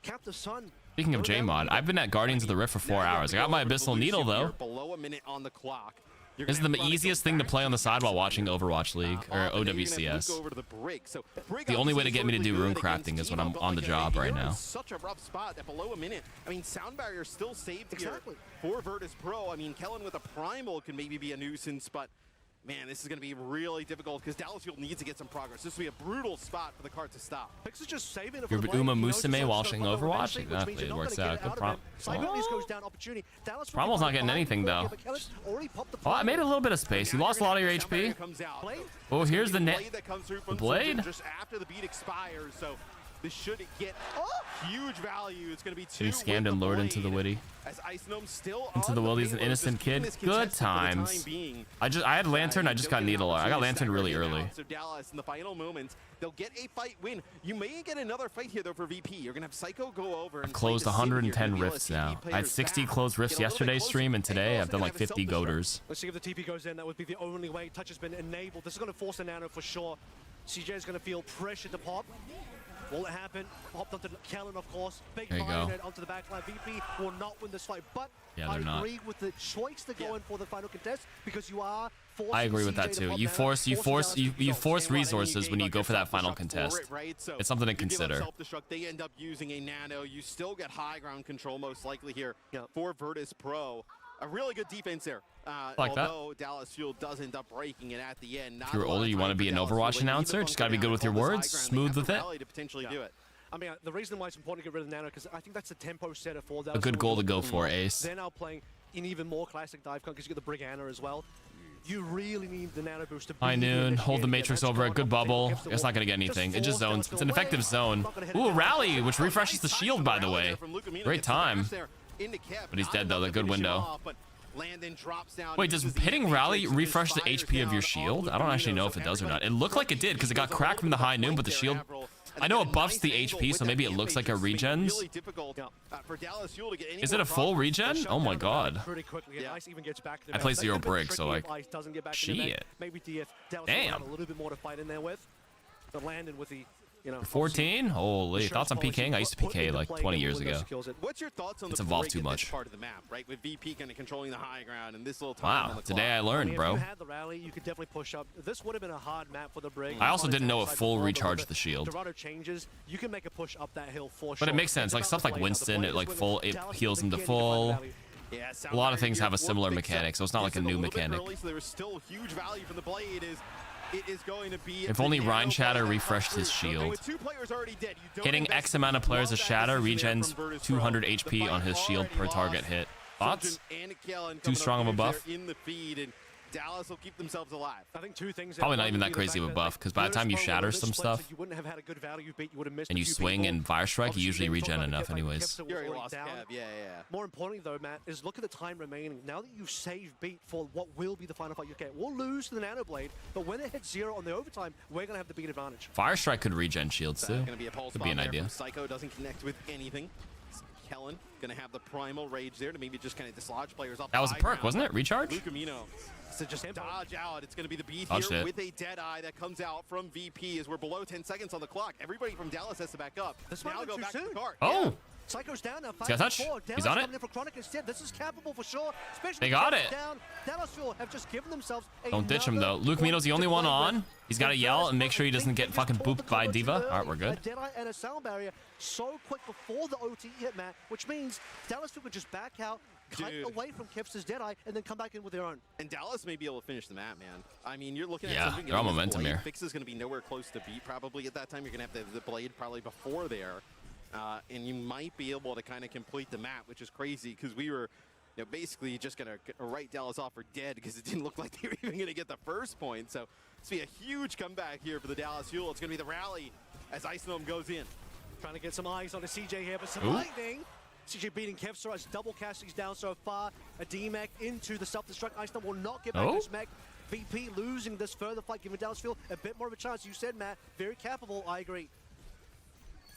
Captive Sun. Speaking of JMod, I've been at Guardians of the Rift for 4 hours. I got my Abyssal Needle though. Below a minute on the clock. This is the easiest thing to play on the side while watching Overwatch League, or OWCS. The only way to get me to do rune crafting is when I'm on the job right now. Such a rough spot at below a minute. I mean, Sound Barrier still saved here for Virtus Pro. I mean, Kellen with a Primal could maybe be a nuisance, but man, this is going to be really difficult because Dallas Fuel needs to get some progress. This will be a brutal spot for the cart to stop. Pix is just saving it. You're Uma Musume watching Overwatch? Exactly, it works out. Good Primal's not getting anything though. Oh, I made a little bit of space. You lost a lot of your HP. Oh, here's the net. The blade? Just after the beat expires, so this should get huge value. It's going to be two. Getting scammed and lured into the Witty. Into the Wildy as an innocent kid. Good times. I had Lantern. I just got Needle. I got Lantern really early. So Dallas in the final moments, they'll get a fight win. You may get another fight here though for VP. You're going to have Psycho go over. I've closed 110 rifts now. I had 60 closed rifts yesterday's stream, and today I've done like 50 goaters. Let's see if the TP goes in. That would be the only way. Touch has been enabled. This is going to force a Nano for sure. CJ is going to feel pressure to pop. Will it happen? Hopped onto Khaled, of course. Big There you fire go. hit onto the backline. VP will not win this fight, but Yeah, I they're not. agree with the choice to go in for the final contest because you are forcing I agree with CJ that to too. pop You down, force forcing Dallas to go. resources when you go for that final contest. So It's something to you give up consider. self-destruct, they end up using a nano. You still get high ground control most likely here for Virtus Pro. A really good defense there. Like that. Although Dallas Fuel does end up breaking it at the end. If you're older, you want to be an Overwatch announcer. Just gotta be good with your words, smooth with it. To potentially do it. I mean, the reason why it's important to get rid of Nano because I think that's the tempo setter for A good goal to go for, Ace. They're now playing in even more classic dive because you get the Brigana as well. You really need the Nano boost to High noon, hold the matrix over it. Good bubble. It's not gonna get anything. It just zones. It's an effective zone. Ooh, rally, which refreshes the shield, by the way. Great time. But he's dead though. The good window. Wait, does hitting rally refresh the HP of your shield? I don't actually know if it does or not. It looked like it did because it got cracked from the high noon, but the shield... I know it buffs the HP, so maybe it looks like a regens. Is it a full regen? Oh my god. I play 0 brick, so like... Shit. Damn. A little bit more to fight in there with. But Landon with the... 14? Holy, thoughts on PKing? I used to PK like 20 years ago. What's your thoughts on It's the evolved break too at this much. part of the map, right? With VP kind of controlling the high ground and this little time on Wow, the today I clock. learned, If bro. you had the rally, you could definitely push up. This would have been a hard map for the break. I also didn't know it full recharged the shield. Dorado changes. You can make a push up that hill for sure. But it makes sense. Like stuff like Winston, it like full, it heals into full. A lot of things have a similar mechanic, so it's not like a new mechanic. Early, so there was still huge value from the blade. It is going to be If only Ryan Shatter refreshed his shield. Hitting X amount of players as Shatter regens 200 HP on his shield per target hit. Thoughts? Too strong of a buff? In the feed, and Dallas will keep themselves alive. I think two things. Probably not even that crazy of a buff, because by the time you shatter some stuff and you swing and fire strike, you usually regen enough anyways. More importantly though, Matt, is look at the time remaining. Now that you've saved beat for what will be the final fight you get, we'll lose to the Nano Blade, but when it hits 0 on the overtime, we're gonna have the beat advantage. Fire strike could regen shields too. Could be an idea. Psycho doesn't connect with anything. Kellen gonna have the primal rage there to maybe just kind of dislodge players off. That was a perk, wasn't it? Recharge? Lucamino. So just dodge out. It's gonna be the beat Dodged here it. with a dead eye that comes out from VP as we're below 10 seconds on the clock. Everybody from Dallas has to back up. This now might go too back soon. to the cart. Oh! Psycho's down now. He's got touch. He's on it. Coming in for Chronic instead. This is capable for sure. Especially They got Dallas it. Down. Dallas Fuel have just given themselves Don't ditch him though. Luke Mino's the only one on. He's got to yell and make sure he doesn't get fucking booped by Diva. All right, we're good. A Deadeye and a sound barrier so quick before the OT hit, Matt, which means Dallas Fuel could just back out, cut away from Kip's Deadeye, and then come back in with their own. And Dallas may be able to finish the map, man. I mean, you're looking at Yeah, something. they're on momentum here. Fix is going to be nowhere close to beat probably at that time. You're going to have the blade probably before there. And you might be able to kind of complete the map, which is crazy because we were basically just going to write Dallas off for dead because it didn't look like they were even going to get the first point. So it's going to be a huge comeback here for the Dallas Fuel. It's going to be the rally as Ice Gnome goes in. Trying to get some eyes on the CJ here, but some Ooh. lightning. CJ beating Kevsar as double castings down so far. A D-Mech into the self-destruct. Ice Gnome will not get back his mech. VP losing this further fight, giving Dallas Fuel a bit more of a chance. You said, Matt, very capable. I agree.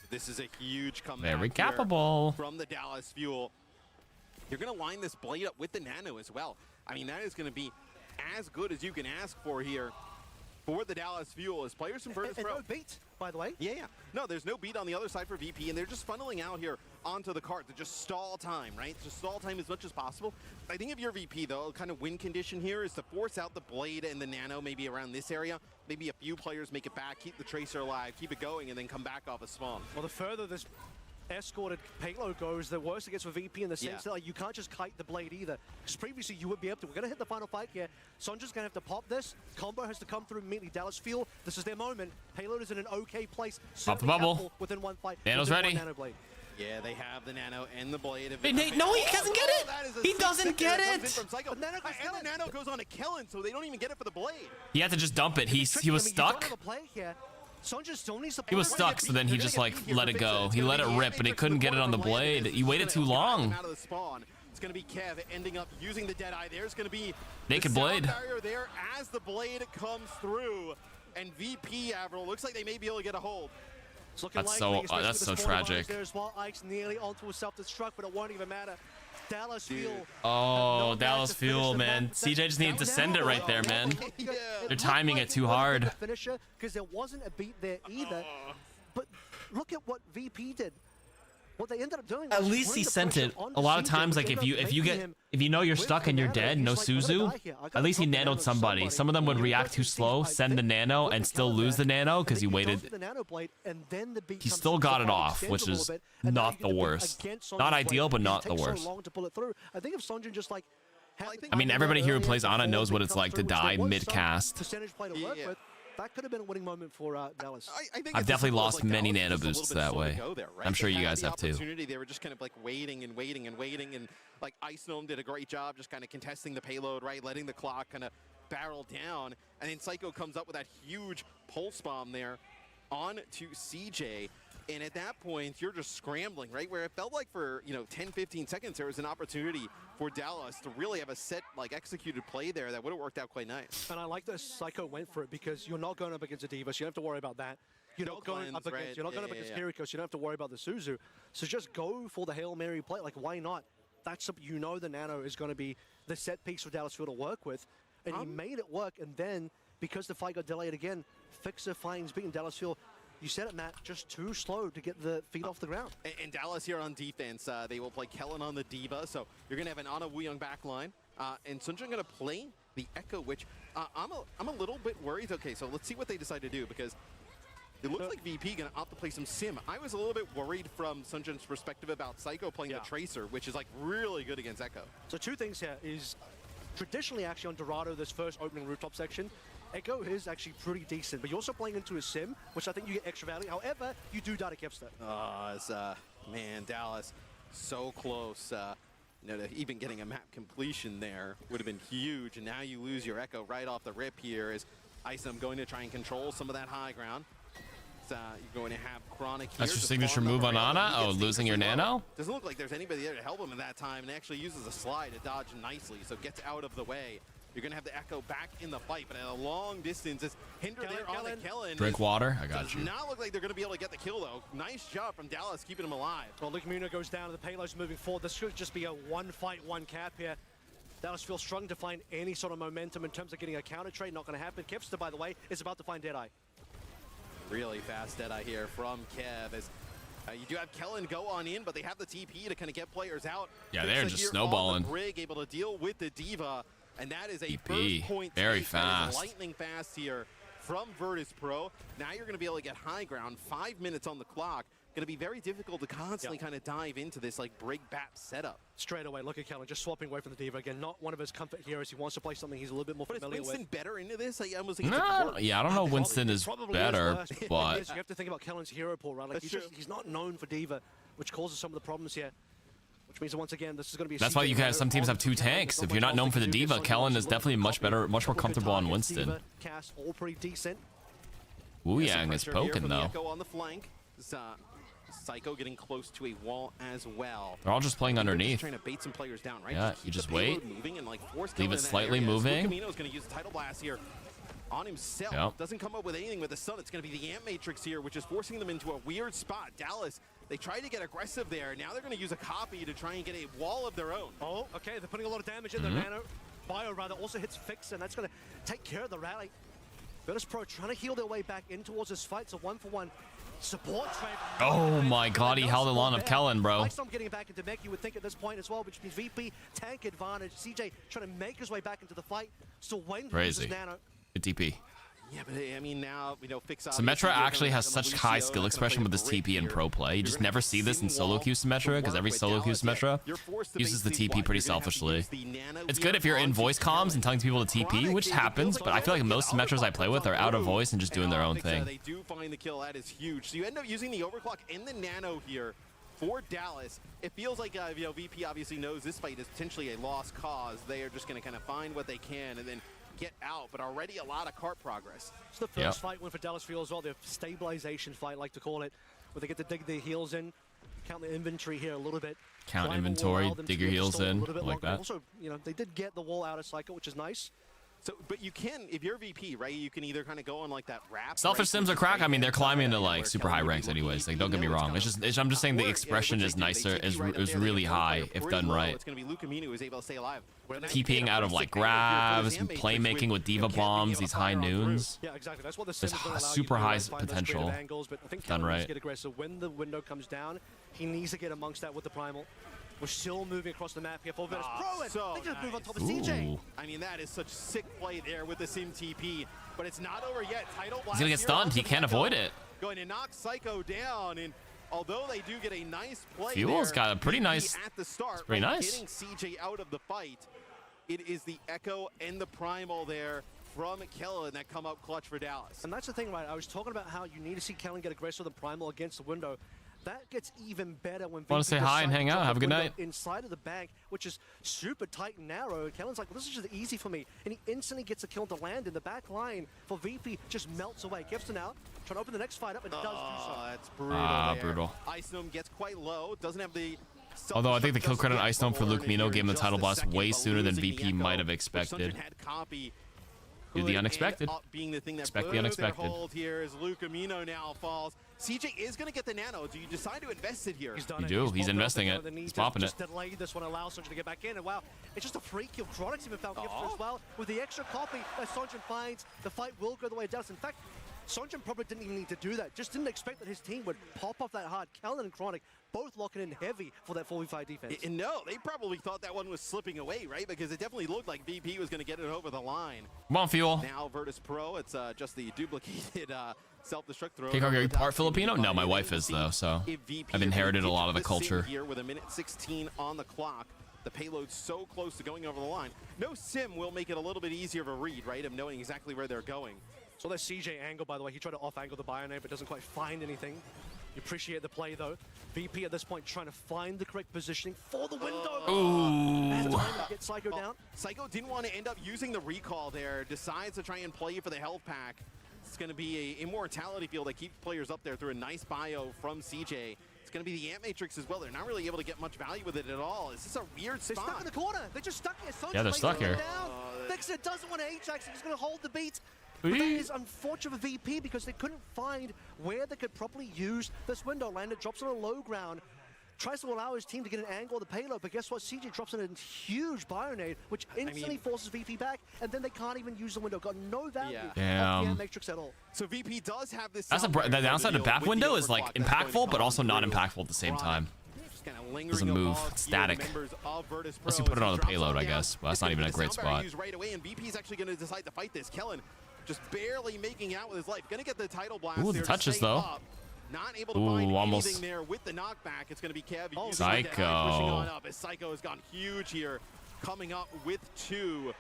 This is a huge comeback Very capable from the Dallas Fuel. You're going to line this blade up with the Nano as well. I mean, that is going to be as good as you can ask for here for the Dallas Fuel as players from Virtus Pro. No beat, by the way. Yeah. No, there's no beat on the other side for VP, and they're just funneling out here onto the cart to just stall time, right? Just stall time as much as possible. I think if you're VP, though, kind of win condition here is to force out the blade and the Nano maybe around this area. Maybe a few players make it back, keep the Tracer alive, keep it going, and then come back off a spawn. Well, the further this escorted payload goes, the worse it gets for VP in the sense that like, you can't just kite the blade either. Because previously you would be able to. We're going to hit the final fight here. Sandra's going to have to pop this. Combo has to come through immediately. Dallas Fuel, this is their moment. Payload is in an okay place. Pop the bubble. Within one fight. Nano's ready. Yeah, they have the Nano and the blade. No, he doesn't get it! He doesn't get it! And the Nano goes on to Kellen, so they don't even get it for the blade. He had to just dump it. He was stuck. He was stuck, so then he just like let it go. He let it rip, and he couldn't get it on the blade. He waited too long. It's going to be Kev ending up using the Deadeye. There's going to be Naked blade. barrier there as the blade comes through, and VP Avril looks like they may be able to get a hold. That's so tragic. There's Ike's nearly onto a self-destruct, but it won't even matter. Dallas Fuel. Oh, Dallas Fuel, man. CJ just needed to send it right there, man. They're timing it too hard. Finisher, because there wasn't a beat there either. But look at what VP did. What they ended up doing. At least he sent it. A lot of times, like if you know you're stuck and you're dead, no Suzu, at least he nanoed somebody. Some of them would react too slow, send the nano, and still lose the nano because he waited. He still got it off, which is not the worst. Not ideal, but not the worst. I think if Sunjin just like. I mean, everybody here who plays Ana knows what it's like to die mid-cast. Percentage play to work with. That could have been a winning moment for Dallas. I've definitely lost many nano boosts that way. I'm sure you guys have too. They were just kind of like waiting, and like Ice Gnome did a great job just kind of contesting the payload, right? Letting the clock kind of barrel down. And then Psycho comes up with that huge pulse bomb there on to CJ. And at that point, you're just scrambling, right? Where it felt like for, 10, 15 seconds, there was an opportunity for Dallas to really have a set, executed play there that would have worked out quite nice. And I like that Psycho went for it because you're not going up against a D.Va, so you don't have to worry about that. You're not going up against Kiriko, so you don't have to worry about the Suzu. So just go for the Hail Mary play. Like, why not? That's the nano is going to be the set piece for Dallas Field to work with. And he made it work, and then, because the fight got delayed again, Fixer finds beating Dallas Field. You said it, Matt, just too slow to get the feet off the ground. And Dallas here on defense, they will play Kellen on the D.Va, so you're going to have an Ana Wooyoung backline. And Sunjin going to play the Echo, which I'm a little bit worried. Okay, so let's see what they decide to do, because it looks like VP going to opt to play some Sim. I was a little bit worried from Sunjin's perspective about Psycho playing the Tracer, which is really good against Echo. So two things here is, traditionally actually on Dorado, this first opening rooftop section, Echo is actually pretty decent, but you're also playing into a Sim, which I think you get extra value. However, you do die to Kevster. Man, Dallas, so close. To even getting a map completion there would have been huge, and now you lose your Echo right off the rip here as Isom going to try and control some of that high ground. You're going to have Chronic here. That's your signature move on Ana? Oh, losing your nano? Doesn't look like there's anybody there to help him at that time, and actually uses a slide to dodge nicely, so gets out of the way. You're going to have the Echo back in the fight, but at a long distance, it's hindered there on the Kellen. Drink water. I got you. Does not look like they're going to be able to get the kill, though. Nice job from Dallas, keeping him alive. Well, Luke Muno goes down, and the payload's moving forward. This should just be a one fight, one cap here. Dallas feels struggling to find any sort of momentum in terms of getting a counter trade. Not going to happen. Kevster, by the way, is about to find Deadeye. Really fast Deadeye here from Kev as you do have Kellen go on in, but they have the TP to kind of get players out. Yeah, they're just snowballing. Brig able to deal with the D.Va. And that is a TP. first point. Very fast. Lightning fast here from Virtus Pro. Now you're going to be able to get high ground. 5 minutes on the clock. Going to be very difficult to constantly kind of dive into this Brig BAP setup. Straight away, look at Kellen just swapping away from the D.Va again. Not one of his comfort heroes. He wants to play something he's a little bit more familiar with. Is Winston better into this? I almost think no, yeah, I don't know if Winston is better, but you have to think about Kellen's hero pool, right? Like he's not known for D.Va, which causes some of the problems here. Which means once again, this is going to be. That's why you guys. Some teams have two tanks. If you're not known for the D.Va, Kellen is definitely much better, much more comfortable on Winston. Cast all pretty decent. Wooyoung is poking though. Echo on the flank. Psycho getting close to a wall as well. They're all just playing underneath. Trying to bait some players down, right? Yeah, you just wait. And, leave it slightly moving. Camino's going to use the Tidal Blast here on himself. Yep. Doesn't come up with anything with the Sun. It's going to be the Ant Matrix here, which is forcing them into a weird spot. Dallas, they tried to get aggressive there. Now they're going to use a copy to try and get a wall of their own. Oh, okay. They're putting a lot of damage in their nano. Bio, rather, also hits Fix, and that's going to take care of the rally. Virtus Pro trying to heal their way back in towards this fight. It's a 1-for-1 support trade. Oh my god, he held the line of Kellen, bro. I'm getting back into mech, you would think at this point as well, which means VP tank advantage. CJ trying to make his way back into the fight. Still waiting for his nano. Good TP. Yeah, but I mean now, Fix Symmetra actually has such high skill expression with this TP in pro play. You just never see this in solo queue Symmetra, because every solo queue Symmetra uses the TP pretty selfishly. It's good if you're in voice comms and telling people to TP, which happens, but I feel like most Symmetras I play with are out of voice and just doing their own thing. They do find the kill, that is huge. So you end up using the overclock and the nano here for Dallas. It feels like VP obviously knows this fight is potentially a lost cause. They are just going to kind of find what they can and then get out, but already a lot of cart progress. It's the first fight win for Dallas Field as well, the stabilization fight, like to call it, where they get to dig their heels in, count the inventory here a little bit. Count inventory, dig your heels in, like that. Also, they did get the wall out of Psycho, which is nice. So, but you can, if you're VP, right, you can either kind of go on like that rap. Selfish Sims are crack. I mean, they're climbing into like super high ranks anyways. Like, don't get me wrong. I'm just saying the expression is nicer, is really high if done right. It's going to be Lukamino who's able to stay alive. TPing out of like grabs, playmaking with diva bombs, these high noons. Yeah, exactly. That's what the There's super high potential done right. Get aggressive. When the window comes down, he needs to get amongst that with the primal. We're still moving across the map here for Virtus Pro. So they just move on top of CJ. I mean, that is such sick play there with the Sim TP, but it's not over yet. Title He's gonna get stunned. He can't avoid it. Going to knock Psycho down, and although they do get a nice play, Fuel's got a pretty nice. At the start, pretty nice. Getting CJ out of the fight. It is the Echo and the Primal there from Khaled that come up clutch for Dallas. And that's the thing, right? I was talking about how you need to see Khaled get aggressive with the Primal against the window. That gets even better when Want to say hi and hang out? Have a good night. Inside of the bank, which is super tight and narrow. And Khaled's like, well, this is just easy for me. And he instantly gets a kill to land in the back line for VP. Just melts away. Gibson out, trying to open the next fight up, and does do so. That's brutal. Brutal. Ice Gnome gets quite low. Doesn't have the. Although I think the kill credit on Ice Gnome for Lukamino gave him the title blast way sooner than VP might have expected. Do the unexpected. Expect the unexpected. Here as Lukamino now falls. CJ is going to get the nano. Do you decide to invest it here? You do. He's investing it. He's popping it. Just delay this one, allow Sonjin to get back in, and wow, it's just a free kill. Chronic's even found Gibson as well. With the extra copy that Sonjin finds, the fight will go the way it does. In fact, Sonjin probably didn't even need to do that. Just didn't expect that his team would pop off that hard. Khaled and Chronic both locking in heavy for that 4v5 defense. And no, they probably thought that one was slipping away, right? Because it definitely looked like VP was going to get it over the line. Come on, Fuel. Now Virtus Pro, it's just the duplicated self-destruct throw. Are you part Filipino? No, my wife is though, so I've inherited a lot of the culture. Here with a minute 16 on the clock. The payload's so close to going over the line. No sim will make it a little bit easier of a read, right? Of knowing exactly where they're going. So that CJ angle, by the way, he tried to off-angle the Bionade, but doesn't quite find anything. You appreciate the play, though. VP at this point trying to find the correct positioning for the window. Ooh. And time to get Psycho down. Psycho didn't want to end up using the recall there. Decides to try and play for the health pack. It's going to be a immortality field that keeps players up there through a nice bio from CJ. It's going to be the Ant Matrix as well. They're not really able to get much value with it at all. Is this a weird spot? They're stuck in the corner. They're just stuck here. Yeah, they're stuck here. Vixen doesn't want to H-Ax. He's going to hold the beat. But that is unfortunate for VP because they couldn't find where they could properly use this window. Lander drops on a low ground, tries to allow his team to get an angle of the payload, but guess what? CJ drops in a huge Bionade, which instantly forces VP back, and then they can't even use the window. Got no value of the Ant Matrix at all. So VP does have this. That's the downside of BAP window is like impactful, but also not impactful at the same time. Doesn't move. It's static. Unless you put it on the payload, I guess. Well, that's not even a great spot. Right away, and VP's actually going to decide to fight this. Kellen just barely making out with his life. Going to get the title blast. Ooh, the touches though. Not able to find anything there with the knockback. It's going to be Kev. Psycho. Pushing on up as Psycho has gone huge here, coming up with 2.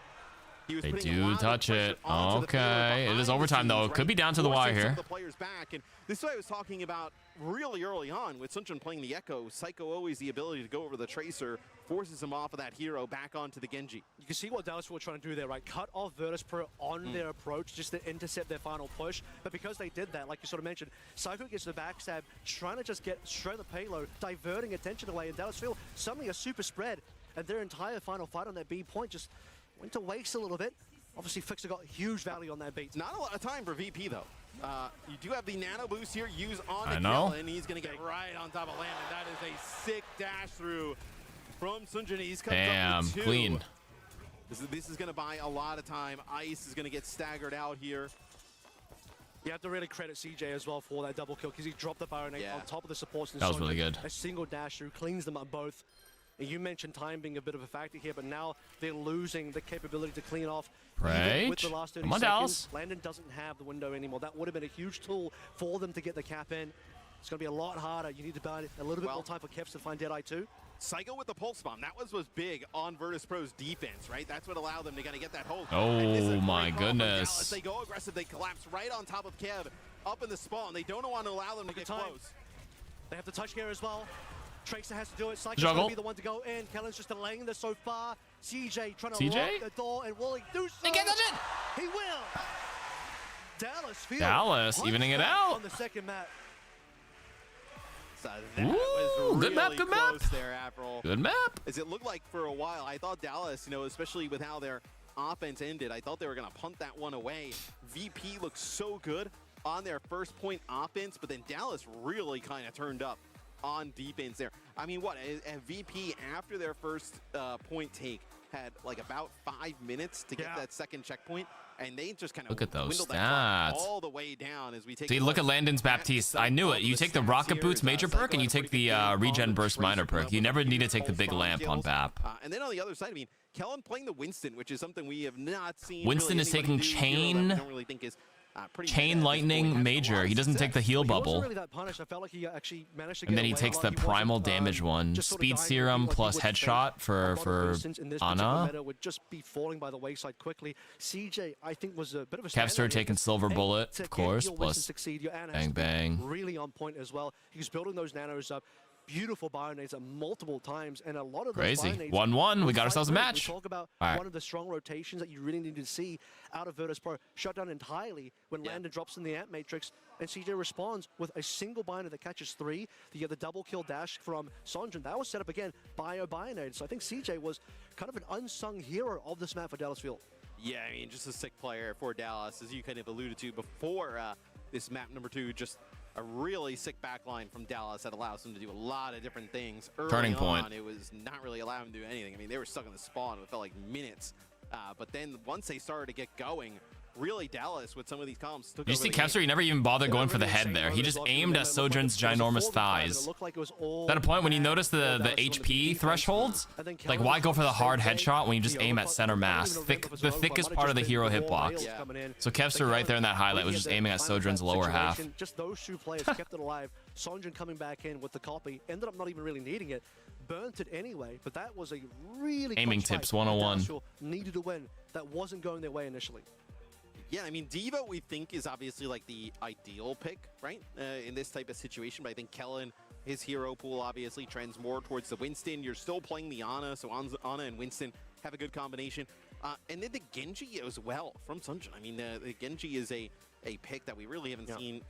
They do touch it. Okay. It is overtime, though. It could be down to the wire here. The players back. And this is what I was talking about really early on with Sunshine playing the Echo. Psycho always the ability to go over the Tracer, forces him off of that hero back onto the Genji. You can see what Dallas were trying to do there, right? Cut off Virtus Pro on their approach just to intercept their final push. But because they did that, like you sort of mentioned, Psycho gets the backstab, trying to just get straight the payload, diverting attention away. And Dallas feel suddenly a super spread. And their entire final fight on that B point just went to waste a little bit. Obviously, Fixer got huge value on that beat. Not a lot of time for VP, though. You do have the nano boost here, use on I the know. kill, and he's going to get right on top of Landon. That is a sick dash through from Sunjin. He's comes up with 2. Clean. This is going to buy a lot of time. Ice is going to get staggered out here. You have to really credit CJ as well for that double kill because he dropped the Baronate on top of the supports. That was really good. A single dash through, cleans them up both. And you mentioned time being a bit of a factor here, but now they're losing the capability to clean off. With the last 30 seconds, Dallas. Landon doesn't have the window anymore. That would have been a huge tool for them to get the cap in. It's going to be a lot harder. You need to buy a little bit more time for Keps to find Deadeye too. Psycho with the pulse bomb. That was big on Virtus Pro's defense, right? That's what allowed them to kind of get that hold. Oh my goodness. They go aggressive. They collapse right on top of Kev, up in the spawn. They don't want to allow them to get close. They have to touch here as well. Tracer has to do it. Psycho's going to be the one to go in. Kellen's just delaying this so far. CJ trying to lock the door, and will he do so? He can't touch it. He will. Dallas evening it out on the second map. So that was really good map, good map. There, Avril. Good map. As it looked like for a while, I thought Dallas, especially with how their offense ended, I thought they were going to punt that one away. VP looked so good on their first point offense, but then Dallas really kind of turned up on defense there. I mean, what, a VP after their first point take had like about 5 minutes to get that second checkpoint, and they just kind of look at those dwindled that stats clock all the way down as we take. See, look at Landon's Baptiste. I knew it. You take the Rocket Boots major perk and you take the Regen Burst minor perk. You never need to take the big lamp on BAP. And then on the other side, I mean, Kellen playing the Winston, which is something we have not seen. Winston really is taking chain. I don't really think is Chain Lightning Major. He doesn't take the heal bubble. Really that punish. I felt like he actually managed to And get then he away takes a lot. the He wasn't, primal damage one. just sort of Speed dying Serum like he plus would headshot think. for A lot of instances in this particular Ana. meta would just be falling by the wayside quickly. CJ, I think, was a bit of a Kevster standout taking here. Silver Hey, Bullet, to of get course, your Winston plus succeed, your Ana has bang to be bang. really on point as well. He was building those nanos up. Beautiful bionades multiple times, and a lot of those Crazy. bionades 1-1. We will got fight ourselves a through. match. We talk about All right. one of the strong rotations that you really need to see out of Virtus Pro. Shut down entirely when Landon drops in the Ant Matrix, and CJ responds with a single binder that catches 3. You get the double kill dash from Sonjin. That was set up again by Bionade. So I think CJ was kind of an unsung hero of this map for Dallas Fuel. Yeah, I mean, just a sick player for Dallas, as you kind of alluded to before this map number 2. Just a really sick backline from Dallas that allows them to do a lot of different things. Early Turning point. on, it was not really allowing them to do anything. I mean, they were stuck in the spawn. It felt like minutes. But then once they started to get going, really Dallas with some of these comps took You over see the game. Kevster, he never even bothered going for the head there. He just aimed at Sojourn's ginormous thighs. At a point when you notice the HP thresholds, like why go for the hard headshot when you just aim at center mass? The thickest part of the hero hitbox. So Kevster right there in that highlight was just aiming at Sojourn's lower half. Just those 2 players kept it alive. Sonjin coming back in with the copy, ended up not even really needing it, burnt it anyway, but that was a really Aiming clutch tips fight. 101. Dallas Fuel needed to win. That wasn't going their way initially. Yeah, I mean, Devo, we think, is obviously like the ideal pick, right, in this type of situation. But I think Kellen, his hero pool, obviously trends more towards the Winston. You're still playing the Ana, so Ana and Winston have a good combination. And then the Genji as well from Sunshine. I mean, the Genji is a pick that we really haven't seen.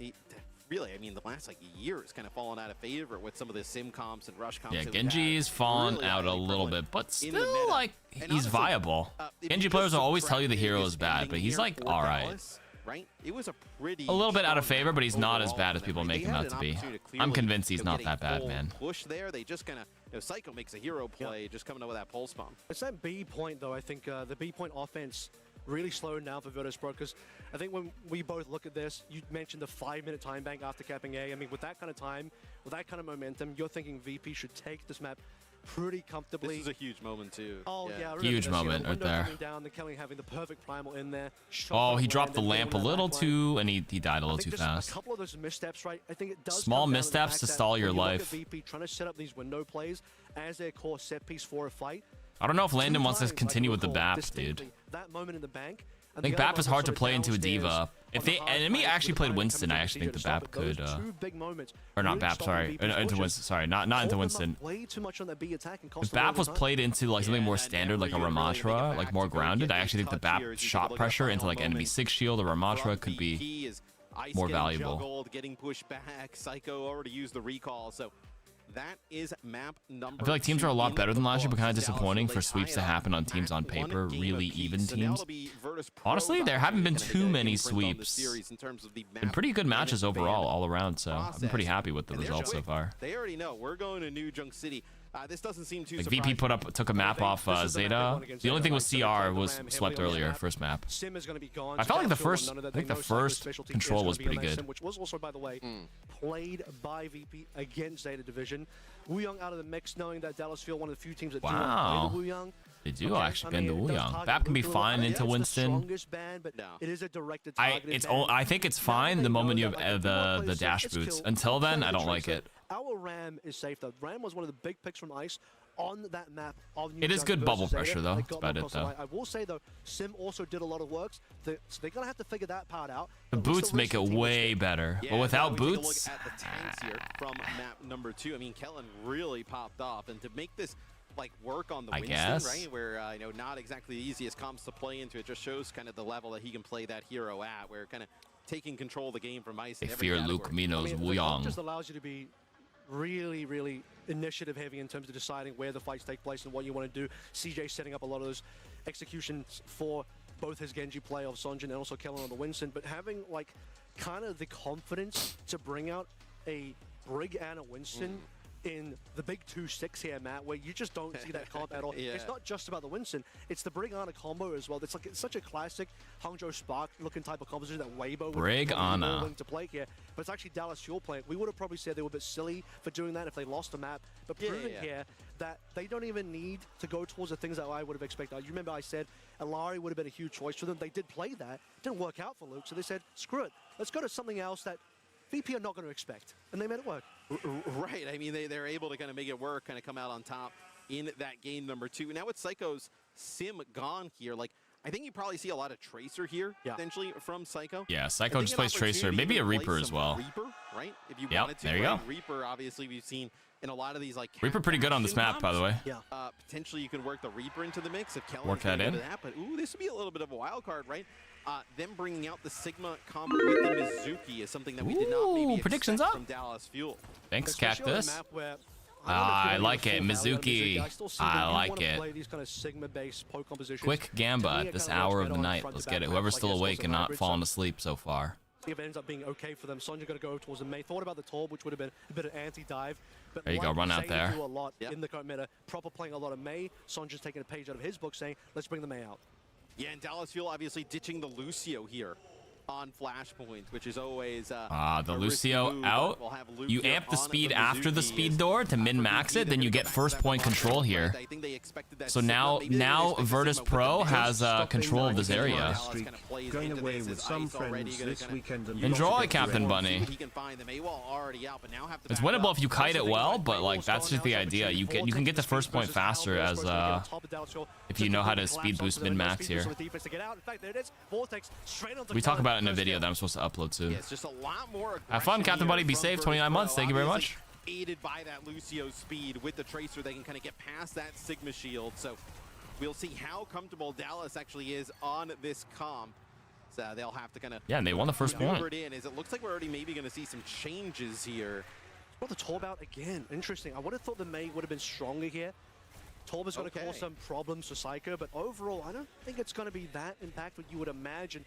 Really, I mean, the last year has kind of fallen out of favor with some of the sim comps and rush comps. Yeah, that we've Genji's had. fallen Really out a highly little prevalent bit, but in the still, meta. like, And he's honestly, viable. if Genji you players just will always tell you the subtract hero his is bad, but ending he's here like, for all right. Dallas, right? It was a pretty A little bit out of strong favor, but he's not as overall bad as from people them. make They him had out an to be. opportunity to I'm clearly, convinced he's you know, not get that a bad, full man. Push there. They just kind of, Psycho makes a hero play, just coming up with that pulse bomb. It's that B point, though. I think the B point offense really slowed down for Virtus Pro, because I think when we both look at this, you mentioned the 5-minute time bank after capping A. I mean, with that kind of time, with that kind of momentum, you're thinking VP should take this map pretty comfortably. This is a huge moment, too. Oh, yeah. Huge moment right there. Down, the Kelly having the perfect primal in there. Oh, he dropped the lamp a little too, and he died a little too fast. A couple of those missteps, right? I think it does Small come down missteps the to fact stall that your when you look life. at VP trying to set up these window plays as their core set piece for a fight. I don't know if Landon 2 wants to times, continue I with the recall BAP, distinctly dude. That moment in the bank. I think BAP is hard to play into a diva. If the enemy actually played Winston, I actually think the BAP could, or not BAP, sorry, into Winston, sorry, not into Winston. Way too much on that B attack and If BAP was played into like something more standard, like a Ramatra, like more grounded, I actually think the BAP shot pressure into like enemy 6 shield or Ramatra could be more valuable. Juggled, getting pushed back. Psycho already used the recall, so that is map number I feel like teams are a lot better than last year, but kind of Dallas disappointing will for lay sweeps to tie it happen up. on teams on Map one paper, game really apiece. even So now teams. it'll be Virtus Pro Honestly, there haven't been opportunity to too make a many imprint on the sweeps. series in terms of the Been map pretty good matches and overall, ban all around, so I've been pretty happy with the And they're results so quick. far. They already know we're going to New Junk City. This doesn't seem too Like surprising. VP took a map off Zeta. The only thing with CR was swept earlier, first map. Sim is going to be gone. I felt like the Dallas first, Fuel, none of I that. think They the know Psycho's first specialty control is was gonna be pretty on that good. Sim, which was also, by the way, played by VP against Zeta Division. Wuyong out of the mix, knowing that Dallas Fuel, one of the few teams that do not play the Wuyong. They do actually ban the Wuyong. BAP can be fine into Winston. It is a directed I think it's fine the moment you have the dash boots. Until then, I don't like it. Our Ram is safe though. Ram was one of the big picks from ICE on that map of New It is Junk good bubble versus pressure, Zeta. though. They That's got about them it, across the though. line. I will say though, Sim also did a lot of works. So they're gonna have to figure that part out. The boots make it way better, but without we take a boots, look at the tanks here from map number 2. I mean, Kellen really popped off, and to make this work on the I Winston, guess. right? Where not exactly the easiest comps to play into. It just shows kind of the level that he can play that hero at, where kind of taking control of the game from ICE. they in every fear category. Luke Mino's The comp Wuyong. just allows you to be really, really initiative heavy in terms of deciding where the fights take place and what you want to do. CJ setting up a lot of those executions for both his Genji play of Sonjin and also Kellen on the Winston, but having like kind of the confidence to bring out a Brig and a Winston in the big 2-6 here, Matt, where you just don't see that comp at all. Yeah. It's not just about the Winston, it's the Brig Ana combo as well. It's such a classic Hangzhou Spark looking type of composition that Weibo Brig would Ana. willing to play here. But it's actually Dallas Fuel playing. We would have probably said they were a bit silly for doing that if they lost the map, but proving here that they don't even need to go towards the things that I would have expected. You remember I said Alari would have been a huge choice for them. They did play that. It didn't work out for Luke, so they said, screw it. Let's go to something else that VP are not going to expect. And they made it work. Right. I mean, they're able to kind of make it work, kind of come out on top in that game number 2. Now with Psycho's Sim gone here, like, I think you probably see a lot of Tracer here, potentially, from Psycho. Yeah, Psycho just plays Tracer. Maybe a Reaper as well. Reaper, right? If you Yep, wanted to. there you go. Reaper, obviously, we've seen in a lot of these, like... Reaper pretty good on this map, by the way. Yeah. Potentially, you can work the Reaper into the mix if Kellen Work that in. that, but, ooh, this would be a little bit of a wild card, right? Them bringing out the Sigma combo with the Mizuki is something that we did not maybe predictions expect up from Dallas Fuel. Thanks, Especially on a Cactus. map where I like it. Mizuki. I like it. Play these kind of Sigma-based poke compositions. Quick Gamba at this hour of the night. Let's get it. Whoever's still awake and not falling asleep so far. If it ends up being okay for them, Sonja going to go towards the Mei. Thought about the Torb, which would have been a bit of anti-dive. But There you go, like run out Zayn there. do a lot in the current meta. Proper playing a lot of Mei. Sonja's taking a page out of his book saying, let's bring the Mei out. Yeah, and Dallas Fuel obviously ditching the Lucio here on Flashpoint, which is always the a Lucio risky move, out. but we'll have Luke You here amp the on speed the after the Mizuki speed is door to min-max it, then you get first point control here. I think they expected that So Sigma. now Maybe they didn't expect the Virtus Sigma with Pro the has control of this area. Dallas kinda plays Going into away this with as some Ice already friends gonna this kinda weekend and Enjoy, not get Captain to Bunny. He can find them. AWOL already out, but now have to It's back winnable up. if you kite it well, but like that's just the idea. You can get the first point faster as if you know how to speed boost min-max here. We talk about it in a video that I'm supposed to upload too. Yeah, it's just a lot more Have fun, Captain Buddy. Be safe. 29 months. Thank you very much. Aided by that Lucio speed with the Tracer, they can kind of get past that Sigma shield. So we'll see how comfortable Dallas actually is on this comp. So they'll have to kind of And they won the first point. It looks like we're already maybe going to see some changes here. Well, the Torb out again. Interesting. I would have thought the Mei would have been stronger here. Torb is going to cause some problems for Psycho, but overall, I don't think it's going to be that impactful you would imagine.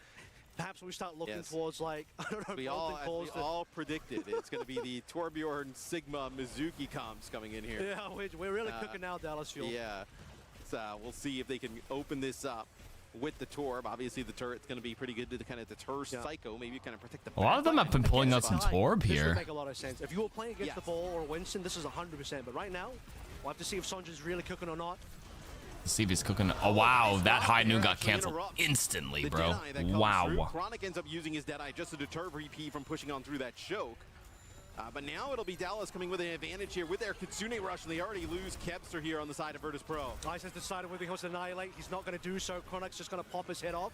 Perhaps when we start looking towards, like, I don't know, We all predicted it's going to be the Torbjorn Sigma Mizuki comps coming in here. Yeah, we're really cooking now, Dallas Fuel. Yeah. So we'll see if they can open this up with the Torb. Obviously, the turret's going to be pretty good to kind of deter Psycho. Maybe kind of protect the A lot of them have been pulling out some Torb This would here. make a lot of sense. If you were playing against the ball or Winston, this is 100%. But right now, we'll have to see if Sonja's really cooking or not. See if he's cooking. Oh, wow. That high noon got canceled instantly, bro. Wow. Chronic ends up using his Deadeye just to deter VP from pushing on through that choke. But now it'll be Dallas coming with an advantage here with their Kitsune Rush, and they already lose Kepster here on the side of Virtus Pro. Ice has decided whether he wants to annihilate. He's not going to do so. Chronic's just going to pop his head off.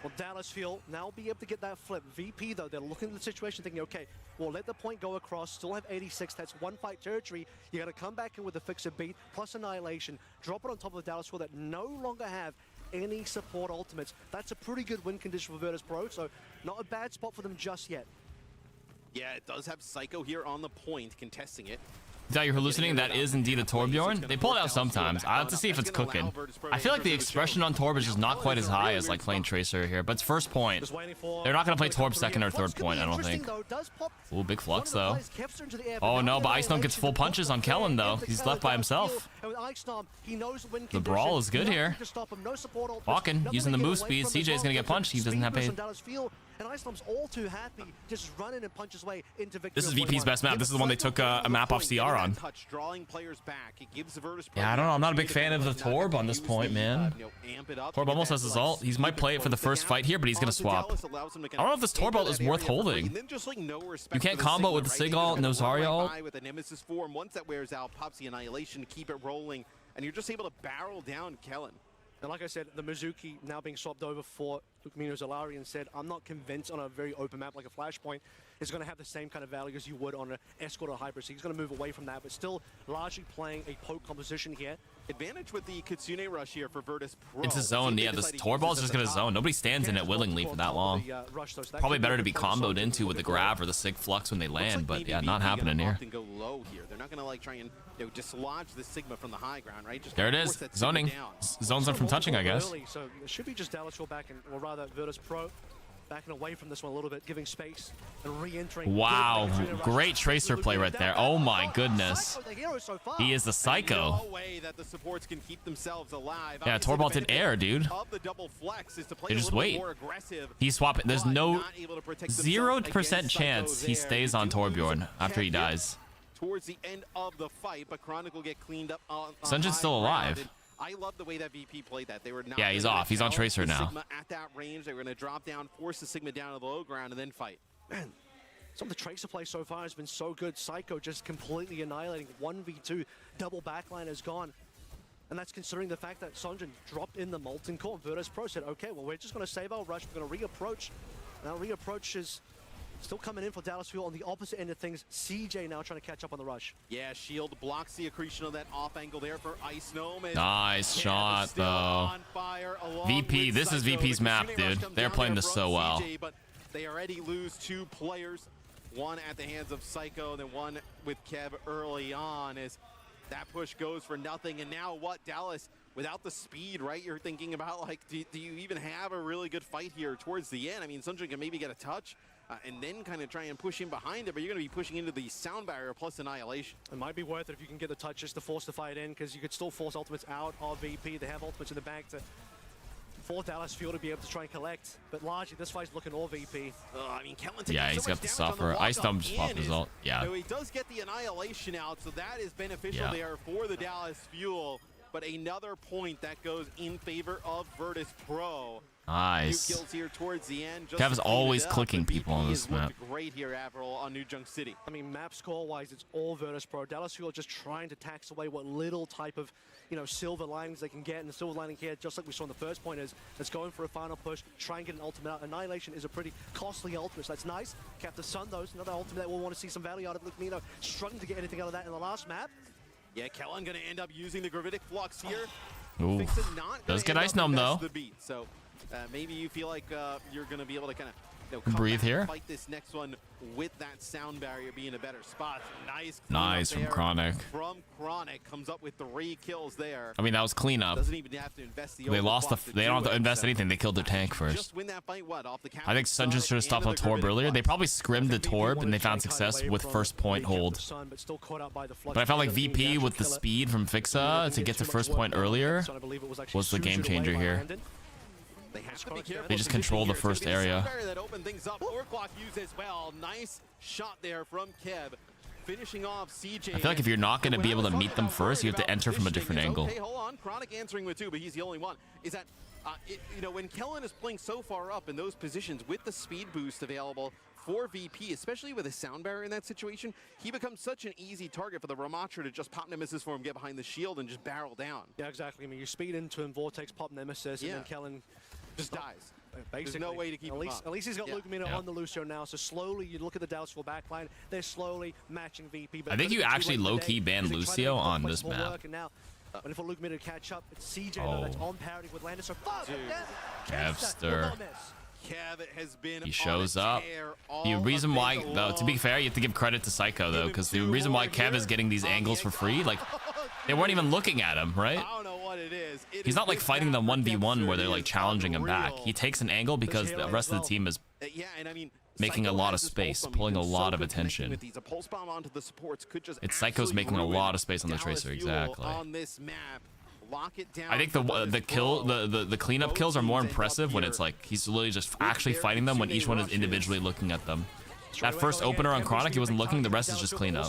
Well, Dallas Fuel now be able to get that flip. VP, though, they're looking at the situation thinking, okay, we'll let the point go across, still have 86, that's one fight territory. You got to come back in with a fixer beat, plus annihilation, drop it on top of the Dallas Fuel that no longer have any support ultimates. That's a pretty good win condition for Virtus Pro, so not a bad spot for them just yet. Yeah, it does have Psycho here on the point, contesting it. Is that you're hallucinating? That is indeed a Torbjorn. They pull it out sometimes. I have to see if it's cooking. I feel like the expression on Torb is just not quite as high as like playing Tracer here, but it's first point. They're not going to play Torb second or third point, I don't think. Ooh, big flux though. Oh no, but Ice Gnome gets full punches on Kellen though. He's left by himself. The brawl is good here. Walking, using the move speed. CJ is going to get punched. He doesn't have pain. And Ice Gnome's all too happy, just run in and punch his way into victory. This is VP's best map. This is the one they took a map off CR on. Yeah, I don't know. I'm not a big fan of the Torb on this point, man. Torb almost has his ult. He might play it for the first fight here, but he's going to swap. I don't know if this Torb ult is worth holding. You can't combo with the Sig ult, no Zarya ult. With a Nemesis form, once that wears out, pops the Annihilation, keep it rolling, and you're just able to barrel down Kellen. And like I said, the Mizuki now being swapped over for Lukmino Zalari and said, I'm not convinced on a very open map like a Flashpoint is going to have the same kind of value as you would on an Escort or Hybrid. So he's going to move away from that, but still largely playing a poke composition here. Advantage with the Kitsune rush here for Virtus Pro. It's a zone, yeah. This Torball's just gonna zone. Nobody stands in it willingly for that long. Probably better to be comboed into with the grab or the sig flux when they land, but yeah, not happening here. Go low here. They're not gonna like try and dislodge the Sigma from the high ground, right? Just there it is, zoning. Zones them from touching, I guess. So it should be just Dallas back in, or rather Virtus Pro backing away from this one a little bit, giving space and re-entering. Wow, great tracer play right there. Oh my goodness. He is the Psycho. No way that the supports can keep themselves alive. Yeah, Torball did air, dude. They just wait. He's swapping. There's no 0% chance he stays on Torbjorn after he dies. Towards the end of the fight, but Chronicle get cleaned up on Sunjin's still alive. I love the way that VP played that. They were not. Yeah, he's off. He's on Tracer now. Sigma at that range, they were going to drop down, force the Sigma down to the low ground, and then fight. Man, some of the Tracer play so far has been so good. Psycho just completely annihilating. 1v2, double backline is gone. And that's considering the fact that Sunjin dropped in the Molten Core. Virtus Pro said, okay, well, we're just going to save our rush. We're going to reapproach. Now, reapproach is still coming in for Dallas Fuel on the opposite end of things. CJ now trying to catch up on the rush. Yeah, Shield blocks the accretion of that off angle there for Ice Gnome. Nice shot, though. VP, this is VP's map, dude. They're playing this so well. CJ, but they already lose 2 players. One at the hands of Psycho, then one with Kev early on as that push goes for nothing. And now what, Dallas, without the speed, right? You're thinking about, like, do you even have a really good fight here towards the end? I mean, Sunjin can maybe get a touch. And then kind of try and push in behind it, but you're going to be pushing into the sound barrier plus annihilation. It might be worth it if you can get the touch just to force the fight in, because you could still force ultimates out of VP. They have ultimates in the back for Dallas Fuel to be able to try and collect, but largely this fight's looking all VP. I mean, Kellen yeah, he's got the suffer. Ice Dome just popped his ult. Yeah. So he does get the annihilation out, so that is beneficial there for the Dallas Fuel. But another point that goes in favor of Virtus Pro. Nice. 2 kills here towards the end. Kev's always clicking people on this map. Great here, Avril, on New Junk City. I mean, map score-wise, it's all Virtus Pro. Dallas Fuel just trying to tax away what little type of, silver linings they can get. And the silver lining here, just like we saw in the first point, is it's going for a final push, try and get an ultimate out. Annihilation is a pretty costly ultimate, so that's nice. Captain Sun, though, is another ultimate that we'll want to see some value out of. Lukemino struggling to get anything out of that in the last map. Yeah, Kellen going to end up using the Gravitic Flux here. Ooh. Does get Ice Gnome, though. So maybe you feel like you're going to be able to kind of breathe here. Fight this next one with that sound barrier being a better spot. Nice from Chronic. From Chronic comes up with 3 kills there. I mean, that was cleanup. Doesn't even have to invest the they lost the. They don't have to invest anything. They killed their tank first. Just win that fight, what, off the I think Sunjin should have stopped on Torb earlier. They probably scrimmed the Torb and they found success with first point hold. But I felt like VP with the speed from Fixa to get to first point earlier was the game changer here. They just control the first area. That opened things up. Orclock used as well. Nice shot there from Kev. Finishing off CJ. I feel like if you're not going to be able to meet them first, you have to enter from a different angle. Okay, hold on. Chronic answering with 2, but he's the only one. Is that, when Kellen is playing so far up in those positions with the speed boost available for VP, especially with a sound barrier in that situation, he becomes such an easy target for the Ramatra to just pop Nemesis for him, get behind the shield, and just barrel down. Yeah, exactly. I mean, you speed into him, Vortex, pop Nemesis, and then Kellen just dies. Basically. There's no way to keep him up. At least he's got Lukemino on the Lucio now, so slowly you look at the Dallas Fuel backline, they're slowly matching VP. But I think you actually low-key banned Lucio on this map. When for Lukemino to catch up, it's CJ that's on parity with Landis. So Kevster. Kev has been he shows up. The reason why, though, to be fair, you have to give credit to Psycho, though, because the reason why Kev is getting these angles for free, like, they weren't even looking at him, right? I don't know what it is. He's not like fighting them 1v1 where they're like challenging him back. He takes an angle because the rest of the team is making a lot of space, pulling a lot of attention. It's Psycho's making a lot of space on the Tracer, exactly. I think the cleanup kills are more impressive when it's like he's literally just actually fighting them when each one is individually looking at them. That first opener on Chronic, he wasn't looking, the rest is just cleanup.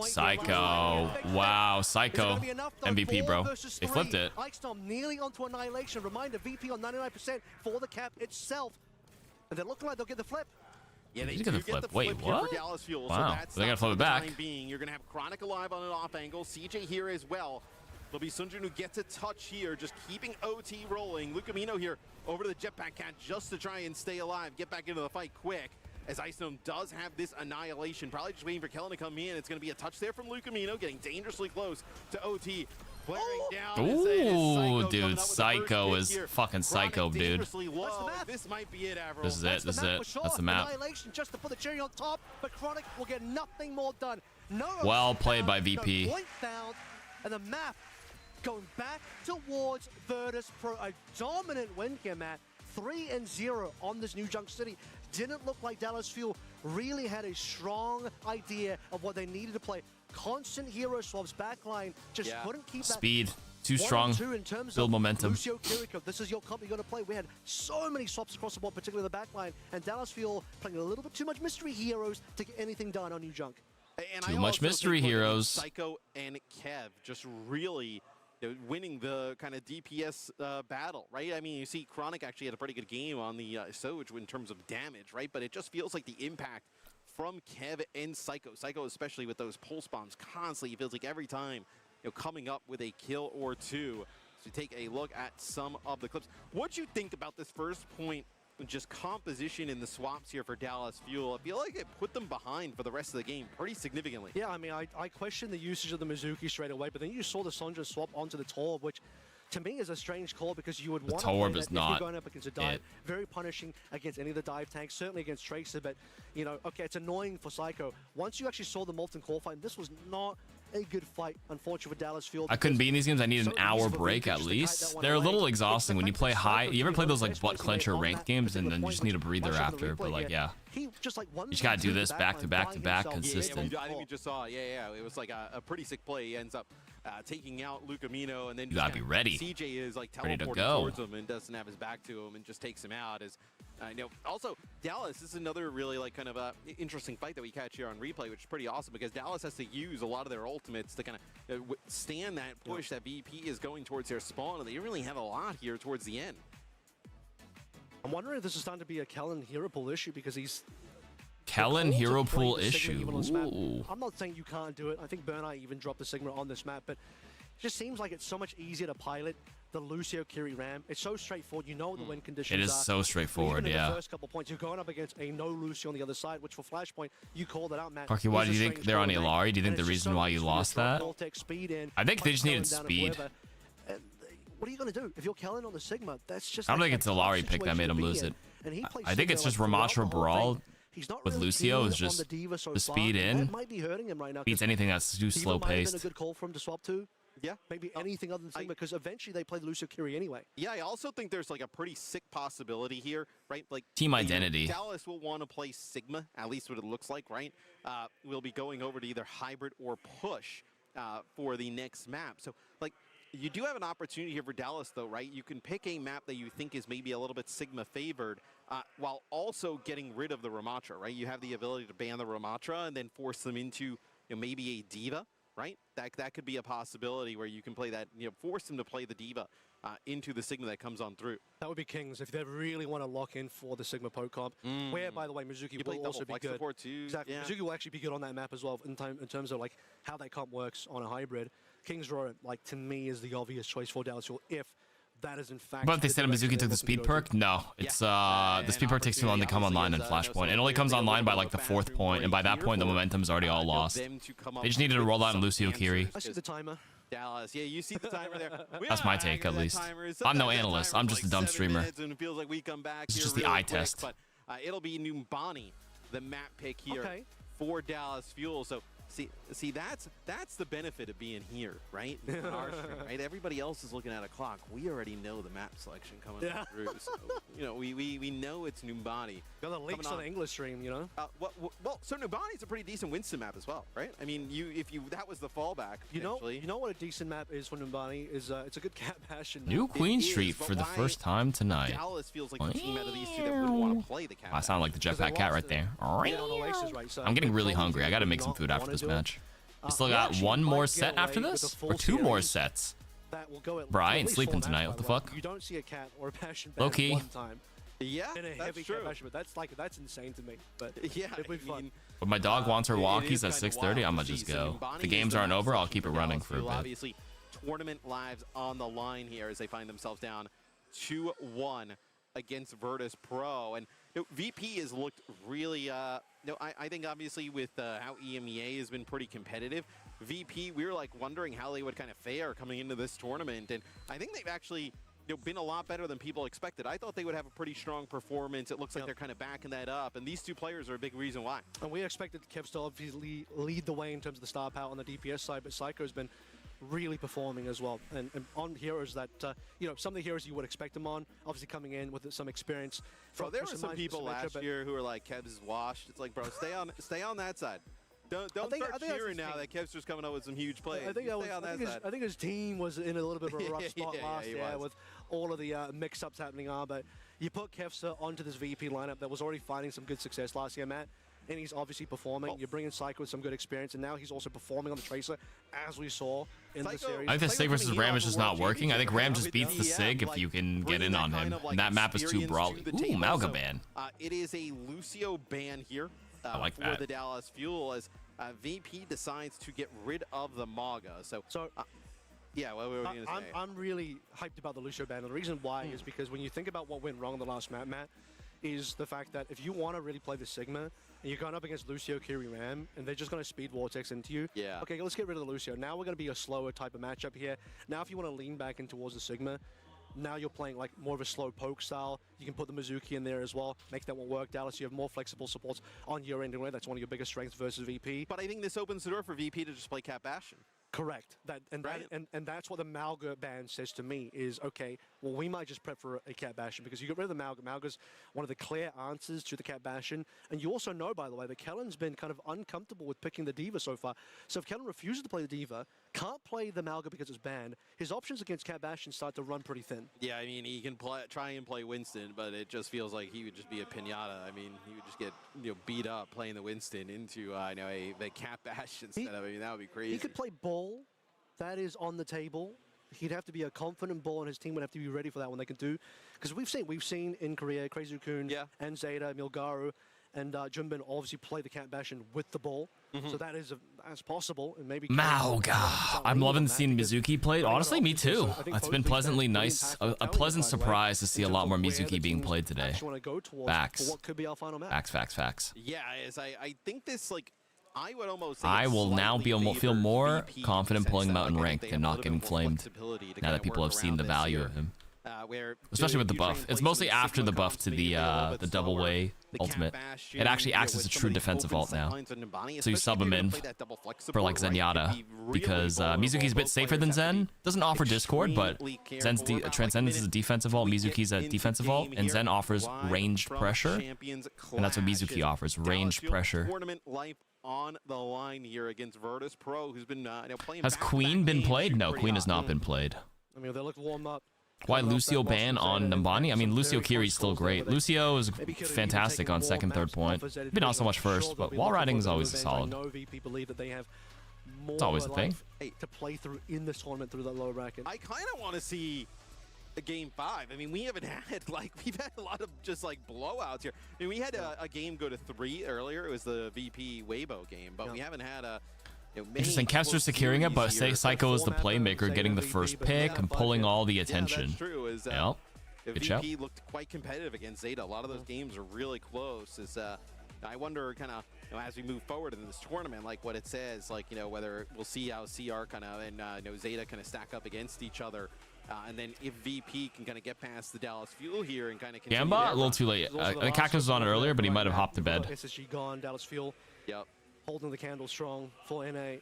Psycho. Wow, Psycho. MVP, bro. They flipped it. Nearly onto annihilation. Reminder, VP on 99% for the cap itself. And they're looking like they'll get the flip. Yeah, they get the flip. Wait, what? Wow, so they gotta flip it back. You're gonna have Chronic alive on an off angle. CJ here as well. There'll be Sunjin who gets a touch here, just keeping OT rolling. Lukemino here over to the jetpack cat just to try and stay alive, get back into the fight quick. as Iceland does have this annihilation. Probably just waiting for Kellen to come in. It's going to be a touch there from Lucamino, getting dangerously close to OT. Flaring down. Ooh, dude, Psycho is fucking psycho, dude. This might be it, Avril. This is it. This is it. That's the map. Annihilation just to put the cherry on top, but Chronic will get nothing more done. No well played by no VP. point found, and the map going back towards Virtus Pro. A dominant win here, Matt. 3-0 on this New Junk City. Didn't look like Dallas Fuel really had a strong idea of what they needed to play. Constant hero swaps, backline just couldn't keep that. Speed, too strong. Build momentum. Lucio Kiriko, this is your comp you're going to play. We had so many swaps across the board, particularly the backline, and Dallas Fuel playing a little bit too much mystery heroes to get anything done on New Junk. And too much mystery heroes. Psycho and Kev just really winning the kind of DPS battle, right? I mean, you see Chronic actually had a pretty good game on the Soj in terms of damage, right? But it just feels like the impact from Kev and Psycho. Psycho, especially with those pulse bombs constantly, it feels like every time, coming up with a kill or two. So take a look at some of the clips. What'd you think about this first point, just composition in the swaps here for Dallas Fuel? I feel like it put them behind for the rest of the game pretty significantly. Yeah, I mean, I questioned the usage of the Mizuki straight away, but then you saw the Sondra swap onto the Torb, which to me is a strange call because you would want to play that if you're going up against a dive. Very punishing against any of the dive tanks, certainly against Tracer, but, okay, it's annoying for Psycho. Once you actually saw the Molten Core fight, this was not a good fight, unfortunately, for Dallas Field. I couldn't be in these games. I need an hour break at least. They're a little exhausting when you play high. You ever play those like butt clencher ranked games and then you just need a breather after? But like, yeah, you just gotta do this back to back to back, consistent. I think we just saw, it was like a pretty sick play. He ends up taking out Lucamino, and then you gotta be ready. CJ is like ready to teleporting go towards him and doesn't have his back to him and just takes him out. As also Dallas, this is another really like kind of interesting fight that we catch here on replay, which is pretty awesome because Dallas has to use a lot of their ultimates to kind of stand that push that VP is going towards their spawn, and they really have a lot here towards the end. I'm wondering if this is starting to be a Kellen hero pool issue because he's Kellen hero pool issue. I'm not saying you can't do it. I think Burnout even dropped the Sigma on this map, but it just seems like it's so much easier to pilot the Lucio Kiri Ram. It's so straightforward. You know what the win conditions are. It is so straightforward, even in the first couple points, you're going up against a no Lucio on the other side, which for Flashpoint, you called it out, Matt. Parky, why do you think they're on Ilari? Do you think the reason why you lost that? I think they just needed speed. What are you going to do? If you're Kellen on the Sigma, that's just... I don't think it's Ilari pick that made him lose it. I think it's just Ramatra Brawl with Lucio is just the speed in. Beats anything that's too slow paced. Been a good call for him to swap to. Yeah. Maybe anything other than Sigma, because eventually they played Lucio Kiri anyway. Yeah, I also think there's like a pretty sick possibility here, right? Like team identity. Dallas will want to play Sigma, at least what it looks like, right? We'll be going over to either hybrid or push for the next map. So, like, you do have an opportunity here for Dallas, though, right? You can pick a map that you think is maybe a little bit Sigma favored, while also getting rid of the Ramatra, right? You have the ability to ban the Ramatra and then force them into maybe a Diva, right? That could be a possibility where you can play that, force them to play the Diva into the Sigma that comes on through. That would be Kings if they really want to lock in for the Sigma poke comp, where, by the way, Mizuki will also be good. Too. Exactly. Yeah. Mizuki will actually be good on that map as well in terms of like how that comp works on a hybrid. Kings Row, like, to me, is the obvious choice for Dallas Fuel if that is in fact... But if they said Mizuki took the speed perk? No. It's the speed perk takes too long to come online in Flashpoint. It only comes online by like the 4th point, and by that point the momentum's already all lost. They just needed to roll out in Lucio Kiri. I see the timer. Dallas, yeah, you see the timer there. That's my take, at least. I'm no analyst. I'm just a dumb streamer. And it feels like we come back it's here just the really eye quick, test. But it'll be Numbani, the map pick here for Dallas Fuel. So see, that's the benefit of being here, right? On our stream, right? Everybody else is looking at a clock. We already know the map selection coming through. So, we know it's Numbani. Got the links on the English stream, Well, so Numbani's a pretty decent Winston map as well, right? I mean, that was the fallback. You know what a decent map is for Numbani is it's a good cat bash. New Queen Street for the first time tonight. Dallas feels like the team out of these two that wouldn't want to play the cat. I sound like the jetpack cat right there. I'm getting really hungry. I gotta make some food after this match. We still got one more set after this? Or 2 more sets? Bro, I ain't sleeping tonight. What the fuck? You don't see a cat or a passion low key. one time. Yeah, in a heavy cat passion, but that's insane to me. But yeah, it'll be fun. But my dog wants her walkies at 6:30. I'm gonna just go. If the games aren't over, I'll keep it running for a bit. Obviously, tournament lives on the line here as they find themselves down 2-1 against Virtus Pro. And VP has looked really, I think obviously with how EMEA has been pretty competitive, VP, we were like wondering how they would kind of fare coming into this tournament. And I think they've actually been a lot better than people expected. I thought they would have a pretty strong performance. It looks like they're kind of backing that up. And these two players are a big reason why. And we expected Kevs to obviously lead the way in terms of the star power on the DPS side, but Psycho's been really performing as well. And on heroes that, some of the heroes you would expect him on, obviously coming in with some experience. Bro, there were some people last year who were like, Kevs is washed. It's like, bro, stay on that side. Don't start cheering now that Kev's just coming up with some huge plays. I think his team was in a little bit of a rough spot last year with all of the mix-ups happening on. But you put Kevster onto this VP lineup that was already finding some good success last year, Matt, and he's obviously performing. You bring in Psycho with some good experience, and now he's also performing on the Tracer, as we saw in the series. I think the Sig versus Ram is just not working. I think Ram just beats the Sig if you can get in on him. And that map is too brawly. Ooh, Malga ban. It is a Lucio ban here I like for that. the Dallas Fuel as VP decides to get rid of the Maga. So yeah, what were we going to say? I'm really hyped about the Lucio ban. And the reason why is because when you think about what went wrong in the last map, Matt, is the fact that if you want to really play the Sigma, and you're going up against Lucio, Kiri, Ram, and they're just going to speed Vortex into you. Yeah. Okay, let's get rid of the Lucio. Now we're going to be a slower type of matchup here. Now if you want to lean back in towards the Sigma, now you're playing like more of a slow poke style. You can put the Mizuki in there as well. Make that one work, Dallas. You have more flexible supports on your end anyway. That's one of your biggest strengths versus VP. But I think this opens the door for VP to just play Cat Bastion. Correct. And that's what the Malga ban says to me is, okay, well, we might just prep for a Cat Bastion because you get rid of the Malga. Malga's one of the clear answers to the Cat Bastion. And you also know, by the way, that Kellen's been kind of uncomfortable with picking the Diva so far. So if Kellen refuses to play the Diva, can't play the Malga because it's banned, his options against Cat Bastion start to run pretty thin. Yeah, I mean, he can try and play Winston, but it just feels like he would just be a pinata. I mean, he would just get beat up playing the Winston into a Cat Bastion setup. I mean, that would be crazy. He could play Bull. That is on the table. He'd have to be a confident Bull, and his team would have to be ready for that when they can do. Because we've seen in Korea, Crazy Raccoon and Zeta, Milgaru, and Junbin obviously play the Cat Bastion with the Bull. So that is that's possible, and maybe. Malga. I'm loving seeing Mizuki played. Honestly, me too. It's been pleasantly nice, a pleasant surprise to see a lot more Mizuki being played today. Facts. Facts. Yeah, I think this I would almost say I will now feel more confident pulling him out in ranked and not getting flamed now that people have seen the value of him. Especially with the buff. It's mostly after the buff to the double way ultimate. It actually acts as a true defensive ult now. So you sub him in for like Zenyatta because Mizuki's a bit safer than Zen. Doesn't offer Discord, but Zen's Transcendence is a defensive ult, Mizuki's a defensive ult, and Zen offers ranged pressure. And that's what Mizuki offers, ranged pressure. On the line here against Virtus Pro, who's been playing. Has Queen been played? No, Queen has not been played. I mean, they look warm up. Why Lucio ban on Nambani? I mean, Lucio Kiri's still great. Lucio is fantastic on second, third point. Maybe not so much first, but wall riding is always solid. It's always a thing. To play through in this tournament through that lower bracket. I kind of want to see a game 5. I mean, we've had a lot of just blowouts here. I mean, we had a game go to 3 earlier. It was the VP Weibo game, but we haven't had a. Interesting. Kevster's securing it, but say Psycho is the playmaker, getting the first pick and pulling all the attention. That's true. Yep. Good shout. VP looked quite competitive against Zeta. A lot of those games are really close. I wonder kind of as we move forward in this tournament, what it says, whether we'll see how CR kind of and Zeta kind of stack up against each other. And then if VP can kind of get past the Dallas Fuel here and kind of Gamba, a little too late. The Cactus was on it earlier, but he might have hopped to bed. SSG gone, Dallas Fuel. Yep. Holding the candle strong, full NA.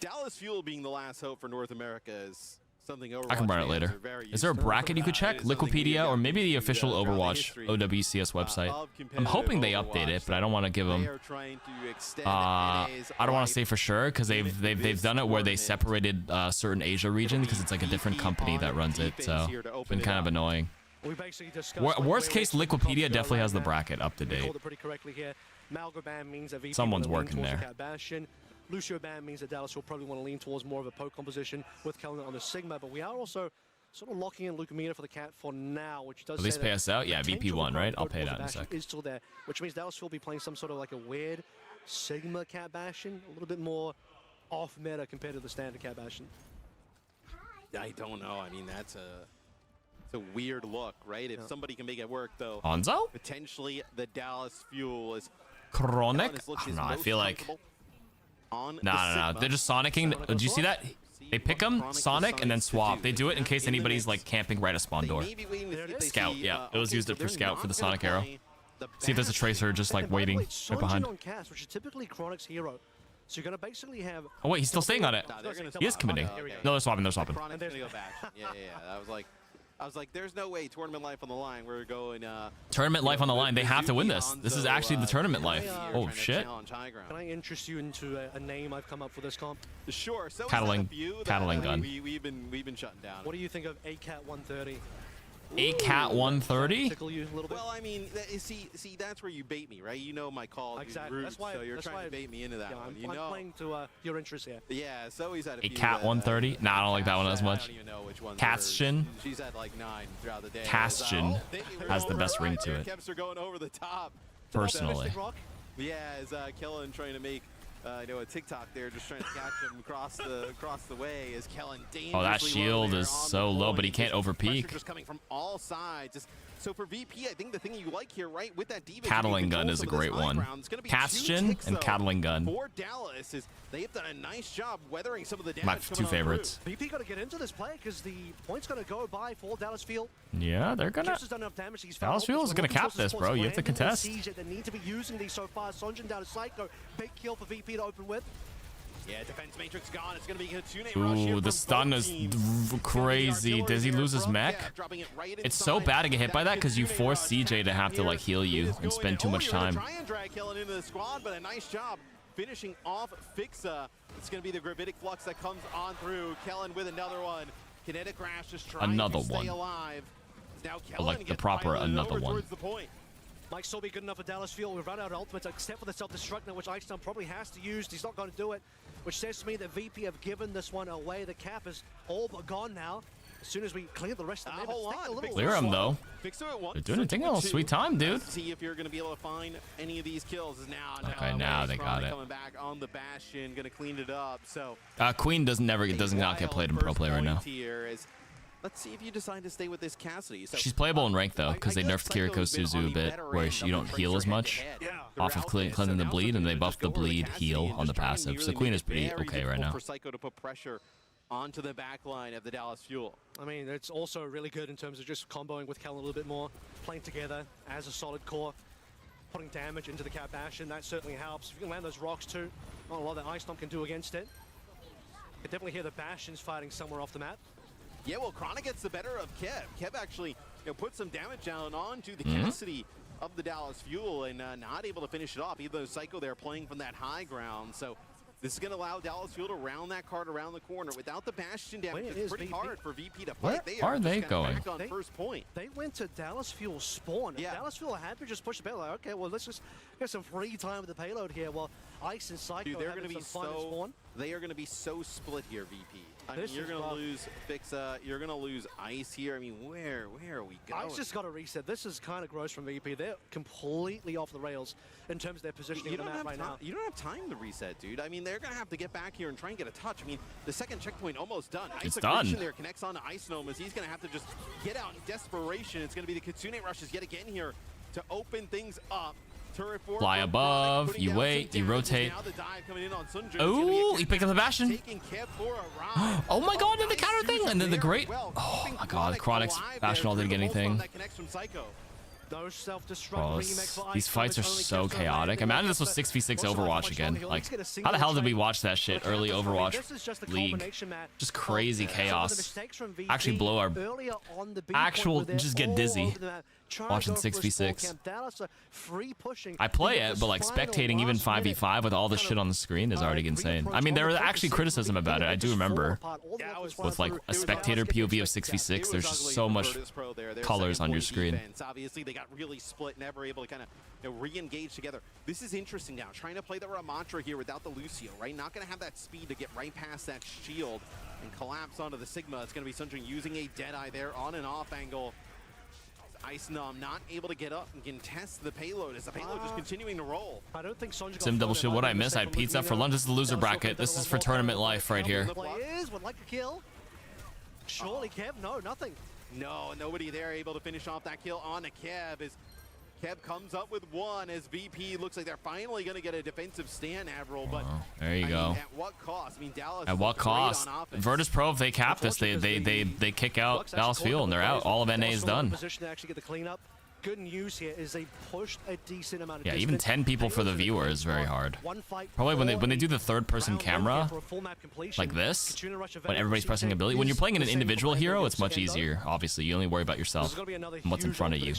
Dallas Fuel being the last hope for North America is something Overwatch. I can run it later. Is there a bracket you could check? Liquipedia or maybe the official Overwatch OWCS website? I'm hoping they update it, but I don't want to give them. I don't want to say for sure because they've done it where they separated certain Asia region because it's like a different company that runs it. So it's been kind of annoying. Worst case, Liquipedia definitely has the bracket up to date. Someone's working there. Lucio ban means that Dallas will probably want to lean towards more of a poke composition with Kellen on the Sigma, but we are also sort of locking in Lucamina for the Cat for now, which does at least pay us out. Yeah, VP1, right? I'll pay it out in a sec. Is still there, which means Dallas will be playing some sort of a weird Sigma Cat Bastion, a little bit more off meta compared to the standard Cat Bastion. I don't know. I mean, that's a It's a weird look, right? If somebody can make it work, though. Hanzo? Potentially the Dallas Fuel is. Chronic? No, I feel like. No. They're just sonicking. Did you see that? They pick them, Sonic, and then swap. They do it in case anybody's like camping right at spawn door. Scout, yeah. It was used it for Scout for the Sonic arrow. See if there's a Tracer just like waiting right behind. Which is typically Chronic's hero. So you're gonna basically have. Oh wait, he's still staying on it. He is committing. No, they're swapping. Chronic's gonna go back. Yeah. I was like, there's no way tournament life on the line. We're going. Tournament life on the line. They have to win this. This is actually the tournament life. Oh shit. Can I interest you into a name I've come up for this comp? Sure. So Cataling gun. We've been shutting down. What do you think of ACAT 130? 130? Well, I mean, see, that's where you bait me, right? You know my call exactly. roots, so you're trying to bait me into that one. I'm playing to your interest here. Yeah, so he's at a cat 130. Nah, I don't like that one as much. Castion. She's at like 9 throughout the day. Castion has the best ring to it. Keps are going over the top. Personally. Yeah, is Kellen trying to make a TikTok there, just trying to catch him across the way. Is Kellen dangerously that shield is so low, but he can't overpeak. Just coming from all sides. So for VP, I think the thing you like here, right, with that Diva Cataling gun is a great one. Castion and Cataling gun. For Dallas is they have done a nice job weathering some of the damage. My two favorites. VP got to get into this play because the point's going to go by for Dallas Field. Yeah, they're gonna. Dallas Field is gonna cap this, bro. You have to contest. They need to be using these so far. Sonjin down to Psycho. Big kill for VP to open with. Yeah, defense matrix gone. It's gonna be Kitsune rush here. Ooh, the stun is crazy. Does he lose his mech? It's so bad to get hit by that because you force CJ to have to like heal you and spend too much time. Try and drag Kellen into the squad, but a nice job finishing off Fixa. It's gonna be the gravitic flux that comes on through. Kellen with another one. Kinetic Crash just trying to stay alive. Now Kellen like the proper another one. Might still be good enough for Dallas Fuel. We've run out of ultimates except for the self-destruct now, which Iceland probably has to use. He's not going to do it, which says to me that VP have given this one away. The cap is all but gone now. As soon as we clear the rest of the map, clear him though. They're doing a thing a little sweet time, dude. See if you're going to be able to find any of these kills. Okay, now they got it. Coming back on the Bastion, going to clean it up. So Queen does not get played in pro play right now. Let's see if you decide to stay with this Cassidy. So, she's playable in rank though, because they nerfed Kiriko Suzu a bit, where you don't heal as much off of cleansing the bleed, and they buffed the bleed heal on the passive. So Queen is pretty okay right now. For Psycho to put pressure onto the back line of the Dallas Fuel. I mean, it's also really good in terms of just comboing with Kellen a little bit more, playing together as a solid core, putting damage into the Cat Bastion. That certainly helps. If you can land those rocks too, not a lot that Ice Stomp can do against it. You can definitely hear the Bastions fighting somewhere off the map. Yeah, well, Chronic gets the better of Kev. Kev actually put some damage down onto the Cassidy of the Dallas Fuel and not able to finish it off, even though Psycho there playing from that high ground. So this is going to allow Dallas Fuel to round that card around the corner. Without the Bastion damage, it's pretty hard for VP to fight. Where are they going? Back on first point. They went to Dallas Fuel spawn. Yeah. Dallas Fuel had to just push the payload. Like, okay, well, let's just get some free time with the payload here while Ice and Psycho Dude, they're going to be spawn. They are going to be so split here, VP. I mean, you're going to lose Fixa. You're going to lose Ice here. I mean, where are we going? Ice just got to reset. This is kind of gross from VP. They're completely off the rails in terms of their positioning on the map right now. You don't have time to reset, dude. I mean, they're going to have to get back here and try and get a touch. I mean, the second checkpoint almost done. It's done. There connects on to Ice Gnome as he's going to have to just get out in desperation. It's going to be the Kitsune rushes yet again here to open things up. Fly above, you wait, you rotate. Oh, he picked up the Bastion. Oh my god, and the counter thing, and then the great. Oh my god, Chronic's Bastion all didn't get anything. Oh, these fights are so chaotic. Imagine this was 6v6 Overwatch again. Like, how the hell did we watch that shit early Overwatch League? Just crazy chaos. Actually blow our... just get dizzy watching 6v6. I play it, but like spectating even 5v5 with all the shit on the screen is already insane. I mean, there was actually criticism about it. I do remember with like a spectator POV of 6v6, there's just so much colors on your screen. Obviously, they got really split, never able to kind of re-engage together. This is interesting now, trying to play the Ramatra here without the Lucio, right? Not going to have that speed to get right past that shield and collapse onto the Sigma. It's going to be Sunjin using a Deadeye there on and off angle. Ice Nom not able to get up and contest the payload as the payload just continuing to roll. I don't think Sonjin Sim double shit, what I miss? I had pizza for lunch. This is the loser bracket. This is for tournament life right here. Players would like a kill. Surely Kev, no, nothing. No, nobody there able to finish off that kill on a Keb as Keb comes up with one as VP looks like they're finally going to get a defensive stand, Avril, but there you go. At what cost? I mean, Dallas At what cost? Virtus Pro, if they cap this, they kick out Dallas Fuel and they're out. All of NA is done. Position to actually get the cleanup. Good news here is they pushed a decent amount of Yeah, even 10 people for the viewer is very hard. Probably when they do the third-person camera like this, when everybody's pressing ability. When you're playing an individual hero, it's much easier. Obviously, you only worry about yourself and what's in front of you.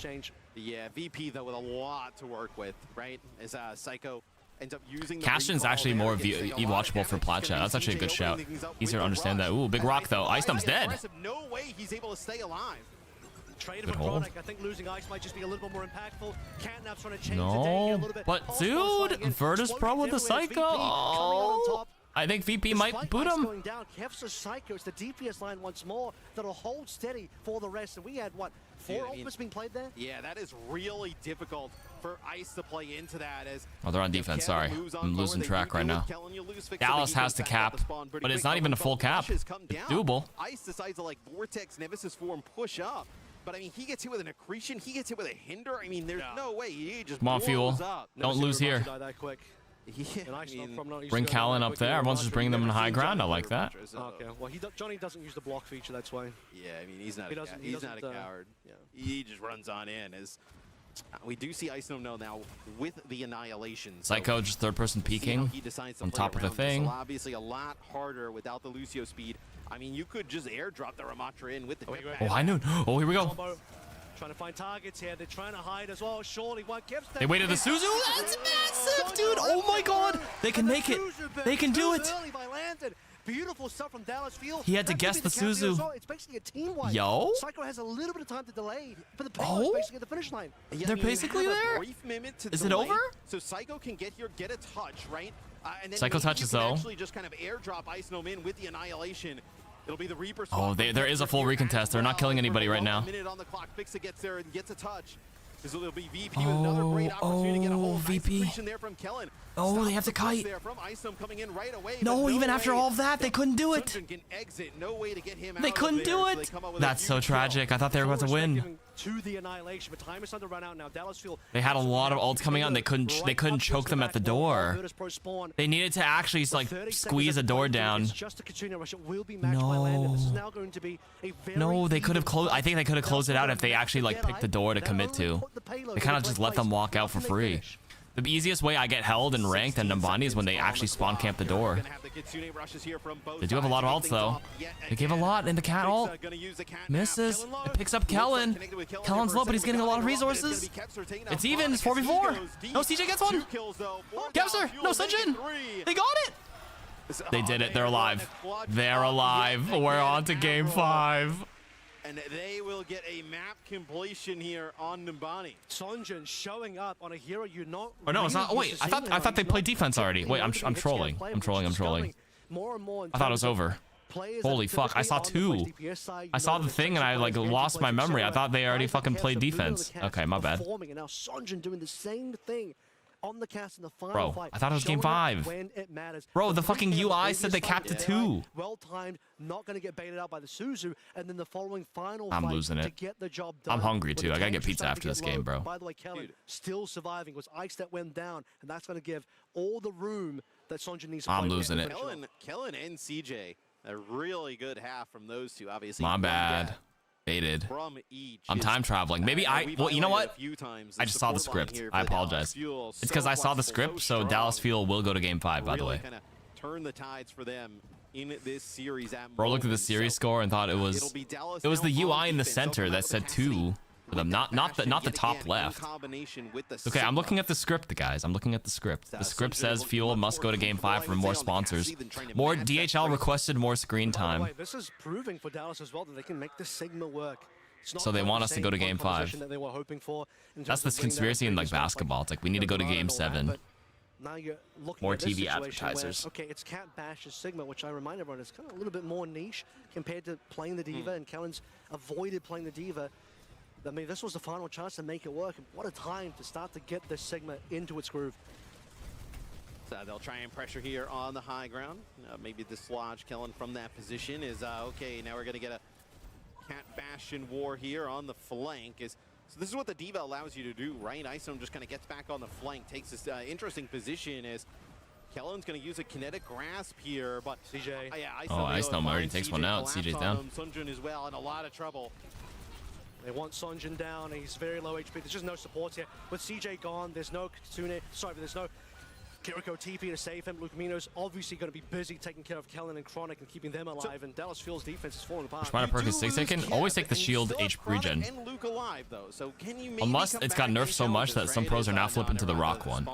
Yeah, VP though with a lot to work with, right? As Psycho ends up using the Castion's actually more watchable for plat chat. That's actually a good shout. Easier to understand that. Ooh, big rock though. Ice Dump's dead. No way he's able to stay alive. Trade Good hold. I think losing Ice might just be a little bit more impactful. Catnap's trying to change the day here a No, little bit. but dude, Virtus Pro with the Psycho. Oh, I think VP might boot him. Going down. Kev's a Psycho. It's the DPS line once more that'll hold steady for the rest. And we had what, 4 ultimates being played there? Yeah, that is really difficult for Ice to play into that. As Oh, they're on defense. Sorry, I'm losing track right now. Dallas has to cap, but it's not even a full cap. It's doable. Ice decides to like Vortex Nemesis form push up. But I mean, he gets hit with an accretion. He gets hit with a hinder. I mean, there's no way he just Come on, Fuel. up. Don't lose here. Bring Callan up there. Everyone's just bringing them in high ground. I like that. Okay. Well, Johnny doesn't use the block feature. That's why. Yeah, I mean, he's not a coward. Yeah. He just runs on in. As we do see Ice No now with the Annihilation. Psycho just third-person peeking on top of the thing. Obviously, a lot harder without the Lucio speed. I mean, you could just airdrop the Ramatra in with the Oh, I knew. Oh, here we go. Trying to find targets here. They're trying to hide as well. Surely one Kev's They waited the Suzu. That's massive, dude. Oh my god. They can make it. They can do it. Beautiful stuff from Dallas Field. He had to guess the Suzu. Well. It's basically a team wipe. Yo. Psycho has a little bit of time to delay, but the payload's basically at the finish line. Yeah, They're basically there. Is it over? So Psycho can get here, get a touch, right? And then Psycho touches though. Actually, just kind of airdrop Ice Gnome in with the Annihilation. It'll be the Reaper. Oh, there is a full recontest. They're not killing anybody right now. Minute on the clock. Fixa gets there and gets a touch. It'll be VP with another great opportunity to get a hold. VP. There from Kellen. Oh, they have to kite. There from Isom coming in right away, no, even after all of that, they couldn't do it. Can exit. No way to get him they out couldn't of do there, it. So That's so tragic. I thought they were about to win. To the Annihilation, but time is starting to run out now. Dallas Field. They had a lot of ults coming out and they couldn't choke them at the door. They needed to actually like squeeze a door down. No, they could have closed. I think they could have closed it out if they actually like picked the door to commit to. They kind of just let them walk out for free. The easiest way I get held and ranked and Nambani is when they actually spawn camp the door. They do have a lot of ults though. They gave a lot in the cat ult. Misses. It picks up Kellen. Kellen's low, but he's getting a lot of resources. It's even. It's 4v4. No, CJ gets one. Kevster. No, Sunjin. They got it. They did it. They're alive. They're alive. We're on to game 5. And they will get a map completion here on Numbani. Sonjin showing up on a hero you're not. Oh no, it's not. Oh, wait, I thought they played defense already. Wait, I'm trolling. I'm trolling. I thought it was over. Holy fuck! I saw 2. I saw the thing and I like lost my memory. I thought they already fucking played defense. Okay, my bad. And now Sonjin doing the same thing. On the cast in the final Bro, fight, I thought it was game 5. Bro, the fucking UI said they capped to 2. Well timed, not going to get baited out by the Suzu, and then the following final I'm fight losing to it. get the job done. I'm hungry too. I gotta get pizza after this game, bro. By the way, Kellen still surviving. It was Ice that went down, and that's going to give all the room that Sonjin needs to play. I'm losing it. Kellen and CJ, a really good half from those two, obviously. My bad. Baited. I'm time traveling. Maybe well, you know what? I just saw the script. I apologize. It's because I saw the script, so Dallas Fuel will go to game 5, by the way. Turn the tides for them in this series. Bro looked at the series score and thought it was the UI in the center that said 2 for them, not the top left. Okay, I'm looking at the script, guys. I'm looking at the script. The script says Fuel must go to game 5 for more sponsors. More DHL requested more screen time. This is proving for Dallas as well that they can make the Sigma work. So they want us to go to game 5. That's this conspiracy in like basketball. It's like we need to go to game 7. Now you're looking more at this TV situation advertisers. Where, okay, it's Cat Bash's Sigma, which I remind everyone is kind of a little bit more niche compared to playing the Diva, and Kellen's avoided playing the Diva. I mean, this was the final chance to make it work. What a time to start to get this Sigma into its groove. So they'll try and pressure here on the high ground. Maybe dislodge Kellen from that position is okay. Now we're going to get a Cat Bastion war here on the flank. So this is what the Diva allows you to do, right? Isom just kind of gets back on the flank, takes this interesting position as Kellen's going to use a kinetic grasp here, but CJ. Isom already takes one out. CJ's down. Sunjun as well in a lot of trouble. They want Sunjun down. He's very low HP. There's just no support here. With CJ gone, there's no Kitsune. Sorry, but there's no Kiriko TP to save him. Lucamino's obviously going to be busy taking care of Kellen and Chronic and keeping them alive. And Dallas Fuel's defense is falling apart. Mana perk is 6. They can always take the shield HP regen. And Luke alive though, so can you Unless it's got nerfed so much that some pros are now flipping to the rock one.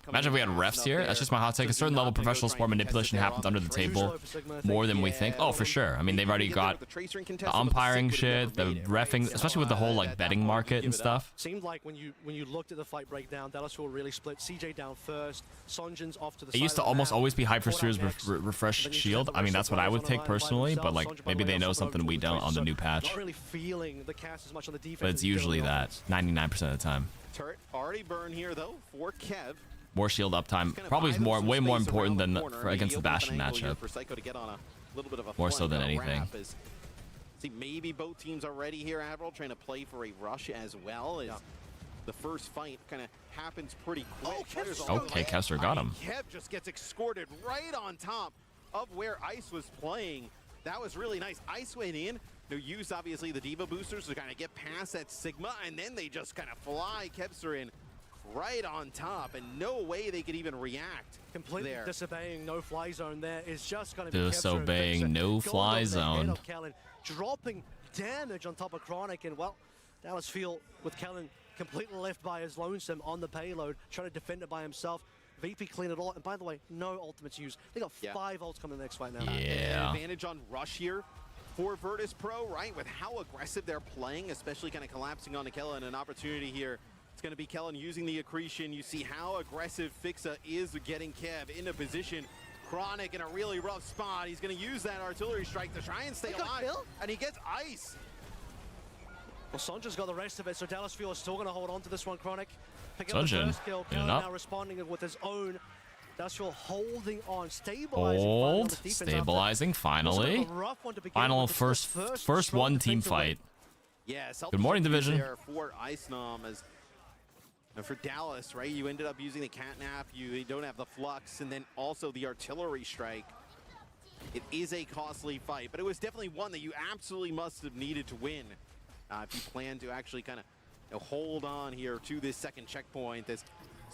Imagine if we had refs here. That's just my hot take. A certain level of professional sport manipulation happens under the table more than we think. Oh, for sure. I mean, they've already got the umpiring shit, the refing, especially with the whole like betting market and stuff. Seemed like when you looked at the fight breakdown, Dallas Fuel really split. CJ down first. Sunjun's off to the It used to almost always be Hyper Sphere's refresh shield. I mean, that's what I would take personally, but like maybe they know something we don't on the new patch. Not really feeling the cast as much on the defense. But it's usually that 99% of the time. Turret already burned here though for Kev. More shield uptime probably is way more important than against the Bastion matchup. More so than anything. See, maybe both teams are ready here. Admiral trying to play for a rush as well. The first fight kind of happens pretty quick. Okay, Kevster got him. Kev just gets escorted right on top of where Ice was playing. That was really nice. Ice went in. They used obviously the Diva boosters to kind of get past that Sigma, and then they just kind of fly Kevster in right on top, and no way they could even react. Completely there. Disobeying no-fly zone there is just going to be disobeying no-fly zone. Kellen, dropping damage on top of Chronic, and well, Dallas Fuel with Kellen completely left by his lonesome on the payload, trying to defend it by himself. VP clean it all, and by the way, no ultimates used. They got 5 ults coming in the next fight now. Yeah. Advantage on rush here for Virtus Pro, right? With how aggressive they're playing, especially kind of collapsing onto Kellen. An opportunity here. It's going to be Kellen using the accretion. You see how aggressive Fixa is getting Kev into position. Chronic in a really rough spot. He's going to use that artillery strike to try and stay alive, and he gets ice. Well, Sunjun's got the rest of it, so Dallas Fuel is still going to hold on to this one. Chronic picking up the Sunjun first kill. Kellen now responding with his own. Dallas Fuel holding on, stabilizing finally. Final first one team fight. Yeah, good morning, division. There for Icenom as for Dallas, right? You ended up using the catnap. You don't have the flux, and then also the artillery strike. It is a costly fight, but it was definitely one that you absolutely must have needed to win. If you plan to actually kind of hold on here to this second checkpoint, as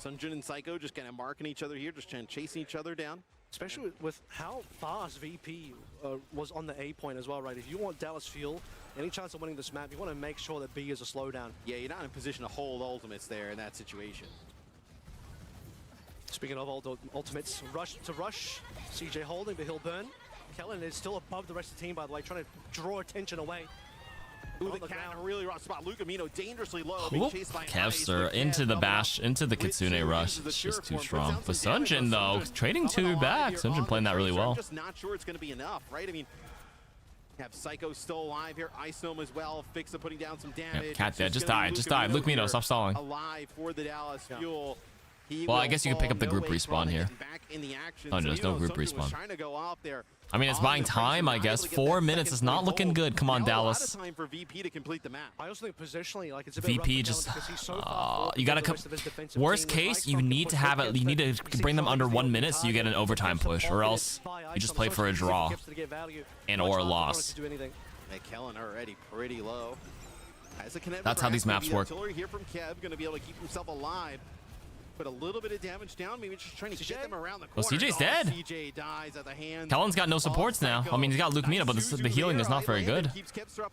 Sunjun and Psycho just kind of marking each other here, just trying to chasing each other down. Especially with how fast VP was on the A point as well, right? If you want Dallas Fuel any chance of winning this map, you want to make sure that B is a slowdown. Yeah, you're not in a position to hold ultimates there in that situation. Speaking of ultimates, rush, CJ holding, but he'll burn. Kellen is still above the rest of the team, by the way, trying to draw attention away. Ooh, the cat in a really rough spot. Lucamino dangerously low, being chased by Kevster into the bash, into the Kitsune rush. It's just too strong. But Sunjun though, trading 2 back. Sunjun playing that really well. I'm just not sure it's going to be enough, right? I mean, have Psycho still alive here, Isom as well. Fixa putting down some damage. Yeah, cat dead, just died. Lucamino, stop stalling. Alive for the Dallas Fuel. Well, I guess you can pick up the group respawn here. Oh, no, there's no group respawn. I mean, it's buying time, I guess. 4 minutes is not looking good. Come on, Dallas. Time for VP to complete the map. I also think positionally, like it's a bit VP just, you gotta come. Worst case, you need to have it. You need to bring them under 1 minute so you get an overtime push, or else you just play for a draw and or a loss. Kellen already pretty low. That's how these maps work. Artillery here from Kev, going to be able to keep himself alive. Put a little bit of damage down, maybe just trying to get them around the corner. Well, CJ's dead. CJ dies at the hands. Kellen's got no supports now. I mean, he's got Lucamino, but the healing is not very good.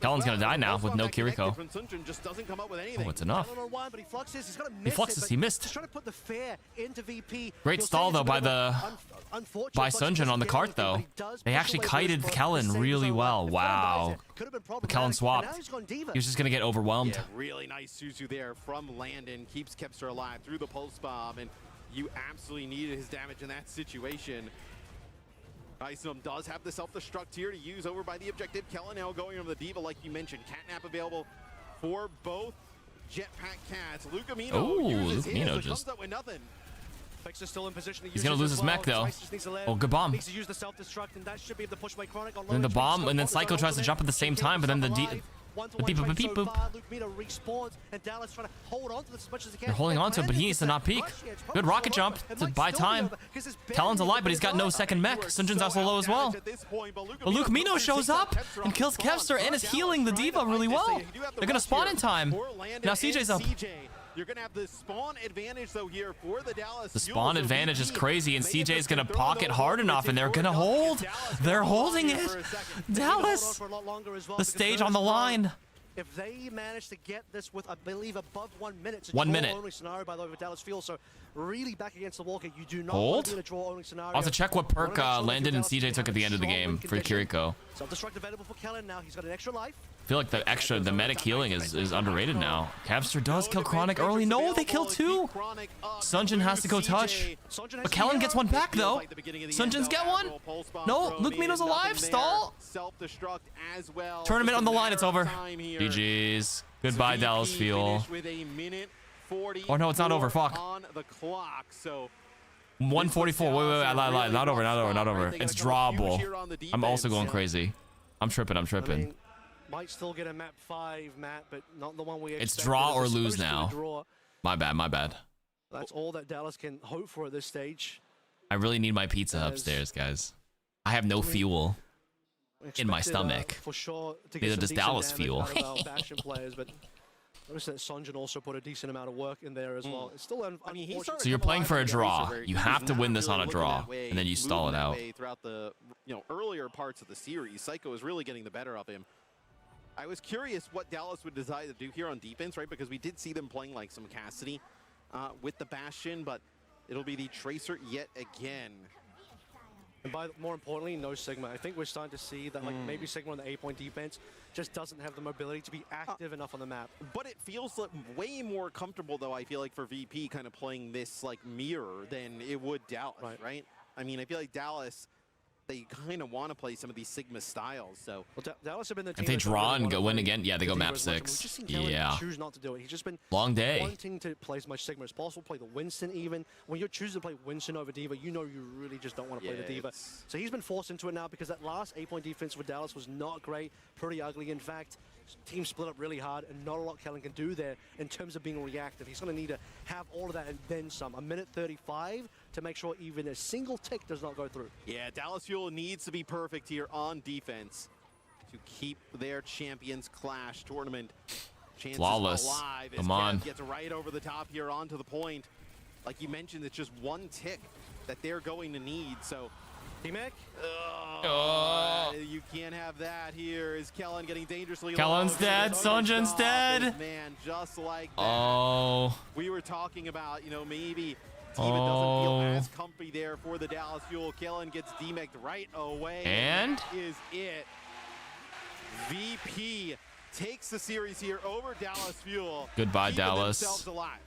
Kellen's gonna die now with no Kiriko. Oh, it's enough. He fluxes. He missed. Great stall though by Sunjun on the cart though. They actually kited Kellen really well. Wow. But Kellen swapped. He was just gonna get overwhelmed. Yeah, really nice Suzu there from Landon. Keeps Kepster alive through the pulse bomb, and you absolutely needed his damage in that situation. Isom does have the self-destruct here to use over by the objective. Kellen now going over the Diva, like you mentioned. Catnap available for both Jetpack Cats. Lucamino uses his, just comes up with nothing. Vex's still in position. He's gonna lose his mech though. Oh, good bomb. Needs to use the self-destruct, and that should be able to push away Chronic on Then the bomb, and then Psycho tries to jump at the same time, but then the beep, boop, beep, boop. They're holding on to him, but he needs to not peek. Good rocket jump to buy time. Talon's alive, but he's got no second mech. Sunjin's also low as well. But Luke Mino shows up and kills Kevster and is healing the D.Va really well. They're gonna spawn in time. Now CJ's up. You're going to have the spawn advantage, though, here for the Dallas. The spawn advantage is crazy, and CJ's going to pocket hard enough, and they're going to hold. They're holding it. Dallas, the stage on the line. If they manage to get this with, I believe, above 1 minute, it's a 1 minute. draw-only scenario, by the way, with Dallas Fuel, so really back against the wall. You do not Hold? want to be in a draw-only scenario. Also, check what perk Landon and CJ took at the end of the game for Kiriko. Self-destruct available for Khaled now. He's got an extra life. I feel like the medic healing is underrated now. Kevster does kill Chronic early. No, they kill two. Sunjin has to go touch. But Kellen gets one back, though. Sunjin's get one. No, Luke Mino's alive. Stall. Tournament on the line. It's over. GG's. Goodbye, Dallas Fuel. Oh, no, it's not over. Fuck. 144. Wait. I lied. Not over. It's drawable. I'm also going crazy. I'm tripping. Might still get a map 5, Matt, but not the one we expected. It's draw or lose now. My bad. That's all that Dallas can hope for at this stage. I really need my pizza upstairs, guys. I have no fuel in my stomach. For sure, Neither does Dallas fuel. Bastion players, but notice that Sunjin also put a decent amount of work in there as well. It's still So you're playing for a draw. You have to win this on a draw, and then you stall it out. Throughout the earlier parts of the series, Psycho is really getting the better of him. I was curious what Dallas would decide to do here on defense, right? Because we did see them playing like some Cassidy with the Bastion, but it'll be the Tracer yet again. And more importantly, no Sigma. I think we're starting to see that maybe Sigma on the 8-point defense just doesn't have the mobility to be active enough on the map. But it feels like way more comfortable, though, I feel like, for VP kind of playing this like mirror than it would Dallas, right? I mean, I feel like Dallas, they kind of want to play some of these Sigma styles. So Dallas have been the team if they draw and go win again, yeah, they go map 6. Yeah. Choose not to do it. He's just been long day. Wanting to play as much Sigma as possible, play the Winston even. When you're choosing to play Winston over D.Va, you know you really just don't want to play the D.Va. So he's been forced into it now because that last 8-point defense for Dallas was not great, pretty ugly. In fact, team split up really hard, and not a lot Kellen can do there in terms of being reactive. He's going to need to have all of that and then some. 1:35 to make sure even a single tick does not go through. Yeah, Dallas Fuel needs to be perfect here on defense to keep their Champions Clash tournament chances flawless alive. Come on. Gets right over the top here onto the point. Like you mentioned, it's just one tick that they're going to need. So D-Mac? You can't have that here. Is Kellen getting dangerously Kellen's dead. Sunjin's dead. Man, just like that. Oh. We were talking about, maybe Tiva doesn't feel as comfy there for the Dallas Fuel. Kellen gets D-Mec'd right away. And that is it. VP takes the series here over Dallas Fuel. Goodbye, Dallas. Themselves alive.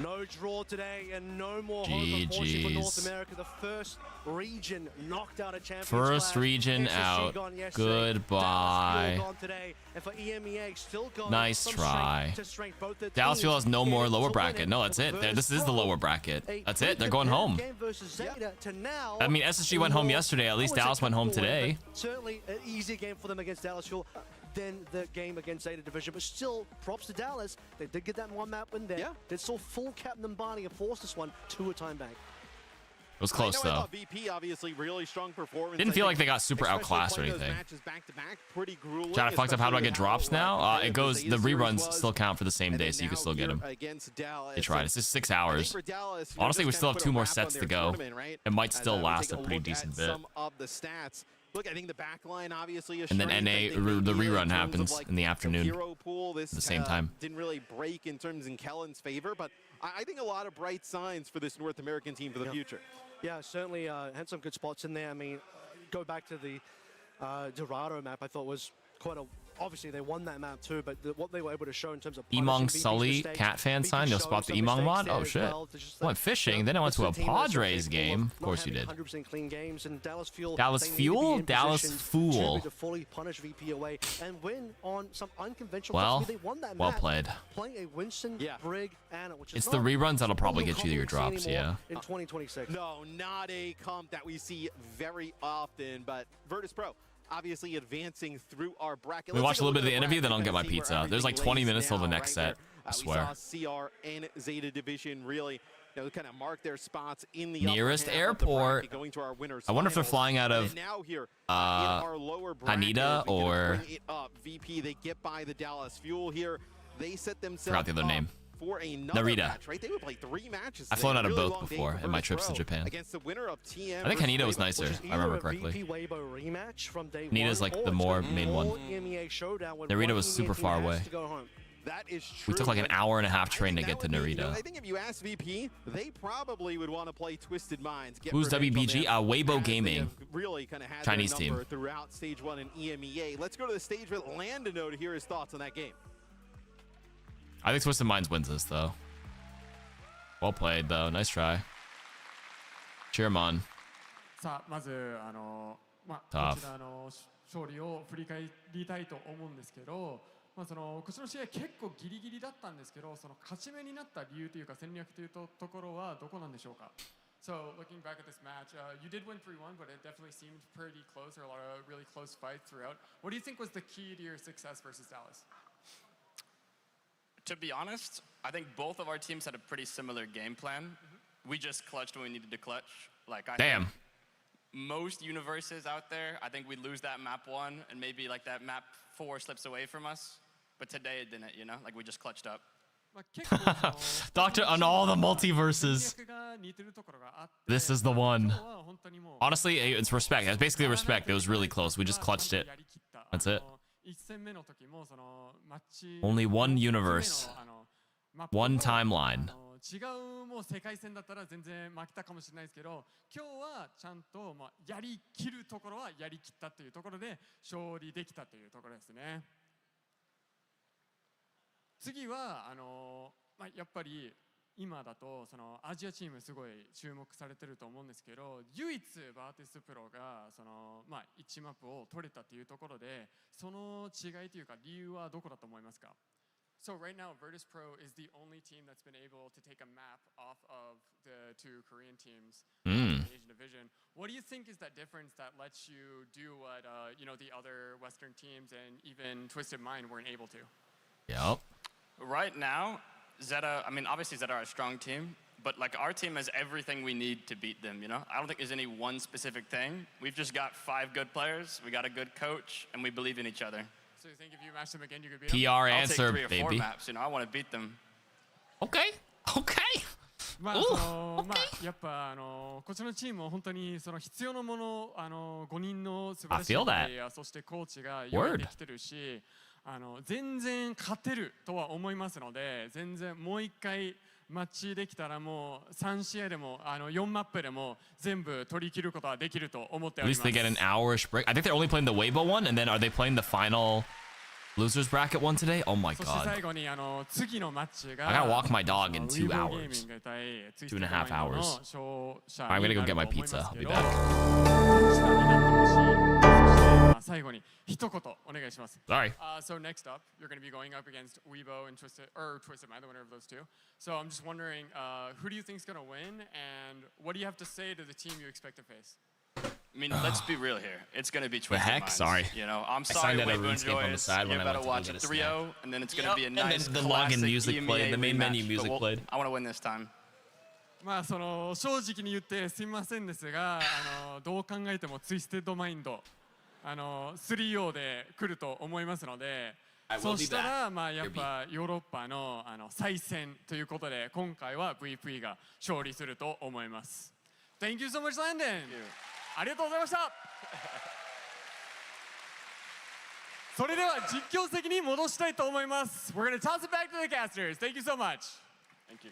No draw today and no more hope, unfortunately, for North America. The first region knocked out a champion. First region out. Goodbye. And for EMEA, still gone nice try. Dallas Fuel has no more lower bracket. No, that's it. This is the lower bracket. That's it. They're going home. I mean, SSG went home yesterday. At least Dallas went home today. Certainly an easier game for them against Dallas Fuel than the game against Zeta Division, but still, props to Dallas. They did get that one map in there. Yeah. They saw full Captain Barney and forced this one to a time bank. It was close, though. VP, obviously, really strong performance. Didn't feel like they got super outclassed or anything. Chat, I fucked up. How do I get drops now? It goes, the reruns still count for the same day, so you can still get them. They tried. It's just 6 hours. Honestly, we still have 2 more sets to go. It might still last a pretty decent bit. Look, I think the back line obviously is and then NA, the rerun happens in the afternoon at the same time. Didn't really break in terms in Kellen's favor, but I think a lot of bright signs for this North American team for the future. Yeah, certainly had some good spots in there. I mean, go back to the Dorado map, I thought was quite a obviously they won that map too, but what they were able to show in terms of Emong Sully cat fan sign. You'll spot the Emong mod. Oh shit! Went fishing. Then I went to a Padres game. Of course you did. 100% clean games, and Dallas Fuel. Dallas Fuel. Dallas Fool. To fully punish VP away and win on some unconventional. Well, they won that well map, played. Playing a Winston, Brig, Anna, which is It's the reruns that'll probably get you your drops. Yeah. In 2026. No, not a comp that we see very often, but Virtus Pro obviously advancing through our bracket. We watch a little bit of the interview, then I'll get my pizza. There's like 20 minutes till the next set. I swear. We saw CR and Zeta Division really kind of mark their spots in the Nearest airport. Going to our winners I wonder if they're flying out of Haneda or VP. They get by the Dallas Fuel here. They set themselves forgot the other name. For another Narita. match, right? They would play 3 matches. I've flown out of both before in my trips to Japan. Against the winner of TM. I think Haneda was nicer, if I remember correctly. Hanita's like the more main one. Narita was super far away. That is true. We took like an hour and a half train to get to Narita. I think if you ask VP, they probably would want to play Twisted Minds. Who's WBG? Weibo Gaming. Really kind of had Chinese team. Throughout stage 1 in EMEA. Let's go to the stage with Landino to hear his thoughts on that game. I think Twisted Minds wins this though. Well played though. Nice try. Cheer him on. さあまずこちらの勝利を振り返りたいと思うんですけど、こっちの試合結構ギリギリだったんですけど、その勝ち目になった理由というか戦略というところはどこなんでしょうか。So looking back at this match, you did win 3-1, but it definitely seemed pretty close. There were a lot of really close fights throughout. What do you think was the key to your success versus Dallas? To be honest, I think both of our teams had a pretty similar game plan. We just clutched when we needed to clutch. Like I think most universes out there, I think we lose that map 1 and maybe like that map 4 slips away from us. But today it didn't, you know? Like we just clutched up. Doctor on all the multiverses. This is the one. Honestly, it's respect. It's basically respect. It was really close. We just clutched it. That's it. Only one universe. One timeline. 違うもう世界戦だったら全然負けたかもしれないですけど、今日はちゃんとやりきるところはやりきったというところで勝利できたというところですね。次はやっぱり今だとそのアジアチームすごい注目されてると思うんですけど、唯一バーティスプロがその1マップを取れたというところで、その違いというか理由はどこだと思いますか？ So right now, Virtus Pro is the only team that's been able to take a map off of the 2 Korean teams in the Asian division. What do you think is that difference that lets you do what the other Western teams and even Twisted Mind weren't able to? Yep. Right now, Zeta, I mean, obviously Zeta are a strong team, but like our team has everything we need to beat them, you know? I don't think there's any one specific thing. We've just got 5 good players, we got a good coach, and we believe in each other. So you think if you match them again, you could beat them? PR I'll answer, take 3 or 4 baby. maps, you know? I want to beat them. Okay. Okay. やっぱこっちのチームは本当にその必要なもの5人の素晴らしいプレイヤー、そしてコーチが用意できてるし、全然勝てるとは思いますので、全然もう一回マッチできたらもう3試合でも4マップでも全部取り切ることはできると思っております。At least they get an hourish break. I think they're only playing the Weibo one, and then are they playing the final losers bracket one today? Oh my god. I gotta walk my dog in 2 hours. 2.5 hours. I'm gonna go get my pizza. I'll be back. 最後に一言お願いします。Sorry. So next up, you're going to be going up against Weibo and Twisted Mind, the winner of those 2. So I'm just wondering, who do you think is going to win, and what do you have to say to the team you expect to face? I mean, let's be real here. It's going to be Twisted The heck? Minds. Sorry. You know, I'm I sorry, signed that Weibo RuneScape on the enjoys. side when You're I about went to to watch go a get a 3-0, and then it's going to be a nice and then the login music EMEA played, the main menu rematch. music But played. I want to win this time. その正直に言ってすみませんですが、どう考えてもツイステッドマインド3-0で来ると思いますので、そしたらやっぱヨーロッパの再戦ということで今回は VP が勝利すると思います。Thank you so much, Landon. ありがとうございました。それでは実況席に戻したいと思います。We're going to toss it back to the casters. Thank you so much. Thank you.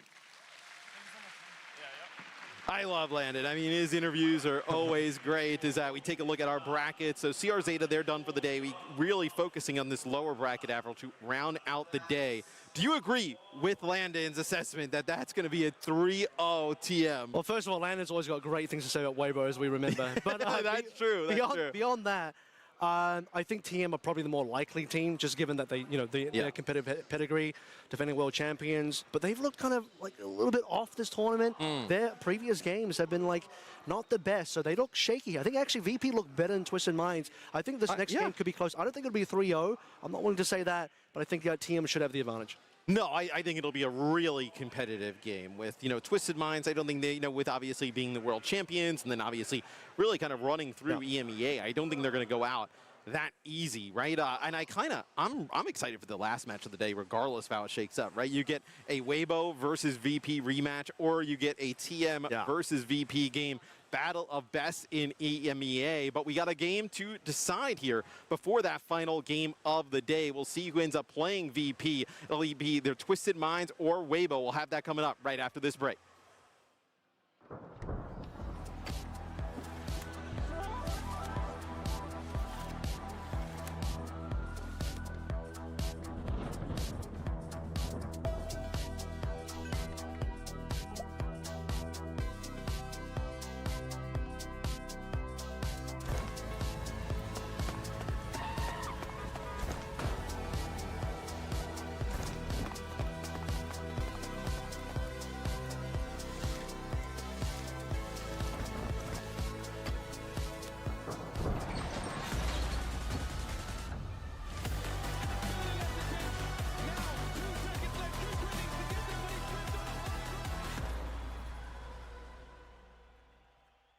I love Landon. I mean, his interviews are always great. We take a look at our brackets. So CR Zeta, they're done for the day. We really focusing on this lower bracket after to round out the day. Do you agree with Landon's assessment that that's going to be a 3-0 TM? Well, first of all, Landon's always got great things to say about Weibo, as we remember. But that's true. Beyond that, I think TM are probably the more likely team, just given that they, their competitive pedigree, defending world champions. But they've looked kind of like a little bit off this tournament. Their previous games have been like not the best, so they look shaky. I think actually VP looked better than Twisted Minds. I think this next game could be close. I don't think it'll be a 3-0. I'm not willing to say that, but I think TM should have the advantage. No, I think it'll be a really competitive game with, Twisted Minds. I don't think they, with obviously being the world champions and then obviously really kind of running through EMEA, I don't think they're going to go out that easy, right? And I'm excited for the last match of the day, regardless of how it shakes up, right? You get a Weibo versus VP rematch, or you get a TM versus VP game. Battle of best in EMEA, but we got a game to decide here before that final game of the day. We'll see who ends up playing VP. It'll be either Twisted Minds or Weibo. We'll have that coming up right after this break.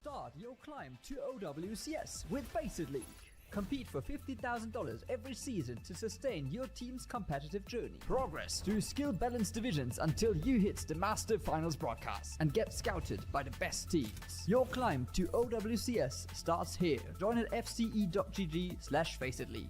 Start your climb to OWCS with Faceit League. Compete for $50,000 every season to sustain your team's competitive journey. Progress through skill-balanced divisions until you hit the Master Finals broadcast and get scouted by the best teams. Your climb to OWCS starts here. Join at fce.gg/Faceit League.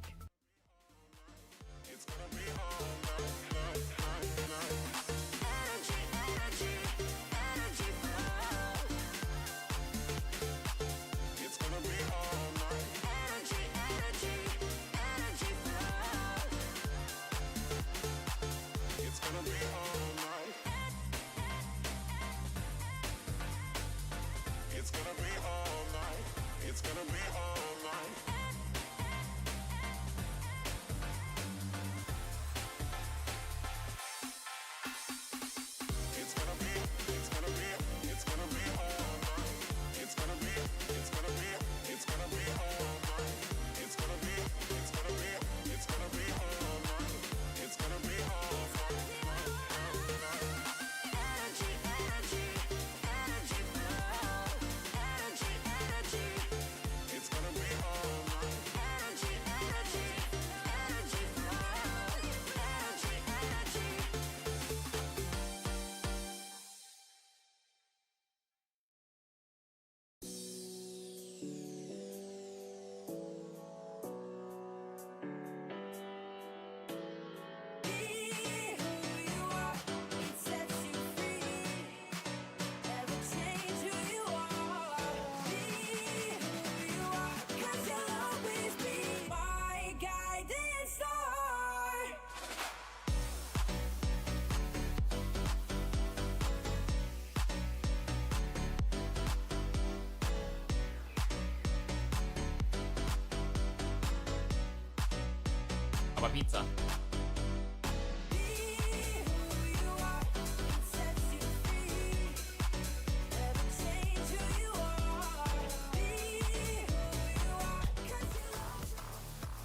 How about pizza?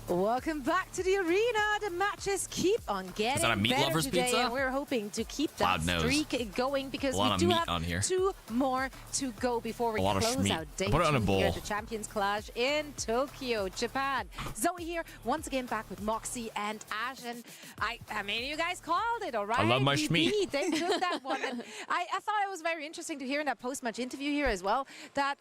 Welcome back to the arena. The matches keep on getting that a meat better lover's today, pizza? and we're hoping to keep that Loud nose. streak going because A lot we of do meat have on here. 2 more to go before we A lot of close schmeat. out day Put it on a 2 bowl. here at the Champions Clash in Tokyo, Japan. Zoe here, once again back with Moxie and Ash, and I mean, you guys called it, all right? I love my VP, schmeat. They took that one. And I thought it was very interesting to hear in that post-match interview here as well that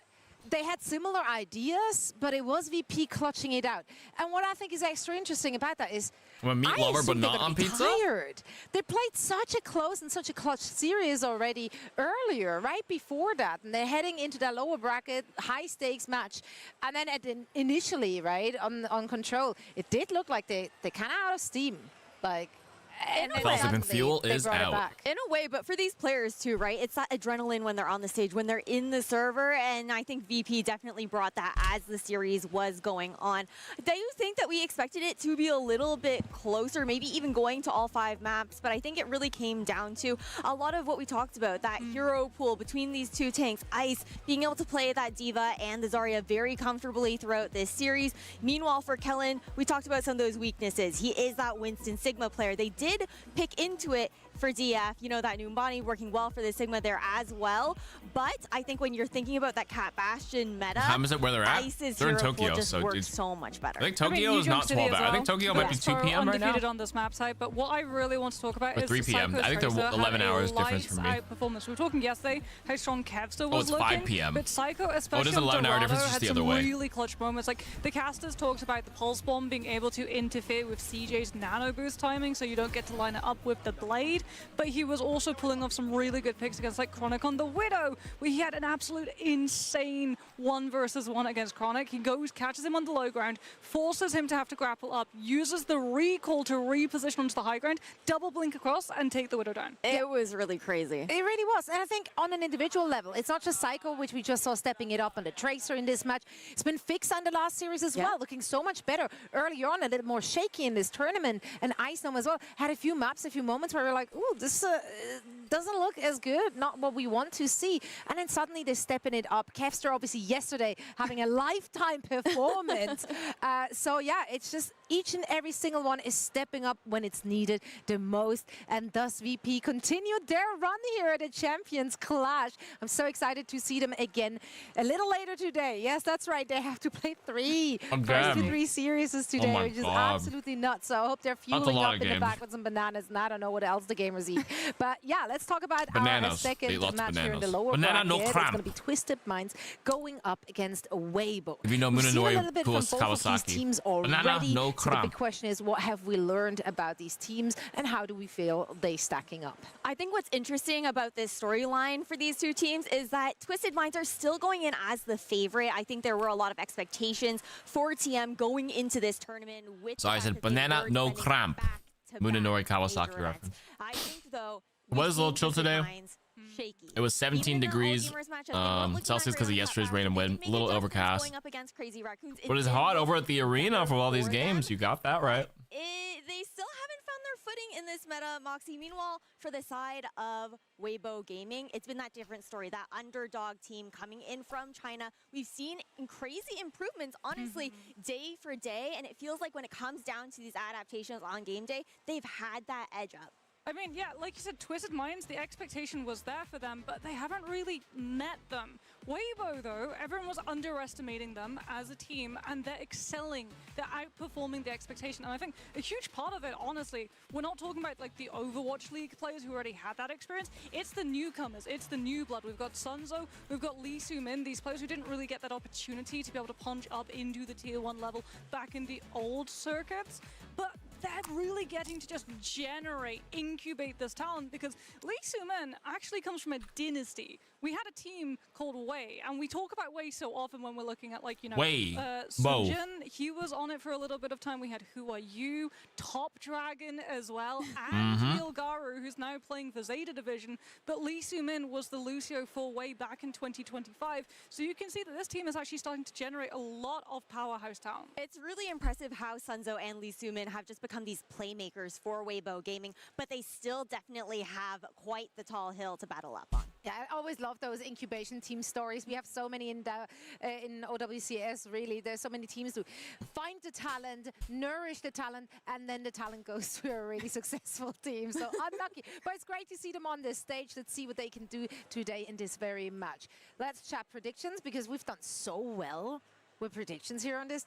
they had similar ideas, but it was VP clutching it out. And what I think is extra interesting about that is I'm a meat lover, but not on pizza. Tired. They played such a close and such a clutch series already earlier, right before that, and they're heading into that lower bracket, high stakes match. And then initially, right on Control, it did look like they kind of out of steam, like. Fuel is out. In a way, but for these players too, right? It's that adrenaline when they're on the stage, when they're in the server, and I think VP definitely brought that as the series was going on. Do you think that we expected it to be a little bit closer, maybe even going to all 5 maps? But I think it really came down to a lot of what we talked about, that hero pool between these two tanks, Ice being able to play that D.Va and the Zarya very comfortably throughout this series. Meanwhile, for Kellen, we talked about some of those weaknesses. He is that Winston Sigma player. They did pick into it for DF, you know, that Numbani working well for the Sigma there as well. But I think when you're thinking about that Cat Bastion meta, What time is it where they're at? Ice's They're in hero Tokyo, pool just so works so much better. I think Tokyo is not 12 hours. I think Tokyo might be 2 p.m. right now. Undefeated on this map type, but what I really want to talk about Or is 3 p.m. I think they're 11 hours difference from me. Performance. We were talking yesterday how strong Kevster was it's looking. 5 p.m. But Psycho, especially there's an 11-hour difference had just the some other way. really clutch moments. Like the casters talked about the pulse bomb being able to interfere with CJ's nano boost timing, so you don't get to line it up with the blade. But he was also pulling off some really good picks against like Chronic on the Widow, where he had an absolute insane 1v1 against Chronic. He goes, catches him on the low ground, forces him to have to grapple up, uses the recall to reposition onto the high ground, double blink across, and take the Widow down. It was really crazy. It really was. And I think on an individual level, it's not just Psycho, which we just saw stepping it up on the Tracer in this match. It's been fixed on the last series as well, looking so much better. Early on, a little more shaky in this tournament. And Icenom as well had a few maps, a few moments where we're like, ooh, this doesn't look as good, not what we want to see. And then suddenly they're stepping it up. Kevster, obviously, yesterday having a lifetime performance. So yeah, it's just each and every single one is stepping up when it's needed the most. And thus VP continued their run here at the Champions Clash. I'm so excited to see them again a little later today. Yes, that's right. They have to play 3 first to 3 series today, which is absolutely nuts. So I hope they're fueling up in the back with some bananas, and I don't know what else the gamers eat. But yeah, let's talk about our second match here in the lower bracket. It's going to be Twisted Minds going up against Weibo. If you know We've seen a Munenori little bit from both of these teams already. No so the big question is, what have we learned about these teams, and how do we feel they stacking up? I think what's interesting about this storyline for these two teams is that Twisted Minds are still going in as the favorite. I think there were a lot of expectations for TM going into this tournament. So I said banana, no cramp. Munenori Kawasaki reference. I think though, it was a little chill today. Shaky. It was 17 degrees Celsius because of yesterday's rain and wind. A little overcast. But it's hot over at the arena for all these games. You got that right. They still haven't found their footing in this meta, Moxie. Meanwhile, for the side of Weibo Gaming, it's been that different story, that underdog team coming in from China. We've seen crazy improvements, honestly, day for day, and it feels like when it comes down to these adaptations on game day, they've had that edge up. I mean, yeah, like you said, Twisted Minds, the expectation was there for them, but they haven't really met them. Weibo, though, everyone was underestimating them as a team, and they're excelling. They're outperforming the expectation. And I think a huge part of it, honestly, we're not talking about like the Overwatch League players who already had that experience. It's the newcomers. It's the new blood. We've got Sunzo. We've got Lee Soo-min, these players who didn't really get that opportunity to be able to punch up into the Tier 1 level back in the old circuits. But they're really getting to just incubate this talent, because Lee Soo-min actually comes from a dynasty. We had a team called Wei, and we talk about Wei so often when we're looking at, like, you know, Sunjin. He was on it for a little bit of time. We had Who Are You, Top Dragon as well, and Garu, who's now playing for Zeta Division. But Lee Soo-min was the Lucio for Wei back in 2025. So you can see that this team is actually starting to generate a lot of powerhouse talent. It's really impressive how Sunzo and Lee Soo-min have just become these playmakers for Weibo Gaming, but they still definitely have quite the tall hill to battle up on. Yeah, I always love those incubation team stories. We have so many in OWCS, really. There's so many teams who find the talent, nourish the talent, and then the talent goes to a really successful team. So unlucky. But it's great to see them on this stage. Let's see what they can do today in this very match. Let's chat predictions, because we've done so well with predictions here on this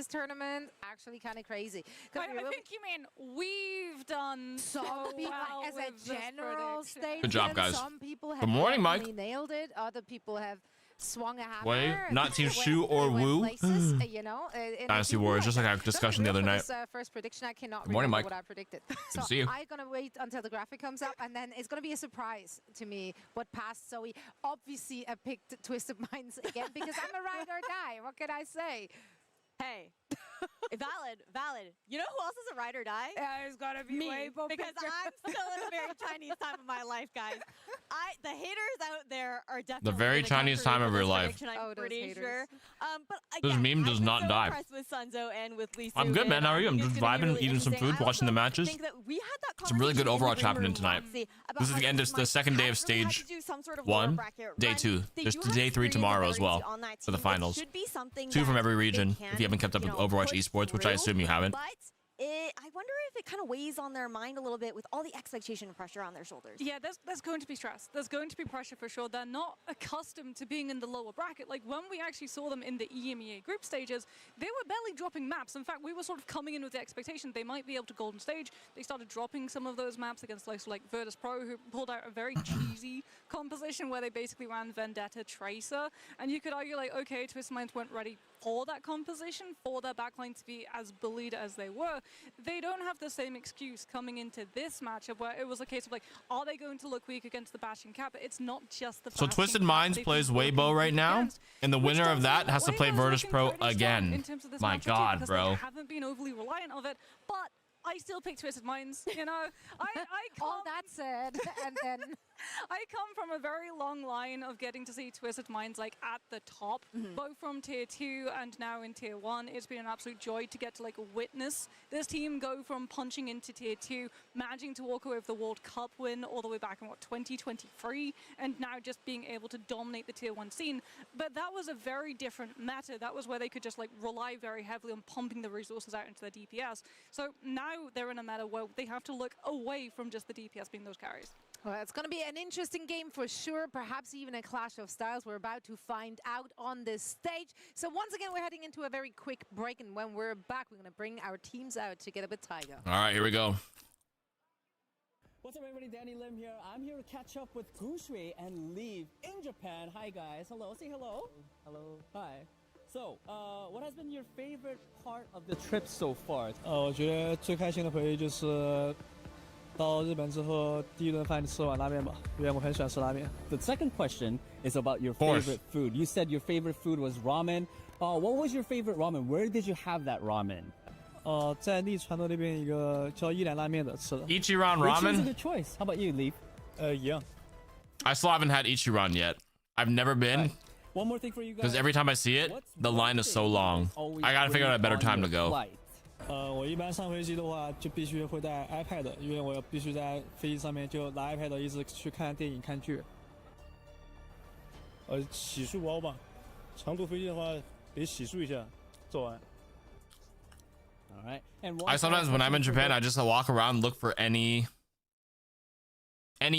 tournament. Actually kind of crazy. I think you mean we've done so well as a general statement. Good job, guys. Some people have Good morning, Mike. nailed it. Other people have swung a hammer. Wait, not Team went- Shu or went Wu? places, you know, and Dynasty if you Warriors, would. just like our Don't be discussion the real other for night. this, first prediction, I cannot Good morning, remember Mike. what I predicted. to see you. I'm gonna wait until the graphic comes up, and then it's gonna be a surprise to me what passed Zoe. Obviously, I picked Twisted Minds again because I'm a ride or die. What can I say? Hey, valid. You know who else is a ride or die? Yeah, it's gotta be Me, Weibo because picture. I'm still in a very Chinese time of my life, guys. The haters out there are definitely very gonna come Chinese for me time for of your this life. prediction, I'm Oh, those pretty haters. sure. But This again, meme does I've been not so die. impressed with Sunzo and with Lee I'm Su, good, man. and How are you? I I'm think just it's gonna be vibing, really eating some interesting. food, I watching the also matches. think that we had that Some really good conversation in Overwatch the happening room tonight. Moxie, about This is how the end of Twisted the Minds second day of has really had stage to do some sort of lower 1, bracket day run. 2. They There's do have day 3 experience tomorrow and as well on that for the team. It finals. should be something 2 from that every they region. can, If you haven't kept up you with know, Overwatch push Esports, which I through, assume you haven't. But I wonder if it kind of weighs on their mind a little bit with all the expectation and pressure on their shoulders. Yeah, there's going to be stress. There's going to be pressure for sure. They're not accustomed to being in the lower bracket. Like when we actually saw them in the EMEA group stages, they were barely dropping maps. In fact, we were sort of coming in with the expectation they might be able to golden stage. They started dropping some of those maps against like Virtus Pro, who pulled out a very cheesy composition where they basically ran Vendetta Tracer. And you could argue like, okay, Twisted Minds weren't ready for that composition, for their backline to be as bullied as they were. They don't have the same excuse coming into this matchup where it was a case of like, are they going to look weak against the Bastion Cap? It's not just the So Bastion Twisted Cap Minds they've plays been working Weibo right now, against, and the which winner does of that mean has to play Weibo's Virtus looking Pro pretty strong again. in terms of this My matchup too, God, because bro. They haven't been overly reliant of it, but I still pick Twisted Minds. You know, I All that said, and then I come from a very long line of getting to see Twisted Minds like at the top, both from tier 2 and now in tier 1. It's been an absolute joy to get to like witness this team go from punching into tier 2, managing to walk away with the World Cup win all the way back in 2023, and now just being able to dominate the tier 1 scene. But that was a very different meta. That was where they could just like rely very heavily on pumping the resources out into their DPS. So now they're in a meta where they have to look away from just the DPS being those carries. well, it's going to be an interesting game for sure, perhaps even a clash of styles. We're about to find out on this stage. So once again, we're heading into a very quick break, and when we're back, we're going to bring our teams out together with Tiger. All right, here we go. What's up, everybody? Danny Lim here. I'm here to catch up with Gushui and Leave in Japan. Hi, guys. Hello. Say hello. Hello. Hi. So, what has been your favorite part of the trip so far? 我觉得最开心的回忆就是到日本之后第一顿饭吃碗拉面吧，因为我很喜欢吃拉面。 The second question is about your course. favorite food. You said your favorite food was ramen. What was your favorite ramen? Where did you have that ramen? 在利川的那边一个叫一兰拉面的吃的。 Ichiran Which was a ramen? good choice. How about you, Leaf? 一样。 I still haven't had Ichiran yet. I've never been. One more thing for you guys. Because every time I see it, the line is so long. I gotta figure out a better time to go. 我一般上飞机的话就必须会带 iPad， 因为我必须在飞机上面就拿 iPad 一直去看电影、看剧。洗漱包吧，长途飞机的话得洗漱一下，做完。 All right. And I sometimes, when I'm in Japan, I just walk around and look for any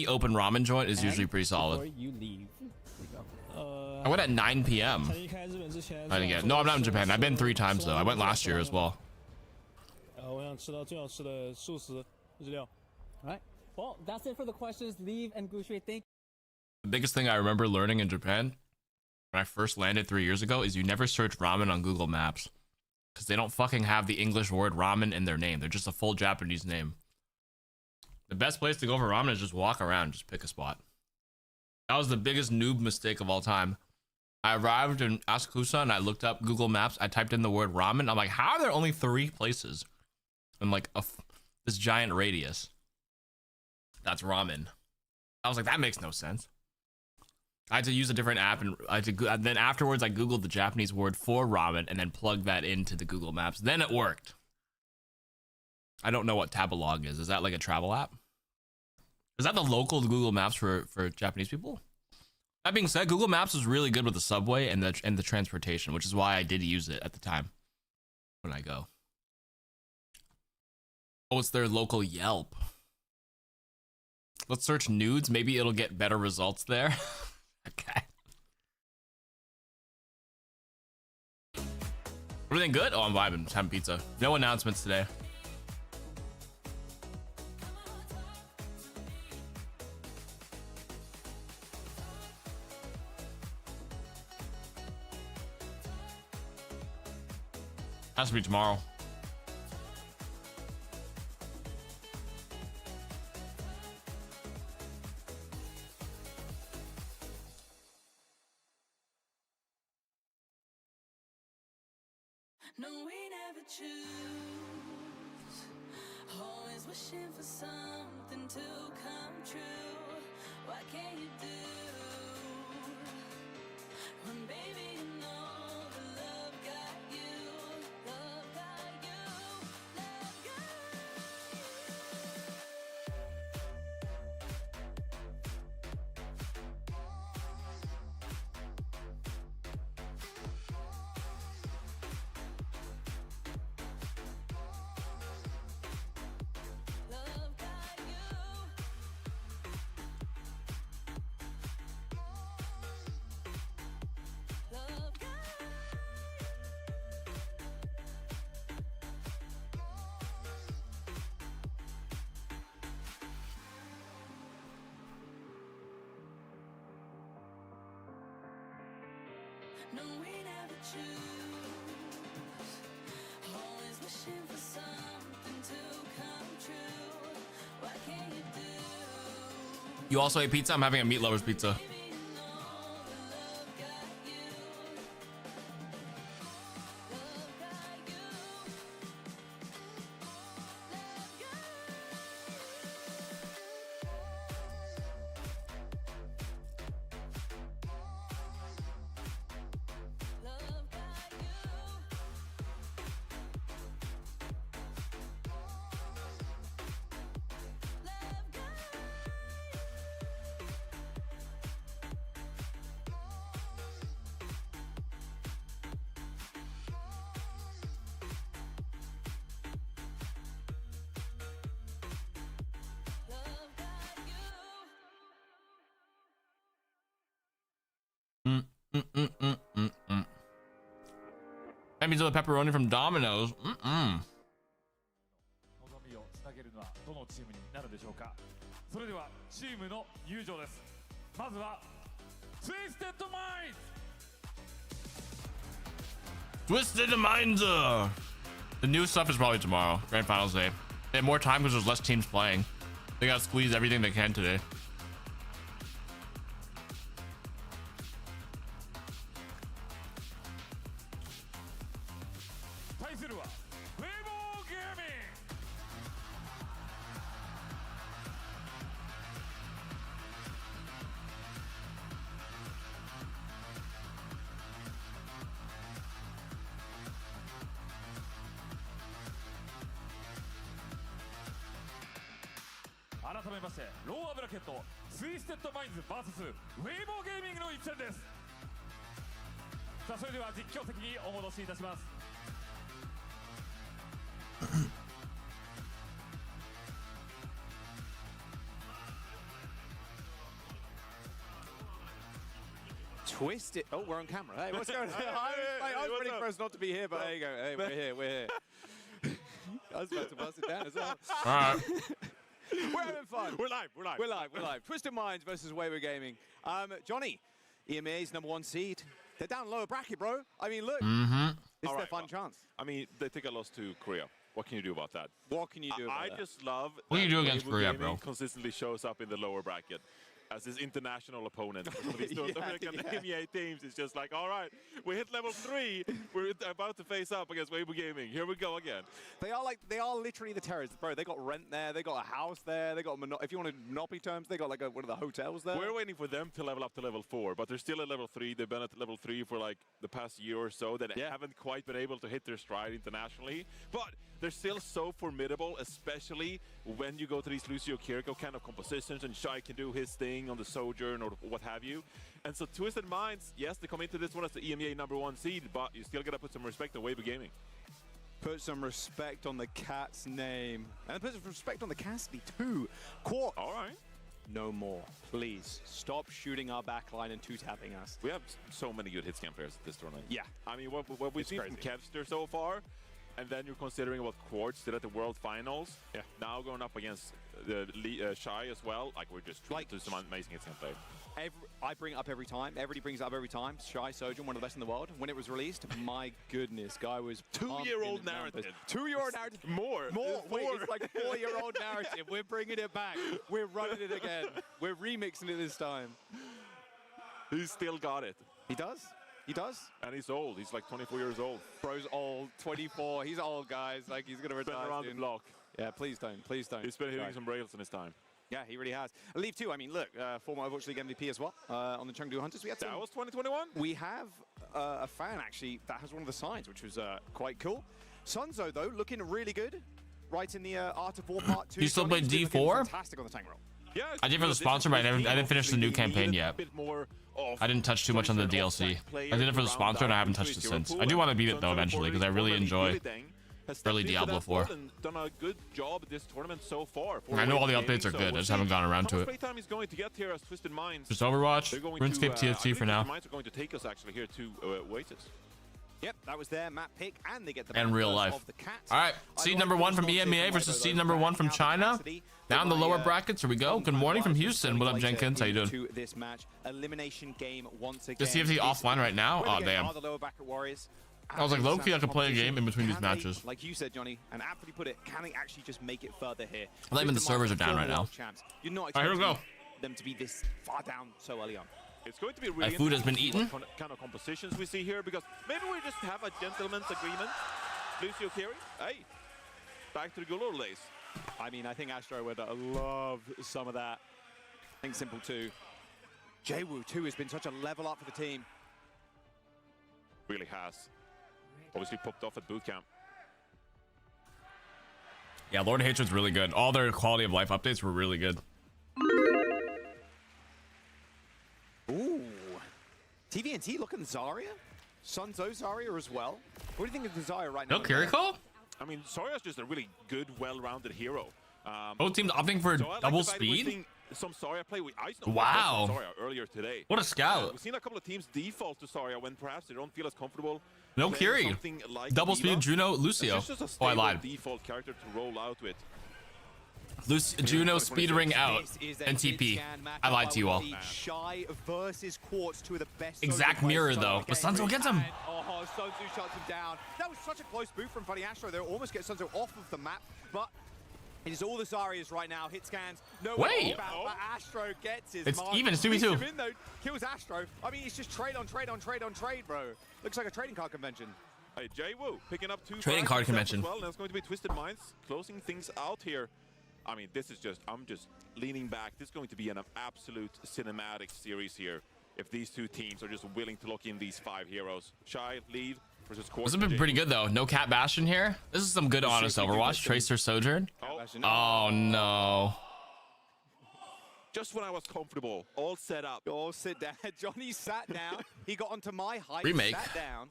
open ramen joint is usually pretty solid. Before you leave. I went at 9 p.m. I didn't get it. No, I'm not in Japan. I've been 3 times though. I went last year as well. 我想吃到最好吃的素食日料。 All right. Well, that's it for the questions. Leave and Gushui, thank The biggest thing I remember learning in Japan when I first landed 3 years ago is you never search ramen on Google Maps. Because they don't fucking have the English word ramen in their name. They're just a full Japanese name. The best place to go for ramen is just walk around, just pick a spot. That was the biggest noob mistake of all time. I arrived in Asakusa and I looked up Google Maps. I typed in the word ramen. I'm like, how are there only 3 places in like this giant radius? That's ramen. I was like, that makes no sense. I had to use a different app, and then afterwards I googled the Japanese word for ramen and then plugged that into the Google Maps. Then it worked. I don't know what Tabalog is. Is that like a travel app? Is that the local Google Maps for Japanese people? That being said, Google Maps is really good with the subway and the transportation, which is why I did use it at the time when I go. Oh, it's their local Yelp. Let's search nudes. Maybe it'll get better results there. Okay. Everything good? Oh, I'm vibing. Just having pizza. No announcements today. Has to be tomorrow. No, we never choose. Always wishing for something to come true. What can you do when, baby, you know the love got you? Love got you. Love got No, we never choose. Always wishing for something to come true. What can you do? You also ate pizza? I'm having a meat lover's pizza. Maybe to the pepperoni from Domino's. 望みをつなげるのはどのチームになるでしょうか。それではチームの入場です。まずは Twisted Minds。 Twisted Minds. The new stuff is probably tomorrow. Grand Finals day. They have more time because there's less teams playing. They gotta squeeze everything they can today. Twisted Minds vs ウェイボーゲーミングの一戦です。さあそれでは実況席にお戻しいたします。Twisted. Oh, we're on camera. Hey, what's going on? I was ready for us not to be here, but there you go. Hey, we're here. We're here. I was about to bust it down as well. All right. We're having fun. We're live. We're live. We're live. We're live. Twisted Minds versus Wayward Gaming. Johnny, EMEA's #1 seed. They're down lower bracket, bro. I mean, look. It's their fun chance. I mean, they take a loss to Korea. What can you do about that? What can you do about that? I just love what do you do that against Korea, bro? Consistently shows up in the lower bracket as his international opponent. These North American EMEA teams, it's just like, all right, we hit level 3. We're about to face up against Weibo Gaming. Here we go again. They are literally the terrorists, bro. They got rent there. They got a house there. They got if you wanted Monopoly terms, they got like one of the hotels there. We're waiting for them to level up to level 4, but they're still at level 3. They've been at level 3 for like the past year or so. That haven't quite been able to hit their stride internationally, but they're still so formidable, especially when you go to these Lucio Kiriko kind of compositions and Shai can do his thing on the Sojourn or what have you. And so Twisted Minds, yes, they come into this one as the EMEA #1 seed, but you still gotta put some respect on Weibo Gaming. Put some respect on the cat's name. And put some respect on the Cassidy too. Quark. All right. No more. Please stop shooting our backline and two-tapping us. We have so many good hitscan players at this tournament. Yeah. I mean, what we've seen from Kevster so far, And then you're considering about Quartz still at the World Finals. Yeah. Now going up against the Shy as well. Like, we're just treated to some amazing gameplay. I bring it up every time. Everybody brings it up every time. Shy Sojourn, one of the best in the world. When it was released, my goodness, guy was 2-year-old narrative. 2-year-old narrative. More. Wait, it's like 4-year-old narrative. We're bringing it back. We're running it again. We're remixing it this time. He's still got it. He does. He does. And he's old. He's like 24 years old. Bro's old. 24. He's old, guys. Like, he's gonna retire been around soon. the block. Yeah, please don't. Please don't. He's been hitting some rails in his time. Yeah, he really has. Leave too. I mean, look, former Overwatch League MVP as well on the Chengdu Hunters. That was 2021. We have a fan actually that has one of the signs, which was quite cool. Sunzo though, looking really good, right in the Art of War Part 2. You still play D4? Fantastic on the tank roll. Yeah, I did for the sponsor, but I didn't finish the new campaign yet. I didn't touch too much on the DLC. I did it for the sponsor, and I haven't touched it since. I do want to beat it though eventually because I really enjoy early Diablo 4. Done a good job this tournament so far. I know all the updates are good. I just haven't gone around to it. Time he's going to get here as Twisted Minds. Just Overwatch, RuneScape TFT for now. Minds are going to take us actually here to Oasis. Yep, that was their map pick, and they get the and real life. Of the cat. All right, seed number 1 from EMEA versus seed number 1 from China. Down the lower brackets, here we go. Good morning from Houston. What up, Jenkins? How you doing? To this match, elimination game once again. The CFT offline right now? Oh, damn. I was like, low-key, I could play a game in between these matches. Like you said, Johnny, and aptly put it, can they actually just make it further here? Not even the servers are down right now. You're not All right, here we go. them to be this far down so early on. It's going to be really my food has been eaten. What kind of compositions we see here, because maybe we just have a gentleman's agreement. Lucio Carey, hey, back to the good old days. I mean, I think Astro would love some of that. I think Simple too. Jwoo too has been such a level up for the team. Really has. Obviously popped off at boot camp. Yeah, Lord of Hatred's really good. All their quality of life updates were really good. Ooh. TVNT looking Zarya. Sunzo Zarya as well. What do you think of the Zarya right now? No Kiriko? I mean, Zarya's just a really good, well-rounded hero. Both teams opting for double speed? Some Zarya play. Wow. Zarya earlier today. What a scout. We've seen a couple of teams default to Zarya when perhaps they don't feel as comfortable. No Kiri. Like double speed Juno, Lucio. Oh, I lied. Default character to roll out with. Juno speedering out and TP. I lied to you all. Shy versus Quartz, two of the best. Exact mirror though, but Sunzo gets him. Oh, Sunzo shuts him down. That was such a close boot from Funny Astro. They'll almost get Sunzo off of the map, but it is all the Zaryas right now. Hit scans. No wait. But Astro gets his it's mark. Even. It's 2v2. Kills Astro. I mean, it's just trade on trade on trade on trade, bro. Looks like a trading card convention. Hey, Jwoo picking up 2 trading card convention. Well, and it's going to be Twisted Minds closing things out here. I mean, this is just, I'm just leaning back. This is going to be an absolute cinematic series here if these two teams are just willing to lock in these 5 heroes. Shy, lead versus Quartz. This has been pretty good though. No Cat Bastion here. This is some good honest Overwatch. Tracer Sojourn. Oh no. Just when I was comfortable, all set up. All sit down. Johnny sat down. He got onto my height. Remake. Sat down.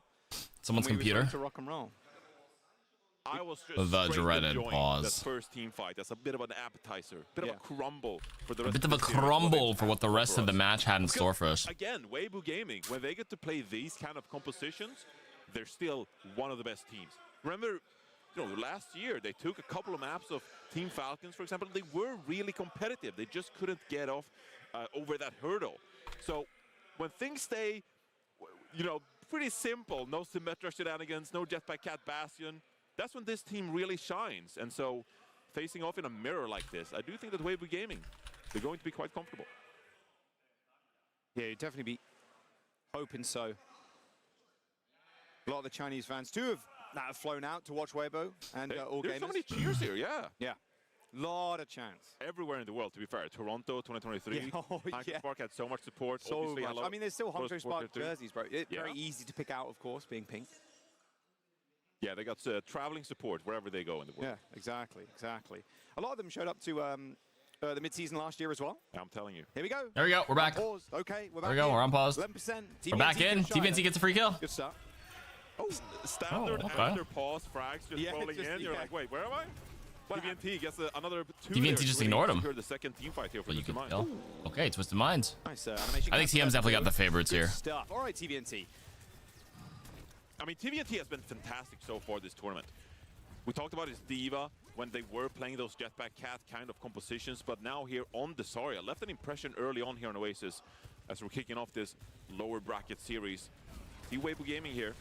Someone's computer. To rock and roll. I was just the dreaded pause. That first team fight. That's a bit of an appetizer, bit of a crumble for the rest. A bit of a crumble for what the rest of the match had in store for us. Again, Weibo Gaming, when they get to play these kind of compositions, they're still one of the best teams. Remember, last year they took a couple of maps of Team Falcons, for example. They were really competitive. They just couldn't get off over that hurdle. So when things stay, pretty simple, no Symmetra shenanigans, no Jetpack Cat Bastion. That's when this team really shines. And so facing off in a mirror like this, I do think that Weibo Gaming, they're going to be quite comfortable. Yeah, you'd definitely be hoping so. A lot of the Chinese fans too have flown out to watch Weibo and all gamers. There's so many cheers here, yeah. Yeah. Lot of chants. Everywhere in the world, to be fair. Toronto, 2023. Yeah. Spark had so much support. So much. I mean, there's still Hangzhou Spark jerseys, bro. Very easy to pick out, of course, being pink. Yeah, they got traveling support wherever they go in the world. Yeah, exactly. A lot of them showed up to the mid-season last year as well. I'm telling you. Here we go. There we go. We're back. Pause. Okay, we're back. There we go. We're on pause. 11%. We're back in. TVNT gets a free kill. Good start. Oh, standard after pause frags just rolling in. You're like, wait, where am I? TVNT gets another 2. TVNT just ignored him. The second team fight here for Twisted Minds. Okay, Twisted Minds. Nice animation. I think TM's definitely got the favorites here. Stuff. All right, TVNT. I mean, TVNT has been fantastic so far this tournament. We talked about his diva when they were playing those Jetpack Cat kind of compositions, but now here on the Zarya, left an impression early on here on Oasis as we're kicking off this lower bracket series. See Weibo Gaming here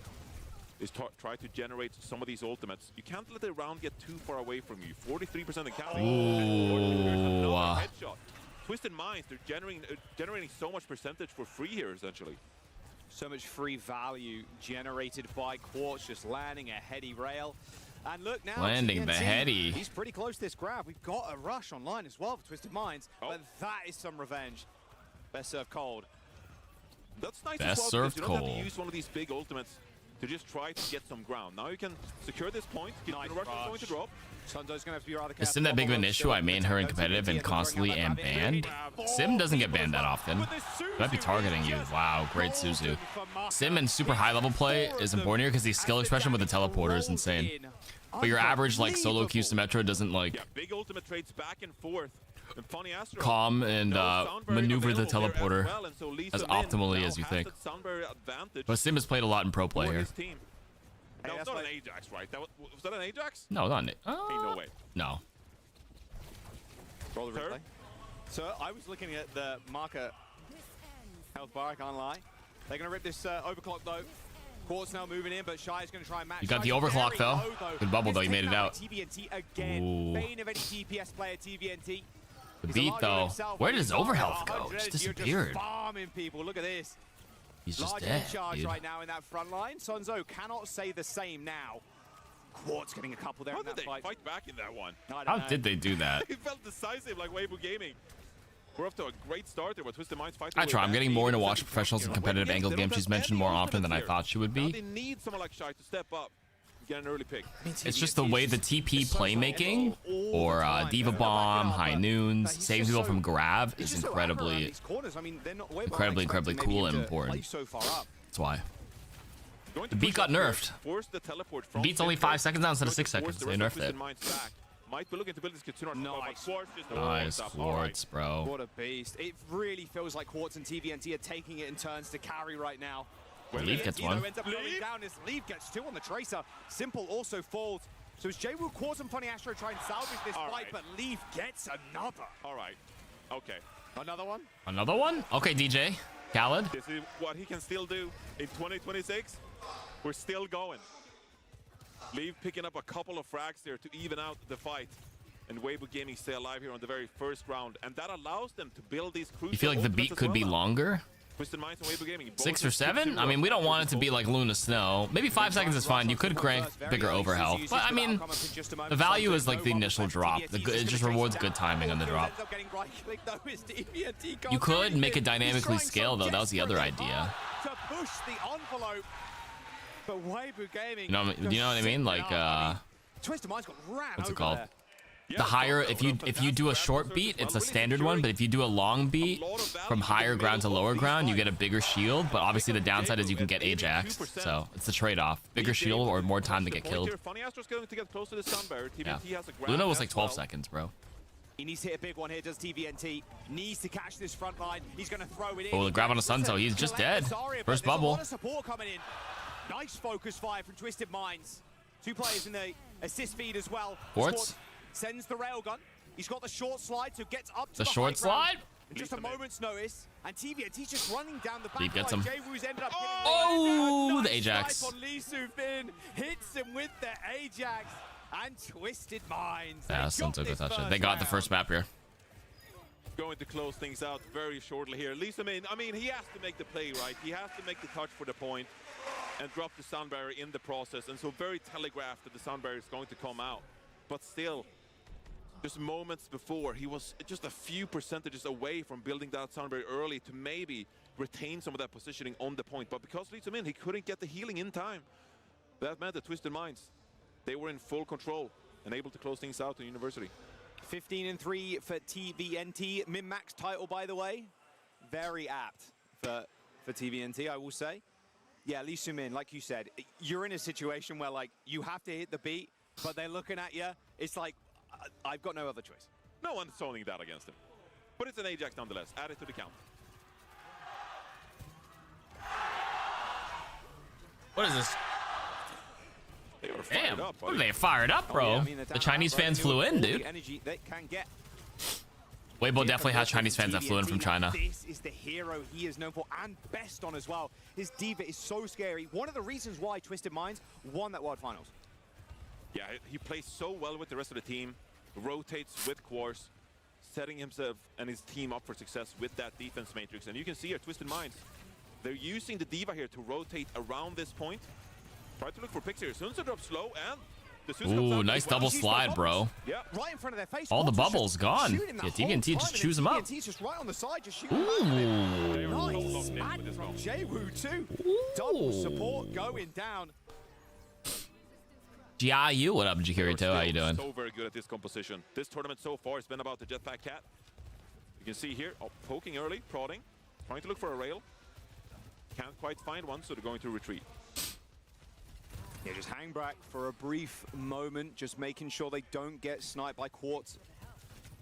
is try to generate some of these ultimates. You can't let the round get too far away from you. 43% and counting. Ooh. Headshot. Twisted Minds, they're generating so much percentage for free here, essentially. So much free value generated by Quartz, just landing a heady rail. And look now, landing the heady. He's pretty close to this grab. We've got a rush online as well for Twisted Minds, but that is some revenge. Best served cold. That's nice Best as well, served you don't have cold. to use one of these big ultimates to just try to get some ground. Now you can secure this point. Nice rush is going to drop. Sunzo's gonna have to be rather careful. Is Sim that big of an issue? I main her in competitive and constantly am banned. Sim doesn't get banned that often. Might be targeting you. Wow, great Suzu. Sim in super high level play is important here because the skill expression with the teleporter is insane. But your average like solo Q Symmetra doesn't like big ultimate trades back and forth. And funny Astro, calm and maneuver the teleporter as optimally as you think. But Sim has played a lot in pro play here. That was not an Ajax, right? Was that an Ajax? No, not an no way. No. Roll the replay. So I was looking at the marker health bar, I can't lie. They're going to rip this overclock though. Quartz now moving in, but Shy is going to try and match. You got the overclock though. Good bubble though, you made it out. TVNT again. Ooh. Bane of any DPS player, TVNT. The beat though. Where did his overhealth go? Just disappeared. Farming people. Look at this. He's just Large dead, charge dude. right now in that front line. Sunzo cannot say the same now. Quartz getting a couple there. How in did that they fight. fight back in that one? How did they do that? He felt decisive like Weibo Gaming. We're off to a great start there, but Twisted Minds fight. I try. I'm getting more into watching professionals in competitive angle games. She's mentioned more often than I thought she would They be. need someone like Shy to step up, get an early pick. It's just the way the TP playmaking or Diva Bomb, High Noons, saving people from grab is incredibly cool and important. That's why. The beat got nerfed. The beat's only 5 seconds now instead of 6 seconds. They nerfed it. Might be looking to build this Kitsune. Nice Quartz, bro. What a beast. It really feels like Quartz and TVNT are taking it in turns to carry right now. Leaf gets one. Ends up going down as Leaf gets two on the Tracer. Simple also falls. So it's J-Woo, Quartz, and Funny Astro try and salvage this fight, but Leaf gets another. All right. Okay. Another one? Another one? Okay, DJ. Khaled. This is what he can still do in 2026. We're still going. Leaf picking up a couple of frags there to even out the fight. And Weibo Gaming stay alive here on the very first round. And that allows them to build these crucial You feel like the beat could be longer? Twisted Minds and Weibo Gaming. 6 or 7? I mean, we don't want it to be like Luna Snow. Maybe 5 seconds is fine. You could crank bigger overhealth. But I mean, the value is like the initial drop. It just rewards good timing on the drop. You could make it dynamically scale though. That was the other idea. To push the envelope. But Weibo Gaming. You know what I mean? Like Twisted Minds got ran what's it over called? there. The higher, if you do a short beat, it's a standard one. But if you do a long beat from higher ground to lower ground, you get a bigger shield. But obviously the downside is you can get Ajax. So it's the trade-off: bigger shield or more time to get killed. Yeah. Luna was like 12 seconds, bro. He needs to hit a big one here, does TVNT. Needs to catch this front line. He's going to throw it in. Oh, the grab on a Sunzo. He's just dead. First bubble. A lot of support coming in. Nice focus fire from Twisted Minds. 2 players in the assist feed as well. Quartz sends the railgun. He's got the short slide, so gets up to the short slide. In just a moment's notice, and TVNT's just running down the back. Leaf gets him. Ended up oh, the Ajax. On Lee Soo-Fin hits him with the Ajax, and Twisted Minds. Yeah, Sunzo go touch it. They got the first map here. Going to close things out very shortly here. Lisa, I mean, he has to make the play right. He has to make the touch for the point and drop the sound barrier in the process. And so very telegraphed that the sound barrier is going to come out. But still, just moments before, he was just a few percentages away from building that sound barrier early to maybe retain some of that positioning on the point. But because Leads him in, he couldn't get the healing in time. That meant the Twisted Minds, they were in full control and able to close things out to University. 15-3 for TVNT. Min-max title, by the way. Very apt for TVNT, I will say. Yeah, Lee Soo-min, like you said, you're in a situation where like you have to hit the beat, but they're looking at you. It's like, I've got no other choice. No one's zoning that against him. But it's an Ajax nonetheless. Add it to the count. What is this? They were fired Damn, up, buddy. they fired up, bro. Oh, yeah, I mean, the Chinese fans flew in, dude. Energy they can get. Weibo definitely has Chinese fans that flew in from China. This is the hero he is known for and best on as well. His diva is so scary. One of the reasons why Twisted Minds won that World Finals. Yeah, he plays so well with the rest of the team, rotates with Quartz, setting himself and his team up for success with that defense matrix. And you can see here, Twisted Minds, they're using the diva here to rotate around this point. Try to look for picks here. Sunsa drops low and the Zeus comes Ooh, out. nice double slide, bro. Yeah. Right in front of their face. All the bubbles gone. Yeah, TVNT just chews them up. TVNT's just right on the side, just shooting Ooh. nice. And from Jaewoo too. Double support going down. Jiayu, what up, Jikirito? How you doing? So very good at this composition. This tournament so far has been about the Jetpack Cat. You can see here, poking early, prodding, trying to look for a rail. Can't quite find one, so they're going to retreat. Yeah, just hang back for a brief moment, just making sure they don't get sniped by Quartz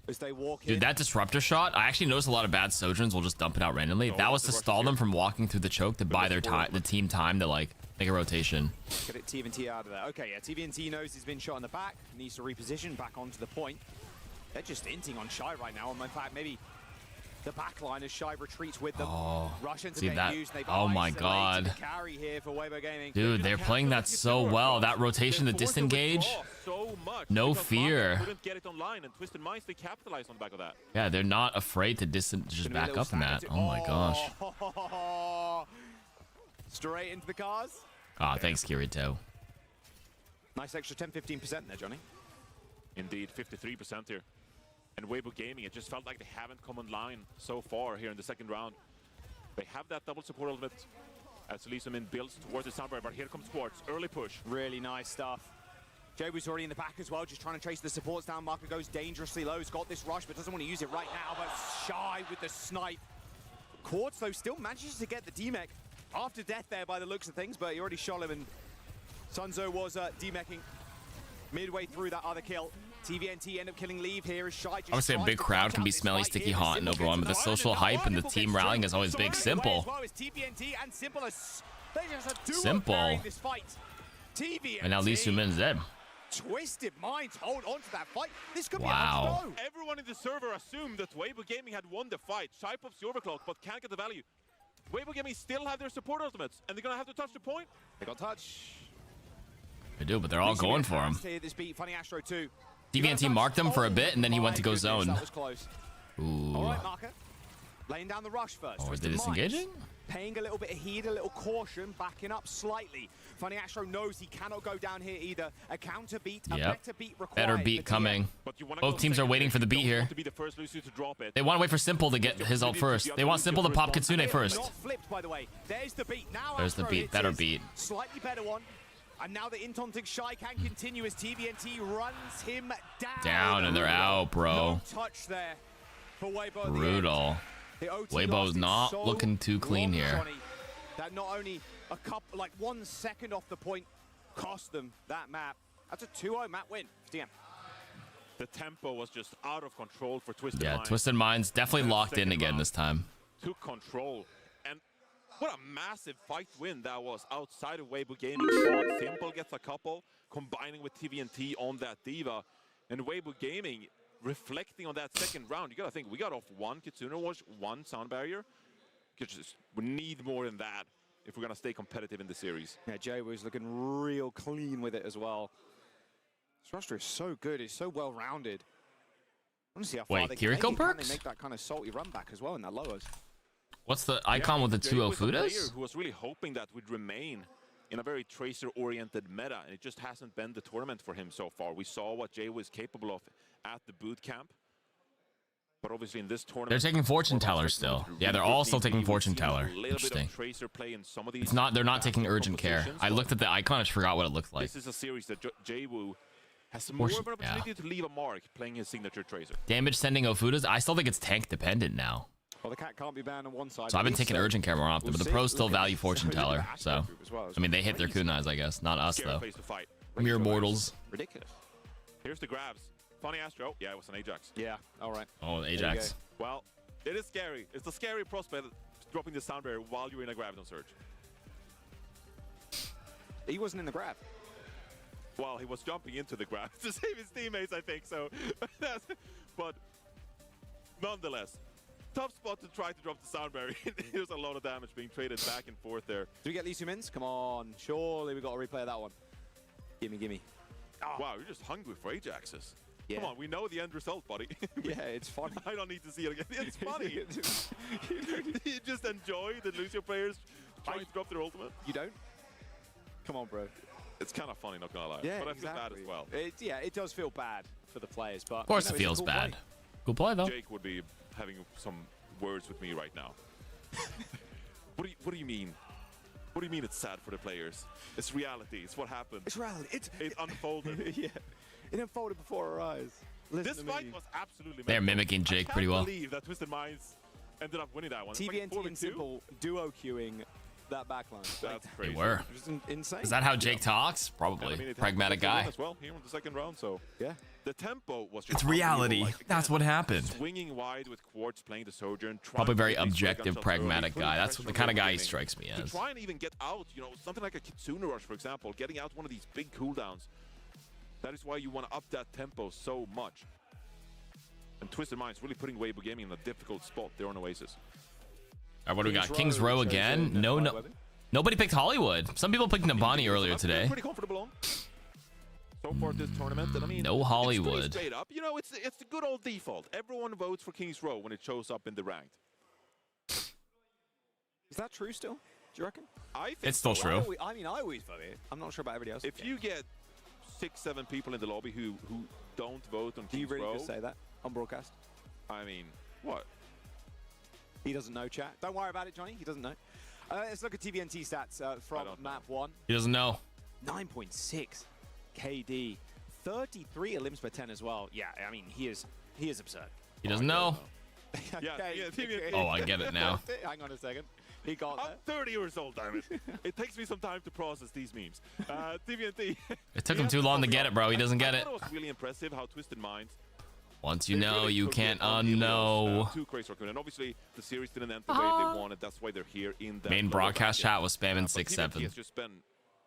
as they walk in. Dude, that disruptor shot, I actually noticed a lot of bad Sojourns will just dump it out randomly. That was to stall them from walking through the choke to buy their time, the team time to like make a rotation. Get it TVNT out of there. Okay, yeah, TVNT knows he's been shot in the back, needs to reposition back onto the point. They're just inting on Shy right now, and in fact, maybe the back line as Shy retreats with them. Oh, Rush into see that? Oh my god. Carry here for Weibo Gaming. Dude, they're playing that so well. That rotation to disengage. No fear. Couldn't get it online, and Twisted Minds, they capitalized on the back of that. Yeah, they're not afraid to just back up in that. Oh my gosh. Straight into the cars. Ah, thanks, Kirito. Nice extra 10-15% there, Johnny. Indeed, 53% here. And Weibo Gaming, it just felt like they haven't come online so far here in the second round. They have that double support ultimate as Ilios builds towards the Sunbreak, but here comes Quartz, early push. Really nice stuff. Jaewoo's already in the back as well, just trying to chase the supports down. Marker goes dangerously low, he's got this rush, but doesn't want to use it right now, but Shy with the snipe. Quartz, though, still manages to get the D-Mech after death there by the looks of things, but he already shot him, and Sunzo was D-Meching midway through that other kill. TVNT end up killing Leave here as Shy just Obviously, a big crowd can be smelly, sticky, hot in Overwatch, but the social hype and the team rallying is always big. Simple. Simple. And now Lee Sumin's dead. Twisted Minds hold on to that fight. This could be wow. a Everyone in the server assumed that Weibo Gaming had won the fight. Shy pops the overclock, but can't get the value. Weibo Gaming still have their support ultimates, and they're gonna have to touch the point. They got touch. They do, but they're all going for him. This beat, Funny Astro 2. DVNT marked him for a bit, and then he went to go zone. That was close. Ooh. All right, Marker. Laying down the rush first. Oh, are they disengaging? Paying a little bit of heed, a little caution, backing up slightly. Funny Astro knows he cannot go down here either. A counter beat, a better beat required. Better beat coming. Both teams are waiting for the beat here. They want to wait for Simple to get his ult first. They want Simple to pop Kitsune first. Not flipped, by the way. There's the beat. Now there's the beat. Better beat. Slightly better one. And now the Intonting Shy can continue as TVNT runs him down. Down, and they're out, bro. No touch there for Weibo. Brutal. Weibo's not looking too clean here. That not only a couple, like 1 second off the point, cost them that map. That's a 2-0 map win for TM. The tempo was just out of control for Twisted Yeah, Minds. Twisted Minds definitely locked in again this time. Took control. And what a massive fight win that was outside of Weibo Gaming. Simple gets a couple, combining with TVNT on that Diva. And Weibo Gaming reflecting on that second round. You gotta think, we got off one Kitsune Watch, one sound barrier. We need more than that if we're gonna stay competitive in the series. Yeah, Jay was looking real clean with it as well. This roster is so good, it's so well-rounded. I want to see how far Wait, they Kiriko can perks? they make that kind of salty run back as well in that lowers. What's the icon with the two Jay was a player Ofudas? who was really hoping that would remain in a very tracer-oriented meta, and it just hasn't been the tournament for him so far. We saw what Jay was capable of at the boot camp, but obviously in this tournament, They're taking Fortune Teller still. Yeah, they're all still taking Fortune Teller. Interesting. It's not. They're not taking Urgent Care. I looked at the icon. I just forgot what it looked like. This is a series that Jay-Woo has more of an Fortune- opportunity to leave a mark playing his signature tracer. Damage sending Ofudas. I still think it's tank dependent now. Well, the cat can't be banned on one side. So I've been taking Urgent Care more often, but the pros still value Fortune Look at Teller. the So Astro group as well. I mean, they hit their kunais, I guess. Not us Scary though. place to fight. Mere mortals. Ridiculous. Here's the grabs. Funny Astro. Yeah, it was an Ajax. Yeah, all right. Oh, Ajax. Well, it is scary. It's a scary prospect dropping the sound barrier while you're in a grab on surge. He wasn't in the grab. while he was jumping into the grass to save his teammates, I think. So, but nonetheless, tough spot to try to drop the sound barrier. There's a lot of damage being traded back and forth there. Do we get Lee Min? Come on, surely we got to replay that one. Gimme. Oh. Wow, you're just hungry for Ajaxes. Yeah. Come on, we know the end result, buddy. Yeah, it's funny. I don't need to see it again. It's funny. You just enjoy the Lucio players trying to drop their ultimate. You don't? Come on, bro. It's kind of funny, not gonna lie. Yeah, but I feel bad as well. It does feel bad for the players, but of course it feels bad. Cool play though. Jake would be having some words with me right now. What do you mean? What do you mean it's sad for the players? It's reality. It's what happened. It's reality. It unfolded. Yeah. It unfolded before our eyes. This fight was absolutely They're mimiking Jake pretty well. I can't believe that Twisted Minds ended up winning that one. TVNT like and Simple duo queuing that backline. That's crazy. They were. Just insane. Is that how Jake talks? Probably. I mean, Pragmatic guy. As well here in the second round, so yeah. The tempo was just It's reality. like, That's what happened. Swinging wide with Quartz playing the Sojourn. Probably very objective, pragmatic guy. That's the kind of guy he strikes me to as. try and even get out, something like a Kitsune Rush, for example, getting out one of these big cooldowns. That is why you want to up that tempo so much. And Twisted Minds really putting Weibo Gaming in a difficult spot there on Oasis. All right, what do we got? Kings Row again? No. Nobody picked Hollywood. Some people picked Nabani earlier today. Pretty comfortable on. So far this tournament, and I mean, no Hollywood. It's straight up. It's the good old default. Everyone votes for Kings Row when it shows up in the ranked. Is that true still? Do you reckon? I think it's still true. I mean, I always vote it. I'm not sure about everybody else. If you get 6-7 people in the lobby who don't vote on Kings Row, do you really just say that on broadcast? I mean, what? He doesn't know, chat. Don't worry about it, Johnny. He doesn't know. Let's look at TVNT stats from map 1. He doesn't know. 9.6 KD, 33 elims per 10 as well. Yeah, I mean, he is absurd. He doesn't know. Yeah, TVNT. Oh, I get it now. Hang on a second. He got I'm 30 years old, damn it. It takes me some time to process these memes. TVNT. It took him too long to get it, bro. He doesn't get it. I thought it was really impressive how Twisted Minds. Once you know, you can't unknow. Two crazy Raccoon, and obviously the series didn't end the way they wanted. That's why they're here in the main broadcast chat was spamming 6-7. He has just been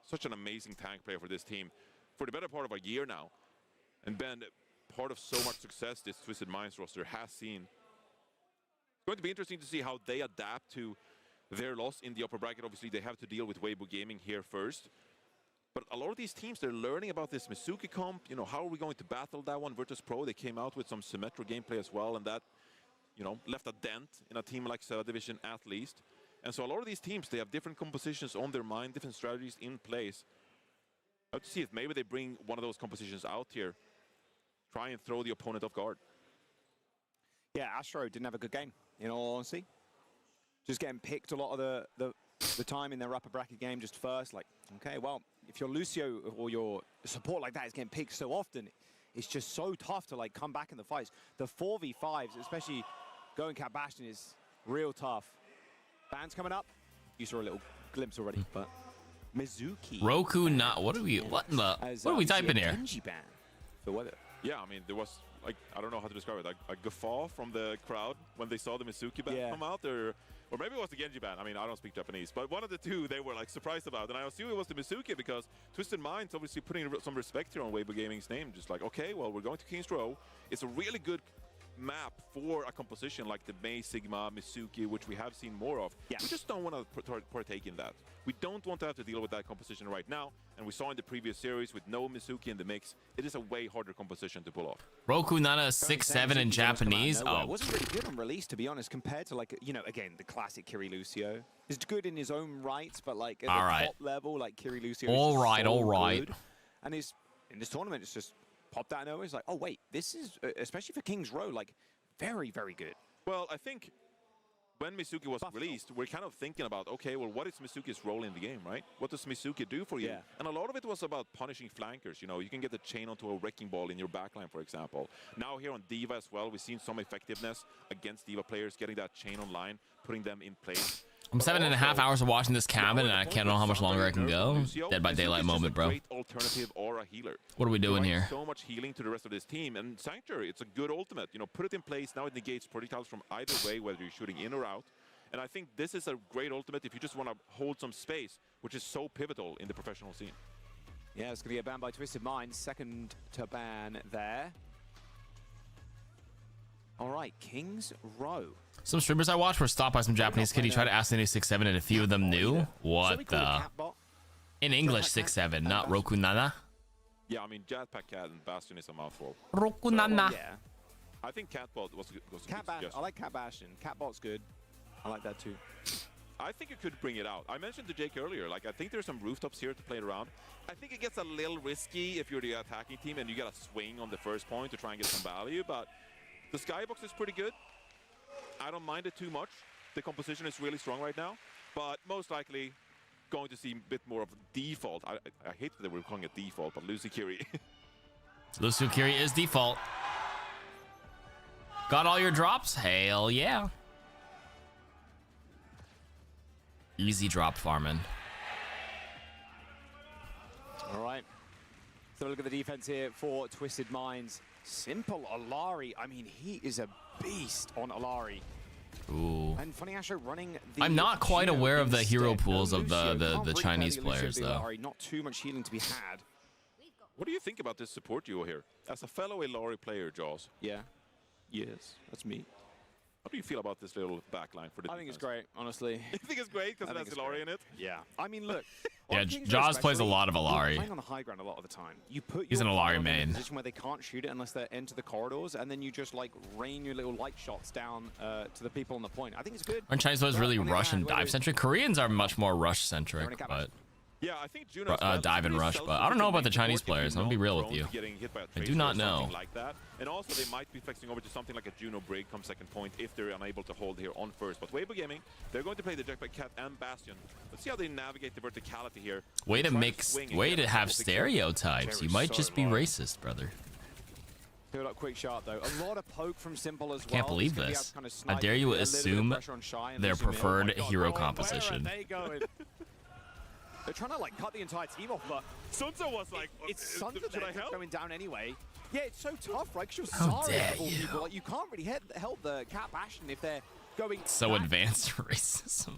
such an amazing tank player for this team for the better part of a year now, and been part of so much success this Twisted Minds roster has seen. It's going to be interesting to see how they adapt to their loss in the upper bracket. Obviously, they have to deal with Weibo Gaming here first. But a lot of these teams, they're learning about this Mizuki comp. How are we going to battle that one? Virtus Pro, they came out with some Symmetra gameplay as well, and that, left a dent in a team like Cell Division at least. And so a lot of these teams, they have different compositions on their mind, different strategies in place. I have to see if maybe they bring one of those compositions out here, try and throw the opponent off guard. Yeah, Astro didn't have a good game, in all honesty. Just getting picked a lot of the time in their upper bracket game just first. Like, okay, well, if your Lucio or your support like that is getting picked so often, it's just so tough to come back in the fights. The 4v5s, especially going Cat Bastion, is real tough. Bans coming up. You saw a little glimpse already, but Mizuki. Roku not. What are we typing here? Ban for weather. Yeah, I mean, there was, I don't know how to describe it, a guffaw from the crowd when they saw the Mizuki ban come out, or maybe it was the Genji ban. I mean, I don't speak Japanese, but one of the two they were surprised about, and I assume it was the Mizuki because Twisted Minds obviously putting some respect here on Weibo Gaming's name, just okay, well, we're going to Kings Row. It's a really good map for a composition like the Mei Sigma, Mizuki, which we have seen more of. Yeah. We just don't want to partake in that. We don't want to have to deal with that composition right now, and we saw in the previous series with no Mizuki in the mix, it is a way harder composition to pull off. Roku Nana 6-7 in Japanese. It wasn't really good on release, to be honest, compared to again, the classic Kiri Lucio. It's good in his own rights, but at the top level, Kiri Lucio all right. Good. And in this tournament, it's just popped out of nowhere. It's oh wait, this is, especially for Kings Row, very, very good. Well, I think when Mizuki was released, we're kind of thinking about, okay, well, what is Mizuki's role in the game, right? What does Mizuki do for you? Yeah. And a lot of it was about punishing flankers. You can get the chain onto a wrecking ball in your backline, for example. Now here on D.Va as well, we've seen some effectiveness against D.Va players, getting that chain online, putting them in place. I'm 7.5 hours of watching this cabin, and I can't know how much longer I can go. Dead by Daylight moment, bro. Great alternative or a healer. What are we doing here? So much healing to the rest of this team, and Sanctuary, it's a good ultimate. Put it in place. Now it negates projectiles from either way, whether you're shooting in or out. And I think this is a great ultimate if you just want to hold some space, which is so pivotal in the professional scene. Yeah, it's going to get banned by Twisted Minds. Second to ban there. All right, Kings Row. Some streamers I watched were stopped by some Japanese kid. He tried to ask the new 6-7 and a few of them knew. What the? In English, 6-7, not Roku Nana. Yeah, I mean, Jetpack Cat and Bastion is a mouthful. Roku Nana. Yeah. I think Catbot was a good I like Cat Bastion. Catbot's good. I like that too. I think you could bring it out. I mentioned to Jake earlier, like, I think there's some rooftops here to play around. I think it gets a little risky if you're the attacking team and you get a swing on the first point to try and get some value, but the skybox is pretty good. I don't mind it too much. The composition is really strong right now, but most likely going to see a bit more of default. I hate that we're calling it default, but Lucy Curie. Lucy Curie is default. Got all your drops? Hell yeah. Easy drop farming. All right. So look at the defense here for Twisted Minds. Simple Alari. I mean, he is a beast on Alari. Ooh. And Funny Asho running the I'm not quite Juno aware of the instead. hero pools of Lucio the can't really Chinese play the Lucio players, though. Alari. Not too much healing to be had. What do you think about this support duo here? As a fellow Ilari player, Jaws. Yeah. Yes, that's me. How do you feel about this little backline for the defense? I think it's great, honestly. You think it's great because it has Ilari in it? Yeah. I mean, look. Yeah, Jaws plays a lot of You're Alari. playing on the high ground a lot of the time. You put He's your an guard Alari in a main. position where they can't shoot it unless they enter the corridors, and then you just like rain your little light shots down to the people on the point. I think it's good. Aren't Chinese players really On the other rush and hand, whether dive centric? Koreans are much more rush centric, but Yeah, I think Juno's dive and rush. But I don't know about the Chinese players. I'm gonna be real with you. I do not know. Like that. And also they might be flexing over to something like a Juno break come second point if they're unable to hold here on first. But Weibo Gaming, they're going to play the Jetpack Cat and Bastion. Let's see how they navigate the verticality here. Way to have stereotypes. You might just be racist, brother. Build up quick shot though. A lot of poke from Simple as well. Can't believe this. How dare you assume their preferred hero composition? Where are they going? They're trying to like cut the entire team off, but Sunzo was like, it's Sunzo should I help? going down anyway. Yeah, it's so tough, right? Because How you're sorry dare for all you. people. Like, you can't really help the Cat Bastion if they're going. So that advanced racism.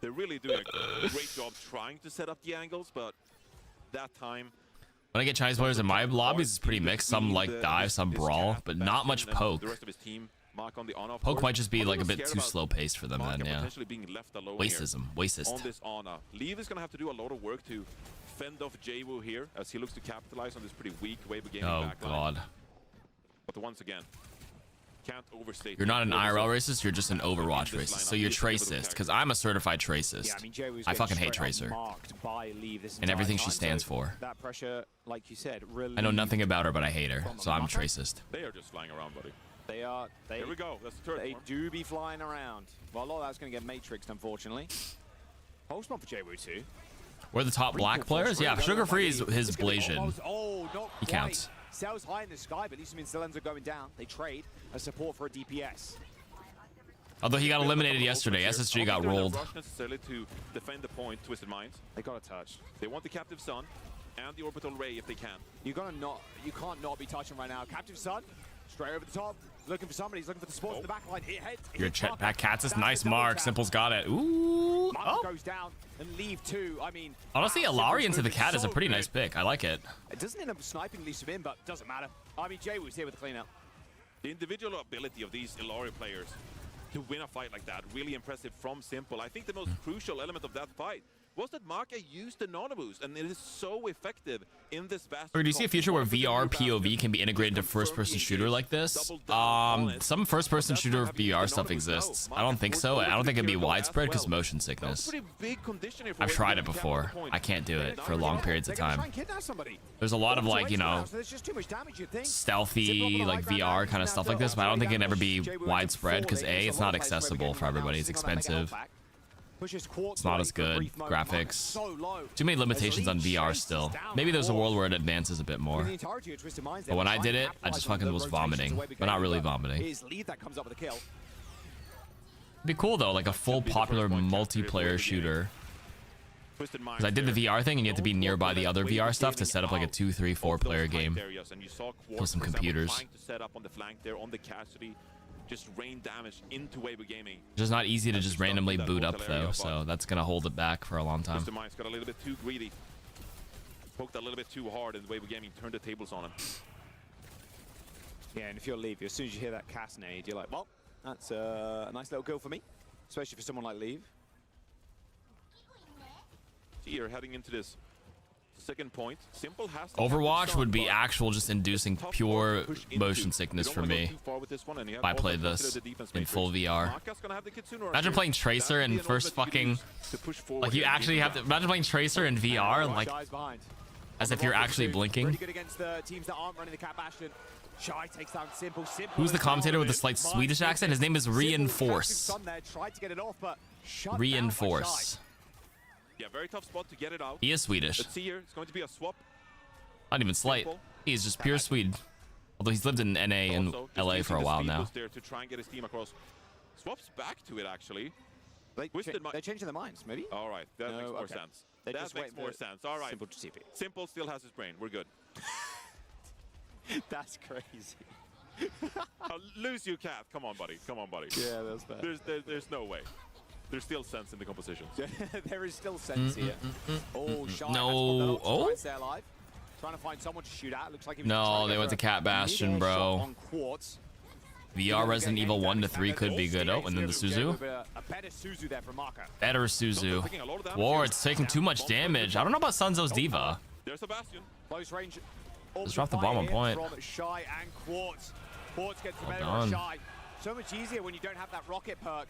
They're really doing a great job trying to set up the angles, but that time. When I get Chinese players in my lobbies, it's pretty mixed. Some like dive, some brawl, but not much poke. The rest of his team, Mark on the on-off Poke court. might just be I'm like a little bit scared too about slow paced for them Mark then, yeah. potentially being left alone Wacism, here wacist. on this Ana. Leave is going to have to do a lot of work to fend off Jwoo here as he looks to capitalize on this pretty weak Weibo Gaming Oh backline. god. But once again, can't overstate. You're not an the IRL importance racist, you're just an Overwatch this racist. lineup. So you're He is able to Tracist, attack. because I'm a certified Tracist. Yeah, I mean, Jwoo's I getting fucking hate straight up Tracer. marked by Leave this And everything entire she time, stands so for. That pressure, like you said, I know nothing about her, but I hate her, so I'm Tracist. They are just flying around, buddy. They are. Here we go. That's the third They one. do be flying around. Well, a lot of that's going to get matrixed, unfortunately. Pulse not for Jwoo too. We're the top black players? Yeah, Sugar Free is his Blasian. Oh, not He quite. counts. Sails high in the sky, but Lee still ends up going down. They trade a support for a DPS. Although he got eliminated yesterday, SSG got rolled. Rush necessarily to defend the point, Twisted Minds. They got a touch. They want the Captive Sun and the Orbital Ray if they can. You can't not be touching right now. Captive Sun, straight over the top. Looking for somebody. He's looking for the sports in the back line. Your Jetpack Cats is nice mark. Simple's got it. Ooh. Mark goes down and Leave too. I mean, Honestly, Alari into the cat is a pretty nice pick. I like it. It doesn't end up sniping Lee in, but doesn't matter. I mean, Jwoo's here with the cleanup. The individual ability of these Ilari players to win a fight like that, really impressive from Simple. I think the most crucial element of that fight was that Maka used the nano boost, and it is so effective in this vast. Or do you see a future where VR POV can be integrated into first-person shooter like this? Some first-person shooter VR stuff exists. I don't think so. I don't think it'd be widespread because motion sickness. I've tried it before. I can't do it for long periods of time. There's a lot of like, you know, stealthy like VR kind of stuff like this, but I don't think it'd ever be widespread because A, it's not accessible for everybody. It's expensive. It's not as good. Graphics. Too many limitations on VR still. Maybe there's a world where it advances a bit more. But when I did it, I just fucking was vomiting. But not really vomiting. It'd be cool though, like a full popular multiplayer shooter. Because I did the VR thing and you have to be nearby the other VR stuff to set up like a 2, 3, 4 player game. With some computers. Just rain damage into Weibo Gaming. It's just not easy to just randomly boot up though, so that's gonna hold it back for a long time. Mr. Mines got a little bit too greedy. poked a little bit too hard, and Weibo Gaming turned the tables on him. Yeah, and if you're Leave, as soon as you hear that cast nade, you're like, well, that's a nice little kill for me, especially for someone like Leave. Here, heading into this second point, Simple has to Overwatch would be actual just inducing pure motion sickness for me if I played this in full VR. Imagine playing Tracer in first fucking... Like, you actually have to... Imagine playing Tracer in VR, like... As if you're actually blinking. Pretty good against the teams that aren't running the Cat Bastion. Shy takes down Simple. Who's the commentator with the slight Swedish accent? His name is Reinforce. Reinforce. Yeah, very tough spot to get it out. He is Swedish. Let's see here. It's going to be a swap. Not even slight. He's just pure Swede. Although he's lived in NA and LA for a while now. There to try and get his team across. Swaps back to it, actually. They're changing their minds, maybe? All right, that makes more sense. That makes more sense. All right. Simple to TP. Simple still has his brain. We're good. That's crazy. Lose you, Cat. Come on, buddy. Come on, buddy. Yeah, that's bad. There's no way. There's still sense in the composition. There is still sense here. Oh, Shy. No. Oh. Alive. Trying to find someone to shoot at. Looks like he was No, they went to Cat Bastion, bro. VR Resident Evil 1 to 3 could be good. Oh, and then the Suzu. A better Suzu there from Marco. Better Suzu. Ward's taking too much damage. I don't know about Sunzo's Diva. There's a Bastion. Close range. Just drop the bomb on point. From Shy and Quartz. Quartz gets the better done. of Shy. So much easier when you don't have that rocket perk.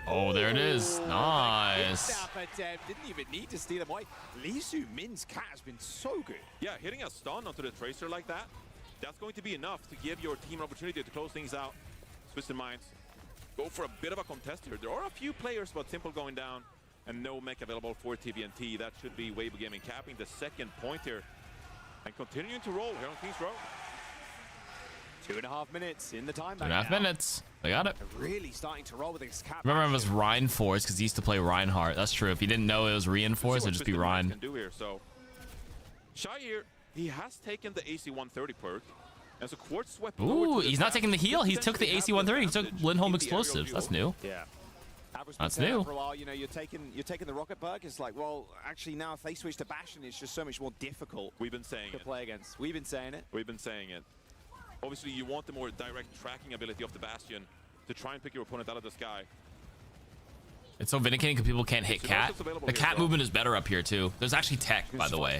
Oh, there it is. Nice. Didn't even need to steal them away. Lisu Min's Cat has been so good. Yeah, hitting a stun onto the Tracer like that, that's going to be enough to give your team an opportunity to close things out. Twisted Minds go for a bit of a contest here. There are a few players, but Simple going down and no mech available for TVNT. That should be Weibo Gaming capping the second point here and continuing to roll here on Kings Row. 2.5 minutes in the time. 2.5 minutes. They got it. Really starting to roll with this Cat. Remember, it was Reinforce because he used to play Reinhardt. That's true. If you didn't know it was Reinforce, it'd just be Rein. Can do here. So Shy here, he has taken the AC-130 perk. As a Quartz swept. Ooh, he's not taking the heal. He took the AC-130. He took Lindholm Explosives. That's new. Yeah. That's new. For a while, you know, you're taking the rocket perk. It's like, well, actually now if they switch to Bastion, it's just so much more difficult. We've been saying to play against. We've been saying it. We've been saying it. Obviously, you want the more direct tracking ability of the Bastion to try and pick your opponent out of the sky. It's so vindicating because people can't hit Cat. The Cat movement is better up here too. There's actually tech, by the way.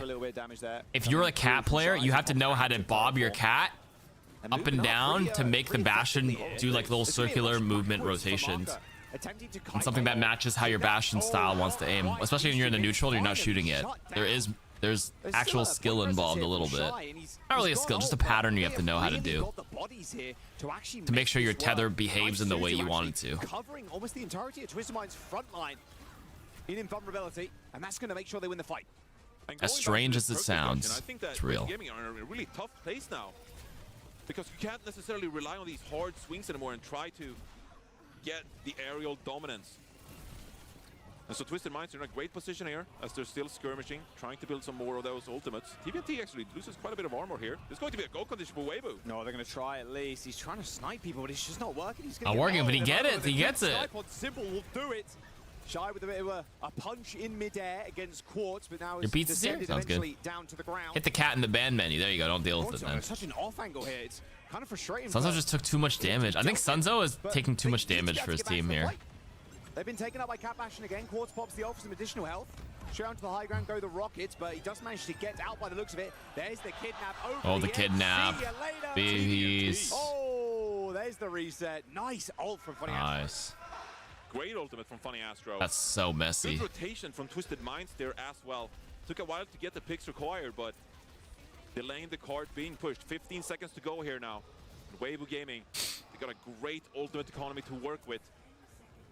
If you're a Cat player, you have to know how to bob your Cat up and down to make the Bastion do like little circular movement rotations. And something that matches how your Bastion style wants to aim. Especially when you're in the neutral and you're not shooting it. There's actual skill involved a little bit. Not really a skill, just a pattern you have to know how to do to make sure your tether behaves in the way you want it to. Covering almost the entirety of Twisted Mind's front line in invulnerability, and that's going to make sure they win the fight. As strange as it sounds, it's real. Gaming are in a really tough place now because you can't necessarily rely on these hard swings anymore and try to get the aerial dominance. And so Twisted Minds are in a great position here as they're still skirmishing, trying to build some more of those ultimates. TVNT actually loses quite a bit of armor here. There's going to be a go condition for Weibo. No, they're going to try at least. He's trying to snipe people, but it's just not working. He's not working, but he gets it. He gets it. Simple will do it. Shy with a bit of a punch in midair against Quartz, but now your pizza's here? Sounds good. Down to the ground. Hit the cat in the band menu. There you go. Don't deal with it then. Such an off angle here. It's kind of frustrating. Sunzo just took too much damage. I think Sunzo is taking too much damage for his team here. They've been taken up by Cat Bastion again. Quartz pops the ult for some additional health. Straight onto the high ground go the Rockets, but he does manage to get out by the looks of it. There's the kidnap over. Oh, the kidnap. Babies. Oh, there's the reset. Nice ult from Funny Astro. Nice. Great ultimate from Funny Astro. That's so messy. Good rotation from Twisted Minds there as well. Took a while to get the picks required, but delaying the card being pushed. 15 seconds to go here now. And Weibo Gaming, they got a great ultimate economy to work with.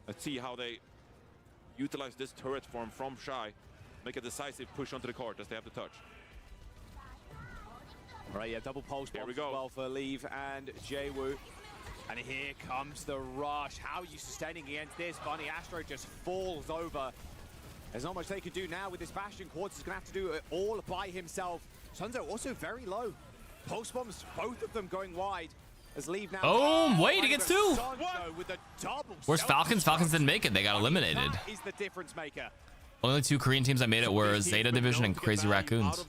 Let's see how they utilize this turret form from Shy. Make a decisive push onto the card as they have the touch. All right, yeah, double pulse here we as go. well for Leave and Jaewoo. And here comes the rush. How are you sustaining against this? Funny Astro just falls over. There's not much they can do now with this Bastion. Quartz is going to have to do it all by himself. Sunzo also very low. Pulse bombs, both of them going wide. As Leave now. Oh, wait, he gets two. With a double. Where's Falcons? Falcons didn't make it. They got eliminated. That is the difference maker. Only 2 Korean teams that made it were Zeta Division and Crazy Raccoons.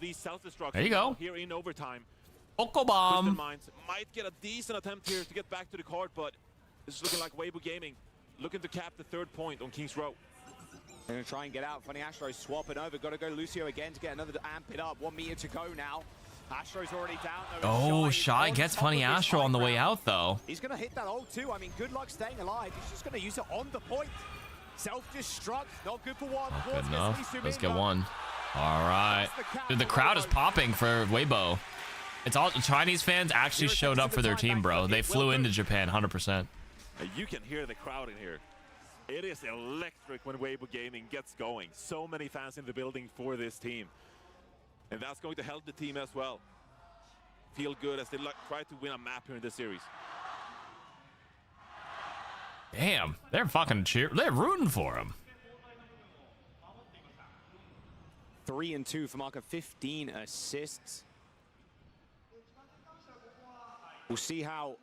There you go. Here in overtime. Oko Bomb. Might get a decent attempt here to get back to the card, but it's looking like Weibo Gaming looking to cap the 3rd point on King's Row. They're going to try and get out. Funny Astro swapping over. Got to go Lucio again to get another amp it up. 1 meter to go now. Astro's already down. Oh, Shy gets Funny Astro on the way out, though. He's going to hit that ult too. I mean, good luck staying alive. He's just going to use it on the point. Self-destruct. Not good for one. Good enough. Let's get one. All right. Dude, the crowd is popping for Weibo. It's all Chinese fans actually showed up for their team, bro. They flew into Japan, 100%. You can hear the crowd in here. It is electric when Weibo Gaming gets going. So many fans in the building for this team. And that's going to help the team as well. Feel good as they try to win a map here in this series. Damn, they're fucking they're rooting for him. 3 and 2 for Marco, 15 assists. We'll see how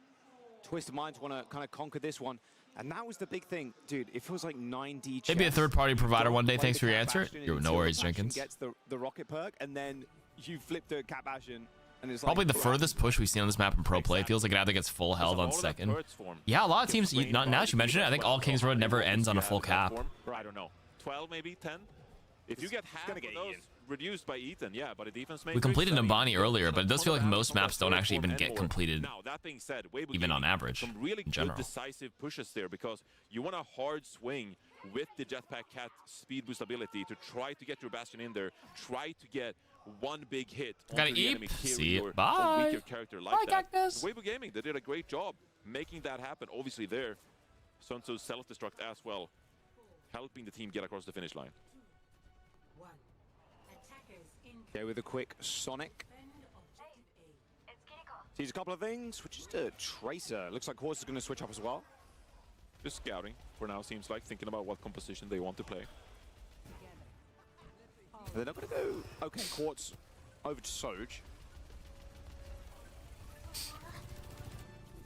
Twisted Minds want to kind of conquer this one. And that was the big thing, dude. It feels like 9D. Maybe a third-party provider one day. Thanks for your answer. No worries, Jenkins. Gets the rocket perk, and then you flip the Cat Bastion, and it's probably like, the furthest push we've seen on this map in pro play. It feels like it either gets full held on second. Yeah, a lot of teams. Now that you mention it, I think all Kings Road never ends on a full cap. Or I don't know, 12 maybe 10. If you get half of those reduced by Ethan, yeah, but a defense matrix. We completed Nambani earlier, but it does feel like most maps don't actually even get completed. Now that being said, Weibo even on average, some really in general. good decisive pushes there because you want a hard swing with the Jetpack Cat speed boost ability to try to get your Bastion in there, try to get one big hit. Gotta eat. See it. Bye. Weaker character like that. Weibo Gaming, they did a great job making that happen. Obviously, there, Sun Tzu's self-destruct as well, helping the team get across the finish line. Okay, with a quick Sonic. Sees a couple of things, which is the Tracer. Looks like Quartz is going to switch up as well. Just scouting for now, seems like, thinking about what composition they want to play. They're not going to go. Okay, Quartz over to Soj.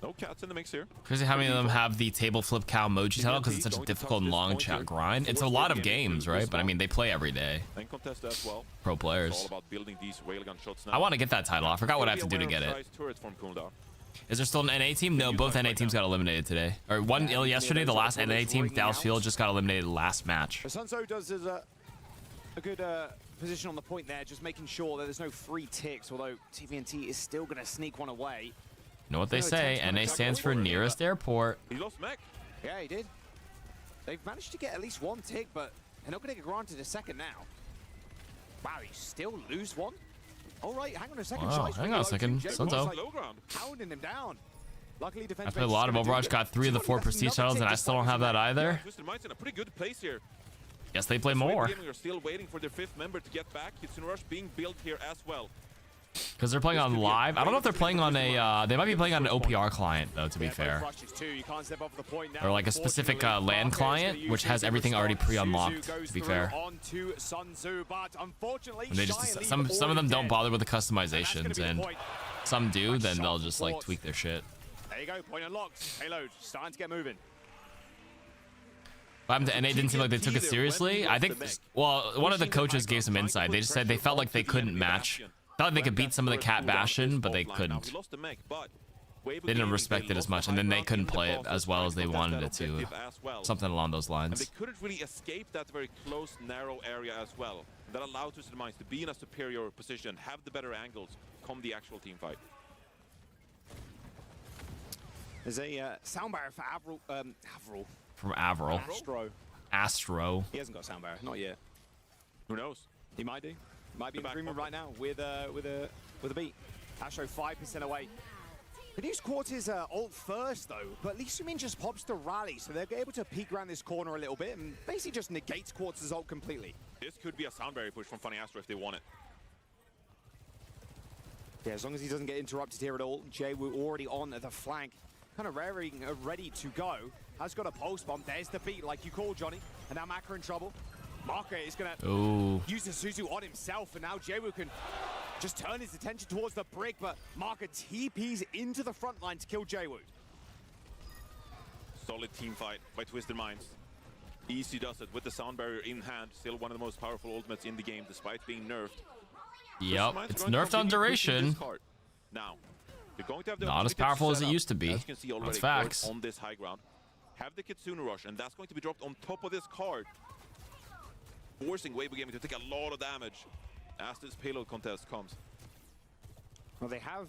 No cats in the mix here. Crazy how many of them have the table flip cow emoji title because it's such a difficult and long chat grind. It's a lot of games, right? But I mean, they play every day. And contest as well. Pro players. It's all about building these railgun shots now. I want to get that title. I forgot what I have to do to get it. Is there still an NA team? No, both NA teams got eliminated today. Or one yesterday, the last NA team, Dallas Field, just got eliminated last match. What Sunso does is a good position on the point there, just making sure that there's no free ticks, although TVNT is still going to sneak one away. You know what they say, NA stands for nearest airport. He lost mech. Yeah, he did. They've managed to get at least one tick, but they're not going to get granted a second now. Wow, you still lose one? All right, hang on a second. Wow, hang on a second. Sunso. Pounding him down. Luckily, I played a lot of Overwatch, got 3 of the 4 prestige titles, and I still don't have that either. Twisted Mind's in a pretty good place here. Yes, they play more. Are still waiting for their 5th member to get back. Kitsune Rush being built here as well. Because they're playing on live. I don't know if they're playing on a. They might be playing on an OPR client, though, to be fair. Or like a specific LAN client, which has everything already pre-unlocked, to be fair. And they just some of them don't bother with the customizations, and some do. Then they'll just like tweak their shit. There you go, point unlocked. Payload starting to get moving. And they didn't seem like they took it seriously. I think. Well, one of the coaches gave some insight. They just said they felt like they couldn't match. Thought they could beat some of the Cat Bastion, but they couldn't. They didn't respect it as much, and then they couldn't play it as well as they wanted it to. Something along those lines. And they couldn't really escape that very close, narrow area as well. That allowed Twisted Minds to be in a superior position, have the better angles, come the actual team fight. There's a sound barrier for Avril. From Avril. Astro. He hasn't got a sound barrier, not yet. Who knows? He might do. Might be in agreement right now with a beat. Astro 5% away. They use Quartz's ult first though, but at least Sumin just pops the rally, so they're able to peek around this corner a little bit and basically just negates Quartz's ult completely. This could be a sound barrier push from Funny Astro if they want it. Yeah, as long as he doesn't get interrupted here at all. Jay, we're already on the flank, kind of raring, ready to go. Has got a pulse bomb. There's the beat, like you called, Johnny. And now Maka in trouble. Maka is going to use the Suzu on himself, and now Jaywu can just turn his attention towards the brick, but Maka TPs into the front line to kill Jaywu. Solid team fight by Twisted Minds. Easy does it with the sound barrier in hand. Still one of the most powerful ultimates in the game, despite being nerfed. Yep, it's nerfed on duration. Now, you're going to have the not as powerful as it used to be. As you can see already, That's facts. on this high ground. Have the Kitsune Rush, and that's going to be dropped on top of this card, forcing Weibo Gaming to take a lot of damage as this payload contest comes. Well, they have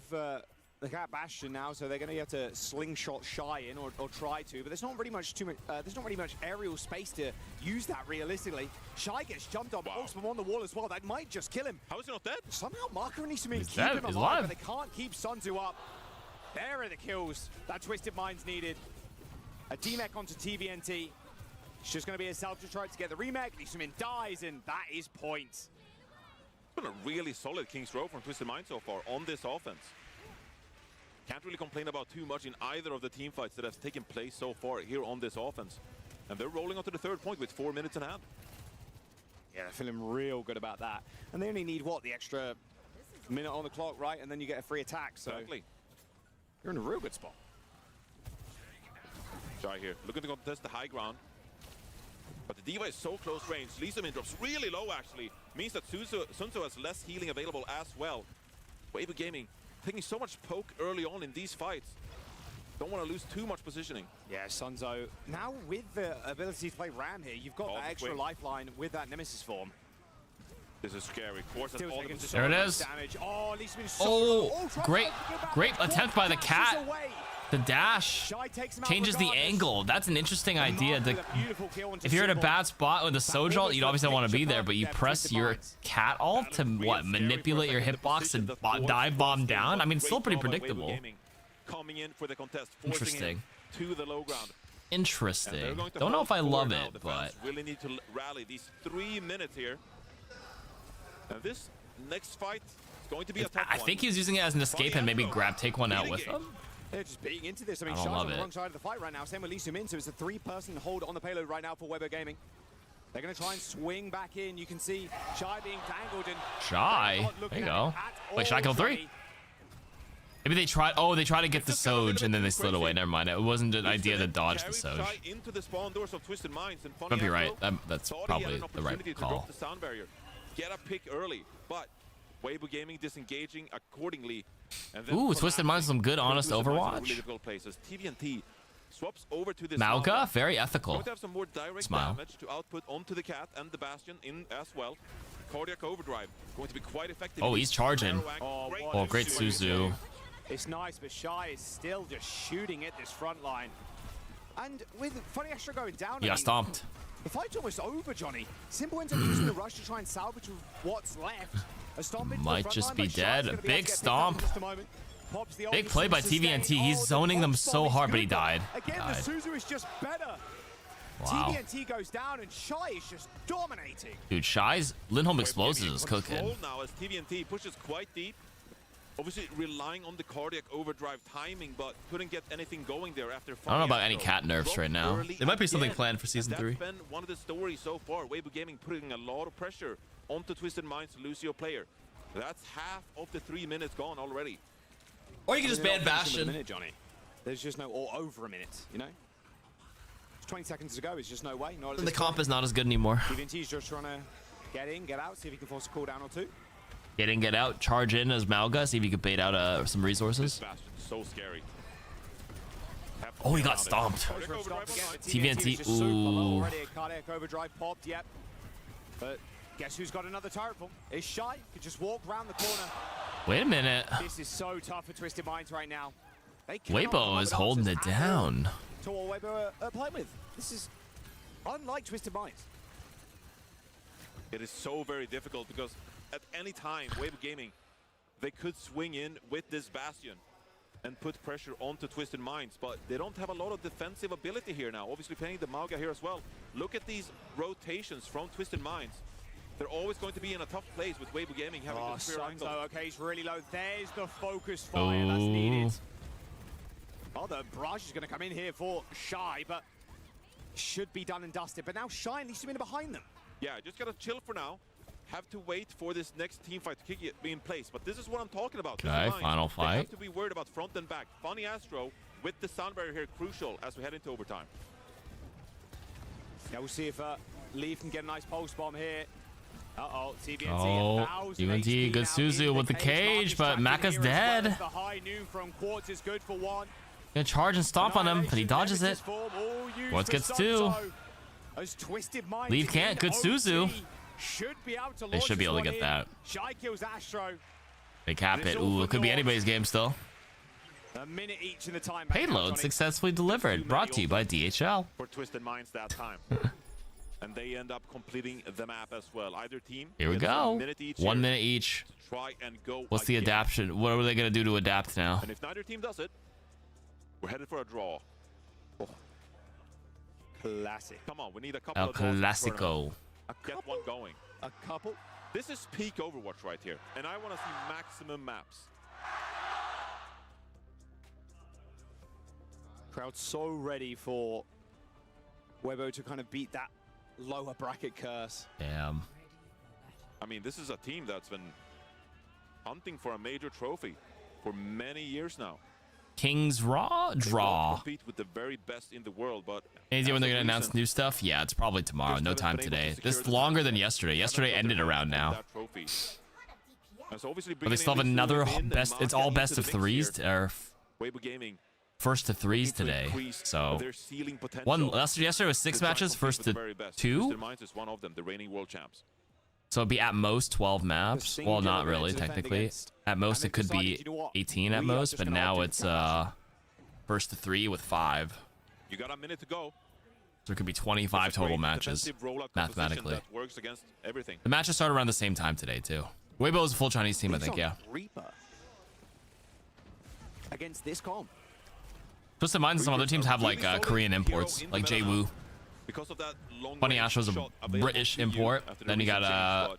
Bastion now, so they're going to have to slingshot Shy in or try to, but there's not really much aerial space to use that realistically. Shy gets jumped on, but Oxfam on the wall as well. That might just kill him. How is he not dead? Somehow Marker and Isumin keep dead. him He's alive, alive. but they can't keep Sunzu up. There are the kills that Twisted Minds needed. A D-Mech onto TVNT. It's just going to be a self to try to get the remake. Isumin dies, and that is point. Been a really solid King's Row from Twisted Mind so far on this offense. Can't really complain about too much in either of the team fights that have taken place so far here on this offense. And they're rolling onto the third point with 4 minutes in hand. Yeah, they're feeling real good about that. And they only need, what, the extra minute on the clock, right? And then you get a free attack, so exactly. You're in a real good spot. Shy here, looking to contest the high ground. But the Diva is so close range. Lisamin drops really low, actually. Means that Sunzo has less healing available as well. Weibo Gaming taking so much poke early on in these fights. Don't want to lose too much positioning. Yeah, Sunzo, now with the ability to play Ram here, you've got that extra lifeline with that Nemesis form. This is scary. Quartz has all the there it is. Damage. Oh, Great attempt by the cat. The dash changes the angle. That's an interesting idea. If you're in a bad spot with a Soj ult, you'd obviously want to be there, but you press your cat ult to what, manipulate your hitbox and dive bomb down? I mean, it's still pretty predictable. Coming in for the contest, Interesting. To the low ground. Interesting. Don't know if I love it, but really need to rally these 3 minutes here. And this next fight is going to be a tough one. I think he's using it as an escape and maybe take one out with him. They're just beating into this. I mean, I don't Shy's love on the it. wrong side of the fight right now. Same with Lee Soo-min, so it's a 3-person hold on the payload right now for Weibo Gaming. They're going to try and swing back in. You can see Shy being dangled and Shy. There you go. Wait, Shy kill 3? Maybe they tried. Oh, they tried to get the Soj and then they slid away. Never mind. It wasn't an idea to dodge the Soj. Into the spawn doors of Twisted Minds, and Might be right. That's probably the right call. The sound barrier. Get a pick early, but Weibo Gaming disengaging accordingly. And then Ooh, Twisted Minds, some good, honest Overwatch. Really difficult places. TVNT swaps over to this Mauga, very ethical. Going to have some more direct damage to output onto the cat and the Bastion in as well. Cardiac Overdrive going to be quite effective. Oh, he's charging. Oh, great Suzu. It's nice, but Shy is still just shooting at this front line. And with Funny Extra going down, He got stomped. The fight's almost over, Johnny. Simple ends up using the rush to try and salvage what's left. A stomp into Might the just front be line, but dead. Shy's A gonna be able big to get stomp. picked up in just a moment. Pops the Big ulti play by to sustain. TVNT. He's Oh, zoning the them pop so bomb is hard, but he good, though. died. Again, Died. the Suzu is just better. Wow. TVNT goes down and Shy is just dominating. Dude, Shy's Lindholm Explosives is cooking. Control now as TVNT pushes quite deep. Obviously relying on the cardiac overdrive timing, but couldn't get anything going there after. I don't know about any cat nerfs right now. There might be something planned for season 3. That's been one of the stories so far. Weibo Gaming putting a lot of pressure onto Twisted Minds Lucio player. That's half of the 3 minutes gone already. Or you can just ban Bastion. Minute, Johnny. There's just no, or over a minute, you know? 20 seconds to go, there's just no way. Not The comp is not as good anymore. TVNT's just trying to get in, get out, see if he can force a cooldown or 2. Get in, get out, charge in as Mauga, see if you can bait out some resources. So scary. Oh, he got stomped. TVNT, ooh. Already a cardiac overdrive popped, yep. But guess who's got another turret form? Is Shy. Could just walk around the corner. Wait a minute. This is so tough for Twisted Minds right now. They cannot come Weibo up is with holding answers it at all down. to what Weibo are playing with. This is unlike Twisted Minds. It is so very difficult because at any time, Weibo Gaming, they could swing in with this Bastion and put pressure onto Twisted Minds, but they don't have a lot of defensive ability here now. Obviously playing the Mauga here as well. Look at these rotations from Twisted Minds. They're always going to be in a tough place with Weibo Gaming having the clear angle. Okay, he's really low. There's the focus fire that's needed. Oh, the barrage is going to come in here for Shy, but should be done and dusted. But now Shy and Lee behind them. Yeah, just gotta chill for now. Have to wait for this next team fight to kick it in place. But this is what I'm talking about. Okay, final They fight. have to be worried about front and back. Funny Astro with the sound barrier here, crucial as we head into overtime. Yeah, we'll see if Leaf can get a nice pulse bomb here. Uh-oh, TVNT. Oh, UNT, good Suzu with the cage, but Maka's dead. The high noon from Quartz is good for one. Gonna charge and stomp on him, but he dodges it. Quartz gets two. Leaf can't. Good Suzu. They should be able to get that. Shy kills Astro. They cap it. Ooh, it could be anybody's game still. A minute each in the time. Payload successfully delivered. Brought to you by DHL. For Twisted Minds that time. And they end up completing the map as well. Either team. Here we go. 1 minute each. Try and go. What's the adaptation? What are they gonna do to adapt now? And if neither team does it, we're headed for a draw. Oh. Classic. Come on, we need a couple El of draws. Clasico. Get one going. A couple. This is peak Overwatch right here, and I want to see maximum maps. Crowd so ready for Weibo to kind of beat that lower bracket curse. Damn. I mean, this is a team that's been hunting for a major trophy for many years now. King's Raw They draw. won't compete with the very best in the world, but Any idea when they're gonna announce new stuff? Yeah, it's probably tomorrow. No time today. This is longer than yesterday. Yesterday ended around now. that trophy. That's obviously But they still have another best. It's all best of threes or Weibo Gaming. first to threes today. So Their ceiling potential. one yesterday was 6 They're trying matches. to compete First with the to very best. 2. Twisted Minds is one of them, the reigning world champs. So it'd be at most 12 maps. Well, not really technically. At most it could be 18 at most, but now it's first to 3 with 5. You got a minute to go. So it could be 25 total matches mathematically. That works against everything. The matches start around the same time today too. Weibo is a full Chinese team, I think. Yeah. Reaper against this comp. Twisted Minds and some other teams have like Korean imports, like Jaewoo. Because of that long Funny Astro's a British import. Then you got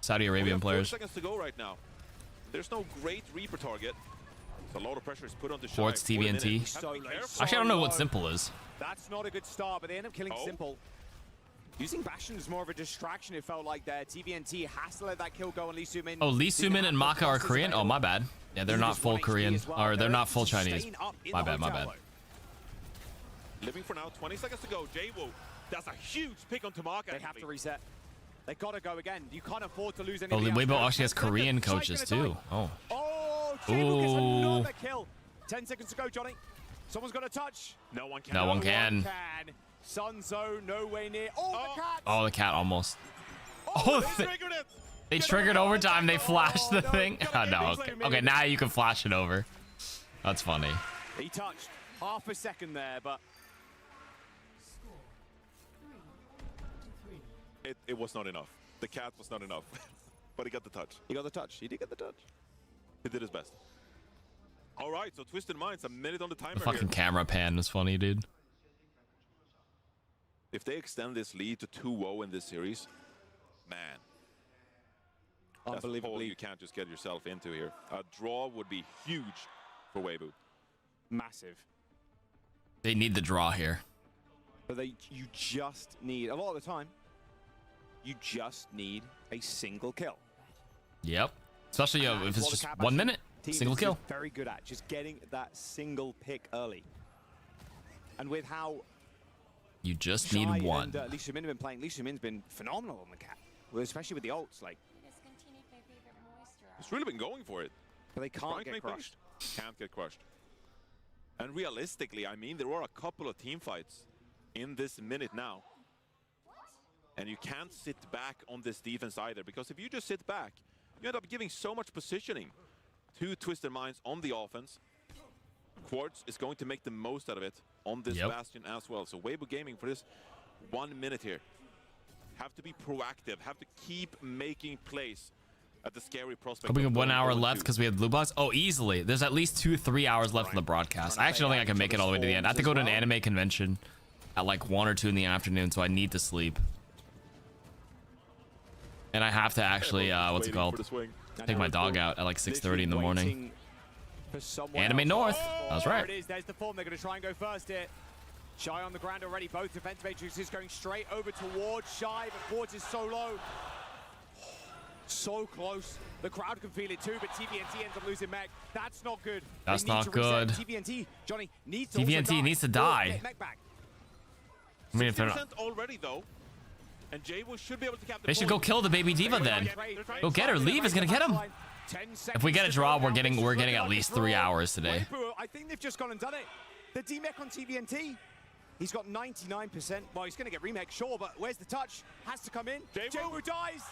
Saudi Arabian players. 4 seconds to go right now. There's no great Reaper target. A lot of pressure is put on the Quartz TVNT. Actually, I don't know what Simple is. That's not a good start, but they end up killing Simple. Using Bastion is more of a distraction, it felt like there. TVNT has to let that kill go and Lee Sumin. Oh, Lee Sumin and Maka are Korean? Oh, my bad. Yeah, they're not full Korean. Or they're not full Chinese. My bad, my bad. Living for now, 20 seconds to go. Jaewoo, that's a huge pick on Tamaka. They have to reset. They gotta go again. You can't afford to lose any. Oh, Weibo actually has Korean coaches too. Oh. Oh, Jaewoo gets another kill. 10 seconds to go, Johnny. Someone's got to touch. No one can. No one can. Sunzo nowhere near. Oh, the cat. Oh, the cat almost. Oh, they triggered overtime. They flashed the thing. Oh, no. Okay. Okay, now you can flash it over. That's funny. He touched half a second there, but it was not enough. The cat was not enough. But he got the touch. He got the touch. He did get the touch. He did his best. All right, so Twisted Minds, a minute on the timer The fucking here. camera pan was funny, dude. If they extend this lead to 2-0 in this series, man. That's a hole you can't just get yourself into here. A draw would be huge for Weibo. Massive. They need the draw here. But you just need, a lot of the time, you just need a single kill. Yep. Especially if it's just 1 minute. Single kill. Very good at just getting that single pick early. And with how you just Shy need one. And Lee Sumin have been playing. Lee Sumin's been phenomenal on the cat, well, especially with the ults. Like, It's really been going for it. But they can't get crushed. Can't get crushed. And realistically, I mean, there were a couple of team fights in this minute now. And you can't sit back on this defense either, because if you just sit back, you end up giving so much positioning to Twisted Minds on the offense. Quartz is going to make the most out of it on this Bastion as well. So Weibo Gaming for this 1 minute here have to be proactive, have to keep making plays at the scary prospect. We have 1 hour left because we have blue box. Oh, easily. There's at least 2-3 hours left in the broadcast. I actually don't think I can make it all the way to the end. I have to go to an anime convention at like 1 or 2 in the afternoon, so I need to sleep. And I have to actually, what's it called? Take my dog out at like 6:30 in the morning. Anime North. That was right. There it is. There's the form. They're going to try and go first here. Shy on the ground already. Both defense matrices going straight over towards Shy, but Quartz is so low. So close. The crowd can feel it too, but TVNT ends up losing mech. That's not good. That's not good. TVNT, Johnny, needs to TVNT needs to die. I mean, if they're not, 60% already though. And Jaywoo should be able to cap the they should go kill the baby diva then. Go get her. Leave is gonna get him. If we get a draw, we're getting at least 3 hours today. I think they've just gone and done it. The D-Mech on TVNT. He's got 99%. Well, he's going to get remake, sure, but where's the touch? Has to come in. Jaywoo dies.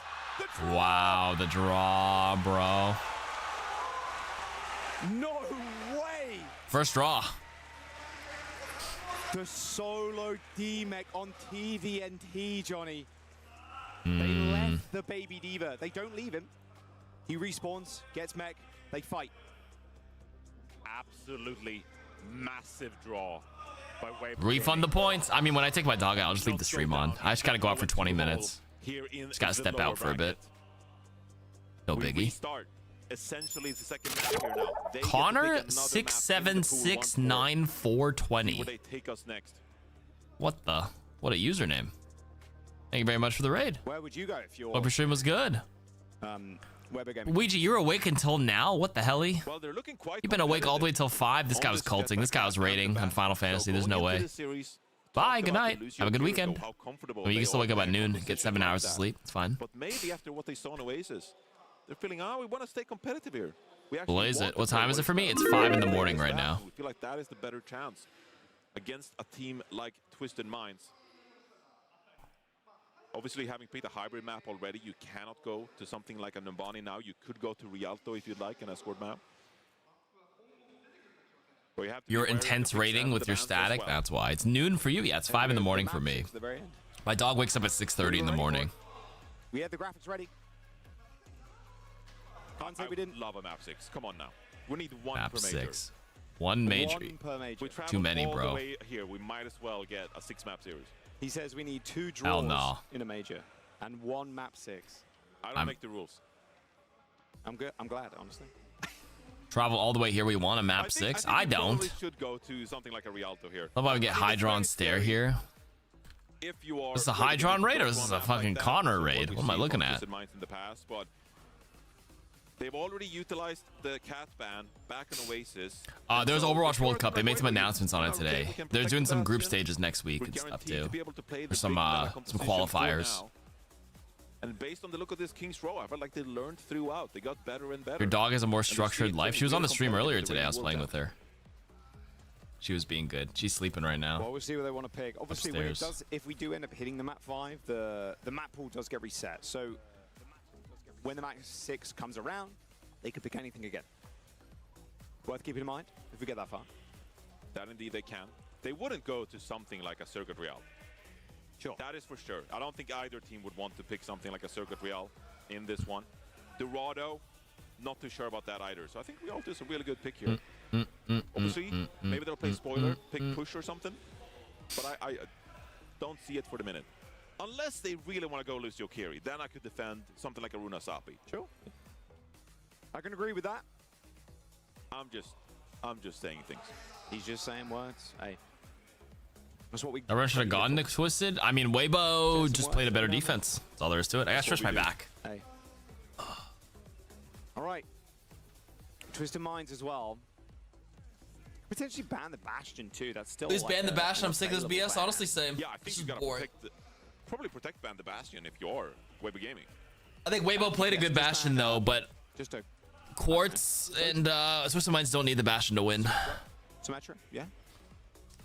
Wow, the draw, bro. No way. First draw. The solo D-Mech on TVNT, Johnny. They left the baby diva. They don't leave him. He respawns, gets mech, they fight. Absolutely massive draw. By way Refund the points. I mean, when I take my dog out, I'll just leave the stream on. I just gotta go out for 20 minutes. Just gotta step out for a bit. No biggie. Essentially, it's the second match here now. Connor 6769420. They take us next. What a username. Thank you very much for the raid. Where would you go if you're... Hope your stream was good. Ouija, you're awake until now? What the helly? Well, they're looking quite. You've been awake all the way till 5. This guy was culting. This guy was raiding on Final Fantasy. There's no way. Bye. Good night. Have a good weekend. I mean, you can still wake up at noon, get 7 hours of sleep. It's fine. But maybe after what they saw in Oasis, they're feeling, we want to stay competitive here. Blaze it. What time is it for me? It's 5 in the morning right now. We feel like that is the better chance against a team like Twisted Minds. Obviously, having picked a hybrid map already, you cannot go to something like a Numbani now. You could go to Rialto if you'd like, an escort map. Your intense rating with your static, well. That's why. It's noon for you? Yeah, it's 5 in the morning for me. My dog wakes up at 6:30 in the morning. We have the graphics ready. Can't say we didn't love a map 6. Come on now. We need one map per major. 6. One major. Too many, bro. All the way here, we might as well get a 6-map series. He says we need 2 draws in a major and 1 map 6. I don't make the rules. I'm good. I'm glad, honestly. Travel all the way here. We want a map 6. I don't. Should go to something like a Rialto here. How about we get Hydron Stair here? If you are, this is a Hydron raid or is this a fucking Connor raid? What am I looking at? In the past, but they've already utilized the cat ban back in Oasis. There's Overwatch World Cup. They made some announcements on it today. They're doing some group stages next week and stuff too. There's some qualifiers. And based on the look of this King's Row, I felt like they learned throughout. They got better and better. Your dog has a more structured life. She was on the stream earlier today. I was playing with her. She was being good. She's sleeping right now. Well, we'll see what they want to pick. Obviously, when it does, if we do end up hitting the map 5, the map pool does get reset. So when the map 6 comes around, they could pick anything again. Worth keeping in mind if we get that far. That indeed they can. They wouldn't go to something like a Circuit Real. Sure. That is for sure. I don't think either team would want to pick something like a Circuit Real in this one. Dorado, not too sure about that either. So I think we all do some really good pick here. Obviously, maybe they'll play spoiler, pick push or something. But I don't see it for the minute. Unless they really want to go Lucio Kiri, then I could defend something like a Runa Sapi. Sure. I can agree with that. I'm just saying things. He's just saying words. Hey. That's what we. Everyone should have gotten it twisted. I mean, Weibo just played a better defense. That's all there is to it. I gotta stretch my back. Hey. All right. Twisted Minds as well. Potentially ban the Bastion too. That's still. Please ban the Bastion. I'm sick of this BS. Honestly, same. Yeah, I think you gotta probably protect ban the Bastion if you're Weibo Gaming. I think Weibo played a good Bastion though, but just a Quartz and Twisted Minds don't need the Bastion to win. Symmetra, yeah.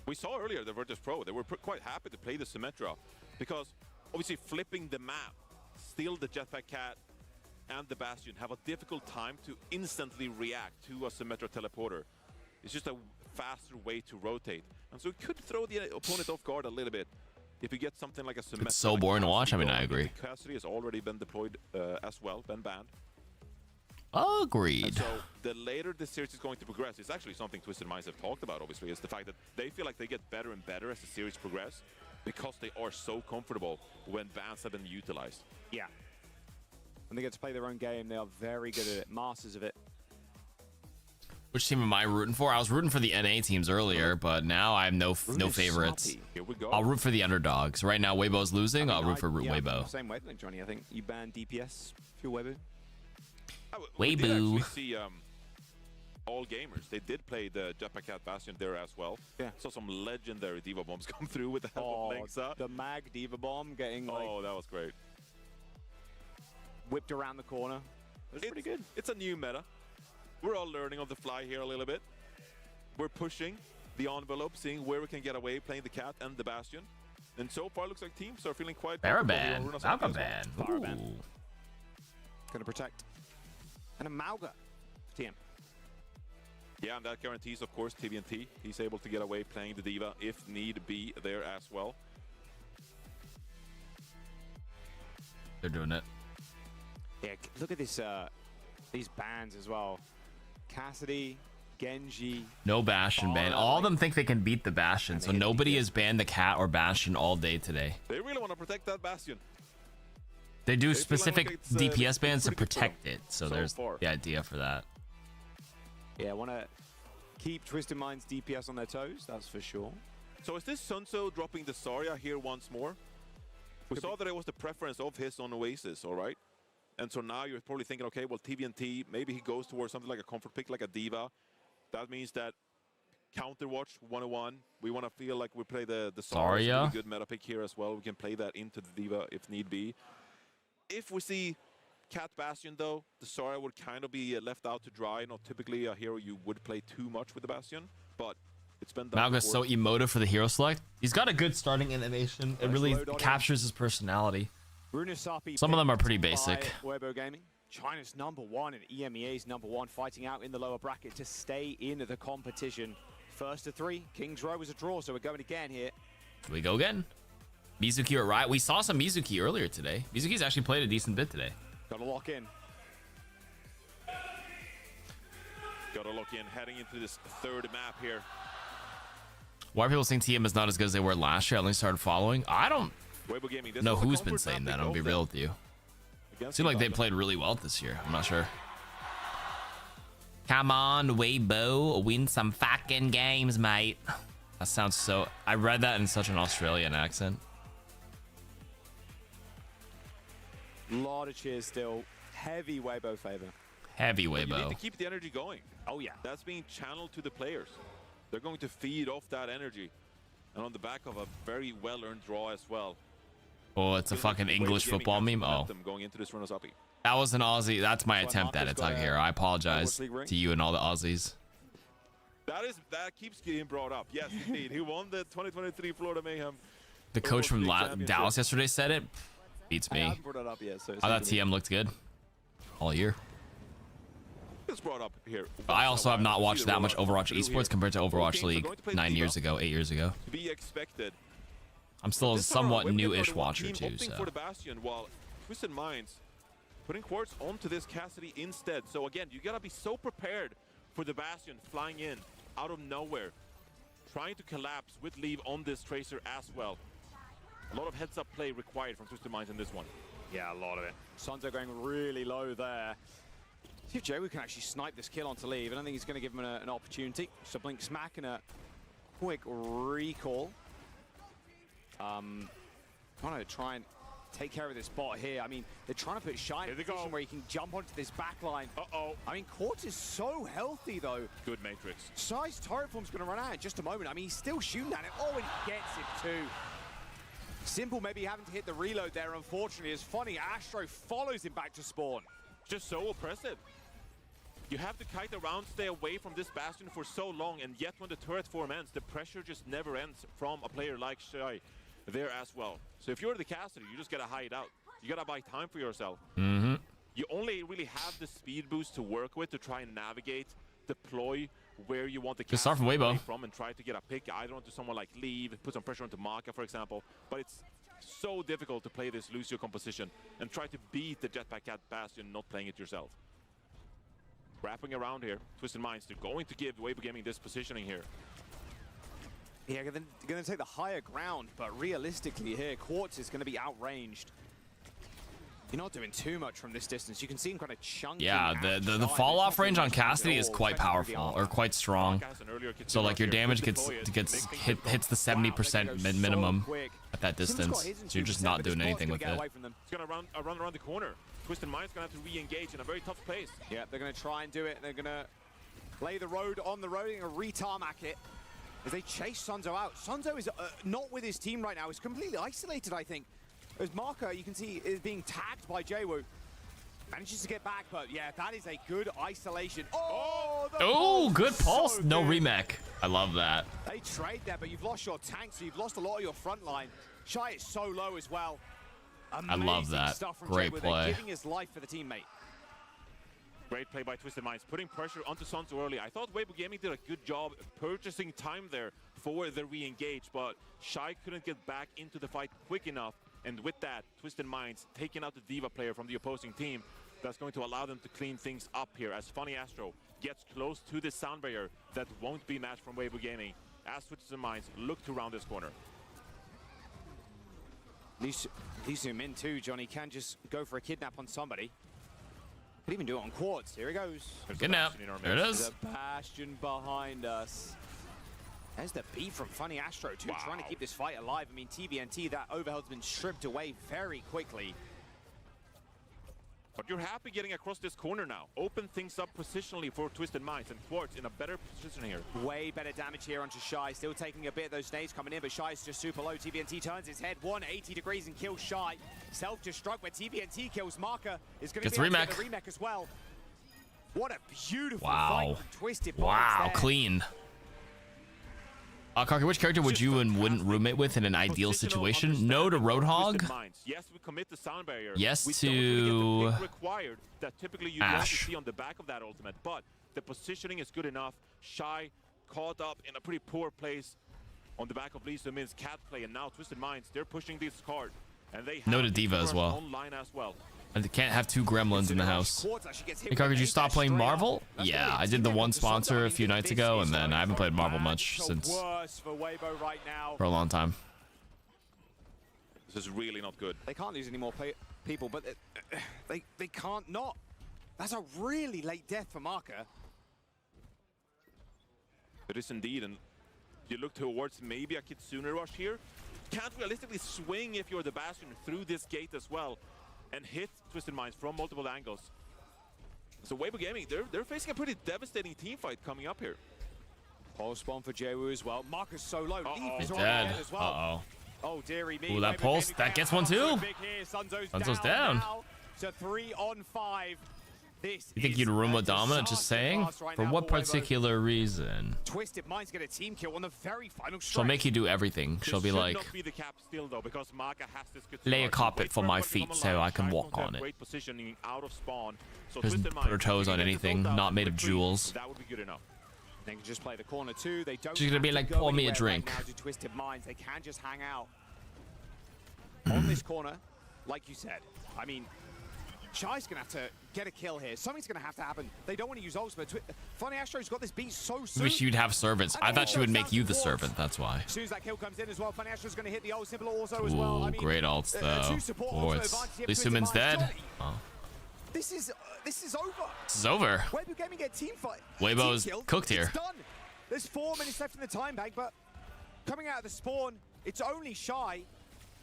We saw earlier the Virtus Pro. They were quite happy to play the Symmetra because obviously flipping the map, still the Jetpack Cat and the Bastion have a difficult time to instantly react to a Symmetra teleporter. It's just a faster way to rotate. And so it could throw the opponent off guard a little bit if you get something like a Symmetra. It's so boring to watch. I mean, I agree. Cassidy has already been deployed as well, been banned. Agreed. And so the later this series is going to progress, it's actually something Twisted Minds have talked about, obviously, is the fact that they feel like they get better and better as the series progresses because they are so comfortable when bans have been utilized. Yeah. When they get to play their own game, they are very good at it, masters of it. Which team am I rooting for? I was rooting for the NA teams earlier, but now I have no favorites. Here we go. I'll root for the underdogs. Right now, Weibo's losing. I'll root for Weibo. Same wavelength, Johnny. I think you ban DPS if you're Weibo. Weibo. all gamers. They did play the Jetpack Cat Bastion there as well. Yeah. Saw some legendary Diva bombs come through with the help of Linksa. The Mag Diva bomb getting like, that was great. Whipped around the corner. It's pretty good. It's a new meta. We're all learning on the fly here a little bit. We're pushing the envelope, seeing where we can get away playing the Cat and the Bastion. And so far, looks like teams are feeling quite... Baraban. Baraban. Gonna protect. And a Mauga team. Yeah, and that guarantees, of course, TVNT. He's able to get away playing the Diva if need be there as well. They're doing it. Yeah, look at this. These bans as well. Cassidy, Genji. No Bastion ban. All of them think they can beat the Bastion, so nobody has banned the Cat or Bastion all day today. They really want to protect that Bastion. They do specific DPS bans to protect it, so there's far. the idea for that. Yeah, want to keep Twisted Mind's DPS on their toes, that's for sure. So is this Sunso dropping the Zarya here once more? We saw that it was the preference of his on Oasis, all right? And so now you're probably thinking, okay, well, TVNT, maybe he goes towards something like a comfort pick, like a Diva. That means that Counterwatch 101, we want to feel like we play the Zarya. Good meta pick here as well. We can play that into the Diva if need be. If we see Cat Bastion, though, the Zarya would kind of be left out to dry. Not typically a hero you would play too much with the Bastion, but it's been done. Malga's so emotive for the hero select. He's got a good starting animation. It really captures his personality. Some of them are pretty basic. Weibo Gaming, China's #1 and EMEA's #1, fighting out in the lower bracket to stay in the competition. First to 3, King's Row was a draw, so we're going again here. We go again. Mizuki or Riot. We saw some Mizuki earlier today. Mizuki's actually played a decent bit today. Got to lock in. Got to lock in, heading into this third map here. Why are people saying TM is not as good as they were last year? I only started following. I don't Weibo Gaming, know who's been saying that. I'll be real with you. Seemed like they played really well this year. I'm not sure. Come on, Weibo, win some fucking games, mate. That sounds so... I read that in such an Australian accent. Lot of cheers still. Heavy Weibo favor. Heavy You Weibo. need to keep the energy going. Oh, yeah. That's being channeled to the players. They're going to feed off that energy. And on the back of a very well-earned draw as well. Oh, it's a fucking English football meme. Oh, going into this runners-up. that was an Aussie. That's my attempt at it, Tug here. I apologize to you and all the Aussies. That keeps getting brought up. Yes, indeed. He won the 2023 Florida Mayhem. The coach from Dallas yesterday said it. Beats me. I haven't brought it up yet, so I thought TM looked good all year. It's brought up here. I also have not watched that much Overwatch Esports compared to Overwatch League 9 years ago, 8 years ago. To be expected. I'm still a somewhat new-ish watcher too, For so. the Bastion, while Twisted Minds putting Quartz onto this Cassidy instead. So again, you gotta be so prepared for the Bastion flying in out of nowhere, trying to collapse with Leave on this Tracer as well. A lot of heads-up play required from Twisted Minds in this one. Yeah, a lot of it. Sanzo going really low there. See if Joey can actually snipe this kill onto Leave. I don't think he's going to give him an opportunity. So Blink Smack and a quick recall. Trying to try and take care of this bot here. I mean, they're trying to put Shine in a position where he can jump onto this backline. Uh-oh. I mean, Quartz is so healthy, though. Good Matrix. Size turret form's going to run out in just a moment. I mean, he's still shooting at it. Oh, and he gets it, too. Simple maybe having to hit the reload there, unfortunately. It's funny, Astro follows him back to spawn. Just so oppressive. You have to kite around, stay away from this Bastion for so long, and yet when the turret form ends, the pressure just never ends from a player like Shy there as well. So if you're the caster, you just gotta hide out. You gotta buy time for yourself. Mm-hmm. You only really have the speed boost to work with to try and navigate, deploy where you want the Just start from Weibo. from and try to get a pick either onto someone like Leave, put some pressure onto Maka, for example. But it's so difficult to play this Lucio composition and try to beat the Jetpack Cat Bastion not playing it yourself. Wrapping around here, Twisted Minds, they're going to give Weibo Gaming this positioning here. Yeah, they're going to take the higher ground, but realistically here, Quartz is going to be outranged. You're not doing too much from this distance. You can see him kind of chunking. Yeah, the fall off range on Cassidy is quite powerful or quite strong. So like your damage hits the 70% minimum at that distance. So you're just not doing anything with it. It's going to run around the corner. Twisted Mind's going to have to re-engage in a very tough place. Yeah, they're going to try and do it. They're going to lay the road on the road and re-tarmac it as they chase Sunzo out. Sunzo is not with his team right now. He's completely isolated, I think. As Marker, you can see, is being tagged by Jaewoo. Manages to get back, but yeah, that is a good isolation. Oh, good pulse. So no remake. I love that. They trade there, but you've lost your tank, so you've lost a lot of your front line. Shy is so low as well. Amazing I love that. Stuff from Great Jaewoo. play. They're giving his life for the teammate. Great play by Twisted Minds, putting pressure onto Sunzo early. I thought Weibo Gaming did a good job purchasing time there for the re-engage, but Shy couldn't get back into the fight quick enough. And with that, Twisted Minds taking out the Diva player from the opposing team. That's going to allow them to clean things up here as Funny Astro gets close to the sound barrier that won't be matched from Weibo Gaming. As Twisted Minds look to round this corner. Lee Soo-min too, Johnny, can just go for a kidnap on somebody. Could even do it on Quartz. Here he goes. Kidnap. There it is. There's a Bastion behind us. There's the beat from Funny Astro too, trying to keep this fight alive. I mean, TBNT, that overhead's been stripped away very quickly. But you're happy getting across this corner now. Open things up positionally for Twisted Minds, and Quartz in a better position here. Way better damage here onto Shy. Still taking a bit of those nades coming in, but Shy is just super low. TBNT turns his head 180 degrees and kills Shy. Self-destruct where TBNT kills Marker. Is going to be able to get the remake as well. What a beautiful fight from Twisted Minds there. Clean. Kaki, which character would you and wouldn't roommate with in an ideal situation? No to Roadhog. Yes, we commit the sound barrier. Yes we to required that typically you want to see on the back of that ultimate, but the positioning is good enough. Shy caught up in a pretty poor place on the back of Lee Soo-min's cat play, and now Twisted Minds, they're pushing this card, and they have no to Diva as well. Online as well. And they can't have two gremlins in the house. Hey, Kaki, did you stop playing Marvel? Yeah, I did the one sponsor a few nights ago, and then I haven't played Marvel much since for a long time. This is really not good. They can't lose any more people, but they can't not. That's a really late death for Marker. It is indeed, and you look towards maybe a Kitsune rush here. Can't realistically swing if you're the Bastion through this gate as well, and hit Twisted Minds from multiple angles. So Weibo Gaming, they're facing a pretty devastating team fight coming up here. Pulse spawn for Jaewoo as well. Marker's so low. He's dead. As well. Oh, dearie me. Ooh, that pulse, that gets one too. Sunzo's down. So 3 on 5. You think you'd room with Dominant? Just saying. For what particular reason? Twisted Minds get a team kill on the very final stretch. She'll make you do everything. She'll be like, lay a carpet for my feet so I can walk on it. Doesn't put her toes on anything not made of jewels. That would be good enough. They can just play the corner too. They don't. She's gonna be like, pour me a drink. Right now to Twisted Minds, they can just hang out on this corner, like you said. I mean, Shy's gonna have to get a kill here. Something's gonna have to happen. They don't want to use ultimate. Funny Astro's got this beat so soon. Wish you'd have servants. I thought she would make you the servant. That's why. As soon as that kill comes in as well, Funny Astro's gonna hit the ult symbol also as well. I mean, great ults though. Oh, Lee Soo-min's dead. Oh. This is over. This is over. Weibo Gaming get team fight. Weibo's cooked here. It's done. There's 4 minutes left in the time bank, but coming out of the spawn, it's only Shy.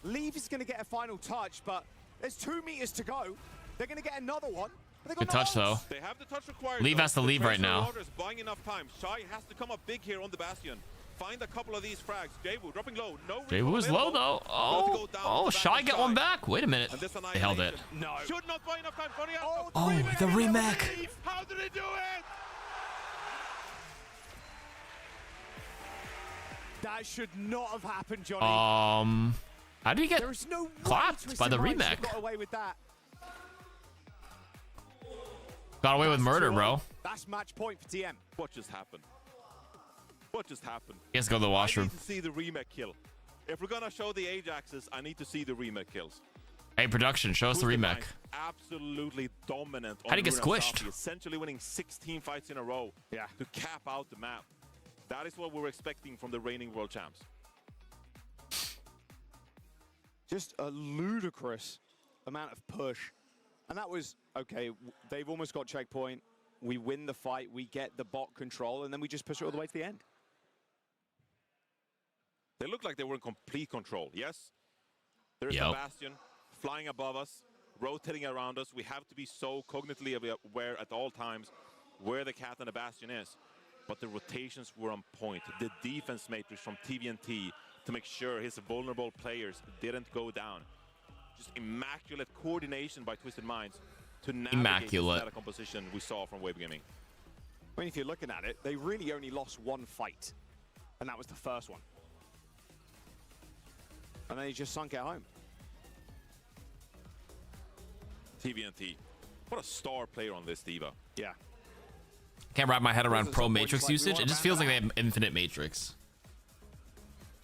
Leave is going to get a final touch, but there's 2 meters to go. They're going to get another one. Good touch though. They have the touch required. Leave has to leave right now. Buying enough time. Shy has to come up big here on the Bastion. Find a couple of these frags. Jaewoo dropping low. No. Jaewoo is low though. Oh, Shy get one back. Wait a minute. They held it. No. Should not buy enough time. Oh, the remake. How did he do it? That should not have happened, Johnny. How did he get no clapped by the remake? Got away with that. Got away with murder, bro. That's match point for TM. What just happened? What just happened? He has to go to the washroom. I need to see the remake kill. If we're gonna show the Ajaxes, I need to see the remake kills. Hey, production, show us the remake. Absolutely dominant. How'd he get squished? Essentially winning 16 fights in a row to cap out the map. That is what we're expecting from the reigning world champs. Just a ludicrous amount of push. And that was, okay, they've almost got checkpoint. We win the fight, we get the bot control, and then we just push it all the way to the end. They look like they were in complete control, yes? There's a Bastion flying above us, rotating around us. We have to be so cognitively aware at all times. where the Cat and the Bastion is. But the rotations were on point. The defense matrix from TVNT to make sure his vulnerable players didn't go down. Just immaculate coordination by Twisted Minds to navigate this meta composition we saw from Wave Gaming. I mean, if you're looking at it, they really only lost one fight, and that was the first one. And then he just sunk it home. TVNT, what a star player on this Diva. Yeah. Can't wrap my head around pro Matrix usage. It just feels like they have infinite Matrix.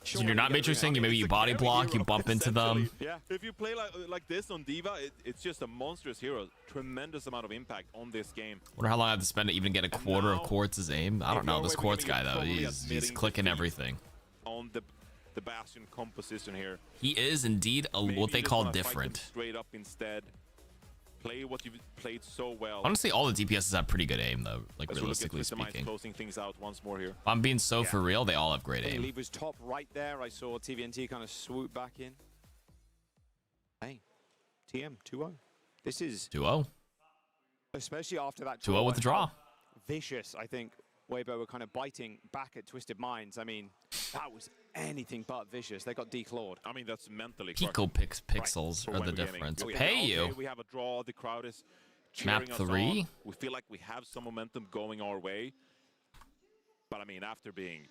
So you're not Matrixing, you body block, you bump into them. Yeah, if you play like this on Diva, it's just a monstrous hero. Tremendous amount of impact on this game. Wonder how long I have to spend to even get a quarter of Quartz's aim. I don't know. This Quartz guy though, he's clicking everything. On the Bastion composition here. He is indeed what they call different. Straight up instead. Play what you've played so well. Honestly, all the DPSs have pretty good aim though, like realistically speaking. Closing things out once more here. I'm being so for real, they all have great aim. Leave was top right there. I saw TVNT kind of swoop back in. Hey, TM 2-0. This is 2-0. Especially after that 2-0 with the draw. Vicious, I think. Weibo were kind of biting back at Twisted Minds. I mean, that was anything but vicious. They got declawed. I mean, that's mentally Pico pixels are the difference. Pay you. We have a draw. The crowd is Map cheering us 3. on. We feel like we have some momentum going our way. But I mean, after being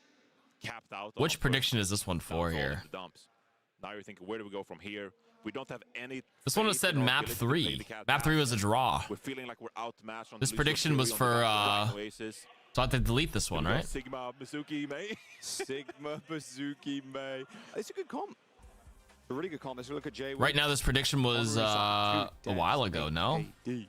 capped out. Which prediction is this one for here? Now you're thinking, where do we go from here? We don't have any. This one was said map 3. Map 3 was a draw. We're feeling like we're outmatched on this prediction was for Oasis. So I have to delete this one, right? Sigma Mizuki May. Sigma Mizuki May. It's a good comp. A really good comp. Let's look at Jay. Right now, this prediction was a while ago, no? He's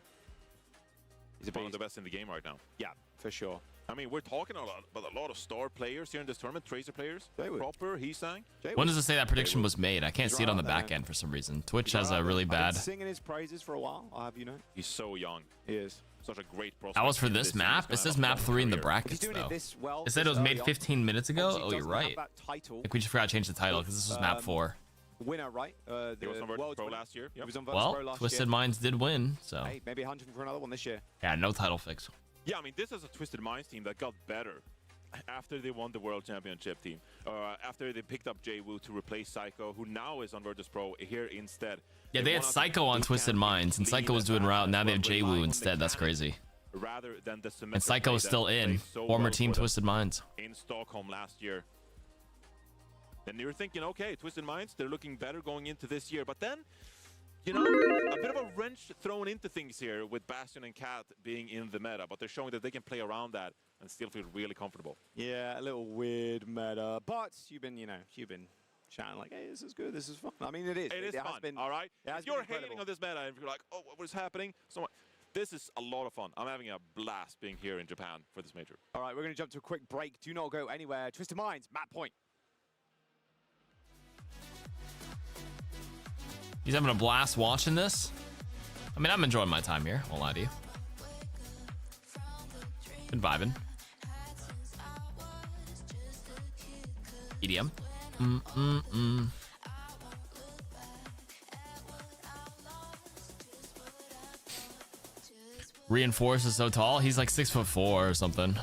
one of the best in the game right now. Yeah, for sure. I mean, we're talking about a lot of star players here in this tournament, Tracer players. Proper, Heesang. When does it say that prediction was made? I can't see it on the back end for some reason. Twitch has a really bad. I've been singing his praises for a while. I'll have you know. He's so young. He is. Such a great prospect. That was for this map? It says map 3 in the brackets, though. It said it was made 15 minutes ago? Oh, you're right. I think we just forgot to change the title because this was map 4. Winner, right? He was on Virtus Pro last year. He was on Virtus Pro Well, last Twisted year. Minds did win, so. Hey, maybe hunting for another one this year. Yeah, no title fix. Yeah, I mean, this is a Twisted Minds team that got better after they won the World Championship team. After they picked up Jay Wu to replace Psycho, who now is on Virtus Pro here instead. Yeah, they had Psycho on Twisted Minds, and Psycho was doing route. Now they have Jay Wu instead. That's crazy. Rather than the And Psycho is still in. Former team Twisted Minds. In Stockholm last year. And you're thinking, okay, Twisted Minds, they're looking better going into this year. But then, you know, a bit of a wrench thrown into things here with Bastion and Cat being in the meta. But they're showing that they can play around that and still feel really comfortable. Yeah, a little weird meta. But you've been shouting like, hey, this is good, this is fun. I mean, it is. It is fun, all right? If you're hating on this meta and you're like, oh, what is happening? So this is a lot of fun. I'm having a blast being here in Japan for this major. All right, we're going to jump to a quick break. Do not go anywhere. Twisted Minds, map point. He's having a blast watching this. I mean, I'm enjoying my time here. Won't lie to you. Been vibing. EDM. Reinforce is so tall. He's like 6'4" or something.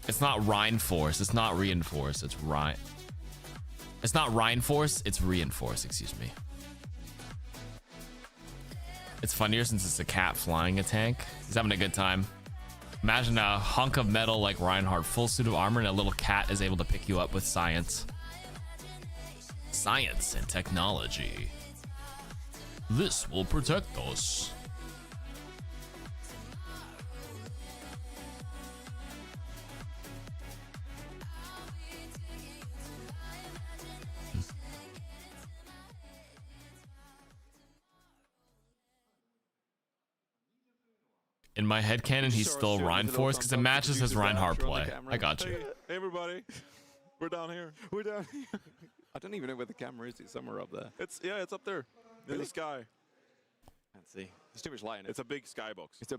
It's not reinforce. It's not reinforce. It's Ryan. It's not reinforce. It's reinforce. Excuse me. It's funnier since it's a cat flying a tank. He's having a good time. Imagine a hunk of metal like Reinhardt, full suit of armor, and a little cat is able to pick you up with science. Science and technology. This will protect us. In my headcanon, he's still Reinforce because it matches his Reinhardt play. I got you. Hey, everybody. We're down here. We're down here. I don't even know where the camera is. It's somewhere up there. It's up there in the sky. Let's see. There's too much light in it. It's a big skybox. It's a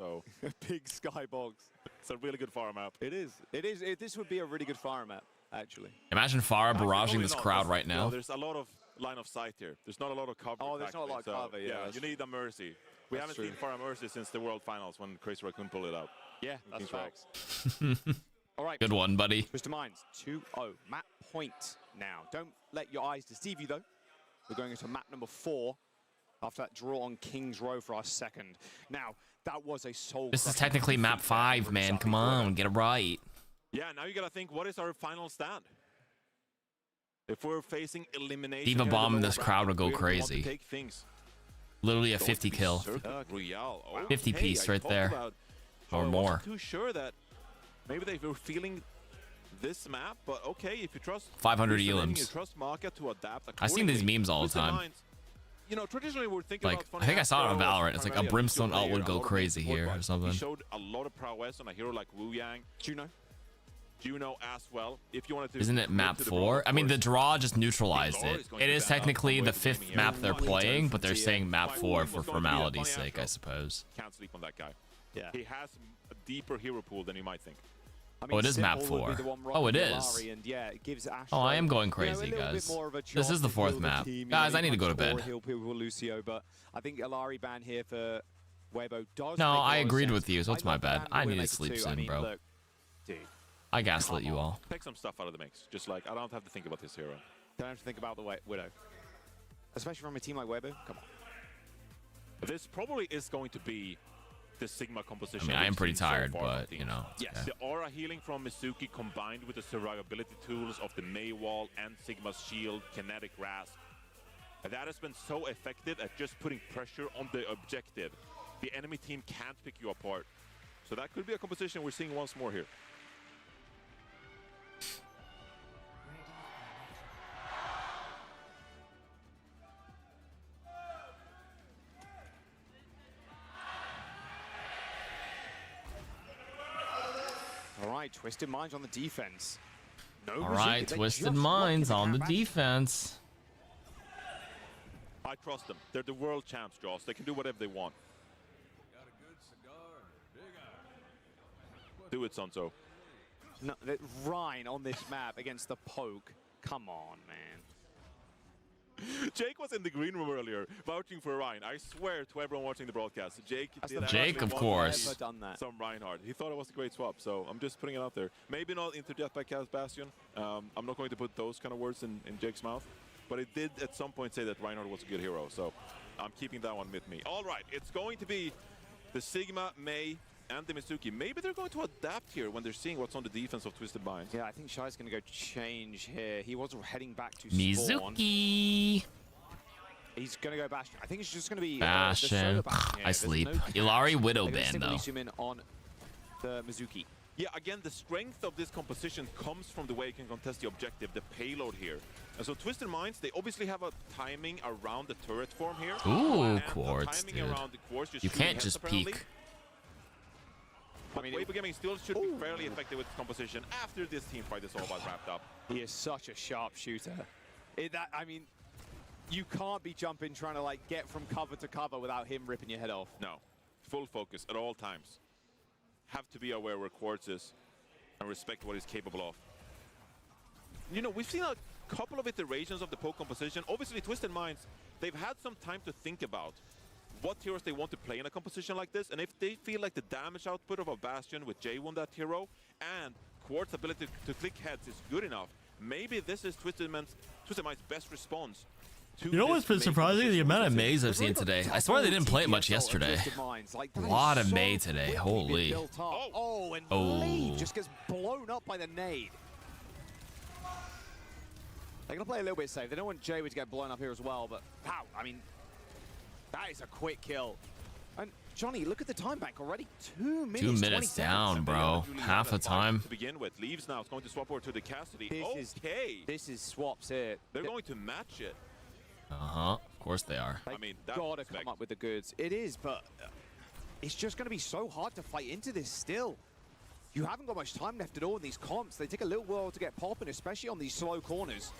big skybox. It's a really good fire map. It is. This would be a really good fire map, actually. Imagine Farah barraging this crowd right now. There's a lot of line of sight here. There's not a lot of cover. Oh, there's not a lot of cover, yeah. You need a mercy. We haven't seen Farah Mercy since the World Finals when Crazy Raccoon pulled it out. Yeah, that's facts. All right. Good one, buddy. Twisted Minds, 2-0. Map point now. Don't let your eyes deceive you, though. We're going into map number 4 after that draw on King's Row for our second. Now, that was a soul. This is technically map 5, man. Come on, get it right. Yeah, now you gotta think, what is our final stand? If we're facing elimination, Diva bomb, this crowd will go crazy. Take things. Literally a 50 kill. Real. Oh, 50 piece right there. Or more. I wasn't too sure that maybe they were feeling this map, but okay, if you trust 500 you elims. trust Maka to adapt. I've seen these memes all the time. You know, traditionally we're thinking Like, about I think I saw it on Valorant. It's like a brimstone ult would go crazy here or something. He showed a lot of prowess on a hero like Wu Yang. Juno as well. If you wanted to. Isn't it map 4? I mean, the draw just neutralized it. It is technically the 5th map they're playing, but they're saying map 4 for formality's sake, I suppose. Can't sleep on that guy. Yeah. He has a deeper hero pool than you might think. Oh, it is map 4. Oh, it is. Oh, I am going crazy, guys. This is the 4th map. Guys, I need to go to bed. But I think Alari ban here for Weibo does. No, I agreed with you, so it's my bad. I need to sleep soon, bro. Look, dude. I gaslit you all. Take some stuff out of the mix. Just like, I don't have to think about this hero. Don't have to think about the Widow. Especially from a team like Weibo. Come on. This probably is going to be the Sigma composition. I mean, I am pretty tired, but, you know. Yes, okay. The aura healing from Mizuki combined with the survivability tools of the Mei Wall and Sigma's shield, kinetic grasp. That has been so effective at just putting pressure on the objective. The enemy team can't pick you apart. So that could be a composition we're seeing once more here. All right, Twisted Minds on the defense. No all right, Twisted Minds on the defense. I trust them. They're the world champs, Joss. They can do whatever they want. Do it, Sonso. No, Rhine on this map against the Poke. Come on, man. Jake was in the green room earlier, vouching for Ryan. I swear to everyone watching the broadcast, Jake of course. Some Reinhardt. He thought it was a great swap, so I'm just putting it out there. Maybe not into Death by Chaos Bastion. I'm not going to put those kind of words in Jake's mouth, but it did at some point say that Reinhardt was a good hero, so I'm keeping that one with me. All right, it's going to be the Sigma, Mei, and the Mizuki. Maybe they're going to adapt here when they're seeing what's on the defense of Twisted Minds. Yeah, I think Shai's going to go change here. He was heading back to Mizuki. Spawn. He's going to go Bastion. I think it's just going to be Bastion. I sleep. Ilari Widow ban though. In on the Mizuki. Yeah, again, the strength of this composition comes from the way it can contest the objective, the payload here. And so Twisted Minds, they obviously have a timing around the turret form here. Ooh, Quartz, dude. You can't just apparently. peek. But Weibo Gaming still should be fairly effective with composition after this team fight is all about wrapped up. He is such a sharp shooter. I mean, you can't be jumping trying to like get from cover to cover without him ripping your head off. No, full focus at all times. Have to be aware where Quartz is and respect what he's capable of. You know, we've seen a couple of iterations of the poke composition. Obviously, Twisted Minds, they've had some time to think about what heroes they want to play in a composition like this, and if they feel like the damage output of a Bastion with J1 that hero and Quartz's ability to click heads is good enough, maybe this is Twisted Minds' best response. You know what's been surprising? The amount of Mays I've seen today. I swear they didn't play it much yesterday. A lot of May today. Holy. Oh, and Leave just gets blown up by the nade. They're going to play a little bit safe. They don't want J to get blown up here as well, but wow, I mean, that is a quick kill. And Johnny, look at the time bank already. 2 minutes. 2 minutes down, bro. Half the time. To begin with, Leaves now is going to swap over to the Cassidy. This is swaps here. They're going to match it. Of course they are. I mean, that's gotta come up with the goods. It is, but it's just going to be so hard to fight into this still. You haven't got much time left at all in these comps. They take a little while to get popping, especially on these slow corners.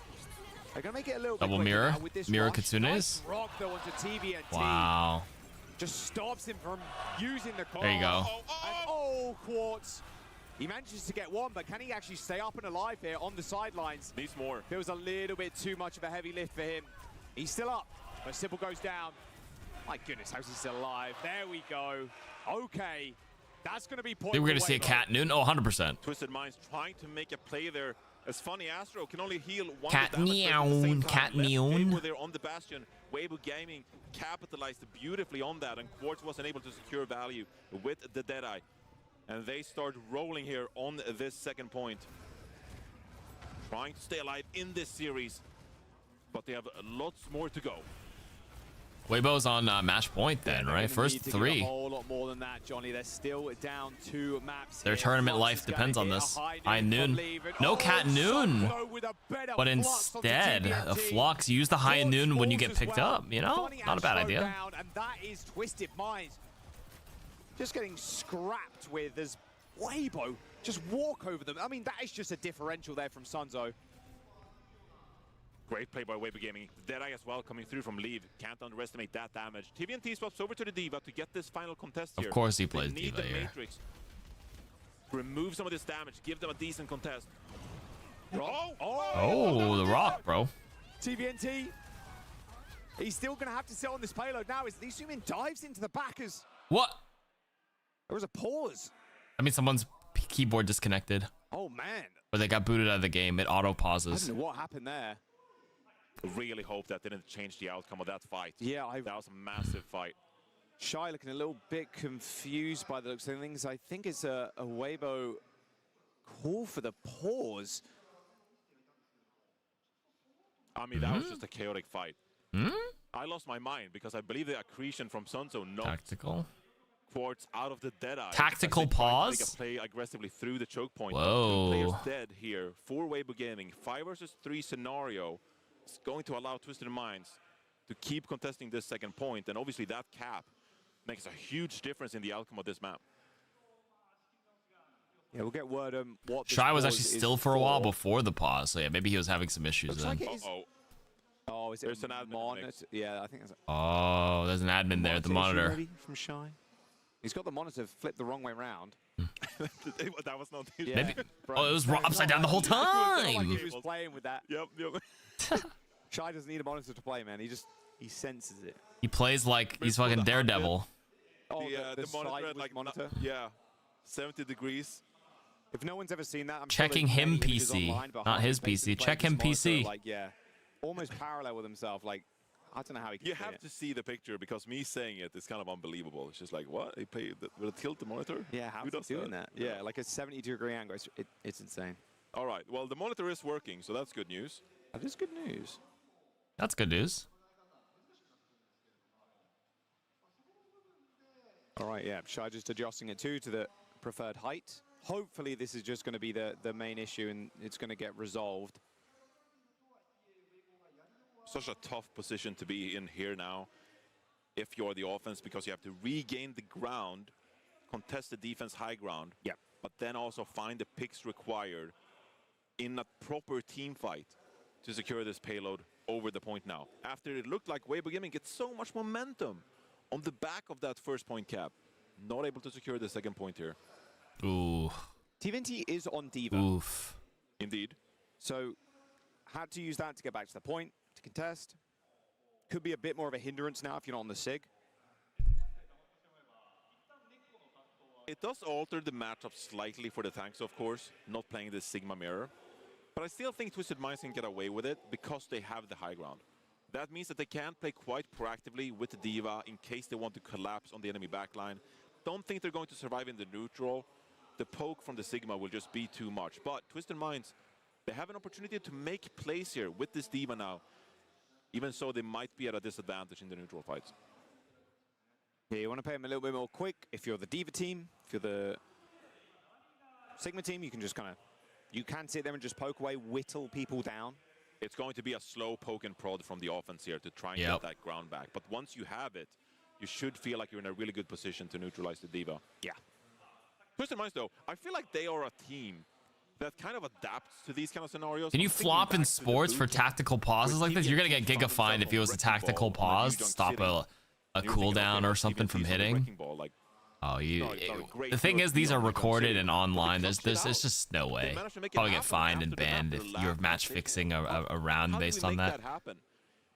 They're going to make it a little double bit mirror. with this Mirror rush. Kitsunes. Nice rock though onto TVNT. Wow. Just stops him from using the comp. There you go. And Quartz. He manages to get one, but can he actually stay up and alive here on the sidelines? Needs more. There was a little bit too much of a heavy lift for him. He's still up, but Sybil goes down. My goodness, how's he still alive? There we go. Okay, that's going to be point. They were going to see a Cat Noon. Oh, 100%. Twisted Minds trying to make a play there. As funny, Astro can only heal one Cat Neon, Cat Neon. They're on the Bastion. Weibo Gaming capitalized beautifully on that, and Quartz wasn't able to secure value with the Deadeye. And they start rolling here on this second point. Trying to stay alive in this series, but they have lots more to go. Weibo's on match point then, right? First 3. A whole lot more than that, Johnny. They're still down 2 maps. Their tournament life depends on this. High Noon. No Cat Noon. But instead, the Flux use the High Noon when you get picked up, you know? Not a bad idea. And that is Twisted Minds. Just getting scrapped with as Weibo just walk over them. I mean, that is just a differential there from Sunzo. Great play by Weibo Gaming. Deadeye as well coming through from lead. Can't underestimate that damage. TVNT swaps over to the D.Va to get this final contest here. Of course he plays they need D.Va the here. Matrix. Remove some of this damage. Give them a decent contest. Oh, the rock, bro. TVNT. He's still going to have to sit on this payload now. As Lee Sumin dives into the backers. What? There was a pause. I mean, someone's keyboard disconnected. Oh, man. Or they got booted out of the game. It auto pauses. I don't know what happened there. Really hope that didn't change the outcome of that fight. Yeah, that was a massive fight. Shy looking a little bit confused by the looks of things. I think it's a Weibo call for the pause. I mean, that was just a chaotic fight. I lost my mind because I believe the accretion from Sunzo knocked Tactical Quartz out of the Deadeye. Tactical pause? Make a play aggressively through the choke point. Whoa. 2 players dead here for Weibo Gaming. 5 versus 3 scenario. It's going to allow Twisted Minds to keep contesting this second point, and obviously that cap makes a huge difference in the outcome of this map. Yeah, we'll get word on what this Shy was pause actually is still for a while before the pause, so yeah, maybe he was having some issues Looks then. like it is. Oh, is it There's an admin monitor? Yeah, I think that's Oh, there's an admin there at the monitor. maybe from Shy. He's got the monitor flipped the wrong way around. That was not his. Yeah. Maybe. Oh, it was upside down the whole time. He was playing with that. Yep. Shy doesn't need a monitor to play, man. He senses it. He plays like he's fucking Daredevil. Oh, the monitor at like monitor. Yeah, 70 degrees. If no one's ever seen that, I'm Checking sure him there's many images PC, online, but not half his the places PC. playing Check this him monitor, PC. Like, yeah, almost parallel with himself. Like, I don't know how he can You play have it. to see the picture because me saying it is kind of unbelievable. It's just like, what? He played with a tilt the monitor? Yeah, how's he doing that? Yeah, like a 72-degree angle. It's insane. All right. Well, the monitor is working, so that's good news. That is good news. That's good news. All right, yeah. Shy just adjusting it to the preferred height. Hopefully, this is just going to be the main issue and it's going to get resolved. Such a tough position to be in here now if you're the offense because you have to regain the ground, contest the defense high ground, but then also find the picks required in a proper team fight to secure this payload over the point now. After it looked like Weibo Gaming gets so much momentum on the back of that first point cap, not able to secure the second point here. Ooh. TVNT is on D.Va. Oof. Indeed. So, had to use that to get back to the point, to contest. Could be a bit more of a hindrance now if you're not on the SIG. It does alter the matchup slightly for the tanks, of course, not playing the Sigma mirror. But I still think Twisted Minds can get away with it because they have the high ground. That means that they can play quite proactively with the D.Va in case they want to collapse on the enemy backline. Don't think they're going to survive in the neutral. The poke from the Sigma will just be too much. But Twisted Minds, they have an opportunity to make plays here with this D.Va now. Even so, they might be at a disadvantage in the neutral fights. Yeah, you want to play them a little bit more quick. If you're the D.Va team, if you're the Sigma team, you can just kind of, you can sit there and just poke away, whittle people down. It's going to be a slow poke and prod from the offense here to try and get that ground back. But once you have it, you should feel like you're in a really good position to neutralize the D.Va. Yeah. Twisted Minds, though, I feel like they are a team that kind of adapts to these kind of scenarios. Can you flop in sports for tactical pauses like this? You're going to get giga fined if it was a tactical pause to stop a cooldown or something from hitting. Oh, the thing is, these are recorded and online. There's just no way. Probably get fined and banned if you're match fixing a round based on that.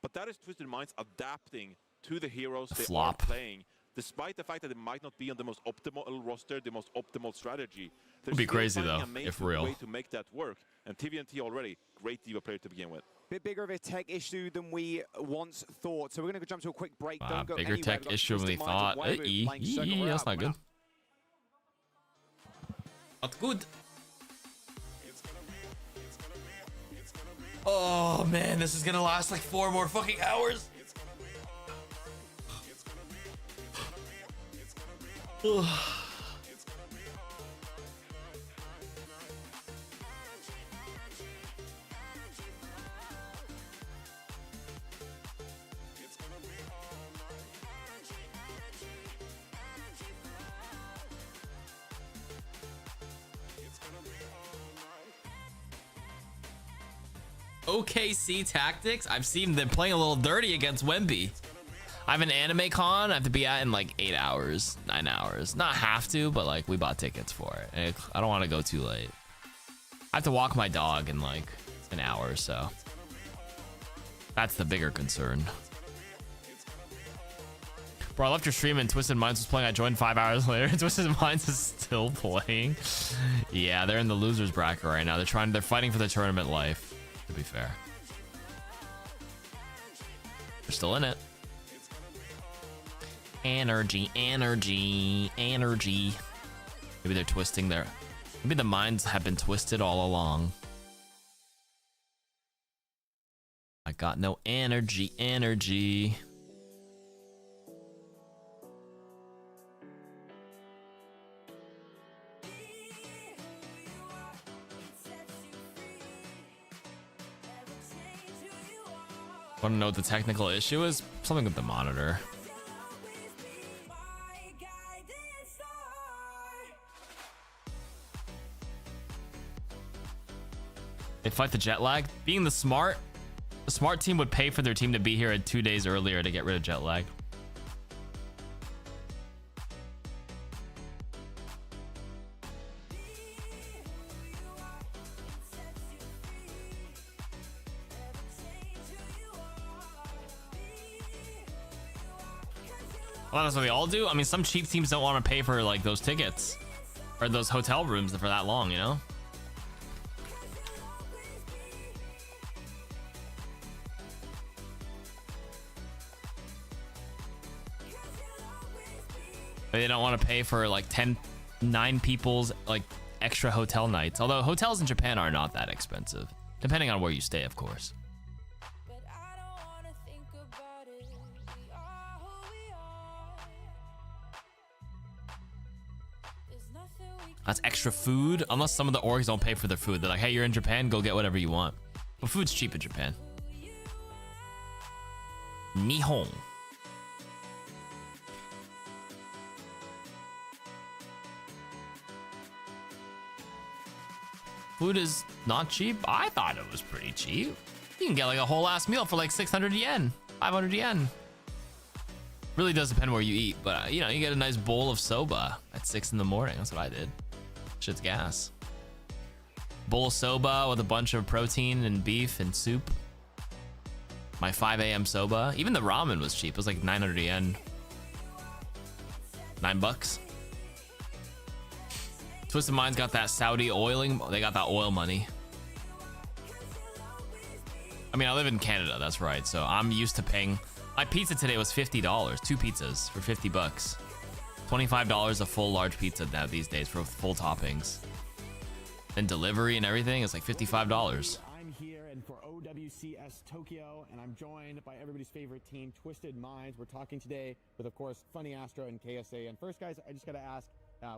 But that is Twisted Minds adapting to the heroes they Flop. are playing, despite the fact that it might not be on the most optimal roster, the most optimal strategy. It'd be crazy though, if real. Way to make that work. And TVNT already great D.Va player to begin with. Bit bigger of a tech issue than we once thought. So we're going to jump to a quick break. Wow, Don't go bigger anywhere. tech We've got issue than we Twisted Minds thought. and Waiwu playing second row That's out. not good. Not good. Oh man, this is gonna last like 4 more fucking hours. OKC Tactics. I've seen them playing a little dirty against Wemby. I have an anime con I have to be at in like 8 hours, 9 hours. Not have to, but like we bought tickets for it. And I don't want to go too late. I have to walk my dog in like an hour or so. That's the bigger concern. Bro, I left your stream and Twisted Minds was playing. I joined 5 hours later. Twisted Minds is still playing. Yeah, they're in the losers bracket right now. They're fighting for the tournament life, to be fair. They're still in it. Energy. Maybe they're twisting their... Maybe the minds have been twisted all along. I got no energy. Want to know what the technical issue is? Something with the monitor. They fight the jet lag. Being the smart team would pay for their team to be here 2 days earlier to get rid of jet lag. Well, that's what they all do. I mean, some cheap teams don't want to pay for like those tickets or those hotel rooms for that long, you know? They don't want to pay for like 9 people's like extra hotel nights. Although hotels in Japan are not that expensive, depending on where you stay, of course. That's extra food, unless some of the orgs don't pay for their food. They're like, hey, you're in Japan, go get whatever you want. But food's cheap in Japan. Nihon. Food is not cheap. I thought it was pretty cheap. You can get like a whole ass meal for like 600 yen, 500 yen. Really does depend where you eat, but you know, you get a nice bowl of soba at 6 in the morning. That's what I did. Shit's gas. Bowl of soba with a bunch of protein and beef and soup. My 5 a.m. soba. Even the ramen was cheap. It was like 900 yen. $9. Twisted Minds got that Saudi oiling. They got that oil money. I mean, I live in Canada. That's right. So I'm used to paying. My pizza today was $50. 2 pizzas for $50. $25 a full large pizza now these days for full toppings. And delivery and everything is like $55. I'm here and for OWCS Tokyo, and I'm joined by everybody's favorite team, Twisted Minds. We're talking today with, of course, Funny Astro and KSA. And first, guys, I just got to ask,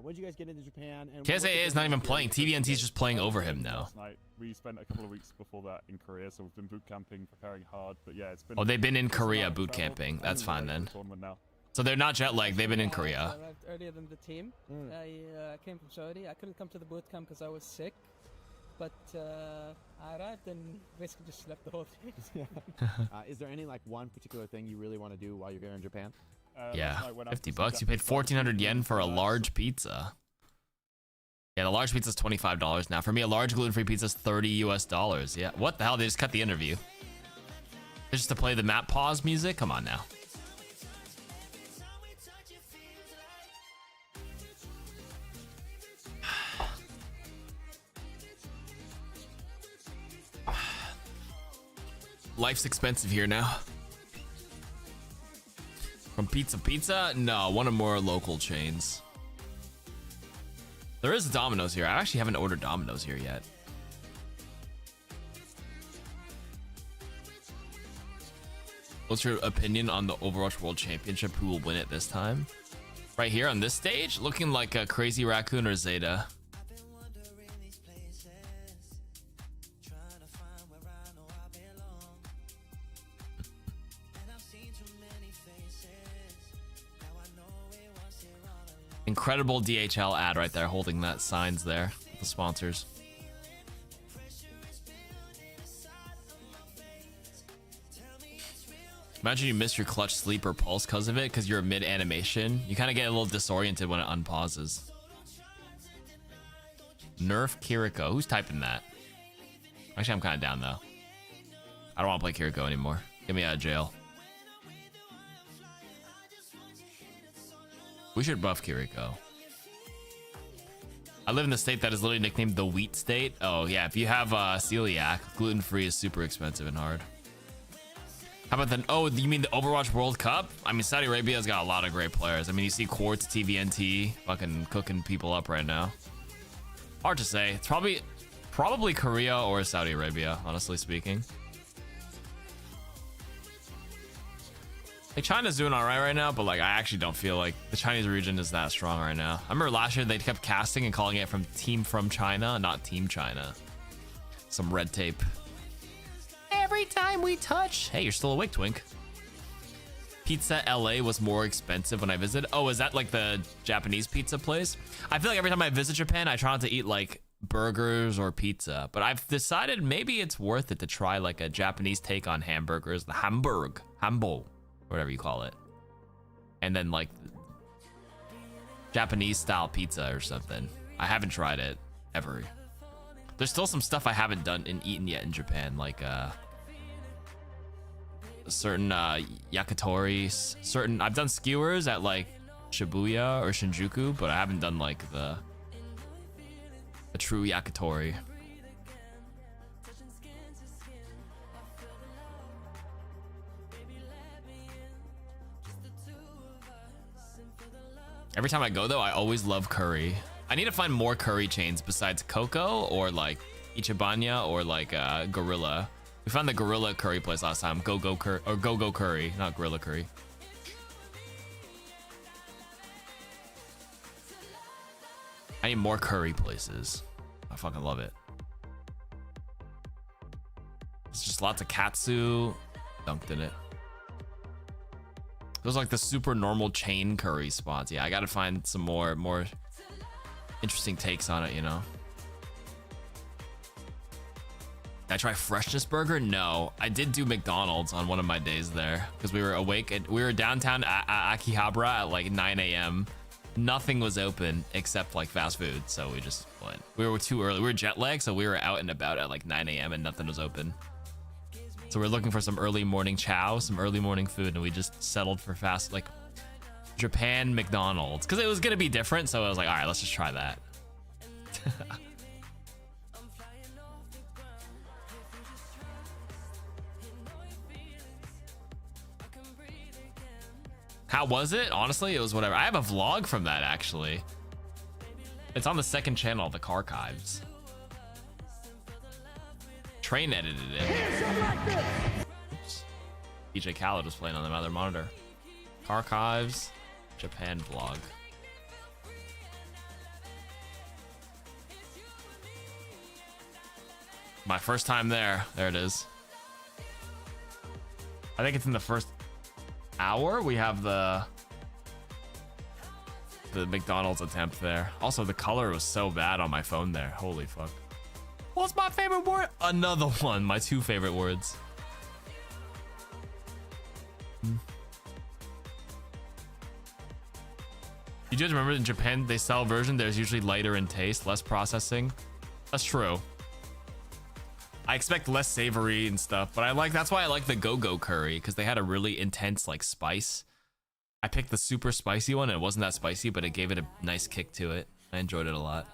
when did you guys get into Japan? And KSA is not even playing. TVNT is just playing over him now. Last night, we spent a couple of weeks before that in Korea, so we've been boot camping, preparing hard. But yeah, it's been. Oh, they've been in Korea boot camping. That's fine then. So they're not jet lagged. They've been in Korea. I arrived earlier than the team. I came from Saudi. I couldn't come to the boot camp because I was sick. But I arrived and basically just slept the whole day. Is there any like one particular thing you really want to do while you're here in Japan? Yeah, $50. You paid 1,400 yen for a large pizza. Yeah, the large pizza is $25 now. For me, a large gluten-free pizza is $30 US. Yeah, what the hell? They just cut the interview. Just to play the map pause music? Come on now. Life's expensive here now. From Pizza? No, one of more local chains. There is Domino's here. I actually haven't ordered Domino's here yet. What's your opinion on the Overwatch World Championship? Who will win it this time? Right here on this stage, looking like a Crazy Raccoon or Zeta. Incredible DHL ad right there, holding that signs there. The sponsors. Imagine you miss your clutch sleep or pulse because of it, because you're mid animation. You kind of get a little disoriented when it unpauses. Nerf Kiriko. Who's typing that? Actually, I'm kind of down though. I don't want to play Kiriko anymore. Get me out of jail. We should buff Kiriko. I live in the state that is literally nicknamed the Wheat State. Oh yeah, if you have celiac, gluten-free is super expensive and hard. How about the, oh, you mean the Overwatch World Cup? I mean, Saudi Arabia's got a lot of great players. I mean, you see Quartz, TVNT, fucking cooking people up right now. Hard to say. It's probably Korea or Saudi Arabia, honestly speaking. Like, China's doing all right now, but like, I actually don't feel like the Chinese region is that strong right now. I remember last year they kept casting and calling it from Team from China, not Team China. Some red tape. Every time we touch. Hey, you're still awake, Twink. Pizza LA was more expensive when I visited. Oh, is that like the Japanese pizza place? I feel like every time I visit Japan, I try not to eat like burgers or pizza, but I've decided maybe it's worth it to try like a Japanese take on hamburgers, the hambo, whatever you call it, and then like Japanese style pizza or something. I haven't tried it ever. There's still some stuff I haven't done and eaten yet in Japan, like certain yakitori, certain I've done skewers at like Shibuya or Shinjuku, but I haven't done like the true yakitori. Every time I go though, I always love curry. I need to find more curry chains besides Coco or like Ichibanya or like Gorilla. We found the Gorilla curry place last time. Go Curry, not Gorilla Curry. I need more curry places. I fucking love it. It's just lots of katsu dunked in it. Those are like the super normal chain curry spots. Yeah, I gotta find some more interesting takes on it, you know. Did I try Freshness Burger? No, I did do McDonald's on one of my days there because we were awake and we were downtown Akihabara at like 9 a.m. Nothing was open except like fast food, so we just went. We were too early. We were jet lagged, so we were out and about at like 9 a.m. and nothing was open. So we're looking for some early morning chow, some early morning food, and we just settled for fast like Japan McDonald's because it was gonna be different. So I was like, all right, let's just try that. How was it? Honestly, it was whatever. I have a vlog from that actually. It's on the second channel, the Carchives. Train edited it. Oops. DJ Khaled was playing on the other monitor. Archives, Japan vlog. My first time there. There it is. I think it's in the first hour. We have the McDonald's attempt there. Also, the color was so bad on my phone there. Holy fuck. What's my favorite word? Another one. My two favorite words. You just remember in Japan, they sell a version. There's usually lighter in taste, less processing. That's true. I expect less savory and stuff, but that's why I like the go-go curry, because they had a really intense like spice. I picked the super spicy one and it wasn't that spicy, but it gave it a nice kick to it. I enjoyed it a lot.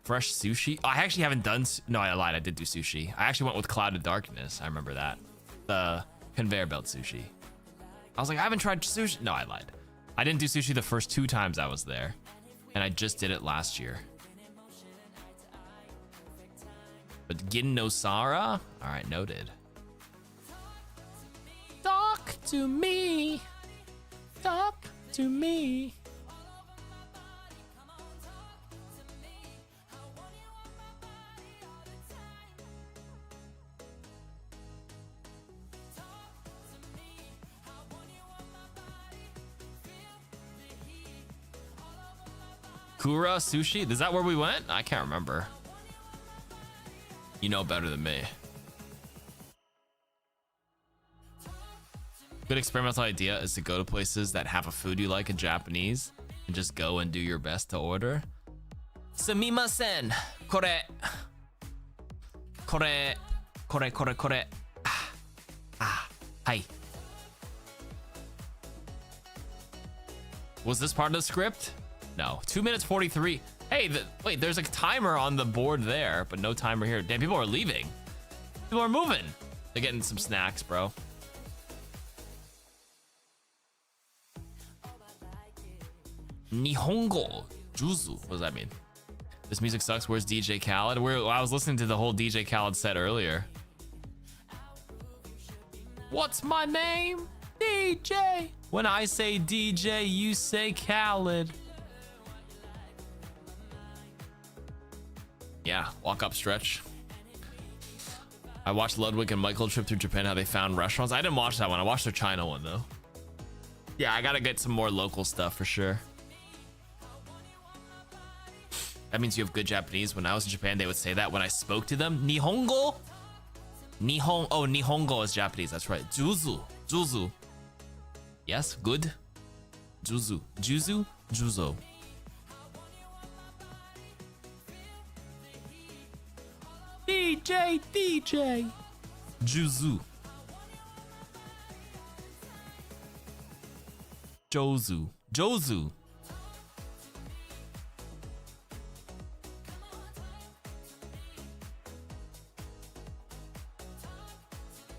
Fresh sushi? Oh, I actually haven't done... No, I lied. I did do sushi. I actually went with Clouded Darkness. I remember that. The conveyor belt sushi. I was like, I haven't tried sushi. No, I lied. I didn't do sushi the first 2 times I was there. And I just did it last year. But Gin no Sara? Alright, noted. Talk to me. Talk to me. Kura Sushi? Is that where we went? I can't remember. You know better than me. Good experimental idea is to go to places that have a food you like in Japanese and just go and do your best to order. Sumimasen. Kore. Kore. Hi. Was this part of the script? No. 2 minutes 43. Hey, wait, there's a timer on the board there, but no timer here. Damn, people are leaving. People are moving. They're getting some snacks, bro. Nihongo Juzu. What does that mean? This music sucks. Where's DJ Khaled? I was listening to the whole DJ Khaled set earlier. What's my name? DJ. When I say DJ, you say Khaled. Yeah, walk up stretch. I watched Ludwig and Michael trip through Japan, how they found restaurants. I didn't watch that one. I watched their China one though. Yeah, I gotta get some more local stuff for sure. That means you have good Japanese. When I was in Japan, they would say that when I spoke to them. Nihongo? Nihongo is Japanese. That's right. Juzu. Yes, good. Juzu. Juzo. DJ. Juzu. Jozu.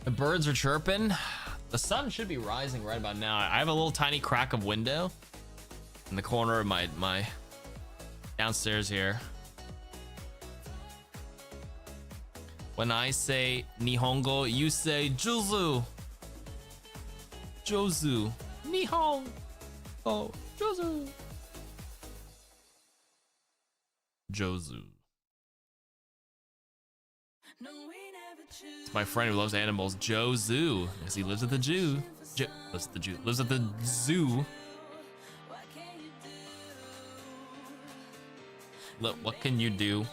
The birds are chirping. The sun should be rising right about now. I have a little tiny crack of window in the corner of my downstairs here. When I say Nihongo, you say Jozu. Nihon. Oh, Jozu. It's my friend who loves animals, Jozu, because he lives at the lives at the zoo. Look, what can you do?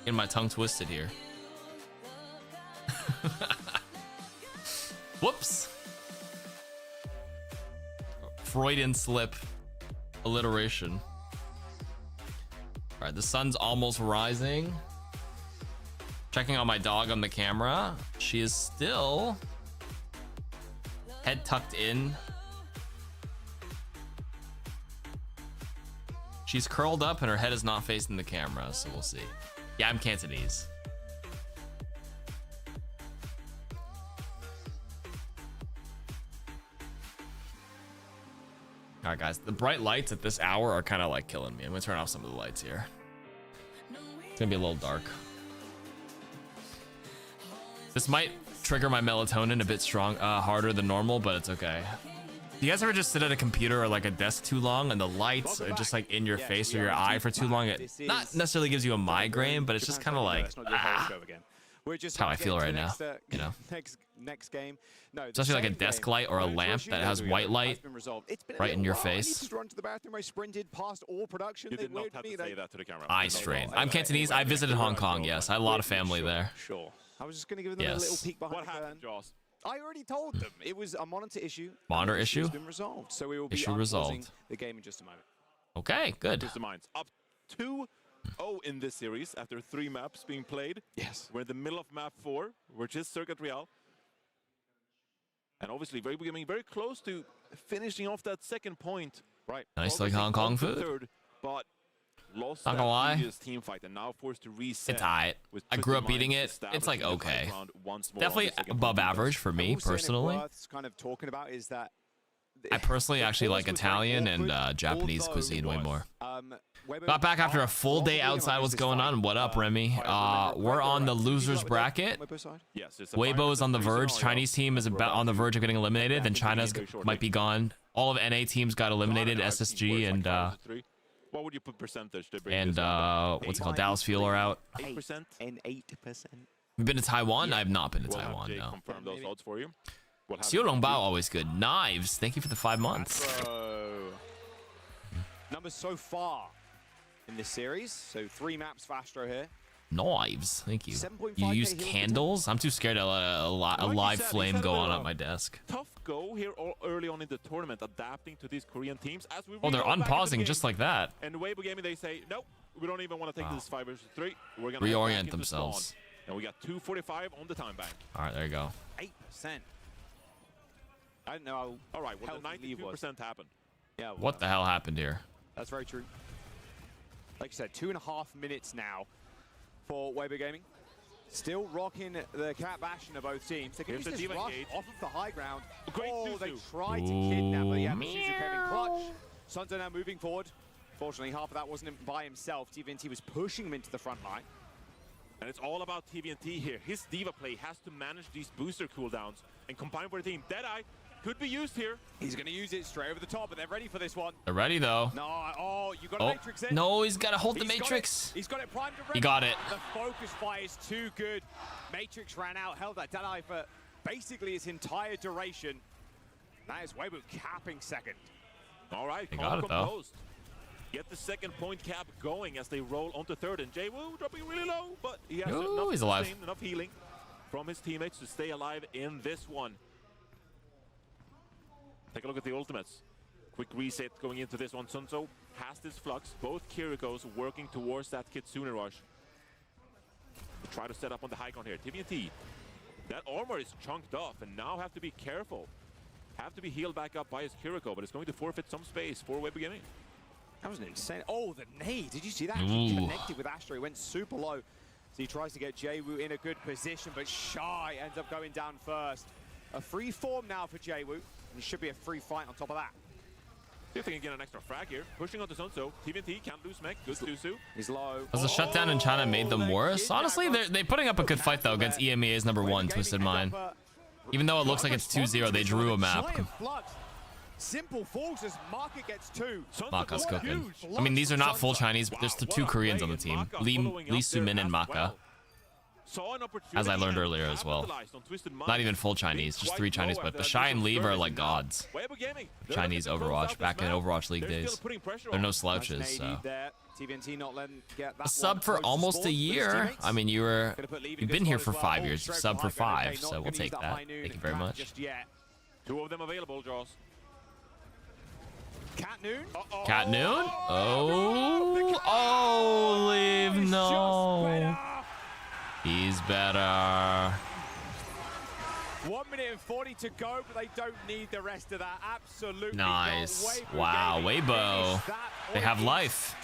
Getting my tongue twisted here. Whoops. Freudian slip. Alliteration. All right, the sun's almost rising. Checking on my dog on the camera. She is still head tucked in. She's curled up and her head is not facing the camera, so we'll see. Yeah, I'm Cantonese. All right, guys, the bright lights at this hour are kind of like killing me. I'm gonna turn off some of the lights here. It's gonna be a little dark. This might trigger my melatonin a bit harder than normal, but it's okay. Do you guys ever just sit at a computer or like a desk too long and the lights are just like in your face or your eye for too long? It not necessarily gives you a migraine, but it's just kind of like, that's how I feel right now, you know? Next game. No, especially like a desk light or a lamp that has white light right in your face. Eye strain. I'm Cantonese. I visited Hong Kong, yes. I have a lot of family there. Sure. I was just going to give them a little peek behind the curtain. I already told them it was a monitor issue. Monitor issue? It's been resolved. So we will be unpausing the game in just a moment. Okay, good. Twisted Minds up 2-0 in this series after 3 maps being played. Yes. We're in the middle of map 4, which is Circuit Real. And obviously, very close to finishing off that second point. Right. Nice like Hong Kong food. Third, but lost Not that gonna lie. previous team fight and now forced to reset. It's alright. I grew up eating it. It's like okay. Definitely above average for me personally. What's kind of talking about is that I personally actually like Italian and Japanese cuisine way more. Got back after a full day outside. What's going on? What up, Remy? We're on the losers bracket. Yes, Weibo is on the verge. Chinese team is about on the verge of getting eliminated. Then China's might be gone. All of NA teams got eliminated. SSG and what would you put percentage to and what's it called? Dallas Fuel are out. 8% and 8%. You've been to Taiwan? I have not been to Taiwan. No. Confirm those odds for you. Xiu Longbao always good. Knives. Thank you for the 5 months. Numbers so far in this series. So 3 maps for Astro here. Knives. Thank you. You use candles? I'm too scared to let a live flame go on at my desk. Tough go here early on in the tournament, adapting to these Korean teams. As we Oh, they're unpausing just like that. And Weibo Gaming, they say, nope, we don't even want to take this 5 versus 3. We're gonna reorient themselves. And we got 2:45 on the time bank. All right, there you go. 8%. I don't know. All right, well, the 92% happened. Yeah. What the hell happened here? That's very true. Like I said, 2.5 minutes now for Weibo Gaming. Still rocking the cat bashing of both teams. They can use this rush off of the high ground. They tried to kidnap, but yeah, Suzu came in clutch. Sunzo now moving forward. Fortunately, half of that wasn't by himself. TVNT was pushing him into the front line. And it's all about TVNT here. His diva play has to manage these booster cooldowns and combine for the team. Deadeye could be used here. He's going to use it straight over the top, but they're ready for this one. They're ready though. No, oh, you got a Matrix in. No, he's got to hold the Matrix. He's got it primed and ready. He got it. The focus fire is too good. Matrix ran out, held that Deadeye for basically its entire duration. That is Weibo capping second. All right, he got it though. Get the second point cap going as they roll onto third, and Jay-Woo dropping really low, but he has he's alive. Enough healing from his teammates to stay alive in this one. Take a look at the ultimates. Quick reset going into this one. Sunzo has this flux. Both Kirikos working towards that Kitsune rush. Try to set up on the high ground here. TVNT, that armor is chunked off, and now have to be careful. Have to be healed back up by his Kiriko, but it's going to forfeit some space for Weibo Gaming. That was an insane. Oh, the nade. Did you see that? He connected with Astro. He went super low. So he tries to get Jay-Woo in a good position, but Shy ends up going down first. A free form now for Jay-Woo. And it should be a free fight on top of that. See if they can get an extra frag here. Pushing onto Sunzo. TVNT can't lose mech. Good Suzu. He's low. Has the shutdown in China made them worse? Honestly, they're putting up a good fight though against EMEA's #1, Twisted Mind. Even though it looks like it's 2-0, they drew a map. Simple falls as Maka gets 2. Maka's cooking. I mean, these are not full Chinese, but there's the 2 Koreans on the team. Lee Sumin and Maka. As I learned earlier as well. Not even full Chinese, just 3 Chinese, but the Shy and Leave are like gods. Chinese Overwatch, back in Overwatch League days. They're no slouches, so. A sub for almost a year. I mean, you've been here for 5 years. You sub for 5, so we'll take that. Thank you very much. 2 of them available, Jaws. Cat Noon? Cat Noon? Oh, Leave, no. He's better. 1 minute and 40 to go, but they don't need the rest of that. Absolutely. Nice. Wow, Weibo. They have life.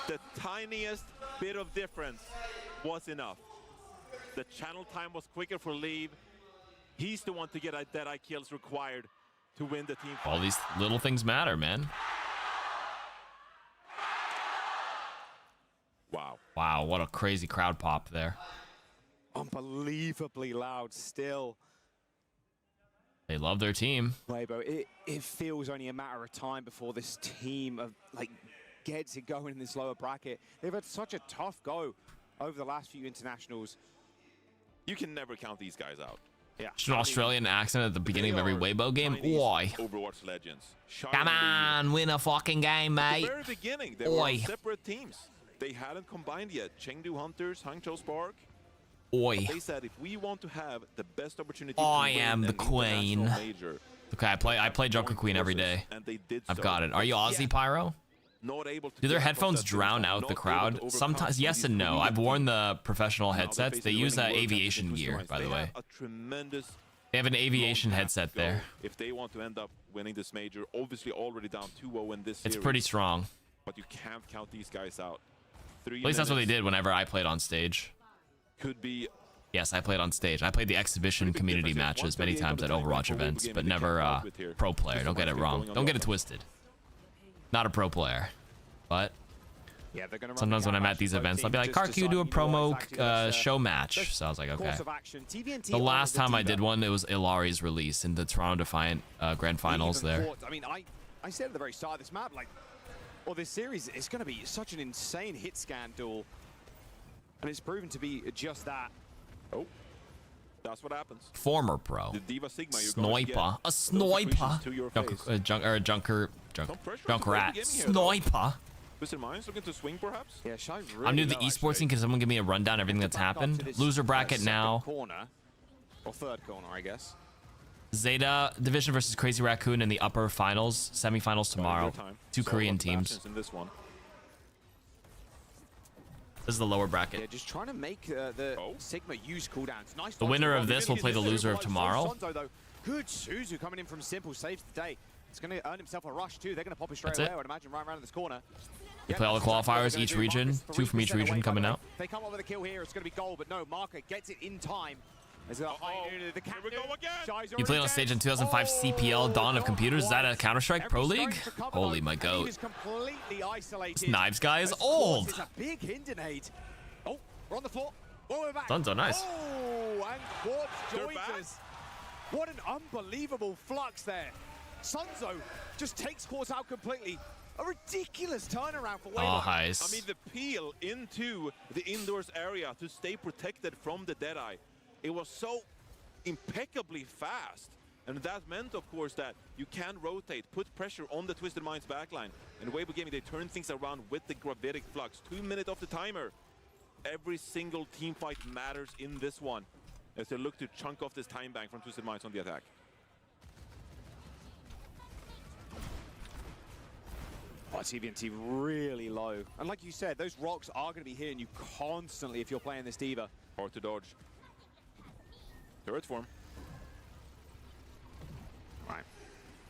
The tiniest bit of difference was enough. The channel time was quicker for Leave. He's the one to get Deadeye kills required to win the team. All these little things matter, man. Wow. Wow, what a crazy crowd pop there. Unbelievably loud still. They love their team. Weibo, it feels only a matter of time before this team gets it going in this lower bracket. They've had such a tough go over the last few internationals. You can never count these guys out. Yeah. Just an Australian accent at the beginning of every Weibo game. Why? Overwatch legends. Come on, win a fucking game, mate. At the very beginning, they were separate teams. They hadn't combined yet. Chengdu Hunters, Hangzhou Spark. Oi. They said if we want to have the best opportunity I to win am the an queen. major, Okay, I play Junker Queen every day. I've got it. Are you Aussie, Pyro? Do their headphones drown out the crowd? Sometimes, yes and no. I've worn the professional headsets. They use aviation gear, by the way. They have an aviation headset there. If they want to end up winning this major, obviously already down 2-0 in this series. It's pretty strong. But you can't count these guys out. At least that's what they did whenever I played on stage. Could be. Yes, I played on stage. I played the exhibition community matches many times at Overwatch events, but never pro player. Don't get it wrong. Don't get it twisted. Not a pro player, but sometimes when I'm at these events, I'll be like, Karku, do a promo show match. So I was like, okay. The last time I did one, it was Ilari's release in the Toronto Defiant Grand Finals there. I mean, I said at the very start of this map, like, well, this series is going to be such an insane hit scan duel, and it's proven to be just that. Oh, that's what happens. Former pro. The Diva Sigma, sniper. A sniper. Junker rat. Sniper. Twisted Minds looking to swing, perhaps? Yeah, Shy really I'm new to the esports scene. Can someone give me a rundown of everything that's happened? Loser bracket now. Corner, or third corner, I guess. Zeta Division versus Crazy Raccoon in the upper finals, semifinals tomorrow. Two Korean teams. In this one. This is the lower bracket. Yeah, just trying to make the Sigma use cooldowns. Nice. The winner of this will play the loser of tomorrow. Good Suzu coming in from Simple, saves the day. It's going to earn himself a rush too. They're going to pop it straight away, I would imagine, right around this corner. You play all the qualifiers, each region, 2 from each region coming out. If they come up with a kill here, it's going to be gold, but no, Marker gets it in time. The You played on stage in 2005 CPL Dawn of Computers. Is that a Counter-Strike Pro League? Holy my goat. This Knives guy is old. It's a big hinder nade. Oh, we're on the floor. Oh, we're back. Sunzo, nice. Oh, and Quartz joins us. What an unbelievable flux there. Sunzo just takes Quartz out completely. A ridiculous turnaround for Weibo. Oh, nice. I mean, the peel into the indoors area to stay protected from the Deadeye. It was so impeccably fast. And that meant, of course, that you can rotate, put pressure on the Twisted Minds backline. And Weibo Gaming, they turn things around with the gravitic flux. 2 minutes off the timer. Every single team fight matters in this one, as they look to chunk off this time bank from Twisted Minds on the attack. Oh, TVNT really low. And like you said, those rocks are going to be hitting you constantly if you're playing this Diva. Hard to dodge. Turret form. Right.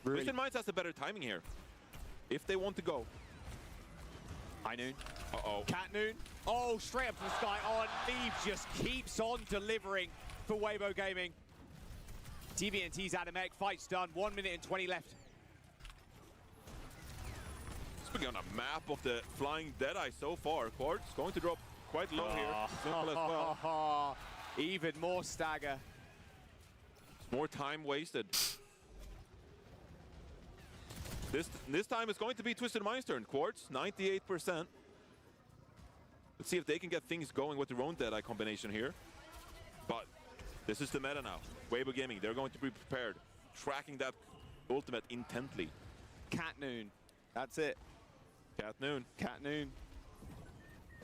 Twisted Minds has the better timing here. If they want to go. High Noon. Uh-oh. Cat Noon. Oh, straight up to the sky. Oh, and Leave just keeps on delivering for Weibo Gaming. TVNT's Adam Ek. Fight's done. 1 minute and 20 left. Speaking on a map of the flying Deadeye so far. Quartz going to drop quite low here. Simple as well. Even more stagger. More time wasted. This time it's going to be Twisted Minds' turn. Quartz, 98%. Let's see if they can get things going with their own Deadeye combination here. But this is the meta now. Weibo Gaming, they're going to be prepared. Tracking that ultimate intently. Cat Noon. That's it. Cat Noon. Cat Noon.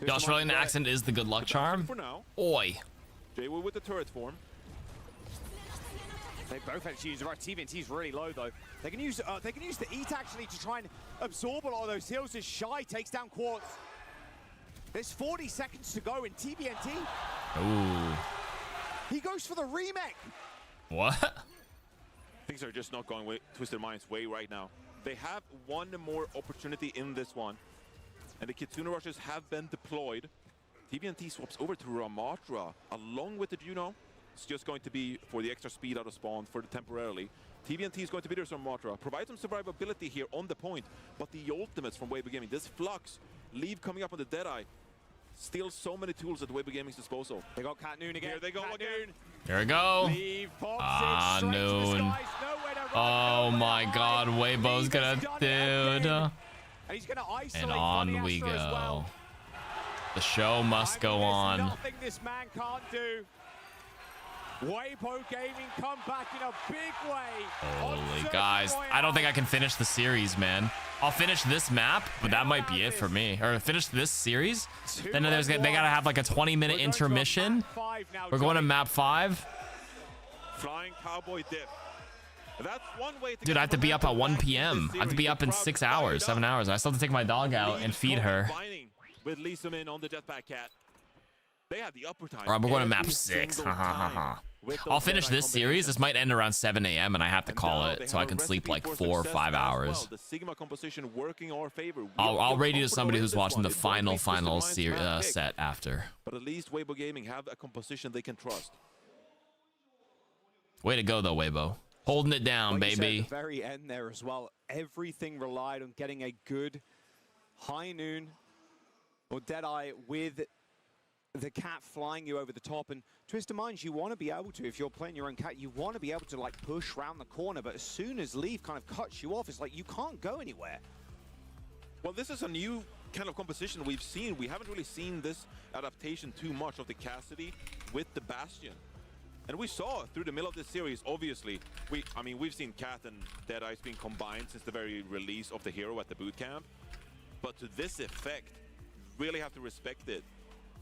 The Australian accent is the good luck charm. For now. Oi. J-Will with the turret form. They both actually use the right. TVNT's really low though. They can use the EAT actually to try and absorb a lot of those heals as Shy takes down Quartz. There's 40 seconds to go in TVNT. Ooh. He goes for the remake. What? Things are just not going Twisted Minds' way right now. They have one more opportunity in this one. And the Kitsune rushes have been deployed. TVNT swaps over to Ramatra along with the Juno. It's just going to be for the extra speed out of spawn for the temporarily. TVNT is going to be there, Ramatra. Provide some survivability here on the point. But the ultimates from Weibo Gaming, this flux, Leave coming up on the Deadeye. Still so many tools at Weibo Gaming's disposal. They got Cat Noon again. Here they go again. There we go. Leave pops Noon. Oh my god, Weibo's gonna dude. And he's gonna isolate and on we go. Well. The show must go on. Nothing this man can't do. Weibo Gaming come back in a big way. Holy guys, I don't think I can finish the series, man. I'll finish this map, but that might be it for me. Or finish this series. Then they gotta have like a 20-minute intermission. We're going to map 5. Flying Cowboy dip. That's one way to Dude, I have to be up at 1 p.m. I have to be up in 6 hours, 7 hours. I still have to take my dog out and feed her. With Lisa Min on the Jetpack Cat. They had the upper time. All right, we're going to map 6. I'll finish this series. This might end around 7 a.m. and I have to call it so I can sleep like 4 or 5 hours. The Sigma composition working our favor. I'll rate you to somebody who's watching the final set after. But at least Weibo Gaming have a composition they can trust. Way to go though, Weibo. Holding it down, like baby. You said at the very end there as well. Everything relied on getting a good high noon or Deadeye with the cat flying you over the top. And Twisted Minds, you want to be able to, if you're playing your own cat, you want to be able to like push around the corner. But as soon as Leaf kind of cuts you off, it's like you can't go anywhere. Well, this is a new kind of composition we've seen. We haven't really seen this adaptation too much of the Cassidy with the Bastion. And we saw through the middle of this series, obviously, we've seen Cat and Deadeyes being combined since the very release of the hero at the boot camp. But to this effect, really have to respect it.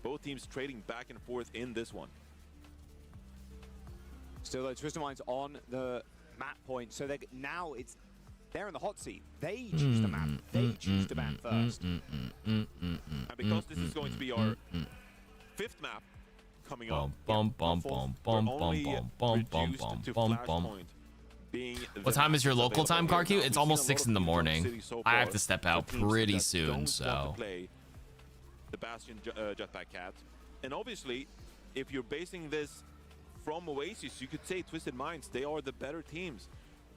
Both teams trading back and forth in this one. Still though, Twisted Minds on the map point, so now they're in the hot seat. They choose the map. They choose to ban first. And because this is going to be our 5th map coming up, what time is your local time, Karku? It's almost 6 in the morning. I have to step out pretty soon, so. The Bastion Jetpack Cat. And obviously, if you're basing this from Oasis, you could say Twisted Minds, they are the better teams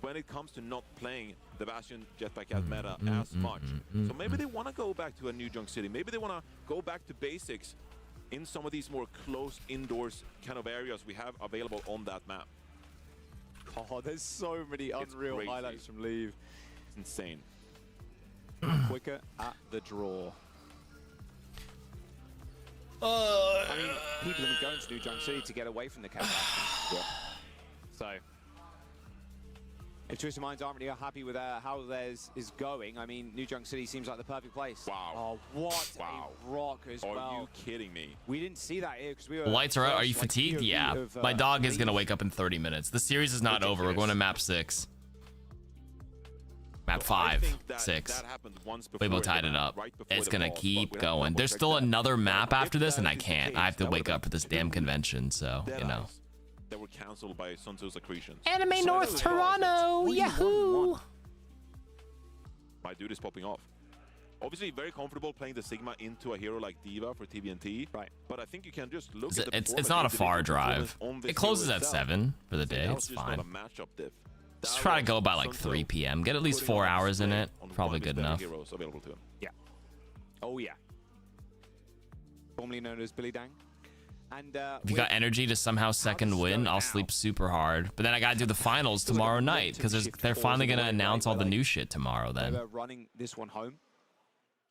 when it comes to not playing the Bastion Jetpack Cat meta as much. So maybe they want to go back to a New Junk City. Maybe they want to go back to basics in some of these more closed indoors kind of areas we have available on that map. God, there's so many unreal highlights from Leave. It's insane. Quicker at the draw. I mean, people have been going to New Junk City to get away from the cat. Yeah. So, if Twisted Minds aren't really happy with how theirs is going, I mean, New Junk City seems like the perfect place. Wow. Oh, what a rock as well. Are you kidding me? We didn't see that here because we were... Lights are out. Are you fatigued? Yeah. My dog is going to wake up in 30 minutes. The series is not over. We're going to map 6. Map 5, 6. Weibo tied it up. It's gonna keep going. There's still another map after this, and I can't. I have to wake up for this damn convention, so, you know. That were cancelled by Sun Tzu's accretions. Anime North Toronto! Yahoo! My dude is popping off. Obviously, very comfortable playing the Sigma into a hero like Diva for TBNT. Right. But I think you can just look at the it's not a far drive. It closes at 7 for the day. It's fine. Just try to go by like 3 p.m. Get at least 4 hours in it. Probably good enough. Yeah. Oh yeah. Formerly known as Billy Dang. And if you got energy to somehow second win, I'll sleep super hard. But then I gotta do the finals tomorrow night because they're finally gonna announce all the new shit tomorrow. Then. Running this one home.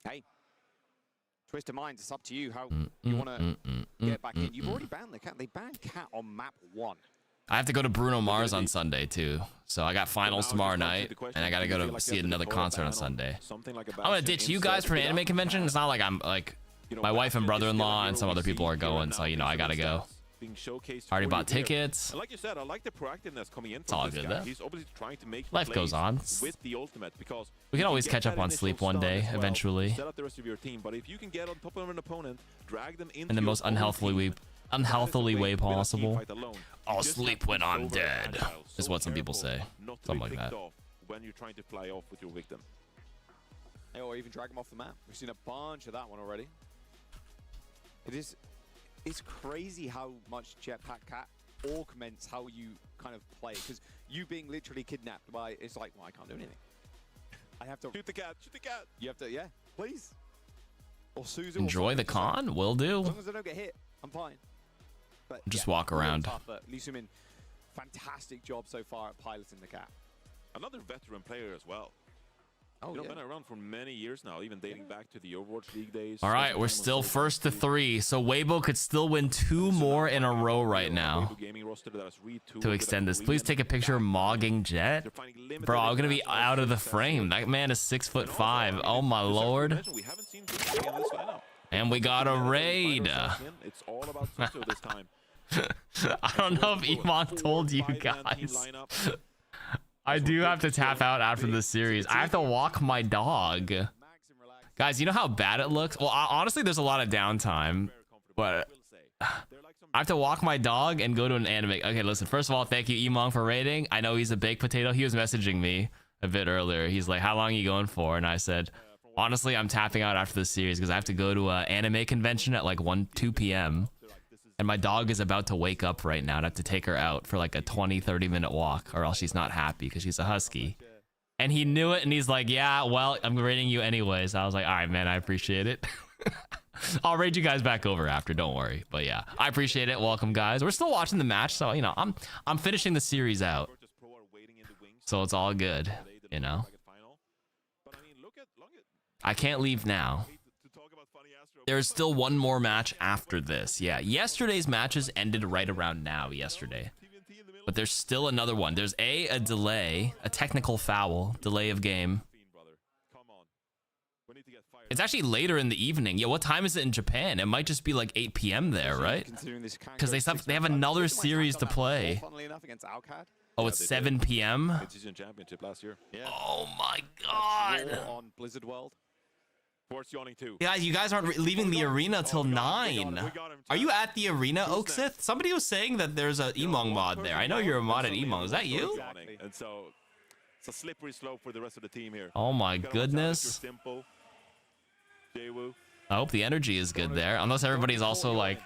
Hey, Twisted Minds, it's up to you how you want to get back in. You've already banned the cat. They banned Cat on map 1. I have to go to Bruno Mars on Sunday too, so I got finals tomorrow night, and I gotta go to see another concert on Sunday. I'm gonna ditch you guys for an anime convention. It's not like I'm like my wife and brother-in-law and some other people are going, so you know I gotta go. Already bought tickets. And like you said, I like the proactiveness coming in. It's all good though. He's obviously trying to make life goes on. With the ultimate because we can always catch up on sleep one day eventually. Set up the rest of your team, but if you can get on top of an opponent, drag them into in the most unhealthily way possible. I'll sleep when I'm dead, is what some people say. Something like that. When you're trying to fly off with your victim. Or even drag them off the map. We've seen a bunch of that one already. It's crazy how much Jetpack Cat augments how you kind of play. Because you being literally kidnapped by, it's like, well, I can't do anything. I have to... Shoot the cat, shoot the cat. You have to, yeah, please. Or Susan. Enjoy the con, will do. As long as I don't get hit, I'm fine. But just walk around. Lee Sumin, fantastic job so far at piloting the cat. Another veteran player as well. Oh, yeah. Been around for many years now, even dating back to the Overwatch League days. All right, we're still first to 3, so Weibo could still win 2 more in a row right now to extend this. Please take a picture of Mogging Jet. Bro, I'm gonna be out of the frame. That man is 6'5". Oh my lord. And we got a raid. It's all about Suso this time. I don't know if Iman told you guys. I do have to tap out after the series. I have to walk my dog. Guys, you know how bad it looks? Well, honestly, there's a lot of downtime, but I have to walk my dog and go to an anime. Okay, listen, first of all, thank you, Emong, for rating. I know he's a baked potato. He was messaging me a bit earlier. He's like, how long are you going for? And I said, honestly, I'm tapping out after the series because I have to go to an anime convention at like 2 p.m. And my dog is about to wake up right now and I have to take her out for like a 20-30 minute walk or else she's not happy because she's a husky. And he knew it and he's like, yeah, well, I'm rating you anyways. I was like, all right, man, I appreciate it. I'll raid you guys back over after, don't worry. But yeah, I appreciate it. Welcome, guys. We're still watching the match, so you know, I'm finishing the series out. So it's all good, you know. I can't leave now. There's still one more match after this. Yeah, yesterday's matches ended right around now yesterday. But there's still another one. There's a delay, a technical foul, delay of game. It's actually later in the evening. Yeah, what time is it in Japan? It might just be like 8 p.m. there, right? Because they have another series to play. Oh, it's 7 p.m.? Oh my god. On Blizzard World. Yeah, you guys aren't leaving the arena till 9. Are you at the arena, OWCS? Somebody was saying that there's a Emong mod there. I know you're a mod at Emong. Is that you? And so it's a slippery slope for the rest of the team here. Oh my goodness. I hope the energy is good there. Unless everybody's also like,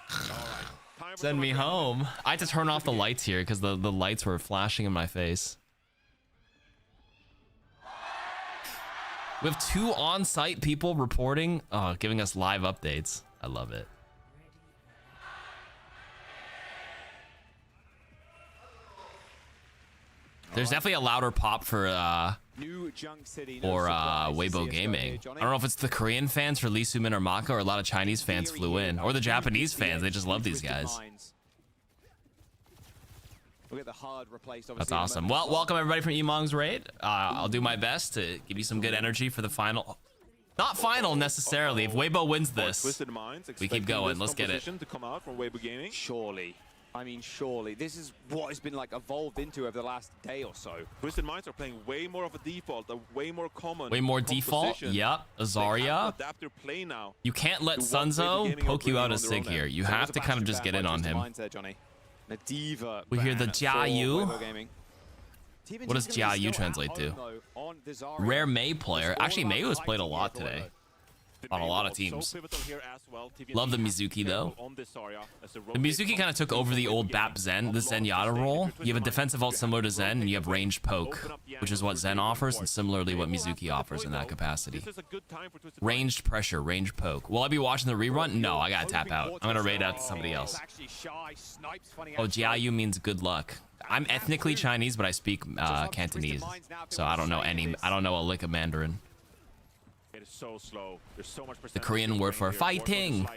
send me home. I had to turn off the lights here because the lights were flashing in my face. We have 2 on-site people reporting, giving us live updates. I love it. There's definitely a louder pop for Weibo Gaming. I don't know if it's the Korean fans for Lee Soo-min or Maka, or a lot of Chinese fans flew in, or the Japanese fans. They just love these guys. That's awesome. Well, welcome everybody from Emong's raid. I'll do my best to give you some good energy for the final. Not final necessarily. If Weibo wins this, we keep going. Let's get it. To come out from Weibo Gaming. Surely. I mean, surely. This is what has been like evolved into over the last day or so. Twisted Minds are playing way more of a default, a way more common. Way more default. Yep. Azaria. Play now. You can't let Sunzo poke you out as Sig here. You have to kind of just get in on him. We hear the Jia Yu. What does Jia Yu translate to? Rare Mei player. Actually, Mei was played a lot today. On a lot of teams. Love the Mizuki though. The Mizuki kind of took over the old BAP Zen, the Zenyatta role. You have a defensive ult similar to Zen, and you have ranged poke, which is what Zen offers, and similarly what Mizuki offers in that capacity. Ranged pressure, ranged poke. Will I be watching the rerun? No, I gotta tap out. I'm gonna raid out to somebody else. Oh, Jiayu means good luck. I'm ethnically Chinese, but I speak Cantonese, so I don't know a lick of Mandarin. It is so slow. There's so much the Korean word for fighting.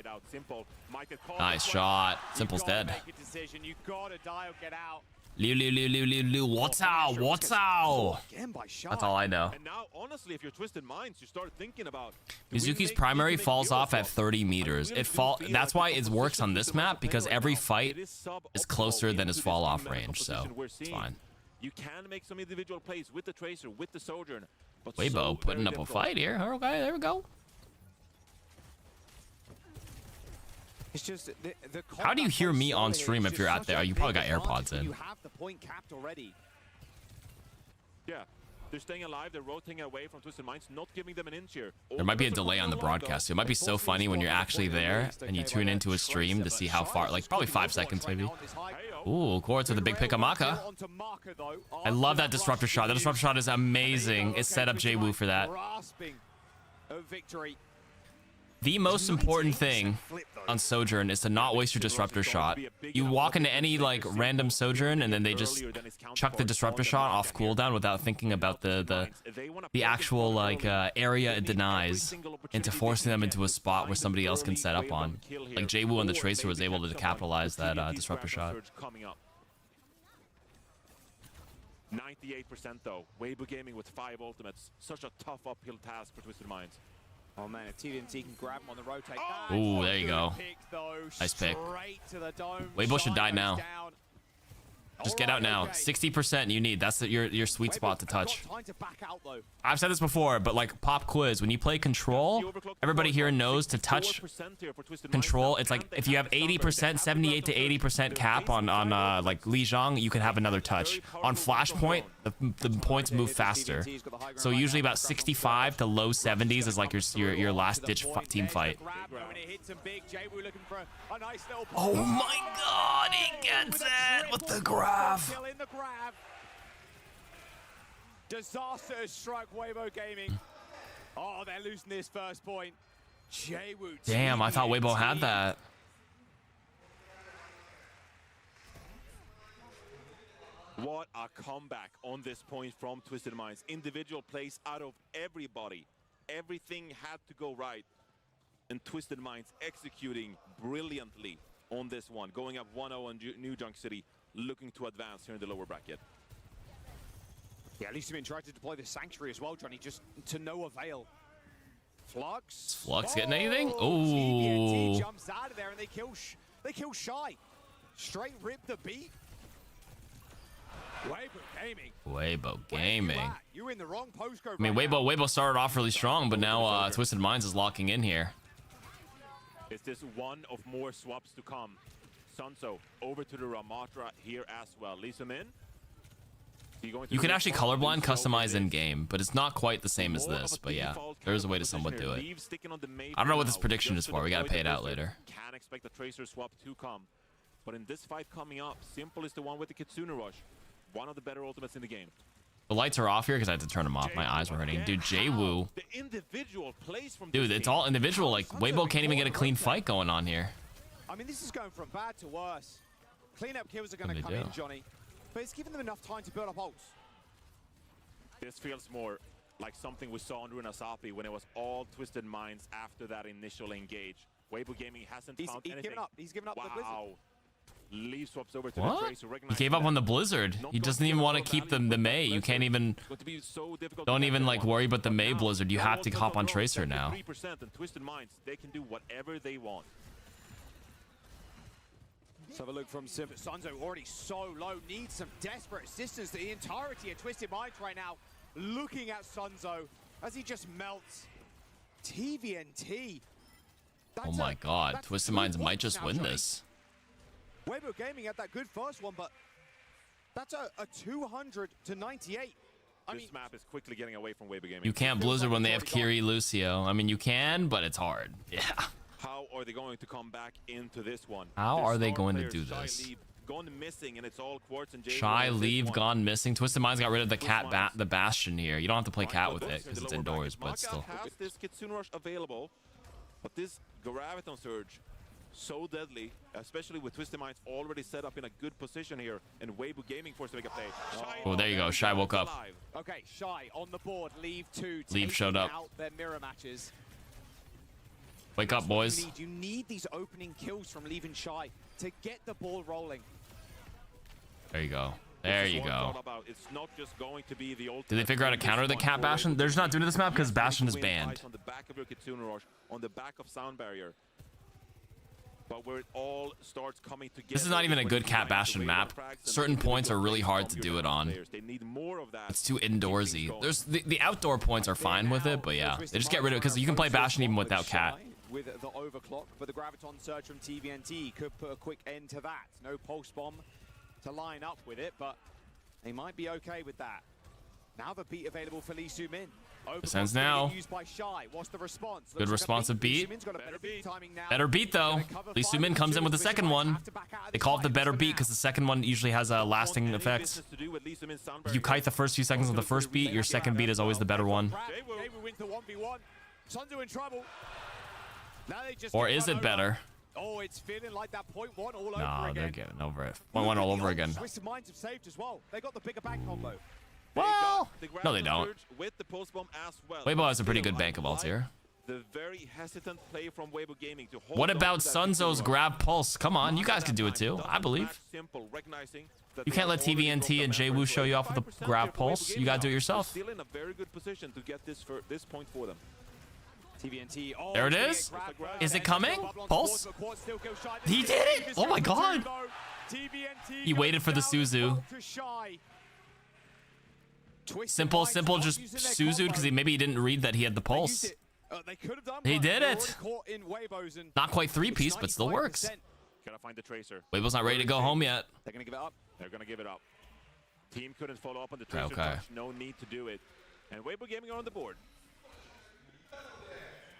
Nice shot. Simple's dead. Liu, what's out? That's all I know. And now, honestly, if you're Twisted Minds, you start thinking about Mizuki's primary falls off at 30 meters. That's why it works on this map, because every fight is closer than his fall off range, so it's fine. You can make some individual plays with the Tracer, with the Sojourner. Weibo putting up a fight here. Okay, there we go. It's just how do you hear me on stream if you're out there? You probably got AirPods in. You have the point capped already. Yeah, they're staying alive. They're rotating away from Twisted Minds, not giving them an inch here. There might be a delay on the broadcast. It might be so funny when you're actually there and you tune into a stream to see how far, like probably 5 seconds maybe. Ooh, Quartz with a big pick on Maka. I love that disruptor shot. That disruptor shot is amazing. It set up Jwoo for that. The most important thing on Sojourn is to not waste your disruptor shot. You walk into any like random Sojourn and then they just chuck the disruptor shot off cooldown without thinking about the actual like area it denies, into forcing them into a spot where somebody else can set up on. Like Jwoo and the Tracer was able to capitalize that disruptor shot. 98% though. Weibo Gaming with 5 ultimates. Such a tough uphill task for Twisted Minds. Oh man, if TVNT can grab him on the rotate. Ooh, there you go. Nice pick. Weibo should die now. Just get out now. 60% you need. That's your sweet spot to touch. Time to back out though. I've said this before, but like pop quiz, when you play control, everybody here knows to touch control. It's like if you have 80%, 78 to 80% cap on like Lijiang, you can have another touch. On Flashpoint, the points move faster. So usually about 65 to low 70s is like your last ditch team fight. Oh my god, he gets it with the grab. Disaster has struck Weibo Gaming. Oh, they're losing this first point. Jaewoo. Damn, I thought Weibo had that. What a comeback on this point from Twisted Minds. Individual plays out of everybody. Everything had to go right. And Twisted Minds executing brilliantly on this one. Going up 1-0 on New Junk City. Looking to advance here in the lower bracket. Yeah, at least he's been trying to deploy the Sanctuary as well, Johnny, just to no avail. Flux. Is Flux getting anything? TVNT Ooh. jumps out of there and they kill Shy. Straight rip the beat. Weibo Gaming. You're in the wrong postcode. I mean, Weibo started off really strong, but now Twisted Minds is locking in here. Is this one of more swaps to come? Sunso over to the Ramatra here as well. Leaves him in. You can actually colorblind customize in game, but it's not quite the same as this. But yeah, there's a way to somewhat do it. I don't know what this prediction is for. We gotta pay it out later. Can expect the Tracer swap to come, but in this fight coming up, Simple is the one with the Kitsune Rush. One of the better ultimates in the game. The lights are off here because I had to turn them off. My eyes were hurting. Dude, Jaewoo. Dude, it's all individual. Like, Weibo can't even get a clean fight going on here. I mean, this is going from bad to worse. Cleanup kills are going to come in, Johnny. But it's given them enough time to build up ults. This feels more like something we saw on Runasapi when it was all Twisted Minds after that initial engage. Weibo Gaming hasn't found anything. He's given up the Blizzard. Leaf swaps over to What? the Tracer. He gave up on the Blizzard. He doesn't even want to keep the Mei. You can't even... Don't even like worry about the Mei Blizzard. You have to hop on Tracer now. 3% and Twisted Minds, they can do whatever they want. Let's have a look from Sim. Sunzo already so low, needs some desperate assistance. The entirety of Twisted Minds right now looking at Sunzo as he just melts. TVNT. Oh my god, Twisted Minds might just win this. Weibo Gaming had that good first one, but that's a 200 to 98. This map is quickly getting away from Weibo Gaming. You can't Blizzard when they have Kiri Lucio. I mean, you can, but it's hard. Yeah. How are they going to come back into this one? How are they going to do this? Gone missing, and it's all Quartz and Shy Leave gone missing. Twisted Minds got rid of the the Bastion here. You don't have to play cat with it because it's indoors, but still. Has this Kitsune Rush available, but this Graviton Surge so deadly, especially with Twisted Minds already set up in a good position here, and Weibo Gaming forced to make a play. Oh, there you go. Shy woke up. Okay, Shy on the board. Leave 2. Leave showed up. Out their mirror matches. Wake up, boys. You need these opening kills from Leave and Shy to get the ball rolling. There you go. There you go. It's not just going to be the Did they figure out how to counter the cat Bastion? They're just not doing this map because Bastion is banned. On the back of your Kitsune Rush, on the back of Sound Barrier. But where it all starts coming together. This is not even a good cat Bastion map. Certain points are really hard to do it on. They need more of that. It's too indoorsy. There's the outdoor points are fine with it, but yeah, they just get rid of it because you can play Bastion even without cat. With the overclock, but the Graviton Surge from TVNT could put a quick end to that. No pulse bomb to line up with it, but they might be okay with that. Now the beat available for Lee Soo-min. This ends now. Used by Shy. What's the response? Good responsive beat. Better beat though. Lee Soo-min comes in with the second one. They call it the better beat because the second one usually has a lasting effect. If you kite the first few seconds of the first beat, your second beat is always the better one. Wins the 1v1. Sunzo in trouble. Or is it better? Oh, it's feeling like that .1 all over again. No, they're getting over it. .1 all over again. Twisted Minds have saved as well. They got the bigger bank combo. Well, no, they don't. With the post bomb as well. Weibo has a pretty good bank of ults here. The very hesitant play from Weibo Gaming to hold. What about Sunzo's grab pulse? Come on, you guys can do it too. I believe. You can't let TVNT and Jaewoo show you off with a grab pulse. You gotta do it yourself. Still in a very good position to get this point for them. TVNT. There it is. Is it coming? Pulse? He did it! Oh my god! He waited for the Suzu. Simple, just Suzu'd because maybe he didn't read that he had the pulse. He did it. Not quite 3-piece, but still works. Gotta find the tracer. Weibo's not ready to go home yet. They're gonna give it up. They're gonna give it up. Team couldn't follow up on the tracer. Okay. Touch. No need to do it. And Weibo Gaming are on the board.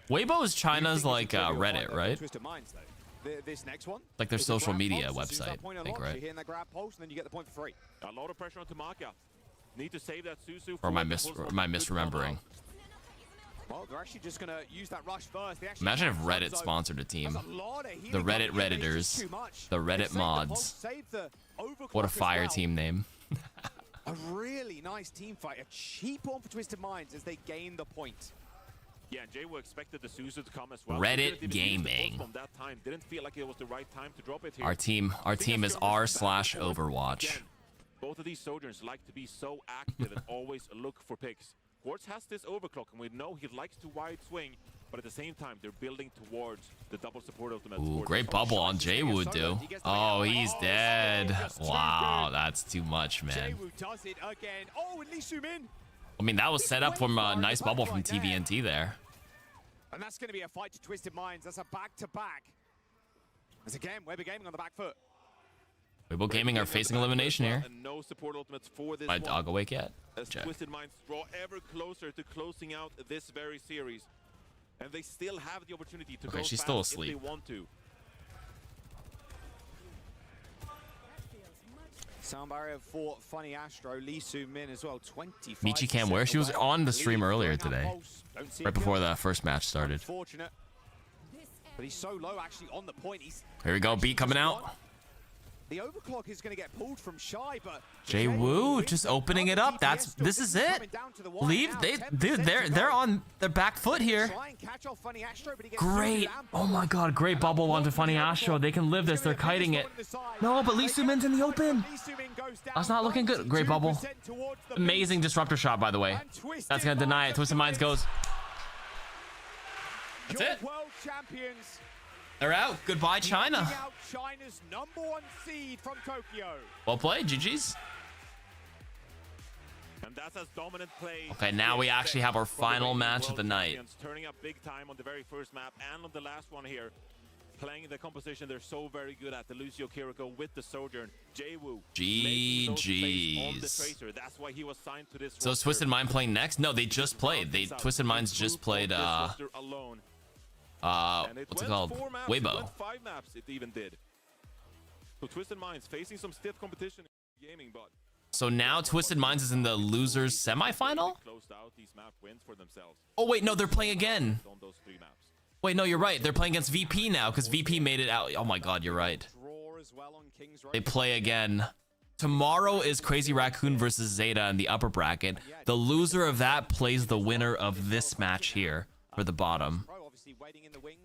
Weibo is China's like Reddit, right? Twisted Minds, though. This next one, Like their is a social grab media pulse. As soon as that website, point I think, unlocks, right? You're hitting that grab pulse, and then you get the point for free. A lot of pressure on Tamaka. Need to save that Suzu. Or am I misremembering? Well, they're actually just gonna use that rush first. They actually Imagine if have Reddit some sponsored a team. That's a lot of healing The Reddit on the Redditors. It's too much. The Reddit They saved the mods. pulse, saved the overclock What a as fire well. team name. A really nice team fight. A cheap one for Twisted Minds as they gain the point. Yeah, and Jay expected the Suzu to come as well. Reddit Didn't even use the Gaming. pulse from that time. Didn't feel like it was the right time to drop it here. Our team is r/Overwatch. Both of these Sojourners like to be so active and always look for picks. Quartz has this overclock, and we know he likes to wide swing, but at the same time, they're building towards the double support ultimate. Ooh, great bubble on Jaywood, too. Oh, he's dead. Wow, that's too much, man. Does it again. Oh, and Lee Soo-min. I mean, that was set up from a nice bubble from TVNT there. And that's going to be a fight to Twisted Minds. That's a back-to-back. As again, Weber Gaming on the back foot. Weibo Gaming are facing elimination here. And no support ultimates for this My one. dog awake yet? As Check. Twisted Minds draw ever closer to closing out this very series. And they still have the opportunity to Okay, go she's fast still if asleep. they want to. Sound barrier for Funny Astro, Lee Soo-min as well, 25. Michi Cam where? She was on the stream earlier today. Right before the first match started. Fortunate. But he's so low actually on the point. Here we go, beat coming out. The overclock is going to get pulled from Shy, but Jay Woo just opening it up. This is it. Leave. They're on their back foot here. Great. Oh my god, great bubble onto Funny Astro. They can live this. They're kiting it. No, but Lee Soo-min's in the open. That's not looking good. Great bubble. Amazing disruptor shot, by the way. That's gonna deny it. Twisted Minds goes. That's it. World champions. They're out. Goodbye, China. Out China's #1 seed from Tokyo. Well played, GG's. And that's as dominant play. Okay, now we actually have our final match of the night. Turning up big time on the very first map and on the last one here. Playing the composition they're so very good at. The Lucio Kiriko with the Sojourn. Jay-Woo. GG's. That's why he was signed to this. So is Twisted Mind playing next? No, they just played. Twisted Minds just played what's it called? Weibo. 5 maps it even did. So Twisted Minds facing some stiff competition in gaming, but So now Twisted Minds is in the losers semifinal? closed out these map wins for themselves. Oh wait, no, they're playing again. On those 3 maps. Wait, no, you're right. They're playing against VP now because VP made it out. Oh my god, you're right. They play again. Tomorrow is Crazy Raccoon versus Zeta in the upper bracket. The loser of that plays the winner of this match here for the bottom.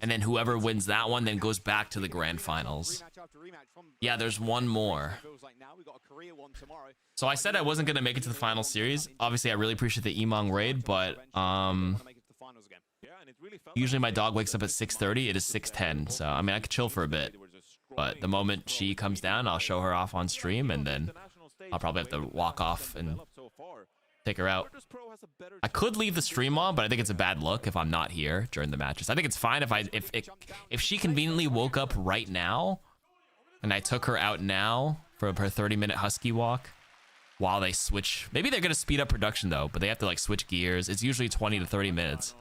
And then whoever wins that one then goes back to the grand finals. Yeah, there's one more. So I said I wasn't going to make it to the final series. Obviously, I really appreciate the Emong raid, but usually my dog wakes up at 6:30. It is 6:10, so I mean, I could chill for a bit. But the moment she comes down, I'll show her off on stream, and then I'll probably have to walk off and take her out. I could leave the stream on, but I think it's a bad look if I'm not here during the matches. I think it's fine if she conveniently woke up right now and I took her out now for her 30-minute husky walk while they switch. Maybe they're going to speed up production though, but they have to like switch gears. It's usually 20 to 30 minutes.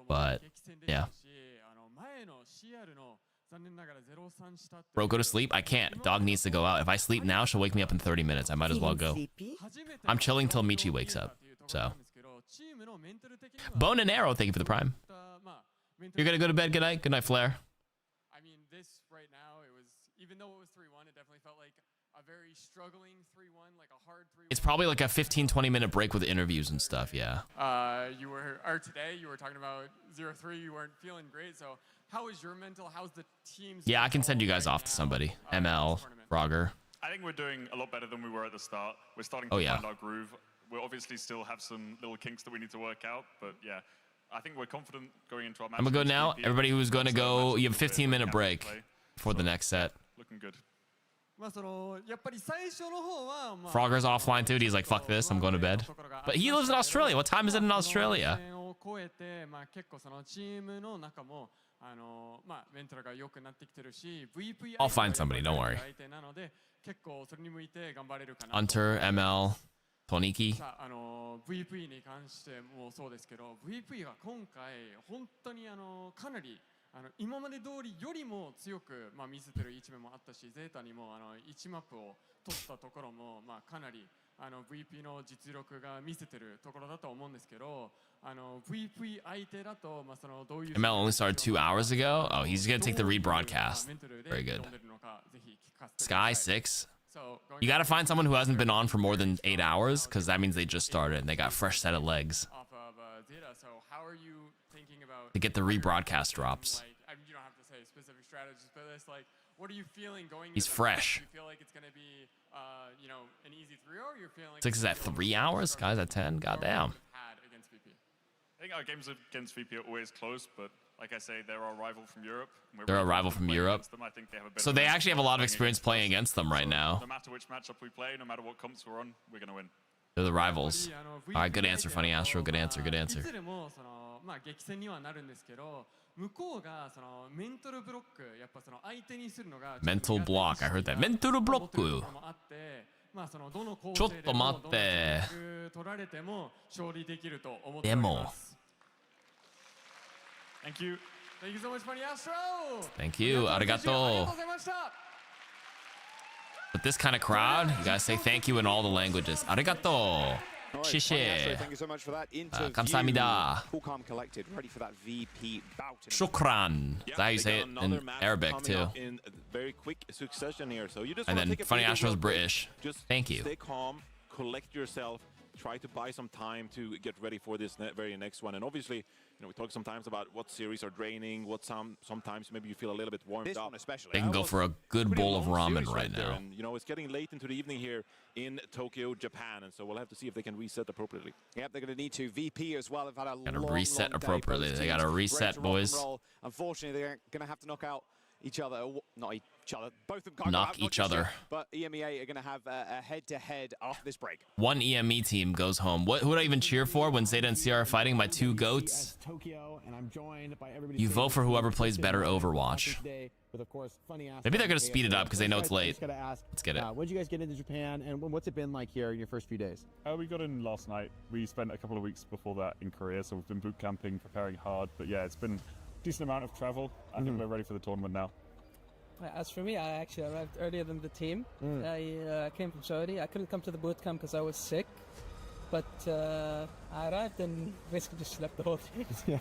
But yeah. Bro, go to sleep? I can't. Dog needs to go out. If I sleep now, she'll wake me up in 30 minutes. I might as well go. I'm chilling till Michi wakes up. So. Bone and Arrow, thank you for the prime. You're gonna go to bed. Good night. Good night, Flair. I mean, this right now, it was, even though it was 3-1, it definitely felt like a very struggling 3-1, like a hard 3-1. It's probably like a 15-20 minute break with interviews and stuff, yeah. Today you were talking about 0-3, you weren't feeling great, so how is your mental, how's the team's Yeah, I can send you guys off to somebody. ML, Frogger. I think we're doing a lot better than we were at the start. We're starting Oh, to yeah. find our groove. We obviously still have some little kinks that we need to work out, but yeah, I think we're confident going into our match. I'm gonna go against now. VP. Everybody who's gonna go, you have a We're 15-minute gonna break play. for the next set. Looking good. Frogger's offline too. He's like, fuck this, I'm going to bed. But he lives in Australia. What time is it in Australia? I'll find somebody, don't worry. Hunter, ML, Toniki. VP に関してもそうですけど、VP が今回本当にかなり今まで通りよりも強く見せてる一面もあったし、ゼータにも1マップを取ったところもかなりVP の実力が見せてるところだと思うんですけど、VP 相手だとそのどういう ML only started 2 hours ago. Oh, he's gonna take the rebroadcast. Very good. Sky 6. You gotta find someone who hasn't been on for more than 8 hours, because that means they just started and they got a fresh set of legs to get the rebroadcast drops. You don't have to say specific strategies, but it's like, what are you feeling going? He's fresh. Do you feel like it's gonna be, an easy 3-0, or you're feeling? 6 is at 3 hours. Guys at 10. Goddamn. I think our games against VP are always close, but like I say, they're our rival from Europe. They're a rival from Europe. I think they have a bit So they actually have a lot of experience playing against them right now. No matter which matchup we play, no matter what comps we're on, we're gonna win. They're the rivals. All right, good answer, Funny Astro. Good answer, good answer. 激戦にはなるんですけど、向こうがそのメントルブロック、やっぱその相手にするのが Mental block. I heard that. Mental block. そのどの構ちょっと成でも待ってどの取られても勝利できると思ってでおりまもす。Thank you. Thank you so much, Funny Astro. Thank you. ありがとう。ありがとうございました。 With this kind of crowd, you gotta say thank you in all the languages. Arigato. Shishi. Thank you so much for that interview. 감사합니다. Cool, calm, collected, ready for that VP bout. Shukran. That's how you say it in Arabic too. In very quick succession here, so you just And wanna then take a Funny breather Astro's real quick. British. Just Thank you. Stay calm, collect yourself, try to buy some time to get ready for this very next one. And obviously, we talk sometimes about what series are draining, what sometimes maybe you feel a little bit warmed This up. one especially. They can go for a good Pretty bowl of long ramen series right there, now. And it's getting late into the evening here in Tokyo, Japan, and so we'll have to see if they can reset appropriately. Yep, they're going to need to. VP as well have had a Gotta long, reset long day. appropriately. Both They teams gotta ready reset, to rock and boys. roll. Unfortunately, they're going to have to knock out each other. Not each other. Both of them can't Knock go out, not each just other. yet, but EMEA are going to have a head-to-head after this break. One EME team goes home. Who would I even cheer for when Zeta and CR are fighting? My two goats. You vote for whoever plays better Overwatch. Maybe they're gonna speed it up because they know it's late. Let's get it. When did you guys get into Japan, and what's it been like here in your first few days? We got in last night. We spent a couple of weeks before that in Korea, so we've been boot camping, preparing hard. But yeah, it's been a decent amount of travel. I think we're ready for the tournament now. As for me, I actually arrived earlier than the team. I came from Saudi. I couldn't come to the boot camp because I was sick. But I arrived and basically just slept the whole day.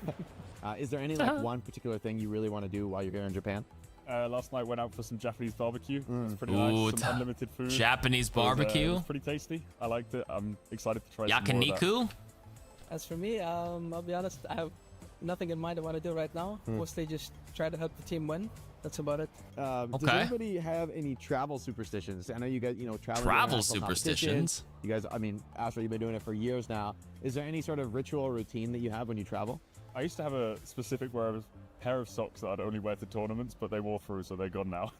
Is there any one particular thing you really want to do while you're here in Japan? Last night went out for some Japanese barbecue. It was pretty Ooh, nice. Some unlimited food. Japanese It barbecue? was pretty tasty. I liked it. I'm excited to try some more of that. Yakiniku? As for me, I'll be honest, I have nothing in mind I want to do right now. Mostly just try to help the team win. That's about it. Does anybody have any travel superstitions? I know you guys, travel. Travel superstitions? You guys, Astro, you've been doing it for years now. Is there any sort of ritual or routine that you have when you travel? I used to have a specific pair of socks that I'd only wear to tournaments, but they wore through, so they're gone now.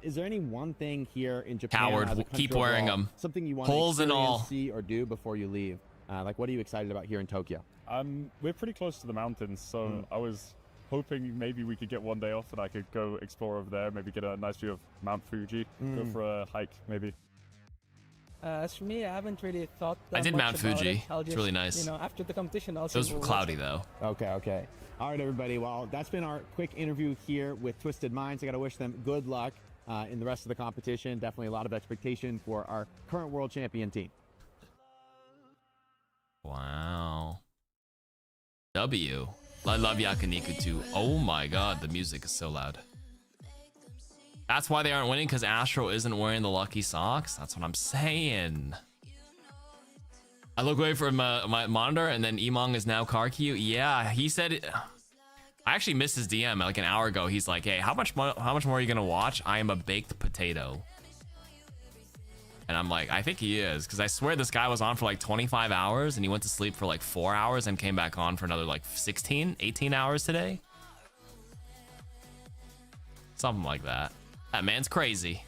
Is there any one thing here in Japan? Coward, as a country keep wearing overall, them. Something you want Holes to and all. see or do before you leave? What are you excited about here in Tokyo? We're pretty close to the mountains, so I was hoping maybe we could get one day off and I could go explore over there, maybe get a nice view of Mount Fuji, go for a hike, maybe. As for me, I haven't really thought that I did much Mount about Fuji. it. I'll It's just, really nice. After the competition, I'll It was cloudy though. Okay. All right, everybody. Well, that's been our quick interview here with Twisted Minds. I got to wish them good luck in the rest of the competition. Definitely a lot of expectation for our current world champion team. Wow. W. I love Yakiniku too. Oh my god, the music is so loud. That's why they aren't winning, because Astro isn't wearing the lucky socks? That's what I'm saying. I look away from my monitor, and then Emong is now Karkyu. Yeah, he said it. I actually missed his DM like an hour ago. He's like, hey, how much more are you gonna watch? I am a baked potato. And I'm like, I think he is, because I swear this guy was on for like 25 hours and he went to sleep for like 4 hours and came back on for another like 16, 18 hours today. Something like that. That man's crazy.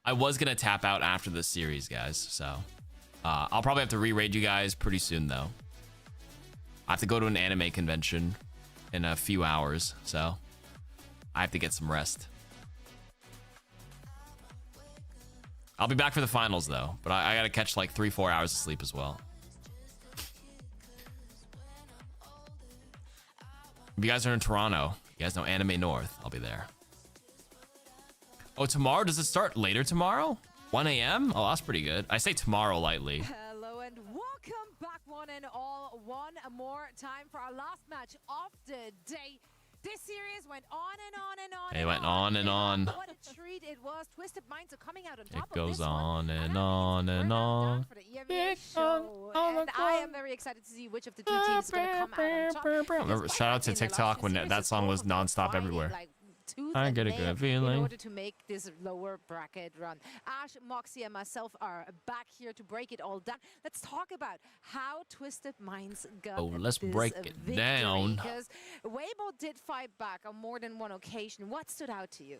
I was gonna tap out after this series, guys. So I'll probably have to re-raid you guys pretty soon, though. I have to go to an anime convention in a few hours, so I have to get some rest. I'll be back for the finals, though, but I gotta catch like 3-4 hours of sleep as well. If you guys are in Toronto, you guys know Anime North, I'll be there. Oh, tomorrow? Does it start later tomorrow? 1 a.m.? Oh, that's pretty good. I say tomorrow lightly. Hello and welcome back one and all. One more time for our last match of the day. This series went on and on and on. It went on and on. What a treat it was. Twisted Minds are coming out on top It goes of this on and on and on. for the EMEA show. And I am very excited to see which of the two teams is going to come out on top. Remember, shout out to TikTok when that song was nonstop everywhere. I get a good in feeling. order to make this lower bracket run. Ash, Moxie, and myself are back here to break it all down. Let's talk about how Twisted Minds got let's this break it victory, down. because Weibo did fight back on more than one occasion. What stood out to you?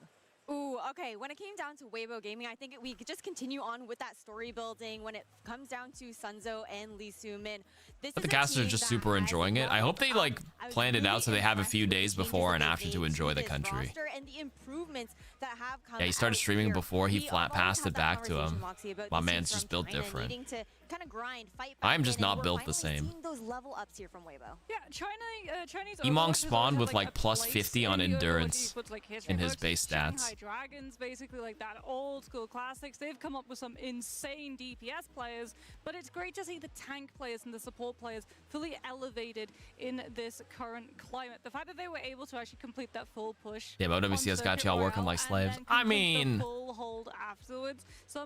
Ooh, okay. When it came down to Weibo Gaming, I think we could just continue on with that story building when it comes down to Sunzo and Lee Soo-min. But the casters are just super enjoying it. I hope they like planned it out so they have a few days before and after to enjoy the country. And the improvements that have come Yeah, he started streaming before he flat passed it back to him. My this man's team just from built China different. needing to kind of grind, fight I'm back just in, and not we're built the finally same. seeing those level ups here from Weibo. Yeah, Chinese Emong Overwatch spawned has with always like had, plus place 50 on in the Overwatch endurance esports, like, history in his books. base stats. Shanghai Dragons, basically like that old school classics. They've come up with some insane DPS players, but it's great to see the tank players and the support players fully elevated in this current climate. The fact that they were able to actually complete that full push. Yeah, but OWCS got y'all working like slaves. I mean,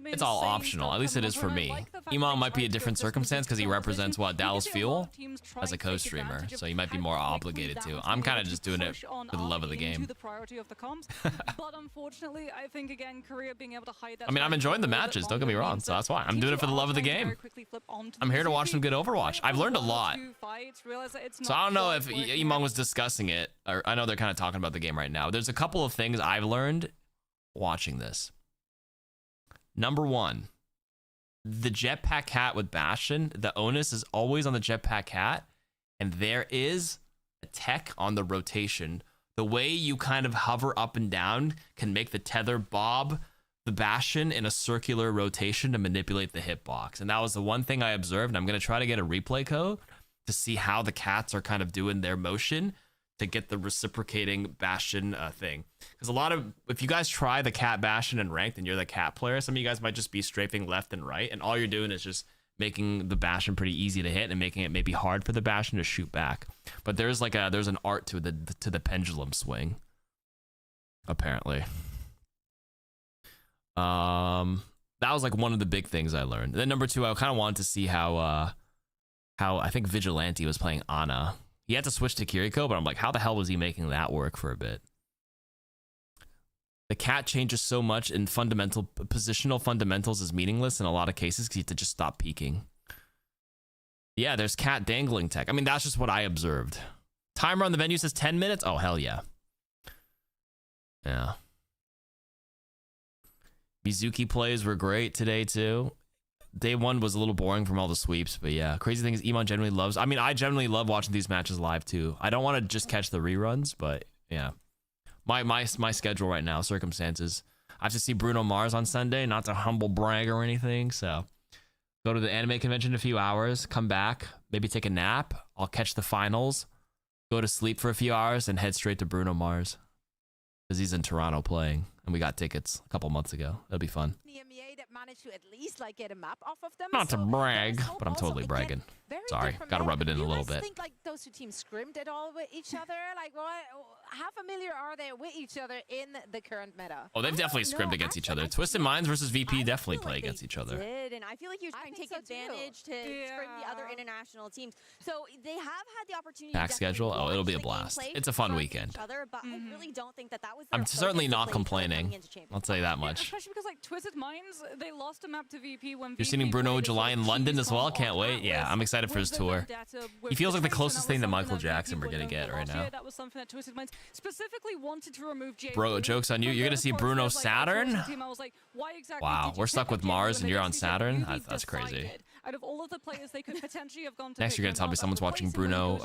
it's all optional. At least it is for me. Emong might be a different circumstance because he represents what, Dallas Fuel as a co-streamer, so he might be more obligated to. I'm kind of just doing it for the love of the game. But unfortunately, I think again, Korea being able to hide that. I mean, I'm enjoying the matches. Don't get me wrong. So that's why I'm doing it for the love of the game. I'm here to watch some good Overwatch. I've learned a lot. So I don't know if Emong was discussing it, or I know they're kind of talking about the game right now. There's a couple of things I've learned watching this. Number one, the jetpack cat with Bastion, the onus is always on the jetpack cat, and there is a tech on the rotation. The way you kind of hover up and down can make the tether bob the Bastion in a circular rotation to manipulate the hitbox. And that was the one thing I observed, and I'm going to try to get a replay code to see how the cats are kind of doing their motion to get the reciprocating Bastion thing. Because a lot of, if you guys try the cat Bastion in ranked and you're the cat player, some of you guys might just be strafing left and right, and all you're doing is just making the Bastion pretty easy to hit and making it maybe hard for the Bastion to shoot back. But there's like there's an art to the pendulum swing, apparently. That was like one of the big things I learned. Then number two, I kind of wanted to see how I think Vigilante was playing Ana. He had to switch to Kiriko, but I'm like, how the hell was he making that work for a bit? The cat changes so much, and positional fundamentals is meaningless in a lot of cases because you have to just stop peeking. Yeah, there's cat dangling tech. I mean, that's just what I observed. Timer on the venue says 10 minutes. Oh, hell yeah. Yeah. Mizuki plays were great today, too. Day one was a little boring from all the sweeps, but yeah. Crazy thing is, Emon generally loves... I mean, I generally love watching these matches live, too. I don't want to just catch the reruns, but yeah. My schedule right now, circumstances. I have to see Bruno Mars on Sunday, not to humble brag or anything, so... Go to the anime convention in a few hours, come back, maybe take a nap. I'll catch the finals, go to sleep for a few hours, and head straight to Bruno Mars. Because he's in Toronto playing, and we got tickets a couple months ago. It'll be fun. That managed to at least like get a map off of them. Not to brag, but I'm totally bragging. Sorry, gotta rub it in a little bit. Do you think like those two teams scrimmed at all with each other? Like, how familiar are they with each other in the current meta? Oh, they've definitely scrimmed against each other. Twisted Minds versus VP definitely play against each other. And I feel like you're trying to take advantage to scrim the other international teams. So they have had the opportunity. Pack schedule? Oh, it'll be a blast. It's a fun weekend. But I really don't think that was. I'm certainly not complaining. I'll tell you that much. Especially because like Twisted Minds, they lost a map to VP when You're seeing Bruno July in London as well. Can't wait. Yeah, I'm excited for his tour. He feels like the closest thing to Michael Jackson we're gonna get right now. That was something that Twisted Minds specifically wanted to remove. Bro, joke's on you. You're gonna see Bruno Saturn? Wow, we're stuck with Mars and you're on Saturn? That's crazy. Out of all of the players they could potentially have gone to Next, you're gonna tell me someone's watching Bruno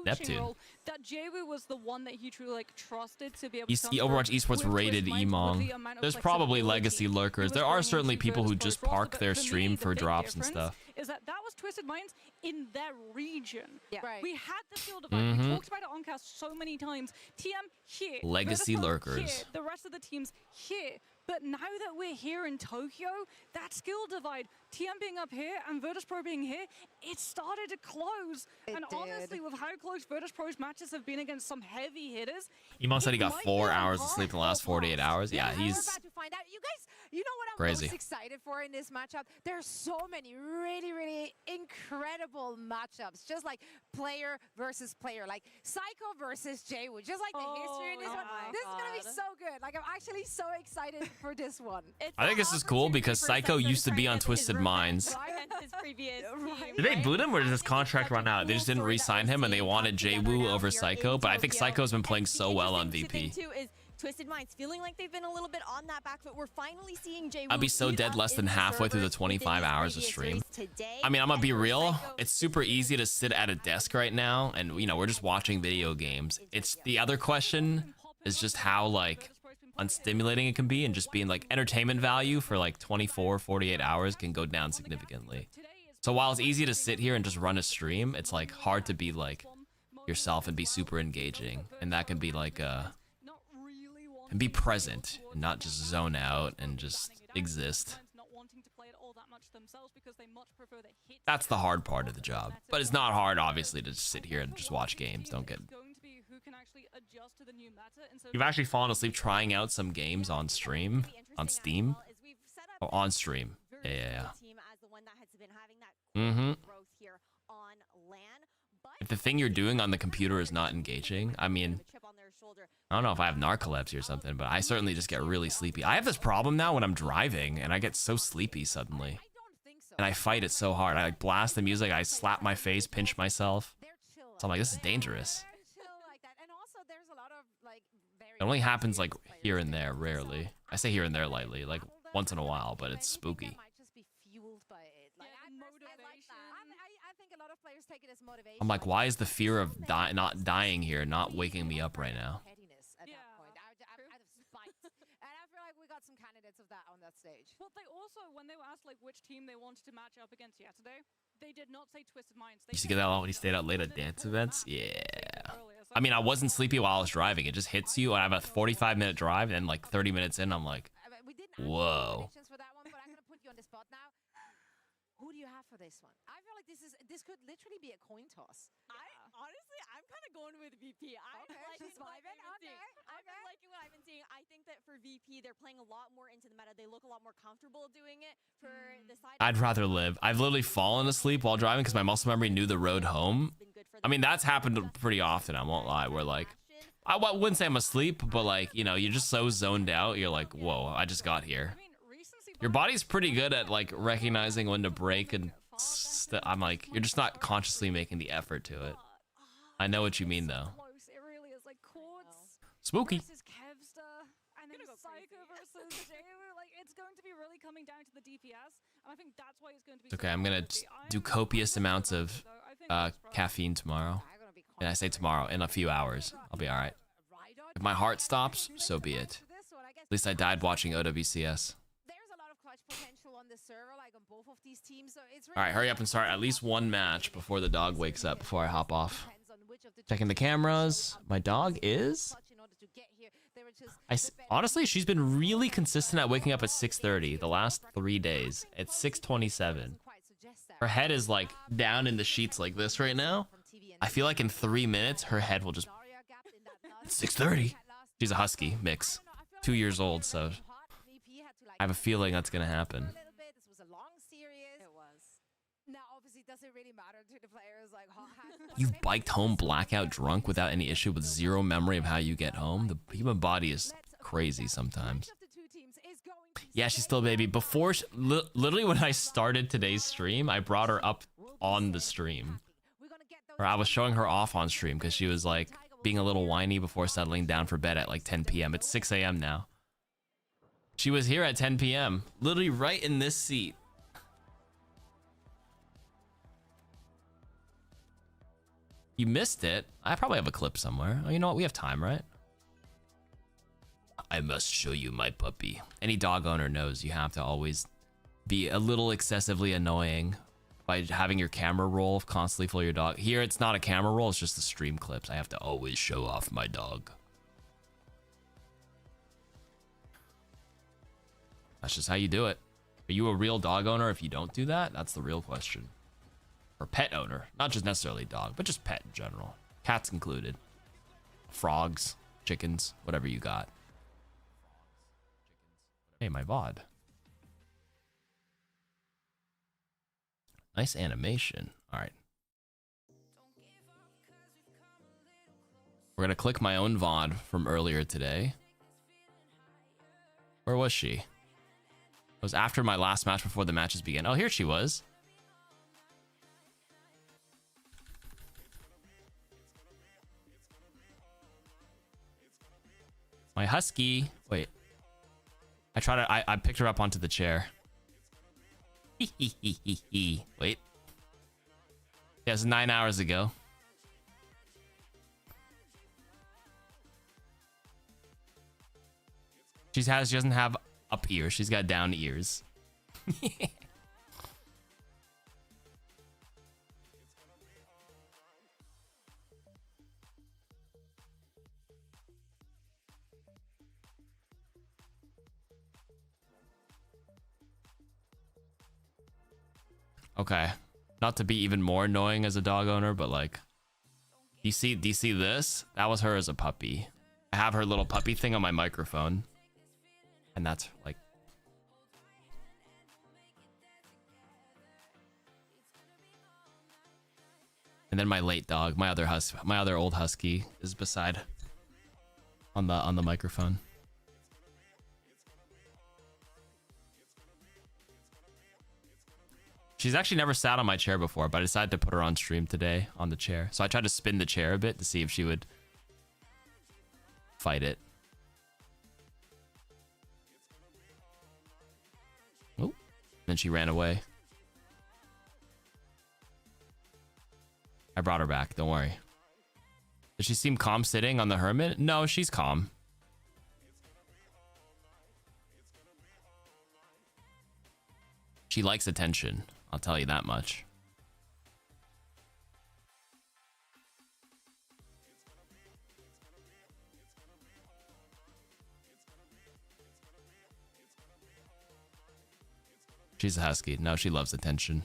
Neptune. That Jawu was the one that he truly like trusted to be able He's the Overwatch Esports rated Emong. There's probably legacy lurkers. There are certainly people who just park their stream for drops and stuff. Is that was Twisted Minds in their region. Yeah. Right. We had the field divide. We talked about it on cast so many times. TM here. Legacy Virtus.pro lurkers. Here, the rest of the teams here. But now that we're here in Tokyo, that skill divide, TM being up here and Virtus.pro being here, it started to close. And honestly, with how close Virtus.pro's matches have been against some heavy hitters, Emong said he got 4 hours of sleep in the last 48 hours. Yeah, We're he's about to find out. You guys, you know what I'm crazy. most excited for in this matchup? There's so many really, really incredible matchups. Just like player versus player, like Psycho versus Jawu. Just like the history in this one. This is gonna be so good. Like I'm actually so excited for this one. I think this is cool because Psycho used to be on Twisted Minds. Did they boot him or did his contract run out? They just didn't re-sign him and they wanted Jawu over Psycho, but I think Psycho's been playing so well on VP. Twisted Minds feeling like they've been a little bit on that back foot. We're finally seeing Jawu. I'll be so dead less than halfway through the 25 hours of stream. I mean, I'm gonna be real. It's super easy to sit at a desk right now and, you know, we're just watching video games. It's the other question is just how, like, unstimulating it can be, and just being like entertainment value for like 24, 48 hours can go down significantly. So while it's easy to sit here and just run a stream, it's like hard to be like yourself and be super engaging. And that can be like and be present and not just zone out and just exist. That's the hard part of the job. But it's not hard, obviously, to just sit here and just watch games. Don't get... You've actually fallen asleep trying out some games on stream? On Steam? Oh, on stream. Yeah. If the thing you're doing on the computer is not engaging, I mean... I don't know if I have narcolepsy or something, but I certainly just get really sleepy. I have this problem now when I'm driving, and I get so sleepy suddenly. And I fight it so hard. I like blast the music, I slap my face, pinch myself. So I'm like, this is dangerous. It only happens like here and there, rarely. I say here and there lightly, like once in a while, but it's spooky. I'm like, why is the fear of not dying here not waking me up right now? Well, they also, when they were asked like which team they wanted to match up against yesterday, they did not say Twisted Minds. You used to get that when you stayed out late at dance events? Yeah. I mean, I wasn't sleepy while I was driving. It just hits you. I have a 45-minute drive, and like 30 minutes in, I'm like, whoa. Who do you have for this one? I feel like this could literally be a coin toss. Honestly, I'm kind of going with VP. I've been liking what I've been seeing. I think that for VP, they're playing a lot more into the meta. They look a lot more comfortable doing it. For the side, I'd rather live. I've literally fallen asleep while driving because my muscle memory knew the road home. I mean, that's happened pretty often, I won't lie. Where like, I wouldn't say I'm asleep, but like, you know, you're just so zoned out. You're like, whoa, I just got here. Your body's pretty good at like recognizing when to break, and I'm like, you're just not consciously making the effort to it. I know what you mean though. Spooky. And then Psycho versus Jawu, like it's going to be really coming down to the DPS, and I think that's why it's going to be. Okay, I'm gonna do copious amounts of caffeine tomorrow. And I say tomorrow, in a few hours, I'll be all right. If my heart stops, so be it. At least I died watching OWCS. All right, hurry up and start at least one match before the dog wakes up, before I hop off. Checking the cameras. My dog is... honestly, she's been really consistent at waking up at 6:30 the last 3 days. It's 6:27. Her head is like down in the sheets like this right now. I feel like in 3 minutes, her head will just... It's 6:30. She's a husky mix. 2 years old, so... I have a feeling that's gonna happen. You've biked home blackout drunk without any issue with zero memory of how you get home? The human body is crazy sometimes. Yeah, she's still a baby. Before, literally when I started today's stream, I brought her up on the stream. Or I was showing her off on stream because she was like being a little whiny before settling down for bed at like 10 p.m. It's 6 a.m. now. She was here at 10 p.m. Literally right in this seat. You missed it. I probably have a clip somewhere. Oh, you know what? We have time, right? I must show you my puppy. Any dog owner knows you have to always be a little excessively annoying by having your camera roll constantly for your dog. Here, it's not a camera roll. It's just the stream clips. I have to always show off my dog. That's just how you do it. Are you a real dog owner if you don't do that? That's the real question. Or pet owner. Not just necessarily dog, but just pet in general. Cats included. Frogs, chickens, whatever you got. Hey, my VOD. Nice animation. All right. We're going to click my own VOD from earlier today. Where was she? It was after my last match before the matches began. Oh, here she was. My husky. Wait. I picked her up onto the chair. Wait. Yeah, it was 9 hours ago. She doesn't have up ears. She's got down ears. Okay, not to be even more annoying as a dog owner, but like, do you see this? That was her as a puppy. I have her little puppy thing on my microphone, and that's like, and then my late dog, my other old husky is beside on the microphone. She's actually never sat on my chair before, but I decided to put her on stream today on the chair. So I tried to spin the chair a bit to see if she would fight it. Oh, then she ran away. I brought her back, don't worry. Does she seem calm sitting on the hermit? No, she's calm. She likes attention. I'll tell you that much. She's a husky. No, she loves attention.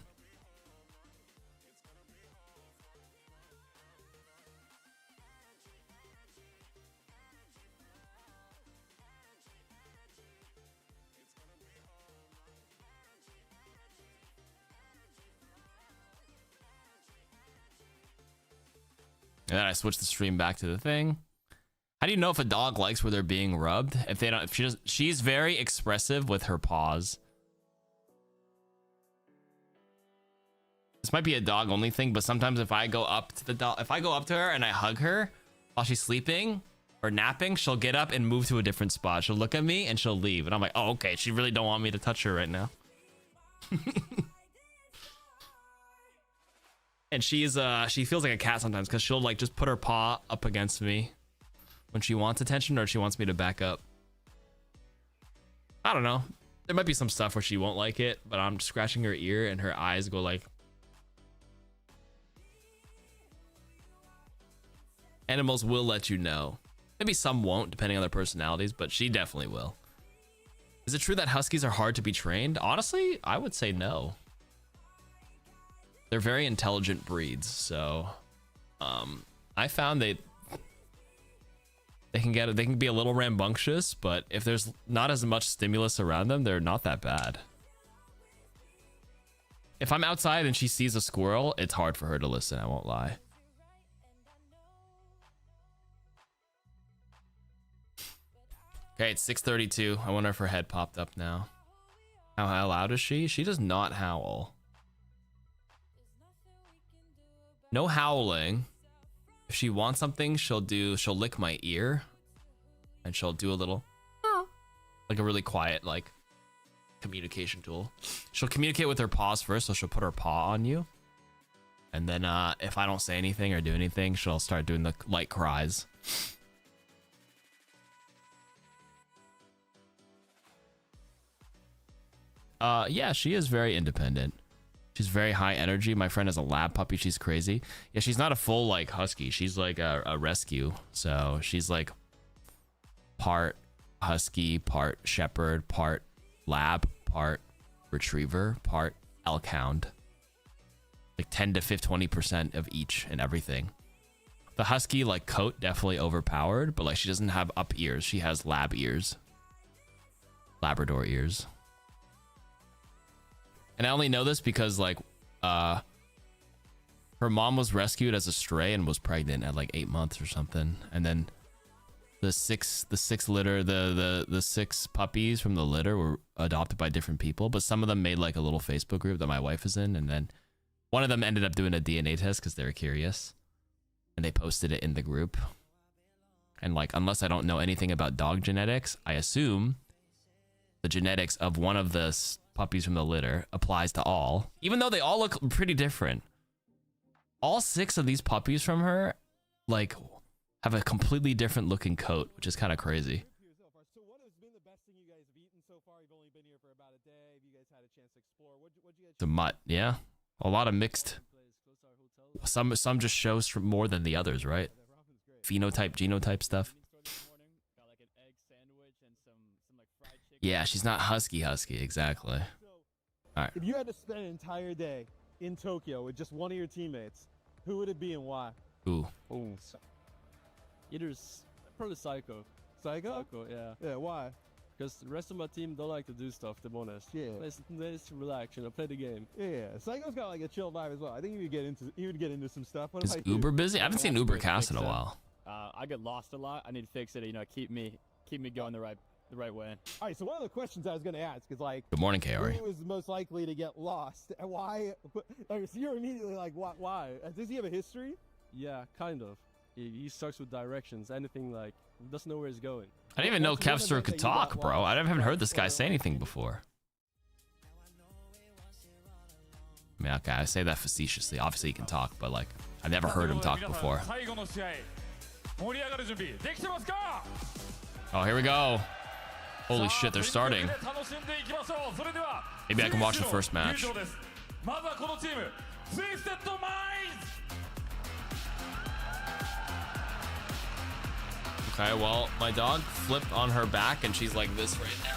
And then I switch the stream back to the thing. How do you know if a dog likes where they're being rubbed? If they don't, she's very expressive with her paws. This might be a dog only thing, but sometimes if I go up to the dog, if I go up to her and I hug her while she's sleeping or napping, she'll get up and move to a different spot. She'll look at me and she'll leave. And I'm like, oh, okay. She really don't want me to touch her right now. And she feels like a cat sometimes because she'll like just put her paw up against me when she wants attention or she wants me to back up. I don't know. There might be some stuff where she won't like it, but I'm scratching her ear and her eyes go like. Animals will let you know. Maybe some won't, depending on their personalities, but she definitely will. Is it true that huskies are hard to be trained? Honestly, I would say no. They're very intelligent breeds, so I found they can be a little rambunctious, but if there's not as much stimulus around them, they're not that bad. If I'm outside and she sees a squirrel, it's hard for her to listen, I won't lie. Okay, it's 6:32. I wonder if her head popped up now. How loud is she? She does not howl. No howling. If she wants something, she'll lick my ear. And she'll do a little, like a really quiet, like, communication tool. She'll communicate with her paws first, so she'll put her paw on you. And then if I don't say anything or do anything, she'll start doing the light cries. Yeah, she is very independent. She's very high energy. My friend has a lab puppy. She's crazy. Yeah, she's not a full like husky. She's like a rescue. So she's like part husky, part shepherd, part lab, part retriever, part elk hound. Like 10 to 20% of each and everything. The husky like coat definitely overpowered, but like she doesn't have up ears. She has lab ears. Labrador ears. And I only know this because like her mom was rescued as a stray and was pregnant at like 8 months or something. And then the six puppies from the litter were adopted by different people, but some of them made like a little Facebook group that my wife is in, and then one of them ended up doing a DNA test because they were curious, and they posted it in the group. And like, unless I don't know anything about dog genetics, I assume the genetics of one of the puppies from the litter applies to all, even though they all look pretty different. All 6 of these puppies from her like have a completely different looking coat, which is kind of crazy. So what has been the best thing you guys have eaten so far? You've only been here for about a day. Have you guys had a chance to explore? What'd you guys The mutt, yeah, a lot of mixed. Some just shows for more than the others, right? Phenotype, genotype stuff. Yeah, she's not husky, exactly. All right. If you had to spend an entire day in Tokyo with just one of your teammates, who would it be and why? Ooh. Oh. Either probably Psycho. Psycho? Psycho, yeah. Yeah, why? Because the rest of my team don't like to do stuff, to be honest. Yeah. Let's relax, play the game. Yeah, Psycho's got like a chill vibe as well. I think he would get into some stuff. What Is about you? Uber busy? I haven't seen Uber cast in a while. I get lost a lot. I need to fix it. Keep me going the right way. All right, so one of the questions I was going to ask is like, Good morning, Kaori. who is most likely to get lost and why? So you're immediately like, why? Does he have a history? Yeah, kind of. He sucks with directions. Anything like doesn't know where he's going. I didn't even know Kevster could talk, bro. I haven't heard this guy say anything before. I mean, okay, I say that facetiously. Obviously, he can talk, but like, I've never heard him talk before. Oh, here we go. Holy shit, they're starting. Maybe I can watch the first match. Okay, well, my dog flipped on her back and she's like this right now.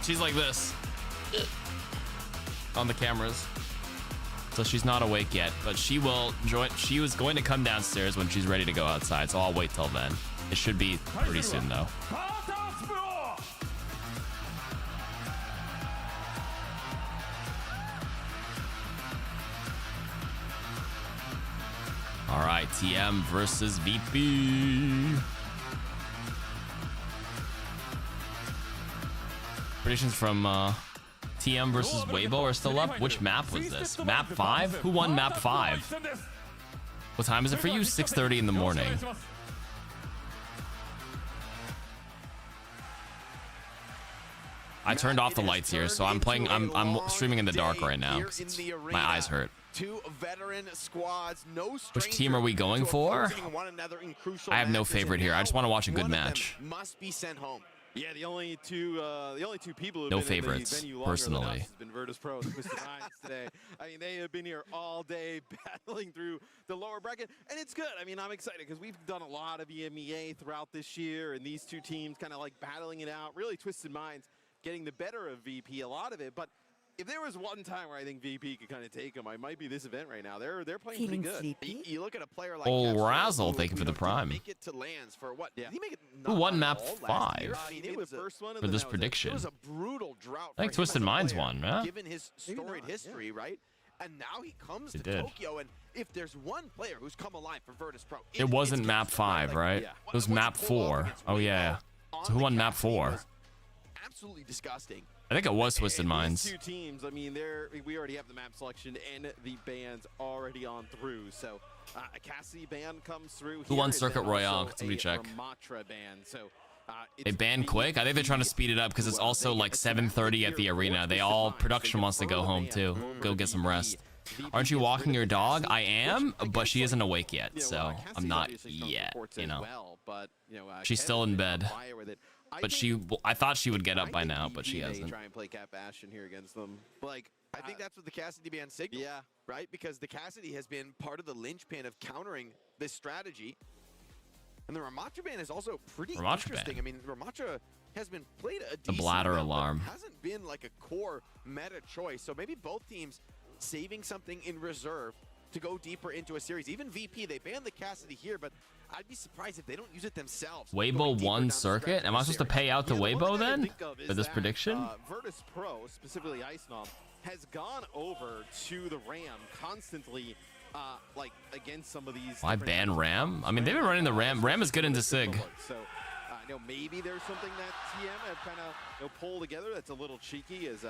She's like this on the cameras. So she's not awake yet, but she will join. She was going to come downstairs when she's ready to go outside, so I'll wait till then. It should be pretty soon though. All right, TM versus VP. Predictions from TM versus Weibo are still up. Which map was this? Map 5? Who won map 5? What time is it for you? 6:30 in the morning. I turned off the lights here, so I'm playing. I'm streaming in the dark right now. My eyes hurt. Two veteran squads, no Which team are we going for? I have no favorite here. I just want to watch a good match. Must be sent home. Yeah, the only two people who've No been favorites, in the venue longer personally. than us has been Virtus Pro and Twisted Minds today. I mean, they have been here all day battling through the lower bracket, and it's good. I mean, I'm excited because we've done a lot of EMEA throughout this year, and these two teams kind of like battling it out. Really, Twisted Minds getting the better of VP, a lot of it, but if there was one time where I think VP could kind of take them, it might be this event right now. They're playing pretty good. You look at a player like Oh, Kevster, Razzle, who, thank you for the prime. Make it to lands for what? Did he make it Who won map 5 I mean, it was the first one, and for then this that was it. prediction? It was a brutal drought. I think for him Twisted as a Minds player, won, yeah? Given his storied history, right? And now he comes He to did. Tokyo, and if there's one player who's come alive for Virtus Pro, It wasn't map 5, right? It was map 4. Oh yeah. So who won map 4? Absolutely disgusting. I think it was Twisted And Minds. these two teams, I mean, we already have the map selection and the bans already on through. So a Cassidy ban comes through. Who won here, and Circuit then Royale? also Somebody a check. Ramatra ban. So They banned quick. I think they're trying to speed it up because it's also like 7:30 at the arena. They all production wants to go home too. Go get some rest. Aren't you walking your dog? I am, but she isn't awake yet, so I'm not yet. You know, she's still in bed. But I thought she would get up by now, but she hasn't. Try and play Cap Bastion here against them. Like, I think that's what the Cassidy ban signals. Yeah. Right? Because the Cassidy has been part of the linchpin of countering this strategy. And the Ramatra ban is also pretty interesting. I mean, Ramatra has been played a decent bladder amount, but alarm. hasn't been like a core meta choice. So maybe both teams saving something in reserve to go deeper into a series. Even VP, they banned the Cassidy here, but I'd be surprised if they don't use it themselves. Weibo won Circuit. Am I supposed to pay out to Weibo then for this prediction? Virtus Pro, specifically Ice Nom, has gone over to the Ram constantly, like against some of these. Why ban Ram? I mean, they've been running the Ram. Ram is good into Sig. So, maybe there's something that TM have kind of pulled together that's a little cheeky as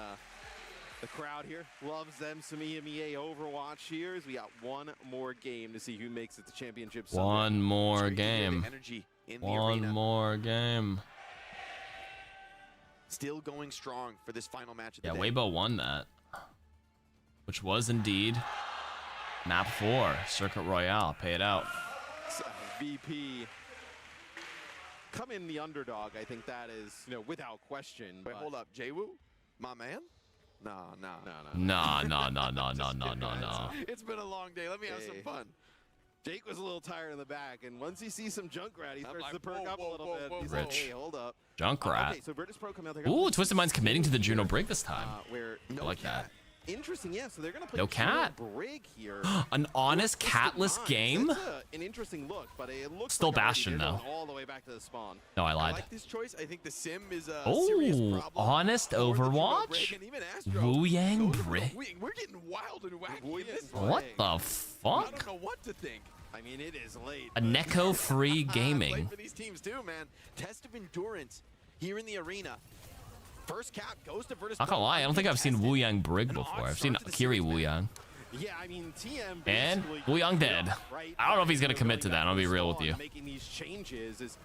the crowd here loves them some EMEA Overwatch here as we got one more game to see who makes it to championship Sunday. One more game. One more game. Still going strong for this final match of the Yeah, day. Weibo won that, which was indeed map 4, Circuit Royale. Pay it out. VP come in the underdog. I think that is, without question. Wait, hold up, Jwoo, my man. No. No. It's been a long day. Let me have some fun. Jake was a little tired in the back, and once he sees some Junkrat, he starts to perk up a little bit. He's like, hey, hold up. Junkrat. Okay, so Virtus Pro come out there. Ooh, Twisted Mind's committing to the Juno Brig this time. I like that. Interesting, yeah. So they're gonna play No cat. Brig here. An honest catless game. That's an interesting look, but it looks Still like Bastion already though. did all the way back to the spawn. No, I lied. I like this choice. I think the sim is a serious Oh, problem. honest Overwatch. Wu Yang Brig. We're getting wild and wacky in this What the I fuck? don't know what to think. I mean, it is late. A Neko-free Late gaming. for these teams too, man. Test of endurance here in the arena. First cap goes to Virtus. Not gonna lie, I don't think I've seen Wu Yang Brig before. I've seen Kiri Wu Yang. Yeah, I mean, TM And basically Wu Yang dead. right? I don't know if he's gonna commit to that. I'll be real with you. Making these changes is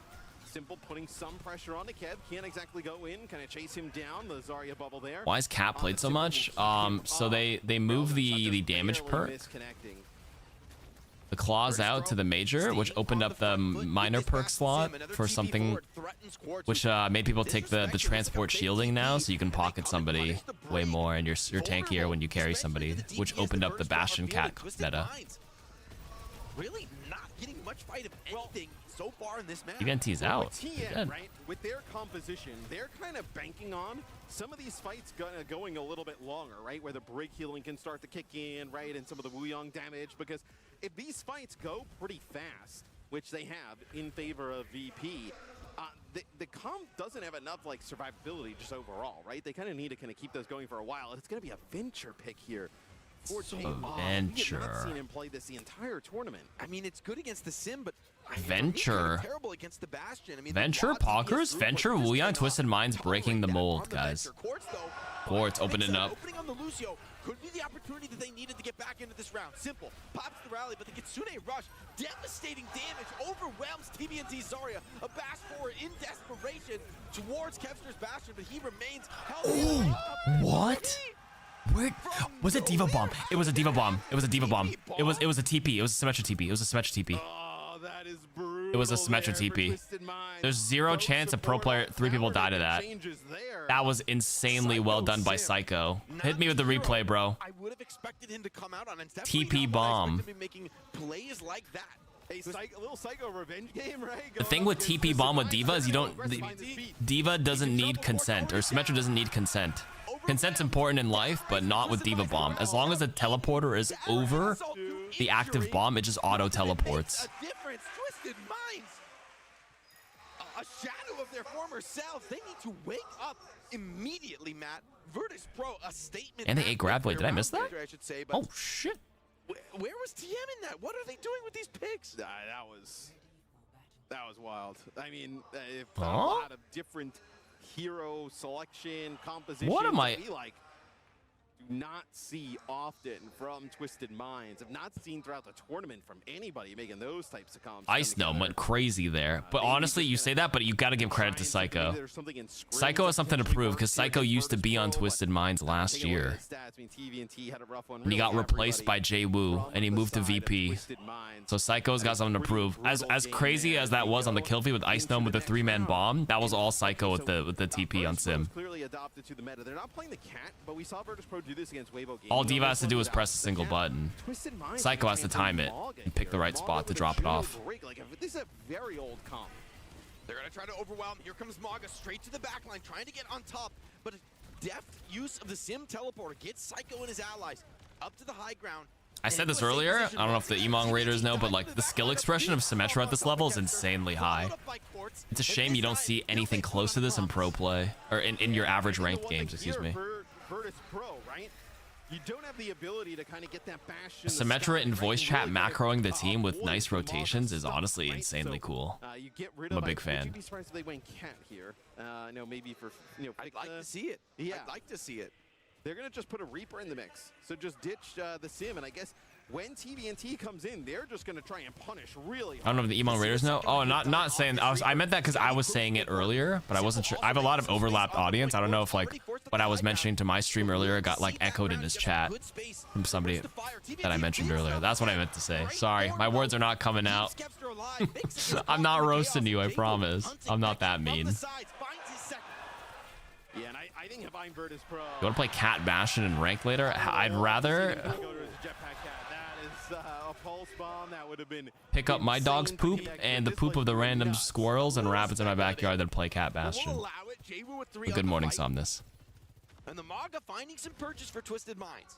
simple, putting some pressure on the Kev. Can't exactly go in, kind of chase him down. The Zarya bubble there. Why is Cap played so much? So they move the damage perk, the claws out to the major, which opened up the minor perk slot for something, which made people take the transport shielding now, so you can pocket somebody way more, and you're tankier when you carry somebody, which opened up the Bastion Cat meta. Really not getting much fight of anything so far in this match. EVNT's out. With TM, right, with their composition, they're kind of banking on some of these fights going a little bit longer, right? Where the Brig healing can start to kick in, right? And some of the Wuyong damage, because if these fights go pretty fast, which they have in favor of VP, the comp doesn't have enough like survivability just overall, right? They kind of need to kind of keep those going for a while. And it's going to be a venture pick here. Venture. We have not seen him play this the entire tournament. I mean, it's good against the sim, but Venture. terrible against the Bastion. I mean, Venture Poggers? Venture Wuyang Twisted Minds breaking the mold, guys. Quartz opening up. Opening on the Lucio could be the opportunity that they needed to get back into this round. Simple. Pops the rally, but the Kitsune rush, devastating damage, overwhelms TBNT Zarya. A bash forward in desperation towards Kevster's Bastion, but he remains healthy. What? Where was it? Diva bomb. It was a diva bomb. It was a diva bomb. It was a TP. It was a Symmetra TP. It was a Symmetra TP. Oh, that is brutal. It was a Symmetra TP. There's zero chance a pro player, 3 people die to that. That was insanely well done by Psycho. Hit me with the replay, bro. I would have expected him to come out on TP bomb. making plays like that. A little Psycho revenge game, right? The thing with TP bomb with Diva is Diva doesn't need consent, or Symmetra doesn't need consent. Consent's important in life, but not with Diva Bomb. As long as the teleporter is over the active bomb, it just auto teleports. A difference, Twisted Minds. A shadow of their former selves. They need to wake up immediately, Matt. Virtus Pro, a statement. And they ate grab blade. Did I miss that? I should say, but Oh shit! where was TM in that? What are they doing with these picks? That was That was wild. I mean, a lot of different hero selection, composition. What am I? We like do not see often from Twisted Minds. I've not seen throughout the tournament from anybody making those types of comps. Ice Gnome went crazy there. But honestly, you say that, but you got to give credit to Psycho. Psycho has something to prove because Psycho used to be on Twisted Minds last year. And he got replaced by Jay Woo, and he moved to VP. So Psycho's got something to prove. As crazy as that was on the kill feed with Ice Gnome with the 3-man bomb, that was all Psycho with the TP on Sim. Clearly adopted to the meta. They're not playing the cat, but we saw Virtus Pro do this against Weibo Gaming. All Diva has to do is press a single button. Psycho has to time it and pick the right spot to drop it off. This is a very old comp. They're going to try to overwhelm. Here comes Maga straight to the back line, trying to get on top. But a deft use of the Sim teleporter gets Psycho and his allies up to the high ground. I said this earlier, I don't know if the Emong Raiders know, but like the skill expression of Symmetra at this level is insanely high. It's a shame you don't see anything close to this in pro play, or in your average ranked games, excuse me. Virtus Pro, right? You don't have the ability to kind of get that bash. Symmetra in voice chat macroing the team with nice rotations is honestly insanely cool. I'm a big fan. Would you be surprised if they went cat here? No, maybe for I'd like to see it. Yeah, I'd like to see it. They're gonna just put a Reaper in the mix. So just ditch the Sim, and I guess when TVNT comes in, they're just gonna try and punish really hard. I don't know if the Emong Raiders know. Oh, not saying. I meant that because I was saying it earlier, but I wasn't sure. I have a lot of overlapped audience. I don't know if like what I was mentioning to my stream earlier got like echoed in his chat from somebody that I mentioned earlier. That's what I meant to say. Sorry, my words are not coming out. I'm not roasting you, I promise. I'm not that mean. Yeah, and I think if I'm Virtus Pro, You want to play Cat Bastion and rank later? I'd rather pick up my dog's poop and the poop of the random squirrels and rabbits in my backyard than play Cat Bastion. Good morning, Somnus. And the Maga finding some purchase for Twisted Minds.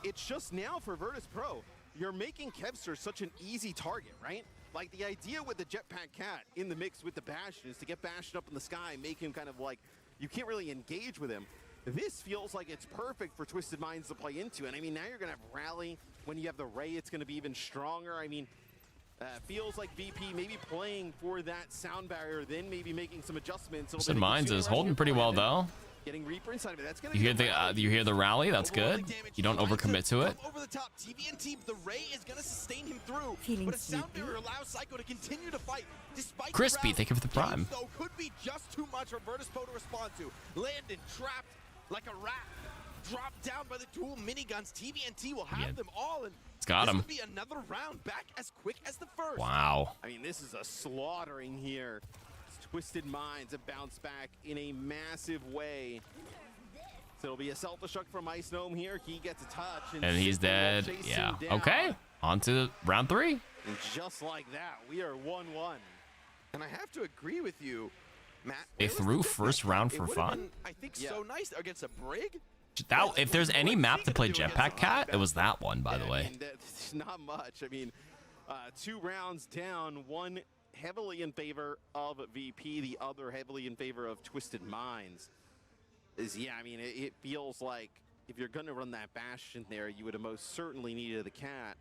It's just now for Virtus Pro. You're making Kevster such an easy target, right? Like the idea with the Jetpack Cat in the mix with the Bastion is to get Bastion up in the sky, make him kind of like, you can't really engage with him. This feels like it's perfect for Twisted Minds to play into. And I mean, now you're gonna have Rally. When you have the Ray, it's gonna be even stronger. I mean, feels like VP maybe playing for that sound barrier, then maybe making some adjustments. Twisted Minds is holding pretty well though. Getting Reaper inside of it. That's gonna You hear the rally? That's good. You don't overcommit to it. Over the top, TVNT, the Ray is gonna sustain him through. But a sound barrier allows Psycho to continue to fight despite Crispy, thank you for the prime. So could be just too much for Virtus Pro to respond to. Landon trapped like a rat. Dropped down by the dual miniguns. TVNT will have them all, and it's got him. This could be another round back as quick as the first. Wow. I mean, this is a slaughtering here. Twisted Minds have bounced back in a massive way. So it'll be a self-destruct from Ice Gnome here. He gets a touch. And he's dead. Yeah. Okay. On to round 3. And just like that, we are 1-1. And I have to agree with you, Matt. They threw first round for fun. Been, I think so nice against a Brig. That, if there's any map to play Jetpack Cat, it was that one, by the way. I mean, that's not much. I mean, 2 rounds down, one heavily in favor of VP, the other heavily in favor of Twisted Minds. Yeah, I mean, it feels like if you're going to run that Bastion there, you would have most certainly needed the Cat.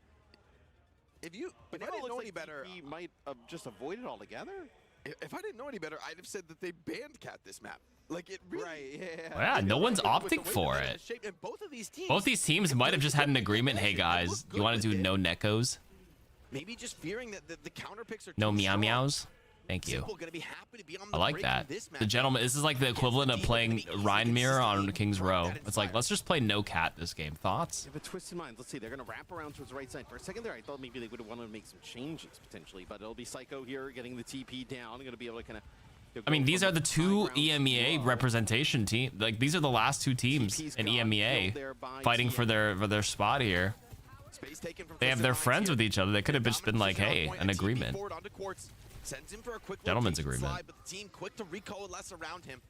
If I didn't know any better, he might have just avoided altogether. If I didn't know any better, I'd have said that they banned Cat this map. Like it really, Yeah, no one's opting for it. Both these teams might have just had an agreement. Hey guys, you want to do no Nekos? Maybe just fearing that the counter picks are no meow meows. Thank you. I like that. The gentleman, this is like the equivalent of playing Rheinmere on King's Row. It's like, let's just play no cat this game. Thoughts? Yeah, but Twisted Minds, let's see, they're going to wrap around towards the right side. For a second there, I thought maybe they would have wanted to make some changes potentially, but it'll be Psycho here getting the TP down. Going to be able to kind of. I mean, these are the 2 EMEA representation teams. Like, these are the last 2 teams in EMEA fighting for their spot here. They have their friends with each other. They could have just been like, hey, an agreement. Gentleman's agreement. But the team quick to recoalesce around him.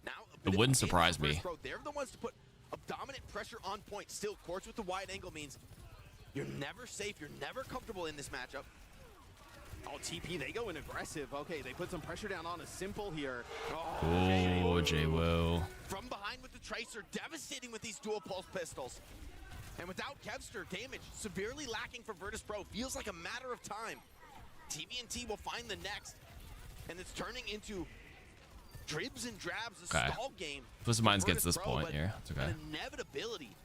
Now, it wouldn't surprise me. They're the ones to put a dominant pressure on point. Still, Quartz with the wide angle means you're never safe. You're never comfortable in this matchup. Oh, TP, they go in aggressive. Okay, they put some pressure down on a Simple here. Oh, J-Wo. From behind with the Tracer, devastating with these dual pulse pistols. And without Kevster, damage severely lacking for Virtus Pro. Feels like a matter of time. TVNT will find the next, and it's turning into dribs and drabs, a Okay. stall game. Twisted Minds gets Virtus this Pro, point but here. It's okay. An inevitability.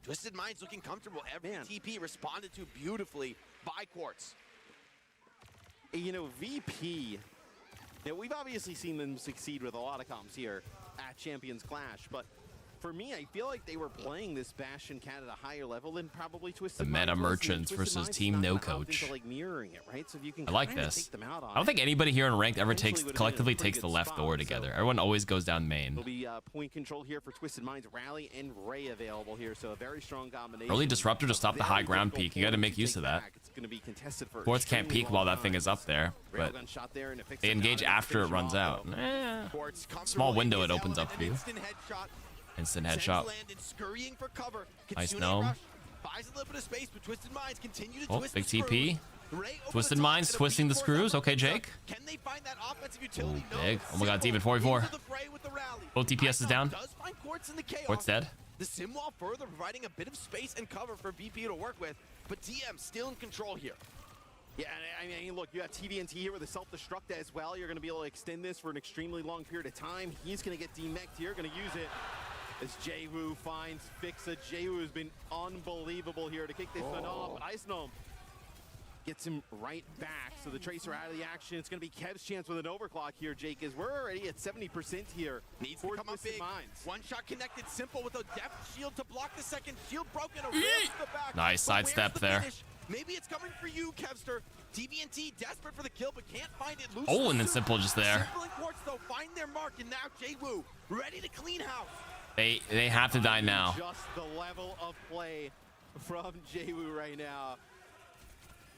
Twisted Minds looking comfortable. Every TP responded to beautifully by Quartz. You know, VP, now we've obviously seen them succeed with a lot of comps here at Champions Clash, but for me, I feel like they were playing this Bastion cat at a higher level than probably Twisted The Minds Meta was, and Merchants Twisted versus Minds Team not No opted Coach. into, like, mirroring it, right? So if you can I like kinda this. take them out on I don't it, think anybody here in ranked ever potentially would've been in a collectively pretty takes good the left spot. door together. Everyone always goes down main. There'll be point control here for Twisted Minds, Rally and Ray available here, so a very strong combination. Early disruptor to stop the high ground Very peak. You got to difficult make use of that. back. It's gonna be contested for Quartz can't extremely peek while long that thing is up there, but Railgun shot there, and it picks they it engage down and after it finish runs off, out. though. Quartz Small comfortably window it gets out opens with up an for you. instant headshot. Instant Sends headshot. landed, scurrying for cover. Nice Kitsune gnome. rush, buys a little bit of space, but Twisted Minds continue to Oh, twist big the screws. TP. Ray over Twisted the top, Minds and a twisting the V4 screws. number Okay, picks up. Jake. Can they find that offensive Ooh, utility? No. big. Oh my God, it's even Simple 44. into the fray with the rally. Both DPS is down. Does find Quartz in the chaos. Quartz dead. The sim wall further providing a bit of space and cover for VP to work with, but TM still in control here. Yeah, and I mean, look, you have TVNT here with a self-destruct as well. You're going to be able to extend this for an extremely long period of time. He's going to get demeched here, going to use it as Jaywu finds Fixa. Jaywu has been unbelievable here to kick this one off, but Ice Gnome gets him right back. So the Tracer out of the action. It's going to be Kev's chance with an overclock here, Jake, as we're already at 70% here. Needs to come up big. One shot connected, Simple with a depth shield to block the second shield broken. A rail to the back. Nice But where's sidestep the there. finish? Maybe it's coming for you, Kevster. TVNT desperate for the kill, but can't find it. Loses Oh, and then the Simple just there. Simple and Quartz, though, find their mark, and now Jaywu ready to clean house. They have to die now. Just the level of play from Jaywu right now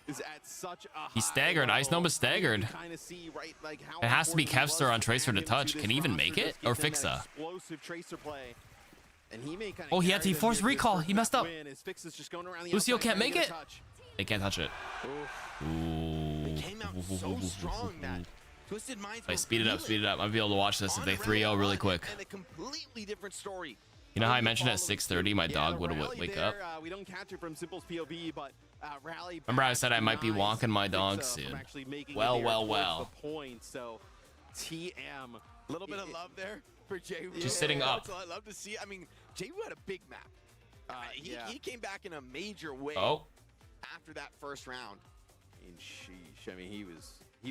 is at such a He's high staggered. level. Ice Gnome is staggered. Kinda see, right, like how It has to be important Kevster was on Tracer to add him touch. this Can he even roster, make it? just Or give them that Fixa? Explosive Tracer play. And he may kinda Oh, he had carry to them force here just recall. for He messed that up. win as Fixa's just going around the Lucio outside can't trying to make get a it. touch. They can't touch it. Ooh. Came out so strong that Twisted Minds Wait, were speed it up, really speed it up. I'll be able to watch this if they 3-0 really quick. and a completely different story. You know how I mentioned at 6:30 my dog would Rally wake there, up? we don't catch it from Simple's POV, but Rally. Remember I said I might be denies walking my dog Fixa from soon. actually making it Well, there well, towards well. the point, so TM. A little bit of love there for Jaywu. Just sitting up. I love to see. I mean, Jaywu had a big map. He came back in a major way Oh. after that first round. And sheesh, I mean, he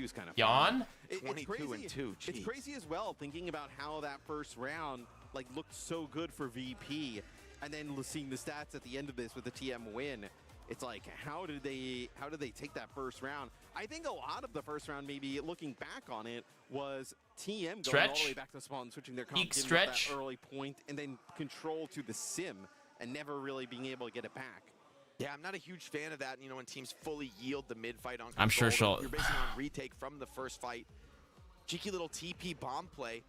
was kind of Yawn? It's 22 crazy. and 2. It's Jeez. crazy as well, thinking about how that first round like looked so good for VP, and then seeing the stats at the end of this with the TM win. It's like, how did they take that first round? I think a lot of the first round, maybe looking back on it, was TM going all the way back to spawn, switching their comp, Peak giving up stretch. that early point, and then control to the sim, and never really being able to get it back. Yeah, I'm not a huge fan of that. You know, when teams fully yield the mid fight on control, I'm sure she'll- You're basically on retake from the first fight. Cheeky little TP bomb play.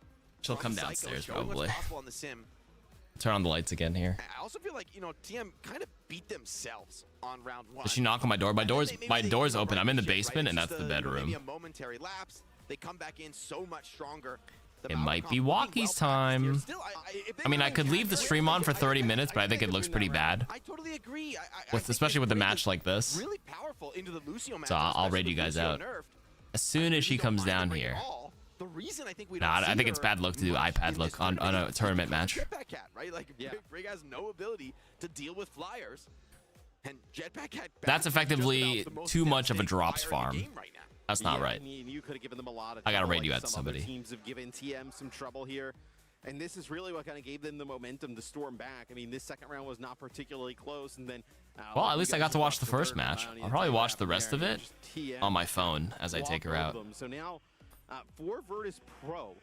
She'll from come Psycho, downstairs showing probably. What's possible on the sim. Turn on the lights again here. I also feel like, you know, TM kind of beat themselves on round one. Does she knock on my door? My door's open. I'm in the basement and that's the Maybe bedroom. a momentary lapse. They come back in so much stronger. It might be Walkie's time. I mean, I could leave the stream on for 30 minutes, but I think it looks pretty bad. I totally agree. Especially with a match like this. Really powerful into the Lucio match. So I'll raid you guys out. As soon as she comes down here. The reason I think we Nah, I think it's bad luck to do iPad look on a tournament match. Jetpack Cat, right? Like, Brig has no ability to deal with flyers. And Jetpack Cat. That's effectively too much of a drops farm. That's not Yeah, right. I mean, you could have given them a lot of I gotta trouble, raid you like out to some other somebody. Teams have given TM some trouble here. And this is really what kind of gave them the momentum to storm back. I mean, this second round was not particularly close, and then... Well, at least I got to watch the first match. I'll probably watch the rest of it on my phone as I take her out. So now, for Virtus Pro,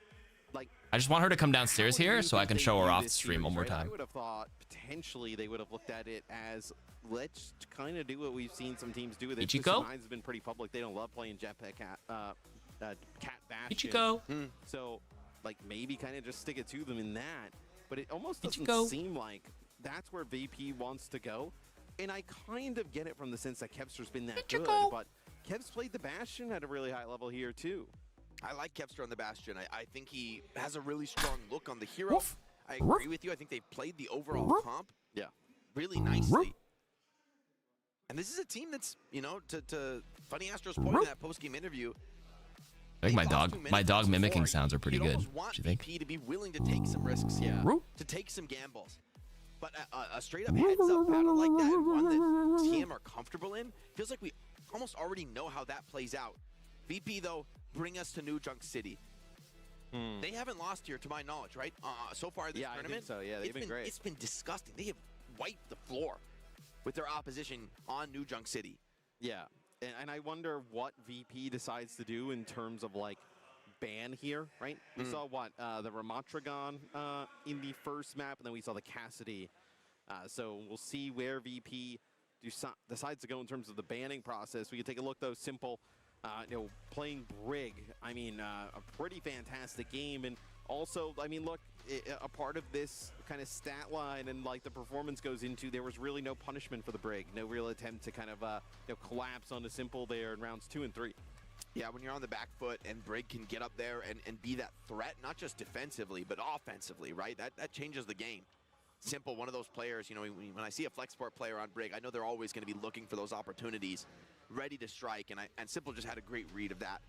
like... I just want her to come downstairs here so I can show her off the stream one more I time. would have thought potentially they would have looked at it as, let's kind of do what we've seen some teams do with it. Ichiko? Minds have been pretty public. They don't love playing Jetpack Cat, Cat Bastion. Ichiko. So, like, maybe kind of just stick it to them in that. But it almost doesn't Ichiko. seem like that's where VP wants to go. And I kind of get it from the sense that Kevster's been that good. But Kev's played the Bastion at a really high level here, too. I like Kevster on the Bastion. I think he has a really strong look on the hero. I agree with you. I think they played the overall comp really nicely. And this is a team that's, you know, to Funny Astro's point in that post-game interview. I think my dog mimicking sounds are pretty good. Want Do you think? VP to be willing to take some risks, to take some gambles. But a straight-up heads-up battle like that, and one that TM are comfortable in, feels like we almost already know how that plays out. VP, though, bring us to New Junk City. They haven't lost here, to my knowledge, right? So far this tournament. I think so. Yeah, they've been great. It's been disgusting. They have wiped the floor with their opposition on New Junk City. Yeah, and I wonder what VP decides to do in terms of like ban here, right? We saw what the Ramatragon in the first map, and then we saw the Cassidy. So we'll see where VP decides to go in terms of the banning process. We can take a look though. Simple, playing Brig. I mean, a pretty fantastic game, and also, I mean, look, a part of this kind of stat line and like the performance goes into, there was really no punishment for the Brig, no real attempt to kind of collapse onto Simple there in rounds 2 and 3. Yeah, when you're on the back foot and Brig can get up there and be that threat, not just defensively, but offensively, right? That changes the game. Simple, one of those players, when I see a flex sport player on Brig, I know they're always going to be looking for those opportunities, ready to strike, and Simple just had a great read of that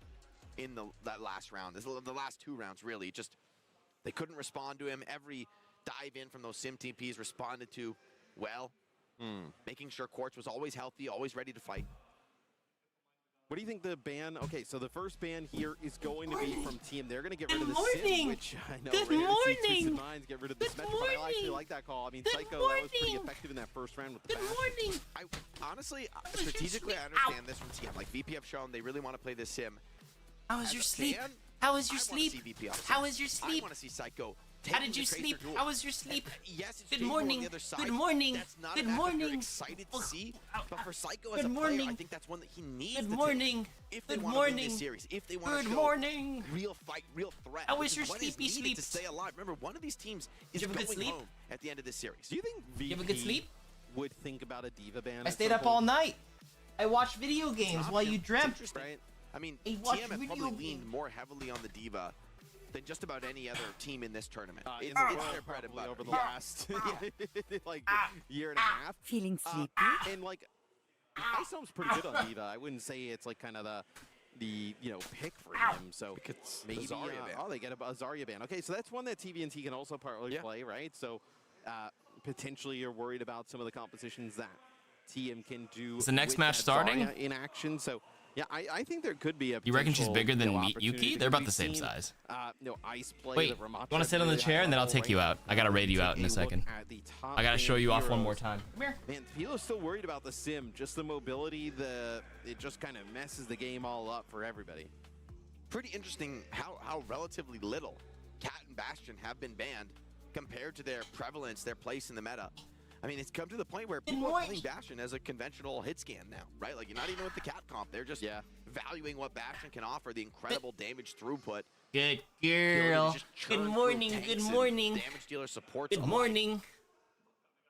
in that last round. The last 2 rounds, really. Just, they couldn't respond to him. Every dive in from those Sim TPs responded to well, making sure Quartz was always healthy, always ready to fight. What do you think the ban? Okay, so the first ban here is going to be from Team. They're going to get rid of the Sim, which I know. Good morning. Minds get rid of this metro, but I actually like that call. I mean, Psycho, that was pretty effective in that first round with the Good morning. Honestly, strategically, I understand this from TM. Like VP have shown they really want to play this Sim. How was your sleep? How was your sleep? How was your sleep? I want to see Psycho. How did you sleep? How was your sleep? Yes, it's good morning. Good morning. That's not good a morning. You're excited to see, but for Psycho as good a player, morning. I think that's one that he needs. Good to morning. Take if they good want morning. to win this series, if they want good to show morning. real fight, real threat. How was your what sleepy is needed sleep? To stay alive. Remember, one of these teams is going home at the end of this series. Do you think VP you have a good sleep? Would think about a Diva ban? I stayed up all night. I watched video games while you dreamt. Right? I mean, I TM have probably leaned more heavily on the Diva than just about any other team in this tournament. It's their bread and butter. Over the last like year and a half. Feeling sleepy? And like, Icehome's pretty good on Diva. I wouldn't say it's like kind of the pick for him. So maybe they get a Zarya ban. Okay, so that's one that TVNT can also partly play, right? So potentially you're worried about some of the compositions that TM can do. Is the next with match that starting? Zarya in action? So. Yeah, I think there could be a. You reckon she's bigger than opportunity Yuki? They're about the same size. Ice play. Wait, you want to sit on the chair and then I'll take you out. I gotta raid you out in a second. I gotta show you off one more time. Come here. Man, Pilo's still worried about the Sim. Just the mobility, it just kind of messes the game all up for everybody. Pretty interesting how relatively little Cat and Bastion have been banned compared to their prevalence, their place in the meta. I mean, it's come to the point where people are playing Bastion as a conventional hit scan now, right? Like, you're not even with the Cat comp. They're just valuing what Bastion can offer, the incredible damage throughput. Good girl. Good morning. Good morning. Damage dealer supports. Good morning.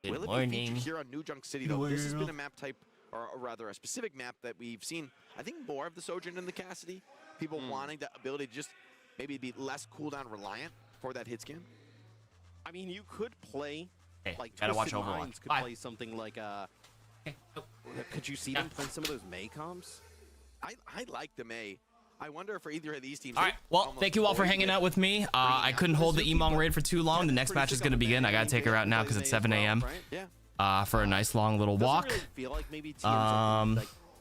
Good morning. Will it be featured here on New Junk City, though? This has been a map type, or rather a specific map that we've seen, I think, more of the Sojourn and the Cassidy. People wanting the ability to just maybe be less cooldown reliant for that hit scan. I mean, you could play... Hey, like gotta watch Twisted Overwatch. Minds could play something like could you see them play some of those May comps? I like the May. I wonder if for either of these teams. All right. Well, thank you all for hanging out with me. I couldn't hold the Emong raid for too long. The next match is gonna begin. I gotta take her out now because it's 7 a.m. For a nice long little walk.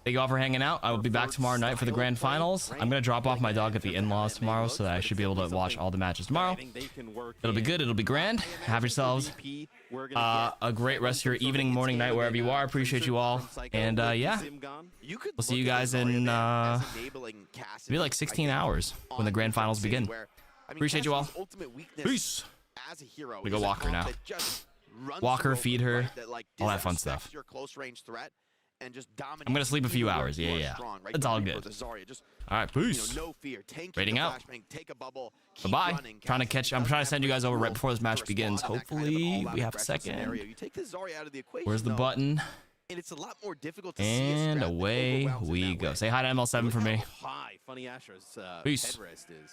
Thank you all for hanging out. I will be back tomorrow night for the grand finals. I'm gonna drop off my dog at the in-laws tomorrow, so that I should be able to watch all the matches tomorrow. It'll be good. It'll be grand. Have yourselves a great rest of your evening, morning, night, wherever you are. Appreciate you all. And yeah, we'll see you guys in maybe like 16 hours when the grand finals begin. Appreciate you all. Peace. We go walk her now. Walk her, feed her, all that fun stuff. And just I'm gonna sleep a few hours. Yeah. It's all good. All right, peace. Rating out. Bye-bye. I'm trying to send you guys over right before this match begins. Hopefully, we have a second. Where's the button? And away we go. Say hi to ML7 for me. Hi, Funny Astro's Peace. headrest is.